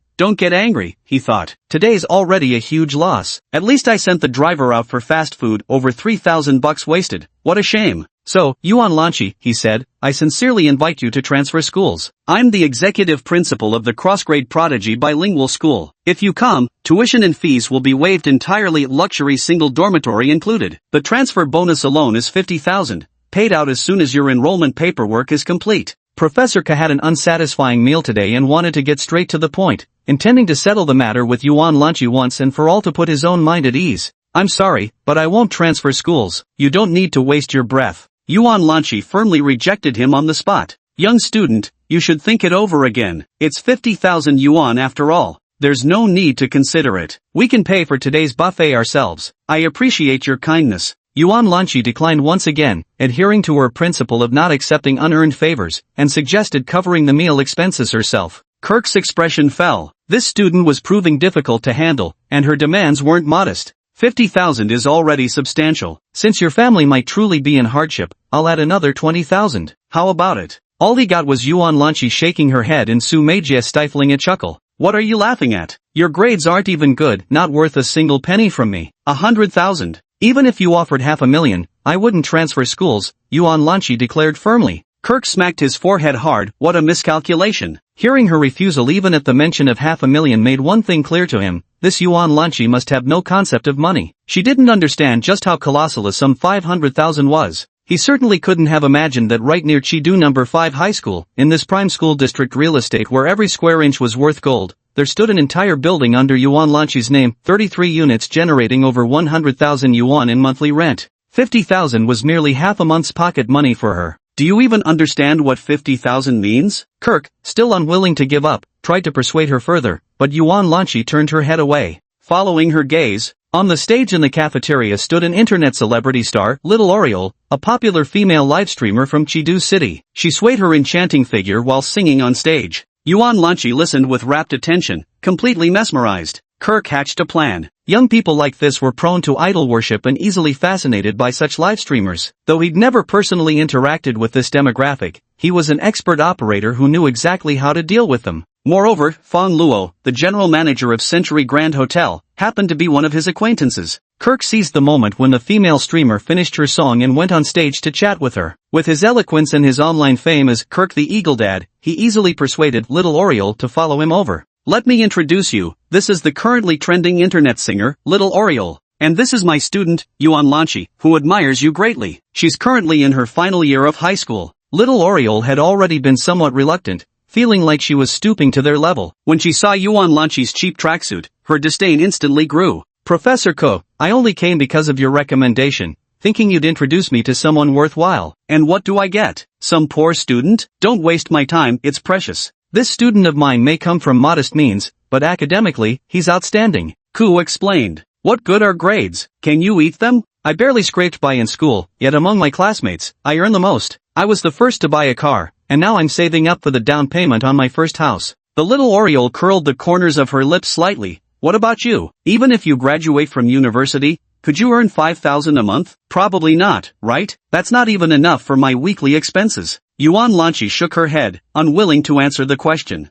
he thought. Today's already a huge loss. At least I sent the driver out for fast food, over 3,000 bucks wasted. What a shame. So, Yuan Lanchi, he said, I sincerely invite you to transfer schools. I'm the executive principal of the cross-grade prodigy bilingual school. If you come, tuition and fees will be waived entirely, luxury single dormitory included. The transfer bonus alone is 50,000, paid out as soon as your enrollment paperwork is complete. Professor Ka had an unsatisfying meal today and wanted to get straight to the point, intending to settle the matter with Yuan Lanchi once and for all to put his own mind at ease. I'm sorry, but I won't transfer schools. You don't need to waste your breath. Yuan Lanchi firmly rejected him on the spot. Young student, you should think it over again. It's 50,000 yuan after all. There's no need to consider it. We can pay for today's buffet ourselves. I appreciate your kindness. Yuan Lanchi declined once again, adhering to her principle of not accepting unearned favors, and suggested covering the meal expenses herself. Kirk's expression fell. This student was proving difficult to handle, and her demands weren't modest. 50,000 is already substantial. Since your family might truly be in hardship, I'll add another 20,000. How about it? All he got was Yuan Lanchi shaking her head and Su Meijie stifling a chuckle. What are you laughing at? Your grades aren't even good, not worth a single penny from me. 100,000. Even if you offered 500,000, I wouldn't transfer schools, Yuan Lanchi declared firmly. Kirk smacked his forehead hard. What a miscalculation. Hearing her refusal even at the mention of 500,000 made one thing clear to him. This Yuan Lanchi must have no concept of money. She didn't understand just how colossal a sum 500,000 was. He certainly couldn't have imagined that right near Chidu No. 5 High School, in this prime school district real estate where every square inch was worth gold, there stood an entire building under Yuan Lanchi's name, 33 units generating over 100,000 yuan in monthly rent. 50,000 was merely half a month's pocket money for her. Do you even understand what 50,000 means? Kirk, still unwilling to give up, tried to persuade her further, but Yuan Lanchi turned her head away. Following her gaze, On the stage in the cafeteria stood an internet celebrity star, Little Oriole, a popular female livestreamer from Chidu City. She swayed her enchanting figure while singing on stage. Yuan Lanchi listened with rapt attention, completely mesmerized. Kirk hatched a plan. Young people like this were prone to idol worship and easily fascinated by such livestreamers. Though he'd never personally interacted with this demographic, he was an expert operator who knew exactly how to deal with them. Moreover, Fong Luo, the general manager of Century Grand Hotel, happened to be one of his acquaintances. Kirk seized the moment when the female streamer finished her song and went on stage to chat with her. With his eloquence and his online fame as Kirk the Eagle Dad, he easily persuaded Little Oriole to follow him over. Let me introduce you, this is the currently trending internet singer, Little Oriole. And this is my student, Yuan Lanchi, who admires you greatly. She's currently in her final year of high school. Little Oriole had already been somewhat reluctant, feeling like she was stooping to their level. When she saw Yuan Lanchi's cheap tracksuit, her disdain instantly grew. Professor Ko, I only came because of your recommendation, thinking you'd introduce me to someone worthwhile. And what do I get? Some poor student? Don't waste my time, it's precious. This student of mine may come from modest means, but academically, he's outstanding. Ku explained. What good are grades? Can you eat them? I barely scraped by in school, yet among my classmates, I earn the most. I was the first to buy a car, and now I'm saving up for the down payment on my first house. The Little Oriole curled the corners of her lips slightly. What about you? Even if you graduate from university, could you earn 5,000 a month? Probably not, right? That's not even enough for my weekly expenses. Yuan Lanchi shook her head, unwilling to answer the question.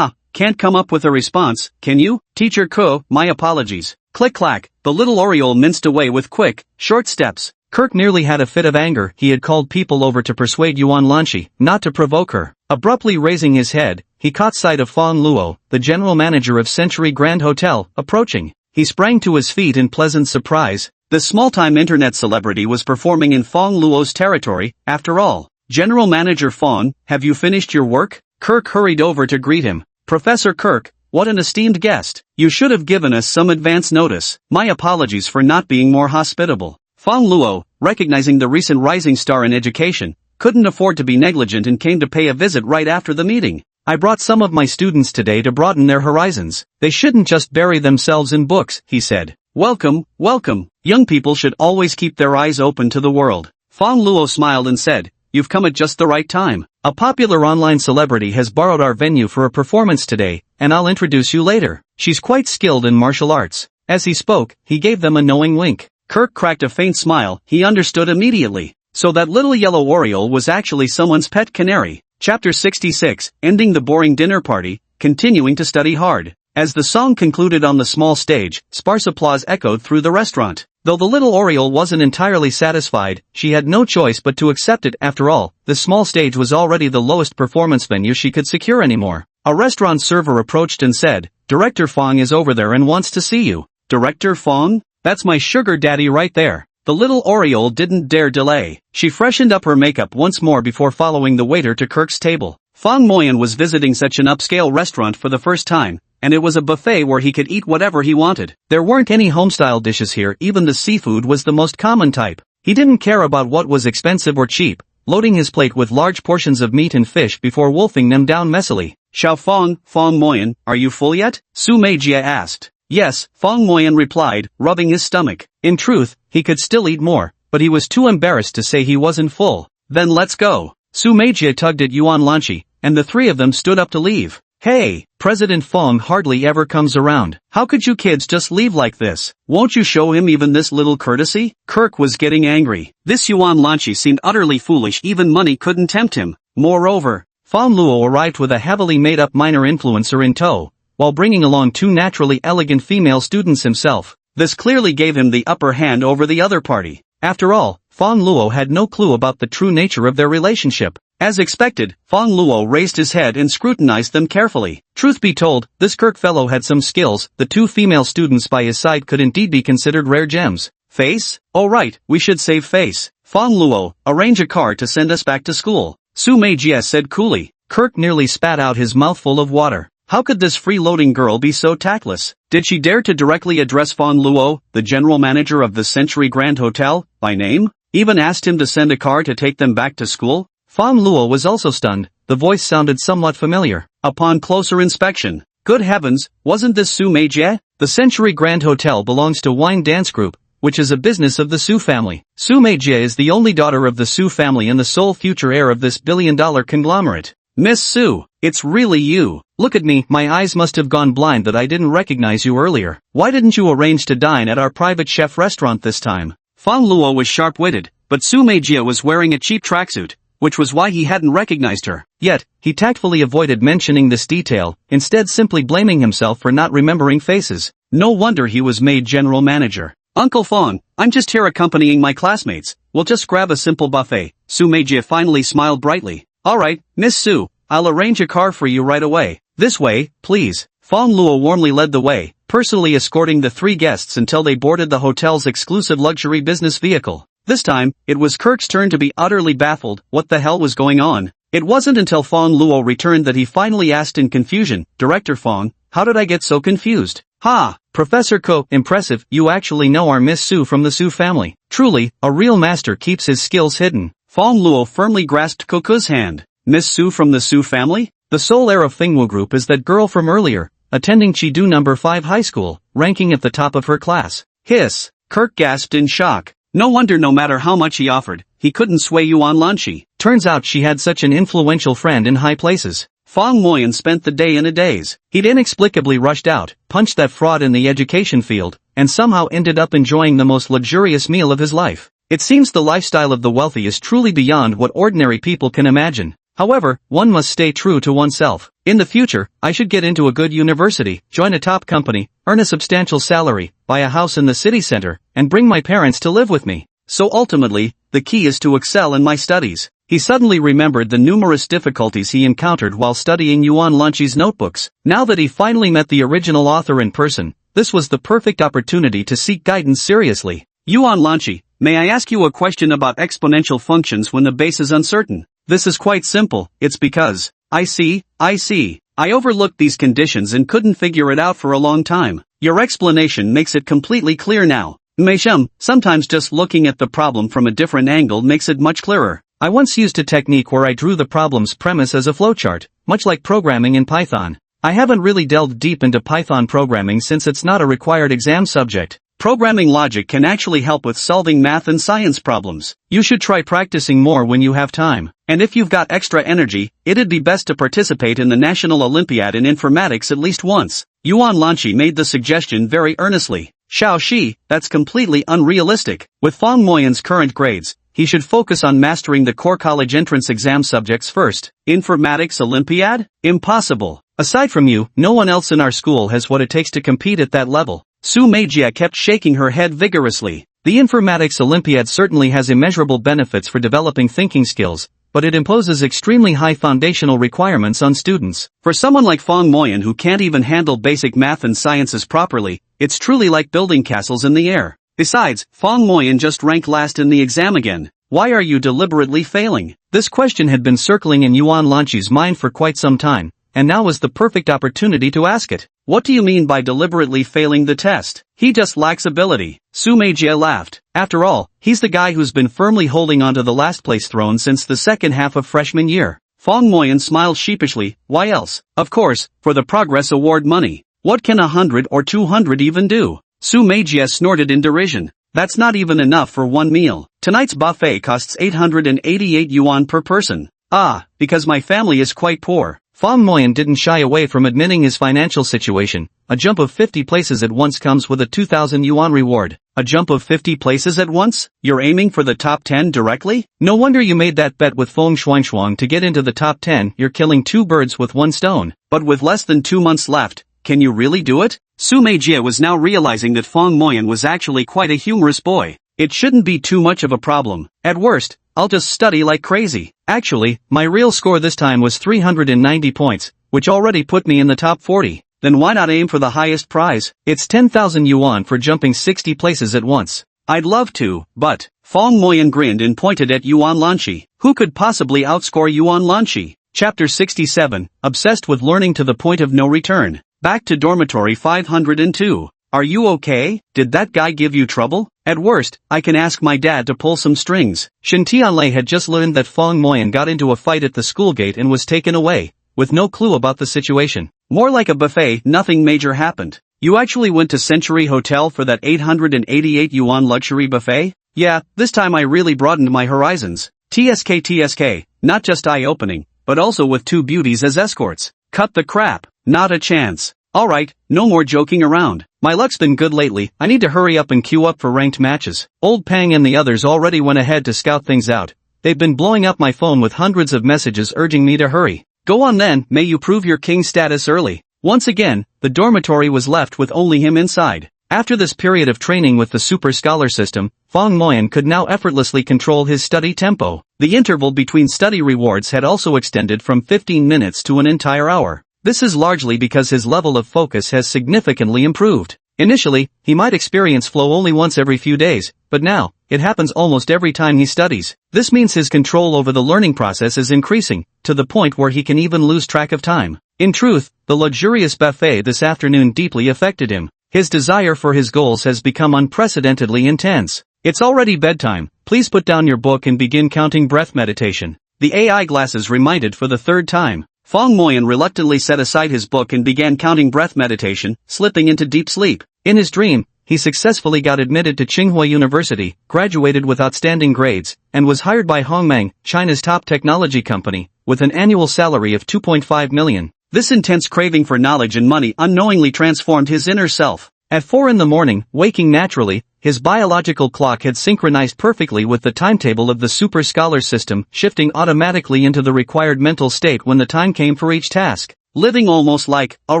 Can't come up with a response, can you? Teacher Ko, my apologies. Click-clack, the Little Oriole minced away with quick, short steps. Kirk nearly had a fit of anger. He had called people over to persuade Yuan Lanchi, not to provoke her. Abruptly raising his head, he caught sight of Fong Luo, the general manager of Century Grand Hotel, approaching. He sprang to his feet in pleasant surprise. The small-time internet celebrity was performing in Fong Luo's territory, after all. General Manager Fong, have you finished your work? Kirk hurried over to greet him. Professor Kirk, what an esteemed guest. You should have given us some advance notice. My apologies for not being more hospitable. Fong Luo, recognizing the recent rising star in education, couldn't afford to be negligent and came to pay a visit right after the meeting. I brought some of my students today to broaden their horizons. They shouldn't just bury themselves in books, he said. Welcome, welcome. Young people should always keep their eyes open to the world. Fong Luo smiled and said, you've come at just the right time. A popular online celebrity has borrowed our venue for a performance today, and I'll introduce you later. She's quite skilled in martial arts. As he spoke, he gave them a knowing wink. Kirk cracked a faint smile. He understood immediately. So that little yellow Oriole was actually someone's pet canary. Chapter 66, ending the boring dinner party, continuing to study hard. As the song concluded on the small stage, sparse applause echoed through the restaurant. Though the little Oriole wasn't entirely satisfied, she had no choice but to accept it. After all, the small stage was already the lowest performance venue she could secure anymore. A restaurant server approached and said, Director Fong is over there and wants to see you. Director Fong? That's my sugar daddy right there. The little Oriole didn't dare delay. She freshened up her makeup once more before following the waiter to Kirk's table. Fong Moyan was visiting such an upscale restaurant for the first time, and it was a buffet where he could eat whatever he wanted. There weren't any homestyle dishes here. Even the seafood was the most common type. He didn't care about what was expensive or cheap, loading his plate with large portions of meat and fish before wolfing them down messily. Xiao Fong, Fong Moyan, are you full yet? Su Meijie asked. Yes, Fong Moyan replied, rubbing his stomach. In truth, he could still eat more, but he was too embarrassed to say he wasn't full. Then let's go. Su Meijie tugged at Yuan Lanchi, and the three of them stood up to leave. Hey, President Fong hardly ever comes around. How could you kids just leave like this? Won't you show him even this little courtesy? Kirk was getting angry. This Yuan Lanchi seemed utterly foolish. Even money couldn't tempt him. Moreover, Fong Luo arrived with a heavily made-up minor influencer in tow, while bringing along two naturally elegant female students himself. This clearly gave him the upper hand over the other party. After all, Fong Luo had no clue about the true nature of their relationship. As expected, Fong Luo raised his head and scrutinized them carefully. Truth be told, this Kirk fellow had some skills. The two female students by his side could indeed be considered rare gems. Face? Oh right, we should save face. Fong Luo, arrange a car to send us back to school. Su Meijie said coolly. Kirk nearly spat out his mouthful of water. How could this freeloading girl be so tactless? Did she dare to directly address Fong Luo, the general manager of the Century Grand Hotel, by name? Even asked him to send a car to take them back to school? Fong Luo was also stunned. The voice sounded somewhat familiar. Upon closer inspection, good heavens, wasn't this Su Meijie? The Century Grand Hotel belongs to Wine Dance Group, which is a business of the Su family. Su Meijia is the only daughter of the Su family and the sole future heir of this billion-dollar conglomerate. Miss Su, it's really you. Look at me, my eyes must have gone blind that I didn't recognize you earlier. Why didn't you arrange to dine at our private chef restaurant this time? Fang Luo was sharp-witted, but Su Meijia was wearing a cheap tracksuit, which was why he hadn't recognized her. Yet, he tactfully avoided mentioning this detail, instead simply blaming himself for not remembering faces. No wonder he was made general manager. Uncle Fang, I'm just here accompanying my classmates. We'll just grab a simple buffet. Su Meijia finally smiled brightly. Alright, Miss Su, I'll arrange a car for you right away. This way, please. Fang Luo warmly led the way, personally escorting the three guests until they boarded the hotel's exclusive luxury business vehicle. This time, it was Kirk's turn to be utterly baffled. What the hell was going on? It wasn't until Fang Luo returned that he finally asked in confusion, Director Fang, how did I get so confused? Ha! Professor Ko, impressive, you actually know our Miss Su from the Su family. Truly, a real master keeps his skills hidden. Fang Luo firmly grasped Koku's hand. Miss Su from the Su family? The sole heir of Fingwu Group is that girl from earlier, attending Chidu No. 5 high school, ranking at the top of her class. Hiss! Kirk gasped in shock. No wonder no matter how much he offered, he couldn't sway Yuan Lanchi. Turns out she had such an influential friend in high places. Fang Moyan spent the day in a daze. He'd inexplicably rushed out, punched that fraud in the education field, and somehow ended up enjoying the most luxurious meal of his life. It seems the lifestyle of the wealthy is truly beyond what ordinary people can imagine. However, one must stay true to oneself. In the future, I should get into a good university, join a top company, earn a substantial salary, buy a house in the city center, and bring my parents to live with me. So ultimately, the key is to excel in my studies. He suddenly remembered the numerous difficulties he encountered while studying Yuan Lanchi's notebooks. Now that he finally met the original author in person, this was the perfect opportunity to seek guidance seriously. Yuan Lanchi, may I ask you a question about exponential functions when the base is uncertain? This is quite simple, it's because, I see. I overlooked these conditions and couldn't figure it out for a long time. Your explanation makes it completely clear now. Meishum, sometimes just looking at the problem from a different angle makes it much clearer. I once used a technique where I drew the problem's premise as a flowchart, much like programming in Python. I haven't really delved deep into Python programming since it's not a required exam subject. Programming logic can actually help with solving math and science problems. You should try practicing more when you have time. And if you've got extra energy, it'd be best to participate in the National Olympiad in Informatics at least once. Yuan Lanchi made the suggestion very earnestly. Xiao Shi, that's completely unrealistic. With Fang Moyan's current grades, he should focus on mastering the core college entrance exam subjects first. Informatics Olympiad? Impossible. Aside from you, no one else in our school has what it takes to compete at that level. Su Meijia kept shaking her head vigorously. The Informatics Olympiad certainly has immeasurable benefits for developing thinking skills, but it imposes extremely high foundational requirements on students. For someone like Fang Moyan who can't even handle basic math and sciences properly, it's truly like building castles in the air. Besides, Fang Moyan just ranked last in the exam again. Why are you deliberately failing? This question had been circling in Yuan Lanchi's mind for quite some time, and now was the perfect opportunity to ask it. What do you mean by deliberately failing the test? He just lacks ability. Su Meijia laughed. After all, he's the guy who's been firmly holding onto the last place throne since the second half of freshman year. Fang Moyan smiled sheepishly. Why else? Of course, for the progress award money. What can 100 or 200 even do? Su Meijia snorted in derision. That's not even enough for one meal. Tonight's buffet costs 888 yuan per person. Ah, because my family is quite poor. Fang Moyan didn't shy away from admitting his financial situation. A jump of 50 places at once comes with a 2,000 yuan reward. A jump of 50 places at once? You're aiming for the top 10 directly? No wonder you made that bet with Feng Shuangshuang to get into the top 10. You're killing two birds with one stone. But with less than 2 months left, can you really do it? Su Meijia was now realizing that Fang Moyan was actually quite a humorous boy. It shouldn't be too much of a problem. At worst, I'll just study like crazy. Actually, my real score this time was 390 points, which already put me in the top 40. Then why not aim for the highest prize? It's 10,000 yuan for jumping 60 places at once. I'd love to, but... Fang Moyan grinned and pointed at Yuan Lanchi. Who could possibly outscore Yuan Lanchi? Chapter 67, Obsessed with Learning to the Point of No Return. Back to dormitory 502. Are you okay? Did that guy give you trouble? At worst, I can ask my dad to pull some strings. Shen Tianlei had just learned that Fang Moyan got into a fight at the school gate and was taken away, with no clue about the situation. More like a buffet, nothing major happened. You actually went to Century Hotel for that 888 yuan luxury buffet? Yeah, this time I really broadened my horizons. TSK, not just eye-opening, but also with 2 beauties as escorts. Cut the crap. Not a chance. Alright, no more joking around. My luck's been good lately, I need to hurry up and queue up for ranked matches. Old Pang and the others already went ahead to scout things out. They've been blowing up my phone with hundreds of messages urging me to hurry. Go on then, may you prove your king status early. Once again, the dormitory was left with only him inside. After this period of training with the super scholar system, Fong Moyan could now effortlessly control his study tempo. The interval between study rewards had also extended from 15 minutes to an entire hour. This is largely because his level of focus has significantly improved. Initially, he might experience flow only once every few days, but now, it happens almost every time he studies. This means his control over the learning process is increasing, to the point where he can even lose track of time. In truth, the luxurious buffet this afternoon deeply affected him. His desire for his goals has become unprecedentedly intense. It's already bedtime, please put down your book and begin counting breath meditation. The AI glasses reminded for the 3rd time. Fong Moyan reluctantly set aside his book and began counting breath meditation, slipping into deep sleep. In his dream, he successfully got admitted to Tsinghua University, graduated with outstanding grades, and was hired by Hongmeng, China's top technology company, with an annual salary of 2.5 million. This intense craving for knowledge and money unknowingly transformed his inner self. At 4 in the morning, waking naturally, his biological clock had synchronized perfectly with the timetable of the super scholar system, shifting automatically into the required mental state when the time came for each task. Living almost like a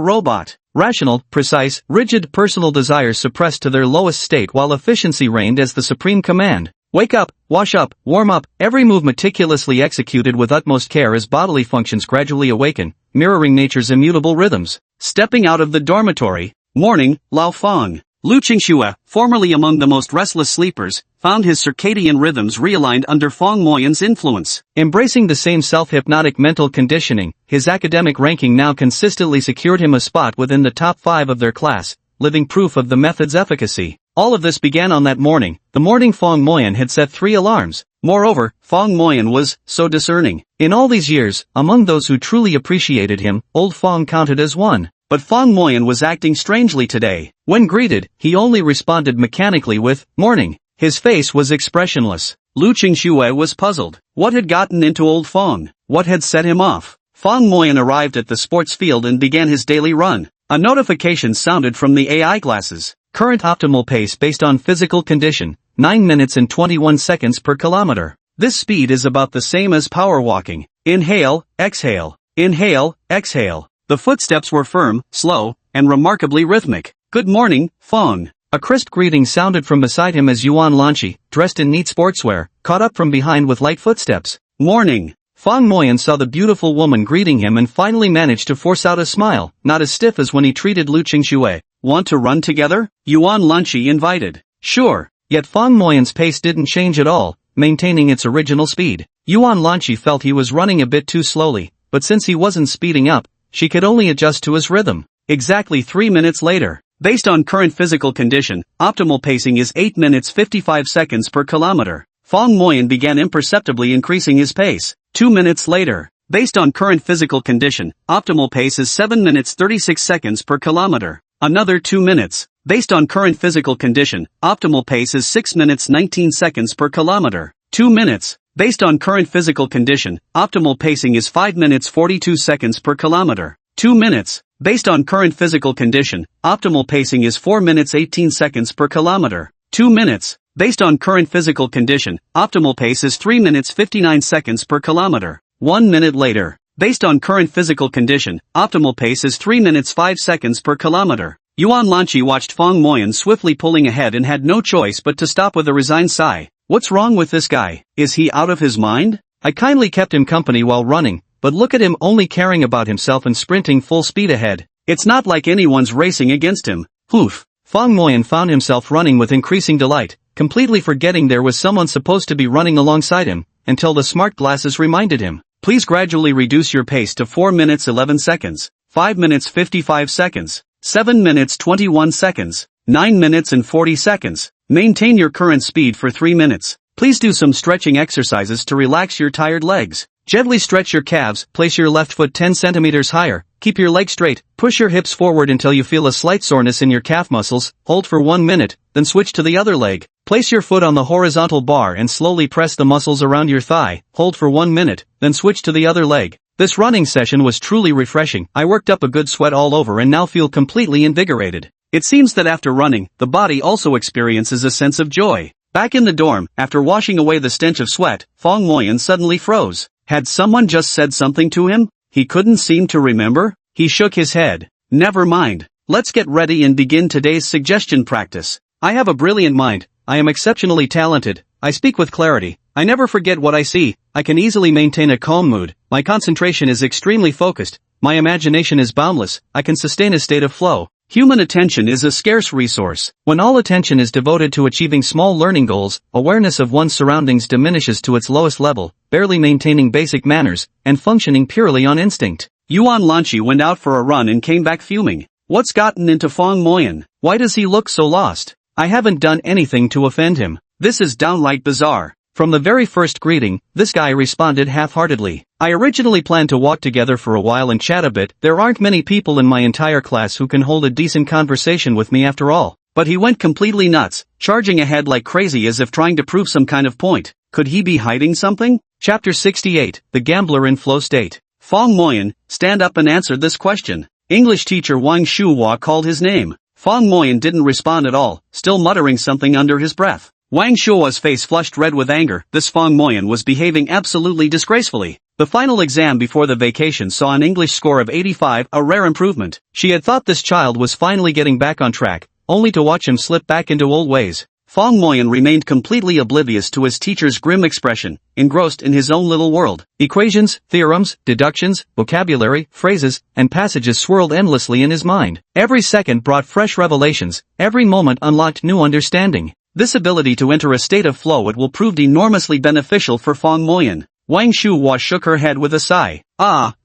robot. Rational, precise, rigid personal desires suppressed to their lowest state while efficiency reigned as the supreme command. Wake up, wash up, warm up, every move meticulously executed with utmost care as bodily functions gradually awaken, mirroring nature's immutable rhythms. Stepping out of the dormitory. Morning, Lao Fong. Lu Qingxue, formerly among the most restless sleepers, found his circadian rhythms realigned under Fong Moyan's influence. Embracing the same self-hypnotic mental conditioning, his academic ranking now consistently secured him a spot within the top 5 of their class, living proof of the method's efficacy. All of this began on that morning, the morning Fong Moyan had set 3 alarms. Moreover, Fong Moyan was so discerning. In all these years, among those who truly appreciated him, old Fong counted as one. But Fong Moyan was acting strangely today. When greeted, he only responded mechanically with, "Morning." His face was expressionless. Lu Qingxue was puzzled. What had gotten into old Fong? What had set him off? Fong Moyan arrived at the sports field and began his daily run. A notification sounded from the AI glasses. Current optimal pace based on physical condition, 9 minutes and 21 seconds per kilometer. This speed is about the same as power walking. Inhale, exhale. Inhale, exhale. The footsteps were firm, slow, and remarkably rhythmic. Good morning, Fong. A crisp greeting sounded from beside him as Yuan Lanchi, dressed in neat sportswear, caught up from behind with light footsteps. Morning. Fong Moyan saw the beautiful woman greeting him and finally managed to force out a smile, not as stiff as when he treated Lu Qingxue. Want to run together? Yuan Lanchi invited. Sure. Yet Fong Moyan's pace didn't change at all, maintaining its original speed. Yuan Lanchi felt he was running a bit too slowly, but since he wasn't speeding up, she could only adjust to his rhythm. Exactly 3 minutes later. Based on current physical condition, optimal pacing is 8 minutes 55 seconds per kilometer. Fong Moyan began imperceptibly increasing his pace. 2 minutes later. Based on current physical condition, optimal pace is 7 minutes 36 seconds per kilometer. Another 2 minutes. Based on current physical condition, optimal pace is 6 minutes 19 seconds per kilometer. 2 minutes. Based on current physical condition, optimal pacing is 5 minutes 42 seconds per kilometer. 2 minutes. Based on current physical condition, optimal pacing is 4 minutes 18 seconds per kilometer. 2 minutes. Based on current physical condition, optimal pace is 3 minutes 59 seconds per kilometer. 1 minute later. Based on current physical condition, optimal pace is 3 minutes 5 seconds per kilometer. Yuan Lanchi watched Fong Moyan swiftly pulling ahead and had no choice but to stop with a resigned sigh. What's wrong with this guy? Is he out of his mind? I kindly kept him company while running, but look at him only caring about himself and sprinting full speed ahead. It's not like anyone's racing against him. Oof. Fong Moyan found himself running with increasing delight, completely forgetting there was someone supposed to be running alongside him, until the smart glasses reminded him. Please gradually reduce your pace to 4 minutes 11 seconds, 5 minutes 55 seconds, 7 minutes 21 seconds, 9 minutes and 40 seconds. Maintain your current speed for 3 minutes. Please do some stretching exercises to relax your tired legs. Gently stretch your calves, place your left foot 10 centimeters higher, keep your leg straight, push your hips forward until you feel a slight soreness in your calf muscles, hold for 1 minute, then switch to the other leg. Place your foot on the horizontal bar and slowly press the muscles around your thigh, hold for 1 minute, then switch to the other leg. This running session was truly refreshing. I worked up a good sweat all over and now feel completely invigorated. It seems that after running, the body also experiences a sense of joy. Back in the dorm, after washing away the stench of sweat, Fong Moyan suddenly froze. Had someone just said something to him? He couldn't seem to remember? He shook his head. Never mind. Let's get ready and begin today's suggestion practice. I have a brilliant mind. I am exceptionally talented. I speak with clarity. I never forget what I see. I can easily maintain a calm mood. My concentration is extremely focused. My imagination is boundless. I can sustain a state of flow. Human attention is a scarce resource. When all attention is devoted to achieving small learning goals, awareness of one's surroundings diminishes to its lowest level, barely maintaining basic manners, and functioning purely on instinct. Yuan Lanqi went out for a run and came back fuming. What's gotten into Fong Moyan? Why does he look so lost? I haven't done anything to offend him. This is downright bizarre. From the very first greeting, this guy responded half-heartedly. I originally planned to walk together for a while and chat a bit. There aren't many people in my entire class who can hold a decent conversation with me after all. But he went completely nuts, charging ahead like crazy as if trying to prove some kind of point. Could he be hiding something? Chapter 68, The Gambler in Flow State. Fong Moyan, stand up and answer this question. English teacher Wang Shuhua called his name. Fong Moyan didn't respond at all, still muttering something under his breath. Wang Shua's face flushed red with anger. This Fong Moyan was behaving absolutely disgracefully. The final exam before the vacation saw an English score of 85, a rare improvement. She had thought this child was finally getting back on track, only to watch him slip back into old ways. Fong Moyan remained completely oblivious to his teacher's grim expression, engrossed in his own little world. Equations, theorems, deductions, vocabulary, phrases, and passages swirled endlessly in his mind. Every second brought fresh revelations, every moment unlocked new understanding. This ability to enter a state of flow, it will prove enormously beneficial for Fong Moyan. Wang Shuhua shook her head with a sigh.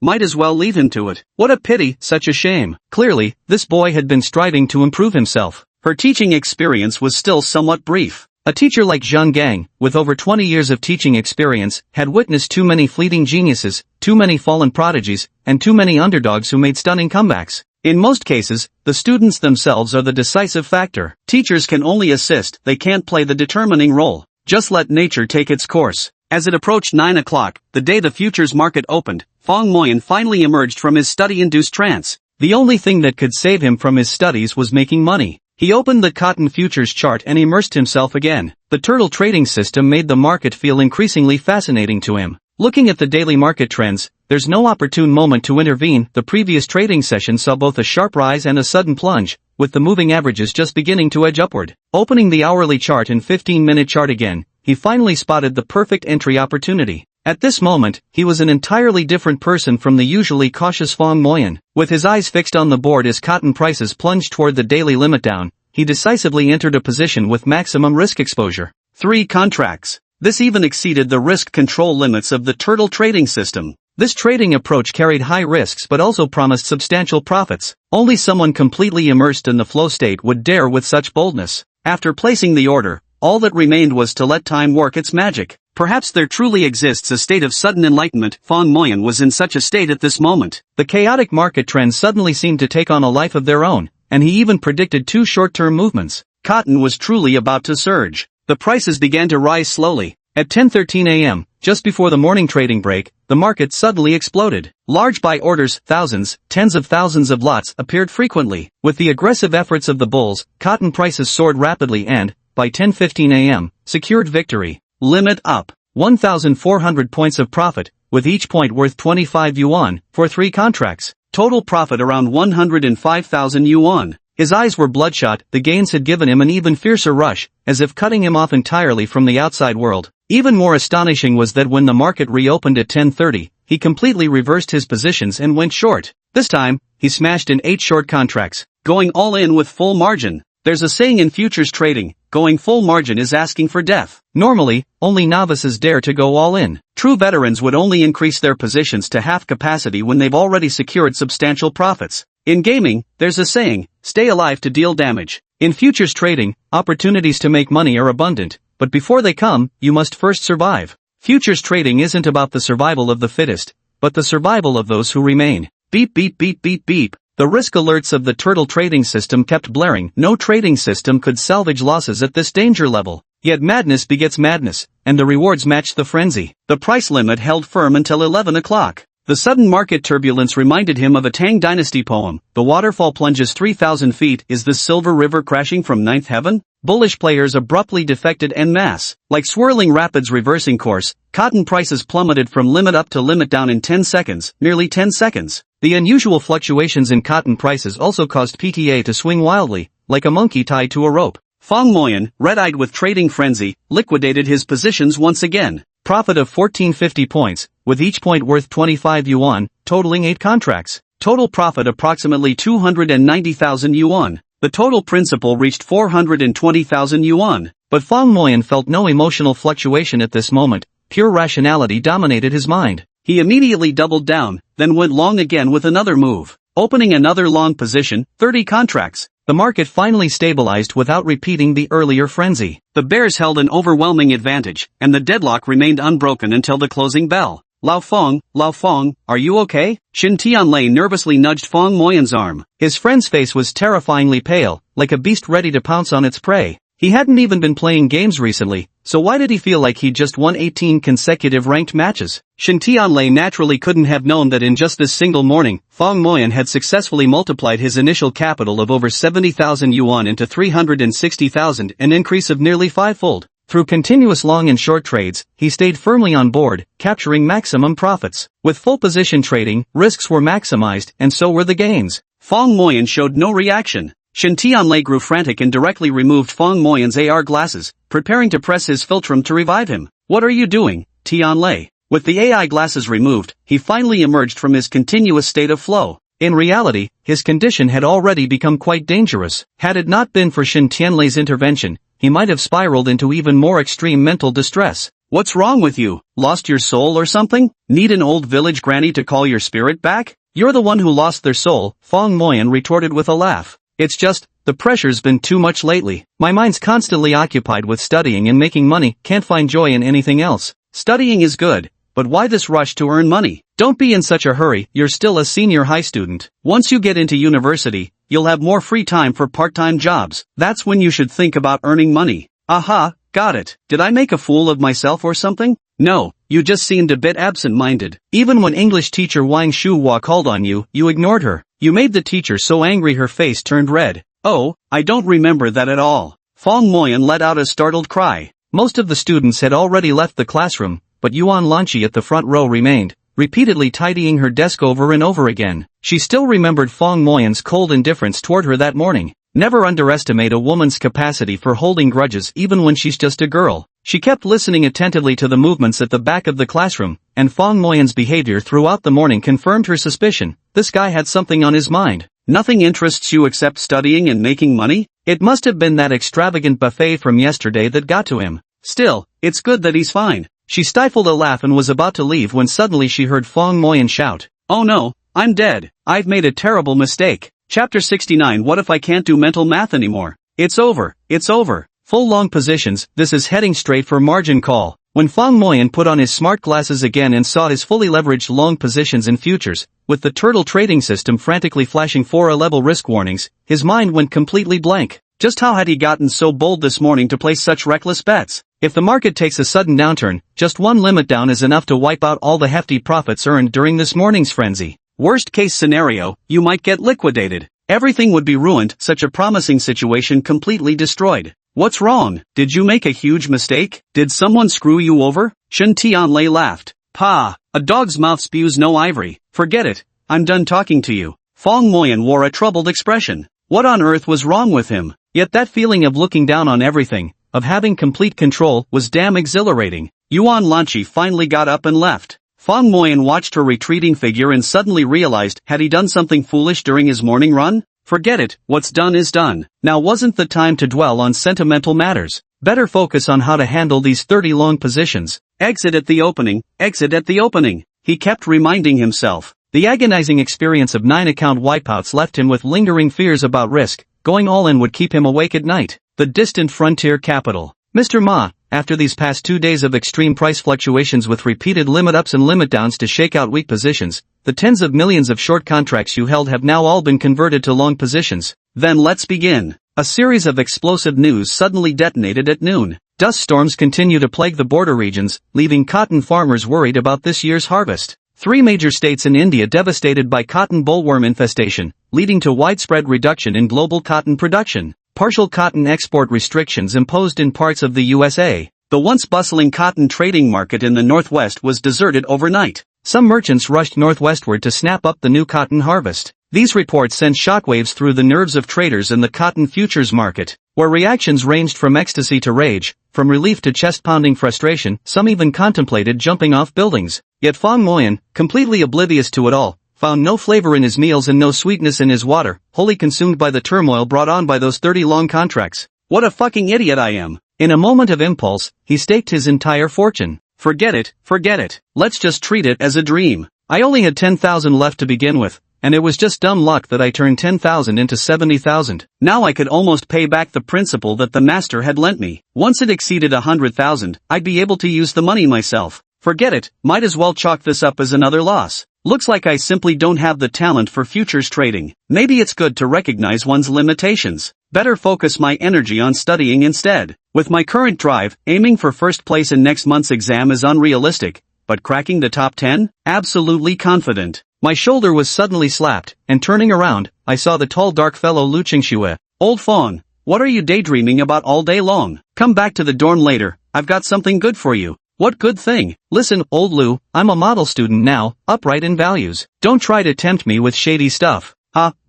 Might as well leave him to it. What a pity, such a shame. Clearly, this boy had been striving to improve himself. Her teaching experience was still somewhat brief. A teacher like Zhang Gang, with over 20 years of teaching experience, had witnessed too many fleeting geniuses, too many fallen prodigies, and too many underdogs who made stunning comebacks. In most cases, the students themselves are the decisive factor. Teachers can only assist, they can't play the determining role. Just let nature take its course. As it approached 9 o'clock, the day the futures market opened, Fong Moyan finally emerged from his study-induced trance. The only thing that could save him from his studies was making money. He opened the cotton futures chart and immersed himself again. The turtle trading system made the market feel increasingly fascinating to him. Looking at the daily market trends, there's no opportune moment to intervene. The previous trading session saw both a sharp rise and a sudden plunge, with the moving averages just beginning to edge upward. Opening the hourly chart and 15-minute chart again, he finally spotted the perfect entry opportunity. At this moment, he was an entirely different person from the usually cautious Fong Moyan. With his eyes fixed on the board as cotton prices plunged toward the daily limit down, he decisively entered a position with maximum risk exposure. 3 contracts. This even exceeded the risk control limits of the turtle trading system. This trading approach carried high risks but also promised substantial profits. Only someone completely immersed in the flow state would dare with such boldness. After placing the order, all that remained was to let time work its magic. Perhaps there truly exists a state of sudden enlightenment. Fong Moyan was in such a state at this moment. The chaotic market trends suddenly seemed to take on a life of their own, and he even predicted 2 short-term movements. Cotton was truly about to surge. The prices began to rise slowly. At 10:13 a.m., just before the morning trading break, the market suddenly exploded. Large buy orders, thousands, tens of thousands of lots appeared frequently. With the aggressive efforts of the bulls, cotton prices soared rapidly and, by 10:15 a.m., secured victory. Limit up. 1,400 points of profit, with each point worth 25 yuan, for 3 contracts. Total profit around 105,000 yuan. His eyes were bloodshot. The gains had given him an even fiercer rush, as if cutting him off entirely from the outside world. Even more astonishing was that when the market reopened at 10:30, he completely reversed his positions and went short. This time, he smashed in 8 short contracts, going all in with full margin. There's a saying in futures trading, going full margin is asking for death. Normally, only novices dare to go all in. True veterans would only increase their positions to half capacity when they've already secured substantial profits. In gaming, there's a saying, stay alive to deal damage. In futures trading, opportunities to make money are abundant, but before they come, you must first survive. Futures trading isn't about the survival of the fittest, but the survival of those who remain. Beep beep beep beep beep. The risk alerts of the turtle trading system kept blaring. No trading system could salvage losses at this danger level. Yet madness begets madness, and the rewards matched the frenzy. The price limit held firm until 11 o'clock. The sudden market turbulence reminded him of a Tang Dynasty poem. The waterfall plunges 3,000 feet. Is the silver river crashing from ninth heaven? Bullish players abruptly defected en masse. Like swirling rapids reversing course, cotton prices plummeted from limit up to limit down in 10 seconds, nearly 10 seconds. The unusual fluctuations in cotton prices also caused PTA to swing wildly, like a monkey tied to a rope. Fong Moyan, red-eyed with trading frenzy, liquidated his positions once again. Profit of 1450 points, with each point worth 25 yuan, totaling 8 contracts. Total profit approximately 290,000 yuan. The total principal reached 420,000 yuan. But Fong Moyan felt no emotional fluctuation at this moment. Pure rationality dominated his mind. He immediately doubled down, then went long again with another move. Opening another long position, 30 contracts. The market finally stabilized without repeating the earlier frenzy. The bears held an overwhelming advantage, and the deadlock remained unbroken until the closing bell. Lao Fong, are you okay? Shin Tianlei nervously nudged Fong Moyan's arm. His friend's face was terrifyingly pale, like a beast ready to pounce on its prey. He hadn't even been playing games recently, so why did he feel like he'd just won 18 consecutive ranked matches? Shin Tianlei naturally couldn't have known that in just this single morning, Fong Moyan had successfully multiplied his initial capital of over 70,000 yuan into 360,000, an increase of nearly fivefold. Through continuous long and short trades, he stayed firmly on board, capturing maximum profits. With full position trading, risks were maximized, and so were the gains. Fong Moyan showed no reaction. Shin Tianlei grew frantic and directly removed Fong Moyan's AR glasses, preparing to press his philtrum to revive him. What are you doing, Tianlei? With the AI glasses removed, he finally emerged from his continuous state of flow. In reality, his condition had already become quite dangerous. Had it not been for Shin Tianlei's intervention, he might have spiraled into even more extreme mental distress. What's wrong with you? Lost your soul or something? Need an old village granny to call your spirit back? You're the one who lost their soul, Fong Moyan retorted with a laugh. It's just, the pressure's been too much lately. My mind's constantly occupied with studying and making money, can't find joy in anything else. Studying is good, but why this rush to earn money? Don't be in such a hurry, you're still a senior high student. Once you get into university, you'll have more free time for part-time jobs. That's when you should think about earning money. Aha, got it. Did I make a fool of myself or something? No, you just seemed a bit absent-minded. Even when English teacher Wang Shuhua called on you, you ignored her. You made the teacher so angry her face turned red. Oh, I don't remember that at all. Fong Moyan let out a startled cry. Most of the students had already left the classroom, but Yuan Lanqi at the front row remained, repeatedly tidying her desk over and over again. She still remembered Fong Moyan's cold indifference toward her that morning. Never underestimate a woman's capacity for holding grudges even when she's just a girl. She kept listening attentively to the movements at the back of the classroom, and Fong Moyan's behavior throughout the morning confirmed her suspicion. This guy had something on his mind. Nothing interests you except studying and making money? It must have been that extravagant buffet from yesterday that got to him. Still, it's good that he's fine. She stifled a laugh and was about to leave when suddenly she heard Fong Moyan shout, "Oh no, I'm dead. I've made a terrible mistake." Chapter 69. What if I can't do mental math anymore? It's over. It's over. Full long positions, this is heading straight for margin call. When Fong Moyan put on his smart glasses again and saw his fully leveraged long positions in futures, with the turtle trading system frantically flashing 4-level risk warnings, his mind went completely blank. Just how had he gotten so bold this morning to place such reckless bets? If the market takes a sudden downturn, just one limit down is enough to wipe out all the hefty profits earned during this morning's frenzy. Worst case scenario, you might get liquidated. Everything would be ruined, such a promising situation completely destroyed. What's wrong? Did you make a huge mistake? Did someone screw you over? Shin Tianlei laughed. Pa, a dog's mouth spews no ivory. Forget it, I'm done talking to you. Fong Moyan wore a troubled expression. What on earth was wrong with him? Yet that feeling of looking down on everything, of having complete control, was damn exhilarating. Yuan Lanqi finally got up and left. Fong Moyan watched her retreating figure and suddenly realized, had he done something foolish during his morning run? Forget it, what's done is done. Now wasn't the time to dwell on sentimental matters. Better focus on how to handle these 30 long positions. Exit at the opening, exit at the opening. He kept reminding himself. The agonizing experience of 9 account wipeouts left him with lingering fears about risk. Going all in would keep him awake at night. The distant frontier capital. Mr. Ma, after these past 2 days of extreme price fluctuations with repeated limit ups and limit downs to shake out weak positions, the tens of millions of short contracts you held have now all been converted to long positions. Then let's begin. A series of explosive news suddenly detonated at noon. Dust storms continue to plague the border regions, leaving cotton farmers worried about this year's harvest. 3 major states in India devastated by cotton bollworm infestation, leading to widespread reduction in global cotton production. Partial cotton export restrictions imposed in parts of the USA. The once bustling cotton trading market in the Northwest was deserted overnight. Some merchants rushed northwestward to snap up the new cotton harvest. These reports sent shockwaves through the nerves of traders in the cotton futures market, where reactions ranged from ecstasy to rage, from relief to chest-pounding frustration. Some even contemplated jumping off buildings. Yet Fong Moyan, completely oblivious to it all, found no flavor in his meals and no sweetness in his water, wholly consumed by the turmoil brought on by those 30 long contracts. What a fucking idiot I am. In a moment of impulse, he staked his entire fortune. Forget it. Let's just treat it as a dream. I only had 10,000 left to begin with, and it was just dumb luck that I turned 10,000 into 70,000. Now I could almost pay back the principal that the master had lent me. Once it exceeded 100,000, I'd be able to use the money myself. Forget it, might as well chalk this up as another loss. Looks like I simply don't have the talent for futures trading. Maybe it's good to recognize one's limitations. Better focus my energy on studying instead. With my current drive, aiming for first place in next month's exam is unrealistic, but cracking the top 10? Absolutely confident. My shoulder was suddenly slapped, and turning around, I saw the tall dark fellow Lu Qingxue. Old Fong, what are you daydreaming about all day long? Come back to the dorm later, I've got something good for you. What good thing? Listen, old Lu, I'm a model student now, upright in values. Don't try to tempt me with shady stuff.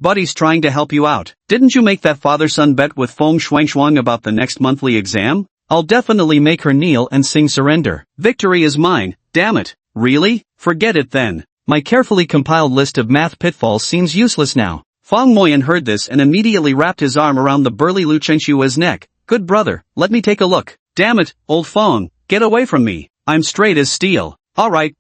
Buddy's trying to help you out. Didn't you make that father-son bet with Feng Shuangshuang about the next monthly exam? I'll definitely make her kneel and sing surrender. Victory is mine, damn it. Really? Forget it then. My carefully compiled list of math pitfalls seems useless now. Fong Moyan heard this and immediately wrapped his arm around the burly Lu Chengshua's neck. Good brother, let me take a look. Damn it, old Fong, get away from me. I'm straight as steel. Alright,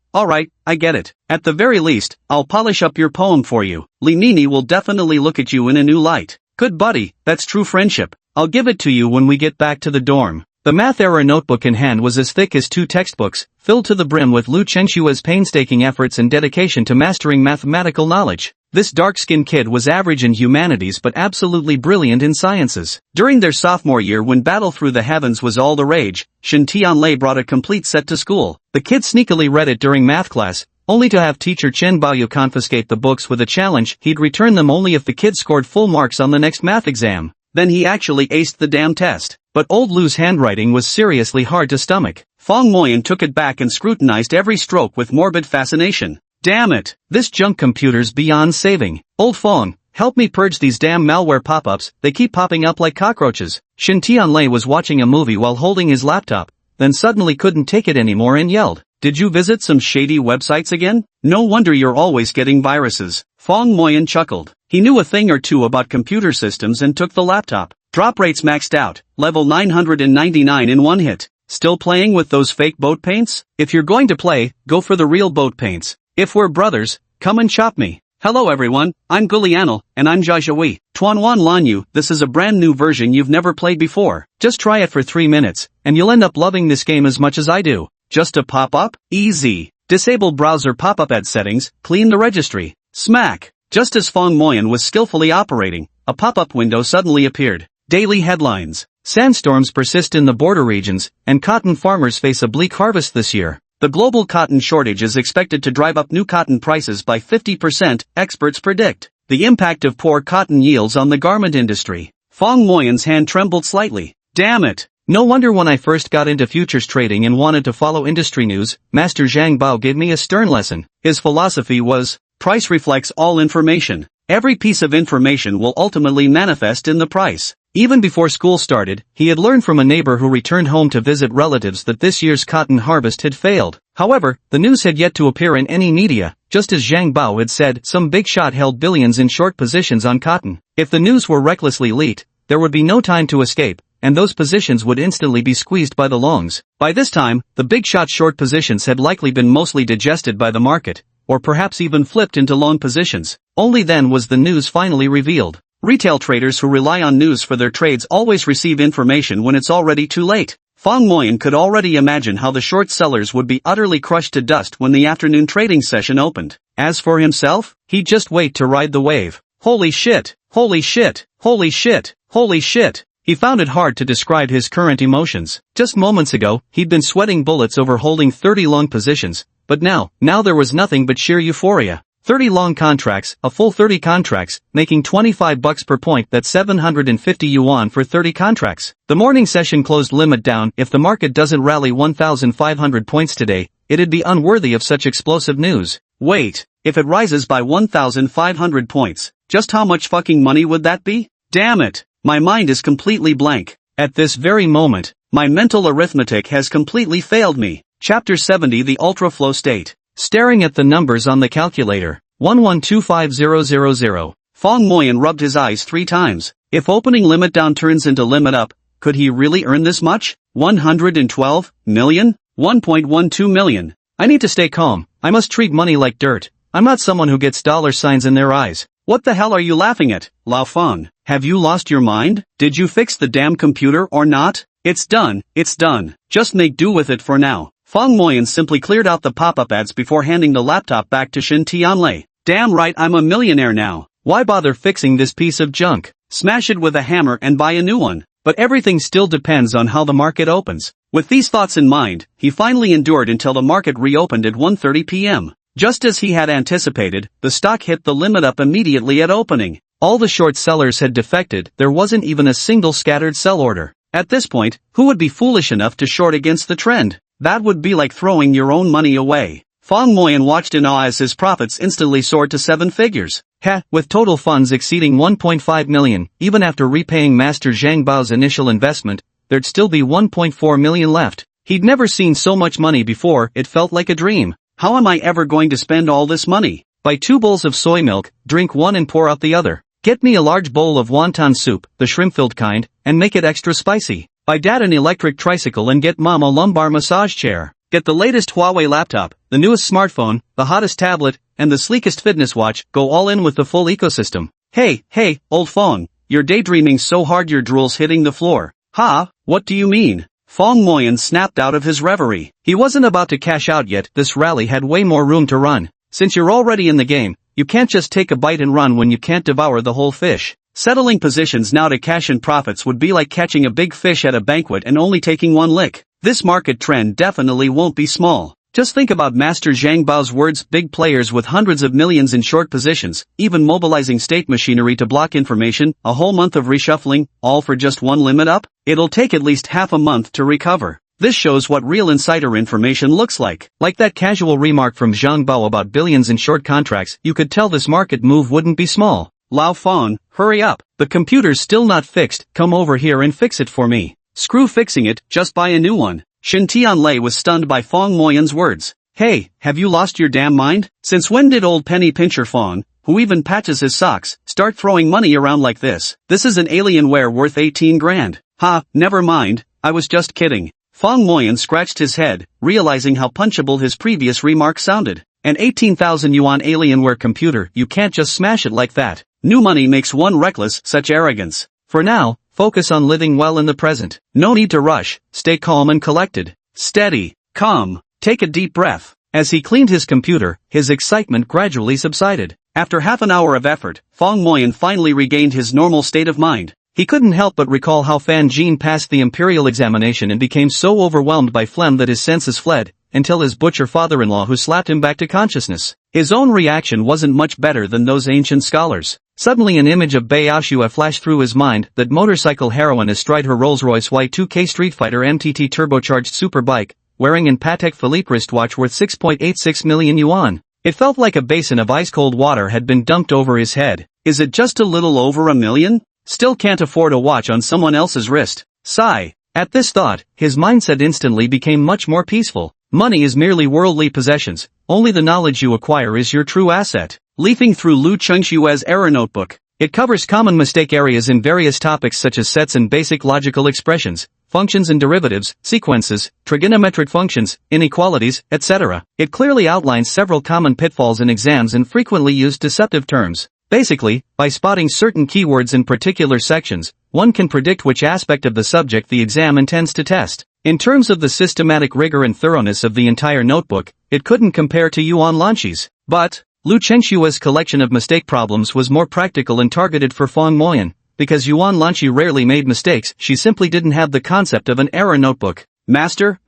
I get it. At the very least, I'll polish up your poem for you. Li Nini will definitely look at you in a new light. Good buddy, that's true friendship. I'll give it to you when we get back to the dorm. The math error notebook in hand was as thick as 2 textbooks, filled to the brim with Lu Chengshua's painstaking efforts and dedication to mastering mathematical knowledge. This dark-skinned kid was average in humanities but absolutely brilliant in sciences. During their sophomore year when Battle Through the Heavens was all the rage, Shin Tianlei brought a complete set to school. The kid sneakily read it during math class, only to have teacher Chen Baoyu confiscate the books with a challenge he'd return them only if the kid scored full marks on the next math exam. Then he actually aced the damn test. But old Lu's handwriting was seriously hard to stomach. Fong Moyan took it back and scrutinized every stroke with morbid fascination. Damn it, this junk computer's beyond saving. Old Fong, help me purge these damn malware pop-ups, they keep popping up like cockroaches. Shin Tianlei was watching a movie while holding his laptop, then suddenly couldn't take it anymore and yelled. Did you visit some shady websites again? No wonder you're always getting viruses. Fong Moyan chuckled. He knew a thing or two about computer systems and took the laptop. Drop rates maxed out, level 999 in one hit. Still playing with those fake boat paints? If you're going to play, go for the real boat paints. If we're brothers, come and chop me. Hello everyone, I'm Gulianel, and I'm Jiajiahui. Tuanwan Lanyu, this is a brand new version you've never played before. Just try it for 3 minutes, and you'll end up loving this game as much as I do. Just a pop-up? Easy. Disable browser pop-up ad settings, clean the registry. Smack. Just as Fong Moyan was skillfully operating, a pop-up window suddenly appeared. Daily headlines. Sandstorms persist in the border regions, and cotton farmers face a bleak harvest this year. The global cotton shortage is expected to drive up new cotton prices by 50%, experts predict. The impact of poor cotton yields on the garment industry. Fong Moyan's hand trembled slightly. Damn it. No wonder when I first got into futures trading and wanted to follow industry news, Master Zhang Bao gave me a stern lesson. His philosophy was, price reflects all information. Every piece of information will ultimately manifest in the price. Even before school started, he had learned from a neighbor who returned home to visit relatives that this year's cotton harvest had failed. However, the news had yet to appear in any media. Just as Zhang Bao had said, some big shot held billions in short positions on cotton. If the news were recklessly leaked, there would be no time to escape, and those positions would instantly be squeezed by the longs. By this time, the big shot short positions had likely been mostly digested by the market, or perhaps even flipped into long positions. Only then was the news finally revealed. Retail traders who rely on news for their trades always receive information when it's already too late. Fong Moyan could already imagine how the short sellers would be utterly crushed to dust when the afternoon trading session opened. As for himself, he'd just wait to ride the wave. Holy shit, holy shit, holy shit, holy shit. He found it hard to describe his current emotions. Just moments ago, he'd been sweating bullets over holding 30 long positions, but now there was nothing but sheer euphoria. 30 long contracts, a full 30 contracts, making $25 per point, that's 750 yuan for 30 contracts. The morning session closed limit down. If the market doesn't rally 1,500 points today, it'd be unworthy of such explosive news. Wait, if it rises by 1,500 points, just how much fucking money would that be? Damn it, my mind is completely blank. At this very moment, my mental arithmetic has completely failed me. Chapter 70, the ultra flow state. Staring at the numbers on the calculator, 1125000, Fong Moyan rubbed his eyes 3 times. If opening limit down turns into limit up, could he really earn this much? 112 million? 1.12 million. I need to stay calm. I must treat money like dirt. I'm not someone who gets dollar signs in their eyes. What the hell are you laughing at, Lao Fong? Have you lost your mind? Did you fix the damn computer or not? It's done, it's done. Just make do with it for now. Fong Moyan simply cleared out the pop-up ads before handing the laptop back to Shin Tianlei. Damn right, I'm a millionaire now. Why bother fixing this piece of junk? Smash it with a hammer and buy a new one. But everything still depends on how the market opens. With these thoughts in mind, he finally endured until the market reopened at 1:30 p.m. Just as he had anticipated, the stock hit the limit up immediately at opening. All the short sellers had defected. There wasn't even a single scattered sell order. At this point, who would be foolish enough to short against the trend? That would be like throwing your own money away. Fong Moyan watched in awe as his profits instantly soared to 7 figures. With total funds exceeding 1.5 million, even after repaying Master Zhang Bao's initial investment, there'd still be 1.4 million left. He'd never seen so much money before. It felt like a dream. How am I ever going to spend all this money? Buy 2 bowls of soy milk, drink one and pour out the other. Get me a large bowl of wonton soup, the shrimp-filled kind, and make it extra spicy. Buy Dad an electric tricycle and get Mom a lumbar massage chair. Get the latest Huawei laptop, the newest smartphone, the hottest tablet, and the sleekest fitness watch. Go all in with the full ecosystem. Hey, old Fong, you're daydreaming so hard your drool's hitting the floor. Ha, what do you mean? Fong Moyan snapped out of his reverie. He wasn't about to cash out yet. This rally had way more room to run. Since you're already in the game, you can't just take a bite and run when you can't devour the whole fish. Settling positions now to cash in profits would be like catching a big fish at a banquet and only taking one lick. This market trend definitely won't be small. Just think about Master Zhang Bao's words: big players with hundreds of millions in short positions, even mobilizing state machinery to block information, a whole month of reshuffling, all for just one limit up? It'll take at least half a month to recover. This shows what real insider information looks like. Like that casual remark from Zhang Bao about billions in short contracts, you could tell this market move wouldn't be small. Lao Fong, hurry up. The computer's still not fixed. Come over here and fix it for me. Screw fixing it, just buy a new one. Shin Tianlei was stunned by Fong Moyan's words. Hey, have you lost your damn mind? Since when did old penny pincher Fong, who even patches his socks, start throwing money around like this? This is an Alienware worth 18 grand. Ha, never mind, I was just kidding. Fong Moyan scratched his head, realizing how punchable his previous remark sounded. An 18,000 yuan Alienware computer, you can't just smash it like that. New money makes one reckless. Such arrogance. For now, focus on living well in the present. No need to rush. Stay calm and collected. Steady. Calm. Take a deep breath. As he cleaned his computer, his excitement gradually subsided. After half an hour of effort, Fong Moyan finally regained his normal state of mind. He couldn't help but recall how Fan Jin passed the imperial examination and became so overwhelmed by phlegm that his senses fled, until his butcher father-in-law who slapped him back to consciousness. His own reaction wasn't much better than those ancient scholars. Suddenly an image of Bei Aoshua flashed through his mind, that motorcycle heroine astride her Rolls-Royce Y2K Street Fighter MTT turbocharged superbike, wearing an Patek Philippe wristwatch worth 6.86 million yuan. It felt like a basin of ice-cold water had been dumped over his head. Is it just a little over $1 million? Still can't afford a watch on someone else's wrist. Sigh. At this thought, his mindset instantly became much more peaceful. Money is merely worldly possessions. Only the knowledge you acquire is your true asset. Leafing through Lu Chengshua's error notebook. It covers common mistake areas in various topics such as sets and basic logical expressions, functions and derivatives, sequences, trigonometric functions, inequalities, etc. It clearly outlines several common pitfalls in exams and frequently used deceptive terms. Basically, by spotting certain keywords in particular sections, one can predict which aspect of the subject the exam intends to test. In terms of the systematic rigor and thoroughness of the entire notebook, it couldn't compare to Yuan Lanqi's. But, Lu Chengshua's collection of mistake problems was more practical and targeted for Fong Moyan, because Yuan Lanqi rarely made mistakes, she simply didn't have the concept of an error notebook. Master,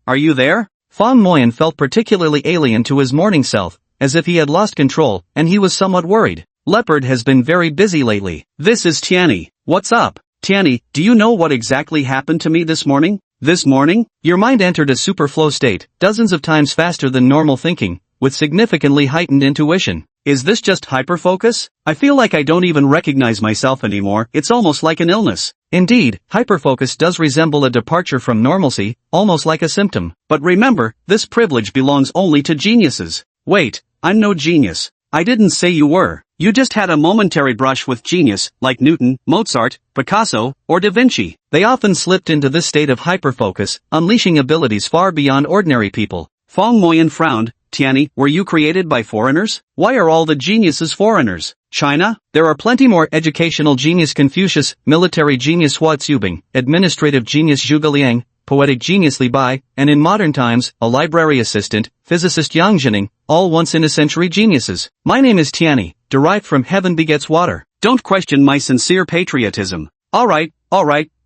are you there? Fong Moyan felt particularly alien to his morning self, as if he had lost control, and he was somewhat worried. Leopard has been very busy lately. This is Tianny. What's up? Tianny, do you know what exactly happened to me this morning? This morning? Your mind entered a superflow state, dozens of times faster than normal thinking, with significantly heightened intuition. Is this just hyperfocus? I feel like I don't even recognize myself anymore, it's almost like an illness. Indeed, hyperfocus does resemble a departure from normalcy, almost like a symptom. But remember, this privilege belongs only to geniuses. Wait, I'm no genius. I didn't say you were. You just had a momentary brush with genius, like Newton, Mozart, Picasso, or Da Vinci. They often slipped into this state of hyperfocus, unleashing abilities far beyond ordinary people. Fong Moyan frowned. Tianny, were you created by foreigners? Why are all the geniuses foreigners? China? There are plenty more: educational genius Confucius, military genius Hua Zubing, administrative genius Zhuge Liang, poetic genius Li Bai, and in modern times, a library assistant, physicist Yang Jining, all once-in-a-century geniuses. My name is Tianny, derived from heaven begets water. Don't question my sincere patriotism. Alright,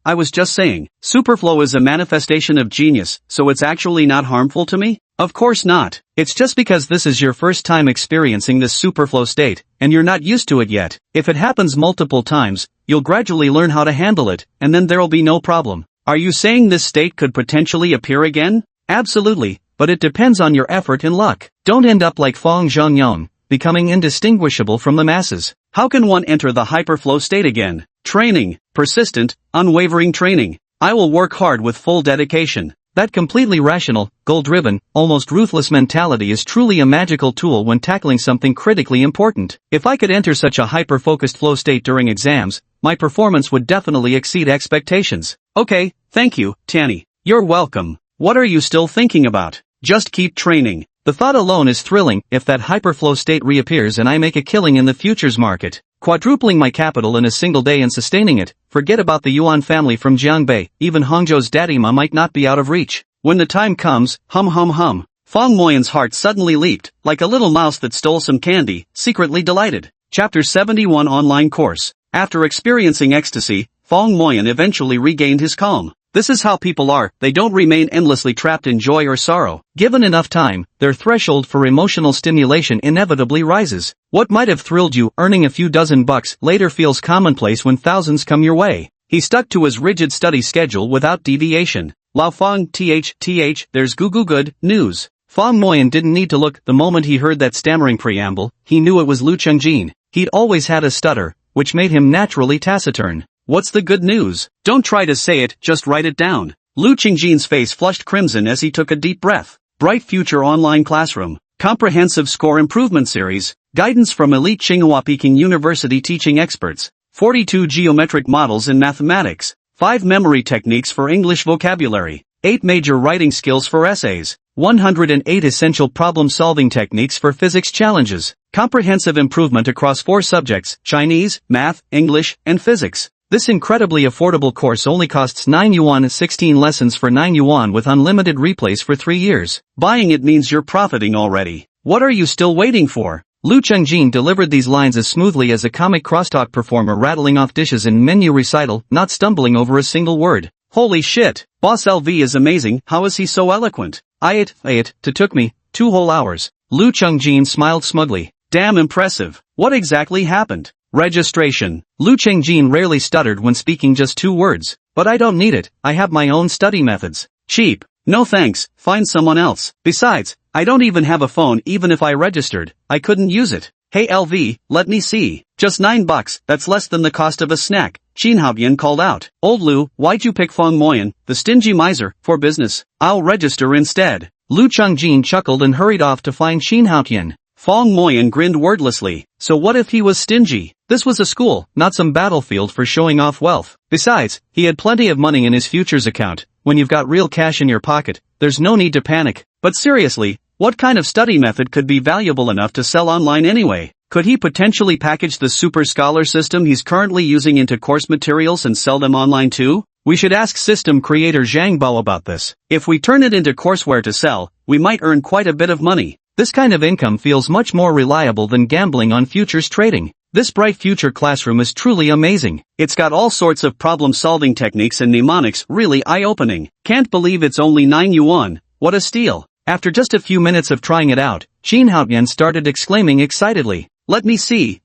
I was just saying, superflow is a manifestation of genius, so it's actually not harmful to me? Of course not. It's just because this is your first time experiencing this superflow state, and you're not used to it yet. If it happens multiple times, you'll gradually learn how to handle it, and then there'll be no problem. Are you saying this state could potentially appear again? Absolutely, but it depends on your effort and luck. Don't end up like Fong Zhongyong, becoming indistinguishable from the masses. How can one enter the hyperflow state again? Training, persistent, unwavering training. I will work hard with full dedication. That completely rational, goal-driven, almost ruthless mentality is truly a magical tool when tackling something critically important. If I could enter such a hyper-focused flow state during exams, my performance would definitely exceed expectations. Okay, thank you, Tianny. You're welcome. What are you still thinking about? Just keep training. The thought alone is thrilling. If that hyperflow state reappears and I make a killing in the futures market, quadrupling my capital in a single day and sustaining it, forget about the Yuan family from Jiangbei, even Hangzhou's daddy ma might not be out of reach. When the time comes, hum. Fong Moyan's heart suddenly leaped, like a little mouse that stole some candy, secretly delighted. Chapter 71 Online Course. After experiencing ecstasy, Fong Moyan eventually regained his calm. This is how people are, they don't remain endlessly trapped in joy or sorrow. Given enough time, their threshold for emotional stimulation inevitably rises. What might have thrilled you, earning a few dozen bucks, later feels commonplace when thousands come your way. He stuck to his rigid study schedule without deviation. Lao Fong, there's good news. Fong Moyan didn't need to look. The moment he heard that stammering preamble, he knew it was Lu Chengjin. He'd always had a stutter, which made him naturally taciturn. What's the good news? Don't try to say it, just write it down. Lu Chengjin's face flushed crimson as he took a deep breath. Bright Future Online Classroom. Comprehensive Score Improvement Series. Guidance from elite Tsinghua Peking University teaching experts. 42 geometric models in mathematics. 5 memory techniques for English vocabulary. 8 major writing skills for essays. 108 essential problem-solving techniques for physics challenges. Comprehensive improvement across 4 subjects: Chinese, math, English, and physics. This incredibly affordable course only costs 9 yuan, 16 lessons for 9 yuan with unlimited replays for 3 years. Buying it means you're profiting already. What are you still waiting for? Lu Chengjin delivered these lines as smoothly as a comic crosstalk performer rattling off dishes in menu recital, not stumbling over a single word. Holy shit, Boss LV is amazing. How is he so eloquent? It took me 2 whole hours. Lu Chengjin smiled smugly. Damn impressive. What exactly happened? Registration. Lu Chengjin rarely stuttered when speaking just 2 words. But I don't need it, I have my own study methods. Cheap. No thanks, find someone else. Besides, I don't even have a phone. Even if I registered, I couldn't use it. Hey LV, let me see. Just $9, that's less than the cost of a snack. Qin Haobian called out. Old Lu, why'd you pick Fong Moyan, the stingy miser, for business? I'll register instead. Lu Chengjin chuckled and hurried off to find Qin Haobian. Fong Moyan grinned wordlessly. So what if he was stingy? This was a school, not some battlefield for showing off wealth. Besides, he had plenty of money in his futures account. When you've got real cash in your pocket, there's no need to panic. But seriously, what kind of study method could be valuable enough to sell online anyway? Could he potentially package the super scholar system he's currently using into course materials and sell them online too? We should ask system creator Zhang Bao about this. If we turn it into courseware to sell, we might earn quite a bit of money. This kind of income feels much more reliable than gambling on futures trading. This bright future classroom is truly amazing. It's got all sorts of problem-solving techniques and mnemonics, really eye-opening. Can't believe it's only 9 yuan. What a steal. After just a few minutes of trying it out, Qin Haoyan started exclaiming excitedly. Let me see.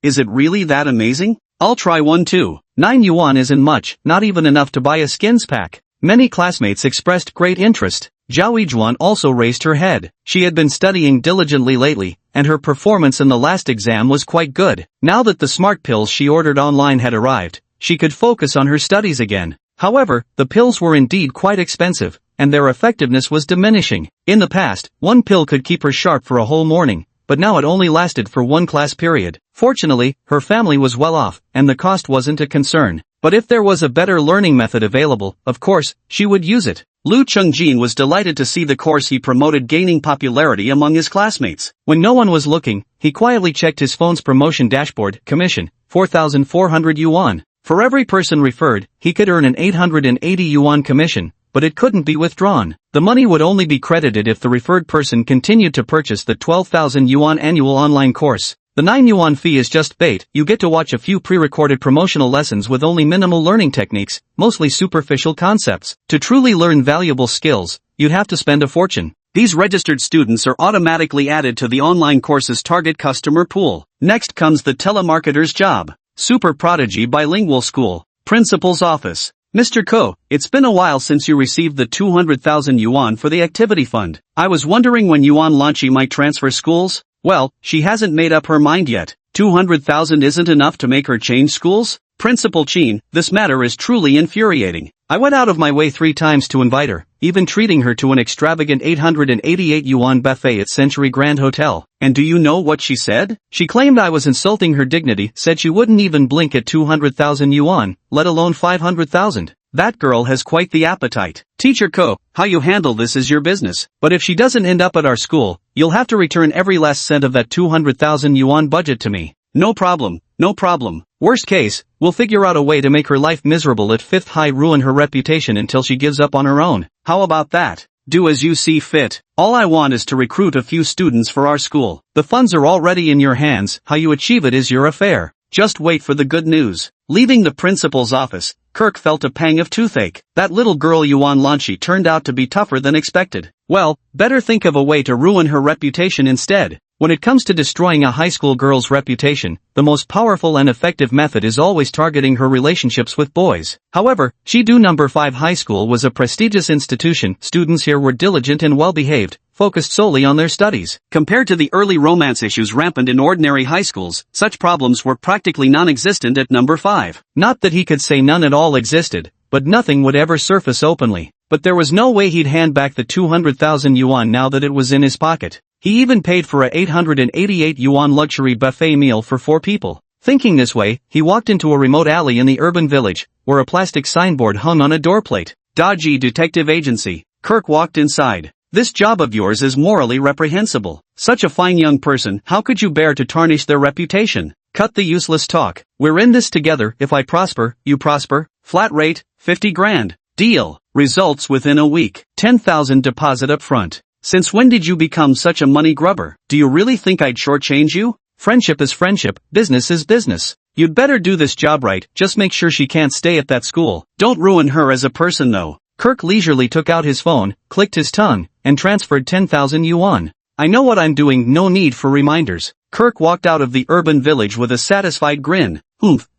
Is it really that amazing? I'll try one too. 9 yuan isn't much, not even enough to buy a skins pack. Many classmates expressed great interest. Zhao Yijuan also raised her head. She had been studying diligently lately, and her performance in the last exam was quite good. Now that the smart pills she ordered online had arrived, she could focus on her studies again. However, the pills were indeed quite expensive, and their effectiveness was diminishing. In the past, one pill could keep her sharp for a whole morning, but now it only lasted for one class period. Fortunately, her family was well off, and the cost wasn't a concern. But if there was a better learning method available, of course, she would use it. Lu Chengjin was delighted to see the course he promoted gaining popularity among his classmates. When no one was looking, he quietly checked his phone's promotion dashboard. Commission, 4,400 yuan. For every person referred, he could earn an 880 yuan commission, but it couldn't be withdrawn. The money would only be credited if the referred person continued to purchase the 12,000 yuan annual online course. The 9 yuan fee is just bait. You get to watch a few pre-recorded promotional lessons with only minimal learning techniques, mostly superficial concepts. To truly learn valuable skills, you'd have to spend a fortune. These registered students are automatically added to the online course's target customer pool. Next comes the telemarketer's job. Super Prodigy Bilingual School. Principal's Office. Mr. Ko, it's been a while since you received the 200,000 yuan for the activity fund. I was wondering when Yuan Lanchi might transfer schools? Well, she hasn't made up her mind yet. 200,000 isn't enough to make her change schools? Principal Qin, this matter is truly infuriating. I went out of my way 3 times to invite her, even treating her to an extravagant 888 yuan buffet at Century Grand Hotel. And do you know what she said? She claimed I was insulting her dignity, said she wouldn't even blink at 200,000 yuan, let alone 500,000. That girl has quite the appetite. Teacher Ko, how you handle this is your business, but if she doesn't end up at our school, you'll have to return every last cent of that 200,000 yuan budget to me. No problem. Worst case, we'll figure out a way to make her life miserable at 5th High, ruin her reputation until she gives up on her own. How about that? Do as you see fit. All I want is to recruit a few students for our school. The funds are already in your hands, how you achieve it is your affair. Just wait for the good news. Leaving the principal's office, Kirk felt a pang of toothache. That little girl Yuan Lanchi turned out to be tougher than expected. Well, better think of a way to ruin her reputation instead. When it comes to destroying a high school girl's reputation, the most powerful and effective method is always targeting her relationships with boys. However, Shidu No. 5 High School was a prestigious institution. Students here were diligent and well-behaved, focused solely on their studies. Compared to the early romance issues rampant in ordinary high schools, such problems were practically non-existent at No. 5. Not that he could say none at all existed, but nothing would ever surface openly. But there was no way he'd hand back the 200,000 yuan now that it was in his pocket. He even paid for a 888 yuan luxury buffet meal for 4 people. Thinking this way, he walked into a remote alley in the urban village, where a plastic signboard hung on a doorplate. Dodgy Detective Agency. Kirk walked inside. This job of yours is morally reprehensible. Such a fine young person, how could you bear to tarnish their reputation? Cut the useless talk. We're in this together. If I prosper, you prosper. Flat rate, 50 grand. Deal. Results within a week. 10,000 deposit up front. Since when did you become such a money grubber? Do you really think I'd shortchange you? Friendship is friendship, business is business. You'd better do this job right, just make sure she can't stay at that school. Don't ruin her as a person though. Kirk leisurely took out his phone, clicked his tongue, and transferred 10,000 yuan. I know what I'm doing, no need for reminders. Kirk walked out of the urban village with a satisfied grin.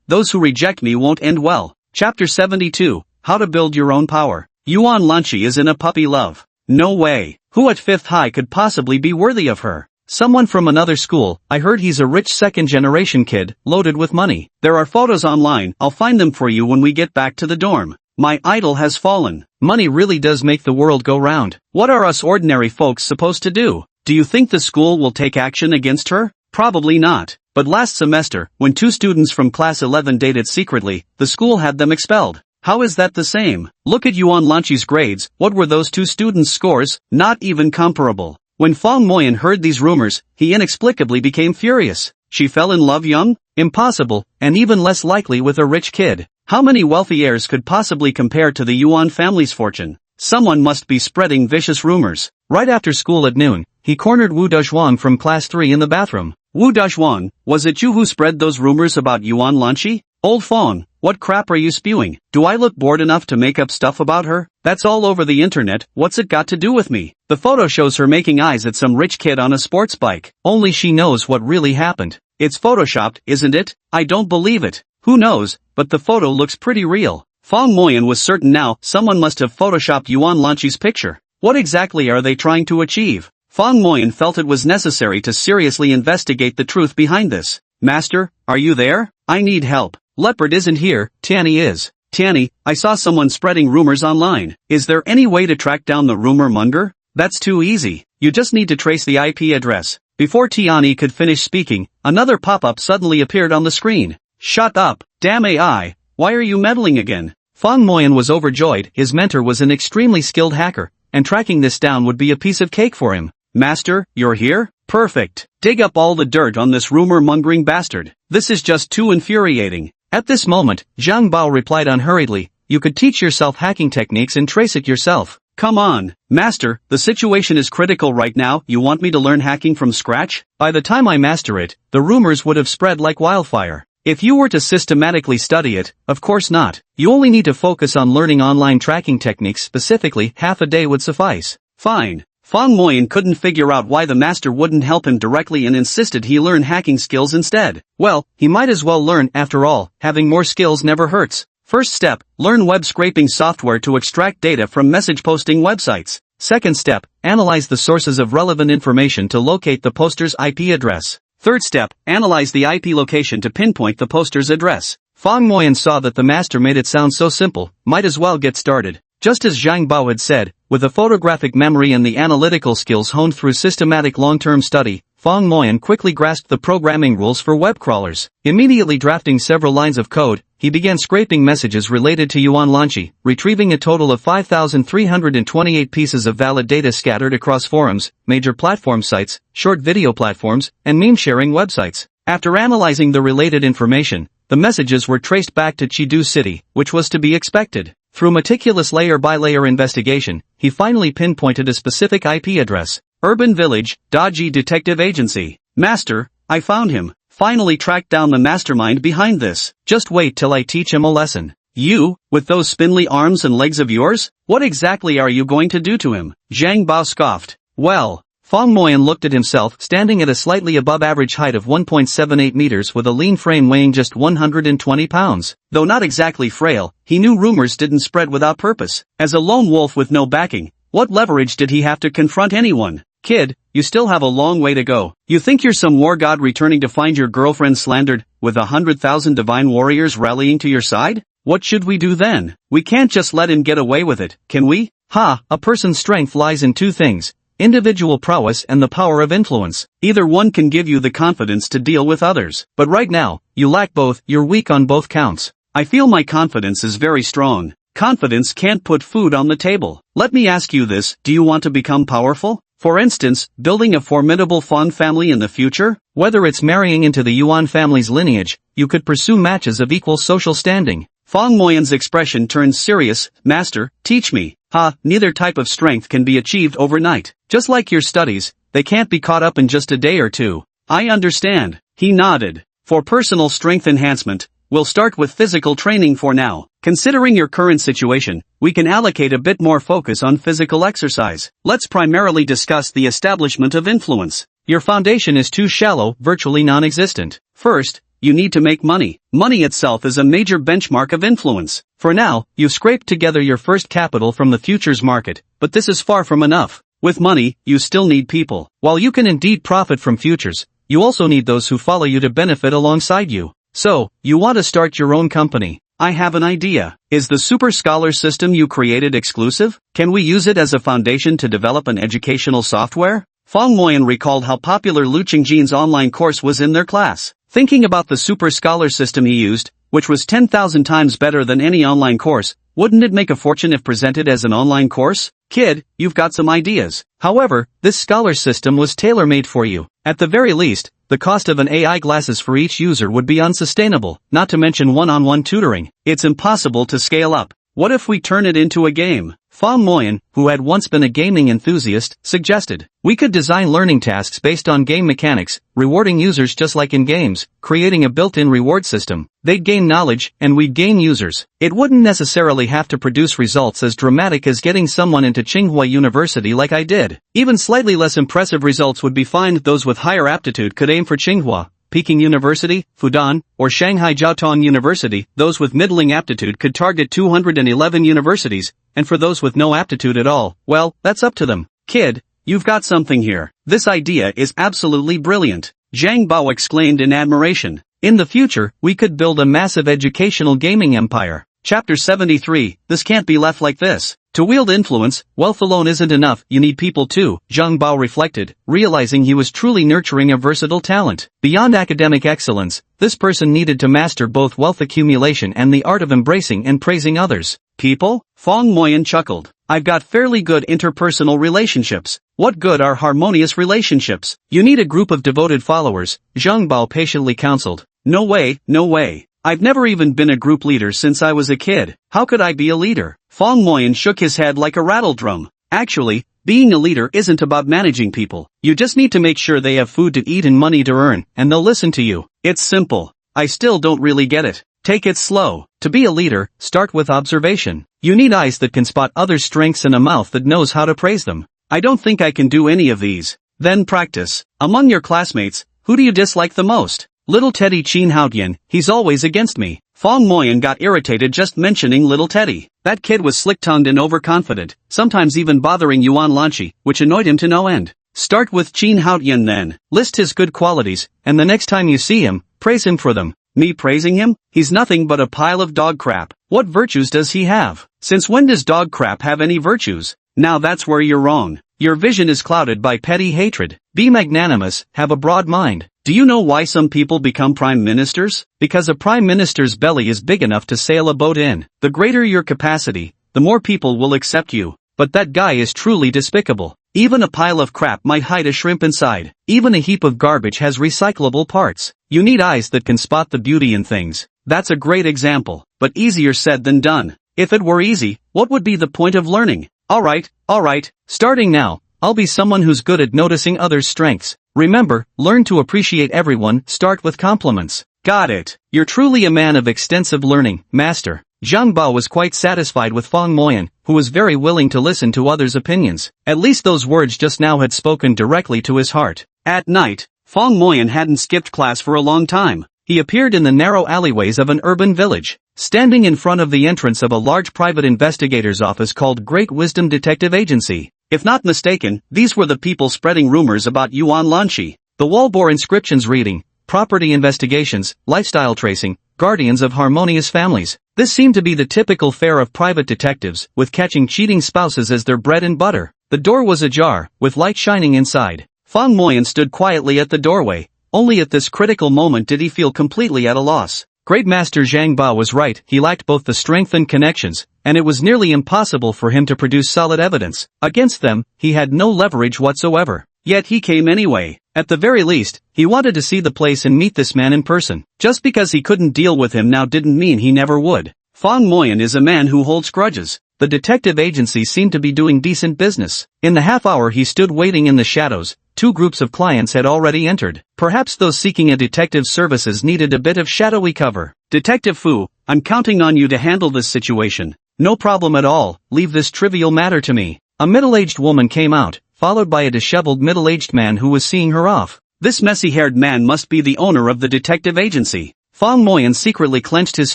Those who reject me won't end well. Chapter 72, How to Build Your Own Power. Yuan Lanchi is in a puppy love. No way. Who at 5th High could possibly be worthy of her? Someone from another school. I heard he's a rich second-generation kid, loaded with money. There are photos online, I'll find them for you when we get back to the dorm. My idol has fallen. Money really does make the world go round. What are us ordinary folks supposed to do? Do you think the school will take action against her? Probably not. But last semester, when 2 students from class 11 dated secretly, the school had them expelled. How is that the same? Look at Yuan Lanchi's grades. What were those 2 students' scores? Not even comparable. When Fong Moyan heard these rumors, he inexplicably became furious. She fell in love young? Impossible, and even less likely with a rich kid. How many wealthy heirs could possibly compare to the Yuan family's fortune? Someone must be spreading vicious rumors. Right after school at noon, he cornered Wu Dezhuang from class 3 in the bathroom. Wu Dezhuang, was it you who spread those rumors about Yuan Lanchi? Old Fong, what crap are you spewing? Do I look bored enough to make up stuff about her? That's all over the internet, what's it got to do with me? The photo shows her making eyes at some rich kid on a sports bike. Only she knows what really happened. It's photoshopped, isn't it? I don't believe it. Who knows, but the photo looks pretty real. Fong Moyan was certain now someone must have photoshopped Yuan Lanchi's picture. What exactly are they trying to achieve? Fong Moyan felt it was necessary to seriously investigate the truth behind this. Master, are you there? I need help. Leopard isn't here, Tianny is. Tianny, I saw someone spreading rumors online. Is there any way to track down the rumor monger? That's too easy. You just need to trace the IP address. Before Tianny could finish speaking, another pop-up suddenly appeared on the screen. Shut up, damn AI, why are you meddling again? Fong Moyan was overjoyed. His mentor was an extremely skilled hacker, and tracking this down would be a piece of cake for him. Master, you're here? Perfect. Dig up all the dirt on this rumor-mongering bastard. This is just too infuriating. At this moment, Zhang Bao replied unhurriedly, you could teach yourself hacking techniques and trace it yourself. Come on, Master, the situation is critical right now. You want me to learn hacking from scratch? By the time I master it, the rumors would have spread like wildfire. If you were to systematically study it, of course not. You only need to focus on learning online tracking techniques specifically. Half a day would suffice. Fine. Fong Moyan couldn't figure out why the master wouldn't help him directly and insisted he learn hacking skills instead. Well, he might as well learn. After all, having more skills never hurts. First step, learn web scraping software to extract data from message posting websites. Second step, analyze the sources of relevant information to locate the poster's IP address. Third step, analyze the IP location to pinpoint the poster's address. Fong Moyan saw that the master made it sound so simple, might as well get started. Just as Zhang Bao had said, with the photographic memory and the analytical skills honed through systematic long-term study, Fong Moyan quickly grasped the programming rules for web crawlers. Immediately drafting several lines of code, he began scraping messages related to Yuan Lanchi, retrieving a total of 5,328 pieces of valid data scattered across forums, major platform sites, short video platforms, and meme-sharing websites. After analyzing the related information, the messages were traced back to Chengdu City, which was to be expected. Through meticulous layer-by-layer investigation, he finally pinpointed a specific IP address. Urban Village, Dodgy Detective Agency. Master, I found him. Finally tracked down the mastermind behind this. Just wait till I teach him a lesson. You, with those spindly arms and legs of yours? What exactly are you going to do to him? Zhang Bao scoffed. Well, Fong Moyan looked at himself, standing at a slightly above average height of 1.78 meters with a lean frame weighing just 120 pounds. Though not exactly frail, he knew rumors didn't spread without purpose. As a lone wolf with no backing, what leverage did he have to confront anyone? Kid, you still have a long way to go. You think you're some war god returning to find your girlfriend slandered, with 100,000 divine warriors rallying to your side? What should we do then? We can't just let him get away with it, can we? A person's strength lies in two things: individual prowess and the power of influence. Either one can give you the confidence to deal with others. But right now, you lack both. You're weak on both counts. I feel my confidence is very strong. Confidence can't put food on the table. Let me ask you this, do you want to become powerful? For instance, building a formidable Fong family in the future? Whether it's marrying into the Yuan family's lineage, you could pursue matches of equal social standing. Fong Moyan's expression turned serious. Master, teach me. Neither type of strength can be achieved overnight. Just like your studies, they can't be caught up in just a day or two. I understand. He nodded. For personal strength enhancement, we'll start with physical training for now. Considering your current situation, we can allocate a bit more focus on physical exercise. Let's primarily discuss the establishment of influence. Your foundation is too shallow, virtually non-existent. First, you need to make money. Money itself is a major benchmark of influence. For now, you've scraped together your first capital from the futures market, but this is far from enough. With money, you still need people. While you can indeed profit from futures, you also need those who follow you to benefit alongside you. So, you want to start your own company. I have an idea. Is the Super Scholar system you created exclusive? Can we use it as a foundation to develop an educational software? Fong Moyan recalled how popular Lu Qingjin's online course was in their class. Thinking about the Super Scholar system he used, which was 10,000 times better than any online course, Wouldn't it make a fortune if presented as an online course? Kid, you've got some ideas. However, this scholar system was tailor-made for you. At the very least, the cost of an AI glasses for each user would be unsustainable, not to mention one-on-one tutoring. It's impossible to scale up. What if we turn it into a game? Fong Moyan, who had once been a gaming enthusiast, suggested. We could design learning tasks based on game mechanics, rewarding users just like in games, creating a built-in reward system. They'd gain knowledge, and we'd gain users. It wouldn't necessarily have to produce results as dramatic as getting someone into Tsinghua University like I did. Even slightly less impressive results would be fine. Those with higher aptitude could aim for Tsinghua, Peking University, Fudan, or Shanghai Jiao Tong University. Those with middling aptitude could target 211 universities, and for those with no aptitude at all, well, that's up to them. Kid, you've got something here. This idea is absolutely brilliant. Zhang Bao exclaimed in admiration. In the future, we could build a massive educational gaming empire. Chapter 73, this can't be left like this. To wield influence, wealth alone isn't enough, you need people too, Zhang Bao reflected, realizing he was truly nurturing a versatile talent. Beyond academic excellence, this person needed to master both wealth accumulation and the art of embracing and praising others. People? Fong Moyan chuckled. I've got fairly good interpersonal relationships. What good are harmonious relationships? You need a group of devoted followers, Zhang Bao patiently counseled. No way, no way. I've never even been a group leader since I was a kid. How could I be a leader? Fong Moyan shook his head like a rattle drum. Actually, being a leader isn't about managing people. You just need to make sure they have food to eat and money to earn, and they'll listen to you. It's simple. I still don't really get it. Take it slow. To be a leader, start with observation. You need eyes that can spot others' strengths and a mouth that knows how to praise them. I don't think I can do any of these. Then practice. Among your classmates, who do you dislike the most? Little Teddy Chin Haotian, he's always against me. Fong Moyan got irritated just mentioning little Teddy. That kid was slick-tongued and overconfident, sometimes even bothering Yuan Lanchi, which annoyed him to no end. Start with Chin Haotian then. List his good qualities, and the next time you see him, praise him for them. Me praising him? He's nothing but a pile of dog crap. What virtues does he have? Since when does dog crap have any virtues? Now that's where you're wrong. Your vision is clouded by petty hatred. Be magnanimous, have a broad mind. Do you know why some people become prime ministers? Because a prime minister's belly is big enough to sail a boat in. The greater your capacity, the more people will accept you. But that guy is truly despicable. Even a pile of crap might hide a shrimp inside. Even a heap of garbage has recyclable parts. You need eyes that can spot the beauty in things. That's a great example, but easier said than done. If it were easy, what would be the point of learning? Alright, starting now, I'll be someone who's good at noticing others' strengths. Remember, learn to appreciate everyone, start with compliments. Got it. You're truly a man of extensive learning, master. Zhang Bao was quite satisfied with Fong Moyan, who was very willing to listen to others' opinions. At least those words just now had spoken directly to his heart. At night, Fong Moyan hadn't skipped class for a long time. He appeared in the narrow alleyways of an urban village, standing in front of the entrance of a large private investigator's office called Great Wisdom Detective Agency. If not mistaken, these were the people spreading rumors about Yuan Lanchi. The wall bore inscriptions reading, property investigations, lifestyle tracing, guardians of harmonious families. This seemed to be the typical fare of private detectives, with catching cheating spouses as their bread and butter. The door was ajar, with light shining inside. Fong Moyan stood quietly at the doorway. Only at this critical moment did he feel completely at a loss. Great Master Zhang Bao was right, he lacked both the strength and connections, and it was nearly impossible for him to produce solid evidence. Against them, he had no leverage whatsoever. Yet he came anyway. At the very least, he wanted to see the place and meet this man in person. Just because he couldn't deal with him now didn't mean he never would. Fong Moyan is a man who holds grudges. The detective agency seemed to be doing decent business. In the half hour he stood waiting in the shadows, 2 groups of clients had already entered. Perhaps those seeking a detective's services needed a bit of shadowy cover. Detective Fu, I'm counting on you to handle this situation. No problem at all, leave this trivial matter to me. A middle-aged woman came out, followed by a disheveled middle-aged man who was seeing her off. This messy-haired man must be the owner of the detective agency. Fong Moyan secretly clenched his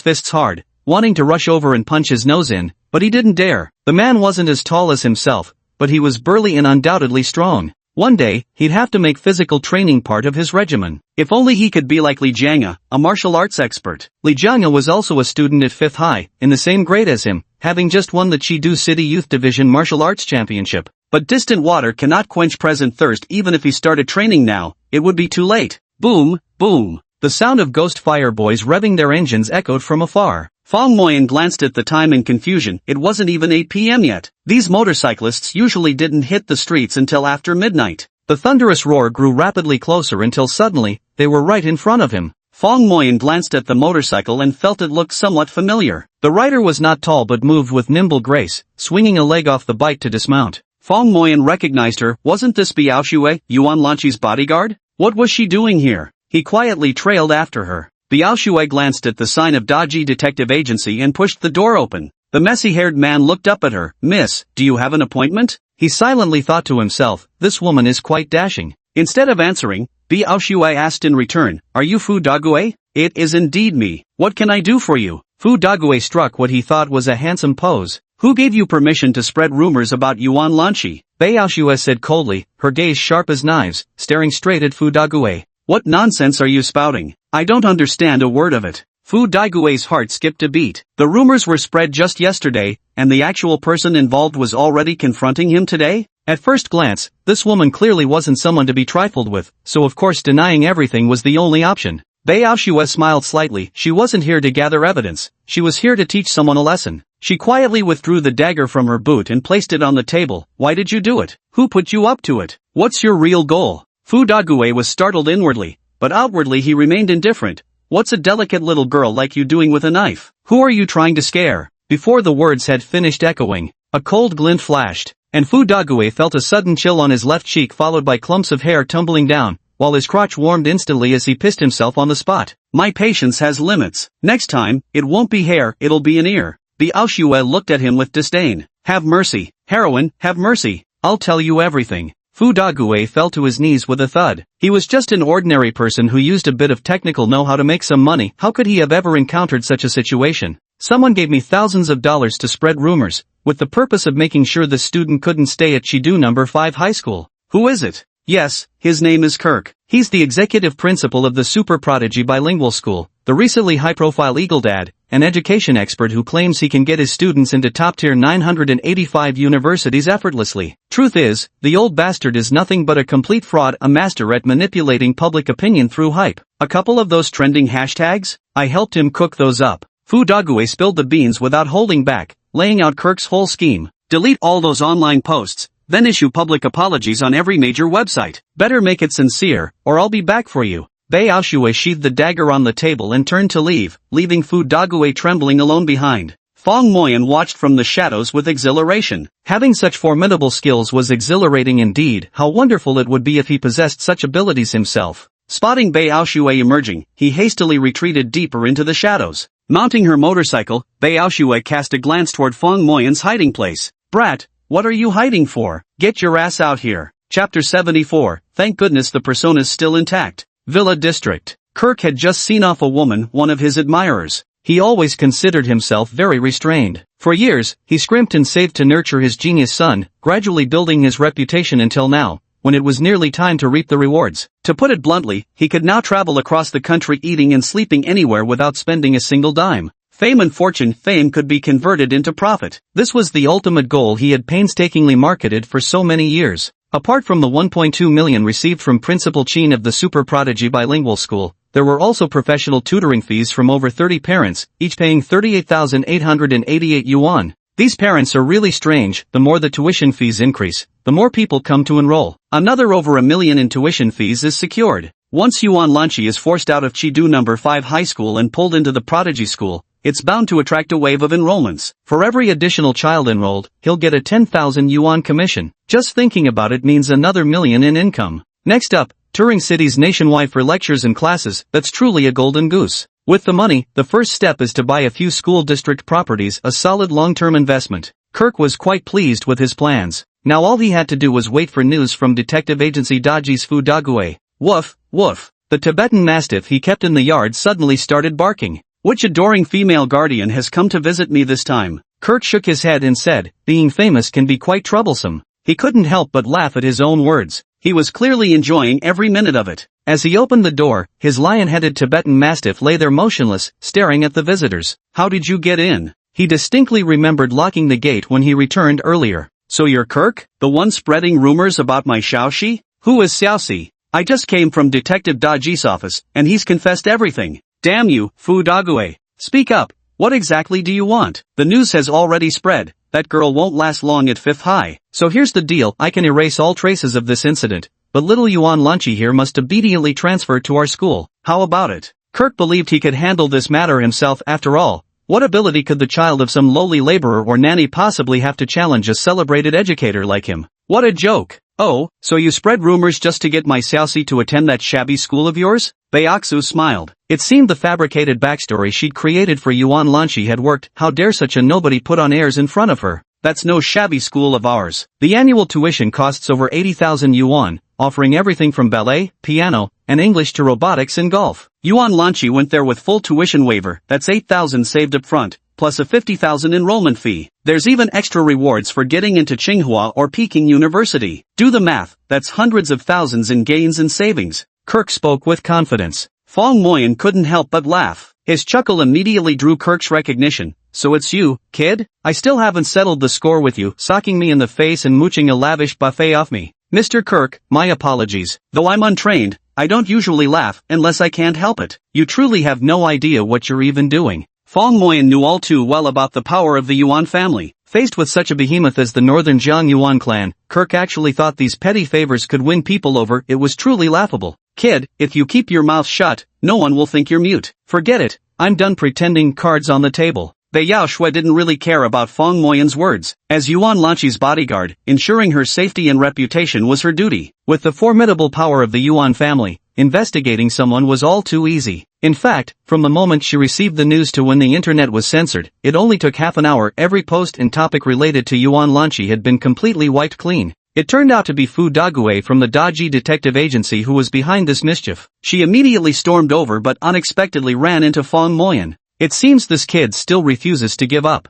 fists hard, wanting to rush over and punch his nose in, but he didn't dare. The man wasn't as tall as himself, but he was burly and undoubtedly strong. One day, he'd have to make physical training part of his regimen. If only he could be like Li Jianga, a martial arts expert. Li Jianga was also a student at 5th High, in the same grade as him, having just won the Chengdu City Youth Division Martial Arts Championship. But distant water cannot quench present thirst. Even if he started training now, it would be too late. Boom, boom. The sound of ghost fire boys revving their engines echoed from afar. Fong Moyan glanced at the time in confusion. It wasn't even 8 p.m. yet. These motorcyclists usually didn't hit the streets until after midnight. The thunderous roar grew rapidly closer until suddenly, they were right in front of him. Fong Moyan glanced at the motorcycle and felt it looked somewhat familiar. The rider was not tall but moved with nimble grace, swinging a leg off the bike to dismount. Fong Moyan recognized her. Wasn't this Biao Yuan Lanqi's bodyguard? What was she doing here? He quietly trailed after her. Biao glanced at the sign of Daji Detective Agency and pushed the door open. The messy-haired man looked up at her. Miss, do you have an appointment? He silently thought to himself, this woman is quite dashing. Instead of answering, Biao asked in return, are you Fu Dague? It is indeed me. What can I do for you? Fu Dague struck what he thought was a handsome pose. Who gave you permission to spread rumors about Yuan Lanqi? Biao said coldly, her gaze sharp as knives, staring straight at Fu Dague. What nonsense are you spouting? I don't understand a word of it. Fu Daigue's heart skipped a beat. The rumors were spread just yesterday, and the actual person involved was already confronting him today? At first glance, this woman clearly wasn't someone to be trifled with, so of course denying everything was the only option. Biao smiled slightly. She wasn't here to gather evidence. She was here to teach someone a lesson. She quietly withdrew the dagger from her boot and placed it on the table. Why did you do it? Who put you up to it? What's your real goal? Fu Dague was startled inwardly, but outwardly he remained indifferent. What's a delicate little girl like you doing with a knife? Who are you trying to scare? Before the words had finished echoing, a cold glint flashed, and Fu Dague felt a sudden chill on his left cheek followed by clumps of hair tumbling down, while his crotch warmed instantly as he pissed himself on the spot. My patience has limits. Next time, it won't be hair, it'll be an ear. Biao looked at him with disdain. Have mercy, heroine, have mercy. I'll tell you everything. Fu Dague fell to his knees with a thud. He was just an ordinary person who used a bit of technical know-how to make some money. How could he have ever encountered such a situation? Someone gave me thousands of dollars to spread rumors, with the purpose of making sure the student couldn't stay at Chidu No. 5 high school. Who is it? Yes, his name is Kirk. He's the executive principal of the Super Prodigy Bilingual School, the recently high-profile Eagle Dad, an education expert who claims he can get his students into top-tier 985 universities effortlessly. Truth is, the old bastard is nothing but a complete fraud, a master at manipulating public opinion through hype. A couple of those trending hashtags? I helped him cook those up. Fu Dague spilled the beans without holding back, laying out Kirk's whole scheme. Delete all those online posts, then issue public apologies on every major website. Better make it sincere, or I'll be back for you. Biao sheathed the dagger on the table and turned to leave, leaving Fu Dague trembling alone behind. Fong Moyan watched from the shadows with exhilaration. Having such formidable skills was exhilarating indeed. How wonderful it would be if he possessed such abilities himself. Spotting Biao emerging, he hastily retreated deeper into the shadows. Mounting her motorcycle, Biao cast a glance toward Fong Moyan's hiding place. Brat, what are you hiding for? Get your ass out here. Chapter 74, thank goodness the persona's still intact. Villa District. Kirk had just seen off a woman, one of his admirers. He always considered himself very restrained. For years, he scrimped and saved to nurture his genius son, gradually building his reputation until now, when it was nearly time to reap the rewards. To put it bluntly, he could now travel across the country eating and sleeping anywhere without spending a single dime. Fame and fortune. Fame could be converted into profit. This was the ultimate goal he had painstakingly marketed for so many years. Apart from the 1.2 million received from Principal Chin of the Super Prodigy Bilingual School, there were also professional tutoring fees from over 30 parents, each paying 38,888 yuan. These parents are really strange. The more the tuition fees increase, the more people come to enroll. Another over 1 million in tuition fees is secured. Once Yuan Lanqi is forced out of Chidu No. 5 high school and pulled into the Prodigy School, it's bound to attract a wave of enrollments. For every additional child enrolled, he'll get a 10,000 yuan commission. Just thinking about it means another million in income. Next up, touring cities nationwide for lectures and classes. That's truly a golden goose. With the money, the first step is to buy a few school district properties, a solid long-term investment. Kirk was quite pleased with his plans. Now all he had to do was wait for news from Detective Agency Daji's Fu Dague. Woof, woof. The Tibetan Mastiff he kept in the yard suddenly started barking. Which adoring female guardian has come to visit me this time? Kirk shook his head and said, being famous can be quite troublesome. He couldn't help but laugh at his own words. He was clearly enjoying every minute of it. As he opened the door, his lion-headed Tibetan Mastiff lay there motionless, staring at the visitors. How did you get in? He distinctly remembered locking the gate when he returned earlier. So you're Kirk, the one spreading rumors about my Xiaoxi? Who is Xiaoxi? I just came from Detective Daji's office, and he's confessed everything. Damn you, Fu Dague. Speak up. What exactly do you want? The news has already spread. That girl won't last long at 5th High. So here's the deal, I can erase all traces of this incident, but little Yuan Lanchi here must obediently transfer to our school. How about it? Kirk believed he could handle this matter himself after all. What ability could the child of some lowly laborer or nanny possibly have to challenge a celebrated educator like him? What a joke! Oh, so you spread rumors just to get my Xiaoxi to attend that shabby school of yours? Baoxu smiled. It seemed the fabricated backstory she'd created for Yuan Lanchi had worked. How dare such a nobody put on airs in front of her? That's no shabby school of ours. The annual tuition costs over 80,000 yuan, offering everything from ballet, piano, and English to robotics and golf. Yuan Lanchi went there with full tuition waiver, that's 8,000 saved up front, plus a 50,000 enrollment fee. There's even extra rewards for getting into Tsinghua or Peking University. Do the math, that's hundreds of thousands in gains and savings. Kirk spoke with confidence. Fong Moyan couldn't help but laugh. His chuckle immediately drew Kirk's recognition. So it's you, kid? I still haven't settled the score with you, socking me in the face and mooching a lavish buffet off me. Mr. Kirk, my apologies. Though I'm untrained, I don't usually laugh unless I can't help it. You truly have no idea what you're even doing. Fong Moyan knew all too well about the power of the Yuan family. Faced with such a behemoth as the northern Jiang Yuan clan, Kirk actually thought these petty favors could win people over. It was truly laughable. Kid, if you keep your mouth shut, no one will think you're mute. Forget it, I'm done pretending. Cards on the table. Beiyao Shui didn't really care about Fong Moyan's words. As Yuan Lanchi's bodyguard, ensuring her safety and reputation was her duty. With the formidable power of the Yuan family, investigating someone was all too easy. In fact, from the moment she received the news to when the internet was censored, it only took half an hour. Every post and topic related to Yuan Lanchi had been completely wiped clean. It turned out to be Fu Dague from the dodgy detective agency who was behind this mischief. She immediately stormed over but unexpectedly ran into Fong Moyan. It seems this kid still refuses to give up.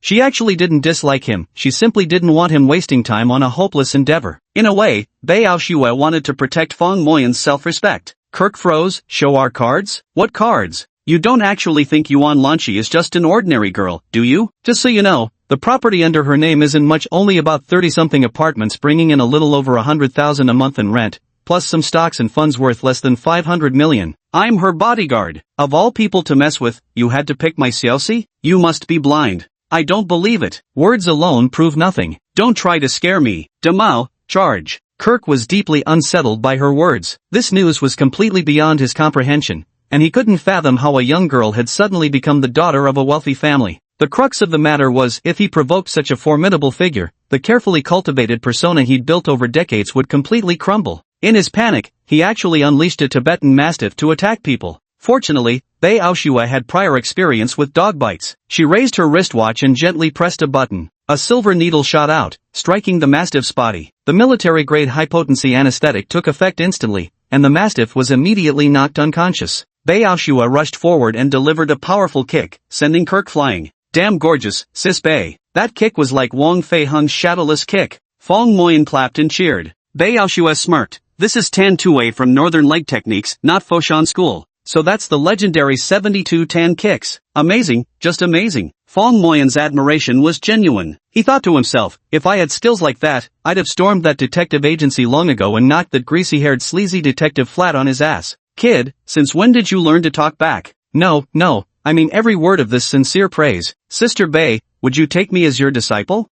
She actually didn't dislike him, she simply didn't want him wasting time on a hopeless endeavor. In a way, Beiyao Shui wanted to protect Fong Moyan's self-respect. Kirk froze. Show our cards? What cards? You don't actually think Yuan Lanchi is just an ordinary girl, do you? Just so you know, the property under her name isn't much, only about 30-something apartments bringing in a little over 100,000 a month in rent, plus some stocks and funds worth less than 500 million. I'm her bodyguard. Of all people to mess with, you had to pick my Xiaoxi? You must be blind. I don't believe it. Words alone prove nothing. Don't try to scare me. Demao, charge. Kirk was deeply unsettled by her words. This news was completely beyond his comprehension, and he couldn't fathom how a young girl had suddenly become the daughter of a wealthy family. The crux of the matter was, if he provoked such a formidable figure, the carefully cultivated persona he'd built over decades would completely crumble. In his panic, he actually unleashed a Tibetan Mastiff to attack people. Fortunately, Beiyao Shui had prior experience with dog bites. She raised her wristwatch and gently pressed a button. A silver needle shot out, striking the Mastiff's body. The military-grade high-potency anesthetic took effect instantly, and the Mastiff was immediately knocked unconscious. Beiyao Shui rushed forward and delivered a powerful kick, sending Kirk flying. Damn gorgeous, Sis Bei. That kick was like Wang Fei Hung's shadowless kick. Fong Moyan clapped and cheered. Beiyao Shui smirked. This is Tan Tue from Northern Leg Techniques, not Foshan School. So that's the legendary 72 Tan kicks. Amazing, just amazing. Fong Moyan's admiration was genuine. He thought to himself, if I had skills like that, I'd have stormed that detective agency long ago and knocked that greasy-haired sleazy detective flat on his ass. Kid, since when did you learn to talk back? No, I mean every word of this sincere praise. Sister Bei, would you take me as your disciple?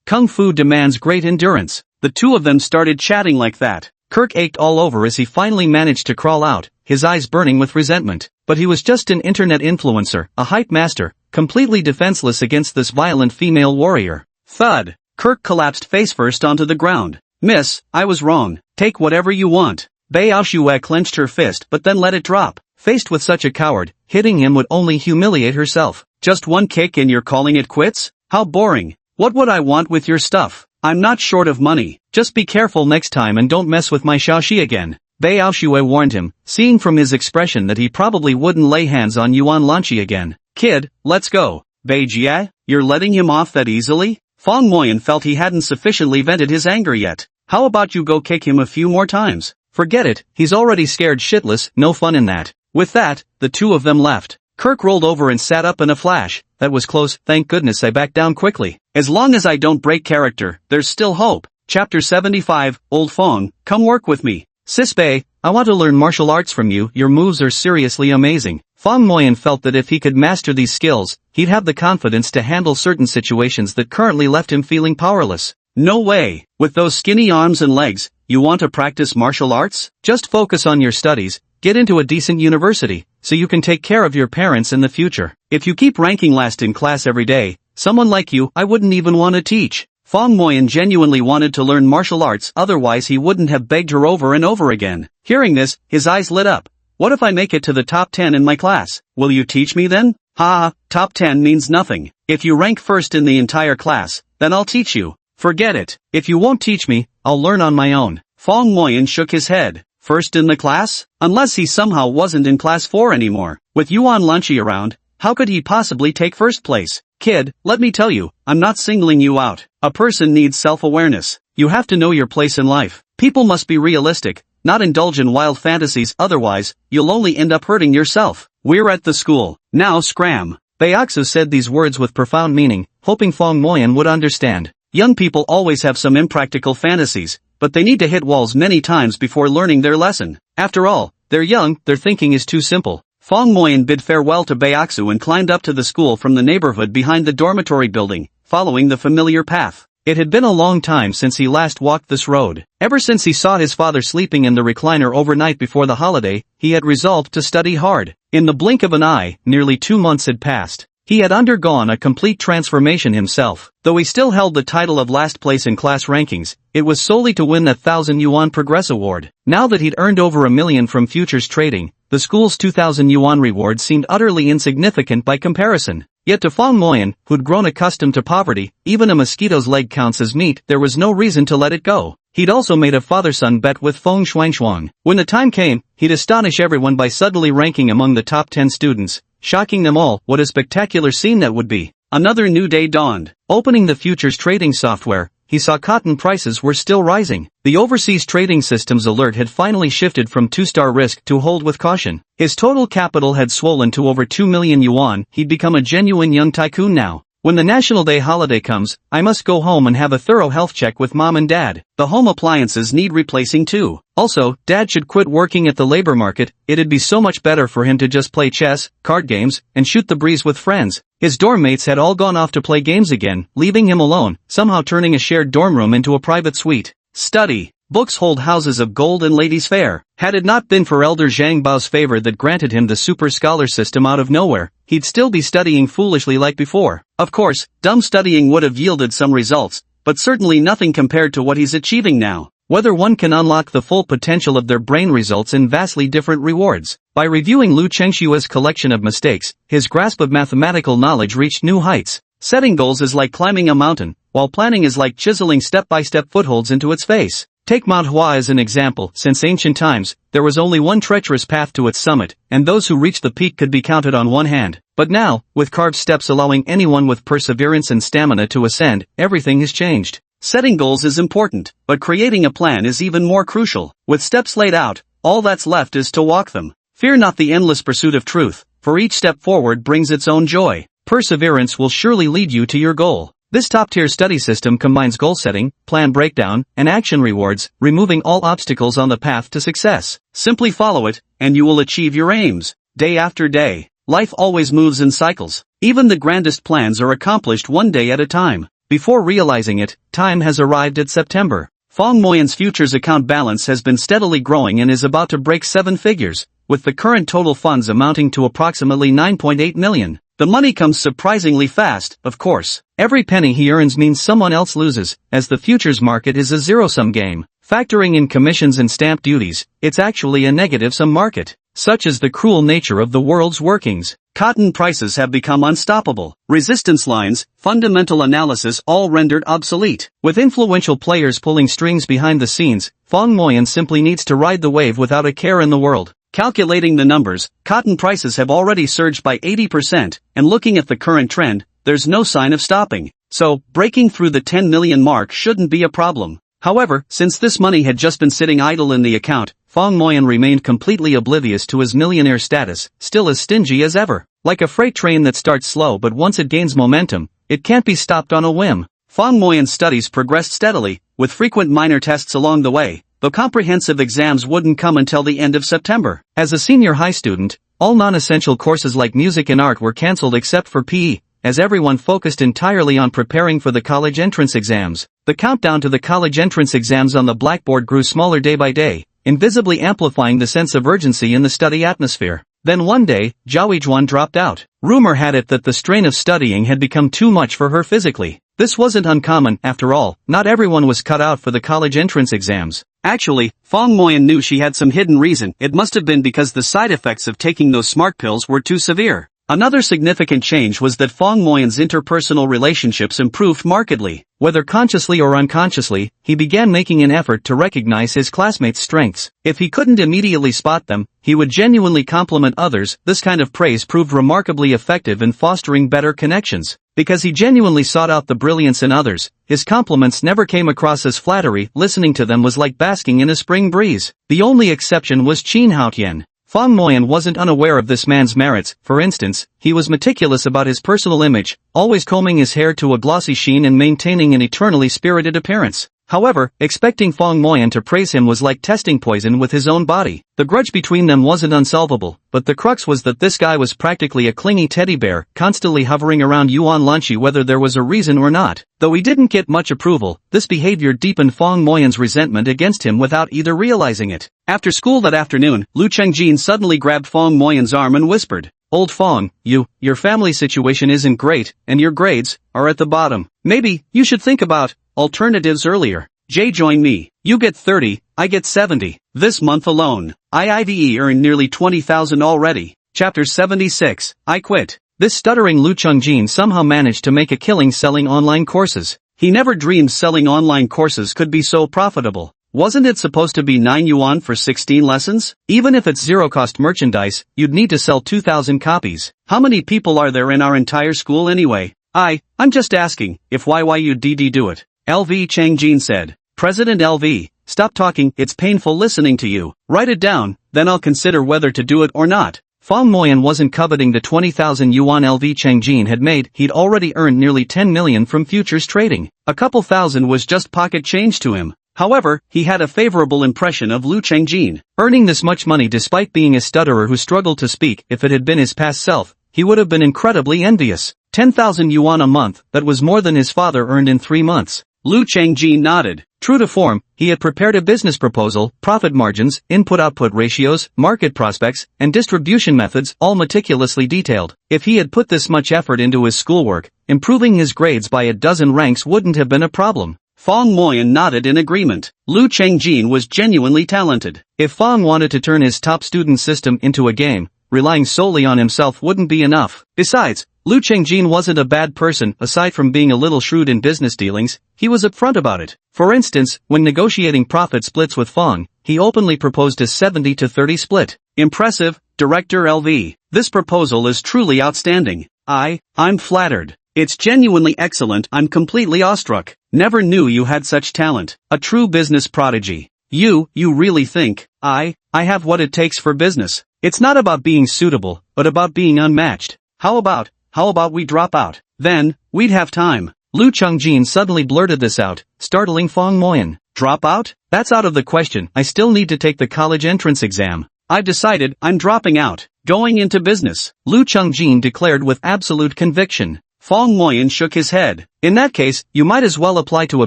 Kung Fu demands great endurance. The two of them started chatting like that. Kirk ached all over as he finally managed to crawl out, his eyes burning with resentment. But he was just an internet influencer, a hype master, completely defenseless against this violent female warrior. Thud! Kirk collapsed face first onto the ground. Miss, I was wrong. Take whatever you want. Beiyao Shui clenched her fist but then let it drop. Faced with such a coward, hitting him would only humiliate herself. Just one kick and you're calling it quits? How boring. What would I want with your stuff? I'm not short of money. Just be careful next time and don't mess with my Xiaoxi again. Beiyao Shui warned him, seeing from his expression that he probably wouldn't lay hands on Yuan Lanchi again. Kid, let's go. Bei Jia, you're letting him off that easily? Fong Moyan felt he hadn't sufficiently vented his anger yet. How about you go kick him a few more times? Forget it, he's already scared shitless, no fun in that. With that, the two of them left. Kirk rolled over and sat up in a flash. That was close, thank goodness I backed down quickly. As long as I don't break character, there's still hope. Chapter 75, Old Fong, come work with me. Sis Bei, I want to learn martial arts from you, your moves are seriously amazing. Fong Moyan felt that if he could master these skills, he'd have the confidence to handle certain situations that currently left him feeling powerless. No way! With those skinny arms and legs, you want to practice martial arts? Just focus on your studies, get into a decent university, so you can take care of your parents in the future. If you keep ranking last in class every day, someone like you I wouldn't even want to teach. Fong Moyan genuinely wanted to learn martial arts, otherwise he wouldn't have begged her over and over again. Hearing this, his eyes lit up. What if I make it to the top 10 in my class? Will you teach me then? Ha, top 10 means nothing. If you rank first in the entire class, then I'll teach you. Forget it. If you won't teach me, I'll learn on my own. Fong Moyan shook his head. First in the class? Unless he somehow wasn't in class 4 anymore. With Yuan Lanchi around, how could he possibly take first place? Kid, let me tell you, I'm not singling you out. A person needs self-awareness. You have to know your place in life. People must be realistic, not indulge in wild fantasies, otherwise, you'll only end up hurting yourself. We're at the school. Now scram. Baeksu said these words with profound meaning, hoping Fong Moyan would understand. Young people always have some impractical fantasies, but they need to hit walls many times before learning their lesson. After all, they're young, their thinking is too simple. Fong Moyan bid farewell to Baeksu and climbed up to the school from the neighborhood behind the dormitory building, following the familiar path. It had been a long time since he last walked this road. Ever since he saw his father sleeping in the recliner overnight before the holiday, he had resolved to study hard. In the blink of an eye, nearly 2 months had passed. He had undergone a complete transformation himself. Though he still held the title of last place in class rankings, it was solely to win the 1,000 yuan Progress Award. Now that he'd earned over $1 million from futures trading, the school's 2,000 yuan reward seemed utterly insignificant by comparison. Yet to Fong Moyan, who'd grown accustomed to poverty, even a mosquito's leg counts as meat, there was no reason to let it go. He'd also made a father-son bet with Feng Shuangshuang. When the time came, he'd astonish everyone by suddenly ranking among the top 10 students. Shocking them all, what a spectacular scene that would be. Another new day dawned. Opening the futures trading software, he saw cotton prices were still rising. The overseas trading systems alert had finally shifted from 2-star risk to hold with caution. His total capital had swollen to over 2 million yuan. He'd become a genuine young tycoon now. When the National Day holiday comes, I must go home and have a thorough health check with mom and dad. The home appliances need replacing too. Also, dad should quit working at the labor market. It'd be so much better for him to just play chess, card games, and shoot the breeze with friends. His dorm mates had all gone off to play games again, leaving him alone, somehow turning a shared dorm room into a private suite. Study. Books hold houses of gold and ladies fair. Had it not been for Elder Zhang Bao's favor that granted him the super scholar system out of nowhere, he'd still be studying foolishly like before. Of course, dumb studying would have yielded some results, but certainly nothing compared to what he's achieving now. Whether one can unlock the full potential of their brain results in vastly different rewards. By reviewing Lu Chengshua's collection of mistakes, his grasp of mathematical knowledge reached new heights. Setting goals is like climbing a mountain, while planning is like chiseling step-by-step footholds into its face. Take Manhwa as an example. Since ancient times, there was only one treacherous path to its summit, and those who reached the peak could be counted on one hand. But now, with carved steps allowing anyone with perseverance and stamina to ascend, everything has changed. Setting goals is important, but creating a plan is even more crucial. With steps laid out, all that's left is to walk them. Fear not the endless pursuit of truth, for each step forward brings its own joy. Perseverance will surely lead you to your goal. This top-tier study system combines goal setting, plan breakdown, and action rewards, removing all obstacles on the path to success. Simply follow it, and you will achieve your aims. Day after day, life always moves in cycles. Even the grandest plans are accomplished one day at a time. Before realizing it, time has arrived at September. Fong Moyan's futures account balance has been steadily growing and is about to break 7 figures, with the current total funds amounting to approximately 9.8 million. The money comes surprisingly fast, of course. Every penny he earns means someone else loses, as the futures market is a zero-sum game. Factoring in commissions and stamp duties, it's actually a negative-sum market. Such is the cruel nature of the world's workings. Cotton prices have become unstoppable. Resistance lines, fundamental analysis all rendered obsolete. With influential players pulling strings behind the scenes, Fong Moyan simply needs to ride the wave without a care in the world. Calculating the numbers, cotton prices have already surged by 80%, and looking at the current trend, there's no sign of stopping. So, breaking through the 10 million mark shouldn't be a problem. However, since this money had just been sitting idle in the account, Fong Moyan remained completely oblivious to his millionaire status, still as stingy as ever. Like a freight train that starts slow but once it gains momentum, it can't be stopped on a whim. Fong Moyan's studies progressed steadily, with frequent minor tests along the way, though comprehensive exams wouldn't come until the end of September. As a senior high student, All non-essential courses like music and art were cancelled except for PE, as everyone focused entirely on preparing for the college entrance exams. The countdown to the college entrance exams on the blackboard grew smaller day by day, invisibly amplifying the sense of urgency in the study atmosphere. Then one day, Zhao Yizhuan dropped out. Rumor had it that the strain of studying had become too much for her physically. This wasn't uncommon, after all, not everyone was cut out for the college entrance exams. Actually, Fong Moyan knew she had some hidden reason. It must have been because the side effects of taking those smart pills were too severe. Another significant change was that Fong Moyan's interpersonal relationships improved markedly. Whether consciously or unconsciously, he began making an effort to recognize his classmates' strengths. If he couldn't immediately spot them, he would genuinely compliment others. This kind of praise proved remarkably effective in fostering better connections. Because he genuinely sought out the brilliance in others, his compliments never came across as flattery. Listening to them was like basking in a spring breeze. The only exception was Qin Haotian. Fong Moyan wasn't unaware of this man's merits. For instance, he was meticulous about his personal image, always combing his hair to a glossy sheen and maintaining an eternally spirited appearance. However, expecting Fong Moyan to praise him was like testing poison with his own body. The grudge between them wasn't unsolvable, but the crux was that this guy was practically a clingy teddy bear, constantly hovering around Yuan Lanqi whether there was a reason or not. Though he didn't get much approval, this behavior deepened Fong Moyan's resentment against him without either realizing it. After school that afternoon, Lu Chengjin suddenly grabbed Fong Moyan's arm and whispered, "Old Fong, your family situation isn't great, and your grades are at the bottom. Maybe you should think about alternatives earlier. Jay, join me. You get 30, I get 70. This month alone, IIVE earned nearly 20,000 already." Chapter 76, I Quit. This stuttering Lu Chengjin somehow managed to make a killing selling online courses. He never dreamed selling online courses could be so profitable. Wasn't it supposed to be 9 yuan for 16 lessons? Even if it's zero-cost merchandise, you'd need to sell 2,000 copies. How many people are there in our entire school anyway? I'm just asking, if YYUDD do it. LV Chengjin said. President LV, stop talking, it's painful listening to you. Write it down, then I'll consider whether to do it or not. Fong Moyan wasn't coveting the 20,000 yuan LV Chengjin had made. He'd already earned nearly 10 million from futures trading. A couple thousand was just pocket change to him. However, he had a favorable impression of Lu Chengjin. Earning this much money despite being a stutterer who struggled to speak, if it had been his past self, he would have been incredibly envious. 10,000 yuan a month, that was more than his father earned in 3 months. Lu Chengjin nodded. True to form, he had prepared a business proposal, profit margins, input-output ratios, market prospects, and distribution methods, all meticulously detailed. If he had put this much effort into his schoolwork, improving his grades by a dozen ranks wouldn't have been a problem. Fong Moyan nodded in agreement. Lu Chengjin was genuinely talented. If Fong wanted to turn his top student system into a game, relying solely on himself wouldn't be enough. Besides, Lu Chengjin wasn't a bad person. Aside from being a little shrewd in business dealings, he was upfront about it. For instance, when negotiating profit splits with Fong, he openly proposed a 70-30 split. Impressive, Director LV. This proposal is truly outstanding. I'm flattered. It's genuinely excellent. I'm completely awestruck. Never knew you had such talent. A true business prodigy. You really think I have what it takes for business? It's not about being suitable, but about being unmatched. How about we drop out? Then, we'd have time. Lu Chengjin suddenly blurted this out, startling Fong Moyan. Drop out? That's out of the question. I still need to take the college entrance exam. I've decided, I'm dropping out. Going into business. Lu Chengjin declared with absolute conviction. Fong Moyan shook his head. In that case, you might as well apply to a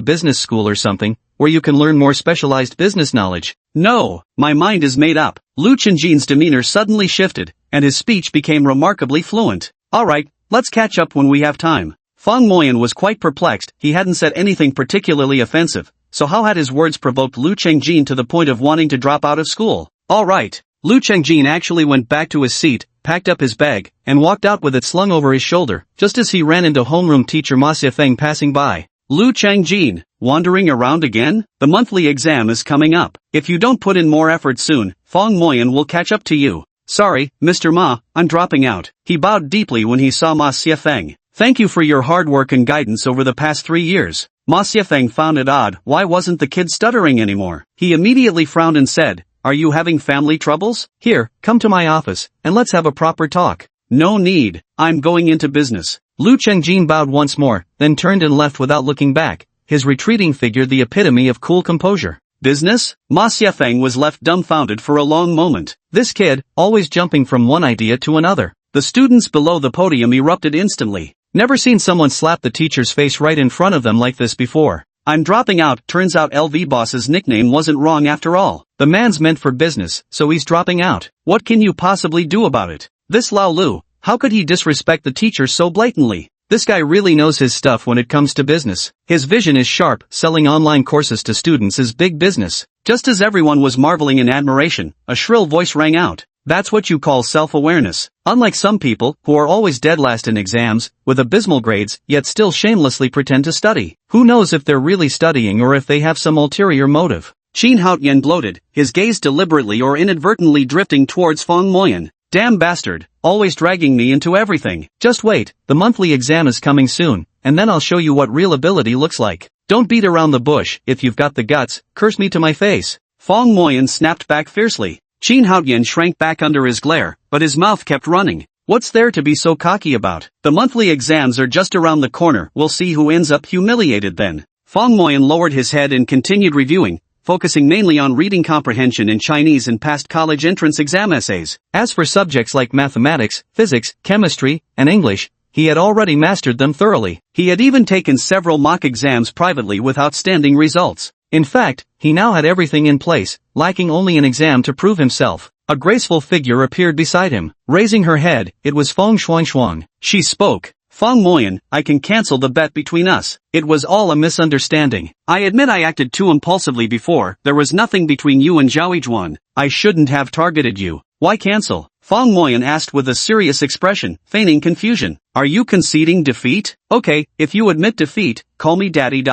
business school or something, where you can learn more specialized business knowledge. No, my mind is made up. Lu Chengjin's demeanor suddenly shifted, and his speech became remarkably fluent. Alright, let's catch up when we have time. Fong Moyan was quite perplexed. He hadn't said anything particularly offensive, so how had his words provoked Lu Chengjin to the point of wanting to drop out of school? Alright. Lu Chengjin actually went back to his seat, packed up his bag, and walked out with it slung over his shoulder, just as he ran into homeroom teacher Ma Xiafeng passing by. Lu Chengjin, wandering around again? The monthly exam is coming up. If you don't put in more effort soon, Fong Moyan will catch up to you. Sorry, Mr. Ma, I'm dropping out. He bowed deeply when he saw Ma Xiafeng. Thank you for your hard work and guidance over the past 3 years. Ma Xiafeng found it odd. Why wasn't the kid stuttering anymore? He immediately frowned and said, Are you having family troubles? Here, come to my office, and let's have a proper talk. No need. I'm going into business. Lu Chengjin bowed once more, then turned and left without looking back, his retreating figure the epitome of cool composure. Business? Ma Xiefeng was left dumbfounded for a long moment. This kid, always jumping from one idea to another. The students below the podium erupted instantly. Never seen someone slap the teacher's face right in front of them like this before. I'm dropping out. Turns out LV Boss's nickname wasn't wrong after all. The man's meant for business, so he's dropping out. What can you possibly do about it? This Lao Lu, how could he disrespect the teacher so blatantly? This guy really knows his stuff when it comes to business. His vision is sharp. Selling online courses to students is big business. Just as everyone was marveling in admiration, a shrill voice rang out. That's what you call self-awareness. Unlike some people, who are always dead last in exams, with abysmal grades, yet still shamelessly pretend to study. Who knows if they're really studying or if they have some ulterior motive? Qin Haotian gloated, his gaze deliberately or inadvertently drifting towards Feng Moyan. Damn bastard, always dragging me into everything. Just wait, the monthly exam is coming soon, and then I'll show you what real ability looks like. Don't beat around the bush. If you've got the guts, curse me to my face. Feng Moyan snapped back fiercely. Qin Haotian shrank back under his glare, but his mouth kept running. What's there to be so cocky about? The monthly exams are just around the corner. We'll see who ends up humiliated then. Feng Moyan lowered his head and continued reviewing, focusing mainly on reading comprehension in Chinese and past college entrance exam essays. As for subjects like mathematics, physics, chemistry, and English, he had already mastered them thoroughly. He had even taken several mock exams privately with outstanding results. In fact, he now had everything in place, lacking only an exam to prove himself. A graceful figure appeared beside him. Raising her head, it was Feng Shuangshuang. She spoke. Feng Moyan, I can cancel the bet between us. It was all a misunderstanding. I admit I acted too impulsively before. There was nothing between you and Zhao Yijuan. I shouldn't have targeted you. Why cancel? Feng Moyan asked with a serious expression, feigning confusion. Are you conceding defeat? Okay, if you admit defeat, call me daddy.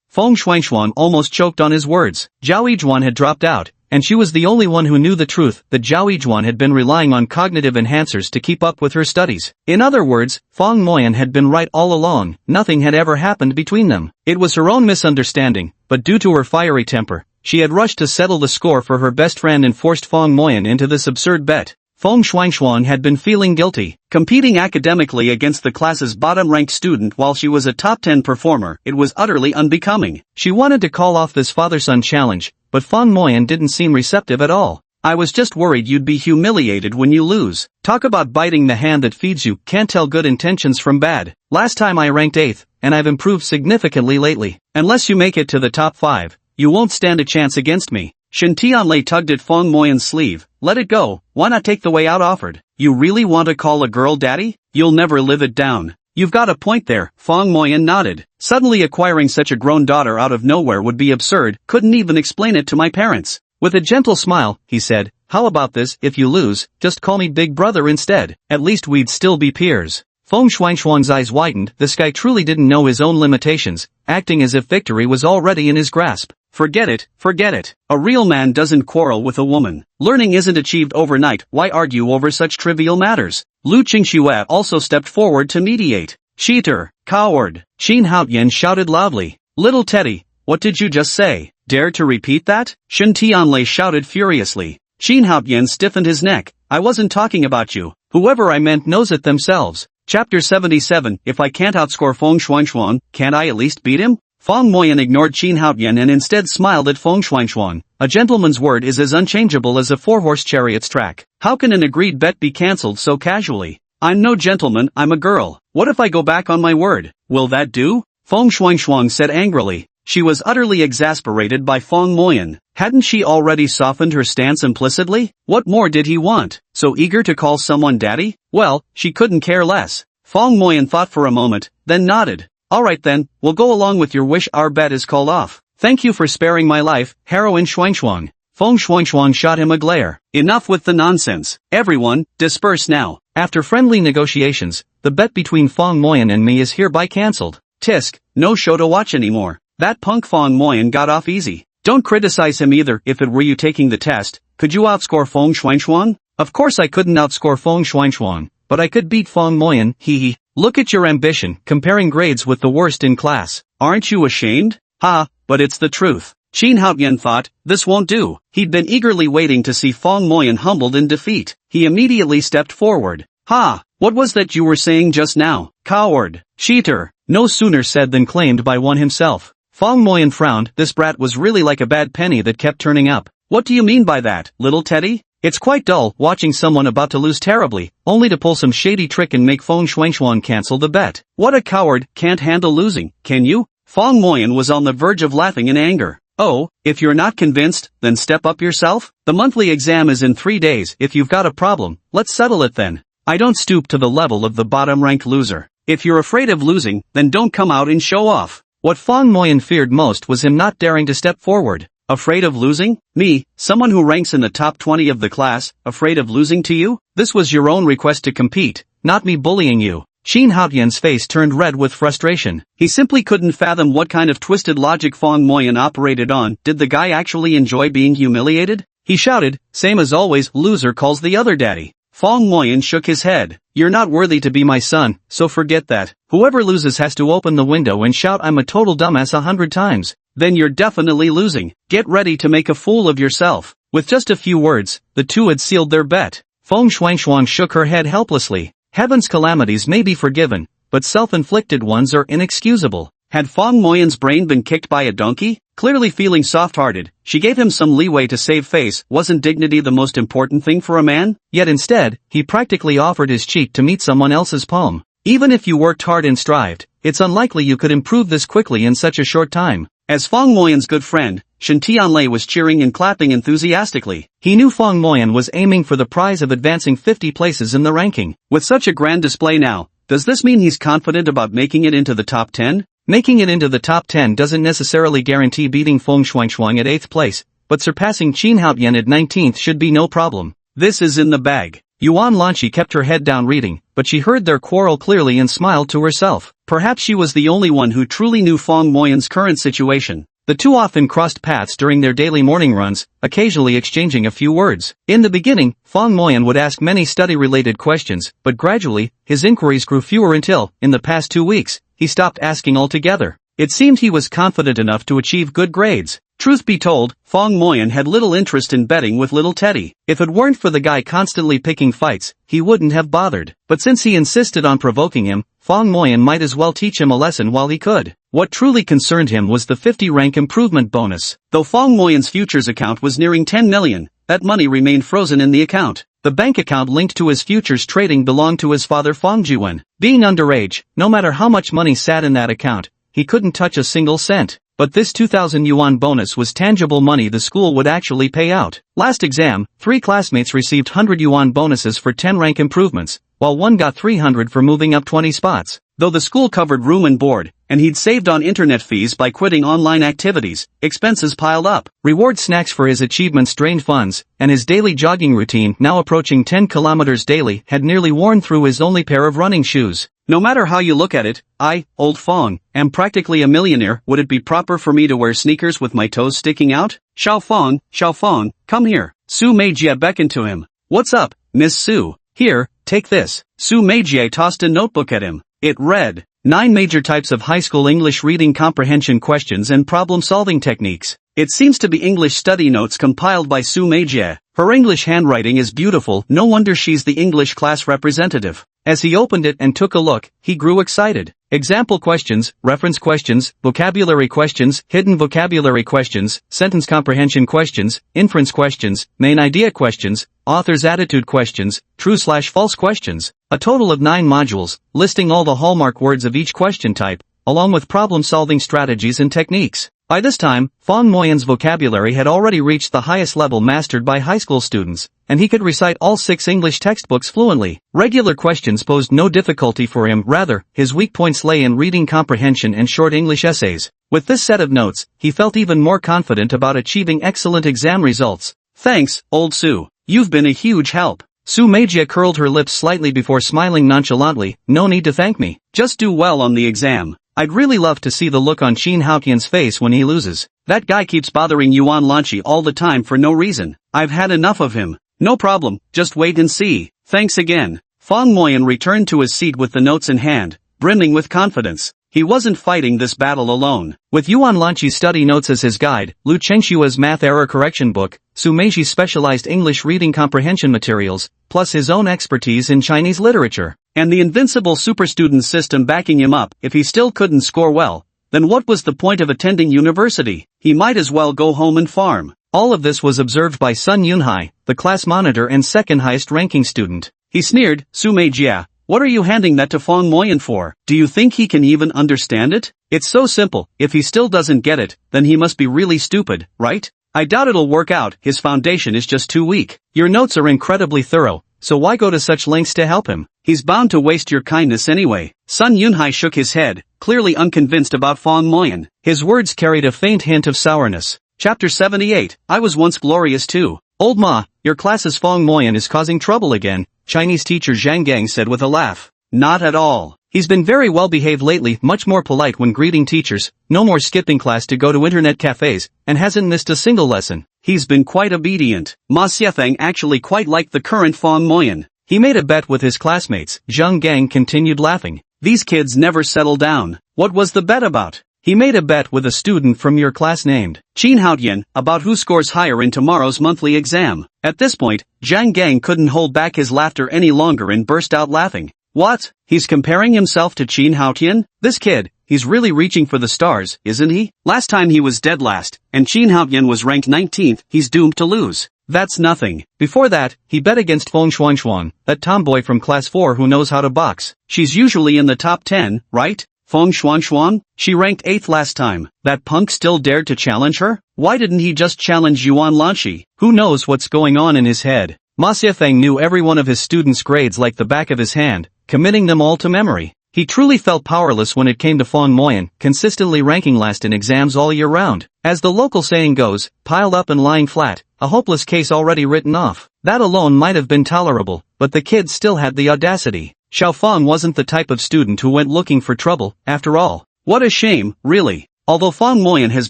Feng Shuangshuang almost choked on his words. Zhao Yijuan had dropped out, and she was the only one who knew the truth, that Zhao Yijuan had been relying on cognitive enhancers to keep up with her studies. In other words, Feng Moyan had been right all along. Nothing had ever happened between them. It was her own misunderstanding, but due to her fiery temper, she had rushed to settle the score for her best friend and forced Feng Moyan into this absurd bet. Feng Shuangshuang had been feeling guilty. Competing academically against the class's bottom-ranked student while she was a top 10 performer, it was utterly unbecoming. She wanted to call off this father-son challenge, but Feng Moyan didn't seem receptive at all. I was just worried you'd be humiliated when you lose. Talk about biting the hand that feeds you. Can't tell good intentions from bad. Last time I ranked 8th, and I've improved significantly lately. Unless you make it to the top 5, you won't stand a chance against me. Shen Tianlei tugged at Feng Moyan's sleeve. Let it go. Why not take the way out offered? You really want to call a girl daddy? You'll never live it down. You've got a point there. Feng Moyan nodded. Suddenly acquiring such a grown daughter out of nowhere would be absurd. Couldn't even explain it to my parents. With a gentle smile, he said, how about this? If you lose, just call me big brother instead. At least we'd still be peers. Feng Shuangshuang's eyes widened. This guy truly didn't know his own limitations, acting as if victory was already in his grasp. Forget it, forget it. A real man doesn't quarrel with a woman. Learning isn't achieved overnight. Why argue over such trivial matters? Lu Qingxue also stepped forward to mediate. Cheater, coward. Qin Haotian shouted loudly. Little Teddy, what did you just say? Dare to repeat that? Shen Tianlei shouted furiously. Qin Haotian stiffened his neck. I wasn't talking about you. Whoever I meant knows it themselves. Chapter 77. If I can't outscore Feng Shuangshuang, can't I at least beat him? Feng Moyan ignored Qin Haotian and instead smiled at Feng Shuangshuang. A gentleman's word is as unchangeable as a 4-horse chariot's track. How can an agreed bet be cancelled so casually? I'm no gentleman, I'm a girl. What if I go back on my word? Will that do? Feng Shuangshuang said angrily. She was utterly exasperated by Feng Moyan. Hadn't she already softened her stance implicitly? What more did he want? So eager to call someone daddy? Well, she couldn't care less. Feng Moyan thought for a moment, then nodded. Alright then, we'll go along with your wish. Our bet is called off. Thank you for sparing my life, heroine Shuangshuang. Feng Shuangshuang shot him a glare. Enough with the nonsense. Everyone, disperse now. After friendly negotiations, the bet between Feng Moyan and me is hereby cancelled. Tisk, no show to watch anymore. That punk Feng Moyan got off easy. Don't criticize him either. If it were you taking the test, could you outscore Feng Shuangshuang? Of course I couldn't outscore Feng Shuangshuang, but I could beat Feng Moyan, hee. Look at your ambition, comparing grades with the worst in class. Aren't you ashamed? Ha, but it's the truth. Qin Haotian thought, this won't do. He'd been eagerly waiting to see Feng Moyan humbled in defeat. He immediately stepped forward. Ha, what was that you were saying just now? Coward. Cheater. No sooner said than claimed by one himself. Fong Moyan frowned. This brat was really like a bad penny that kept turning up. What do you mean by that, little Teddy? It's quite dull watching someone about to lose terribly, only to pull some shady trick and make Fong Shuangshuan cancel the bet. What a coward, can't handle losing, can you? Fong Moyan was on the verge of laughing in anger. Oh, if you're not convinced, then step up yourself? The monthly exam is in 3 days. If you've got a problem, let's settle it then. I don't stoop to the level of the bottom-ranked loser. If you're afraid of losing, then don't come out and show off. What Fong Moyan feared most was him not daring to step forward. Afraid of losing? Me, someone who ranks in the top 20 of the class, afraid of losing to you? This was your own request to compete, not me bullying you. Qin Haotian's face turned red with frustration. He simply couldn't fathom what kind of twisted logic Fong Moyan operated on. Did the guy actually enjoy being humiliated? He shouted, same as always, loser calls the other daddy. Fong Moyan shook his head. You're not worthy to be my son, so forget that. Whoever loses has to open the window and shout I'm a total dumbass 100 times. Then you're definitely losing. Get ready to make a fool of yourself. With just a few words, the two had sealed their bet. Fong Shuangshuang shook her head helplessly. Heaven's calamities may be forgiven, but self-inflicted ones are inexcusable. Had Fong Moyan's brain been kicked by a donkey? Clearly feeling soft-hearted, she gave him some leeway to save face. Wasn't dignity the most important thing for a man? Yet instead, he practically offered his cheek to meet someone else's palm. Even if you worked hard and strived, it's unlikely you could improve this quickly in such a short time. As Fong Moyan's good friend, Shen Tianlei was cheering and clapping enthusiastically. He knew Fong Moyan was aiming for the prize of advancing 50 places in the ranking. With such a grand display now, does this mean he's confident about making it into the top 10? Making it into the top 10 doesn't necessarily guarantee beating Fong Shuangshuang at 8th place, but surpassing Qin Haotian at 19th should be no problem. This is in the bag. Yuan Lanqi kept her head down reading, but she heard their quarrel clearly and smiled to herself. Perhaps she was the only one who truly knew Fong Moyan's current situation. The two often crossed paths during their daily morning runs, occasionally exchanging a few words. In the beginning, Fong Moyan would ask many study-related questions, but gradually, his inquiries grew fewer until, in the past 2 weeks, he stopped asking altogether. It seemed he was confident enough to achieve good grades. Truth be told, Fong Moyan had little interest in betting with little Teddy. If it weren't for the guy constantly picking fights, he wouldn't have bothered. But since he insisted on provoking him, Fong Moyan might as well teach him a lesson while he could. What truly concerned him was the 50-rank improvement bonus. Though Fong Moyan's futures account was nearing 10 million, that money remained frozen in the account. The bank account linked to his futures trading belonged to his father Fong Jiwen. Being underage, no matter how much money sat in that account, he couldn't touch a single cent. But this 2,000 yuan bonus was tangible money the school would actually pay out. Last exam, 3 classmates received 100 yuan bonuses for 10 rank improvements, while one got 300 for moving up 20 spots. Though the school covered room and board, and he'd saved on internet fees by quitting online activities, expenses piled up. Reward snacks for his achievements drained funds, and his daily jogging routine, now approaching 10 kilometers daily, had nearly worn through his only pair of running shoes. No matter how you look at it, I, old Fong, am practically a millionaire. Would it be proper for me to wear sneakers with my toes sticking out? Xiao Fong, come here. Su Meijie beckoned to him. What's up, Miss Su? Here, take this. Su Meijie tossed a notebook at him. It read, 9 major types of high school English reading comprehension questions and problem-solving techniques. It seems to be English study notes compiled by Su Meijie. Her English handwriting is beautiful, no wonder she's the English class representative. As he opened it and took a look, he grew excited. Example questions, reference questions, vocabulary questions, hidden vocabulary questions, sentence comprehension questions, inference questions, main idea questions, author's attitude questions, true/false questions. A total of 9 modules, listing all the hallmark words of each question type, along with problem-solving strategies and techniques. By this time, Fong Moyan's vocabulary had already reached the highest level mastered by high school students, and he could recite all 6 English textbooks fluently. Regular questions posed no difficulty for him, rather, his weak points lay in reading comprehension and short English essays. With this set of notes, he felt even more confident about achieving excellent exam results. Thanks, old Su. You've been a huge help. Su Meijie curled her lips slightly before smiling nonchalantly. No need to thank me. Just do well on the exam. I'd really love to see the look on Qin Haotian's face when he loses. That guy keeps bothering Yuan Lanqi all the time for no reason. I've had enough of him. No problem, just wait and see. Thanks again. Fong Moyan returned to his seat with the notes in hand, brimming with confidence. He wasn't fighting this battle alone. With Yuan Lanqi's study notes as his guide, Lu Chengshua's math error correction book, Su Meijie's specialized English reading comprehension materials, plus his own expertise in Chinese literature, and the invincible super student system backing him up, if he still couldn't score well, then what was the point of attending university? He might as well go home and farm. All of this was observed by Sun Yunhai, the class monitor and second highest ranking student. He sneered, Sume Jia, what are you handing that to Fong Moyan for? Do you think he can even understand it? It's so simple, if he still doesn't get it, then he must be really stupid, right? I doubt it'll work out, his foundation is just too weak. Your notes are incredibly thorough, so why go to such lengths to help him? He's bound to waste your kindness anyway. Sun Yunhai shook his head, clearly unconvinced about Fong Moyan. His words carried a faint hint of sourness. Chapter 78, I was once glorious too. Old Ma, your class's Fong Moyan is causing trouble again, Chinese teacher Zhang Gang said with a laugh. Not at all. He's been very well behaved lately, much more polite when greeting teachers, no more skipping class to go to internet cafes, and hasn't missed a single lesson. He's been quite obedient. Ma Xiefeng actually quite liked the current Fong Moyan. He made a bet with his classmates, Zhang Gang continued laughing. These kids never settle down. What was the bet about? He made a bet with a student from your class named Qin Haotian about who scores higher in tomorrow's monthly exam. At this point, Zhang Gang couldn't hold back his laughter any longer and burst out laughing. What? He's comparing himself to Qin Haotian? This kid, he's really reaching for the stars, isn't he? Last time he was dead last, and Qin Haotian was ranked 19th, he's doomed to lose. That's nothing. Before that, he bet against Feng Xuanxuan, that tomboy from class 4 who knows how to box. She's usually in the top 10, right? Feng Xuanxuan? She ranked 8th last time. That punk still dared to challenge her? Why didn't he just challenge Yuan Lanshi? Who knows what's going on in his head? Ma Xiefeng knew every one of his students' grades like the back of his hand, committing them all to memory. He truly felt powerless when it came to Fong Moyan, consistently ranking last in exams all year round. As the local saying goes, piled up and lying flat, a hopeless case already written off. That alone might have been tolerable, but the kid still had the audacity. Xiao Fang wasn't the type of student who went looking for trouble, after all. What a shame, really. Although Fong Moyan has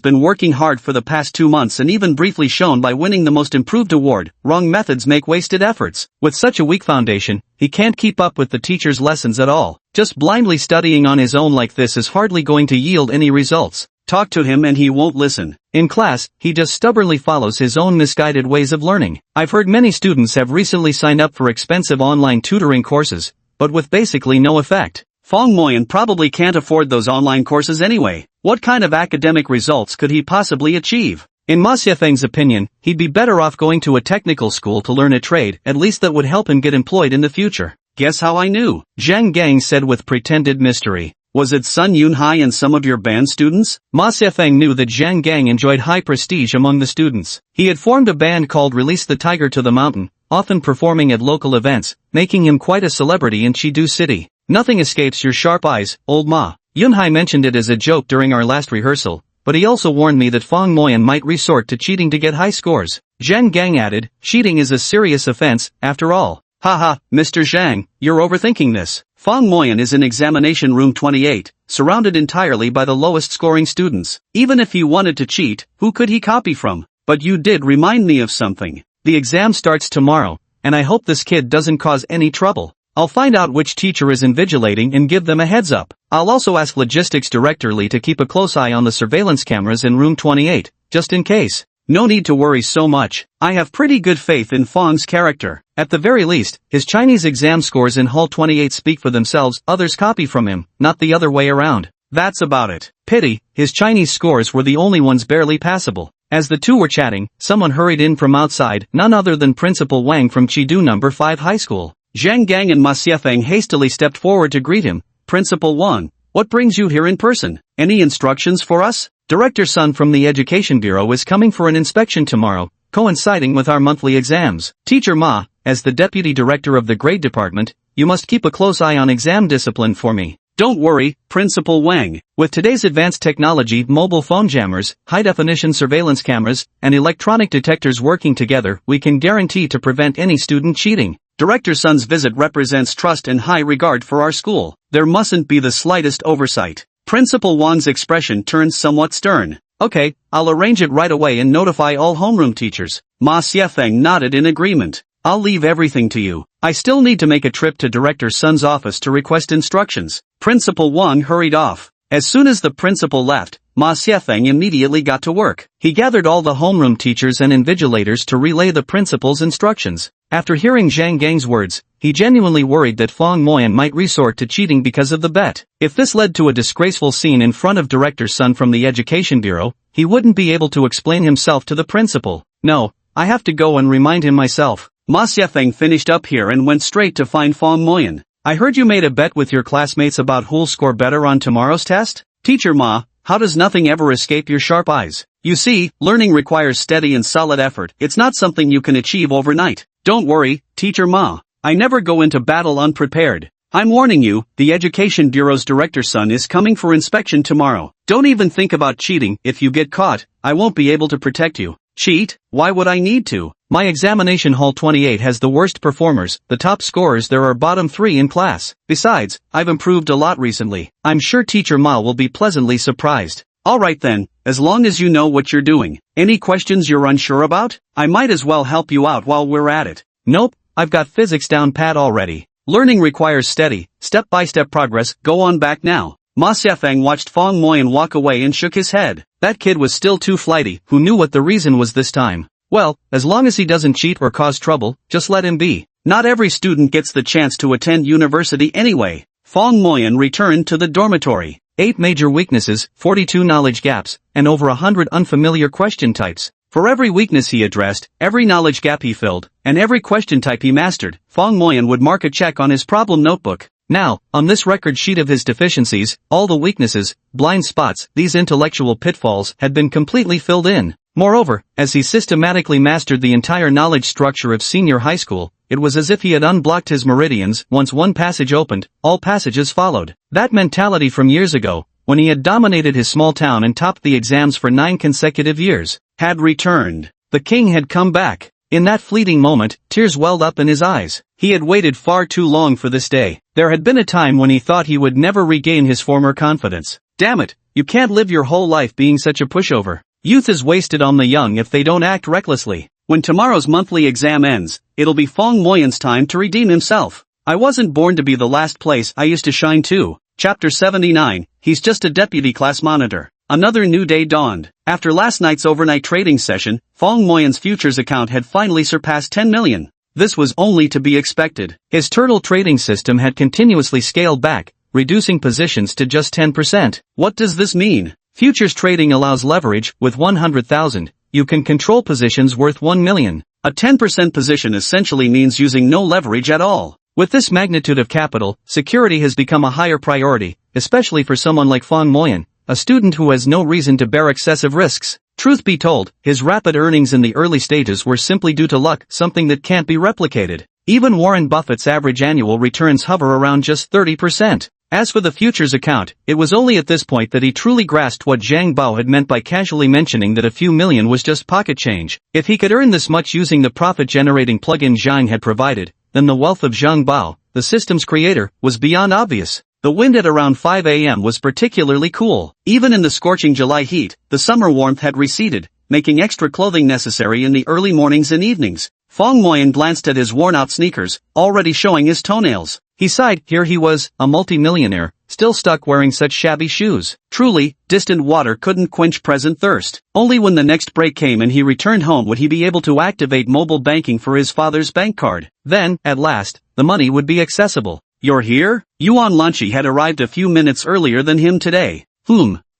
been working hard for the past 2 months and even briefly shown by winning the Most Improved award, wrong methods make wasted efforts. With such a weak foundation, he can't keep up with the teacher's lessons at all. Just blindly studying on his own like this is hardly going to yield any results. Talk to him and he won't listen. In class, he just stubbornly follows his own misguided ways of learning. I've heard many students have recently signed up for expensive online tutoring courses, but with basically no effect. Fong Moyan probably can't afford those online courses anyway. What kind of academic results could he possibly achieve? In Ma Xiefeng's opinion, he'd be better off going to a technical school to learn a trade, at least that would help him get employed in the future. Guess how I knew? Zhang Gang said with pretended mystery. Was it Sun Yunhai and some of your band students? Ma Xiefeng knew that Zhang Gang enjoyed high prestige among the students. He had formed a band called Release the Tiger to the Mountain, often performing at local events, making him quite a celebrity in Chengdu City. Nothing escapes your sharp eyes, old Ma. Yunhai mentioned it as a joke during our last rehearsal, but he also warned me that Fong Moyan might resort to cheating to get high scores. Zhang Gang added, cheating is a serious offense, after all. Haha, Mr. Zhang, you're overthinking this. Fong Moyan is in examination room 28, surrounded entirely by the lowest scoring students. Even if he wanted to cheat, who could he copy from? But you did remind me of something. The exam starts tomorrow, and I hope this kid doesn't cause any trouble. I'll find out which teacher is invigilating and give them a heads up. I'll also ask logistics director Lee to keep a close eye on the surveillance cameras in room 28, just in case. No need to worry so much. I have pretty good faith in Fong's character. At the very least, his Chinese exam scores in Hall 28 speak for themselves, others copy from him, not the other way around. That's about it. Pity, his Chinese scores were the only ones barely passable. As the two were chatting, someone hurried in from outside, none other than Principal Wang from Chengdu No. 5 High School. Zhang Gang and Ma Xiefeng hastily stepped forward to greet him. Principal Wang, what brings you here in person? Any instructions for us? Director Sun from the Education Bureau is coming for an inspection tomorrow, coinciding with our monthly exams. Teacher Ma, as the deputy director of the grade department, you must keep a close eye on exam discipline for me. Don't worry, Principal Wang. With today's advanced technology, mobile phone jammers, high-definition surveillance cameras, and electronic detectors working together, we can guarantee to prevent any student cheating. Director Sun's visit represents trust and high regard for our school. There mustn't be the slightest oversight. Principal Wang's expression turned somewhat stern. Okay, I'll arrange it right away and notify all homeroom teachers. Ma Xiefeng nodded in agreement. I'll leave everything to you. I still need to make a trip to Director Sun's office to request instructions. Principal Wang hurried off. As soon as the principal left, Ma Xiefeng immediately got to work. He gathered all the homeroom teachers and invigilators to relay the principal's instructions. After hearing Zhang Gang's words, he genuinely worried that Fong Moyan might resort to cheating because of the bet. If this led to a disgraceful scene in front of Director's son from the Education Bureau, he wouldn't be able to explain himself to the principal. No, I have to go and remind him myself. Ma Xiafeng finished up here and went straight to find Fong Moyan. I heard you made a bet with your classmates about who'll score better on tomorrow's test? Teacher Ma, how does nothing ever escape your sharp eyes? You see, learning requires steady and solid effort. It's not something you can achieve overnight. Don't worry, Teacher Ma. I never go into battle unprepared. I'm warning you, the Education Bureau's director's son is coming for inspection tomorrow. Don't even think about cheating. If you get caught, I won't be able to protect you. Cheat? Why would I need to? My examination hall 28 has the worst performers, the top scorers there are bottom 3 in class. Besides, I've improved a lot recently. I'm sure Teacher Ma will be pleasantly surprised. Alright then, as long as you know what you're doing. Any questions you're unsure about? I might as well help you out while we're at it. Nope, I've got physics down pat already. Learning requires steady, step-by-step progress. Go on back now. Ma Xiafeng watched Fong Moyan walk away and shook his head. That kid was still too flighty. Who knew what the reason was this time? Well, as long as he doesn't cheat or cause trouble, just let him be. Not every student gets the chance to attend university anyway. Fong Moyan returned to the dormitory. 8 major weaknesses, 42 knowledge gaps, and over 100 unfamiliar question types. For every weakness he addressed, every knowledge gap he filled, and every question type he mastered, Fong Moyan would mark a check on his problem notebook. Now, on this record sheet of his deficiencies, all the weaknesses, blind spots, these intellectual pitfalls had been completely filled in. Moreover, as he systematically mastered the entire knowledge structure of senior high school, it was as if he had unblocked his meridians. Once one passage opened, all passages followed. That mentality from years ago, when he had dominated his small town and topped the exams for 9 consecutive years, had returned. The king had come back. In that fleeting moment, tears welled up in his eyes. He had waited far too long for this day. There had been a time when he thought he would never regain his former confidence. Damn it, you can't live your whole life being such a pushover. Youth is wasted on the young if they don't act recklessly. When tomorrow's monthly exam ends, it'll be Fong Moyan's time to redeem himself. I wasn't born to be the last place. I used to shine too. Chapter 79, he's just a deputy class monitor. Another new day dawned. After last night's overnight trading session, Fong Moyan's futures account had finally surpassed 10 million. This was only to be expected. His turtle trading system had continuously scaled back, reducing positions to just 10%. What does this mean? Futures trading allows leverage. With 100,000, you can control positions worth 1 million. A 10% position essentially means using no leverage at all. With this magnitude of capital, security has become a higher priority, especially for someone like Fong Moyan, a student who has no reason to bear excessive risks. Truth be told, his rapid earnings in the early stages were simply due to luck, something that can't be replicated. Even Warren Buffett's average annual returns hover around just 30%. As for the futures account, it was only at this point that he truly grasped what Zhang Bao had meant by casually mentioning that a few million was just pocket change. If he could earn this much using the profit-generating plugin Zhang had provided, then the wealth of Zhang Bao, the system's creator, was beyond obvious. The wind at around 5 a.m. was particularly cool. Even in the scorching July heat, the summer warmth had receded, making extra clothing necessary in the early mornings and evenings. Fong Moyan glanced at his worn-out sneakers, already showing his toenails. He sighed. Here he was, a multi-millionaire, still stuck wearing such shabby shoes. Truly, distant water couldn't quench present thirst. Only when the next break came and he returned home would he be able to activate mobile banking for his father's bank card. Then, at last, the money would be accessible. You're here? Yuan Lanchi had arrived a few minutes earlier than him today.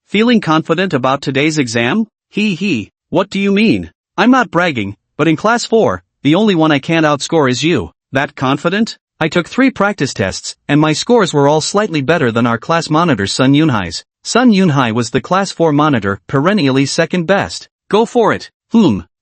Feeling confident about today's exam? What do you mean? I'm not bragging, but in class 4, the only one I can't outscore is you. That confident? I took 3 practice tests, and my scores were all slightly better than our class monitor Sun Yunhai's. Sun Yunhai was the class 4 monitor, perennially second best. Go for it.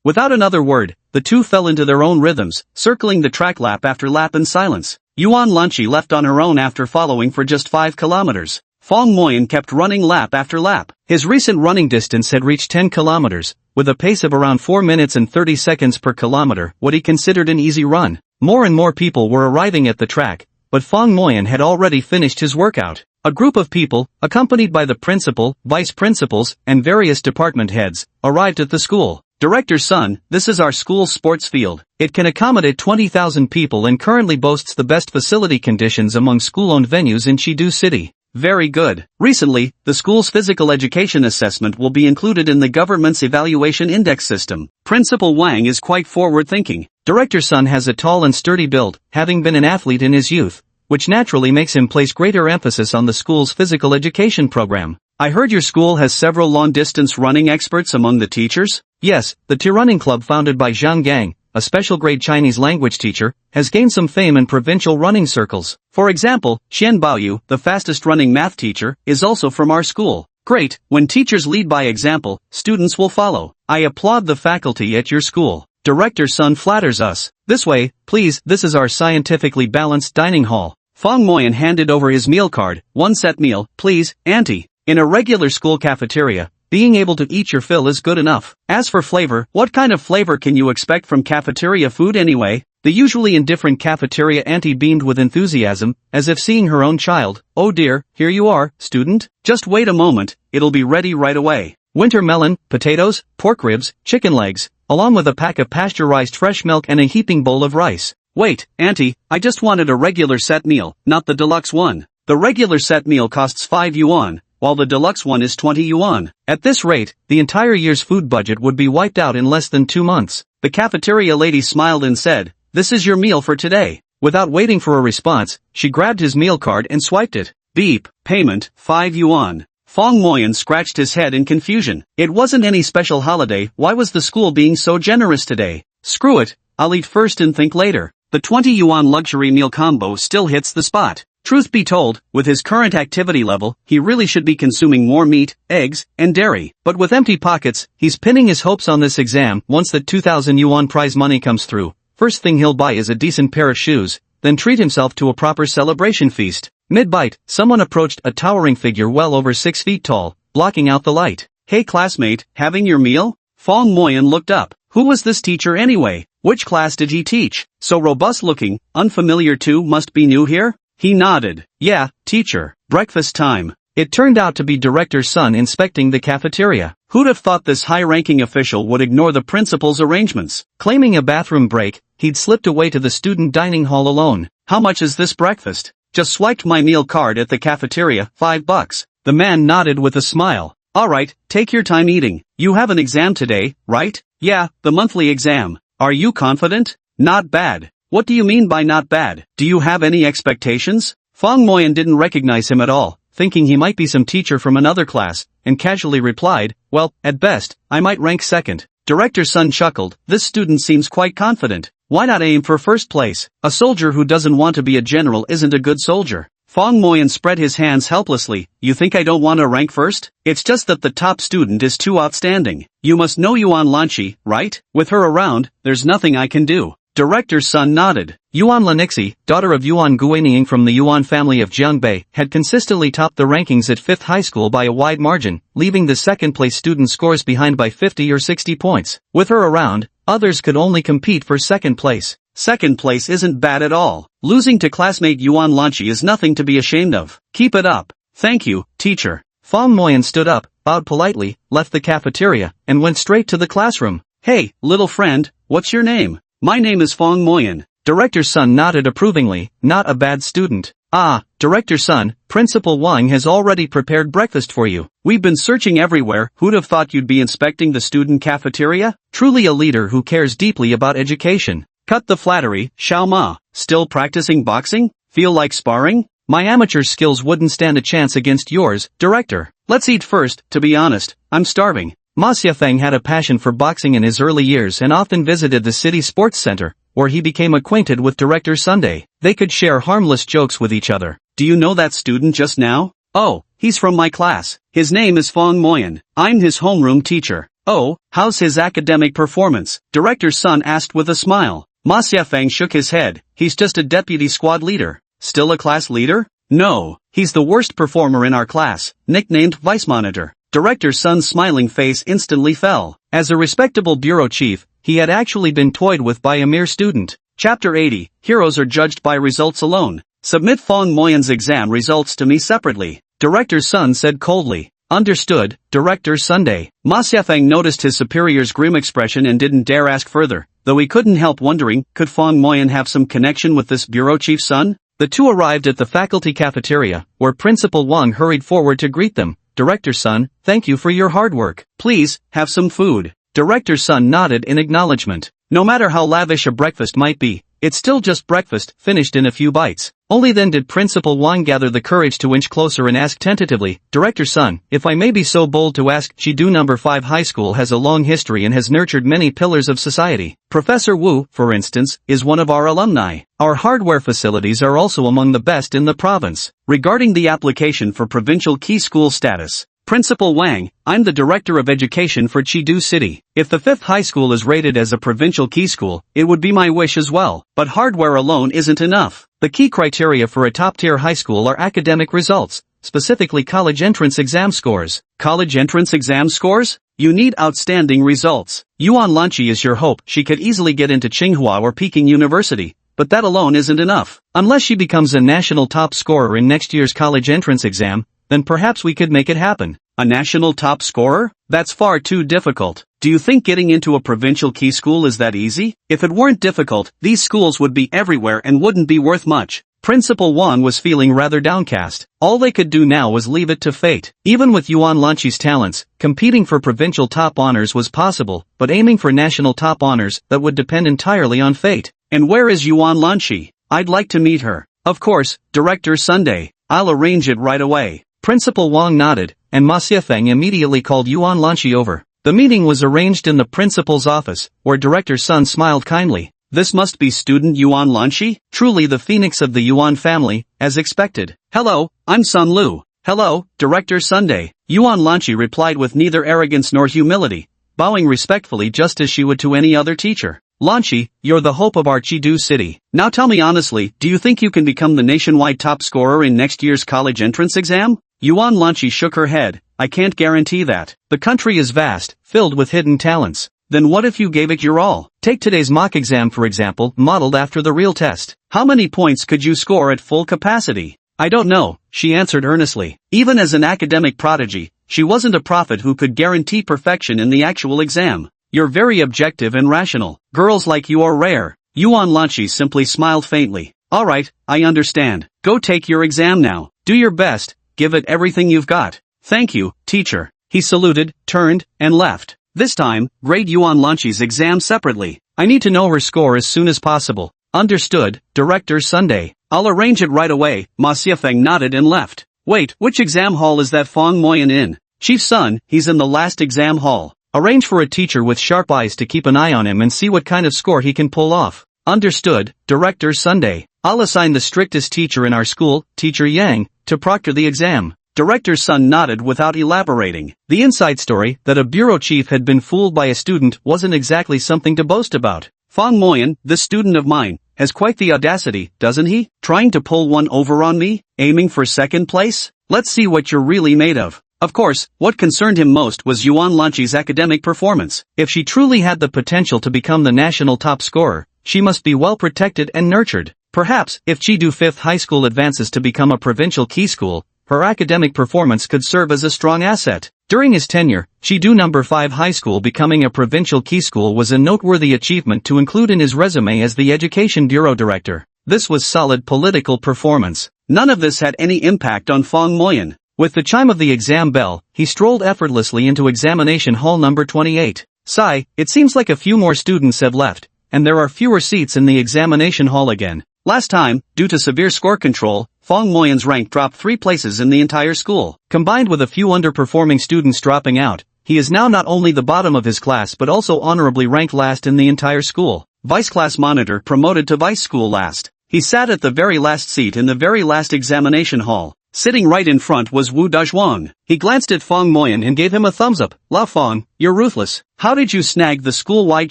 Without another word, the two fell into their own rhythms, circling the track lap after lap in silence. Yuan Lanchi left on her own after following for just 5 kilometers. Fong Moyan kept running lap after lap. His recent running distance had reached 10 kilometers, with a pace of around 4 minutes and 30 seconds per kilometer, what he considered an easy run. More and more people were arriving at the track, but Fong Moyan had already finished his workout. A group of people, accompanied by the principal, vice principals, and various department heads, arrived at the school. Director's son, this is our school's sports field. It can accommodate 20,000 people and currently boasts the best facility conditions among school-owned venues in Chidu City. Very good. Recently, the school's physical education assessment will be included in the government's evaluation index system. Principal Wang is quite forward-thinking. Director Sun has a tall and sturdy build, having been an athlete in his youth, which naturally makes him place greater emphasis on the school's physical education program. I heard your school has several long-distance running experts among the teachers? Yes, the Tea Running Club founded by Zhang Gang, a special grade Chinese language teacher, has gained some fame in provincial running circles. For example, Xian Baoyu, the fastest running math teacher, is also from our school. Great, when teachers lead by example, students will follow. I applaud the faculty at your school. Director Sun flatters us. This way, please, this is our scientifically balanced dining hall. Fong Moyan handed over his meal card. One set meal, please, auntie. In a regular school cafeteria, being able to eat your fill is good enough. As for flavor, what kind of flavor can you expect from cafeteria food anyway? The usually indifferent cafeteria auntie beamed with enthusiasm, as if seeing her own child. Oh dear, here you are, student. Just wait a moment, it'll be ready right away. Winter melon, potatoes, pork ribs, chicken legs, along with a pack of pasteurized fresh milk and a heaping bowl of rice. Wait, auntie, I just wanted a regular set meal, not the deluxe one. The regular set meal costs 5 yuan, while the deluxe one is 20 yuan. At this rate, the entire year's food budget would be wiped out in less than 2 months. The cafeteria lady smiled and said, "This is your meal for today." Without waiting for a response, she grabbed his meal card and swiped it. Beep, payment, 5 yuan. Fong Moyan scratched his head in confusion. It wasn't any special holiday, why was the school being so generous today? Screw it, I'll eat first and think later. The 20 yuan luxury meal combo still hits the spot. Truth be told, with his current activity level, he really should be consuming more meat, eggs, and dairy. But with empty pockets, he's pinning his hopes on this exam. Once the 2,000 yuan prize money comes through, first thing he'll buy is a decent pair of shoes, then treat himself to a proper celebration feast. Mid-bite, someone approached, a towering figure well over 6 feet tall, blocking out the light. Hey classmate, having your meal? Fong Moyan looked up. Who was this teacher anyway? Which class did he teach? So robust looking, unfamiliar too, must be new here? He nodded. Yeah, teacher. Breakfast time. It turned out to be Director Sun inspecting the cafeteria. Who'd have thought this high-ranking official would ignore the principal's arrangements? Claiming a bathroom break, he'd slipped away to the student dining hall alone. How much is this breakfast? Just swiped my meal card at the cafeteria, $5. The man nodded with a smile. Alright, take your time eating. You have an exam today, right? Yeah, the monthly exam. Are you confident? Not bad. What do you mean by not bad? Do you have any expectations? Fong Moyan didn't recognize him at all, thinking he might be some teacher from another class, and casually replied, well, at best, I might rank second. Director Sun chuckled. This student seems quite confident. Why not aim for first place? A soldier who doesn't want to be a general isn't a good soldier. Fong Moyan spread his hands helplessly. You think I don't want to rank first? It's just that the top student is too outstanding. You must know Yuan Lanqi, right? With her around, there's nothing I can do. Director Sun nodded. Yuan Lanixi, daughter of Yuan Guining from the Yuan family of Jiangbei, had consistently topped the rankings at 5th high school by a wide margin, leaving the second-place student scores behind by 50 or 60 points. With her around, others could only compete for second place. Second place isn't bad at all. Losing to classmate Yuan Lanqi is nothing to be ashamed of. Keep it up. Thank you, teacher. Fong Moyan stood up, bowed politely, left the cafeteria, and went straight to the classroom. Hey, little friend, what's your name? My name is Fong Moyan. Director Sun nodded approvingly. Not a bad student. Ah, Director Sun, Principal Wang has already prepared breakfast for you. We've been searching everywhere. Who'd have thought you'd be inspecting the student cafeteria? Truly a leader who cares deeply about education. Cut the flattery, Xiao Ma. Still practicing boxing? Feel like sparring? My amateur skills wouldn't stand a chance against yours, Director. Let's eat first. To be honest, I'm starving. Ma Xiafeng had a passion for boxing in his early years and often visited the city sports center, where he became acquainted with Director Sunday. They could share harmless jokes with each other. Do you know that student just now? Oh, he's from my class. His name is Fong Moyan. I'm his homeroom teacher. Oh, how's his academic performance? Director Sun asked with a smile. Ma Xiafeng shook his head. He's just a deputy squad leader. Still a class leader? No, he's the worst performer in our class, nicknamed Vice Monitor. Director Sun's smiling face instantly fell. As a respectable bureau chief, he had actually been toyed with by a mere student. Chapter 80, Heroes are judged by results alone. Submit Fong Moyan's exam results to me separately. Director Sun said coldly. Understood, Director Sunday. Ma Xiafeng noticed his superior's grim expression and didn't dare ask further, though he couldn't help wondering, could Fong Moyan have some connection with this bureau chief's son? The two arrived at the faculty cafeteria, where Principal Wang hurried forward to greet them. Director Sun, thank you for your hard work. Please, have some food. Director Sun nodded in acknowledgement. No matter how lavish a breakfast might be, it's still just breakfast, finished in a few bites. Only then did Principal Wang gather the courage to inch closer and ask tentatively, Director Sun, if I may be so bold to ask, Chidu No. 5 High School has a long history and has nurtured many pillars of society. Professor Wu, for instance, is one of our alumni. Our hardware facilities are also among the best in the province. Regarding the application for provincial key school status, Principal Wang, I'm the Director of Education for Chidu City. If the 5th high school is rated as a provincial key school, it would be my wish as well. But hardware alone isn't enough. The key criteria for a top-tier high school are academic results, specifically college entrance exam scores. College entrance exam scores? You need outstanding results. Yuan Lanqi is your hope. She could easily get into Tsinghua or Peking University, but that alone isn't enough. Unless she becomes a national top scorer in next year's college entrance exam, then perhaps we could make it happen. A national top scorer? That's far too difficult. Do you think getting into a provincial key school is that easy? If it weren't difficult, these schools would be everywhere and wouldn't be worth much. Principal Wang was feeling rather downcast. All they could do now was leave it to fate. Even with Yuan Lanqi's talents, competing for provincial top honors was possible, but aiming for national top honors, that would depend entirely on fate. And where is Yuan Lanqi? I'd like to meet her. Of course, Director Sunday. I'll arrange it right away. Principal Wang nodded, and Ma Xiafeng immediately called Yuan Lanqi over. The meeting was arranged in the principal's office, where Director Sun smiled kindly. This must be student Yuan Lanqi? Truly the phoenix of the Yuan family, as expected. Hello, I'm Sun Lu. Hello, Director Sunday. Yuan Lanqi replied with neither arrogance nor humility, bowing respectfully just as she would to any other teacher. Lanqi, you're the hope of our Chidu city. Now tell me honestly, do you think you can become the nationwide top scorer in next year's college entrance exam? Yuan Lanqi shook her head. I can't guarantee that. The country is vast, filled with hidden talents. Then what if you gave it your all? Take today's mock exam for example, modeled after the real test. How many points could you score at full capacity? I don't know, she answered earnestly. Even as an academic prodigy, she wasn't a prophet who could guarantee perfection in the actual exam. You're very objective and rational. Girls like you are rare. Yuan Lanqi simply smiled faintly. Alright, I understand. Go take your exam now. Do your best. Give it everything you've got. Thank you, teacher. He saluted, turned, and left. This time, grade Yuan Lanqi's exam separately. I need to know her score as soon as possible. Understood, Director Sunday. I'll arrange it right away. Ma Xiafeng nodded and left. Wait, which exam hall is that Fong Moyan in? Chief Sun, he's in the last exam hall. Arrange for a teacher with sharp eyes to keep an eye on him and see what kind of score he can pull off. Understood, Director Sunday. I'll assign the strictest teacher in our school, Teacher Yang, to proctor the exam. Director Sun nodded without elaborating. The inside story, that a bureau chief had been fooled by a student, wasn't exactly something to boast about. Fong Moyan, this student of mine, has quite the audacity, doesn't he? Trying to pull one over on me? Aiming for second place? Let's see what you're really made of. Of course, what concerned him most was Yuan Lanqi's academic performance. If she truly had the potential to become the national top scorer, she must be well protected and nurtured. Perhaps, if Chidu 5th High School advances to become a provincial key school, her academic performance could serve as a strong asset. During his tenure, Chidu No. 5 High School becoming a provincial key school was a noteworthy achievement to include in his resume as the Education Bureau Director. This was solid political performance. None of this had any impact on Fong Moyan. With the chime of the exam bell, he strolled effortlessly into examination hall number 28. Sigh, it seems like a few more students have left, and there are fewer seats in the examination hall again. Last time, due to severe score control, Fong Moyan's rank dropped 3 places in the entire school. Combined with a few underperforming students dropping out, he is now not only the bottom of his class but also honorably ranked last in the entire school. Vice class monitor promoted to vice school last. He sat at the very last seat in the very last examination hall. Sitting right in front was Wu Dazhuang. He glanced at Fong Moyan and gave him a thumbs up. La Fong, you're ruthless. How did you snag the school-wide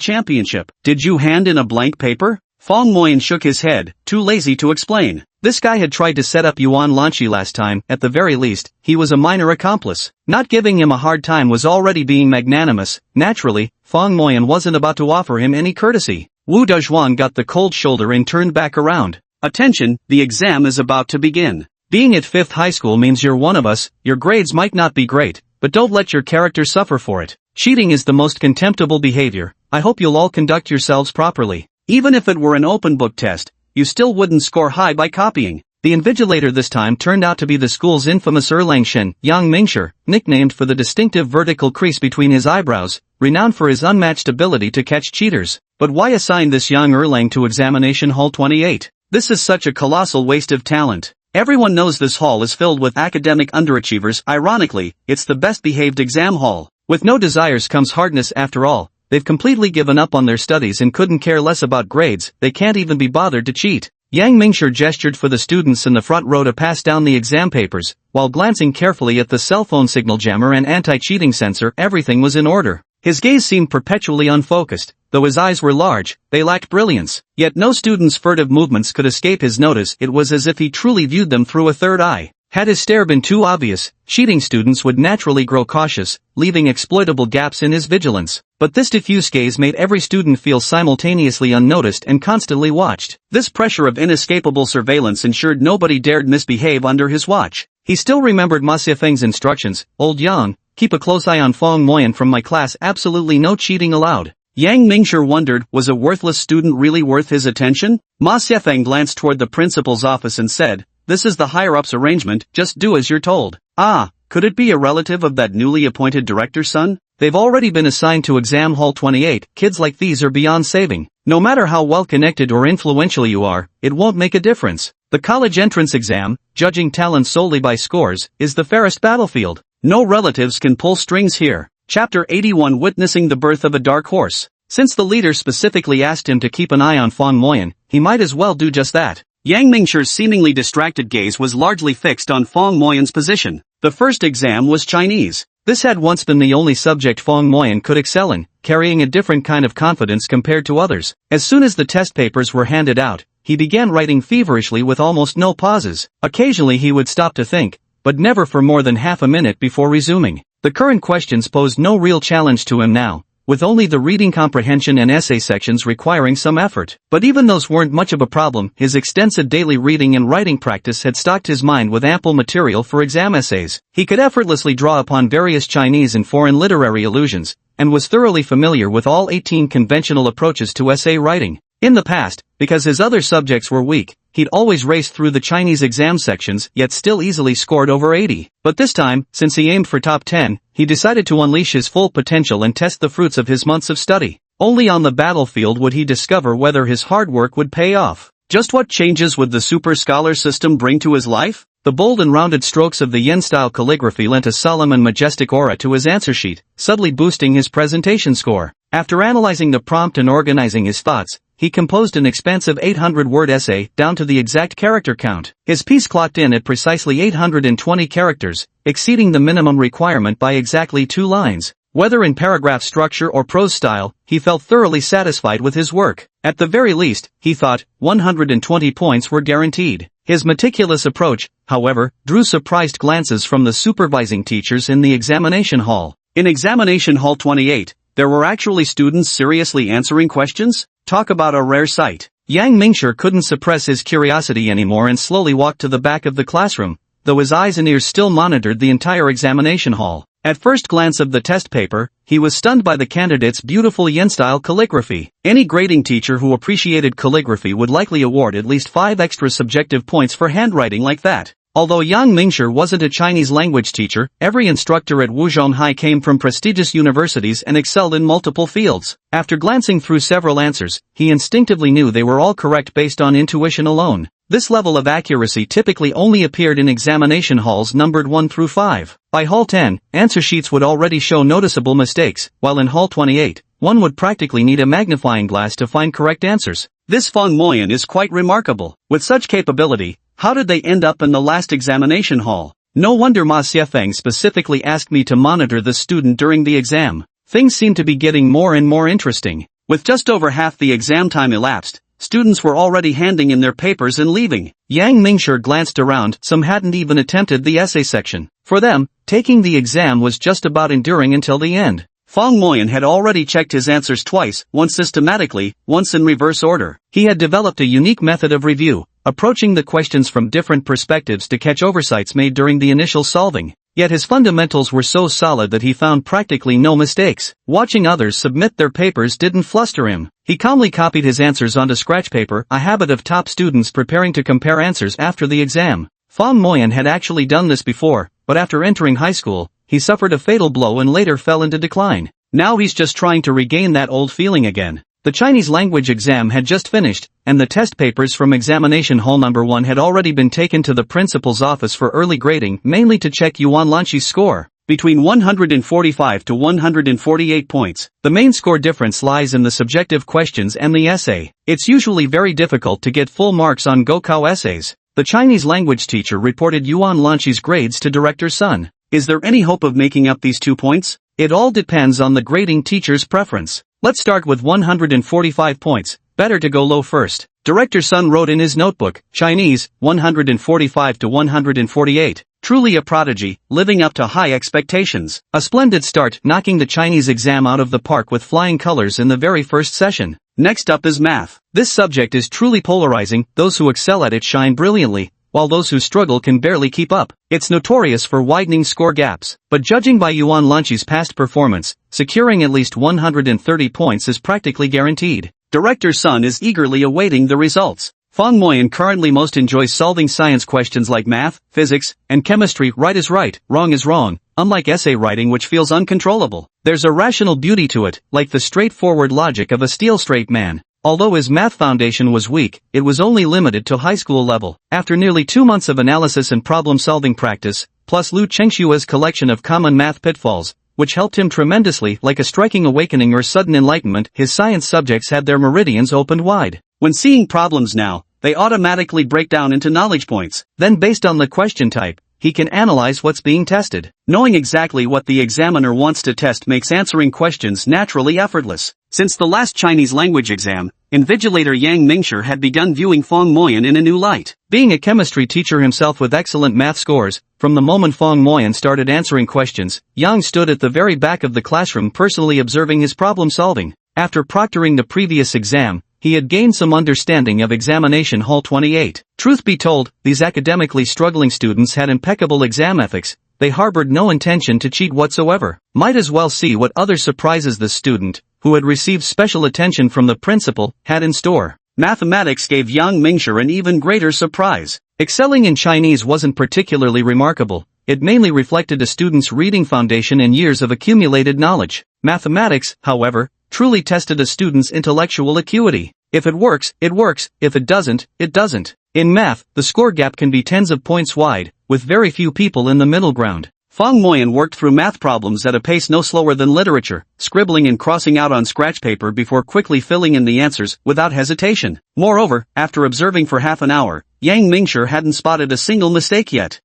championship? Did you hand in a blank paper? Fong Moyan shook his head, too lazy to explain. This guy had tried to set up Yuan Lanqi last time. At the very least, he was a minor accomplice. Not giving him a hard time was already being magnanimous. Naturally, Fong Moyan wasn't about to offer him any courtesy. Wu Dazhuang got the cold shoulder and turned back around. Attention, the exam is about to begin. Being at 5th high school means you're one of us. Your grades might not be great, but don't let your character suffer for it. Cheating is the most contemptible behavior. I hope you'll all conduct yourselves properly. Even if it were an open book test, you still wouldn't score high by copying. The invigilator this time turned out to be the school's infamous Erlangshen, Yang Mingshi, nicknamed for the distinctive vertical crease between his eyebrows, renowned for his unmatched ability to catch cheaters. But why assign this young Erlang to examination hall 28? This is such a colossal waste of talent. Everyone knows this hall is filled with academic underachievers. Ironically, it's the best behaved exam hall. With no desires comes hardness after all. They've completely given up on their studies and couldn't care less about grades. They can't even be bothered to cheat. Yang Mingshi gestured for the students in the front row to pass down the exam papers, while glancing carefully at the cell phone signal jammer and anti-cheating sensor. Everything was in order. His gaze seemed perpetually unfocused. Though his eyes were large, they lacked brilliance. Yet no student's furtive movements could escape his notice. It was as if he truly viewed them through a third eye. Had his stare been too obvious, cheating students would naturally grow cautious, leaving exploitable gaps in his vigilance. But this diffuse gaze made every student feel simultaneously unnoticed and constantly watched. This pressure of inescapable surveillance ensured nobody dared misbehave under his watch. He still remembered Ma Xiafeng's instructions: "Old Yang, keep a close eye on Feng Moyan from my class. Absolutely no cheating allowed." Yang Mingshi wondered, was a worthless student really worth his attention? Ma Xiafeng glanced toward the principal's office and said, "This is the higher-ups arrangement, just do as you're told." Ah, could it be a relative of that newly appointed director's son? They've already been assigned to exam hall 28. Kids like these are beyond saving. No matter how well-connected or influential you are, it won't make a difference. The college entrance exam, judging talent solely by scores, is the fairest battlefield. No relatives can pull strings here. Chapter 81, Witnessing the Birth of a Dark Horse. Since the leader specifically asked him to keep an eye on Feng Moyan, he might as well do just that. Yang Mingshi's seemingly distracted gaze was largely fixed on Feng Moyan's position. The first exam was Chinese. This had once been the only subject Feng Moyan could excel in, carrying a different kind of confidence compared to others. As soon as the test papers were handed out, he began writing feverishly with almost no pauses. Occasionally he would stop to think, but never for more than half a minute before resuming. The current questions posed no real challenge to him now, with only the reading comprehension and essay sections requiring some effort. But even those weren't much of a problem. His extensive daily reading and writing practice had stocked his mind with ample material for exam essays. He could effortlessly draw upon various Chinese and foreign literary allusions, and was thoroughly familiar with all 18 conventional approaches to essay writing. In the past, because his other subjects were weak, he'd always raced through the Chinese exam sections, yet still easily scored over 80. But this time, since he aimed for top 10, he decided to unleash his full potential and test the fruits of his months of study. Only on the battlefield would he discover whether his hard work would pay off. Just what changes would the super scholar system bring to his life? The bold and rounded strokes of the yin-style calligraphy lent a solemn and majestic aura to his answer sheet, subtly boosting his presentation score. After analyzing the prompt and organizing his thoughts, he composed an expansive 800-word essay, down to the exact character count. His piece clocked in at precisely 820 characters, exceeding the minimum requirement by exactly 2 lines. Whether in paragraph structure or prose style, he felt thoroughly satisfied with his work. At the very least, he thought, 120 points were guaranteed. His meticulous approach, however, drew surprised glances from the supervising teachers in the examination hall. In examination hall 28, there were actually students seriously answering questions? Talk about a rare sight. Yang Mingshi couldn't suppress his curiosity anymore and slowly walked to the back of the classroom, though his eyes and ears still monitored the entire examination hall. At first glance of the test paper, he was stunned by the candidate's beautiful yin-style calligraphy. Any grading teacher who appreciated calligraphy would likely award at least 5 extra subjective points for handwriting like that. Although Yang Mingshi wasn't a Chinese language teacher, every instructor at Wuzhong High came from prestigious universities and excelled in multiple fields. After glancing through several answers, he instinctively knew they were all correct based on intuition alone. This level of accuracy typically only appeared in examination halls numbered 1 through 5. By hall 10, answer sheets would already show noticeable mistakes, while in hall 28, one would practically need a magnifying glass to find correct answers. This Feng Moyan is quite remarkable. With such capability, how did they end up in the last examination hall? No wonder Ma Xiafeng specifically asked me to monitor the student during the exam. Things seem to be getting more and more interesting. With just over half the exam time elapsed, students were already handing in their papers and leaving. Yang Mingshi glanced around. Some hadn't even attempted the essay section. For them, taking the exam was just about enduring until the end. Feng Moyan had already checked his answers twice, once systematically, once in reverse order. He had developed a unique method of review, approaching the questions from different perspectives to catch oversights made during the initial solving. Yet his fundamentals were so solid that he found practically no mistakes. Watching others submit their papers didn't fluster him. He calmly copied his answers onto scratch paper, a habit of top students preparing to compare answers after the exam. Feng Moyan had actually done this before, but after entering high school, he suffered a fatal blow and later fell into decline. Now he's just trying to regain that old feeling again. The Chinese language exam had just finished, and the test papers from examination hall number 1 had already been taken to the principal's office for early grading, mainly to check Yuan Lanqi's score. Between 145 to 148 points, the main score difference lies in the subjective questions and the essay. It's usually very difficult to get full marks on Gokao essays. The Chinese language teacher reported Yuan Lanqi's grades to Director Sun. Is there any hope of making up these 2 points? It all depends on the grading teacher's preference. Let's start with 145 points, better to go low first. Director Sun wrote in his notebook, Chinese, 145 to 148. Truly a prodigy, living up to high expectations. A splendid start, knocking the Chinese exam out of the park with flying colors in the very first session. Next up is math. This subject is truly polarizing, those who excel at it shine brilliantly, while those who struggle can barely keep up. It's notorious for widening score gaps, but judging by Yuan Lanqi's past performance, securing at least 130 points is practically guaranteed. Director Sun is eagerly awaiting the results. Fang Moyan currently most enjoys solving science questions like math, physics, and chemistry. Right is right, wrong is wrong, unlike essay writing which feels uncontrollable. There's a rational beauty to it, like the straightforward logic of a steel-straight man. Although his math foundation was weak, it was only limited to high school level. After nearly 2 months of analysis and problem-solving practice, plus Lu Chengshua's collection of common math pitfalls, which helped him tremendously, like a striking awakening or sudden enlightenment, his science subjects had their meridians opened wide. When seeing problems now, they automatically break down into knowledge points. Then based on the question type, he can analyze what's being tested. Knowing exactly what the examiner wants to test makes answering questions naturally effortless. Since the last Chinese language exam, invigilator Yang Mingshi had begun viewing Fang Moyan in a new light. Being a chemistry teacher himself with excellent math scores, from the moment Fang Moyan started answering questions, Yang stood at the very back of the classroom personally observing his problem solving. After proctoring the previous exam, he had gained some understanding of examination hall 28. Truth be told, these academically struggling students had impeccable exam ethics. They harbored no intention to cheat whatsoever. Might as well see what other surprises the student, who had received special attention from the principal, had in store. Mathematics gave Yang Mingshi an even greater surprise. Excelling in Chinese wasn't particularly remarkable. It mainly reflected a student's reading foundation and years of accumulated knowledge. Mathematics, however, truly tested a student's intellectual acuity. If it works, it works. If it doesn't, it doesn't. In math, the score gap can be tens of points wide, with very few people in the middle ground. Fang Moyan worked through math problems at a pace no slower than literature, scribbling and crossing out on scratch paper before quickly filling in the answers without hesitation. Moreover, after observing for half an hour, Yang Mingshi hadn't spotted a single mistake yet.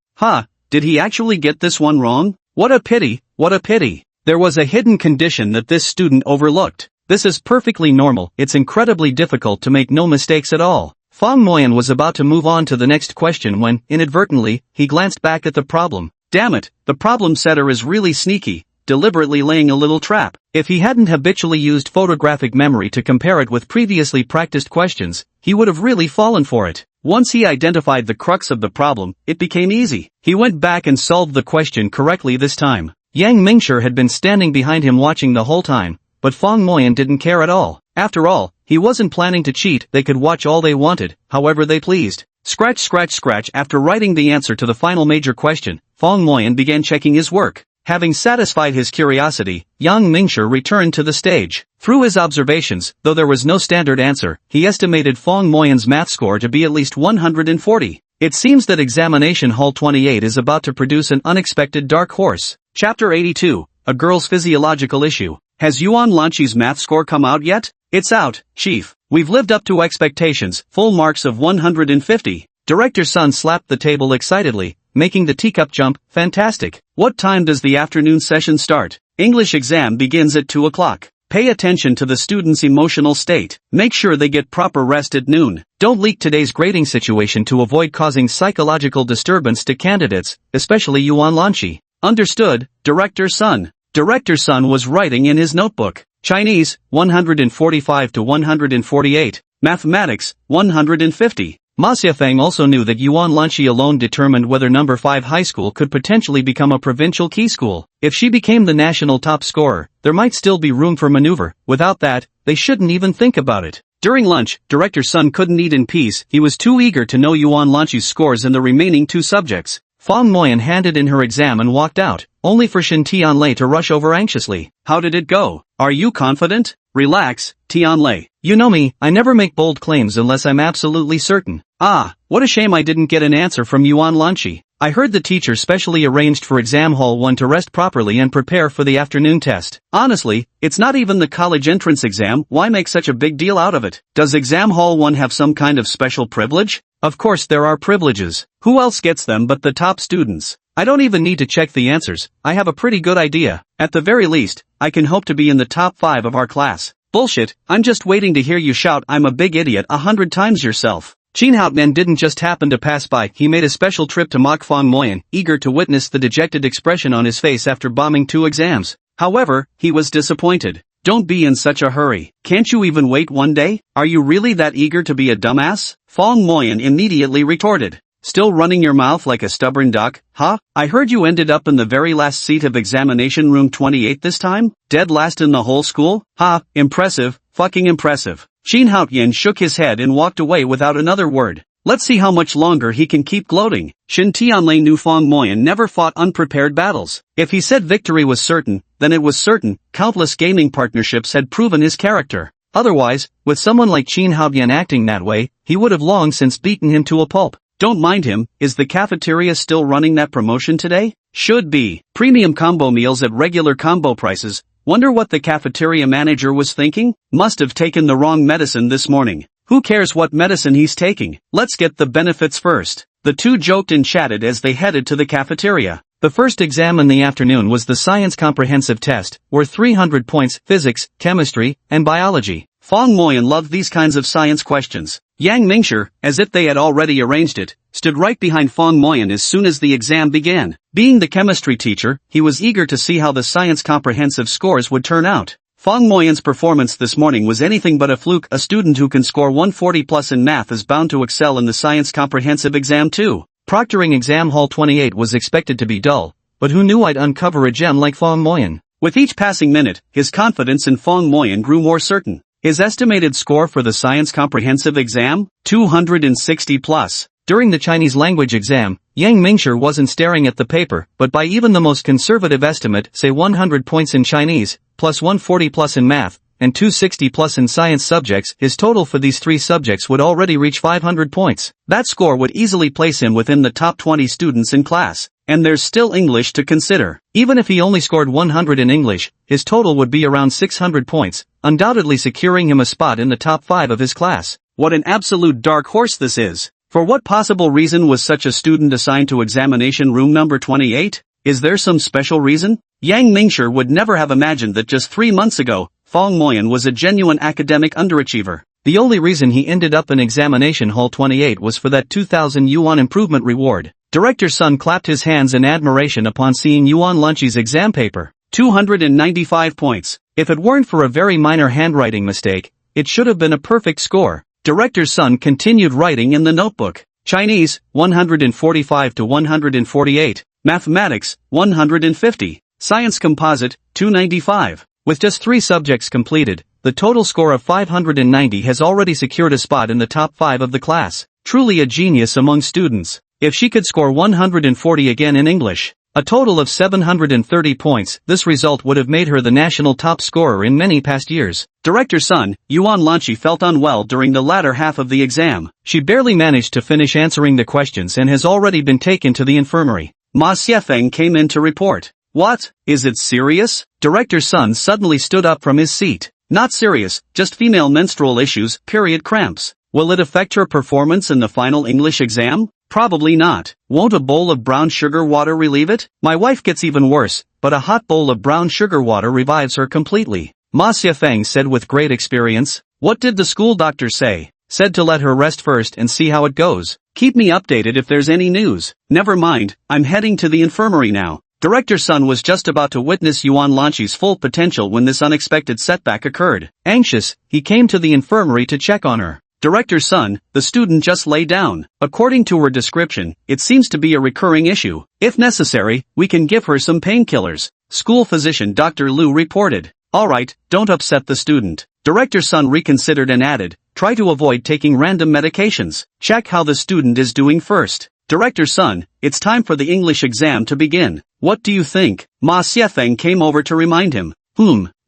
Did he actually get this one wrong? What a pity, what a pity. There was a hidden condition that this student overlooked. This is perfectly normal, it's incredibly difficult to make no mistakes at all. Fang Moyan was about to move on to the next question when, inadvertently, he glanced back at the problem. Damn it, the problem setter is really sneaky, deliberately laying a little trap. If he hadn't habitually used photographic memory to compare it with previously practiced questions, he would have really fallen for it. Once he identified the crux of the problem, it became easy. He went back and solved the question correctly this time. Yang Mingshi had been standing behind him watching the whole time, but Fang Moyan didn't care at all. After all, he wasn't planning to cheat, they could watch all they wanted, however they pleased. Scratch scratch scratch. After writing the answer to the final major question, Fang Moyan began checking his work. Having satisfied his curiosity, Yang Mingshi returned to the stage. Through his observations, though there was no standard answer, he estimated Fang Moyan's math score to be at least 140. It seems that examination hall 28 is about to produce an unexpected dark horse. Chapter 82, A Girl's Physiological Issue. Has Yuan Lanqi's math score come out yet? It's out, Chief. We've lived up to expectations, full marks of 150. Director Sun slapped the table excitedly, making the teacup jump. Fantastic. What time does the afternoon session start? English exam begins at 2 o'clock. Pay attention to the students' emotional state. Make sure they get proper rest at noon. Don't leak today's grading situation to avoid causing psychological disturbance to candidates, especially Yuan Lanqi. Understood, Director Sun. Director Sun was writing in his notebook. Chinese, 145 to 148. Mathematics, 150. Ma Xiafeng also knew that Yuan Lanqi alone determined whether number 5 high school could potentially become a provincial key school. If she became the national top scorer, there might still be room for maneuver. Without that, they shouldn't even think about it. During lunch, Director Sun couldn't eat in peace. He was too eager to know Yuan Lanqi's scores in the remaining 2 subjects. Fong Moyan handed in her exam and walked out, only for Shin Tianlei to rush over anxiously. How did it go? Are you confident? Relax, Tianlei. You know me, I never make bold claims unless I'm absolutely certain. Ah, what a shame I didn't get an answer from Yuan Lanchi. I heard the teacher specially arranged for exam hall 1 to rest properly and prepare for the afternoon test. Honestly, it's not even the college entrance exam, why make such a big deal out of it? Does exam hall 1 have some kind of special privilege? Of course there are privileges. Who else gets them but the top students? I don't even need to check the answers, I have a pretty good idea. At the very least, I can hope to be in the top 5 of our class. Bullshit, I'm just waiting to hear you shout I'm a big idiot 100 times yourself. Qin Haotian didn't just happen to pass by, he made a special trip to mock Fong Moyan, eager to witness the dejected expression on his face after bombing 2 exams. However, he was disappointed. Don't be in such a hurry. Can't you even wait 1 day? Are you really that eager to be a dumbass? Fong Moyan immediately retorted. Still running your mouth like a stubborn duck, huh? I heard you ended up in the very last seat of examination room 28 this time? Dead last in the whole school? Ha, impressive, fucking impressive. Qin Haotian shook his head and walked away without another word. Let's see how much longer he can keep gloating. Shin Tianlei knew Fong Moyan never fought unprepared battles. If he said victory was certain, then it was certain. Countless gaming partnerships had proven his character. Otherwise, with someone like Qin Haotian acting that way, he would have long since beaten him to a pulp. Don't mind him, is the cafeteria still running that promotion today? Should be. Premium combo meals at regular combo prices. Wonder what the cafeteria manager was thinking? Must have taken the wrong medicine this morning. Who cares what medicine he's taking? Let's get the benefits first. The two joked and chatted as they headed to the cafeteria. The first exam in the afternoon was the Science Comprehensive Test, worth 300 points, physics, chemistry, and biology. Fong Moyan loved these kinds of science questions. Yang Mingshi, as if they had already arranged it, stood right behind Fong Moyan as soon as the exam began. Being the chemistry teacher, he was eager to see how the science comprehensive scores would turn out. Fong Moyan's performance this morning was anything but a fluke. A student who can score 140 plus in math is bound to excel in the science comprehensive exam too. Proctoring exam hall 28 was expected to be dull, but who knew I'd uncover a gem like Fong Moyan? With each passing minute, his confidence in Fong Moyan grew more certain. His estimated score for the science comprehensive exam? 260 plus. During the Chinese language exam, Yang Mingshi wasn't staring at the paper, but by even the most conservative estimate, say 100 points in Chinese, plus 140 plus in math, and 260 plus in science subjects, his total for these 3 subjects would already reach 500 points. That score would easily place him within the top 20 students in class. And there's still English to consider. Even if he only scored 100 in English, his total would be around 600 points, undoubtedly securing him a spot in the top 5 of his class. What an absolute dark horse this is. For what possible reason was such a student assigned to examination room number 28? Is there some special reason? Yang Mingshi would never have imagined that just 3 months ago, Fong Moyan was a genuine academic underachiever. The only reason he ended up in examination hall 28 was for that 2,000 yuan improvement reward. Director Sun clapped his hands in admiration upon seeing Yuan Lanchi's exam paper. 295 points. If it weren't for a very minor handwriting mistake, it should have been a perfect score. Director Sun continued writing in the notebook. Chinese, 145 to 148. Mathematics, 150. Science Composite, 295. With just 3 subjects completed, the total score of 590 has already secured a spot in the top 5 of the class. Truly a genius among students. If she could score 140 again in English, a total of 730 points, this result would have made her the national top scorer in many past years. Director Sun, Yuan Lanchi felt unwell during the latter half of the exam. She barely managed to finish answering the questions and has already been taken to the infirmary. Ma Xiefeng came in to report. What? Is it serious? Director Sun suddenly stood up from his seat. Not serious, just female menstrual issues, period cramps. Will it affect her performance in the final English exam? Probably not. Won't a bowl of brown sugar water relieve it? My wife gets even worse, but a hot bowl of brown sugar water revives her completely. Ma Xiefeng said with great experience. What did the school doctor say? Said to let her rest first and see how it goes. Keep me updated if there's any news. Never mind, I'm heading to the infirmary now. Director Sun was just about to witness Yuan Lanchi's full potential when this unexpected setback occurred. Anxious, he came to the infirmary to check on her. Director Sun, the student just lay down. According to her description, it seems to be a recurring issue. If necessary, we can give her some painkillers. School physician Dr. Liu reported. Alright, don't upset the student. Director Sun reconsidered and added, try to avoid taking random medications. Check how the student is doing first. Director's son, it's time for the English exam to begin. What do you think? Ma Xiefeng came over to remind him.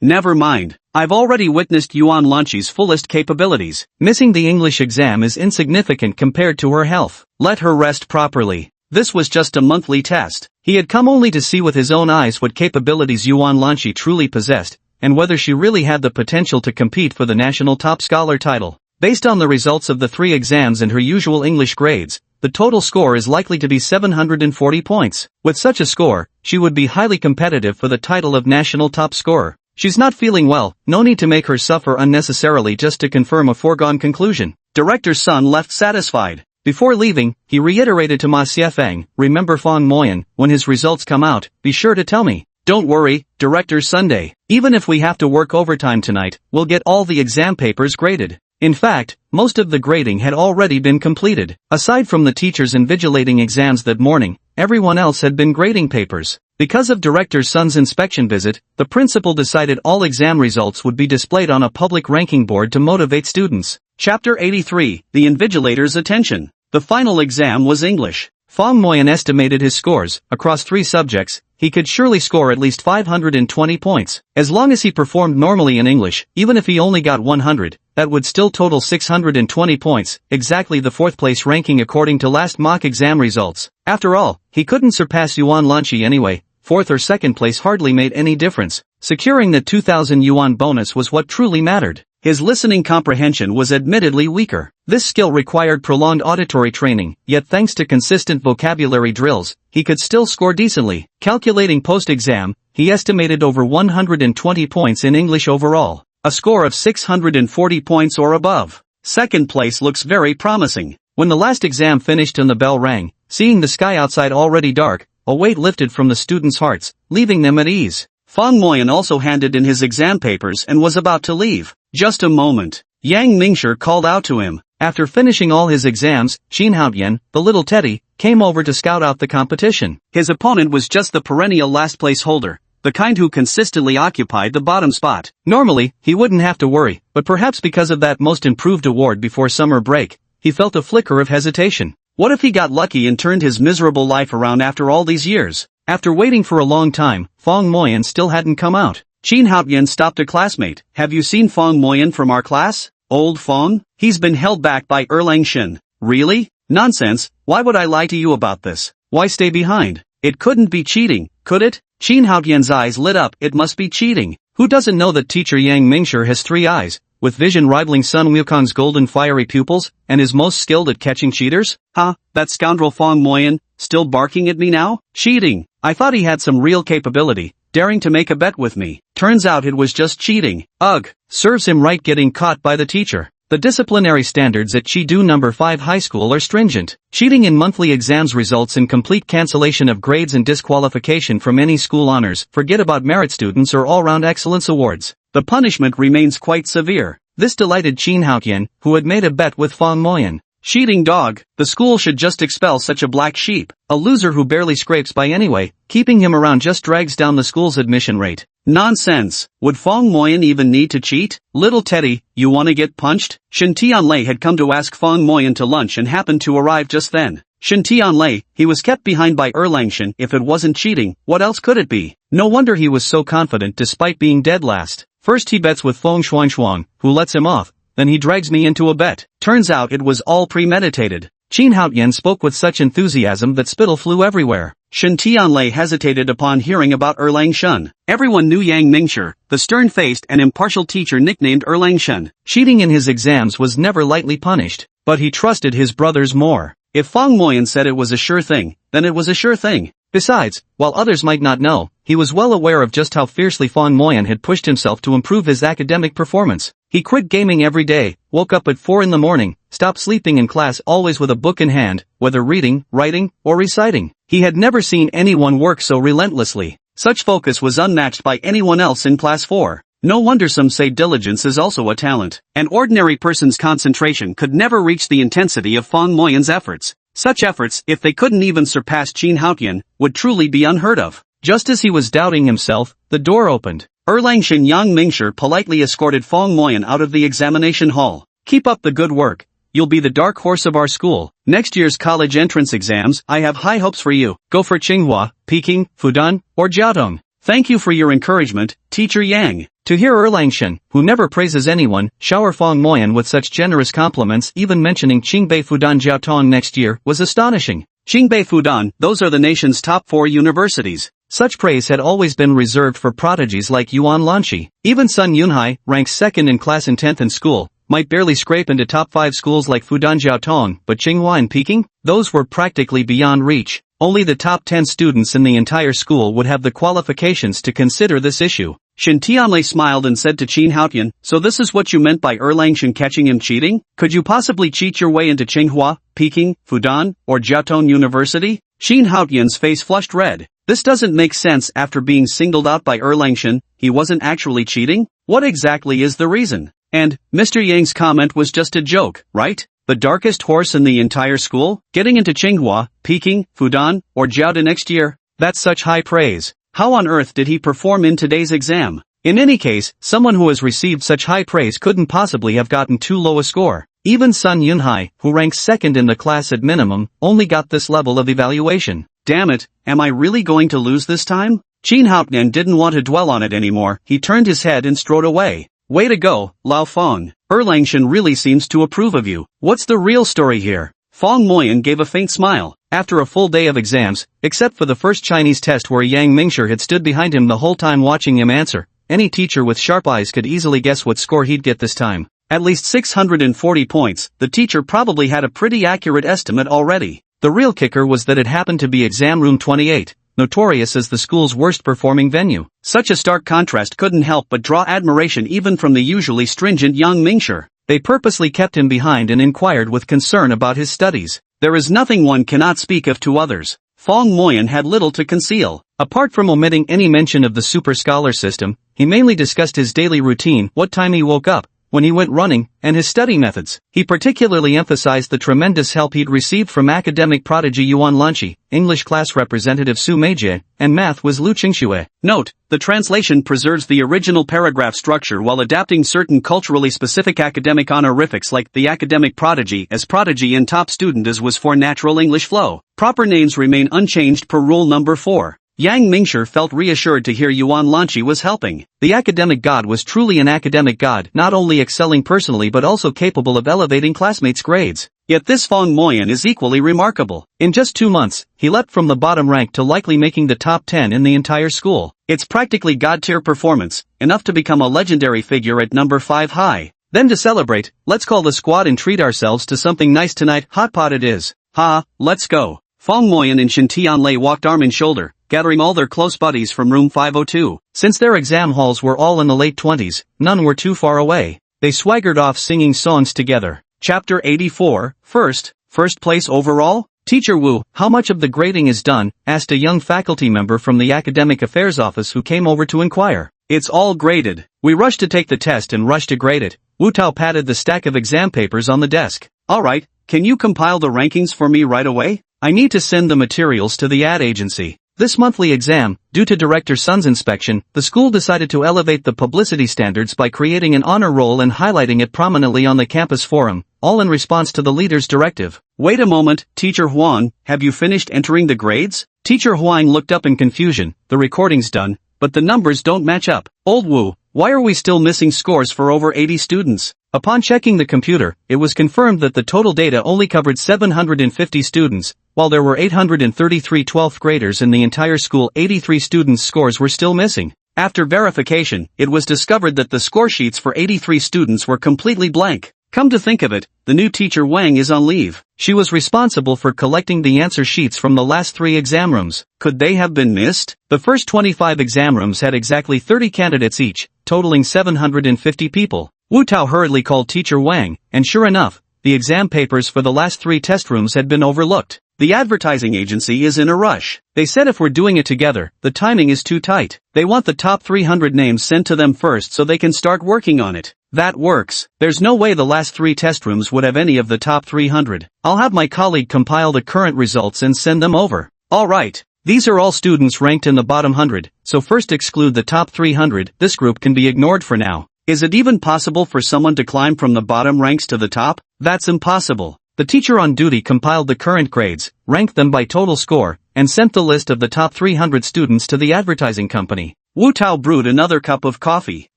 Never mind. I've already witnessed Yuan Lanqi's fullest capabilities. Missing the English exam is insignificant compared to her health. Let her rest properly. This was just a monthly test. He had come only to see with his own eyes what capabilities Yuan Lanqi truly possessed, and whether she really had the potential to compete for the national top scholar title. Based on the results of the 3 exams and her usual English grades, the total score is likely to be 740 points. With such a score, she would be highly competitive for the title of national top scorer. She's not feeling well, no need to make her suffer unnecessarily just to confirm a foregone conclusion. Director's son left satisfied. Before leaving, he reiterated to Ma Xiefeng, remember Fong Moyan, when his results come out, be sure to tell me. Don't worry, Director's Sunday. Even if we have to work overtime tonight, we'll get all the exam papers graded. In fact, most of the grading had already been completed. Aside from the teachers invigilating exams that morning, everyone else had been grading papers. Because of Director's son's inspection visit, the principal decided all exam results would be displayed on a public ranking board to motivate students. Chapter 83, The Invigilator's Attention. The final exam was English. Fong Moyan estimated his scores. Across 3 subjects, he could surely score at least 520 points. As long as he performed normally in English, even if he only got 100, that would still total 620 points, exactly the 4th place ranking according to last mock exam results. After all, he couldn't surpass Yuan Lanqi anyway. 4th or 2nd place hardly made any difference. Securing the 2,000 yuan bonus was what truly mattered. His listening comprehension was admittedly weaker. This skill required prolonged auditory training, yet thanks to consistent vocabulary drills, he could still score decently. Calculating post-exam, he estimated over 120 points in English overall. A score of 640 points or above. 2nd place looks very promising. When the last exam finished and the bell rang, seeing the sky outside already dark, a weight lifted from the students' hearts, leaving them at ease. Fong Moyan also handed in his exam papers and was about to leave. Just a moment. Yang Mingshi called out to him. After finishing all his exams, Xin Haotian, the little Teddy, came over to scout out the competition. His opponent was just the perennial last place holder, the kind who consistently occupied the bottom spot. Normally, he wouldn't have to worry, but perhaps because of that most improved award before summer break, he felt a flicker of hesitation. What if he got lucky and turned his miserable life around after all these years? After waiting for a long time, Fong Moyan still hadn't come out. Xin Haotian stopped a classmate. Have you seen Fong Moyan from our class? Old Fong? He's been held back by Erlang Shin. Really? Nonsense, why would I lie to you about this? Why stay behind? It couldn't be cheating, could it? Xin Haotian's eyes lit up. It must be cheating. Who doesn't know that teacher Yang Mingshi has 3 eyes, with vision rivaling Sun Wukong's golden fiery pupils, and is most skilled at catching cheaters? That scoundrel Fong Moyan, still barking at me now? Cheating. I thought he had some real capability, daring to make a bet with me. Turns out it was just cheating. Ugh. Serves him right getting caught by the teacher. The disciplinary standards at Chidu No. 5 High School are stringent. Cheating in monthly exams results in complete cancellation of grades and disqualification from any school honors. Forget about merit students or all-round excellence awards. The punishment remains quite severe. This delighted Xin Haotian, who had made a bet with Fong Moyan. Cheating dog. The school should just expel such a black sheep. A loser who barely scrapes by anyway. Keeping him around just drags down the school's admission rate. Nonsense. Would Fong Moyan even need to cheat? Little Teddy, you wanna get punched? Shen Tianlei had come to ask Fong Moyan to lunch and happened to arrive just then. Shen Tianlei, he was kept behind by Erlang Shin. If it wasn't cheating, what else could it be? No wonder he was so confident despite being dead last. First he bets with Fong Shuang, who lets him off. Then he drags me into a bet. Turns out it was all premeditated. Xin Haotian spoke with such enthusiasm that spittle flew everywhere. Shen Tianlei hesitated upon hearing about Erlang Shen. Everyone knew Yang Mingshi, the stern-faced and impartial teacher nicknamed Erlang Shen. Cheating in his exams was never lightly punished, but he trusted his brothers more. If Fong Moyan said it was a sure thing, then it was a sure thing. Besides, while others might not know, he was well aware of just how fiercely Fong Moyan had pushed himself to improve his academic performance. He quit gaming every day, woke up at 4 in the morning, stopped sleeping in class always with a book in hand, whether reading, writing, or reciting. He had never seen anyone work so relentlessly. Such focus was unmatched by anyone else in class 4. No wonder some say diligence is also a talent. An ordinary person's concentration could never reach the intensity of Fong Moyan's efforts. Such efforts, if they couldn't even surpass Xin Haotian, would truly be unheard of. Just as he was doubting himself, the door opened. Erlang Shin Yang Mingshi politely escorted Fong Moyan out of the examination hall. Keep up the good work. you'll be the dark horse of our school. Next year's college entrance exams, I have high hopes for you. Go for Tsinghua, Peking, Fudan, or Jiaotong. Thank you for your encouragement, Teacher Yang. To hear Erlangshan, who never praises anyone, shower Fong Moyan with such generous compliments, even mentioning Qingbei Fudan Jiaotong next year, was astonishing. Qingbei Fudan, those are the nation's top 4 universities. Such praise had always been reserved for prodigies like Yuan Lanqi. Even Sun Yunhai, ranked second in class in 10th in school, might barely scrape into top 5 schools like Fudan Jiaotong, but Tsinghua and Peking? Those were practically beyond reach. Only the top 10 students in the entire school would have the qualifications to consider this issue. Shen Tianlei smiled and said to Qin Haotian, so this is what you meant by Erlangshan catching him cheating? Could you possibly cheat your way into Tsinghua, Peking, Fudan, or Jiaotong University? Qin Haotian's face flushed red. This doesn't make sense. After being singled out by Erlangshan, he wasn't actually cheating? What exactly is the reason? And, Mr. Yang's comment was just a joke, right? The darkest horse in the entire school? Getting into Tsinghua, Peking, Fudan, or Jiaotong next year? That's such high praise. How on earth did he perform in today's exam? In any case, someone who has received such high praise couldn't possibly have gotten too low a score. Even Sun Yunhai, who ranks second in the class at minimum, only got this level of evaluation. Damn it, am I really going to lose this time? Qin Haotian didn't want to dwell on it anymore. He turned his head and strode away. Way to go, Lao Feng. Erlangshan really seems to approve of you. What's the real story here? Fong Moyan gave a faint smile. After a full day of exams, except for the first Chinese test where Yang Mingshi had stood behind him the whole time watching him answer, any teacher with sharp eyes could easily guess what score he'd get this time. At least 640 points, the teacher probably had a pretty accurate estimate already. The real kicker was that it happened to be exam room 28, notorious as the school's worst performing venue. Such a stark contrast couldn't help but draw admiration even from the usually stringent young Mingshi. They purposely kept him behind and inquired with concern about his studies. There is nothing one cannot speak of to others. Fong Moyan had little to conceal. Apart from omitting any mention of the super scholar system, he mainly discussed his daily routine, what time he woke up, when he went running, and his study methods. He particularly emphasized the tremendous help he'd received from academic prodigy Yuan Lanqi, English class representative Su Meijie, and math whiz Lu Qingxue. Note, the translation preserves the original paragraph structure while adapting certain culturally specific academic honorifics like the academic prodigy as prodigy and top student as was for natural English flow. Proper names remain unchanged per rule number 4. Yang Mingshi felt reassured to hear Yuan Lanqi was helping. The academic god was truly an academic god, not only excelling personally but also capable of elevating classmates' grades. Yet this Fong Moyan is equally remarkable. In just 2 months, he leapt from the bottom rank to likely making the top 10 in the entire school. It's practically god-tier performance, enough to become a legendary figure at number 5 high. Then to celebrate, let's call the squad and treat ourselves to something nice tonight. Hot pot it is. Ha, let's go. Fong Moyan and Shen Tianlei walked arm in shoulder, gathering all their close buddies from room 502. Since their exam halls were all in the late 20s, none were too far away. They swaggered off singing songs together. Chapter 84, First place overall? Teacher Wu, how much of the grading is done? Asked a young faculty member from the Academic Affairs office who came over to inquire. It's all graded. We rushed to take the test and rushed to grade it. Wu Tao patted the stack of exam papers on the desk. Alright, can you compile the rankings for me right away? I need to send the materials to the ad agency. This monthly exam, due to Director Sun's inspection, the school decided to elevate the publicity standards by creating an honor roll and highlighting it prominently on the campus forum, all in response to the leader's directive. Wait a moment, Teacher Huang, have you finished entering the grades? Teacher Huang looked up in confusion. The recording's done, but the numbers don't match up. Old Wu, why are we still missing scores for over 80 students? Upon checking the computer, it was confirmed that the total data only covered 750 students, while there were 833 12th graders in the entire school. 83 students' scores were still missing. After verification, it was discovered that the score sheets for 83 students were completely blank. Come to think of it, the new teacher Wang is on leave. She was responsible for collecting the answer sheets from the last 3 exam rooms. Could they have been missed? The first 25 exam rooms had exactly 30 candidates each, totaling 750 people. Wu Tao hurriedly called Teacher Wang, and sure enough, the exam papers for the last 3 test rooms had been overlooked. The advertising agency is in a rush. They said if we're doing it together, the timing is too tight. They want the top 300 names sent to them first so they can start working on it. That works. There's no way the last 3 test rooms would have any of the top 300. I'll have my colleague compile the current results and send them over. Alright. These are all students ranked in the bottom 100, so first exclude the top 300. This group can be ignored for now. Is it even possible for someone to climb from the bottom ranks to the top? That's impossible. The teacher on duty compiled the current grades, ranked them by total score, and sent the list of the top 300 students to the advertising company. Wu Tao brewed another cup of coffee.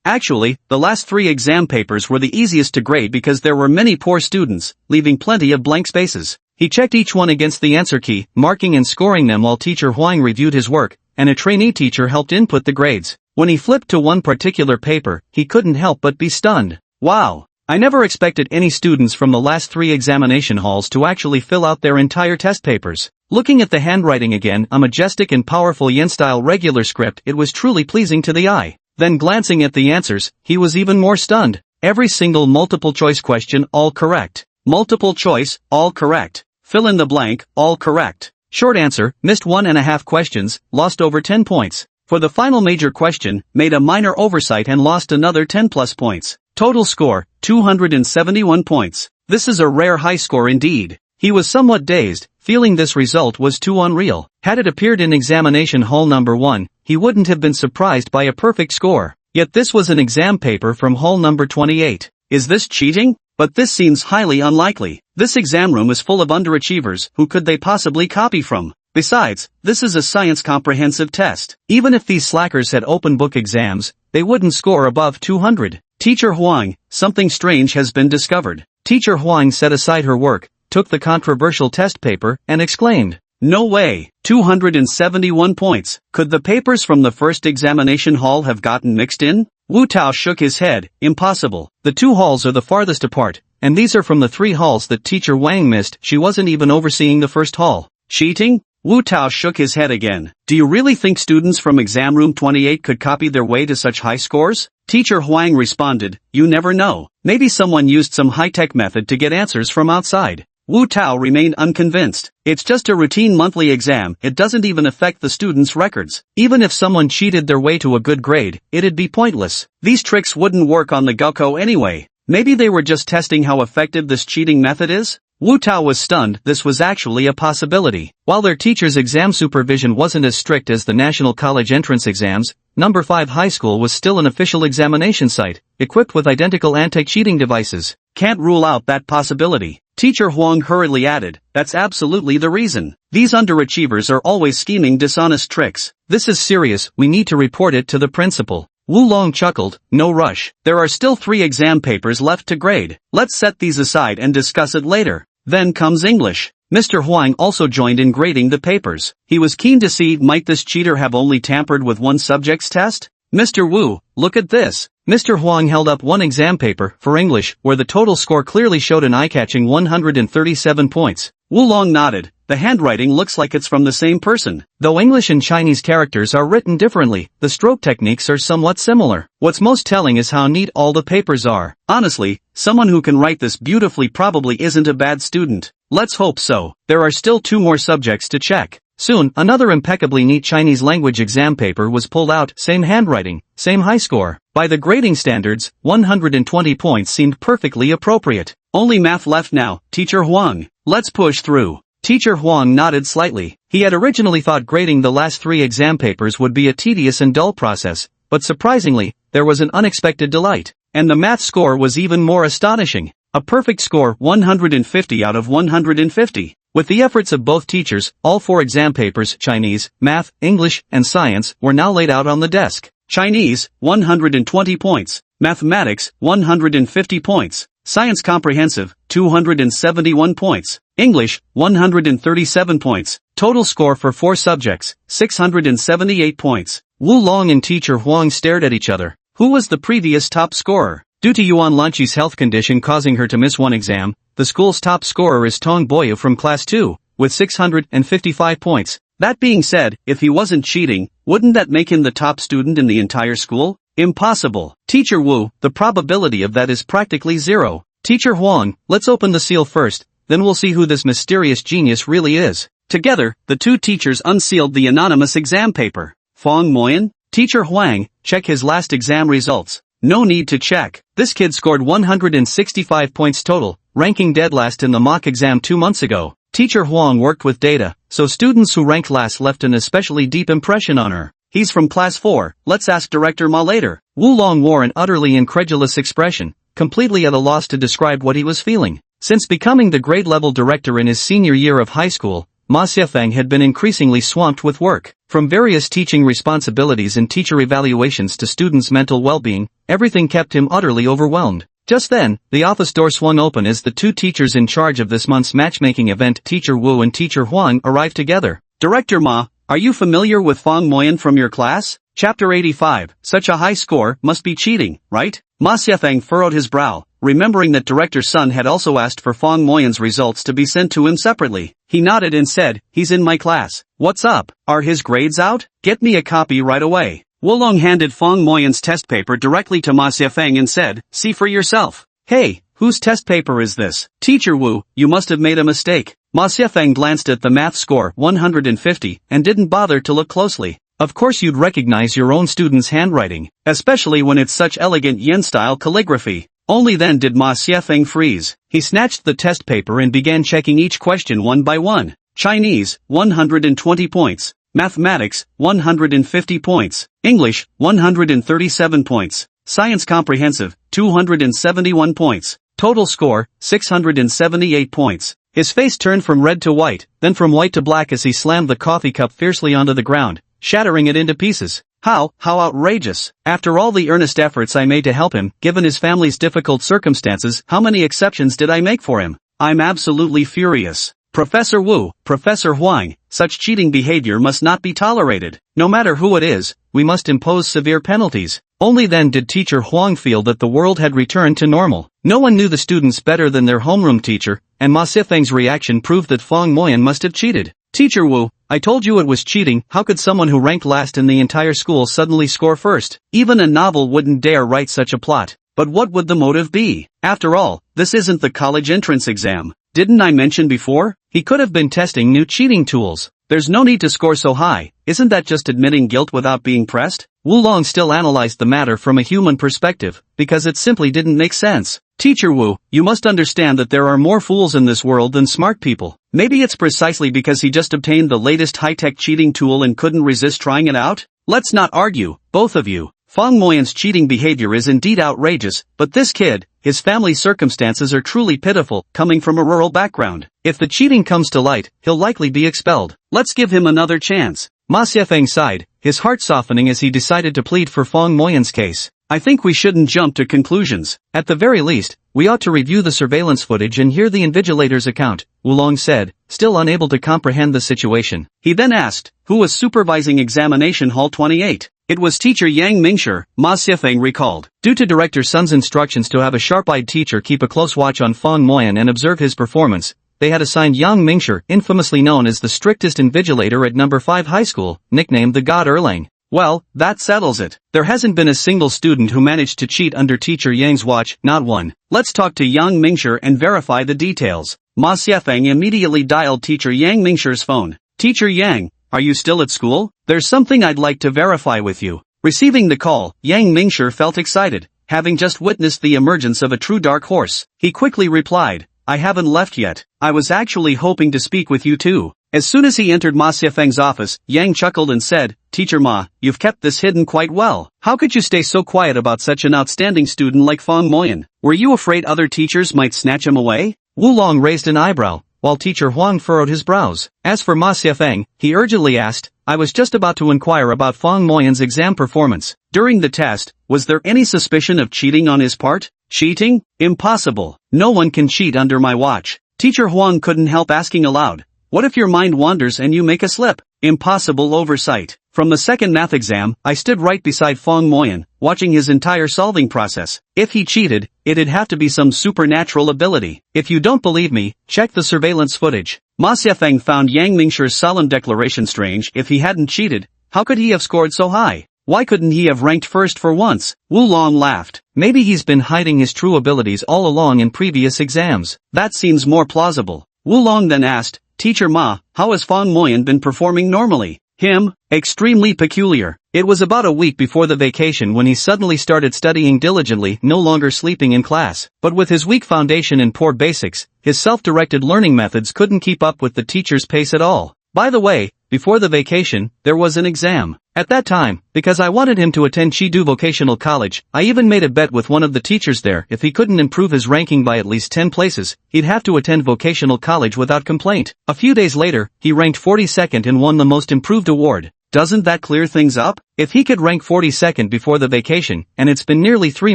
Actually, the last 3 exam papers were the easiest to grade because there were many poor students, leaving plenty of blank spaces. He checked each one against the answer key, marking and scoring them while teacher Huang reviewed his work, and a trainee teacher helped input the grades. When he flipped to one particular paper, he couldn't help but be stunned. Wow! I never expected any students from the last 3 examination halls to actually fill out their entire test papers. Looking at the handwriting again, a majestic and powerful yin-style regular script, it was truly pleasing to the eye. Then glancing at the answers, he was even more stunned. Every single multiple choice question, all correct. Multiple choice, all correct. Fill in the blank, all correct. Short answer, missed 1.5 questions, lost over 10 points. For the final major question, made a minor oversight and lost another 10 plus points. Total score, 271 points. This is a rare high score indeed. He was somewhat dazed, feeling this result was too unreal. Had it appeared in examination hall number 1, he wouldn't have been surprised by a perfect score. Yet this was an exam paper from hall number 28. Is this cheating? But this seems highly unlikely. This exam room is full of underachievers. Who could they possibly copy from? Besides, this is a science comprehensive test. Even if these slackers had open book exams, they wouldn't score above 200. Teacher Huang, something strange has been discovered. Teacher Huang set aside her work, took the controversial test paper, and exclaimed, "No way! 271 points! Could the papers from the first examination hall have gotten mixed in?" Wu Tao shook his head, "Impossible. The 2 halls are the farthest apart, and these are from the 3 halls that teacher Wang missed. She wasn't even overseeing the first hall." Cheating? Wu Tao shook his head again. "Do you really think students from exam room 28 could copy their way to such high scores?" Teacher Huang responded, "You never know. Maybe someone used some high-tech method to get answers from outside." Wu Tao remained unconvinced. It's just a routine monthly exam, it doesn't even affect the students' records. Even if someone cheated their way to a good grade, it'd be pointless. These tricks wouldn't work on the Gaokou anyway. Maybe they were just testing how effective this cheating method is? Wu Tao was stunned. This was actually a possibility. While their teacher's exam supervision wasn't as strict as the national college entrance exams, number 5 high school was still an official examination site, equipped with identical anti-cheating devices. Can't rule out that possibility. Teacher Huang hurriedly added, "That's absolutely the reason. These underachievers are always scheming dishonest tricks. This is serious, we need to report it to the principal." Wu Long chuckled, "No rush. There are still 3 exam papers left to grade. Let's set these aside and discuss it later. Then comes English." Mr. Huang also joined in grading the papers. He was keen to see, might this cheater have only tampered with one subject's test? "Mr. Wu, look at this." Mr. Huang held up one exam paper, for English, where the total score clearly showed an eye-catching 137 points. Wu Long nodded. The handwriting looks like it's from the same person. Though English and Chinese characters are written differently, the stroke techniques are somewhat similar. What's most telling is how neat all the papers are. Honestly, someone who can write this beautifully probably isn't a bad student. Let's hope so. There are still 2 more subjects to check. Soon, another impeccably neat Chinese language exam paper was pulled out, same handwriting, same high score. By the grading standards, 120 points seemed perfectly appropriate. Only math left now, Teacher Huang. Let's push through. Teacher Huang nodded slightly. He had originally thought grading the last 3 exam papers would be a tedious and dull process, but surprisingly, there was an unexpected delight. And the math score was even more astonishing. A perfect score, 150 out of 150. With the efforts of both teachers, all 4 exam papers, Chinese, Math, English, and Science, were now laid out on the desk. Chinese, 120 points. Mathematics, 150 points. Science Comprehensive, 271 points. English, 137 points. Total score for 4 subjects, 678 points. Wu Long and Teacher Huang stared at each other. Who was the previous top scorer? Due to Yuan Lanqi's health condition causing her to miss one exam, the school's top scorer is Tong Boyu from Class 2, with 655 points. That being said, if he wasn't cheating, wouldn't that make him the top student in the entire school? Impossible. Teacher Wu, the probability of that is practically 0. Teacher Huang, let's open the seal first, then we'll see who this mysterious genius really is. Together, the 2 teachers unsealed the anonymous exam paper. Fong Moyan? Teacher Huang, check his last exam results. No need to check. This kid scored 165 points total, ranking dead last in the mock exam 2 months ago. Teacher Huang worked with data, so students who ranked last left an especially deep impression on her. He's from class 4, let's ask Director Ma later. Wulong wore an utterly incredulous expression, completely at a loss to describe what he was feeling. Since becoming the grade-level director in his senior year of high school, Ma Xiafeng had been increasingly swamped with work. From various teaching responsibilities and teacher evaluations to students' mental well-being, everything kept him utterly overwhelmed. Just then, the office door swung open as the two teachers in charge of this month's matchmaking event, Teacher Wu and Teacher Huang, arrived together. Director Ma, are you familiar with Fang Moyan from your class? Chapter 85, such a high score must be cheating, right? Ma Xiafeng furrowed his brow, remembering that Director Sun had also asked for Fang Moyan's results to be sent to him separately. He nodded and said, he's in my class. What's up? Are his grades out? Get me a copy right away. Wulong handed Fang Moyan's test paper directly to Ma Xiafeng and said, see for yourself. Hey, whose test paper is this? Teacher Wu, you must have made a mistake. Ma Xiafeng glanced at the math score 150 and didn't bother to look closely. Of course you'd recognize your own student's handwriting, especially when it's such elegant yin-style calligraphy. Only then did Ma Xiafeng freeze. He snatched the test paper and began checking each question one by one. Chinese, 120 points. Mathematics, 150 points. English, 137 points. Science Comprehensive, 271 points. Total score, 678 points. His face turned from red to white, then from white to black as he slammed the coffee cup fiercely onto the ground, shattering it into pieces. How outrageous. After all the earnest efforts I made to help him, given his family's difficult circumstances, how many exceptions did I make for him? I'm absolutely furious. Professor Wu, Professor Huang, such cheating behavior must not be tolerated. No matter who it is, we must impose severe penalties. Only then did Teacher Huang feel that the world had returned to normal. No one knew the students better than their homeroom teacher, and Ma Xiafeng's reaction proved that Fang Moyan must have cheated. Teacher Wu, I told you it was cheating. How could someone who ranked last in the entire school suddenly score first? Even a novel wouldn't dare write such a plot. But what would the motive be? After all, this isn't the college entrance exam. Didn't I mention before? He could have been testing new cheating tools. There's no need to score so high. Isn't that just admitting guilt without being pressed? Wulong still analyzed the matter from a human perspective, because it simply didn't make sense. Teacher Wu, you must understand that there are more fools in this world than smart people. Maybe it's precisely because he just obtained the latest high-tech cheating tool and couldn't resist trying it out? Let's not argue, both of you. Fang Moyan's cheating behavior is indeed outrageous, but this kid, his family's circumstances are truly pitiful, coming from a rural background. If the cheating comes to light, he'll likely be expelled. Let's give him another chance. Ma Xiafeng sighed, his heart softening as he decided to plead for Fang Moyan's case. I think we shouldn't jump to conclusions. At the very least, we ought to review the surveillance footage and hear the invigilator's account, Wulong said, still unable to comprehend the situation. He then asked, who was supervising examination hall 28? It was teacher Yang Mingshi, Ma Xiafeng recalled. Due to Director Sun's instructions to have a sharp-eyed teacher keep a close watch on Fang Moyan and observe his performance, they had assigned Yang Mingshi, infamously known as the strictest invigilator at number 5 high school, nicknamed the God Erlang. Well, that settles it. There hasn't been a single student who managed to cheat under teacher Yang's watch, not one. Let's talk to Yang Mingshi and verify the details. Ma Xiafeng immediately dialed teacher Yang Mingshi's phone. Teacher Yang, are you still at school? There's something I'd like to verify with you. Receiving the call, Yang Mingshi felt excited, having just witnessed the emergence of a true dark horse. He quickly replied, I haven't left yet. I was actually hoping to speak with you too. As soon as he entered Ma Xiafeng's office, Yang chuckled and said, Teacher Ma, you've kept this hidden quite well. How could you stay so quiet about such an outstanding student like Fang Moyan? Were you afraid other teachers might snatch him away? Wulong raised an eyebrow, while teacher Huang furrowed his brows. As for Ma Xiafeng, he urgently asked, I was just about to inquire about Fang Moyan's exam performance. During the test, was there any suspicion of cheating on his part? Cheating? Impossible. No one can cheat under my watch. Teacher Huang couldn't help asking aloud, what if your mind wanders and you make a slip? Impossible oversight. From the second math exam, I stood right beside Fang Moyan, watching his entire solving process. If he cheated, it'd have to be some supernatural ability. If you don't believe me, check the surveillance footage. Ma Xiafeng found Yang Mingshi's solemn declaration strange. If he hadn't cheated, how could he have scored so high? Why couldn't he have ranked first for once? Wulong laughed. Maybe he's been hiding his true abilities all along in previous exams. That seems more plausible. Wulong then asked, Teacher Ma, how has Fang Moyan been performing normally? Him? Extremely peculiar. It was about a week before the vacation when he suddenly started studying diligently, no longer sleeping in class. But with his weak foundation and poor basics, his self-directed learning methods couldn't keep up with the teacher's pace at all. By the way, before the vacation, there was an exam. At that time, because I wanted him to attend Chidu Vocational College, I even made a bet with one of the teachers there. If he couldn't improve his ranking by at least 10 places, he'd have to attend vocational college without complaint. A few days later, he ranked 42nd and won the Most Improved award. Doesn't that clear things up? If he could rank 42nd before the vacation, and it's been nearly 3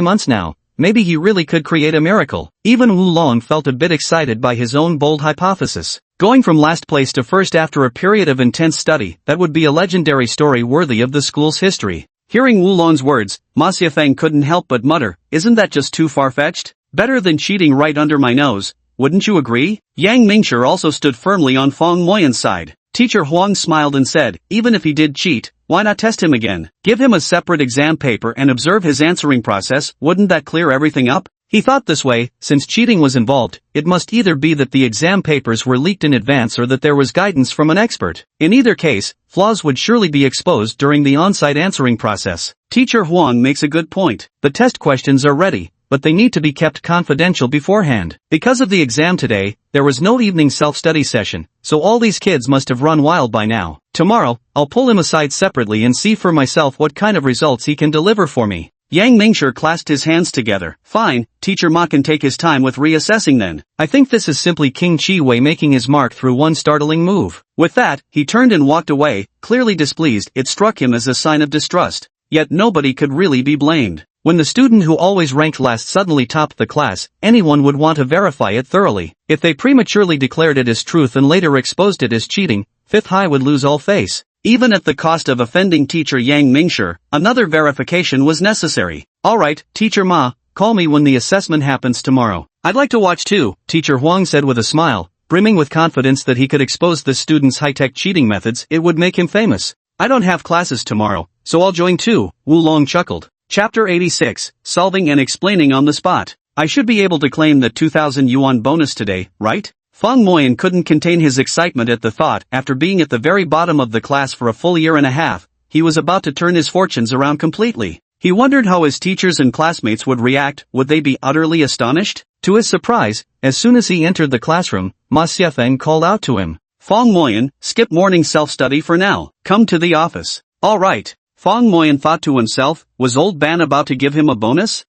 months now, maybe he really could create a miracle. Even Wu Long felt a bit excited by his own bold hypothesis. Going from last place to first after a period of intense study, that would be a legendary story worthy of the school's history. Hearing Wu Long's words, Ma Xiafeng couldn't help but mutter, isn't that just too far-fetched? Better than cheating right under my nose, wouldn't you agree? Yang Mingshi also stood firmly on Feng Moyan's side. Teacher Huang smiled and said, even if he did cheat, why not test him again? Give him a separate exam paper and observe his answering process, wouldn't that clear everything up? He thought this way, since cheating was involved, it must either be that the exam papers were leaked in advance or that there was guidance from an expert. In either case, flaws would surely be exposed during the on-site answering process. Teacher Huang makes a good point. The test questions are ready, but they need to be kept confidential beforehand. Because of the exam today, there was no evening self-study session, so all these kids must have run wild by now. Tomorrow, I'll pull him aside separately and see for myself what kind of results he can deliver for me. Yang Mingshi clasped his hands together. Fine, Teacher Ma can take his time with reassessing then. I think this is simply King Chi Wei making his mark through one startling move. With that, he turned and walked away, clearly displeased. It struck him as a sign of distrust. Yet nobody could really be blamed. When the student who always ranked last suddenly topped the class, anyone would want to verify it thoroughly. If they prematurely declared it as truth and later exposed it as cheating, Fifth High would lose all face. Even at the cost of offending teacher Yang Mingshi, another verification was necessary. Alright, Teacher Ma, call me when the assessment happens tomorrow. I'd like to watch too, Teacher Huang said with a smile, brimming with confidence that he could expose this student's high-tech cheating methods. It would make him famous. I don't have classes tomorrow, so I'll join too, Wu Long chuckled. Chapter 86, Solving and Explaining on the Spot. I should be able to claim that 2,000 yuan bonus today, right? Feng Moyan couldn't contain his excitement at the thought. After being at the very bottom of the class for a full year and a half, he was about to turn his fortunes around completely. He wondered how his teachers and classmates would react. Would they be utterly astonished? To his surprise, as soon as he entered the classroom, Ma Xiafeng called out to him. Feng Moyan, skip morning self-study for now. Come to the office. All right. Feng Moyan thought to himself, was old Ban about to give him a bonus?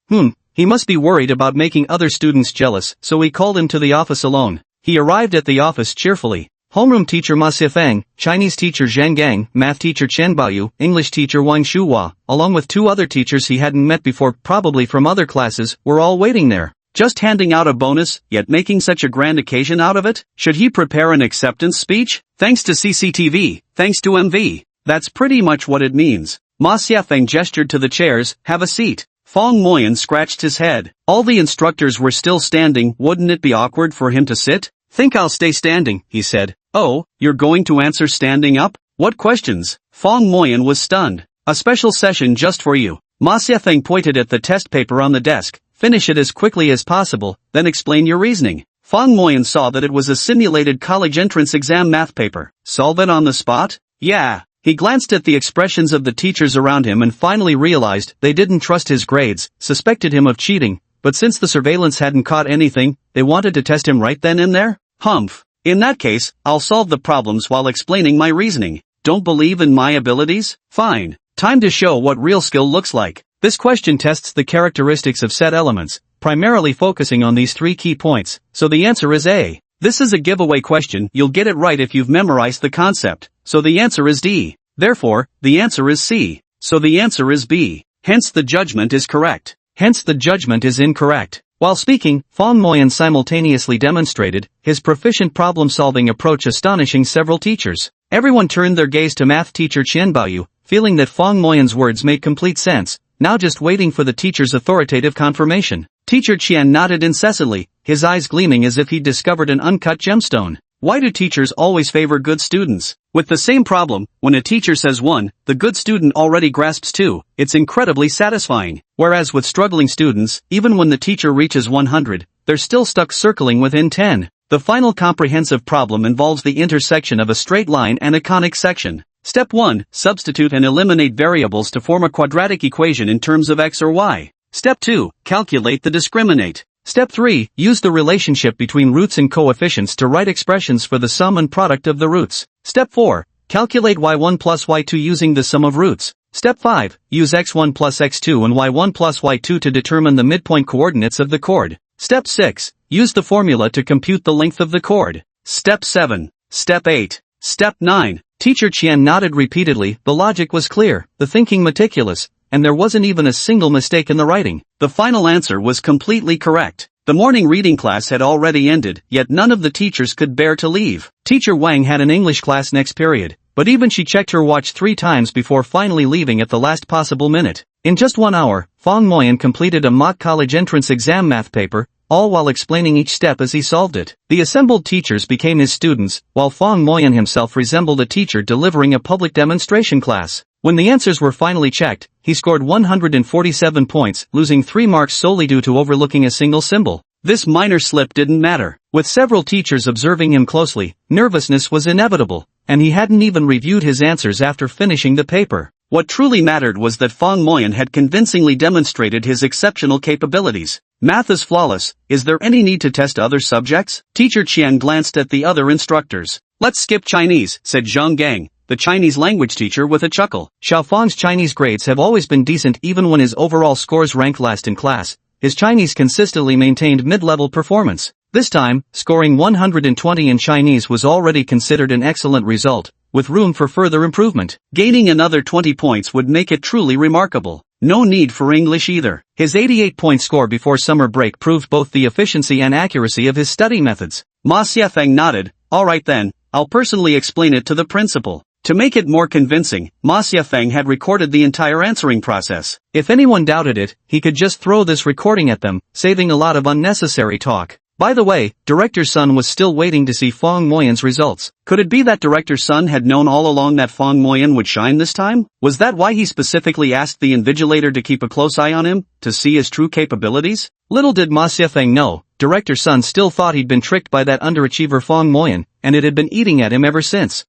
He must be worried about making other students jealous, so he called him to the office alone. He arrived at the office cheerfully. Homeroom teacher Ma Xiafeng, Chinese teacher Zhang Gang, math teacher Chen Baoyu, English teacher Wang Shuhua, along with 2 other teachers he hadn't met before, probably from other classes, were all waiting there. Just handing out a bonus, yet making such a grand occasion out of it? Should he prepare an acceptance speech? Thanks to CCTV, thanks to MV. That's pretty much what it means. Ma Xiafeng gestured to the chairs, have a seat. Feng Moyan scratched his head. All the instructors were still standing. Wouldn't it be awkward for him to sit? Think I'll stay standing, he said. Oh, you're going to answer standing up? What questions? Feng Moyan was stunned. A special session just for you. Ma Xiafeng pointed at the test paper on the desk. Finish it as quickly as possible, then explain your reasoning. Feng Moyan saw that it was a simulated college entrance exam math paper. Solve it on the spot? Yeah. He glanced at the expressions of the teachers around him and finally realized they didn't trust his grades, suspected him of cheating, but since the surveillance hadn't caught anything, they wanted to test him right then and there? Humph. In that case, I'll solve the problems while explaining my reasoning. Don't believe in my abilities? Fine. Time to show what real skill looks like. This question tests the characteristics of set elements, primarily focusing on these 3 key points, so the answer is A. This is a giveaway question. You'll get it right if you've memorized the concept, so the answer is D. Therefore, the answer is C, so the answer is B. Hence the judgment is correct. Hence the judgment is incorrect. While speaking, Feng Moyan simultaneously demonstrated his proficient problem-solving approach, astonishing several teachers. Everyone turned their gaze to math teacher Chen Baoyu, feeling that Feng Moyan's words made complete sense, now just waiting for the teacher's authoritative confirmation. Teacher Qian nodded incessantly, his eyes gleaming as if he'd discovered an uncut gemstone. Why do teachers always favor good students? With the same problem, when a teacher says 1, the good student already grasps 2, it's incredibly satisfying. Whereas with struggling students, even when the teacher reaches 100, they're still stuck circling within 10. The final comprehensive problem involves the intersection of a straight line and a conic section. Step 1, substitute and eliminate variables to form a quadratic equation in terms of x or y. Step 2, calculate the discriminant. Step 3, use the relationship between roots and coefficients to write expressions for the sum and product of the roots. Step 4, Calculate y1 plus y2 using the sum of roots. Step 5. Use x1 plus x2 and y1 plus y2 to determine the midpoint coordinates of the chord. Step 6. Use the formula to compute the length of the chord. Step 7. Step 8. Step 9. Teacher Qian nodded repeatedly. The logic was clear, the thinking meticulous, and there wasn't even a single mistake in the writing. The final answer was completely correct. The morning reading class had already ended, yet none of the teachers could bear to leave. Teacher Wang had an English class next period, but even she checked her watch 3 times before finally leaving at the last possible minute. In just 1 hour, Fong Moyan completed a mock college entrance exam math paper, all while explaining each step as he solved it. The assembled teachers became his students, while Fong Moyan himself resembled a teacher delivering a public demonstration class. When the answers were finally checked, he scored 147 points, losing 3 marks solely due to overlooking a single symbol. This minor slip didn't matter. With several teachers observing him closely, nervousness was inevitable, and he hadn't even reviewed his answers after finishing the paper. What truly mattered was that Fong Moyan had convincingly demonstrated his exceptional capabilities. Math is flawless. Is there any need to test other subjects? Teacher Qian glanced at the other instructors. Let's skip Chinese, said Zhang Gang, the Chinese language teacher, with a chuckle. Xiaofang's Chinese grades have always been decent even when his overall scores ranked last in class. His Chinese consistently maintained mid-level performance. This time, scoring 120 in Chinese was already considered an excellent result, with room for further improvement. Gaining another 20 points would make it truly remarkable. No need for English either. His 88-point score before summer break proved both the efficiency and accuracy of his study methods. Ma Xiafeng nodded. All right then, I'll personally explain it to the principal. To make it more convincing, Ma Xiafeng had recorded the entire answering process. If anyone doubted it, he could just throw this recording at them, saving a lot of unnecessary talk. By the way, Director Sun was still waiting to see Fong Moyan's results. Could it be that Director Sun had known all along that Fong Moyan would shine this time? Was that why he specifically asked the invigilator to keep a close eye on him, to see his true capabilities? Little did Ma Xiafeng know, Director Sun still thought he'd been tricked by that underachiever Fong Moyan, and it had been eating at him ever since.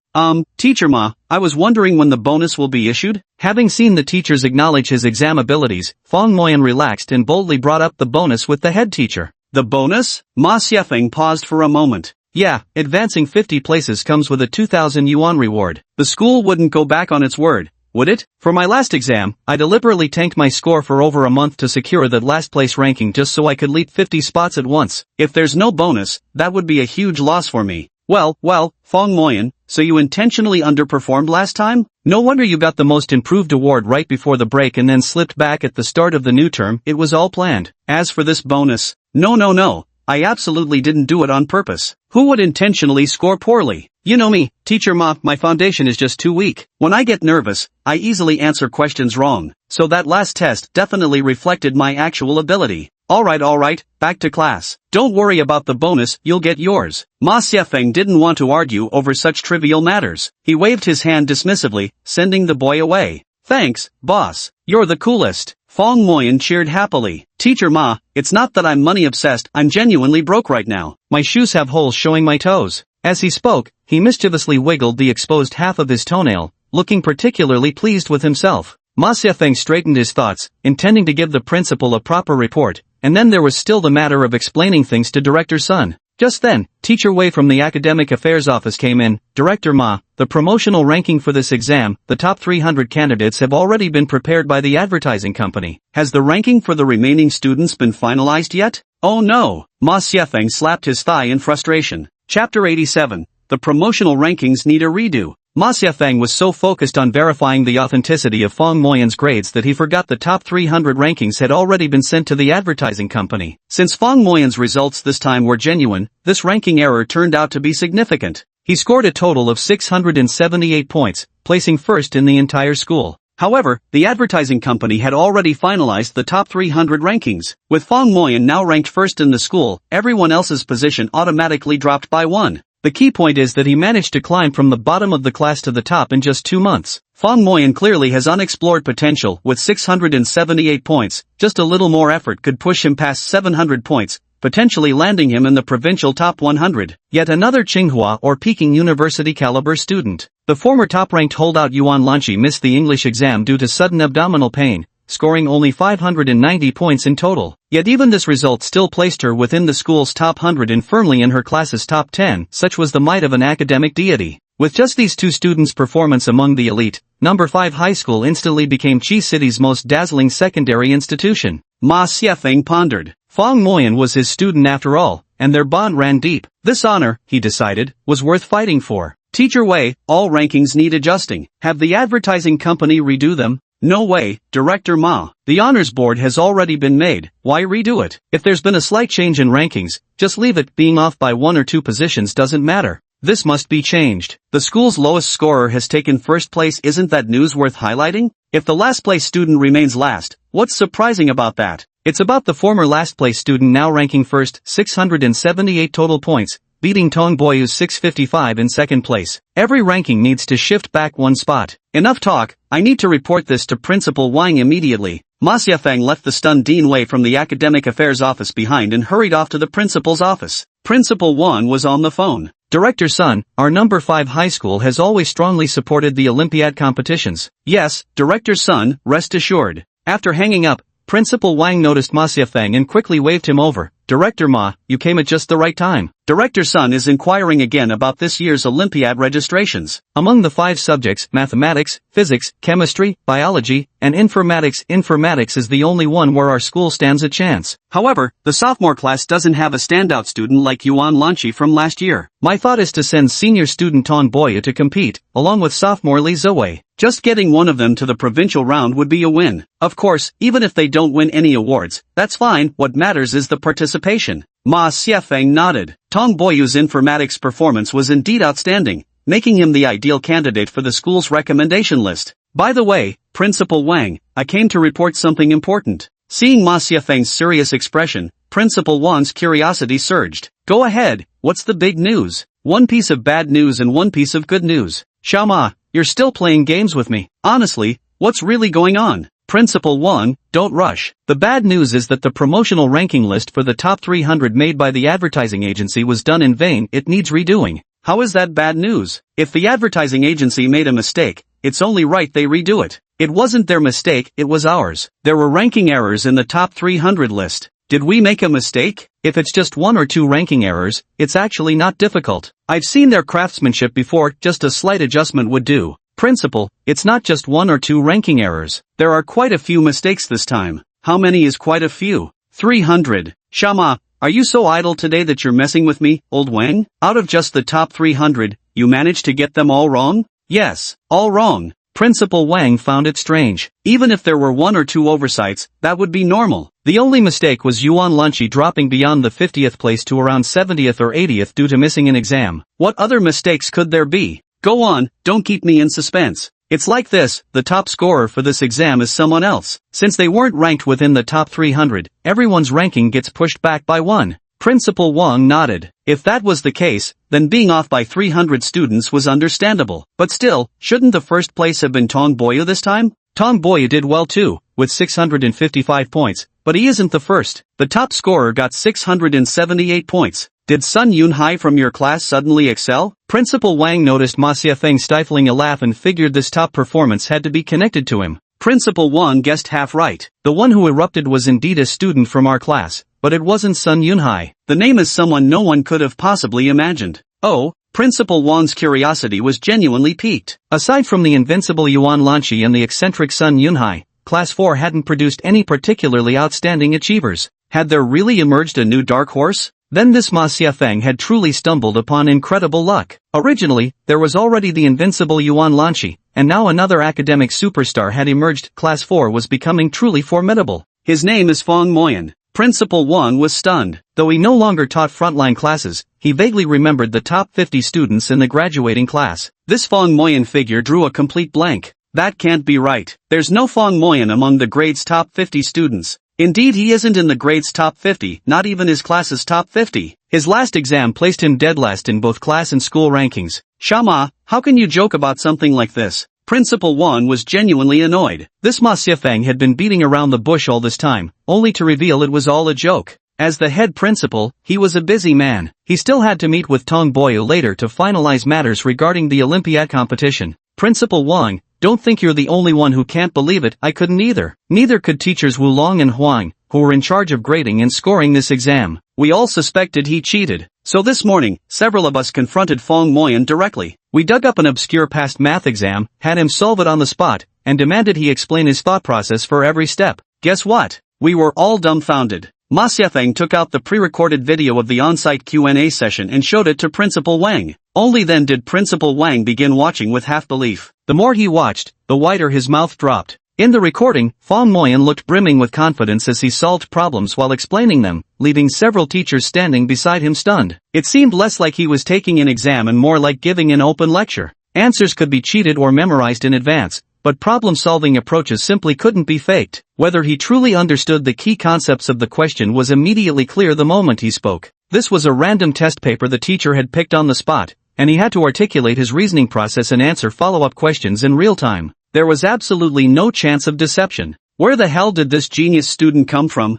Teacher Ma, I was wondering when the bonus will be issued? Having seen the teachers acknowledge his exam abilities, Fong Moyan relaxed and boldly brought up the bonus with the head teacher. The bonus? Ma Xiafeng paused for a moment. Yeah, advancing 50 places comes with a 2,000 yuan reward. The school wouldn't go back on its word, would it? For my last exam, I deliberately tanked my score for over a month to secure that last place ranking just so I could leap 50 spots at once. If there's no bonus, that would be a huge loss for me. Well, Fong Moyan, so you intentionally underperformed last time? No wonder you got the most improved award right before the break and then slipped back at the start of the new term. It was all planned. As for this bonus, no. I absolutely didn't do it on purpose. Who would intentionally score poorly? You know me, Teacher Ma, my foundation is just too weak. When I get nervous, I easily answer questions wrong. So that last test definitely reflected my actual ability. Alright, back to class. Don't worry about the bonus, you'll get yours. Ma Xiafeng didn't want to argue over such trivial matters. He waved his hand dismissively, sending the boy away. Thanks, boss. You're the coolest. Fong Moyan cheered happily. Teacher Ma, it's not that I'm money obsessed, I'm genuinely broke right now. My shoes have holes showing my toes. As he spoke, he mischievously wiggled the exposed half of his toenail, looking particularly pleased with himself. Ma Xiafeng straightened his thoughts, intending to give the principal a proper report, and then there was still the matter of explaining things to Director Sun. Just then, Teacher Wei from the Academic Affairs Office came in. Director Ma, the promotional ranking for this exam, the top 300 candidates have already been prepared by the advertising company. Has the ranking for the remaining students been finalized yet? Oh no! Ma Xiafeng slapped his thigh in frustration. Chapter 87. The promotional rankings need a redo. Ma Xiafeng was so focused on verifying the authenticity of Fong Moyan's grades that he forgot the top 300 rankings had already been sent to the advertising company. Since Fong Moyan's results this time were genuine, this ranking error turned out to be significant. He scored a total of 678 points, placing first in the entire school. However, the advertising company had already finalized the top 300 rankings. With Fong Moyan now ranked first in the school, everyone else's position automatically dropped by 1. The key point is that he managed to climb from the bottom of the class to the top in just 2 months. Fong Moyan clearly has unexplored potential with 678 points. Just a little more effort could push him past 700 points, potentially landing him in the provincial top 100. Yet another Tsinghua or Peking University caliber student. The former top-ranked holdout Yuan Lanqi missed the English exam due to sudden abdominal pain, scoring only 590 points in total. Yet even this result still placed her within the school's top 100 and firmly in her class's top 10. Such was the might of an academic deity. With just these two students' performance among the elite, number 5 high school instantly became Chi City's most dazzling secondary institution. Ma Xiefeng pondered. Fong Moyan was his student after all, and their bond ran deep. This honor, he decided, was worth fighting for. Teacher Wei, all rankings need adjusting. Have the advertising company redo them? No way, Director Ma. The honors board has already been made, why redo it? If there's been a slight change in rankings, just leave it. Being off by 1 or 2 positions doesn't matter. This must be changed. The school's lowest scorer has taken first place. Isn't that news worth highlighting? If the last place student remains last, what's surprising about that? It's about the former last place student now ranking first, 678 total points, beating Tong Boyu's 655 in second place. Every ranking needs to shift back 1 spot. Enough talk, I need to report this to Principal Wang immediately. Ma Xiefeng left the stunned Dean Wei from the Academic Affairs office behind and hurried off to the principal's office. Principal Wang was on the phone. Director Sun, our number 5 high school has always strongly supported the Olympiad competitions. Yes, Director Sun, rest assured. After hanging up, Principal Wang noticed Ma Xiefeng and quickly waved him over. Director Ma, you came at just the right time. Director Sun is inquiring again about this year's Olympiad registrations. Among the 5 subjects, mathematics, physics, chemistry, biology, and informatics is the only one where our school stands a chance. However, the sophomore class doesn't have a standout student like Yuan Lanchi from last year. My thought is to send senior student Tong Boyu to compete, along with sophomore Li Ziwei. Just getting one of them to the provincial round would be a win. Of course, even if they don't win any awards, that's fine. What matters is the participation. Ma Xiefeng nodded. Tong Boyu's informatics performance was indeed outstanding, making him the ideal candidate for the school's recommendation list. By the way, Principal Wang, I came to report something important. Seeing Ma Xiefeng's serious expression, Principal Wang's curiosity surged. Go ahead, what's the big news? 1 piece of bad news and 1 piece of good news. Xiao Ma, you're still playing games with me. Honestly, what's really going on? Principal Wang, don't rush. The bad news is that the promotional ranking list for the top 300 made by the advertising agency was done in vain. It needs redoing. How is that bad news? If the advertising agency made a mistake, it's only right they redo it. It wasn't their mistake, it was ours. There were ranking errors in the top 300 list. Did we make a mistake? If it's just 1 or 2 ranking errors, it's actually not difficult. I've seen their craftsmanship before, just a slight adjustment would do. Principal, it's not just 1 or 2 ranking errors. There are quite a few mistakes this time. How many is quite a few? 300. Xiao Ma, are you so idle today that you're messing with me, old Wang? Out of just the top 300, you managed to get them all wrong? Yes, all wrong. Principal Wang found it strange. Even if there were 1 or 2 oversights, that would be normal. The only mistake was Yuan Lanchi dropping beyond the 50th place to around 70th or 80th due to missing an exam. What other mistakes could there be? Go on, don't keep me in suspense. It's like this, the top scorer for this exam is someone else. Since they weren't ranked within the top 300, everyone's ranking gets pushed back by 1. Principal Wang nodded. If that was the case, then being off by 300 students was understandable. But still, shouldn't the first place have been Tong Boyu this time? Tong Boyu did well too, with 655 points, but he isn't the first. The top scorer got 678 points. Did Sun Yunhai from your class suddenly excel? Principal Wang noticed Ma Xiefeng stifling a laugh and figured this top performance had to be connected to him. Principal Wang guessed half right. The one who erupted was indeed a student from our class, but it wasn't Sun Yunhai. The name is someone no one could have possibly imagined. Oh, Principal Wang's curiosity was genuinely piqued. Aside from the invincible Yuan Lanchi and the eccentric Sun Yunhai, Class 4 hadn't produced any particularly outstanding achievers. Had there really emerged a new dark horse? Then this Ma Xiefeng had truly stumbled upon incredible luck. Originally, there was already the invincible Yuan Lanchi, and now another academic superstar had emerged. Class 4 was becoming truly formidable. His name is Fong Moyan. Principal Wang was stunned. Though he no longer taught frontline classes, he vaguely remembered the top 50 students in the graduating class. This Fong Moyan figure drew a complete blank. That can't be right. There's no Fong Moyan among the grade's top 50 students. Indeed, he isn't in the grade's top 50, not even his class's top 50. His last exam placed him dead last in both class and school rankings. Xiao Ma, how can you joke about something like this? Principal Wang was genuinely annoyed. This Ma Xiefeng had been beating around the bush all this time, only to reveal it was all a joke. As the head principal, he was a busy man. He still had to meet with Tong Boyu later to finalize matters regarding the Olympiad competition. Principal Wang, don't think you're the only one who can't believe it. I couldn't either. Neither could teachers Wulong and Huang, who were in charge of grading and scoring this exam. We all suspected he cheated. So this morning, several of us confronted Fong Moyan directly. We dug up an obscure past math exam, had him solve it on the spot, and demanded he explain his thought process for every step. Guess what? We were all dumbfounded. Ma Xiaofeng took out the pre-recorded video of the on-site Q&A session and showed it to Principal Wang. Only then did Principal Wang begin watching with half belief. The more he watched, the wider his mouth dropped. In the recording, Fong Moyan looked brimming with confidence as he solved problems while explaining them, leaving several teachers standing beside him stunned. It seemed less like he was taking an exam and more like giving an open lecture. Answers could be cheated or memorized in advance, but problem-solving approaches simply couldn't be faked. Whether he truly understood the key concepts of the question was immediately clear the moment he spoke. This was a random test paper the teacher had picked on the spot, and he had to articulate his reasoning process and answer follow-up questions in real time. There was absolutely no chance of deception. Where the hell did this genius student come from?